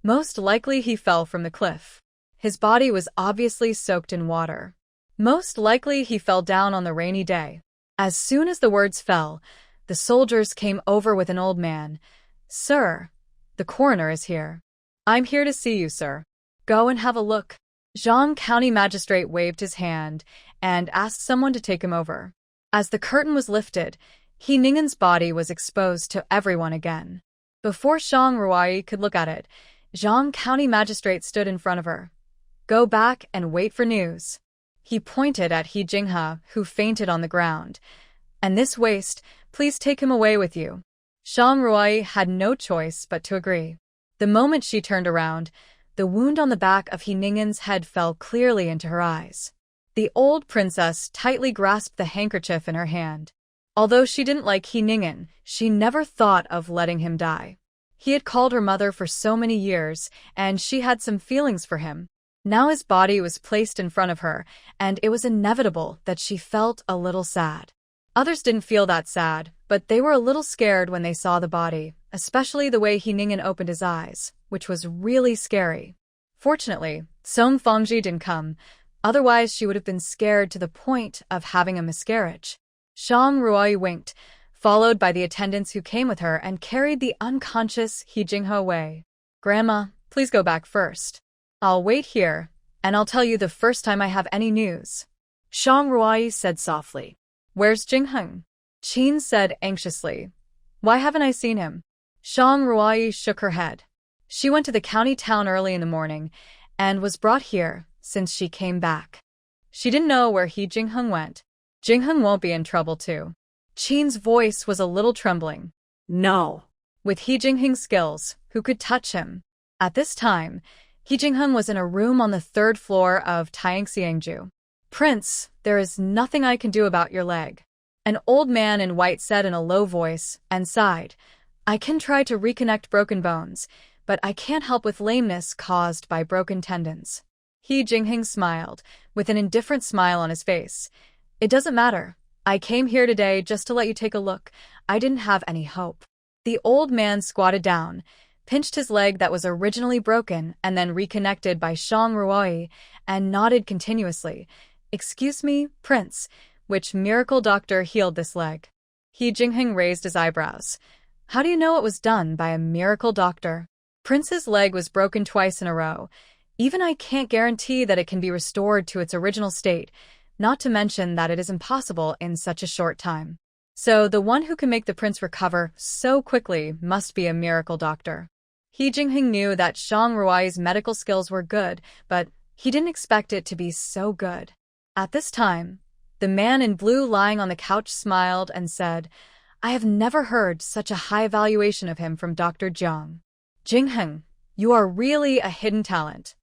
Most likely he fell from the cliff. His body was obviously soaked in water. Most likely he fell down on the rainy day. As soon as the words fell, the soldiers came over with an old man. Sir, the coroner is here. I'm here to see you, sir. Go and have a look. Zhang County Magistrate waved his hand and asked someone to take him over. As the curtain was lifted, He Ning'an's body was exposed to everyone again. Before Shang Ruai could look at it, Zhang County Magistrate stood in front of her. Go back and wait for news. He pointed at He Jingha, who fainted on the ground. And this waste, please take him away with you. Shang Ruai had no choice but to agree. The moment she turned around, the wound on the back of He Ning'an's head fell clearly into her eyes. The old princess tightly grasped the handkerchief in her hand. Although she didn't like He Ning'an, she never thought of letting him die. He had called her mother for so many years, and she had some feelings for him. Now his body was placed in front of her, and it was inevitable that she felt a little sad. Others didn't feel that sad, but they were a little scared when they saw the body, especially the way He Ning'an opened his eyes, which was really scary. Fortunately, Song Fangji didn't come, otherwise she would have been scared to the point of having a miscarriage. Shang Ruai winked, followed by the attendants who came with her and carried the unconscious He Jingha away. Grandma, please go back first. I'll wait here, and I'll tell you the first time I have any news. Shang Ruai said softly. Where's Jingheng? Qin said anxiously. Why haven't I seen him? Shang Ruai shook her head. She went to the county town early in the morning and was brought here since she came back. She didn't know where He Jingheng went. Jingheng won't be in trouble too. Qin's voice was a little trembling. No. With He Jingheng's skills, who could touch him? At this time, He Jingheng was in a room on the 3rd floor of Tiangxiangju. Prince, there is nothing I can do about your leg. An old man in white said in a low voice and sighed. I can try to reconnect broken bones, but I can't help with lameness caused by broken tendons. He Jingheng smiled, with an indifferent smile on his face. It doesn't matter. I came here today just to let you take a look. I didn't have any hope. The old man squatted down, pinched his leg that was originally broken and then reconnected by Shang Ruai, and nodded continuously. Excuse me, Prince, which miracle doctor healed this leg? He Jingheng raised his eyebrows. How do you know it was done by a miracle doctor? Prince's leg was broken twice in a row. Even I can't guarantee that it can be restored to its original state, not to mention that it is impossible in such a short time. So the one who can make the prince recover so quickly must be a miracle doctor. He Jingheng knew that Shang Ruai's medical skills were good, but he didn't expect it to be so good. At this time, the man in blue lying on the couch smiled and said, I have never heard such a high evaluation of him from Dr. Jiang. Jingheng, you are really a hidden talent.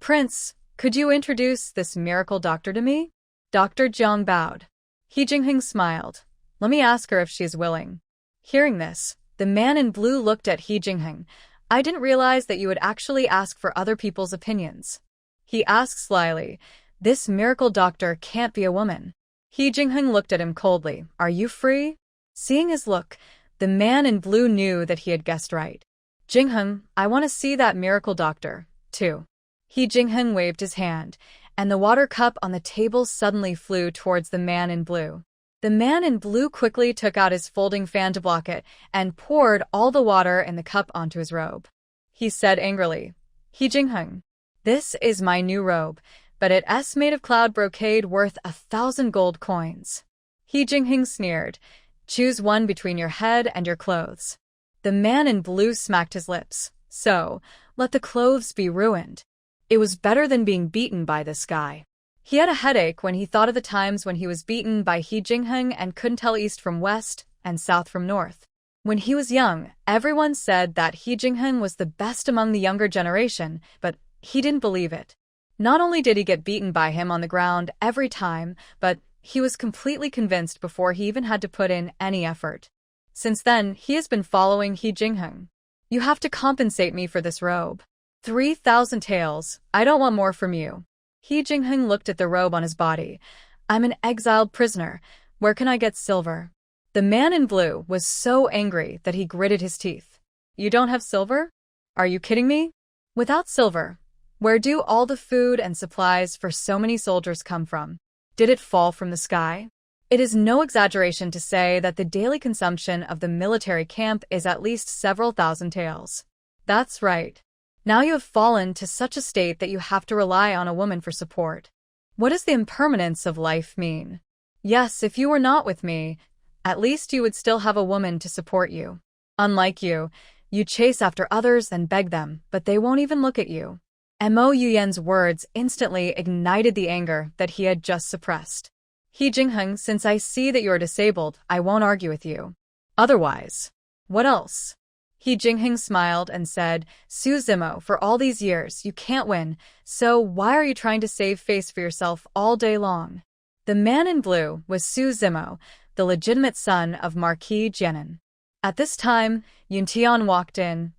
Prince, could you introduce this miracle doctor to me? Dr. Jiang bowed. He Jingheng smiled. Let me ask her if she is willing. Hearing this, the man in blue looked at He Jingheng. I didn't realize that you would actually ask for other people's opinions. He asked slyly, this miracle doctor can't be a woman. He Jingheng looked at him coldly. Are you free? Seeing his look, the man in blue knew that he had guessed right. Jingheng, I want to see that miracle doctor, too. He Jingheng waved his hand, and the water cup on the table suddenly flew towards the man in blue. The man in blue quickly took out his folding fan to block it and poured all the water in the cup onto his robe. He said angrily, He Jingheng, this is my new robe, but it's made of cloud brocade worth 1,000 gold coins. He Jingheng sneered, choose one between your head and your clothes. The man in blue smacked his lips. So, let the clothes be ruined. It was better than being beaten by this guy. He had a headache when he thought of the times when he was beaten by He Jingheng and couldn't tell east from west and south from north. When he was young, everyone said that He Jingheng was the best among the younger generation, but he didn't believe it. Not only did he get beaten by him on the ground every time, but he was completely convinced before he even had to put in any effort. Since then, he has been following He Jingheng. You have to compensate me for this robe. 3,000 taels, I don't want more from you. He Jingheng looked at the robe on his body. I'm an exiled prisoner. Where can I get silver? The man in blue was so angry that he gritted his teeth. You don't have silver? Are you kidding me? Without silver, where do all the food and supplies for so many soldiers come from? Did it fall from the sky? It is no exaggeration to say that the daily consumption of the military camp is at least several thousand taels. That's right. Now you have fallen to such a state that you have to rely on a woman for support. What does the impermanence of life mean? Yes, if you were not with me, at least you would still have a woman to support you. Unlike you, you chase after others and beg them, but they won't even look at you. Mo Yuyen's words instantly ignited the anger that he had just suppressed. He Jingheng, since I see that you are disabled, I won't argue with you. Otherwise, what else? He Jingheng smiled and said, Su Zimo, for all these years, you can't win, so why are you trying to save face for yourself all day long? The man in blue was Su Zimo, the legitimate son of Marquis Jianan. At this time, Yuntian walked in.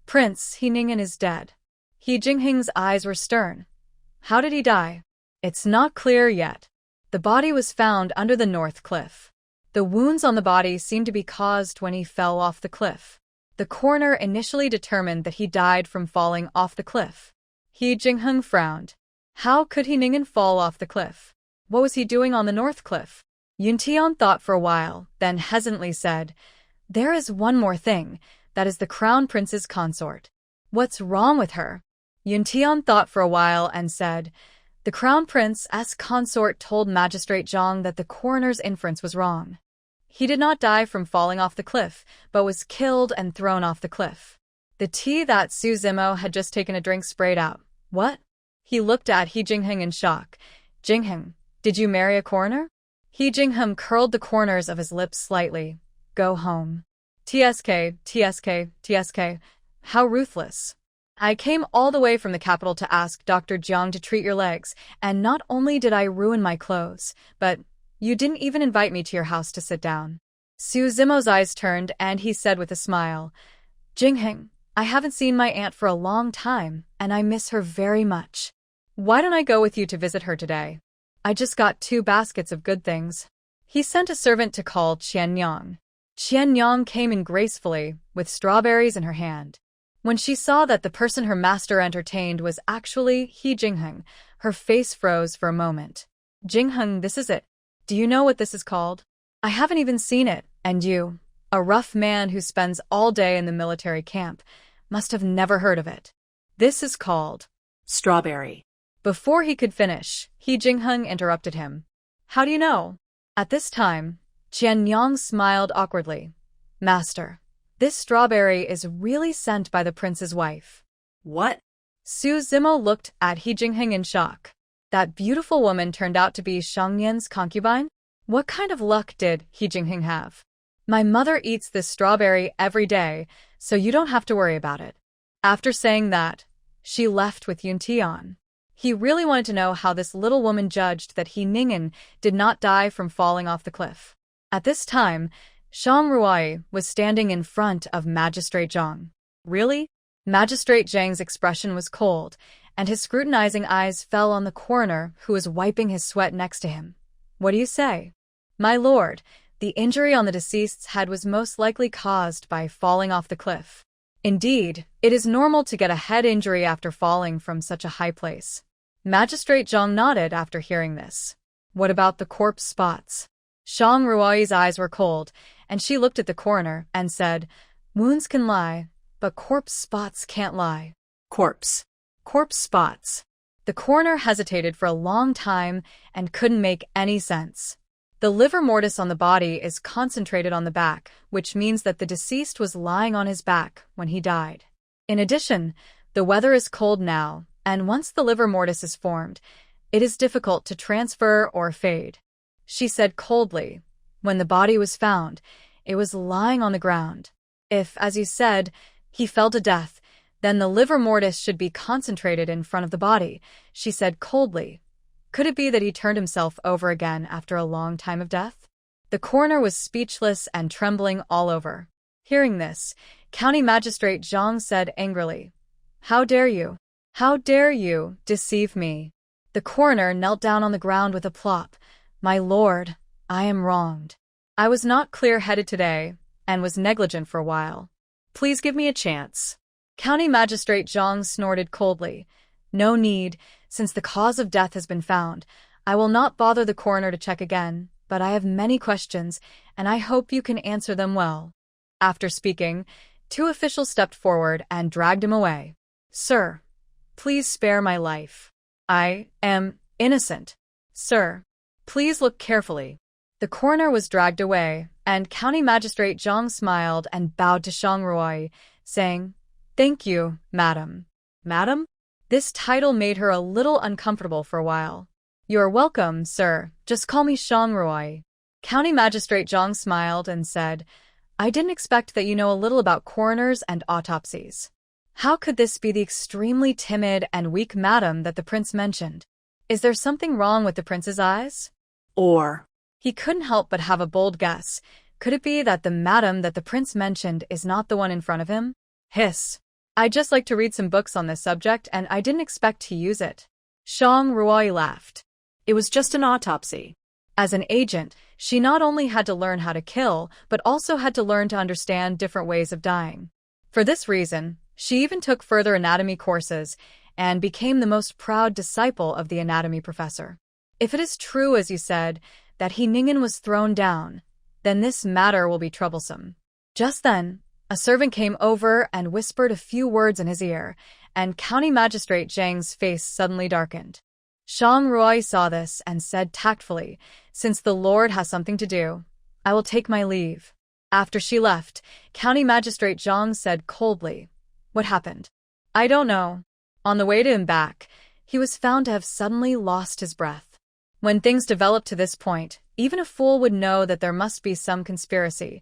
Prince He Ningen is dead. He Jingheng's eyes were stern. How did he die? It's not clear yet. The body was found under the north cliff. The wounds on the body seemed to be caused when he fell off the cliff. The coroner initially determined that he died from falling off the cliff. He Jingheng frowned. How could He Ningen fall off the cliff? What was he doing on the north cliff? Yuntian thought for a while, then hesitantly said, There is one more thing, that is the crown prince's consort. What's wrong with her? Yuntian thought for a while and said, The crown prince's consort told Magistrate Zhang that the coroner's inference was wrong. He did not die from falling off the cliff, but was killed and thrown off the cliff. The tea that Su Zimo had just taken a drink sprayed out. What? He looked at He Jingheng in shock. Jingheng, did you marry a coroner? He Jingheng curled the corners of his lips slightly. Go home. TSK, TSK, TSK. How ruthless. I came all the way from the capital to ask Dr. Jiang to treat your legs, and not only did I ruin my clothes, but you didn't even invite me to your house to sit down. Su Zimo's eyes turned, and he said with a smile, Jingheng, I haven't seen my aunt for a long time, and I miss her very much. Why don't I go with you to visit her today? I just got 2 baskets of good things. He sent a servant to call Qian Yang. Qian Yang came in gracefully, with strawberries in her hand. When she saw that the person her master entertained was actually He Jingheng, her face froze for a moment. Jingheng, this is it. Do you know what this is called? I haven't even seen it, and you, a rough man who spends all day in the military camp, must have never heard of it. This is called Strawberry. Before he could finish, He Jingheng interrupted him. How do you know? At this time, Qian Yang smiled awkwardly. Master, this strawberry is really sent by the prince's wife. What? Su Zimo looked at He Jingheng in shock. That beautiful woman turned out to be Shangnian's concubine? What kind of luck did He Jingheng have? My mother eats this strawberry every day, so you don't have to worry about it. After saying that, she left with Yuntian. He really wanted to know how this little woman judged that He Ningen did not die from falling off the cliff. At this time, Shang Ruai was standing in front of Magistrate Zhang. Really? Magistrate Zhang's expression was cold, and his scrutinizing eyes fell on the coroner who was wiping his sweat next to him. What do you say? My lord, the injury on the deceased's head was most likely caused by falling off the cliff. Indeed, it is normal to get a head injury after falling from such a high place. Magistrate Zhang nodded after hearing this. What about the corpse spots? Shang Ruai's eyes were cold, and she looked at the coroner and said, Wounds can lie, but corpse spots can't lie. Corpse spots. The coroner hesitated for a long time and couldn't make any sense. The livor mortis on the body is concentrated on the back, which means that the deceased was lying on his back when he died. In addition, the weather is cold now, and once the livor mortis is formed, it is difficult to transfer or fade. She said coldly, when the body was found, it was lying on the ground. If, as you said, he fell to death, then the livor mortis should be concentrated in front of the body, she said coldly. Could it be that he turned himself over again after a long time of death? The coroner was speechless and trembling all over. Hearing this, County Magistrate Zhang said angrily, How dare you? How dare you deceive me? The coroner knelt down on the ground with a plop. My lord, I am wronged. I was not clear-headed today and was negligent for a while. Please give me a chance. County Magistrate Zhang snorted coldly. No need, since the cause of death has been found. I will not bother the coroner to check again, but I have many questions, and I hope you can answer them well. After speaking, two officials stepped forward and dragged him away. Sir, please spare my life. I am innocent. Sir, please look carefully. The coroner was dragged away, and County Magistrate Zhang smiled and bowed to Shang Ruai, saying, Thank you, madam. Madam? This title made her a little uncomfortable for a while. You're welcome, sir. Just call me Shang Ruai. County Magistrate Zhang smiled and said, I didn't expect that you know a little about coroners and autopsies. How could this be the extremely timid and weak madam that the prince mentioned? Is there something wrong with the prince's eyes? Or he couldn't help but have a bold guess. Could it be that the madam that the prince mentioned is not the one in front of him? Hiss. I'd just like to read some books on this subject, and I didn't expect to use it. Shang Ruai laughed. It was just an autopsy. As an agent, she not only had to learn how to kill, but also had to learn to understand different ways of dying. For this reason, she even took further anatomy courses and became the most proud disciple of the anatomy professor. If it is true, as you said, that He Ningen was thrown down, then this matter will be troublesome. Just then, a servant came over and whispered a few words in his ear, and County Magistrate Zhang's face suddenly darkened. Shang Ruai saw this and said tactfully, Since the Lord has something to do, I will take my leave. After she left, County Magistrate Zhang said coldly, What happened? I don't know. On the way to him back, he was found to have suddenly lost his breath. When things developed to this point, even a fool would know that there must be some conspiracy.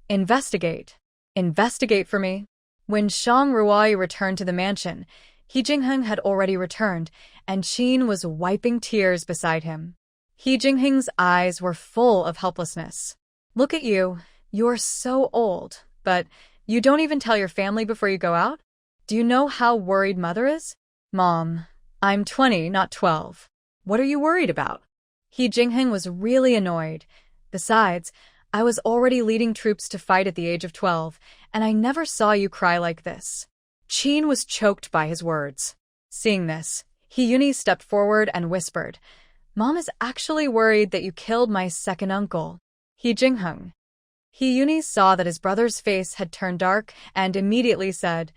Investigate. Investigate for me. When Shang Ruai returned to the mansion, He Jingheng had already returned, and Qin was wiping tears beside him. He Jingheng's eyes were full of helplessness. Look at you. You're so old, but you don't even tell your family before you go out? Do you know how worried Mother is? Mom, I'm 20, not 12. What are you worried about? He Jingheng was really annoyed. Besides, I was already leading troops to fight at the age of 12, and I never saw you cry like this. Qin was choked by his words. Seeing this, He Yuni stepped forward and whispered, Mom is actually worried that you killed my second uncle, He Jingheng. He Yuni saw that his brother's face had turned dark and immediately said,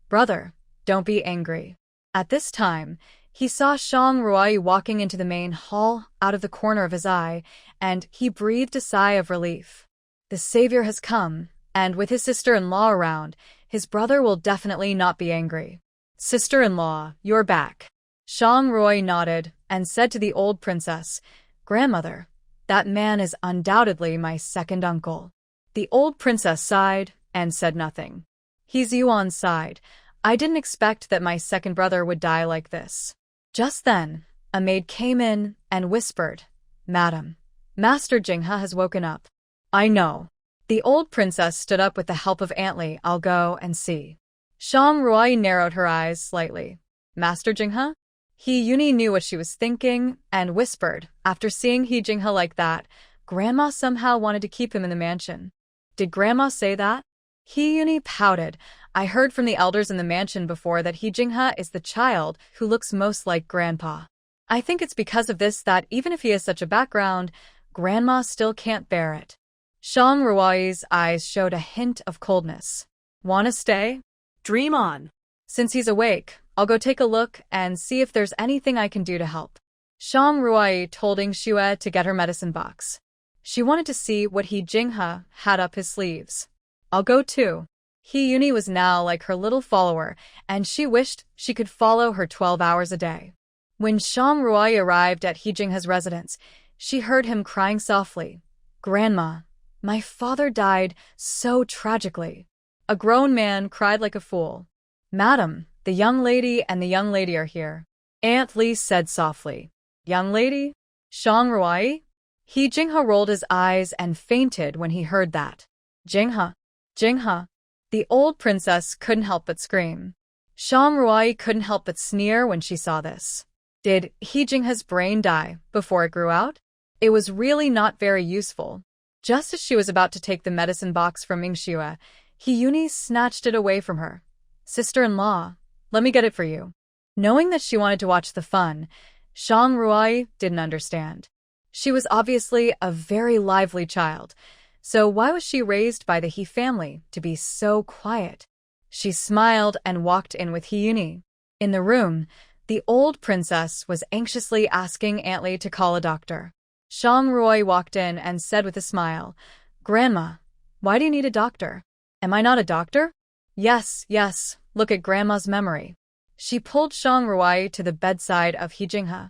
Brother, don't be angry. At this time, he saw Shang Ruai walking into the main hall out of the corner of his eye, and he breathed a sigh of relief. The savior has come, and with his sister-in-law around, his brother will definitely not be angry. Sister-in-law, you're back. Shang Ruai nodded and said to the old princess, Grandmother, that man is undoubtedly my second uncle. The old princess sighed and said nothing. He Yuan sighed. I didn't expect that my second brother would die like this. Just then, a maid came in and whispered, Madam, Master Jingha has woken up. I know. The old princess stood up with the help of Aunt Li. I'll go and see. Shang Ruai narrowed her eyes slightly. Master Jingha? He Yuni knew what she was thinking and whispered, after seeing He Jingha like that, Grandma somehow wanted to keep him in the mansion. Did Grandma say that? He Yuni pouted. I heard from the elders in the mansion before that He Jingha is the child who looks most like Grandpa. I think it's because of this that even if he has such a background, Grandma still can't bear it. Shang Ruai's eyes showed a hint of coldness. Wanna stay? Dream on. Since he's awake, I'll go take a look and see if there's anything I can do to help. Shang Ruai told Ing Xue to get her medicine box. She wanted to see what He Jingha had up his sleeves. I'll go too. He Yuni was now like her little follower, and she wished she could follow her 12 hours a day. When Shang Ruai arrived at He Jingha's residence, she heard him crying softly. Grandma, my father died so tragically. A grown man cried like a fool. Madam, the young lady and the young lady are here. Aunt Li said softly. Young lady? Shang Ruai? He Jingha rolled his eyes and fainted when he heard that. Jingha! Jingha! The old princess couldn't help but scream. Shang Ruai couldn't help but sneer when she saw this. Did He Jingha's brain die before it grew out? It was really not very useful. Just as she was about to take the medicine box from Ing Xue, He Yuni snatched it away from her. Sister-in-law, let me get it for you. Knowing that she wanted to watch the fun, Shang Ruai didn't understand. She was obviously a very lively child, so why was she raised by the He family to be so quiet? She smiled and walked in with He Yuni. In the room, the old princess was anxiously asking Aunt Li to call a doctor. Shang Ruai walked in and said with a smile, Grandma, why do you need a doctor? Am I not a doctor? Yes, yes, look at Grandma's memory. She pulled Shang Ruai to the bedside of He Jingha.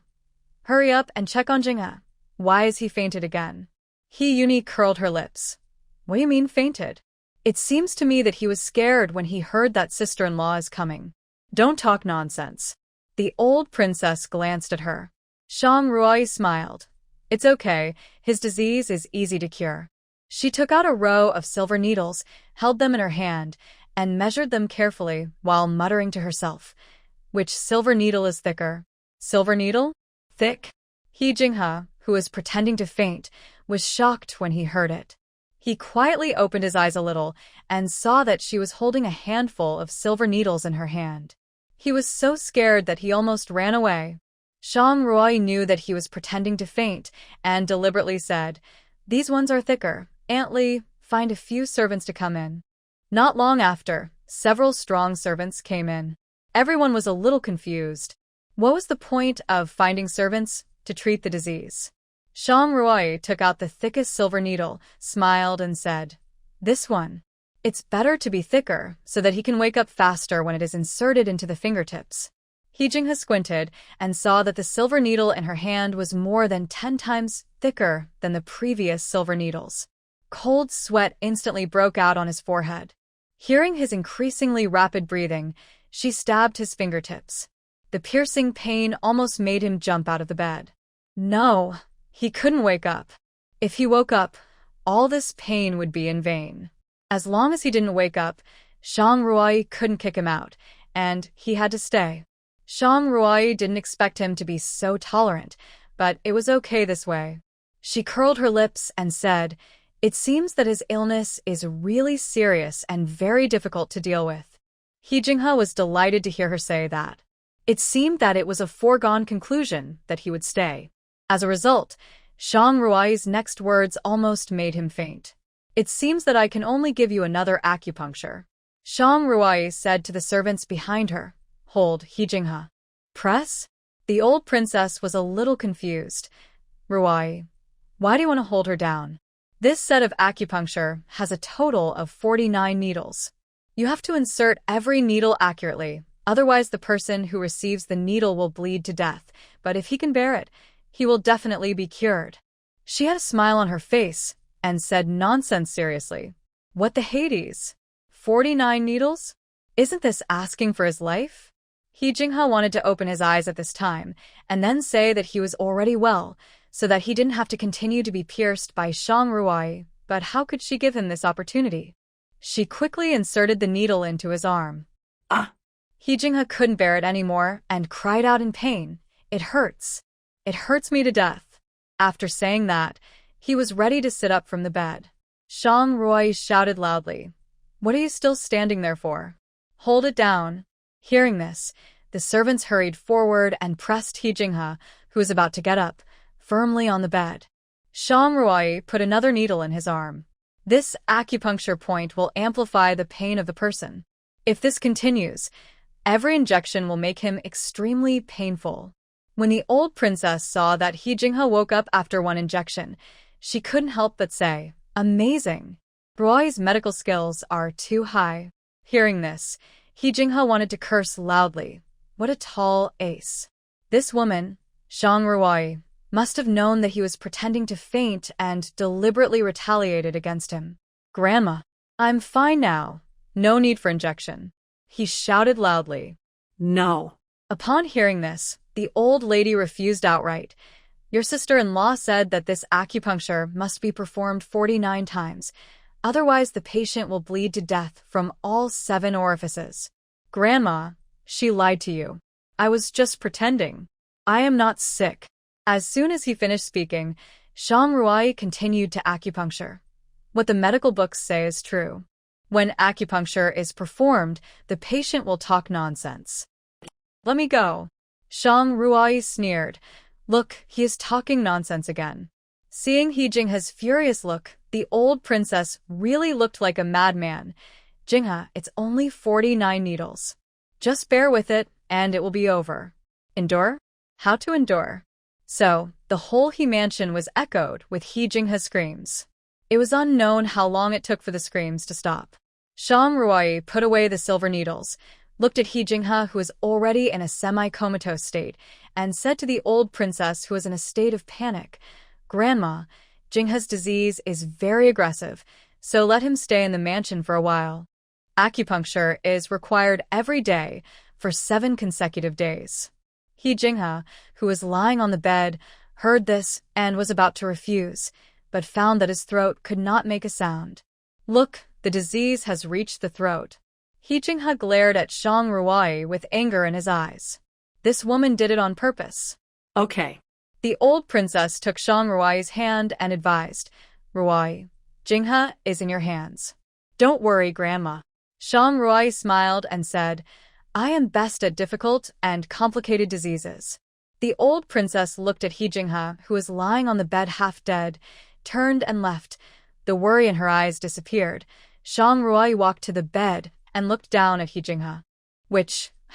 Hurry up and check on Jingha. Why is he fainted again? He Yuni curled her lips. What do you mean fainted? It seems to me that he was scared when he heard that sister-in-law is coming. Don't talk nonsense. The old princess glanced at her. Shang Ruai smiled. It's okay, his disease is easy to cure. She took out a row of silver needles, held them in her hand, and measured them carefully while muttering to herself. Which silver needle is thicker? Silver needle? Thick? He Jingha, who was pretending to faint, was shocked when he heard it. He quietly opened his eyes a little and saw that she was holding a handful of silver needles in her hand. He was so scared that he almost ran away. Shang Ruai knew that he was pretending to faint and deliberately said, These ones are thicker. Aunt Li, find a few servants to come in. Not long after, several strong servants came in. Everyone was a little confused. What was the point of finding servants to treat the disease? Shang Ruai took out the thickest silver needle, smiled and said, This one. It's better to be thicker so that he can wake up faster when it is inserted into the fingertips. He Jingha squinted and saw that the silver needle in her hand was more than 10 times thicker than the previous silver needles. Cold sweat instantly broke out on his forehead. Hearing his increasingly rapid breathing, she stabbed his fingertips. The piercing pain almost made him jump out of the bed. No, he couldn't wake up. If he woke up, all this pain would be in vain. As long as he didn't wake up, Shang Ruai couldn't kick him out, and he had to stay. Shang Ruai didn't expect him to be so tolerant, but it was okay this way. She curled her lips and said, It seems that his illness is really serious and very difficult to deal with. He Jingha was delighted to hear her say that. It seemed that it was a foregone conclusion that he would stay. As a result, Shang Ruai's next words almost made him faint. It seems that I can only give you another acupuncture. Shang Ruai said to the servants behind her. Hold, He Jingha. Press? The old princess was a little confused. Ruai, why do you want to hold her down? This set of acupuncture has a total of 49 needles. You have to insert every needle accurately, otherwise the person who receives the needle will bleed to death, but if he can bear it, he will definitely be cured. She had a smile on her face and said nonsense seriously. What the Hades? 49 needles? Isn't this asking for his life? He Jingha wanted to open his eyes at this time, and then say that he was already well, so that he didn't have to continue to be pierced by Shang Ruai, but how could she give him this opportunity? She quickly inserted the needle into his arm. Ah! He Jingha couldn't bear it anymore and cried out in pain. It hurts. It hurts me to death. After saying that, he was ready to sit up from the bed. Shang Ruai shouted loudly, "What are you still standing there for? Hold it down." Hearing this, the servants hurried forward and pressed He Jingha, who was about to get up, firmly on the bed. Shang Ruai put another needle in his arm. This acupuncture point will amplify the pain of the person. If this continues, every injection will make him extremely painful. When the old princess saw that He Jingha woke up after one injection, she couldn't help but say, "Amazing! Ruai's medical skills are too high." Hearing this, He Jingha wanted to curse loudly. What a tall ace. This woman, Shang Ruai, must have known that he was pretending to faint and deliberately retaliated against him. "Grandma, I'm fine now. No need for injection," he shouted loudly. No. Upon hearing this, the old lady refused outright. "Your sister-in-law said that this acupuncture must be performed 49 times. Otherwise, the patient will bleed to death from all 7 orifices. Grandma, she lied to you. I was just pretending. I am not sick." As soon as he finished speaking, Shang Ruai continued to acupuncture. What the medical books say is true. When acupuncture is performed, the patient will talk nonsense. "Let me go." Shang Ruai sneered. "Look, he is talking nonsense again." Seeing He Jingha's furious look, the old princess really looked like a madman. "Jingha, it's only 49 needles. Just bear with it, and it will be over." Endure? How to endure? So, the whole He mansion was echoed with He Jingha's screams. It was unknown how long it took for the screams to stop. Shang Ruai put away the silver needles, looked at He Jingha, who was already in a semi-comatose state, and said to the old princess, who was in a state of panic, "Grandma, Jingha's disease is very aggressive, so let him stay in the mansion for a while. Acupuncture is required every day for 7 consecutive days." He Jingha, who was lying on the bed, heard this and was about to refuse, but found that his throat could not make a sound. "Look, the disease has reached the throat." He Jingha glared at Shang Ruai with anger in his eyes. This woman did it on purpose. Okay. The old princess took Shang Ruai's hand and advised, "Ruai, Jingha is in your hands. Don't worry, Grandma." Shang Ruai smiled and said, "I am best at difficult and complicated diseases." The old princess looked at He Jingha, who was lying on the bed half dead, turned and left. The worry in her eyes disappeared. Shang Ruai walked to the bed and looked down at He Jingha.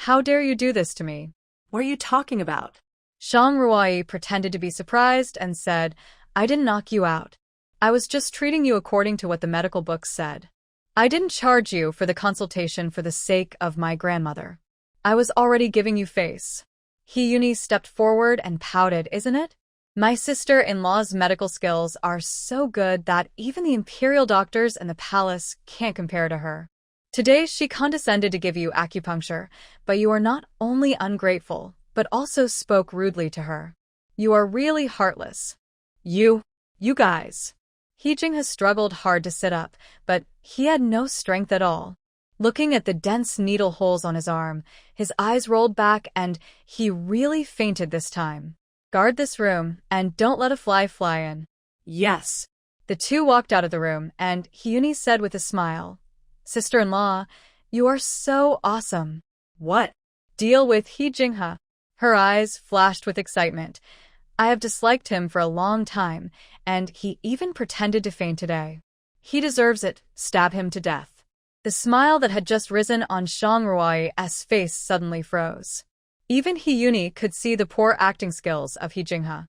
How dare you do this to me?" What are you talking about? Shang Ruai pretended to be surprised and said, "I didn't knock you out. I was just treating you according to what the medical books said. I didn't charge you for the consultation for the sake of my grandmother. I was already giving you face." He Yuni stepped forward and pouted, "Isn't it? My sister-in-law's medical skills are so good that even the imperial doctors in the palace can't compare to her. Today she condescended to give you acupuncture, but you are not only ungrateful, but also spoke rudely to her. You are really heartless. You guys." He Jingha struggled hard to sit up, but he had no strength at all. Looking at the dense needle holes on his arm, his eyes rolled back and he really fainted this time. "Guard this room and don't let a fly fly in." Yes. The two walked out of the room and Hyuni said with a smile, "Sister-in-law, you are so awesome." What? Deal with He Jingha. Her eyes flashed with excitement. "I have disliked him for a long time, and he even pretended to faint today. He deserves it, stab him to death." The smile that had just risen on Shang Ruai's face suddenly froze. Even Hyuni could see the poor acting skills of He Jingha.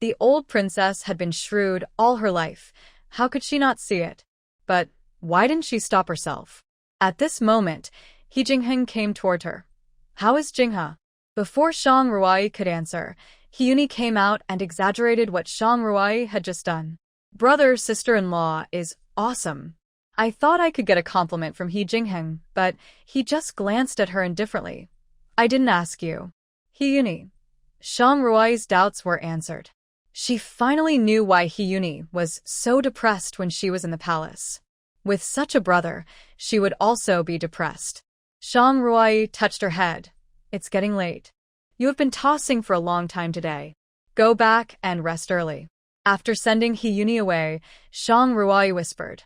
The old princess had been shrewd all her life. How could she not see it? But why didn't she stop herself? At this moment, He Jinghen came toward her. "How is Jingha?" Before Shang Ruai could answer, Hyuni came out and exaggerated what Shang Ruai had just done. "Brother, sister-in-law is awesome. I thought I could get a compliment from He Jingheng, but he just glanced at her indifferently. I didn't ask you. Hyuni. Shang Rui's doubts were answered. She finally knew why Hyuni was so depressed when she was in the palace. With such a brother, she would also be depressed. Shang Rui touched her head. It's getting late. You have been tossing for a long time today. Go back and rest early. After sending Hyuni away, Shang Rui whispered.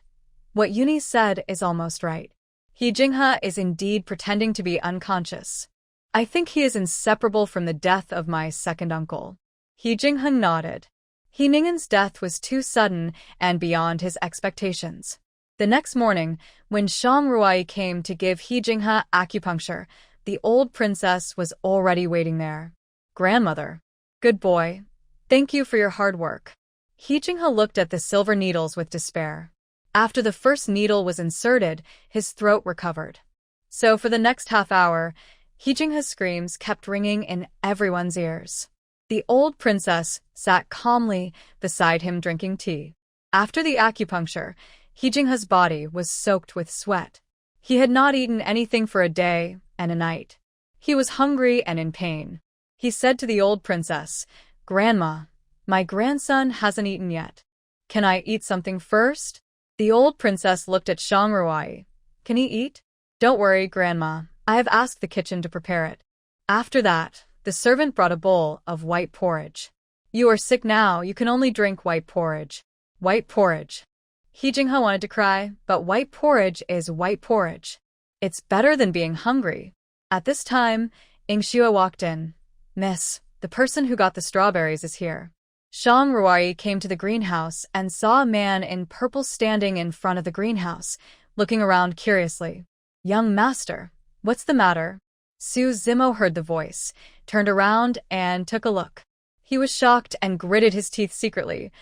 What Yuni said is almost right. He Jinghe is indeed pretending to be unconscious. I think he is inseparable from the death of my second uncle. He Jinghe nodded. He Ning'en's death was too sudden and beyond his expectations. The next morning, when Shang Rui came to give He Jinghe acupuncture, the old princess was already waiting there. Grandmother. Good boy. Thank you for your hard work. He Jinghe looked at the silver needles with despair. After the first needle was inserted, his throat recovered. So for the next half hour, He Jinghe's screams kept ringing in everyone's ears. The old princess sat calmly beside him drinking tea. After the acupuncture, He Jinghe's body was soaked with sweat. He had not eaten anything for a day and a night. He was hungry and in pain. He said to the old princess, Grandma, my grandson hasn't eaten yet. Can I eat something first? The old princess looked at Shang Rui. Can he eat? Don't worry, Grandma. I have asked the kitchen to prepare it. After that, the servant brought a bowl of white porridge. You are sick now, you can only drink white porridge. White porridge. He Jinghe wanted to cry, but white porridge is white porridge. It's better than being hungry. At this time, Ingxue walked in. Miss, the person who got the strawberries is here. Shang Rui came to the greenhouse and saw a man in purple standing in front of the greenhouse, looking around curiously. Young master, what's the matter? Su Zimo heard the voice, turned around and took a look. He was shocked and gritted his teeth secretly.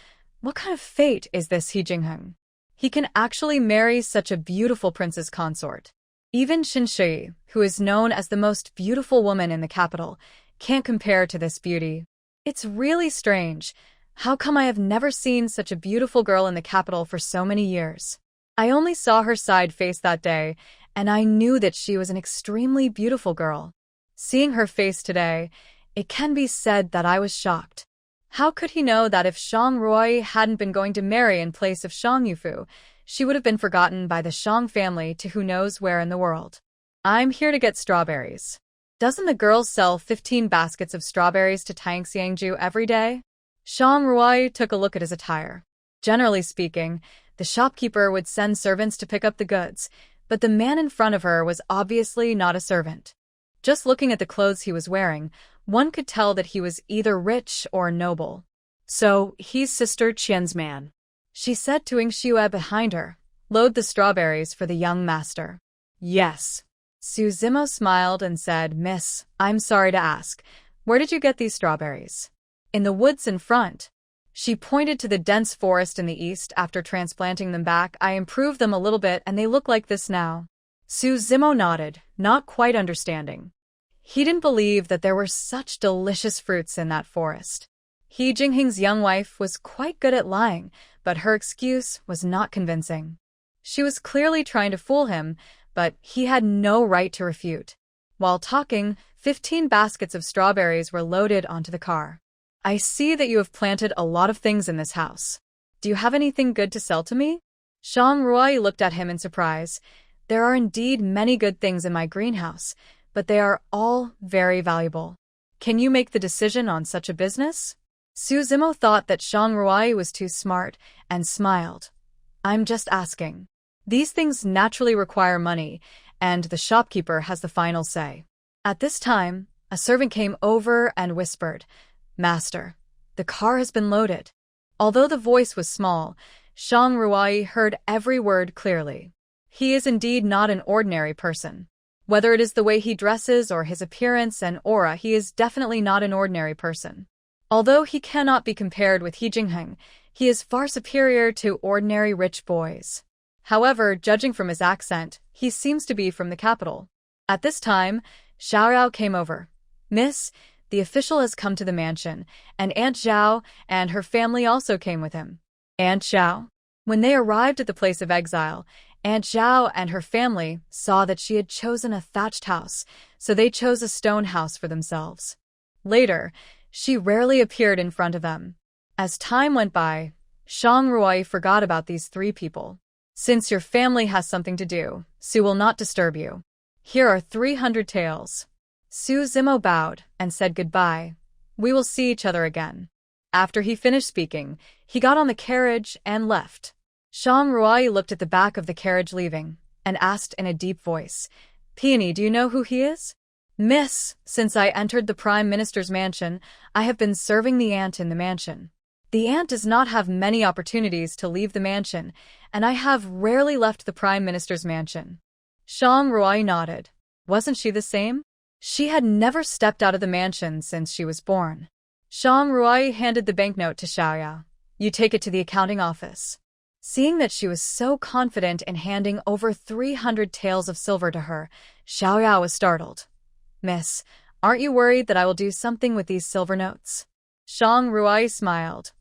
What kind of fate is this He Jingheng? He can actually marry such a beautiful prince's consort. Even Shinshi, who is known as the most beautiful woman in the capital, can't compare to this beauty. It's really strange. How come I have never seen such a beautiful girl in the capital for so many years? I only saw her side face that day, and I knew that she was an extremely beautiful girl. Seeing her face today, it can be said that I was shocked. How could he know that if Shang Rui hadn't been going to marry in place of Shang Yufu, she would have been forgotten by the Shang family to who knows where in the world? I'm here to get strawberries. Doesn't the girl sell 15 baskets of strawberries to Tang Xiangju every day? Shang Rui took a look at his attire. Generally speaking, the shopkeeper would send servants to pick up the goods, but the man in front of her was obviously not a servant. Just looking at the clothes he was wearing, one could tell that he was either rich or noble. So, he's Sister Qian's man. She said to Ingxue behind her, load the strawberries for the young master. Yes. Su Zimo smiled and said, Miss, I'm sorry to ask, where did you get these strawberries? In the woods in front. She pointed to the dense forest in the east. After transplanting them back, I improved them a little bit and they look like this now. Su Zimo nodded, not quite understanding. He didn't believe that there were such delicious fruits in that forest. He Jingheng's young wife was quite good at lying, but her excuse was not convincing. She was clearly trying to fool him, but he had no right to refute. While talking, 15 baskets of strawberries were loaded onto the car. I see that you have planted a lot of things in this house. Do you have anything good to sell to me? Shang Rui looked at him in surprise. There are indeed many good things in my greenhouse, but they are all very valuable. Can you make the decision on such a business? Su Zimo thought that Shang Rui was too smart and smiled. I'm just asking. These things naturally require money, and the shopkeeper has the final say. At this time, a servant came over and whispered, Master, the car has been loaded. Although the voice was small, Shang Rui heard every word clearly. He is indeed not an ordinary person. Whether it is the way he dresses or his appearance and aura, he is definitely not an ordinary person. Although he cannot be compared with He Jingheng, he is far superior to ordinary rich boys. However, judging from his accent, he seems to be from the capital. At this time, Xiaoyao came over. Miss, the official has come to the mansion, and Aunt Zhao and her family also came with him. Aunt Zhao? When they arrived at the place of exile, Aunt Zhao and her family saw that she had chosen a thatched house, so they chose a stone house for themselves. Later, she rarely appeared in front of them. As time went by, Shang Ruai forgot about these three people. Since your family has something to do, Su will not disturb you. Here are 300 taels. Su Zimo bowed and said goodbye. We will see each other again. After he finished speaking, he got on the carriage and left. Shang Ruai looked at the back of the carriage leaving and asked in a deep voice, Peony, do you know who he is? Miss, since I entered the Prime Minister's mansion, I have been serving the aunt in the mansion. The aunt does not have many opportunities to leave the mansion, and I have rarely left the Prime Minister's mansion. Shang Ruai nodded. Wasn't she the same? She had never stepped out of the mansion since she was born. Shang Ruai handed the banknote to Xiaoya. You take it to the accounting office. Seeing that she was so confident in handing over 300 taels of silver to her, Xiaoya was startled. Miss, aren't you worried that I will do something with these silver notes? Shang Ruai smiled.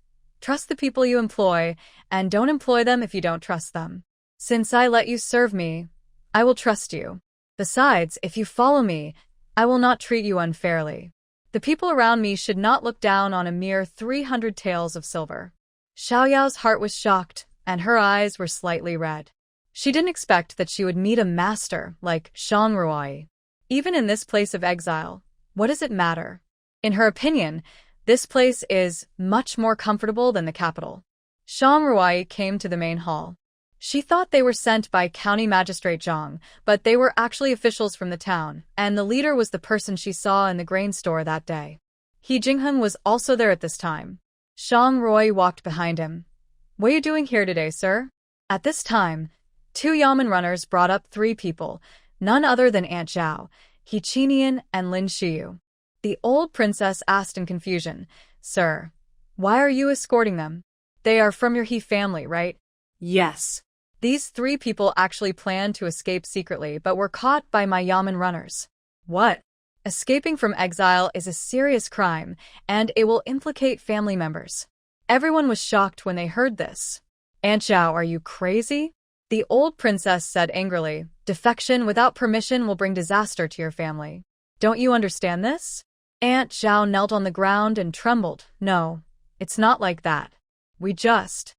Trust the people you employ, and don't employ them if you don't trust them. Since I let you serve me, I will trust you. Besides, if you follow me, I will not treat you unfairly. The people around me should not look down on a mere 300 taels of silver. Xiaoyao's heart was shocked, and her eyes were slightly red. She didn't expect that she would meet a master like Shang Ruai. Even in this place of exile, what does it matter? In her opinion, this place is much more comfortable than the capital. Shang Ruai came to the main hall. She thought they were sent by County Magistrate Zhang, but they were actually officials from the town, and the leader was the person she saw in the grain store that day. He Jingheng was also there at this time. Shang Ruai walked behind him. What are you doing here today, sir? At this time, two Yamen runners brought up three people, none other than Aunt Zhao, He Qinian, and Lin Shiyu. The old princess asked in confusion, Sir, why are you escorting them? They are from your He family, right? Yes. These three people actually planned to escape secretly but were caught by my Yamen runners. What? Escaping from exile is a serious crime, and it will implicate family members. Everyone was shocked when they heard this. Aunt Zhao, are you crazy? The old princess said angrily, defection without permission will bring disaster to your family. Don't you understand this? Aunt Zhao knelt on the ground and trembled. No, it's not like that. We just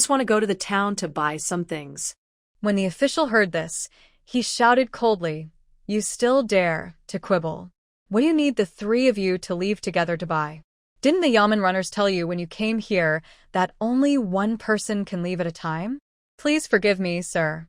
want to go to the town to buy some things. When the official heard this, he shouted coldly, You still dare to quibble? What do you need the three of you to leave together to buy? Didn't the Yamen runners tell you when you came here that only one person can leave at a time? Please forgive me, sir.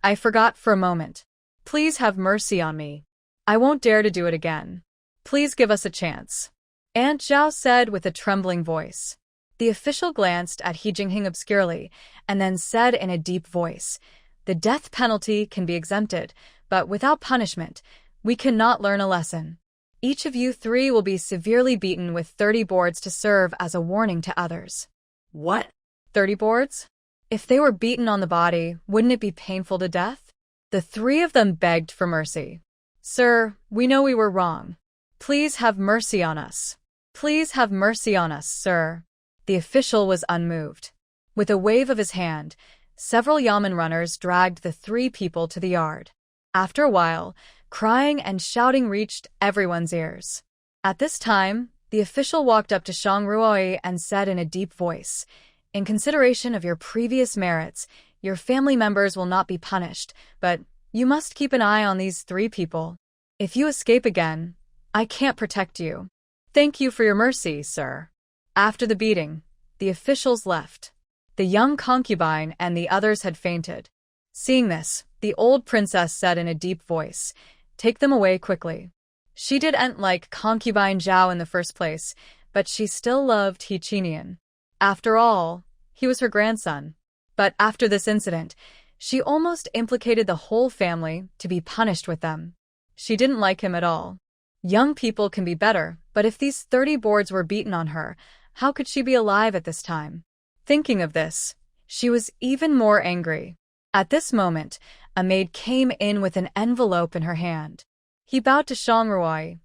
I forgot for a moment. Please have mercy on me. I won't dare to do it again. Please give us a chance. Aunt Zhao said with a trembling voice. The official glanced at He Jingheng obscurely and then said in a deep voice, The death penalty can be exempted, but without punishment, we cannot learn a lesson. Each of you three will be severely beaten with 30 boards to serve as a warning to others. What? 30 boards? If they were beaten on the body, wouldn't it be painful to death? The three of them begged for mercy. Sir, we know we were wrong. Please have mercy on us. Please have mercy on us, sir. The official was unmoved. With a wave of his hand, several Yamen runners dragged the three people to the yard. After a while, crying and shouting reached everyone's ears. At this time, the official walked up to Shang Ruai and said in a deep voice, In consideration of your previous merits, your family members will not be punished, but you must keep an eye on these three people. If you escape again, I can't protect you. Thank you for your mercy, sir. After the beating, the officials left. The young concubine and the others had fainted. Seeing this, the old princess said in a deep voice, Take them away quickly. She didn't like concubine Zhao in the first place, but she still loved He Qinian. After all, he was her grandson. But after this incident, she almost implicated the whole family to be punished with them. She didn't like him at all. Young people can be better, but if these 30 boards were beaten on her, how could she be alive at this time? Thinking of this, she was even more angry. At this moment, a maid came in with an envelope in her hand. He bowed to Shang Ruai.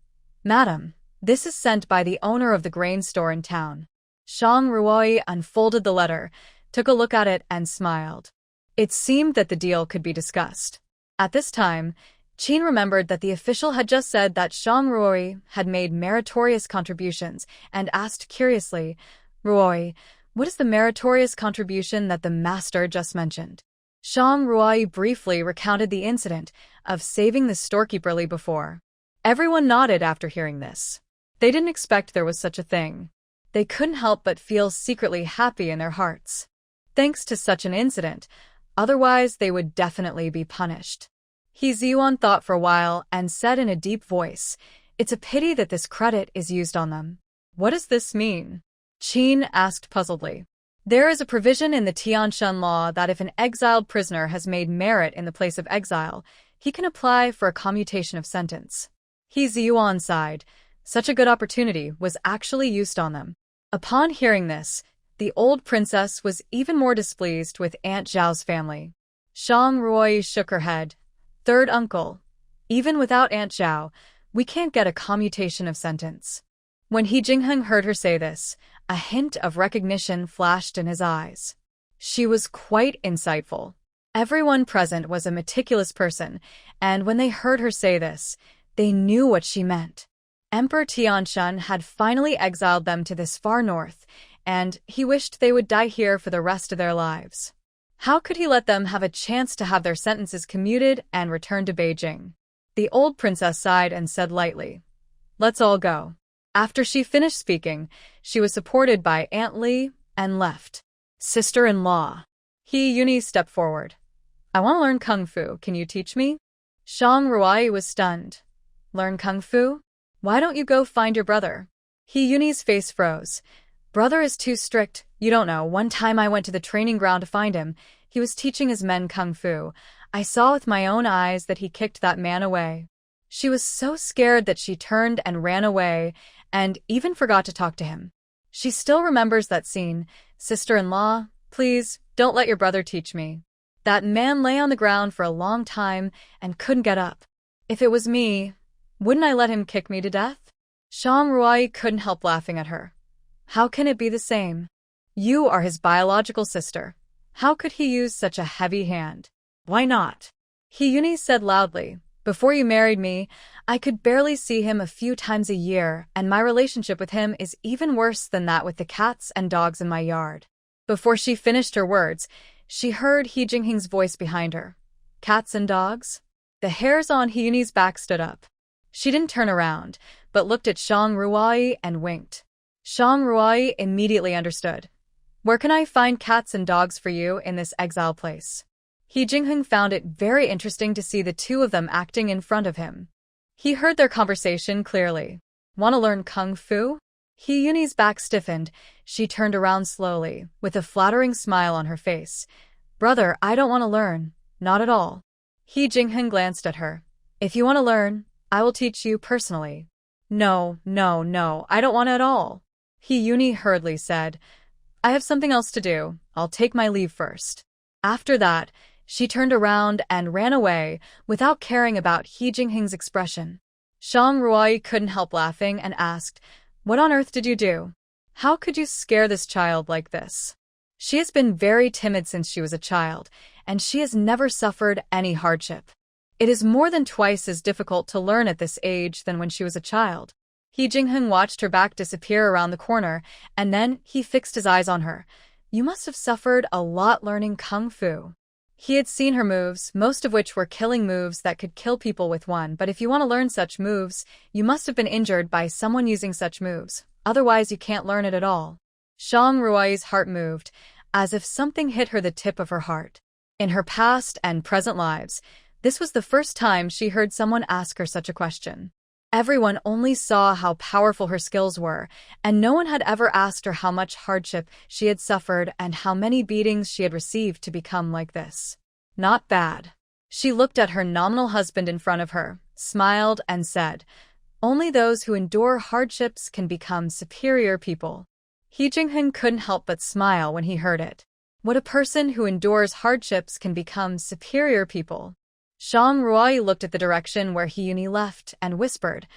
Madam, this is sent by the owner of the grain store in town. Shang Ruai unfolded the letter, took a look at it and smiled. It seemed that the deal could be discussed. At this time, Qin remembered that the official had just said that Shang Ruoi had made meritorious contributions and asked curiously, "Ruoi, what is the meritorious contribution that the master just mentioned?" Shang Ruoi briefly recounted the incident of saving the storekeeper before. Everyone nodded after hearing this. They didn't expect there was such a thing. They couldn't help but feel secretly happy in their hearts. Thanks to such an incident, otherwise they would definitely be punished. He Ziyuan thought for a while and said in a deep voice, "It's a pity that this credit is used on them." "What does this mean?" Qin asked puzzledly. "There is a provision in the Tianshan law that if an exiled prisoner has made merit in the place of exile, he can apply for a commutation of sentence." He Ziyuan sighed. Such a good opportunity was actually used on them. Upon hearing this, the old princess was even more displeased with Aunt Zhao's family. Shang Ruoi shook her head. "Third uncle, even without Aunt Zhao, we can't get a commutation of sentence." When He Jingheng heard her say this, a hint of recognition flashed in his eyes. She was quite insightful. Everyone present was a meticulous person, and when they heard her say this, they knew what she meant. Emperor Tianshan had finally exiled them to this far north, and he wished they would die here for the rest of their lives. How could he let them have a chance to have their sentences commuted and return to Beijing? The old princess sighed and said lightly, "Let's all go." After she finished speaking, she was supported by Aunt Li and left. "Sister-in-law." He Yuni stepped forward. "I want to learn Kung Fu. Can you teach me?" Shang Ruai was stunned. "Learn Kung Fu? Why don't you go find your brother?" He Yuni's face froze. "Brother is too strict. You don't know. One time I went to the training ground to find him. He was teaching his men Kung Fu. I saw with my own eyes that he kicked that man away." She was so scared that she turned and ran away and even forgot to talk to him. She still remembers that scene. "Sister-in-law, please, don't let your brother teach me." That man lay on the ground for a long time and couldn't get up. If it was me, wouldn't I let him kick me to death? Shang Ruai couldn't help laughing at her. "How can it be the same? You are his biological sister. How could he use such a heavy hand?" "Why not?" He Yuni said loudly. "Before you married me, I could barely see him a few times a year, and my relationship with him is even worse than that with the cats and dogs in my yard." Before she finished her words, she heard He Jingheng's voice behind her. "Cats and dogs?" The hairs on He Yuni's back stood up. She didn't turn around, but looked at Shang Ruai and winked. Shang Ruai immediately understood. "Where can I find cats and dogs for you in this exile place?" He Jingheng found it very interesting to see the two of them acting in front of him. He heard their conversation clearly. "Want to learn Kung Fu?" He Yuni's back stiffened. She turned around slowly, with a flattering smile on her face. "Brother, I don't want to learn. Not at all." He Jingheng glanced at her. "If you want to learn, I will teach you personally." No, I don't want it at all." He Yuni hurriedly said. "I have something else to do. I'll take my leave first." After that, she turned around and ran away without caring about He Jingheng's expression. Shang Ruai couldn't help laughing and asked, "What on earth did you do? How could you scare this child like this?" She has been very timid since she was a child, and she has never suffered any hardship. It is more than twice as difficult to learn at this age than when she was a child. He Jingheng watched her back disappear around the corner, and then he fixed his eyes on her. "You must have suffered a lot learning Kung Fu." He had seen her moves, most of which were killing moves that could kill people with one, but if you want to learn such moves, you must have been injured by someone using such moves. Otherwise, you can't learn it at all. Shang Ruai's heart moved, as if something hit her the tip of her heart. In her past and present lives, this was the first time she heard someone ask her such a question. Everyone only saw how powerful her skills were, and no one had ever asked her how much hardship she had suffered and how many beatings she had received to become like this. Not bad. She looked at her nominal husband in front of her, smiled, and said, "Only those who endure hardships can become superior people." He Jingheng couldn't help but smile when he heard it. What a person who endures hardships can become superior people. Shang Ruai looked at the direction where He Yuni left and whispered,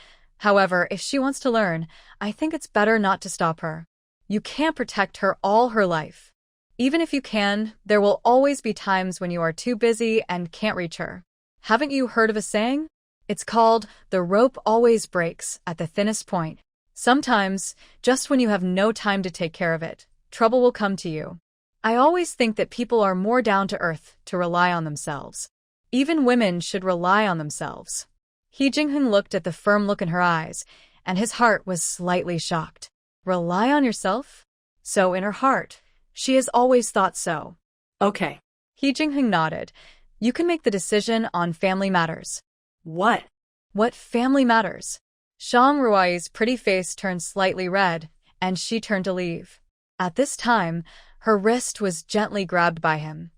"However, if she wants to learn, I think it's better not to stop her. You can't protect her all her life." Even if you can, there will always be times when you are too busy and can't reach her. Haven't you heard of a saying? It's called, the rope always breaks at the thinnest point. Sometimes, just when you have no time to take care of it, trouble will come to you. I always think that people are more down to earth to rely on themselves. Even women should rely on themselves. He Jingheng looked at the firm look in her eyes, and his heart was slightly shocked. Rely on yourself? So in her heart, she has always thought so. Okay. He Jingheng nodded. You can make the decision on family matters. What? What family matters? Shang Ruai's pretty face turned slightly red, and she turned to leave. At this time, her wrist was gently grabbed by him.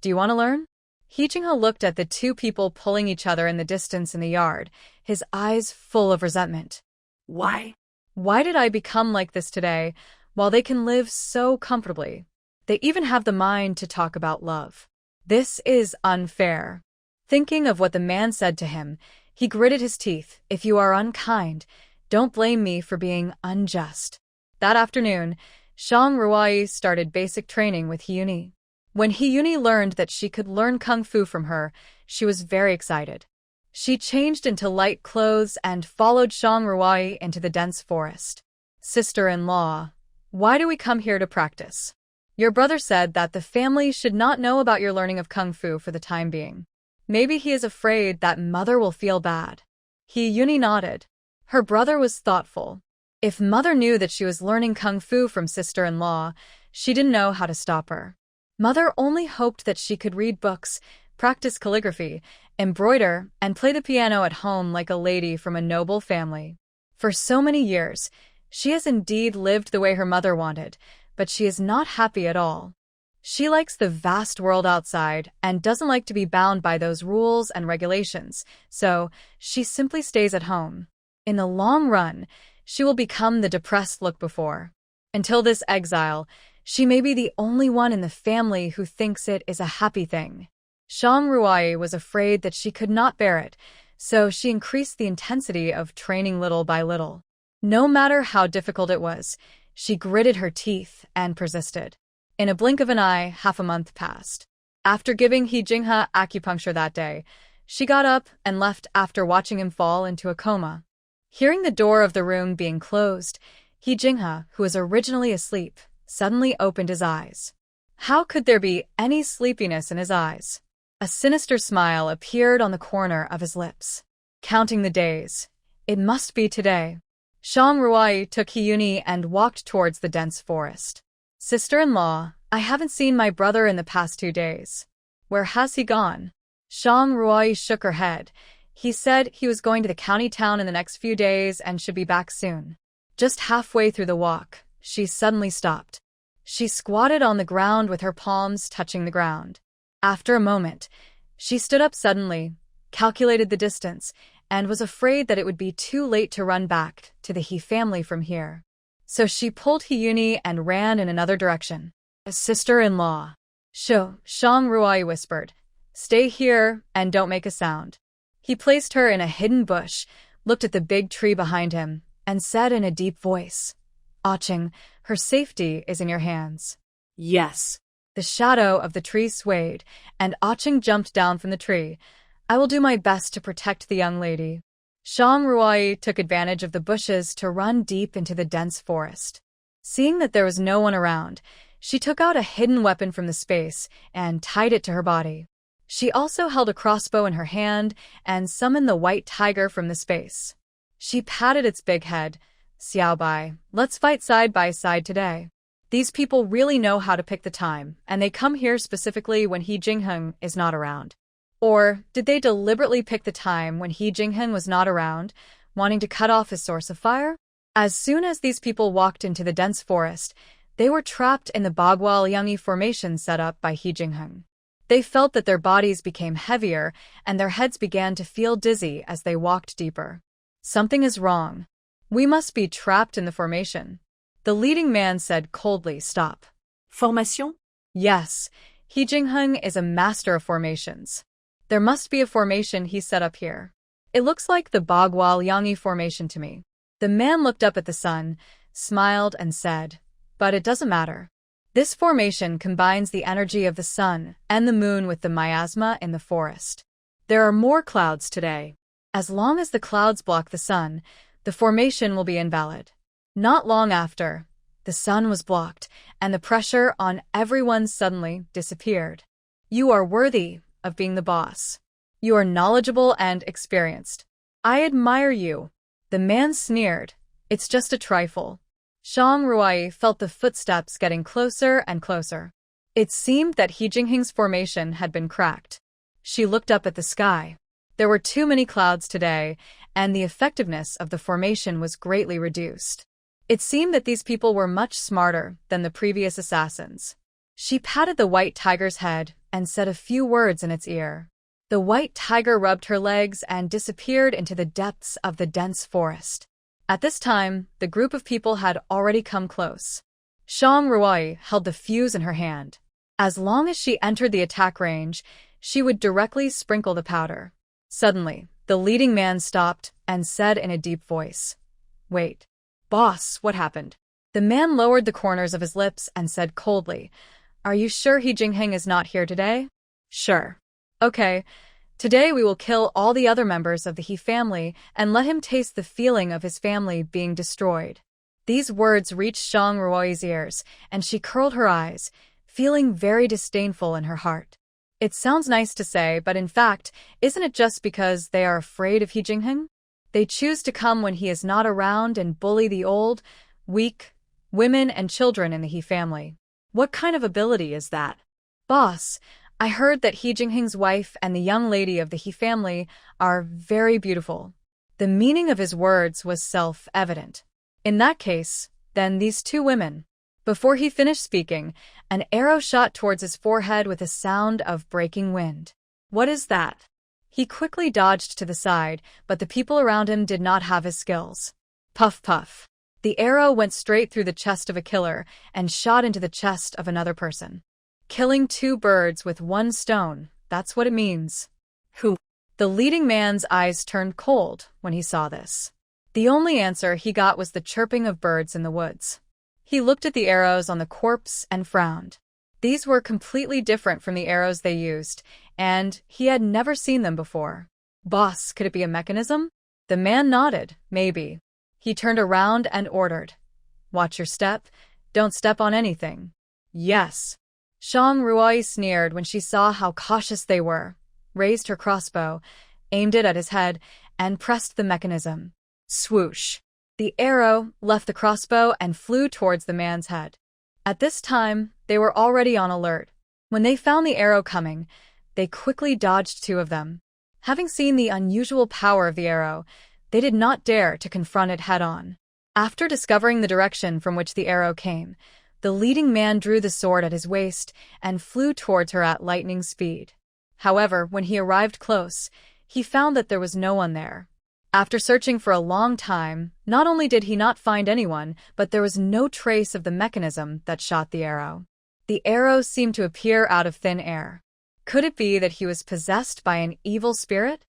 Do you want to learn? He Jinghe looked at the two people pulling each other in the distance in the yard, his eyes full of resentment. Why? Why did I become like this today, while they can live so comfortably? They even have the mind to talk about love. This is unfair. Thinking of what the man said to him, he gritted his teeth. If you are unkind, don't blame me for being unjust. That afternoon, Shang Ruai started basic training with Hyuni. When Hyuni learned that she could learn kung fu from her, she was very excited. She changed into light clothes and followed Shang Ruai into the dense forest. Sister-in-law, why do we come here to practice? Your brother said that the family should not know about your learning of kung fu for the time being. Maybe he is afraid that mother will feel bad. Hyuni nodded. Her brother was thoughtful. If mother knew that she was learning kung fu from sister-in-law, she didn't know how to stop her. Mother only hoped that she could read books, practice calligraphy, embroider, and play the piano at home like a lady from a noble family. For so many years, she has indeed lived the way her mother wanted, but she is not happy at all. She likes the vast world outside and doesn't like to be bound by those rules and regulations, so she simply stays at home. In the long run, she will become the depressed look before. Until this exile, she may be the only one in the family who thinks it is a happy thing. Shang Ruai was afraid that she could not bear it, so she increased the intensity of training little by little. No matter how difficult it was, she gritted her teeth and persisted. In a blink of an eye, half a month passed. After giving He Jinghe acupuncture that day, she got up and left after watching him fall into a coma. Hearing the door of the room being closed, He Jinghe, who was originally asleep, suddenly opened his eyes. How could there be any sleepiness in his eyes? A sinister smile appeared on the corner of his lips. Counting the days. It must be today. Shang Ruai took Hyuni and walked towards the dense forest. Sister-in-law, I haven't seen my brother in the past 2 days. Where has he gone? Shang Ruai shook her head. He said he was going to the county town in the next few days and should be back soon. Just halfway through the walk, she suddenly stopped. She squatted on the ground with her palms touching the ground. After a moment, she stood up suddenly, calculated the distance, and was afraid that it would be too late to run back to the He family from here. So she pulled Hyuni and ran in another direction. A sister-in-law. Shang Ruai whispered. Stay here and don't make a sound. He placed her in a hidden bush, looked at the big tree behind him, and said in a deep voice, Aching, her safety is in your hands. Yes. The shadow of the tree swayed, and Aching jumped down from the tree. I will do my best to protect the young lady. Shang Ruai took advantage of the bushes to run deep into the dense forest. Seeing that there was no one around, she took out a hidden weapon from the space and tied it to her body. She also held a crossbow in her hand and summoned the white tiger from the space. She patted its big head. Xiaobai, let's fight side by side today. These people really know how to pick the time, and they come here specifically when He Jingheng is not around. Or did they deliberately pick the time when He Jingheng was not around, wanting to cut off his source of fire? As soon as these people walked into the dense forest, they were trapped in the Bagwal Yangi formation set up by He Jingheng. They felt that their bodies became heavier and their heads began to feel dizzy as they walked deeper. Something is wrong. We must be trapped in the formation. The leading man said coldly, Stop. Formation? Yes, He Jingheng is a master of formations. There must be a formation he set up here. It looks like the Bagwal Yangi formation to me. The man looked up at the sun, smiled and said, But it doesn't matter. This formation combines the energy of the sun and the moon with the miasma in the forest. There are more clouds today. As long as the clouds block the sun, the formation will be invalid. Not long after, the sun was blocked, and the pressure on everyone suddenly disappeared. You are worthy of being the boss. You are knowledgeable and experienced. I admire you. The man sneered. It's just a trifle. Shang Ruai felt the footsteps getting closer and closer. It seemed that He Jingheng's formation had been cracked. She looked up at the sky. There were too many clouds today, and the effectiveness of the formation was greatly reduced. It seemed that these people were much smarter than the previous assassins. She patted the white tiger's head and said a few words in its ear. The white tiger rubbed her legs and disappeared into the depths of the dense forest. At this time, the group of people had already come close. Shang Ruai held the fuse in her hand. As long as she entered the attack range, she would directly sprinkle the powder. Suddenly, the leading man stopped and said in a deep voice, "Wait. Boss, what happened?" The man lowered the corners of his lips and said coldly, "Are you sure He Jingheng is not here today?" "Sure." "Okay. Today we will kill all the other members of the He family and let him taste the feeling of his family being destroyed." These words reached Shang Ruoi's ears, and she curled her eyes, feeling very disdainful in her heart. It sounds nice to say, but in fact, isn't it just because they are afraid of He Jingheng? They choose to come when he is not around and bully the old, weak, women and children in the He family. What kind of ability is that? "Boss, I heard that He Jingheng's wife and the young lady of the He family are very beautiful." The meaning of his words was self-evident. In that case, then these two women. Before he finished speaking, an arrow shot towards his forehead with a sound of breaking wind. What is that? He quickly dodged to the side, but the people around him did not have his skills. Puff puff. The arrow went straight through the chest of a killer and shot into the chest of another person. Killing two birds with one stone, that's what it means. Who? The leading man's eyes turned cold when he saw this. The only answer he got was the chirping of birds in the woods. He looked at the arrows on the corpse and frowned. These were completely different from the arrows they used, and he had never seen them before. "Boss, could it be a mechanism?" The man nodded, maybe. He turned around and ordered, "Watch your step. Don't step on anything." "Yes." Shang Ruai sneered when she saw how cautious they were, raised her crossbow, aimed it at his head, and pressed the mechanism. Swoosh! The arrow left the crossbow and flew towards the man's head. At this time, they were already on alert. When they found the arrow coming, they quickly dodged two of them. Having seen the unusual power of the arrow, they did not dare to confront it head-on. After discovering the direction from which the arrow came, the leading man drew the sword at his waist and flew towards her at lightning speed. However, when he arrived close, he found that there was no one there. After searching for a long time, not only did he not find anyone, but there was no trace of the mechanism that shot the arrow. The arrow seemed to appear out of thin air. Could it be that he was possessed by an evil spirit?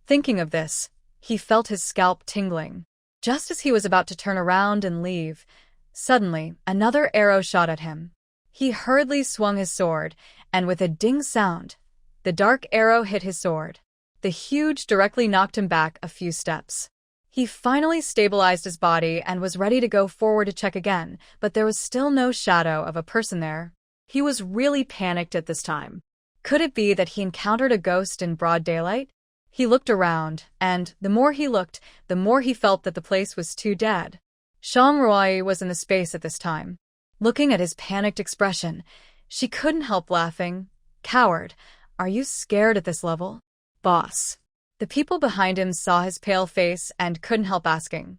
Thinking of this, he felt his scalp tingling. Just as he was about to turn around and leave, suddenly another arrow shot at him. He hurriedly swung his sword, and with a ding sound, the dark arrow hit his sword. The huge directly knocked him back a few steps. He finally stabilized his body and was ready to go forward to check again, but there was still no shadow of a person there. He was really panicked at this time. Could it be that he encountered a ghost in broad daylight? He looked around, and the more he looked, the more he felt that the place was too dead. Shang Ruai was in the space at this time. Looking at his panicked expression, she couldn't help laughing. "Coward, are you scared at this level?" "Boss." The people behind him saw his pale face and couldn't help asking,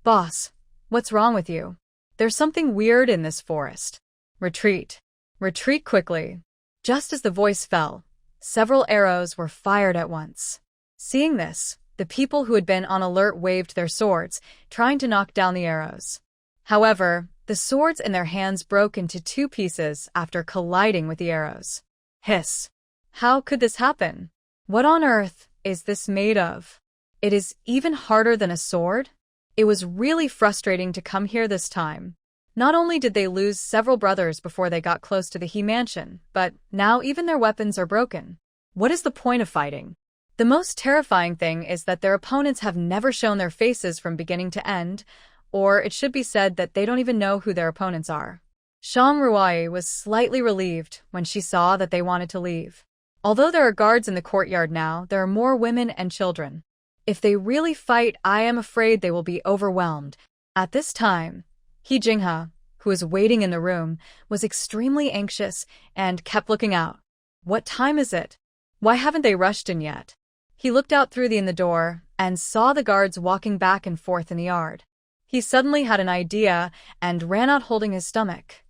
"Boss, what's wrong with you? There's something weird in this forest." "Retreat. Retreat quickly." Just as the voice fell, several arrows were fired at once. Seeing this, the people who had been on alert waved their swords, trying to knock down the arrows. However, the swords in their hands broke into two pieces after colliding with the arrows. Hiss! How could this happen? What on earth is this made of? It is even harder than a sword? It was really frustrating to come here this time. Not only did they lose several brothers before they got close to the He Mansion, but now even their weapons are broken. What is the point of fighting? The most terrifying thing is that their opponents have never shown their faces from beginning to end, or it should be said that they don't even know who their opponents are. Shang Ruai was slightly relieved when she saw that they wanted to leave. Although there are guards in the courtyard now, there are more women and children. If they really fight, I am afraid they will be overwhelmed. At this time, He Jinghe, who was waiting in the room, was extremely anxious and kept looking out. What time is it? Why haven't they rushed in yet? He looked out through the door and saw the guards walking back and forth in the yard. He suddenly had an idea and ran out holding his stomach.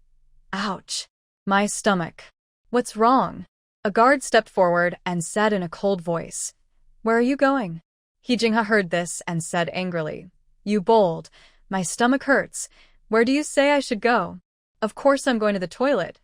Ouch! My stomach. What's wrong? A guard stepped forward and said in a cold voice, "Where are you going?" He Jinghe heard this and said angrily, "You bold, my stomach hurts. Where do you say I should go?" "Of course I'm going to the toilet.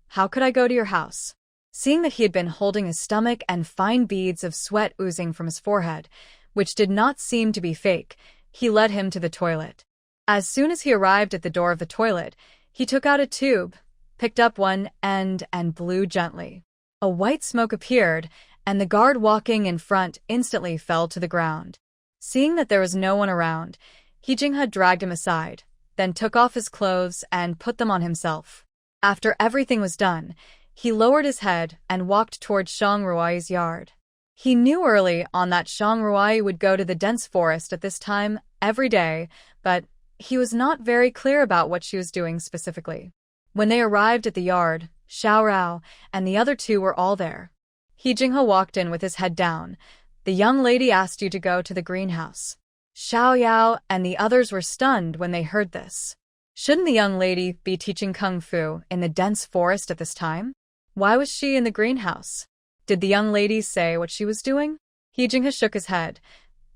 How could I go to your house?" Seeing that he had been holding his stomach and fine beads of sweat oozing from his forehead, which did not seem to be fake, he led him to the toilet. As soon as he arrived at the door of the toilet, he took out a tube, picked up one end and blew gently. A white smoke appeared, and the guard walking in front instantly fell to the ground. Seeing that there was no one around, He Jinghe dragged him aside, then took off his clothes and put them on himself. After everything was done, he lowered his head and walked toward Shang Ruai's yard. He knew early on that Shang Ruai would go to the dense forest at this time every day, but he was not very clear about what she was doing specifically. When they arrived at the yard, Xiao Rao and the other two were all there. He Jinghe walked in with his head down. "The young lady asked you to go to the greenhouse." Xiao Yao and the others were stunned when they heard this. Shouldn't the young lady be teaching kung fu in the dense forest at this time? Why was she in the greenhouse? Did the young lady say what she was doing? He Jinghe shook his head.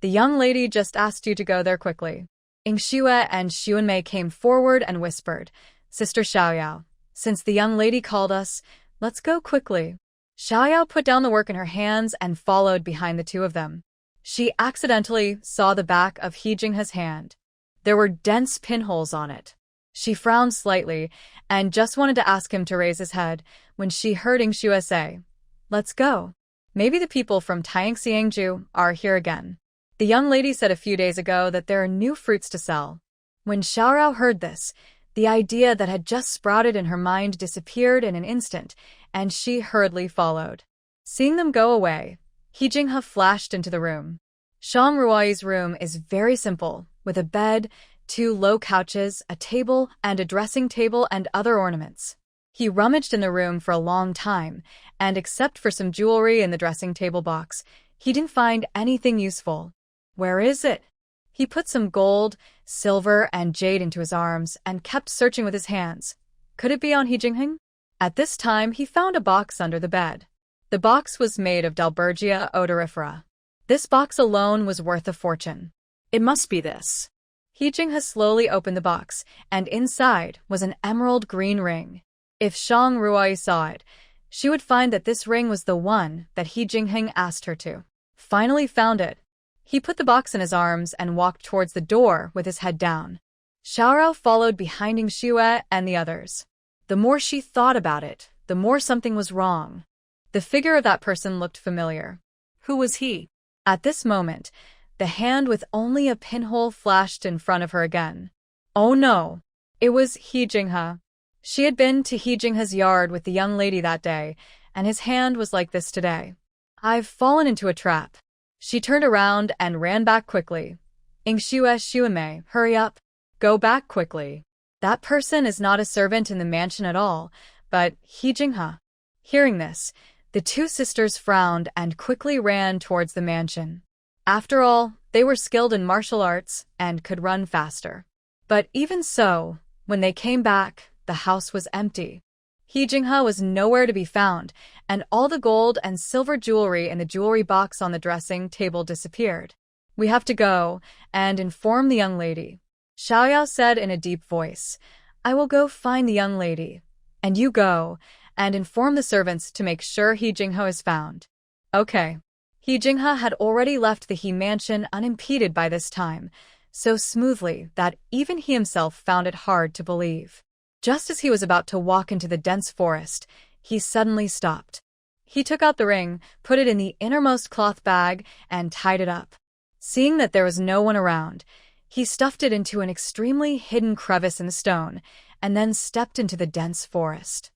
"The young lady just asked you to go there quickly." Ing Shue and Xuanmei came forward and whispered, "Sister Xiaoyao, since the young lady called us, let's go quickly." Xiaoyao put down the work in her hands and followed behind the two of them. She accidentally saw the back of He Jinghe's hand. There were dense pinholes on it. She frowned slightly and just wanted to ask him to raise his head when she heard Ing Shue say, "Let's go. Maybe the people from Tianxiangju are here again. The young lady said a few days ago that there are new fruits to sell." When Xiaorao heard this, the idea that had just sprouted in her mind disappeared in an instant, and she hurriedly followed. Seeing them go away, He Jinghe flashed into the room. Shang Ruai's room is very simple, with a bed, 2 low couches, a table, and a dressing table and other ornaments. He rummaged in the room for a long time, and except for some jewelry in the dressing table box, he didn't find anything useful. Where is it? He put some gold, silver, and jade into his arms and kept searching with his hands. Could it be on He Jinghe? At this time, he found a box under the bed. The box was made of Dalbergia odorifera. This box alone was worth a fortune. It must be this. He Jinghe slowly opened the box, and inside was an emerald green ring. If Shang Ruai saw it, she would find that this ring was the one that He Jinghe asked her to. Finally found it. He put the box in his arms and walked towards the door with his head down. Xiaorao followed behind Ing Shue and the others. The more she thought about it, the more something was wrong. The figure of that person looked familiar. Who was he? At this moment, the hand with only a pinhole flashed in front of her again. Oh no! It was He Jinghe. She had been to He Jinghe's yard with the young lady that day, and his hand was like this today. I've fallen into a trap. She turned around and ran back quickly. Ing Shue, Xuanmei, hurry up. Go back quickly. That person is not a servant in the mansion at all, but He Jinghe. Hearing this, the two sisters frowned and quickly ran towards the mansion. After all, they were skilled in martial arts and could run faster. But even so, when they came back, the house was empty. He Jinghe was nowhere to be found, and all the gold and silver jewelry in the jewelry box on the dressing table disappeared. We have to go and inform the young lady. Xiaoyao said in a deep voice, I will go find the young lady, and you go and inform the servants to make sure He Jinghe is found. Okay. He Jinghe had already left the He mansion unimpeded by this time, so smoothly that even he himself found it hard to believe. Just as he was about to walk into the dense forest, he suddenly stopped. He took out the ring, put it in the innermost cloth bag, and tied it up. Seeing that there was no one around, he stuffed it into an extremely hidden crevice in the stone, and then stepped into the dense forest.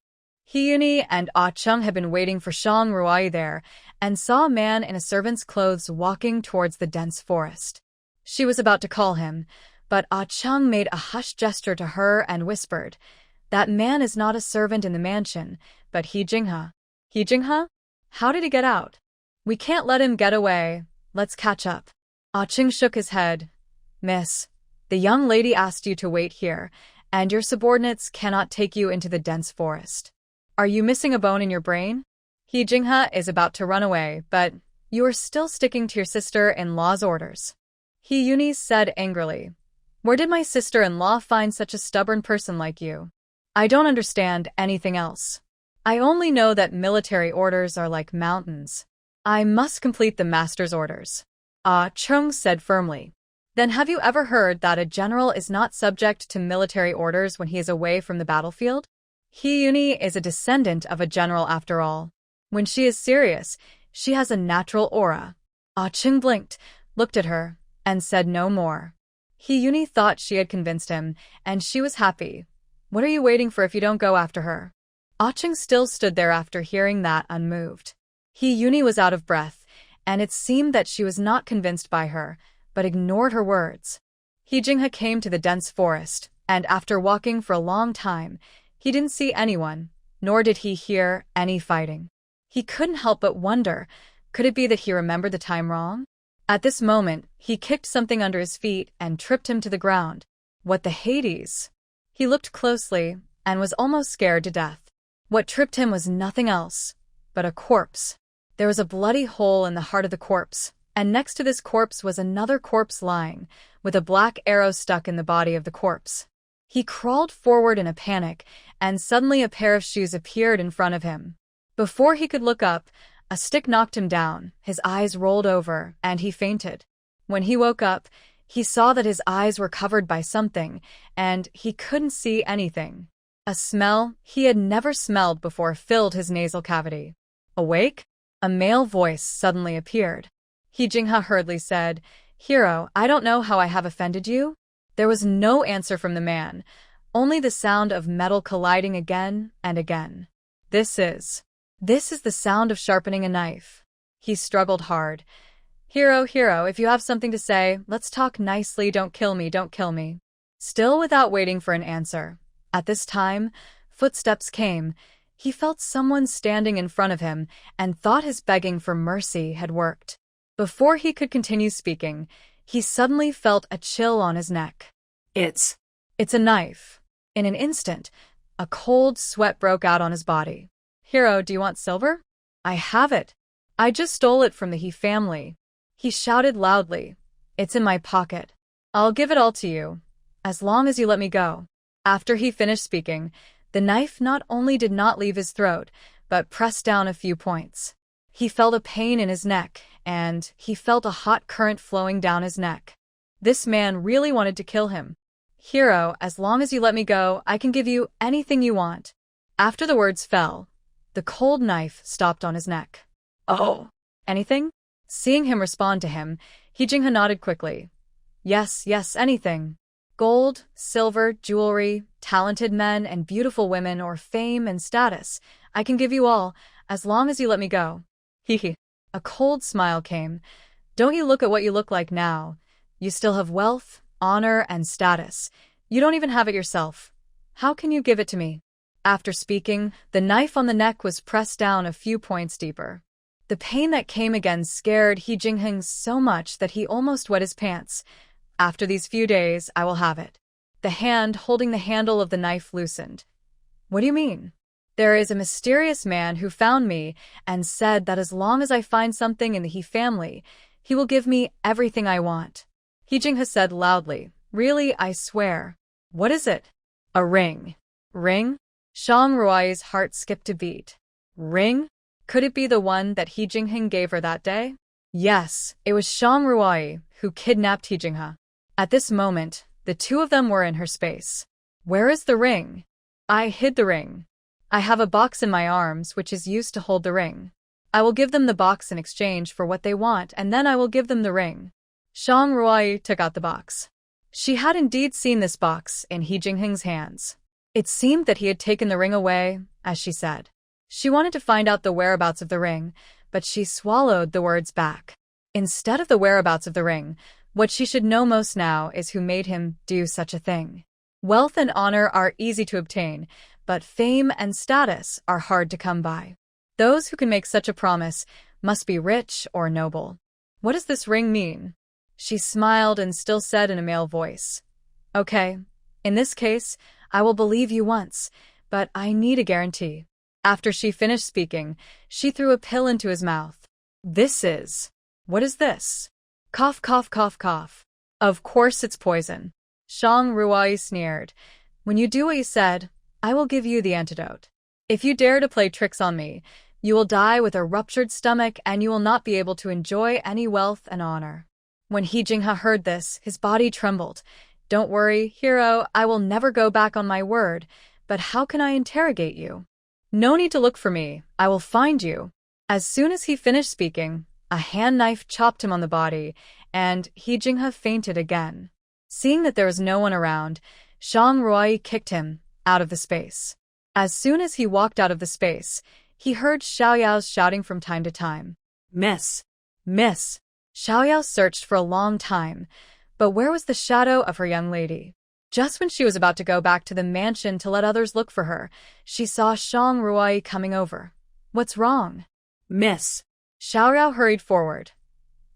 Hyuni and Ah Chung had been waiting for Shang Ruai there, and saw a man in a servant's clothes walking towards the dense forest. She was about to call him, but Ah Chung made a hushed gesture to her and whispered, "That man is not a servant in the mansion, but He Jingha." He Jingha? How did he get out? We can't let him get away. Let's catch up. Ah Chung shook his head. Miss, the young lady asked you to wait here, and your subordinates cannot take you into the dense forest. Are you missing a bone in your brain? He Jingha is about to run away, but you are still sticking to your sister-in-law's orders. He Yuni said angrily. Where did my sister-in-law find such a stubborn person like you? I don't understand anything else. I only know that military orders are like mountains. I must complete the master's orders. Ah Chung said firmly. Then have you ever heard that a general is not subject to military orders when he is away from the battlefield? He Yuni is a descendant of a general after all. When she is serious, she has a natural aura. Ah Chung blinked, looked at her, and said no more. He Yuni thought she had convinced him, and she was happy. What are you waiting for if you don't go after her? Ah Chung still stood there after hearing that, unmoved. He Yuni was out of breath, and it seemed that she was not convinced by her, but ignored her words. He Jingha came to the dense forest, and after walking for a long time, he didn't see anyone, nor did he hear any fighting. He couldn't help but wonder, could it be that he remembered the time wrong? At this moment, he kicked something under his feet and tripped him to the ground. What the Hades? He looked closely and was almost scared to death. What tripped him was nothing else but a corpse. There was a bloody hole in the heart of the corpse, and next to this corpse was another corpse lying, with a black arrow stuck in the body of the corpse. He crawled forward in a panic, and suddenly a pair of shoes appeared in front of him. Before he could look up, a stick knocked him down, his eyes rolled over, and he fainted. When he woke up, he saw that his eyes were covered by something, and he couldn't see anything. A smell he had never smelled before filled his nasal cavity. Awake? A male voice suddenly appeared. He Jingha hurriedly said, "Hero, I don't know how I have offended you." There was no answer from the man, only the sound of metal colliding again and again. This is the sound of sharpening a knife. He struggled hard. Hero, if you have something to say, let's talk nicely, don't kill me. Still without waiting for an answer. At this time, footsteps came. He felt someone standing in front of him and thought his begging for mercy had worked. Before he could continue speaking, he suddenly felt a chill on his neck. It's a knife. In an instant, a cold sweat broke out on his body. Hero, do you want silver? I have it. I just stole it from the He family. He shouted loudly. It's in my pocket. I'll give it all to you, as long as you let me go. After he finished speaking, the knife not only did not leave his throat, but pressed down a few points. He felt a pain in his neck, and he felt a hot current flowing down his neck. This man really wanted to kill him. Hero, as long as you let me go, I can give you anything you want. After the words fell, the cold knife stopped on his neck. Oh, anything? Seeing him respond to him, He Jingha nodded quickly. Yes, anything. Gold, silver, jewelry, talented men and beautiful women, or fame and status. I can give you all, as long as you let me go. Hee. A cold smile came. Don't you look at what you look like now. You still have wealth, honor, and status. You don't even have it yourself. How can you give it to me? After speaking, the knife on the neck was pressed down a few points deeper. The pain that came again scared He Jingheng so much that he almost wet his pants. After these few days, I will have it. The hand holding the handle of the knife loosened. What do you mean? There is a mysterious man who found me and said that as long as I find something in the He family, he will give me everything I want. He Jingha said loudly, Really, I swear. What is it? A ring. Ring? Shang Ruai's heart skipped a beat. Ring? Could it be the one that He Jingheng gave her that day? Yes, it was Shang Ruai who kidnapped He Jingha. At this moment, the two of them were in her space. Where is the ring? I hid the ring. I have a box in my arms which is used to hold the ring. I will give them the box in exchange for what they want, and then I will give them the ring. Shang Ruai took out the box. She had indeed seen this box in He Jingheng's hands. It seemed that he had taken the ring away, as she said. She wanted to find out the whereabouts of the ring, but she swallowed the words back. Instead of the whereabouts of the ring, what she should know most now is who made him do such a thing. Wealth and honor are easy to obtain, but fame and status are hard to come by. Those who can make such a promise must be rich or noble. What does this ring mean? She smiled and still said in a male voice, Okay, in this case, I will believe you once, but I need a guarantee. After she finished speaking, she threw a pill into his mouth. What is this? Cough, cough, cough, cough. Of course it's poison. Shang Ruai sneered. When you do what you said, I will give you the antidote. If you dare to play tricks on me, you will die with a ruptured stomach and you will not be able to enjoy any wealth and honor. When He Jinghe heard this, his body trembled. Don't worry, hero, I will never go back on my word, but how can I interrogate you? No need to look for me, I will find you. As soon as he finished speaking, a hand knife chopped him on the body, and He Jinghe fainted again. Seeing that there was no one around, Shang Ruai kicked him out of the space. As soon as he walked out of the space, he heard Xiaoyao's shouting from time to time. Miss! Miss! Xiaoyao searched for a long time, but where was the shadow of her young lady? Just when she was about to go back to the mansion to let others look for her, she saw Shang Ruai coming over. What's wrong? Miss! Xiaoyao hurried forward.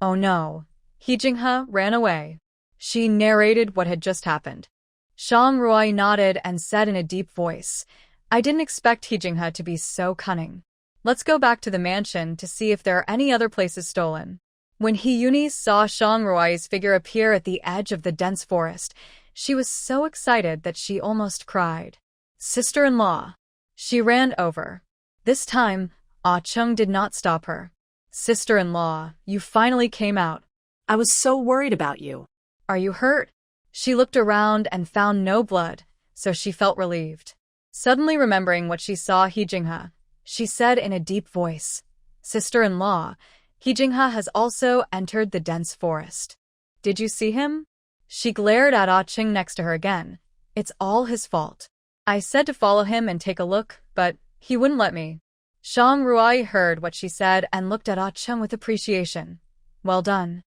Oh no! He Jinghe ran away. She narrated what had just happened. Shang Ruai nodded and said in a deep voice, I didn't expect He Jinghe to be so cunning. Let's go back to the mansion to see if there are any other places stolen. When He Yuni saw Shang Ruai's figure appear at the edge of the dense forest, she was so excited that she almost cried. Sister-in-law. She ran over. This time, Ah Chung did not stop her. Sister-in-law, you finally came out. I was so worried about you. Are you hurt? She looked around and found no blood, so she felt relieved. Suddenly remembering what she saw He Jinghe, she said in a deep voice, Sister-in-law, He Jinghe has also entered the dense forest. Did you see him? She glared at Ah Ching next to her again. It's all his fault. I said to follow him and take a look, but he wouldn't let me. Shang Ruai heard what she said and looked at Ah Chung with appreciation. Well done.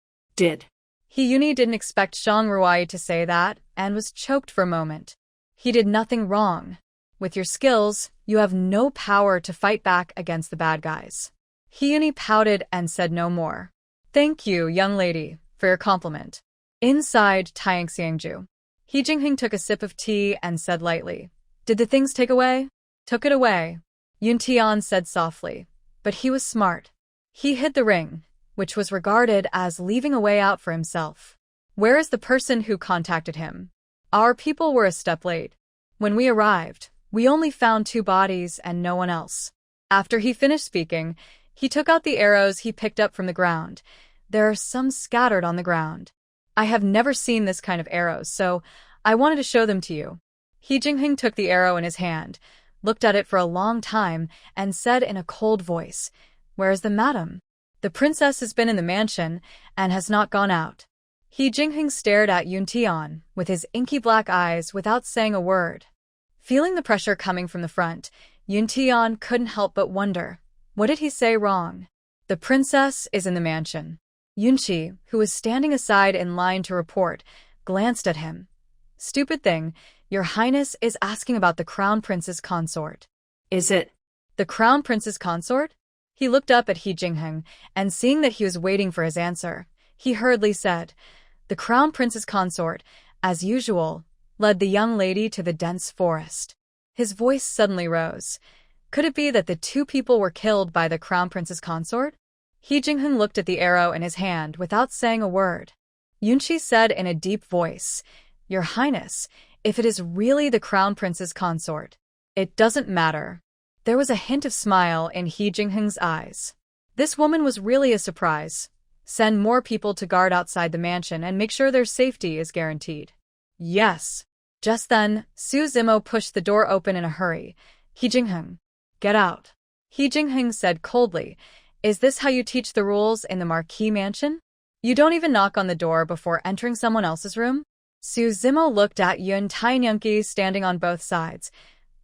He Yuni didn't expect Shang Ruai to say that and was choked for a moment. He did nothing wrong. With your skills, you have no power to fight back against the bad guys. He Yuni pouted and said no more. Thank you, young lady, for your compliment. Inside Taiyangxiangju, He Jingheng took a sip of tea and said lightly, Did the things take away? Took it away. Yun Tian said softly, but he was smart. He hid the ring, which was regarded as leaving a way out for himself. Where is the person who contacted him? Our people were a step late. When we arrived, we only found 2 bodies and no one else. After he finished speaking, he took out the arrows he picked up from the ground. There are some scattered on the ground. I have never seen this kind of arrows, so I wanted to show them to you. He Jingheng took the arrow in his hand, looked at it for a long time, and said in a cold voice, Where is the madam? The princess has been in the mansion and has not gone out. He Jingheng stared at Yun Tian with his inky black eyes without saying a word. Feeling the pressure coming from the front, Yun Tian couldn't help but wonder, what did he say wrong? The princess is in the mansion. Yunqi, who was standing aside in line to report, glanced at him. Stupid thing, your highness is asking about the crown prince's consort. Is it the crown prince's consort? He looked up at He Jingheng, and seeing that he was waiting for his answer, he hurriedly said, The crown prince's consort, as usual, led the young lady to the dense forest. His voice suddenly rose. Could it be that the 2 people were killed by the crown prince's consort? He Jingheng looked at the arrow in his hand without saying a word. Yunqi said in a deep voice, Your highness, if it is really the crown prince's consort, it doesn't matter. There was a hint of smile in He Jingheng's eyes. This woman was really a surprise. Send more people to guard outside the mansion and make sure their safety is guaranteed. Yes. Just then, Su Zimo pushed the door open in a hurry. He Jingheng, get out. He Jingheng said coldly, is this how you teach the rules in the Marquis mansion? You don't even knock on the door before entering someone else's room? Su Zimo looked at Yun Tainyunki standing on both sides.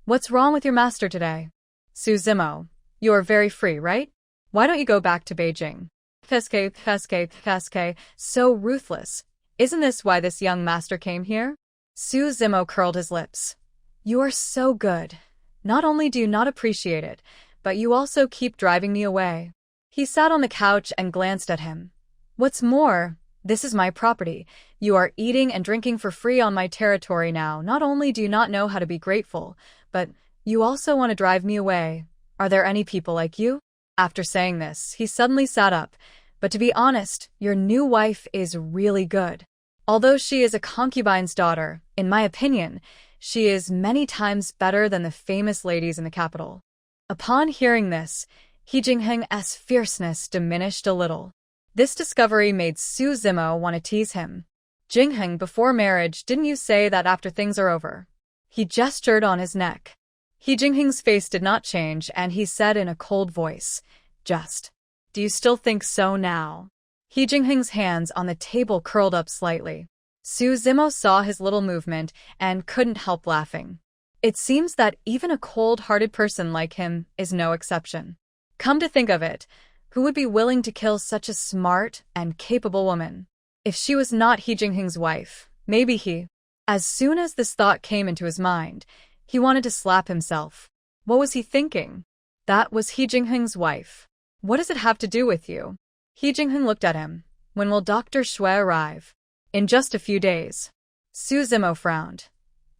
What's wrong with your master today? Su Zimo, you are very free, right? Why don't you go back to Beijing? Feske, so ruthless. Isn't this why this young master came here? Su Zimo curled his lips. You are so good. Not only do you not appreciate it, but you also keep driving me away. He sat on the couch and glanced at him. What's more, this is my property. You are eating and drinking for free on my territory now. Not only do you not know how to be grateful, but you also want to drive me away. Are there any people like you? After saying this, he suddenly sat up. But to be honest, your new wife is really good. Although she is a concubine's daughter, in my opinion, she is many times better than the famous ladies in the capital. Upon hearing this, He Jingheng's fierceness diminished a little. This discovery made Su Zimo want to tease him. Jingheng, before marriage, didn't you say that after things are over? He gestured on his neck. He Jingheng's face did not change, and he said in a cold voice, just, do you still think so now? He Jingheng's hands on the table curled up slightly. Su Zimo saw his little movement and couldn't help laughing. It seems that even a cold-hearted person like him is no exception. Come to think of it, who would be willing to kill such a smart and capable woman? If she was not He Jingheng's wife, maybe he. As soon as this thought came into his mind, he wanted to slap himself. What was he thinking? That was He Jingheng's wife. What does it have to do with you? He Jingheng looked at him. When will Dr. Shui arrive? In just a few days. Su Zimo frowned.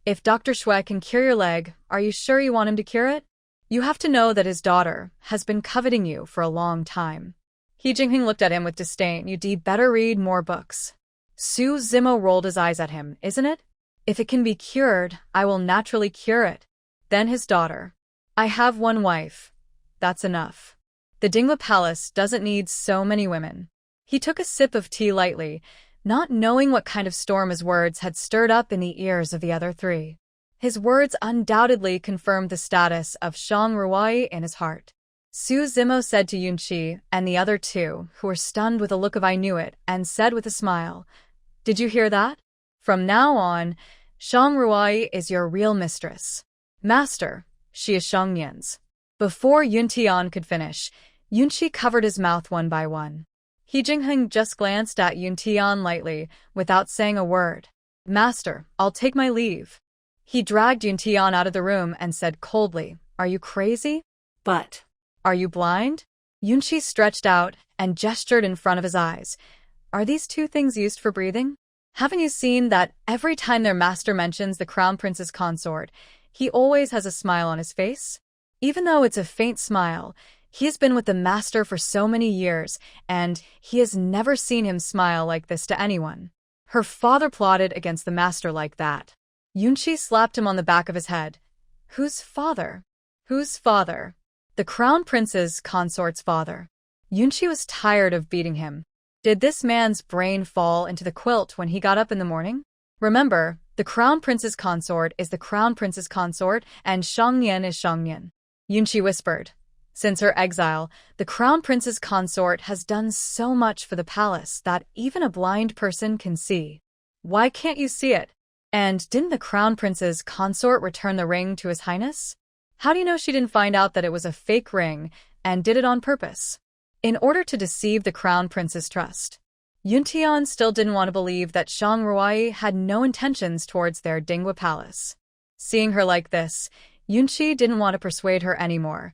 If Dr. Shui can cure your leg, are you sure you want him to cure it? You have to know that his daughter has been coveting you for a long time. He Jingheng looked at him with disdain. You'd better read more books. Su Zimo rolled his eyes at him. Isn't it? If it can be cured, I will naturally cure it. Then his daughter. I have one wife. That's enough. The Dingwa Palace doesn't need so many women. He took a sip of tea lightly, not knowing what kind of storm his words had stirred up in the ears of the other three. His words undoubtedly confirmed the status of Shang Ruai in his heart. Su Zimo said to Yunqi and the other two, who were stunned with a look of I knew it, and said with a smile, did you hear that? From now on, Shang Ruai is your real mistress. Master, she is Shang Yan's. Before Yun Tian could finish, Yunqi covered his mouth one by one. He Jingheng just glanced at Yun Tian lightly, without saying a word. Master, I'll take my leave. He dragged Yun Tian out of the room and said coldly, are you crazy? But, are you blind? Yunqi stretched out and gestured in front of his eyes. Are these two things used for breathing? Haven't you seen that every time their master mentions the crown prince's consort, he always has a smile on his face? Even though it's a faint smile, he has been with the master for so many years, and he has never seen him smile like this to anyone. Her father plotted against the master like that. Yunqi slapped him on the back of his head. Whose father? Whose father? The crown prince's consort's father. Yunqi was tired of beating him. Did this man's brain fall into the quilt when he got up in the morning? Remember, the crown prince's consort is the crown prince's consort, and Shang Yan is Shang Yan. Yunqi whispered. Since her exile, the crown prince's consort has done so much for the palace that even a blind person can see. Why can't you see it? And didn't the crown prince's consort return the ring to his highness? How do you know she didn't find out that it was a fake ring and did it on purpose? In order to deceive the crown prince's trust. Yun Tian still didn't want to believe that Shang Ruai had no intentions towards their Dingwa palace. Seeing her like this, Yunqi didn't want to persuade her anymore.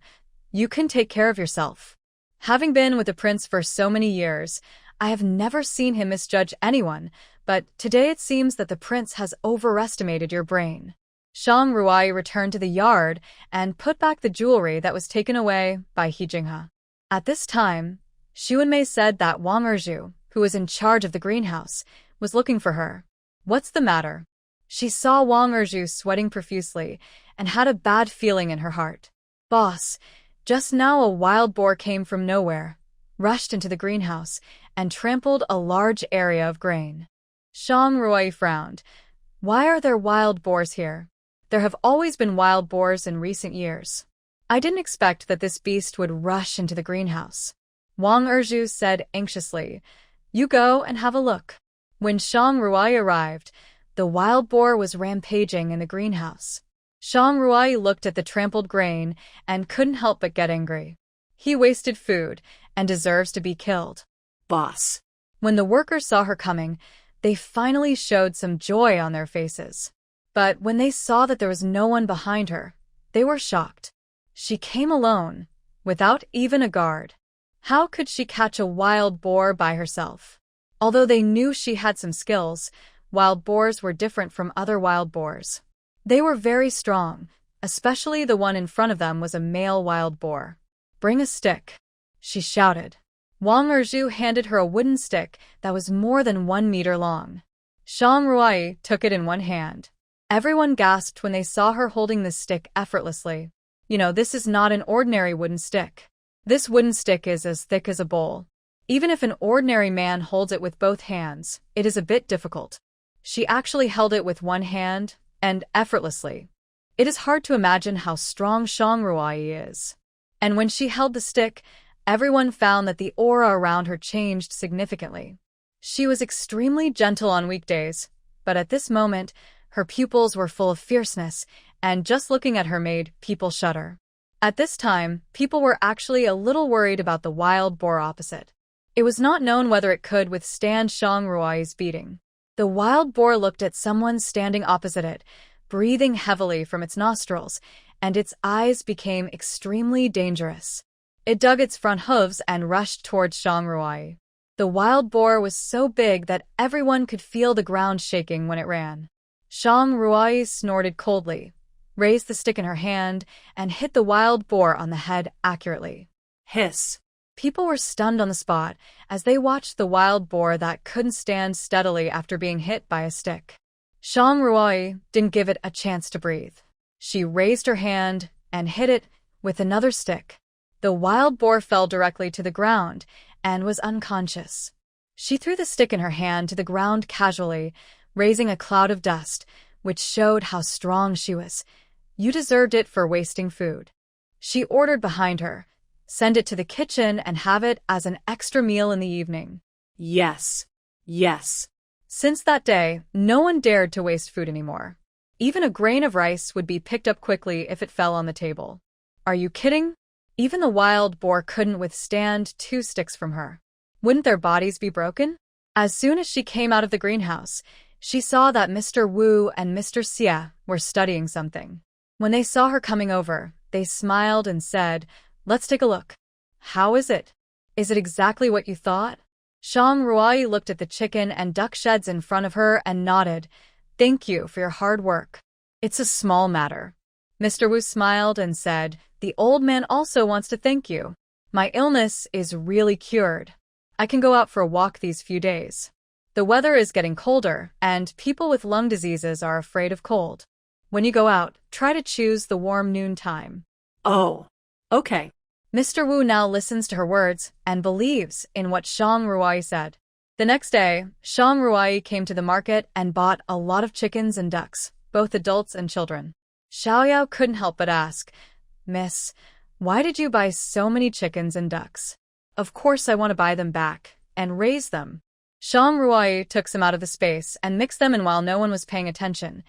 You can take care of yourself. Having been with the prince for so many years, I have never seen him misjudge anyone, but today it seems that the prince has overestimated your brain. Shang Ruai returned to the yard and put back the jewelry that was taken away by He Jinghe. At this time, Xu Wenmei said that Wang Erju, who was in charge of the greenhouse, was looking for her. What's the matter? She saw Wang Erju sweating profusely and had a bad feeling in her heart. Boss, just now a wild boar came from nowhere. rushed into the greenhouse and trampled a large area of grain. Shang Ruai frowned. Why are there wild boars here? There have always been wild boars in recent years. I didn't expect that this beast would rush into the greenhouse. Wang Erju said anxiously, You go and have a look. When Shang Ruai arrived, the wild boar was rampaging in the greenhouse. Shang Ruai looked at the trampled grain and couldn't help but get angry. He wasted food and deserves to be killed. Boss. When the workers saw her coming, they finally showed some joy on their faces. But when they saw that there was no one behind her, they were shocked. She came alone, without even a guard. How could she catch a wild boar by herself? Although they knew she had some skills, wild boars were different from other wild boars. They were very strong, especially the one in front of them was a male wild boar. Bring a stick, she shouted. Wang Erju handed her a wooden stick that was more than 1 meter long. Shang Ruai took it in one hand. Everyone gasped when they saw her holding the stick effortlessly. This is not an ordinary wooden stick. This wooden stick is as thick as a bowl. Even if an ordinary man holds it with both hands, it is a bit difficult. She actually held it with one hand, and effortlessly. It is hard to imagine how strong Shang Ruai is. And when she held the stick, everyone found that the aura around her changed significantly. She was extremely gentle on weekdays, but at this moment, her pupils were full of fierceness, and just looking at her made people shudder. At this time, people were actually a little worried about the wild boar opposite. It was not known whether it could withstand Shang Ruai's beating. The wild boar looked at someone standing opposite it, breathing heavily from its nostrils, and its eyes became extremely dangerous. It dug its front hooves and rushed towards Shang Ruai. The wild boar was so big that everyone could feel the ground shaking when it ran. Shang Ruai snorted coldly, raised the stick in her hand, and hit the wild boar on the head accurately. Hiss. People were stunned on the spot as they watched the wild boar that couldn't stand steadily after being hit by a stick. Shang Ruai didn't give it a chance to breathe. She raised her hand and hit it with another stick. The wild boar fell directly to the ground and was unconscious. She threw the stick in her hand to the ground casually, raising a cloud of dust, which showed how strong she was. You deserved it for wasting food. She ordered behind her, send it to the kitchen and have it as an extra meal in the evening. Yes. Yes. Since that day, no one dared to waste food anymore. Even a grain of rice would be picked up quickly if it fell on the table. Are you kidding? Even the wild boar couldn't withstand 2 sticks from her. Wouldn't their bodies be broken? As soon as she came out of the greenhouse, she saw that Mr. Wu and Mr. Xia were studying something. When they saw her coming over, they smiled and said, Let's take a look. How is it? Is it exactly what you thought? Shang Ruai looked at the chicken and duck sheds in front of her and nodded. Thank you for your hard work. It's a small matter. Mr. Wu smiled and said, The old man also wants to thank you. My illness is really cured. I can go out for a walk these few days. The weather is getting colder, and people with lung diseases are afraid of cold. When you go out, try to choose the warm noon time. Oh, okay. Mr. Wu now listens to her words and believes in what Shang Ruai said. The next day, Shang Ruai came to the market and bought a lot of chickens and ducks, both adults and children. Xiaoyao couldn't help but ask, Miss, why did you buy so many chickens and ducks? Of course I want to buy them back and raise them. Shang Ruai took some out of the space and mixed them in while no one was paying attention.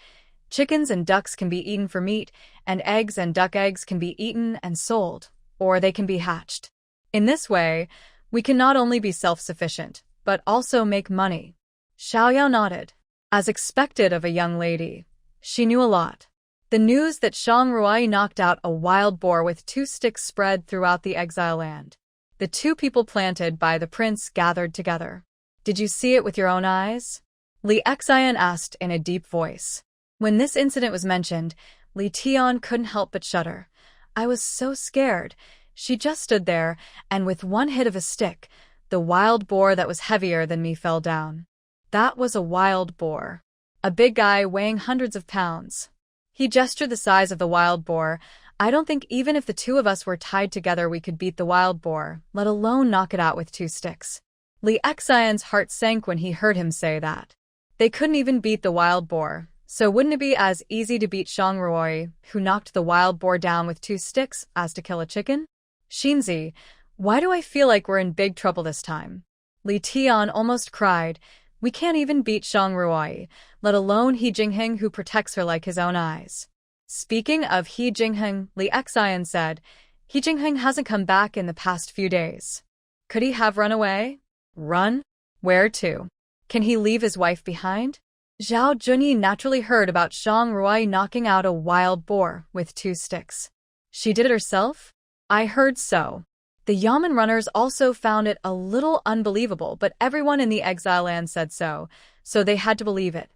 Chickens and ducks can be eaten for meat, and eggs and duck eggs can be eaten and sold, or they can be hatched. In this way, we can not only be self-sufficient, but also make money. Xiaoyao nodded. As expected of a young lady, she knew a lot. The news that Shang Ruai knocked out a wild boar with 2 sticks spread throughout the exile land. The 2 people planted by the prince gathered together. Did you see it with your own eyes? Li Xian asked in a deep voice. When this incident was mentioned, Li Tian couldn't help but shudder. I was so scared. She just stood there, and with one hit of a stick, the wild boar that was heavier than me fell down. That was a wild boar. A big guy weighing hundreds of pounds. He gestured the size of the wild boar. I don't think even if the two of us were tied together we could beat the wild boar, let alone knock it out with 2 sticks. Li Xian's heart sank when he heard him say that. They couldn't even beat the wild boar, so wouldn't it be as easy to beat Shang Ruoyi, who knocked the wild boar down with 2 sticks, as to kill a chicken? Xinzi, why do I feel like we're in big trouble this time? Li Tian almost cried. We can't even beat Shang Ruoyi, let alone He Jingheng, who protects her like his own eyes. Speaking of He Jingheng, Li Xian said, He Jingheng hasn't come back in the past few days. Could he have run away? Run? Where to? Can he leave his wife behind? Zhao Junyi naturally heard about Shang Ruoyi knocking out a wild boar with 2 sticks. She did it herself? I heard so. The Yamen runners also found it a little unbelievable, but everyone in the exile land said so they had to believe it.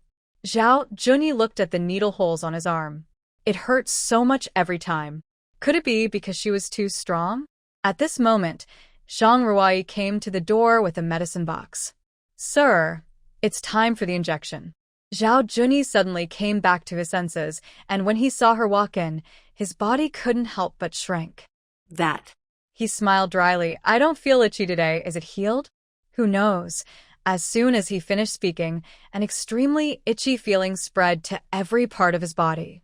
Zhao Junyi looked at the needle holes on his arm. It hurt so much every time. Could it be because she was too strong? At this moment, Shang Ruoyi came to the door with a medicine box. Sir, it's time for the injection. Zhao Junyi suddenly came back to his senses, and when he saw her walk in, his body couldn't help but shrink. That. He smiled dryly. I don't feel itchy today. Is it healed? Who knows? As soon as he finished speaking, an extremely itchy feeling spread to every part of his body.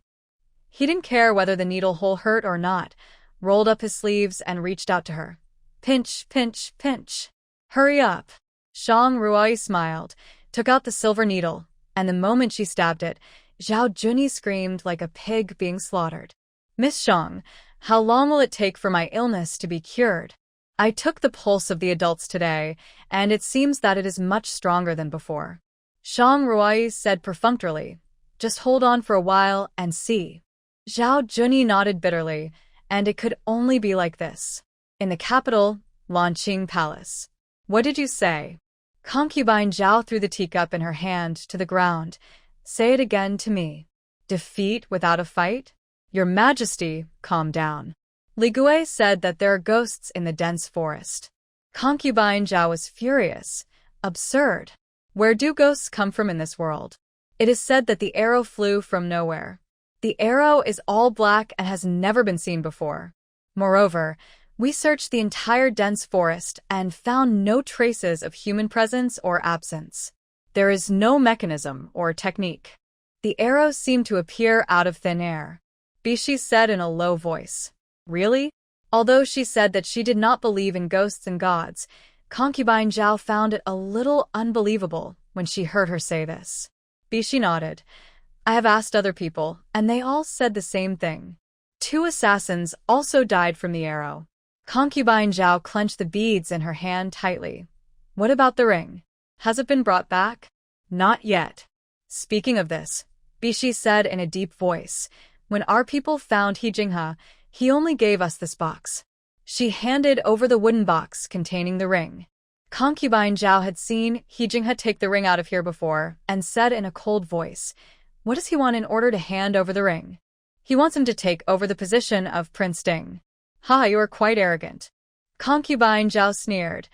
He didn't care whether the needle hole hurt or not, rolled up his sleeves and reached out to her. Pinch, pinch, pinch. Hurry up. Shang Ruoyi smiled, took out the silver needle, and the moment she stabbed it, Zhao Junyi screamed like a pig being slaughtered. Miss Shang, how long will it take for my illness to be cured? I took the pulse of the adults today, and it seems that it is much stronger than before. Shang Ruoyi said perfunctorily, just hold on for a while and see. Zhao Junyi nodded bitterly, and it could only be like this. In the capital, Lanqing Palace. What did you say? Concubine Zhao threw the teacup in her hand to the ground. Say it again to me. Defeat without a fight? Your Majesty, calm down. Li Gui said that there are ghosts in the dense forest. Concubine Zhao was furious. Absurd. Where do ghosts come from in this world? It is said that the arrow flew from nowhere. The arrow is all black and has never been seen before. Moreover, we searched the entire dense forest and found no traces of human presence or absence. There is no mechanism or technique. The arrows seem to appear out of thin air. Bishi said in a low voice. Really? Although she said that she did not believe in ghosts and gods, Concubine Zhao found it a little unbelievable when she heard her say this. Bishi nodded. I have asked other people, and they all said the same thing. 2 assassins also died from the arrow. Concubine Zhao clenched the beads in her hand tightly. What about the ring? Has it been brought back? Not yet. Speaking of this, Bishi said in a deep voice, when our people found He Jinghe, he only gave us this box. She handed over the wooden box containing the ring. Concubine Zhao had seen He Jinghe take the ring out of here before and said in a cold voice, what does he want in order to hand over the ring? He wants him to take over the position of Prince Ding. Ha, you are quite arrogant. Concubine Zhao sneered.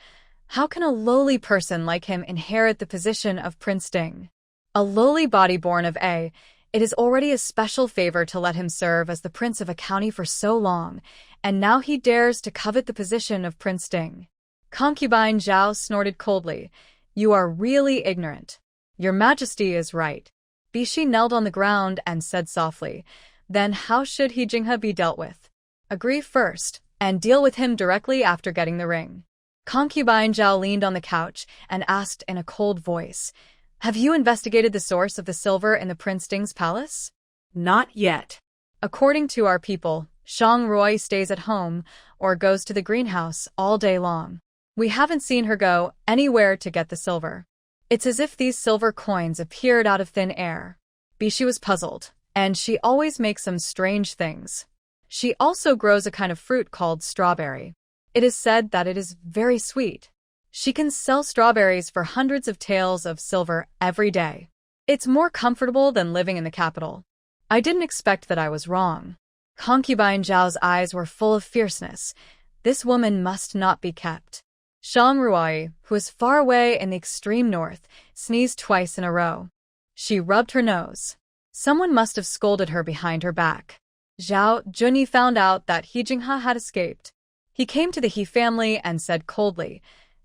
How can a lowly person like him inherit the position of Prince Ding? A lowly body born of A, it is already a special favor to let him serve as the prince of a county for so long, and now he dares to covet the position of Prince Ding. Concubine Zhao snorted coldly. You are really ignorant. Your Majesty is right. Bishi knelt on the ground and said softly, then how should He Jinghe be dealt with? Agree first, and deal with him directly after getting the ring. Concubine Zhao leaned on the couch and asked in a cold voice, have you investigated the source of the silver in the Prince Ding's palace? Not yet. According to our people, Shang Ruoyi stays at home or goes to the greenhouse all day long. We haven't seen her go anywhere to get the silver. It's as if these silver coins appeared out of thin air. Bishi was puzzled, and she always makes some strange things. She also grows a kind of fruit called strawberry. It is said that it is very sweet. She can sell strawberries for hundreds of taels of silver every day. It's more comfortable than living in the capital. I didn't expect that I was wrong. Concubine Zhao's eyes were full of fierceness. This woman must not be kept. Shang Ruoyi, who was far away in the extreme north, sneezed twice in a row. She rubbed her nose. Someone must have scolded her behind her back. Zhao Junyi found out that He Jinghe had escaped. He came to the He family and said coldly,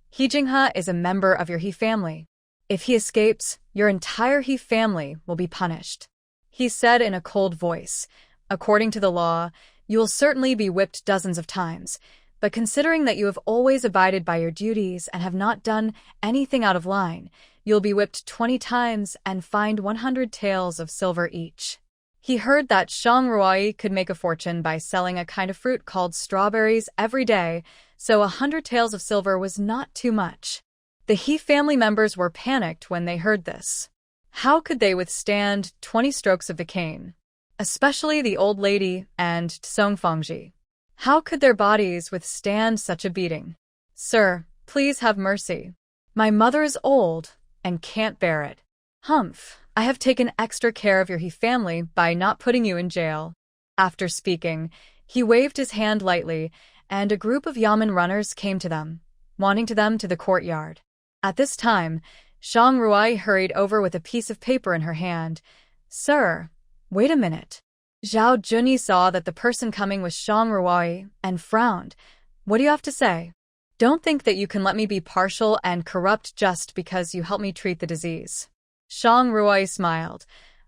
He Jinghe is a member of your He family. If he escapes, your entire He family will be punished. He said in a cold voice, according to the law, you will certainly be whipped dozens of times, but considering that you have always abided by your duties and have not done anything out of line, you'll be whipped 20 times and fined 100 taels of silver each. He heard that Shang Ruai could make a fortune by selling a kind of fruit called strawberries every day, so 100 taels of silver was not too much. The He family members were panicked when they heard this. How could they withstand 20 strokes of the cane? Especially the old lady and Song Fangji. How could their bodies withstand such a beating? Sir, please have mercy. My mother is old and can't bear it. Humph, I have taken extra care of your He family by not putting you in jail. After speaking, he waved his hand lightly, and a group of Yamen runners came to them, wanting them to the courtyard. At this time, Shang Ruai hurried over with a piece of paper in her hand. Sir, wait a minute. Zhao Junyi saw that the person coming was Shang Ruai and frowned. What do you have to say? Don't think that you can let me be partial and corrupt just because you help me treat the disease. Shang Ruai smiled.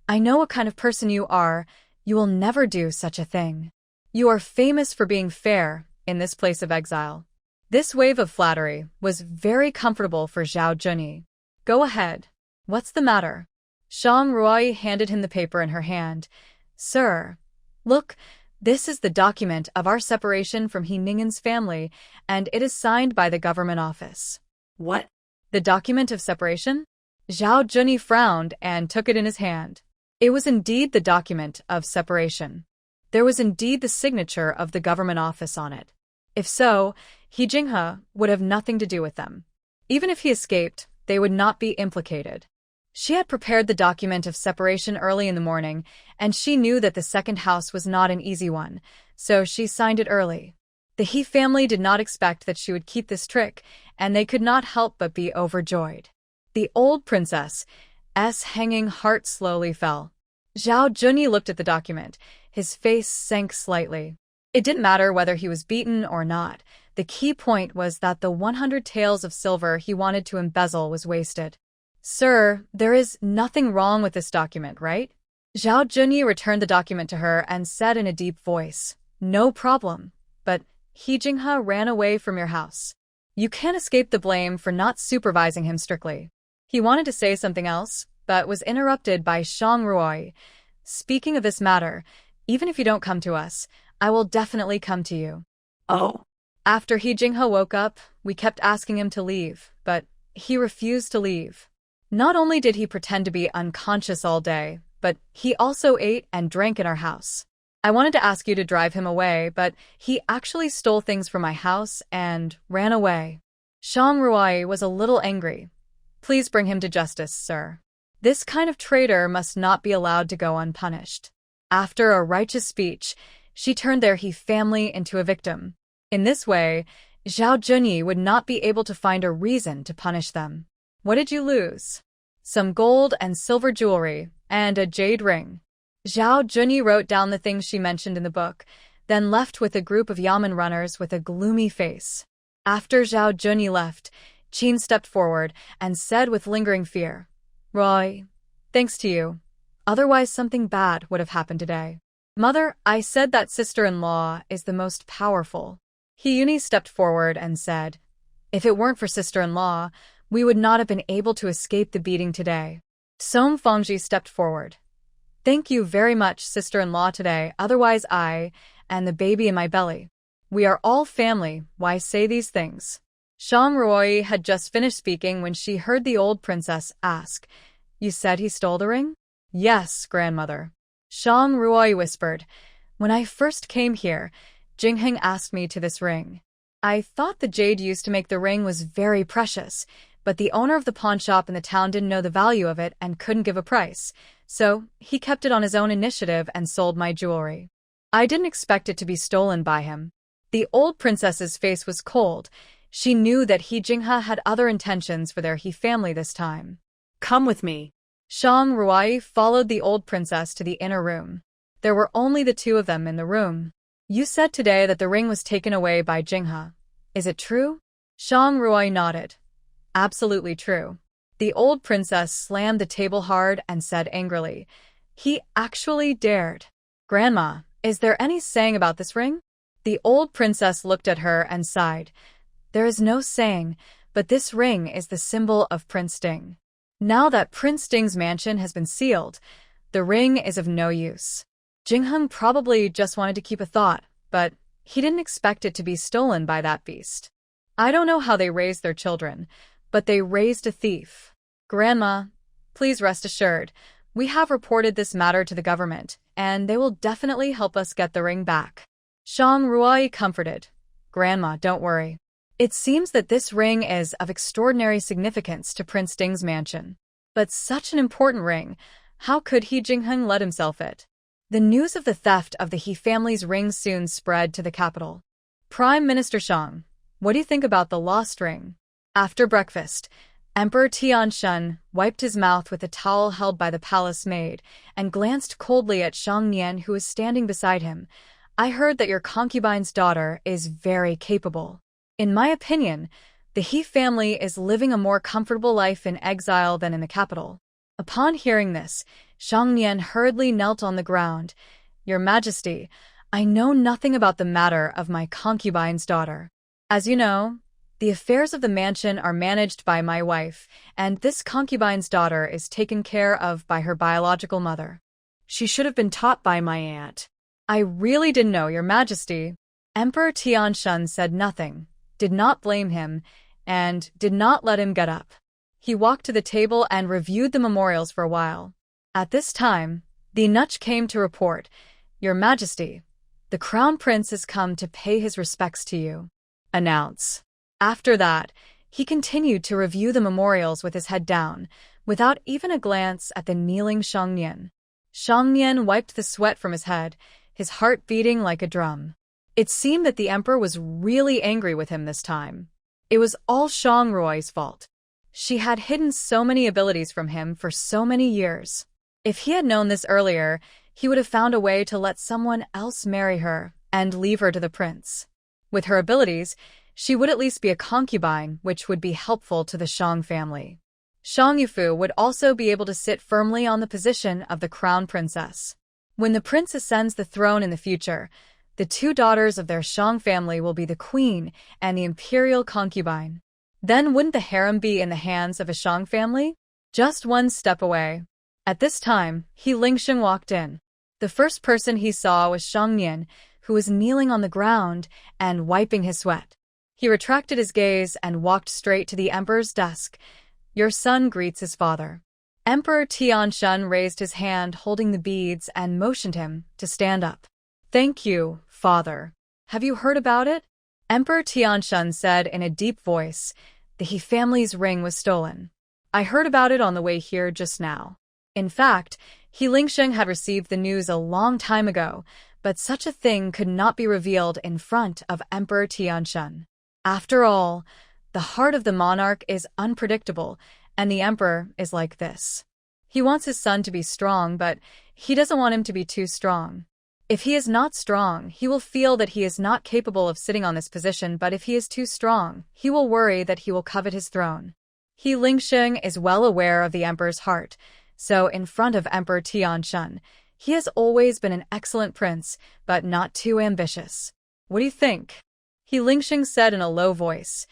I know what kind of person you are. You will never do such a thing. You are famous for being fair in this place of exile. This wave of flattery was very comfortable for Zhao Junyi. Go ahead. What's the matter? Shang Ruai handed him the paper in her hand. Sir, look, this is the document of our separation from He Ning'an's family, and it is signed by the government office. What? The document of separation? Zhao Junyi frowned and took it in his hand. It was indeed the document of separation. There was indeed the signature of the government office on it. If so, He Jinghe would have nothing to do with them. Even if he escaped, they would not be implicated. She had prepared the document of separation early in the morning, and she knew that the second house was not an easy one, so she signed it early. The He family did not expect that she would keep this trick, and they could not help but be overjoyed. The old princess's hanging heart slowly fell. Zhao Junyi looked at the document. His face sank slightly. It didn't matter whether he was beaten or not. The key point was that the 100 taels of silver he wanted to embezzle was wasted. Sir, there is nothing wrong with this document, right? Zhao Junyi returned the document to her and said in a deep voice, No problem, but He Jinghe ran away from your house. You can't escape the blame for not supervising him strictly. He wanted to say something else, but was interrupted by Shang Ruai. Speaking of this matter, even if you don't come to us, I will definitely come to you. Oh. After He Jinghe woke up, we kept asking him to leave, but he refused to leave. Not only did he pretend to be unconscious all day, but he also ate and drank in our house. I wanted to ask you to drive him away, but he actually stole things from my house and ran away. Shang Ruai was a little angry. Please bring him to justice, sir. This kind of traitor must not be allowed to go unpunished. After a righteous speech, she turned their He family into a victim. In this way, Zhao Junyi would not be able to find a reason to punish them. What did you lose? Some gold and silver jewelry, and a jade ring. Zhao Junyi wrote down the things she mentioned in the book, then left with a group of Yamen runners with a gloomy face. After Zhao Junyi left, Qin stepped forward and said with lingering fear, Roy, thanks to you. Otherwise something bad would have happened today. Mother, I said that sister-in-law is the most powerful. Hiyuni stepped forward and said, If it weren't for sister-in-law, we would not have been able to escape the beating today. Song Fangji stepped forward. Thank you very much, sister-in-law today, otherwise I, and the baby in my belly. We are all family, why say these things? Shang Ruai had just finished speaking when she heard the old princess ask, You said he stole the ring? Yes, grandmother. Shang Ruai whispered, When I first came here, Jingheng asked me to this ring. I thought the jade used to make the ring was very precious, but the owner of the pawn shop in the town didn't know the value of it and couldn't give a price, so he kept it on his own initiative and sold my jewelry. I didn't expect it to be stolen by him. The old princess's face was cold. She knew that He Jinghe had other intentions for their He family this time. Come with me. Shang Ruai followed the old princess to the inner room. There were only the two of them in the room. You said today that the ring was taken away by Jinghe. Is it true? Shang Ruoyi nodded. Absolutely true. The old princess slammed the table hard and said angrily, He actually dared. Grandma, is there any saying about this ring? The old princess looked at her and sighed. There is no saying, but this ring is the symbol of Prince Ding. Now that Prince Ding's mansion has been sealed, the ring is of no use. Jingheng probably just wanted to keep a thought, but he didn't expect it to be stolen by that beast. I don't know how they raised their children, but they raised a thief. Grandma, please rest assured, we have reported this matter to the government, and they will definitely help us get the ring back. Shang Ruoyi comforted. Grandma, don't worry. It seems that this ring is of extraordinary significance to Prince Ding's mansion. But such an important ring, how could Jingheng let himself it? The news of the theft of the He family's ring soon spread to the capital. Prime Minister Shang, what do you think about the lost ring? After breakfast, Emperor Tianshun wiped his mouth with a towel held by the palace maid and glanced coldly at Shang Nian, who was standing beside him. I heard that your concubine's daughter is very capable. In my opinion, the He family is living a more comfortable life in exile than in the capital. Upon hearing this, Shang Nian hurriedly knelt on the ground. Your Majesty, I know nothing about the matter of my concubine's daughter. As you know, the affairs of the mansion are managed by my wife, and this concubine's daughter is taken care of by her biological mother. She should have been taught by my aunt. I really didn't know, Your Majesty. Emperor Tianshun said nothing, did not blame him, and did not let him get up. He walked to the table and reviewed the memorials for a while. At this time, the eunuch came to report, Your Majesty, the Crown Prince has come to pay his respects to you. Announce. After that, he continued to review the memorials with his head down, without even a glance at the kneeling Shang Nian. Shang Nian wiped the sweat from his head, his heart beating like a drum. It seemed that the emperor was really angry with him this time. It was all Shang Ruoyi's fault. She had hidden so many abilities from him for so many years. If he had known this earlier, he would have found a way to let someone else marry her and leave her to the prince. With her abilities, she would at least be a concubine, which would be helpful to the Shang family. Shang Yufu would also be able to sit firmly on the position of the crown princess. When the prince ascends the throne in the future, the two daughters of their Shang family will be the queen and the imperial concubine. Then wouldn't the harem be in the hands of a Shang family? Just one step away. At this time, He Lingsheng walked in. The first person he saw was Shang Nian, who was kneeling on the ground and wiping his sweat. He retracted his gaze and walked straight to the emperor's desk. Your son greets his father. Emperor Tianshun raised his hand holding the beads and motioned him to stand up. Thank you, father. Have you heard about it? Emperor Tianshun said in a deep voice, the He family's ring was stolen. I heard about it on the way here just now. In fact, He Lingsheng had received the news a long time ago, but such a thing could not be revealed in front of Emperor Tianshun. After all, the heart of the monarch is unpredictable, and the emperor is like this. He wants his son to be strong, but he doesn't want him to be too strong. If he is not strong, he will feel that he is not capable of sitting on this position, but if he is too strong, he will worry that he will covet his throne. He Lingsheng is well aware of the emperor's heart, so in front of Emperor Tianshun, he has always been an excellent prince, but not too ambitious. What do you think? He Lingsheng said in a low voice,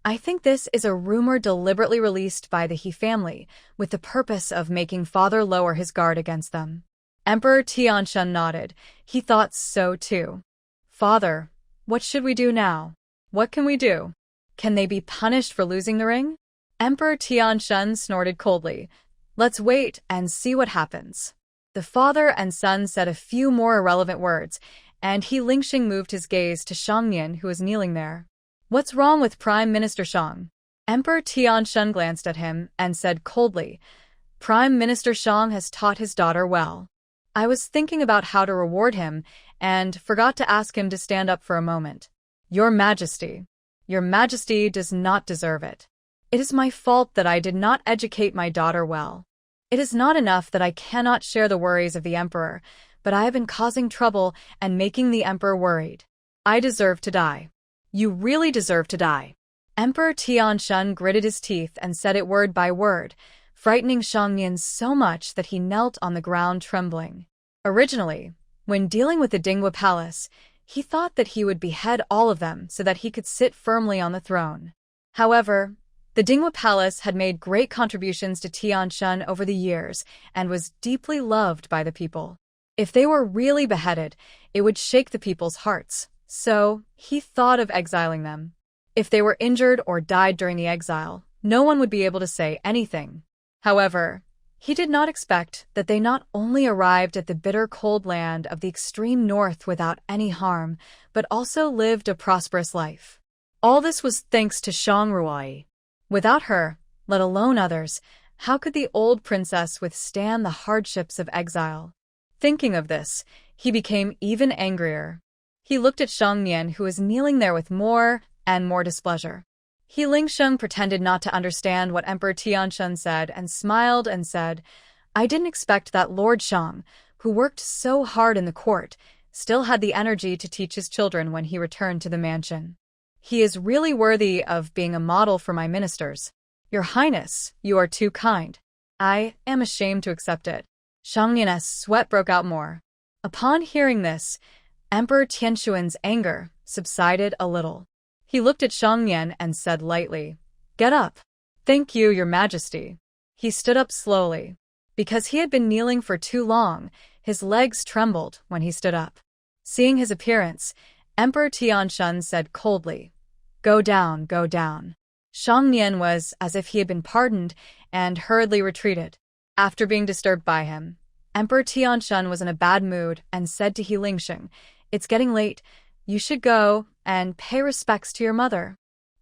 I think this is a rumor deliberately released by the He family, with the purpose of making father lower his guard against them. Emperor Tianshun nodded. He thought so too. Father, what should we do now? What can we do? Can they be punished for losing the ring? Emperor Tianshun snorted coldly. Let's wait and see what happens. The father and son said a few more irrelevant words, and He Lingsheng moved his gaze to Shang Nian, who was kneeling there. What's wrong with Prime Minister Shang? Emperor Tianshun glanced at him and said coldly, Prime Minister Shang has taught his daughter well. I was thinking about how to reward him and forgot to ask him to stand up for a moment. Your Majesty does not deserve it. It is my fault that I did not educate my daughter well. It is not enough that I cannot share the worries of the emperor, but I have been causing trouble and making the emperor worried. I deserve to die. You really deserve to die. Emperor Tianshun gritted his teeth and said it word by word, frightening Xiangnian so much that he knelt on the ground trembling. Originally, when dealing with the Dingwa Palace, he thought that he would behead all of them so that he could sit firmly on the throne. However, the Dingwa Palace had made great contributions to Tianshun over the years and was deeply loved by the people. If they were really beheaded, it would shake the people's hearts, so he thought of exiling them. If they were injured or died during the exile, no one would be able to say anything. However, he did not expect that they not only arrived at the bitter cold land of the extreme north without any harm, but also lived a prosperous life. All this was thanks to Shang Ruai. Without her, let alone others, how could the old princess withstand the hardships of exile? Thinking of this, he became even angrier. He looked at Xiangnian, who was kneeling there with more and more displeasure. He Lingsheng pretended not to understand what Emperor Tianshun said and smiled and said, I didn't expect that Lord Shang, who worked so hard in the court, still had the energy to teach his children when he returned to the mansion. He is really worthy of being a model for my ministers. Your Highness, you are too kind. I am ashamed to accept it. Xiangnian's sweat broke out more. Upon hearing this, Emperor Tianshuan's anger subsided a little. He looked at Xiangnian and said lightly, Get up. Thank you, Your Majesty. He stood up slowly. Because he had been kneeling for too long, his legs trembled when he stood up. Seeing his appearance, Emperor Tianshun said coldly, Go down, go down. Xiangnian was as if he had been pardoned and hurriedly retreated. After being disturbed by him, Emperor Tianshun was in a bad mood and said to He Lingsheng, It's getting late. You should go and pay respects to your mother.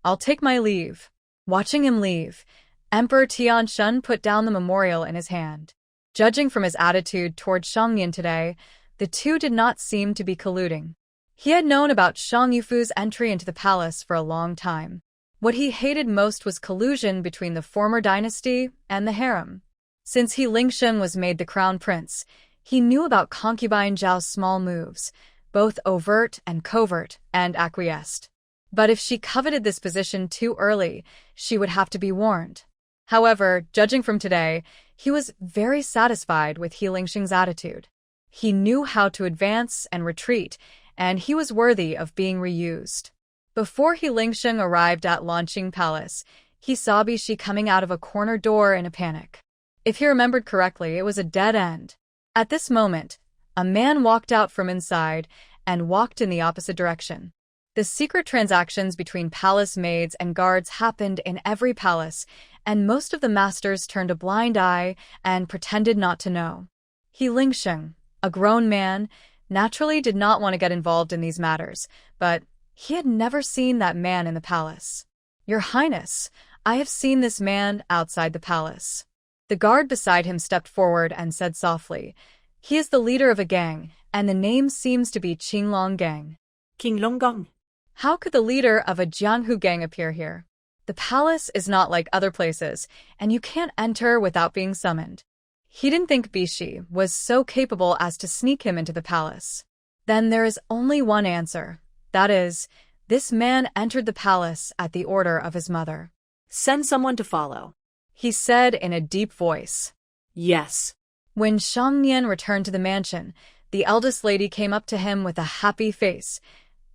I'll take my leave. Watching him leave, Emperor Tianshun put down the memorial in his hand. Judging from his attitude toward Xiangnian today, the two did not seem to be colluding. He had known about Shang Yufu's entry into the palace for a long time. What he hated most was collusion between the former dynasty and the harem. Since He Lingsheng was made the crown prince, he knew about concubine Zhao's small moves, both overt and covert, and acquiesced. But if she coveted this position too early, she would have to be warned. However, judging from today, he was very satisfied with He Lingsheng's attitude. He knew how to advance and retreat, and he was worthy of being reused. Before He Lingsheng arrived at Lanqing Palace, he saw Bishi coming out of a corner door in a panic. If he remembered correctly, it was a dead end. At this moment, a man walked out from inside and walked in the opposite direction. The secret transactions between palace maids and guards happened in every palace, and most of the masters turned a blind eye and pretended not to know. He Lingsheng, a grown man, naturally did not want to get involved in these matters, but he had never seen that man in the palace. Your Highness, I have seen this man outside the palace. The guard beside him stepped forward and said softly, He is the leader of a gang, and the name seems to be Qinglong Gang. Qinglong Gang. How could the leader of a Jianghu gang appear here? The palace is not like other places, and you can't enter without being summoned. He didn't think Bishi was so capable as to sneak him into the palace. Then there is only one answer. That is, this man entered the palace at the order of his mother. Send someone to follow, he said in a deep voice. Yes. When Xiangnian returned to the mansion, the eldest lady came up to him with a happy face.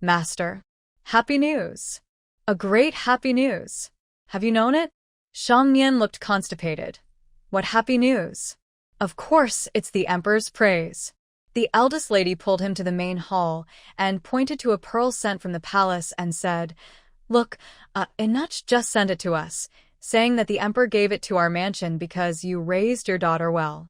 Master, happy news. A great happy news. Have you known it? Xiangnian looked constipated. What happy news? Of course, it's the emperor's praise. The eldest lady pulled him to the main hall and pointed to a pearl sent from the palace and said, Look, Inuch just sent it to us, saying that the emperor gave it to our mansion because you raised your daughter well.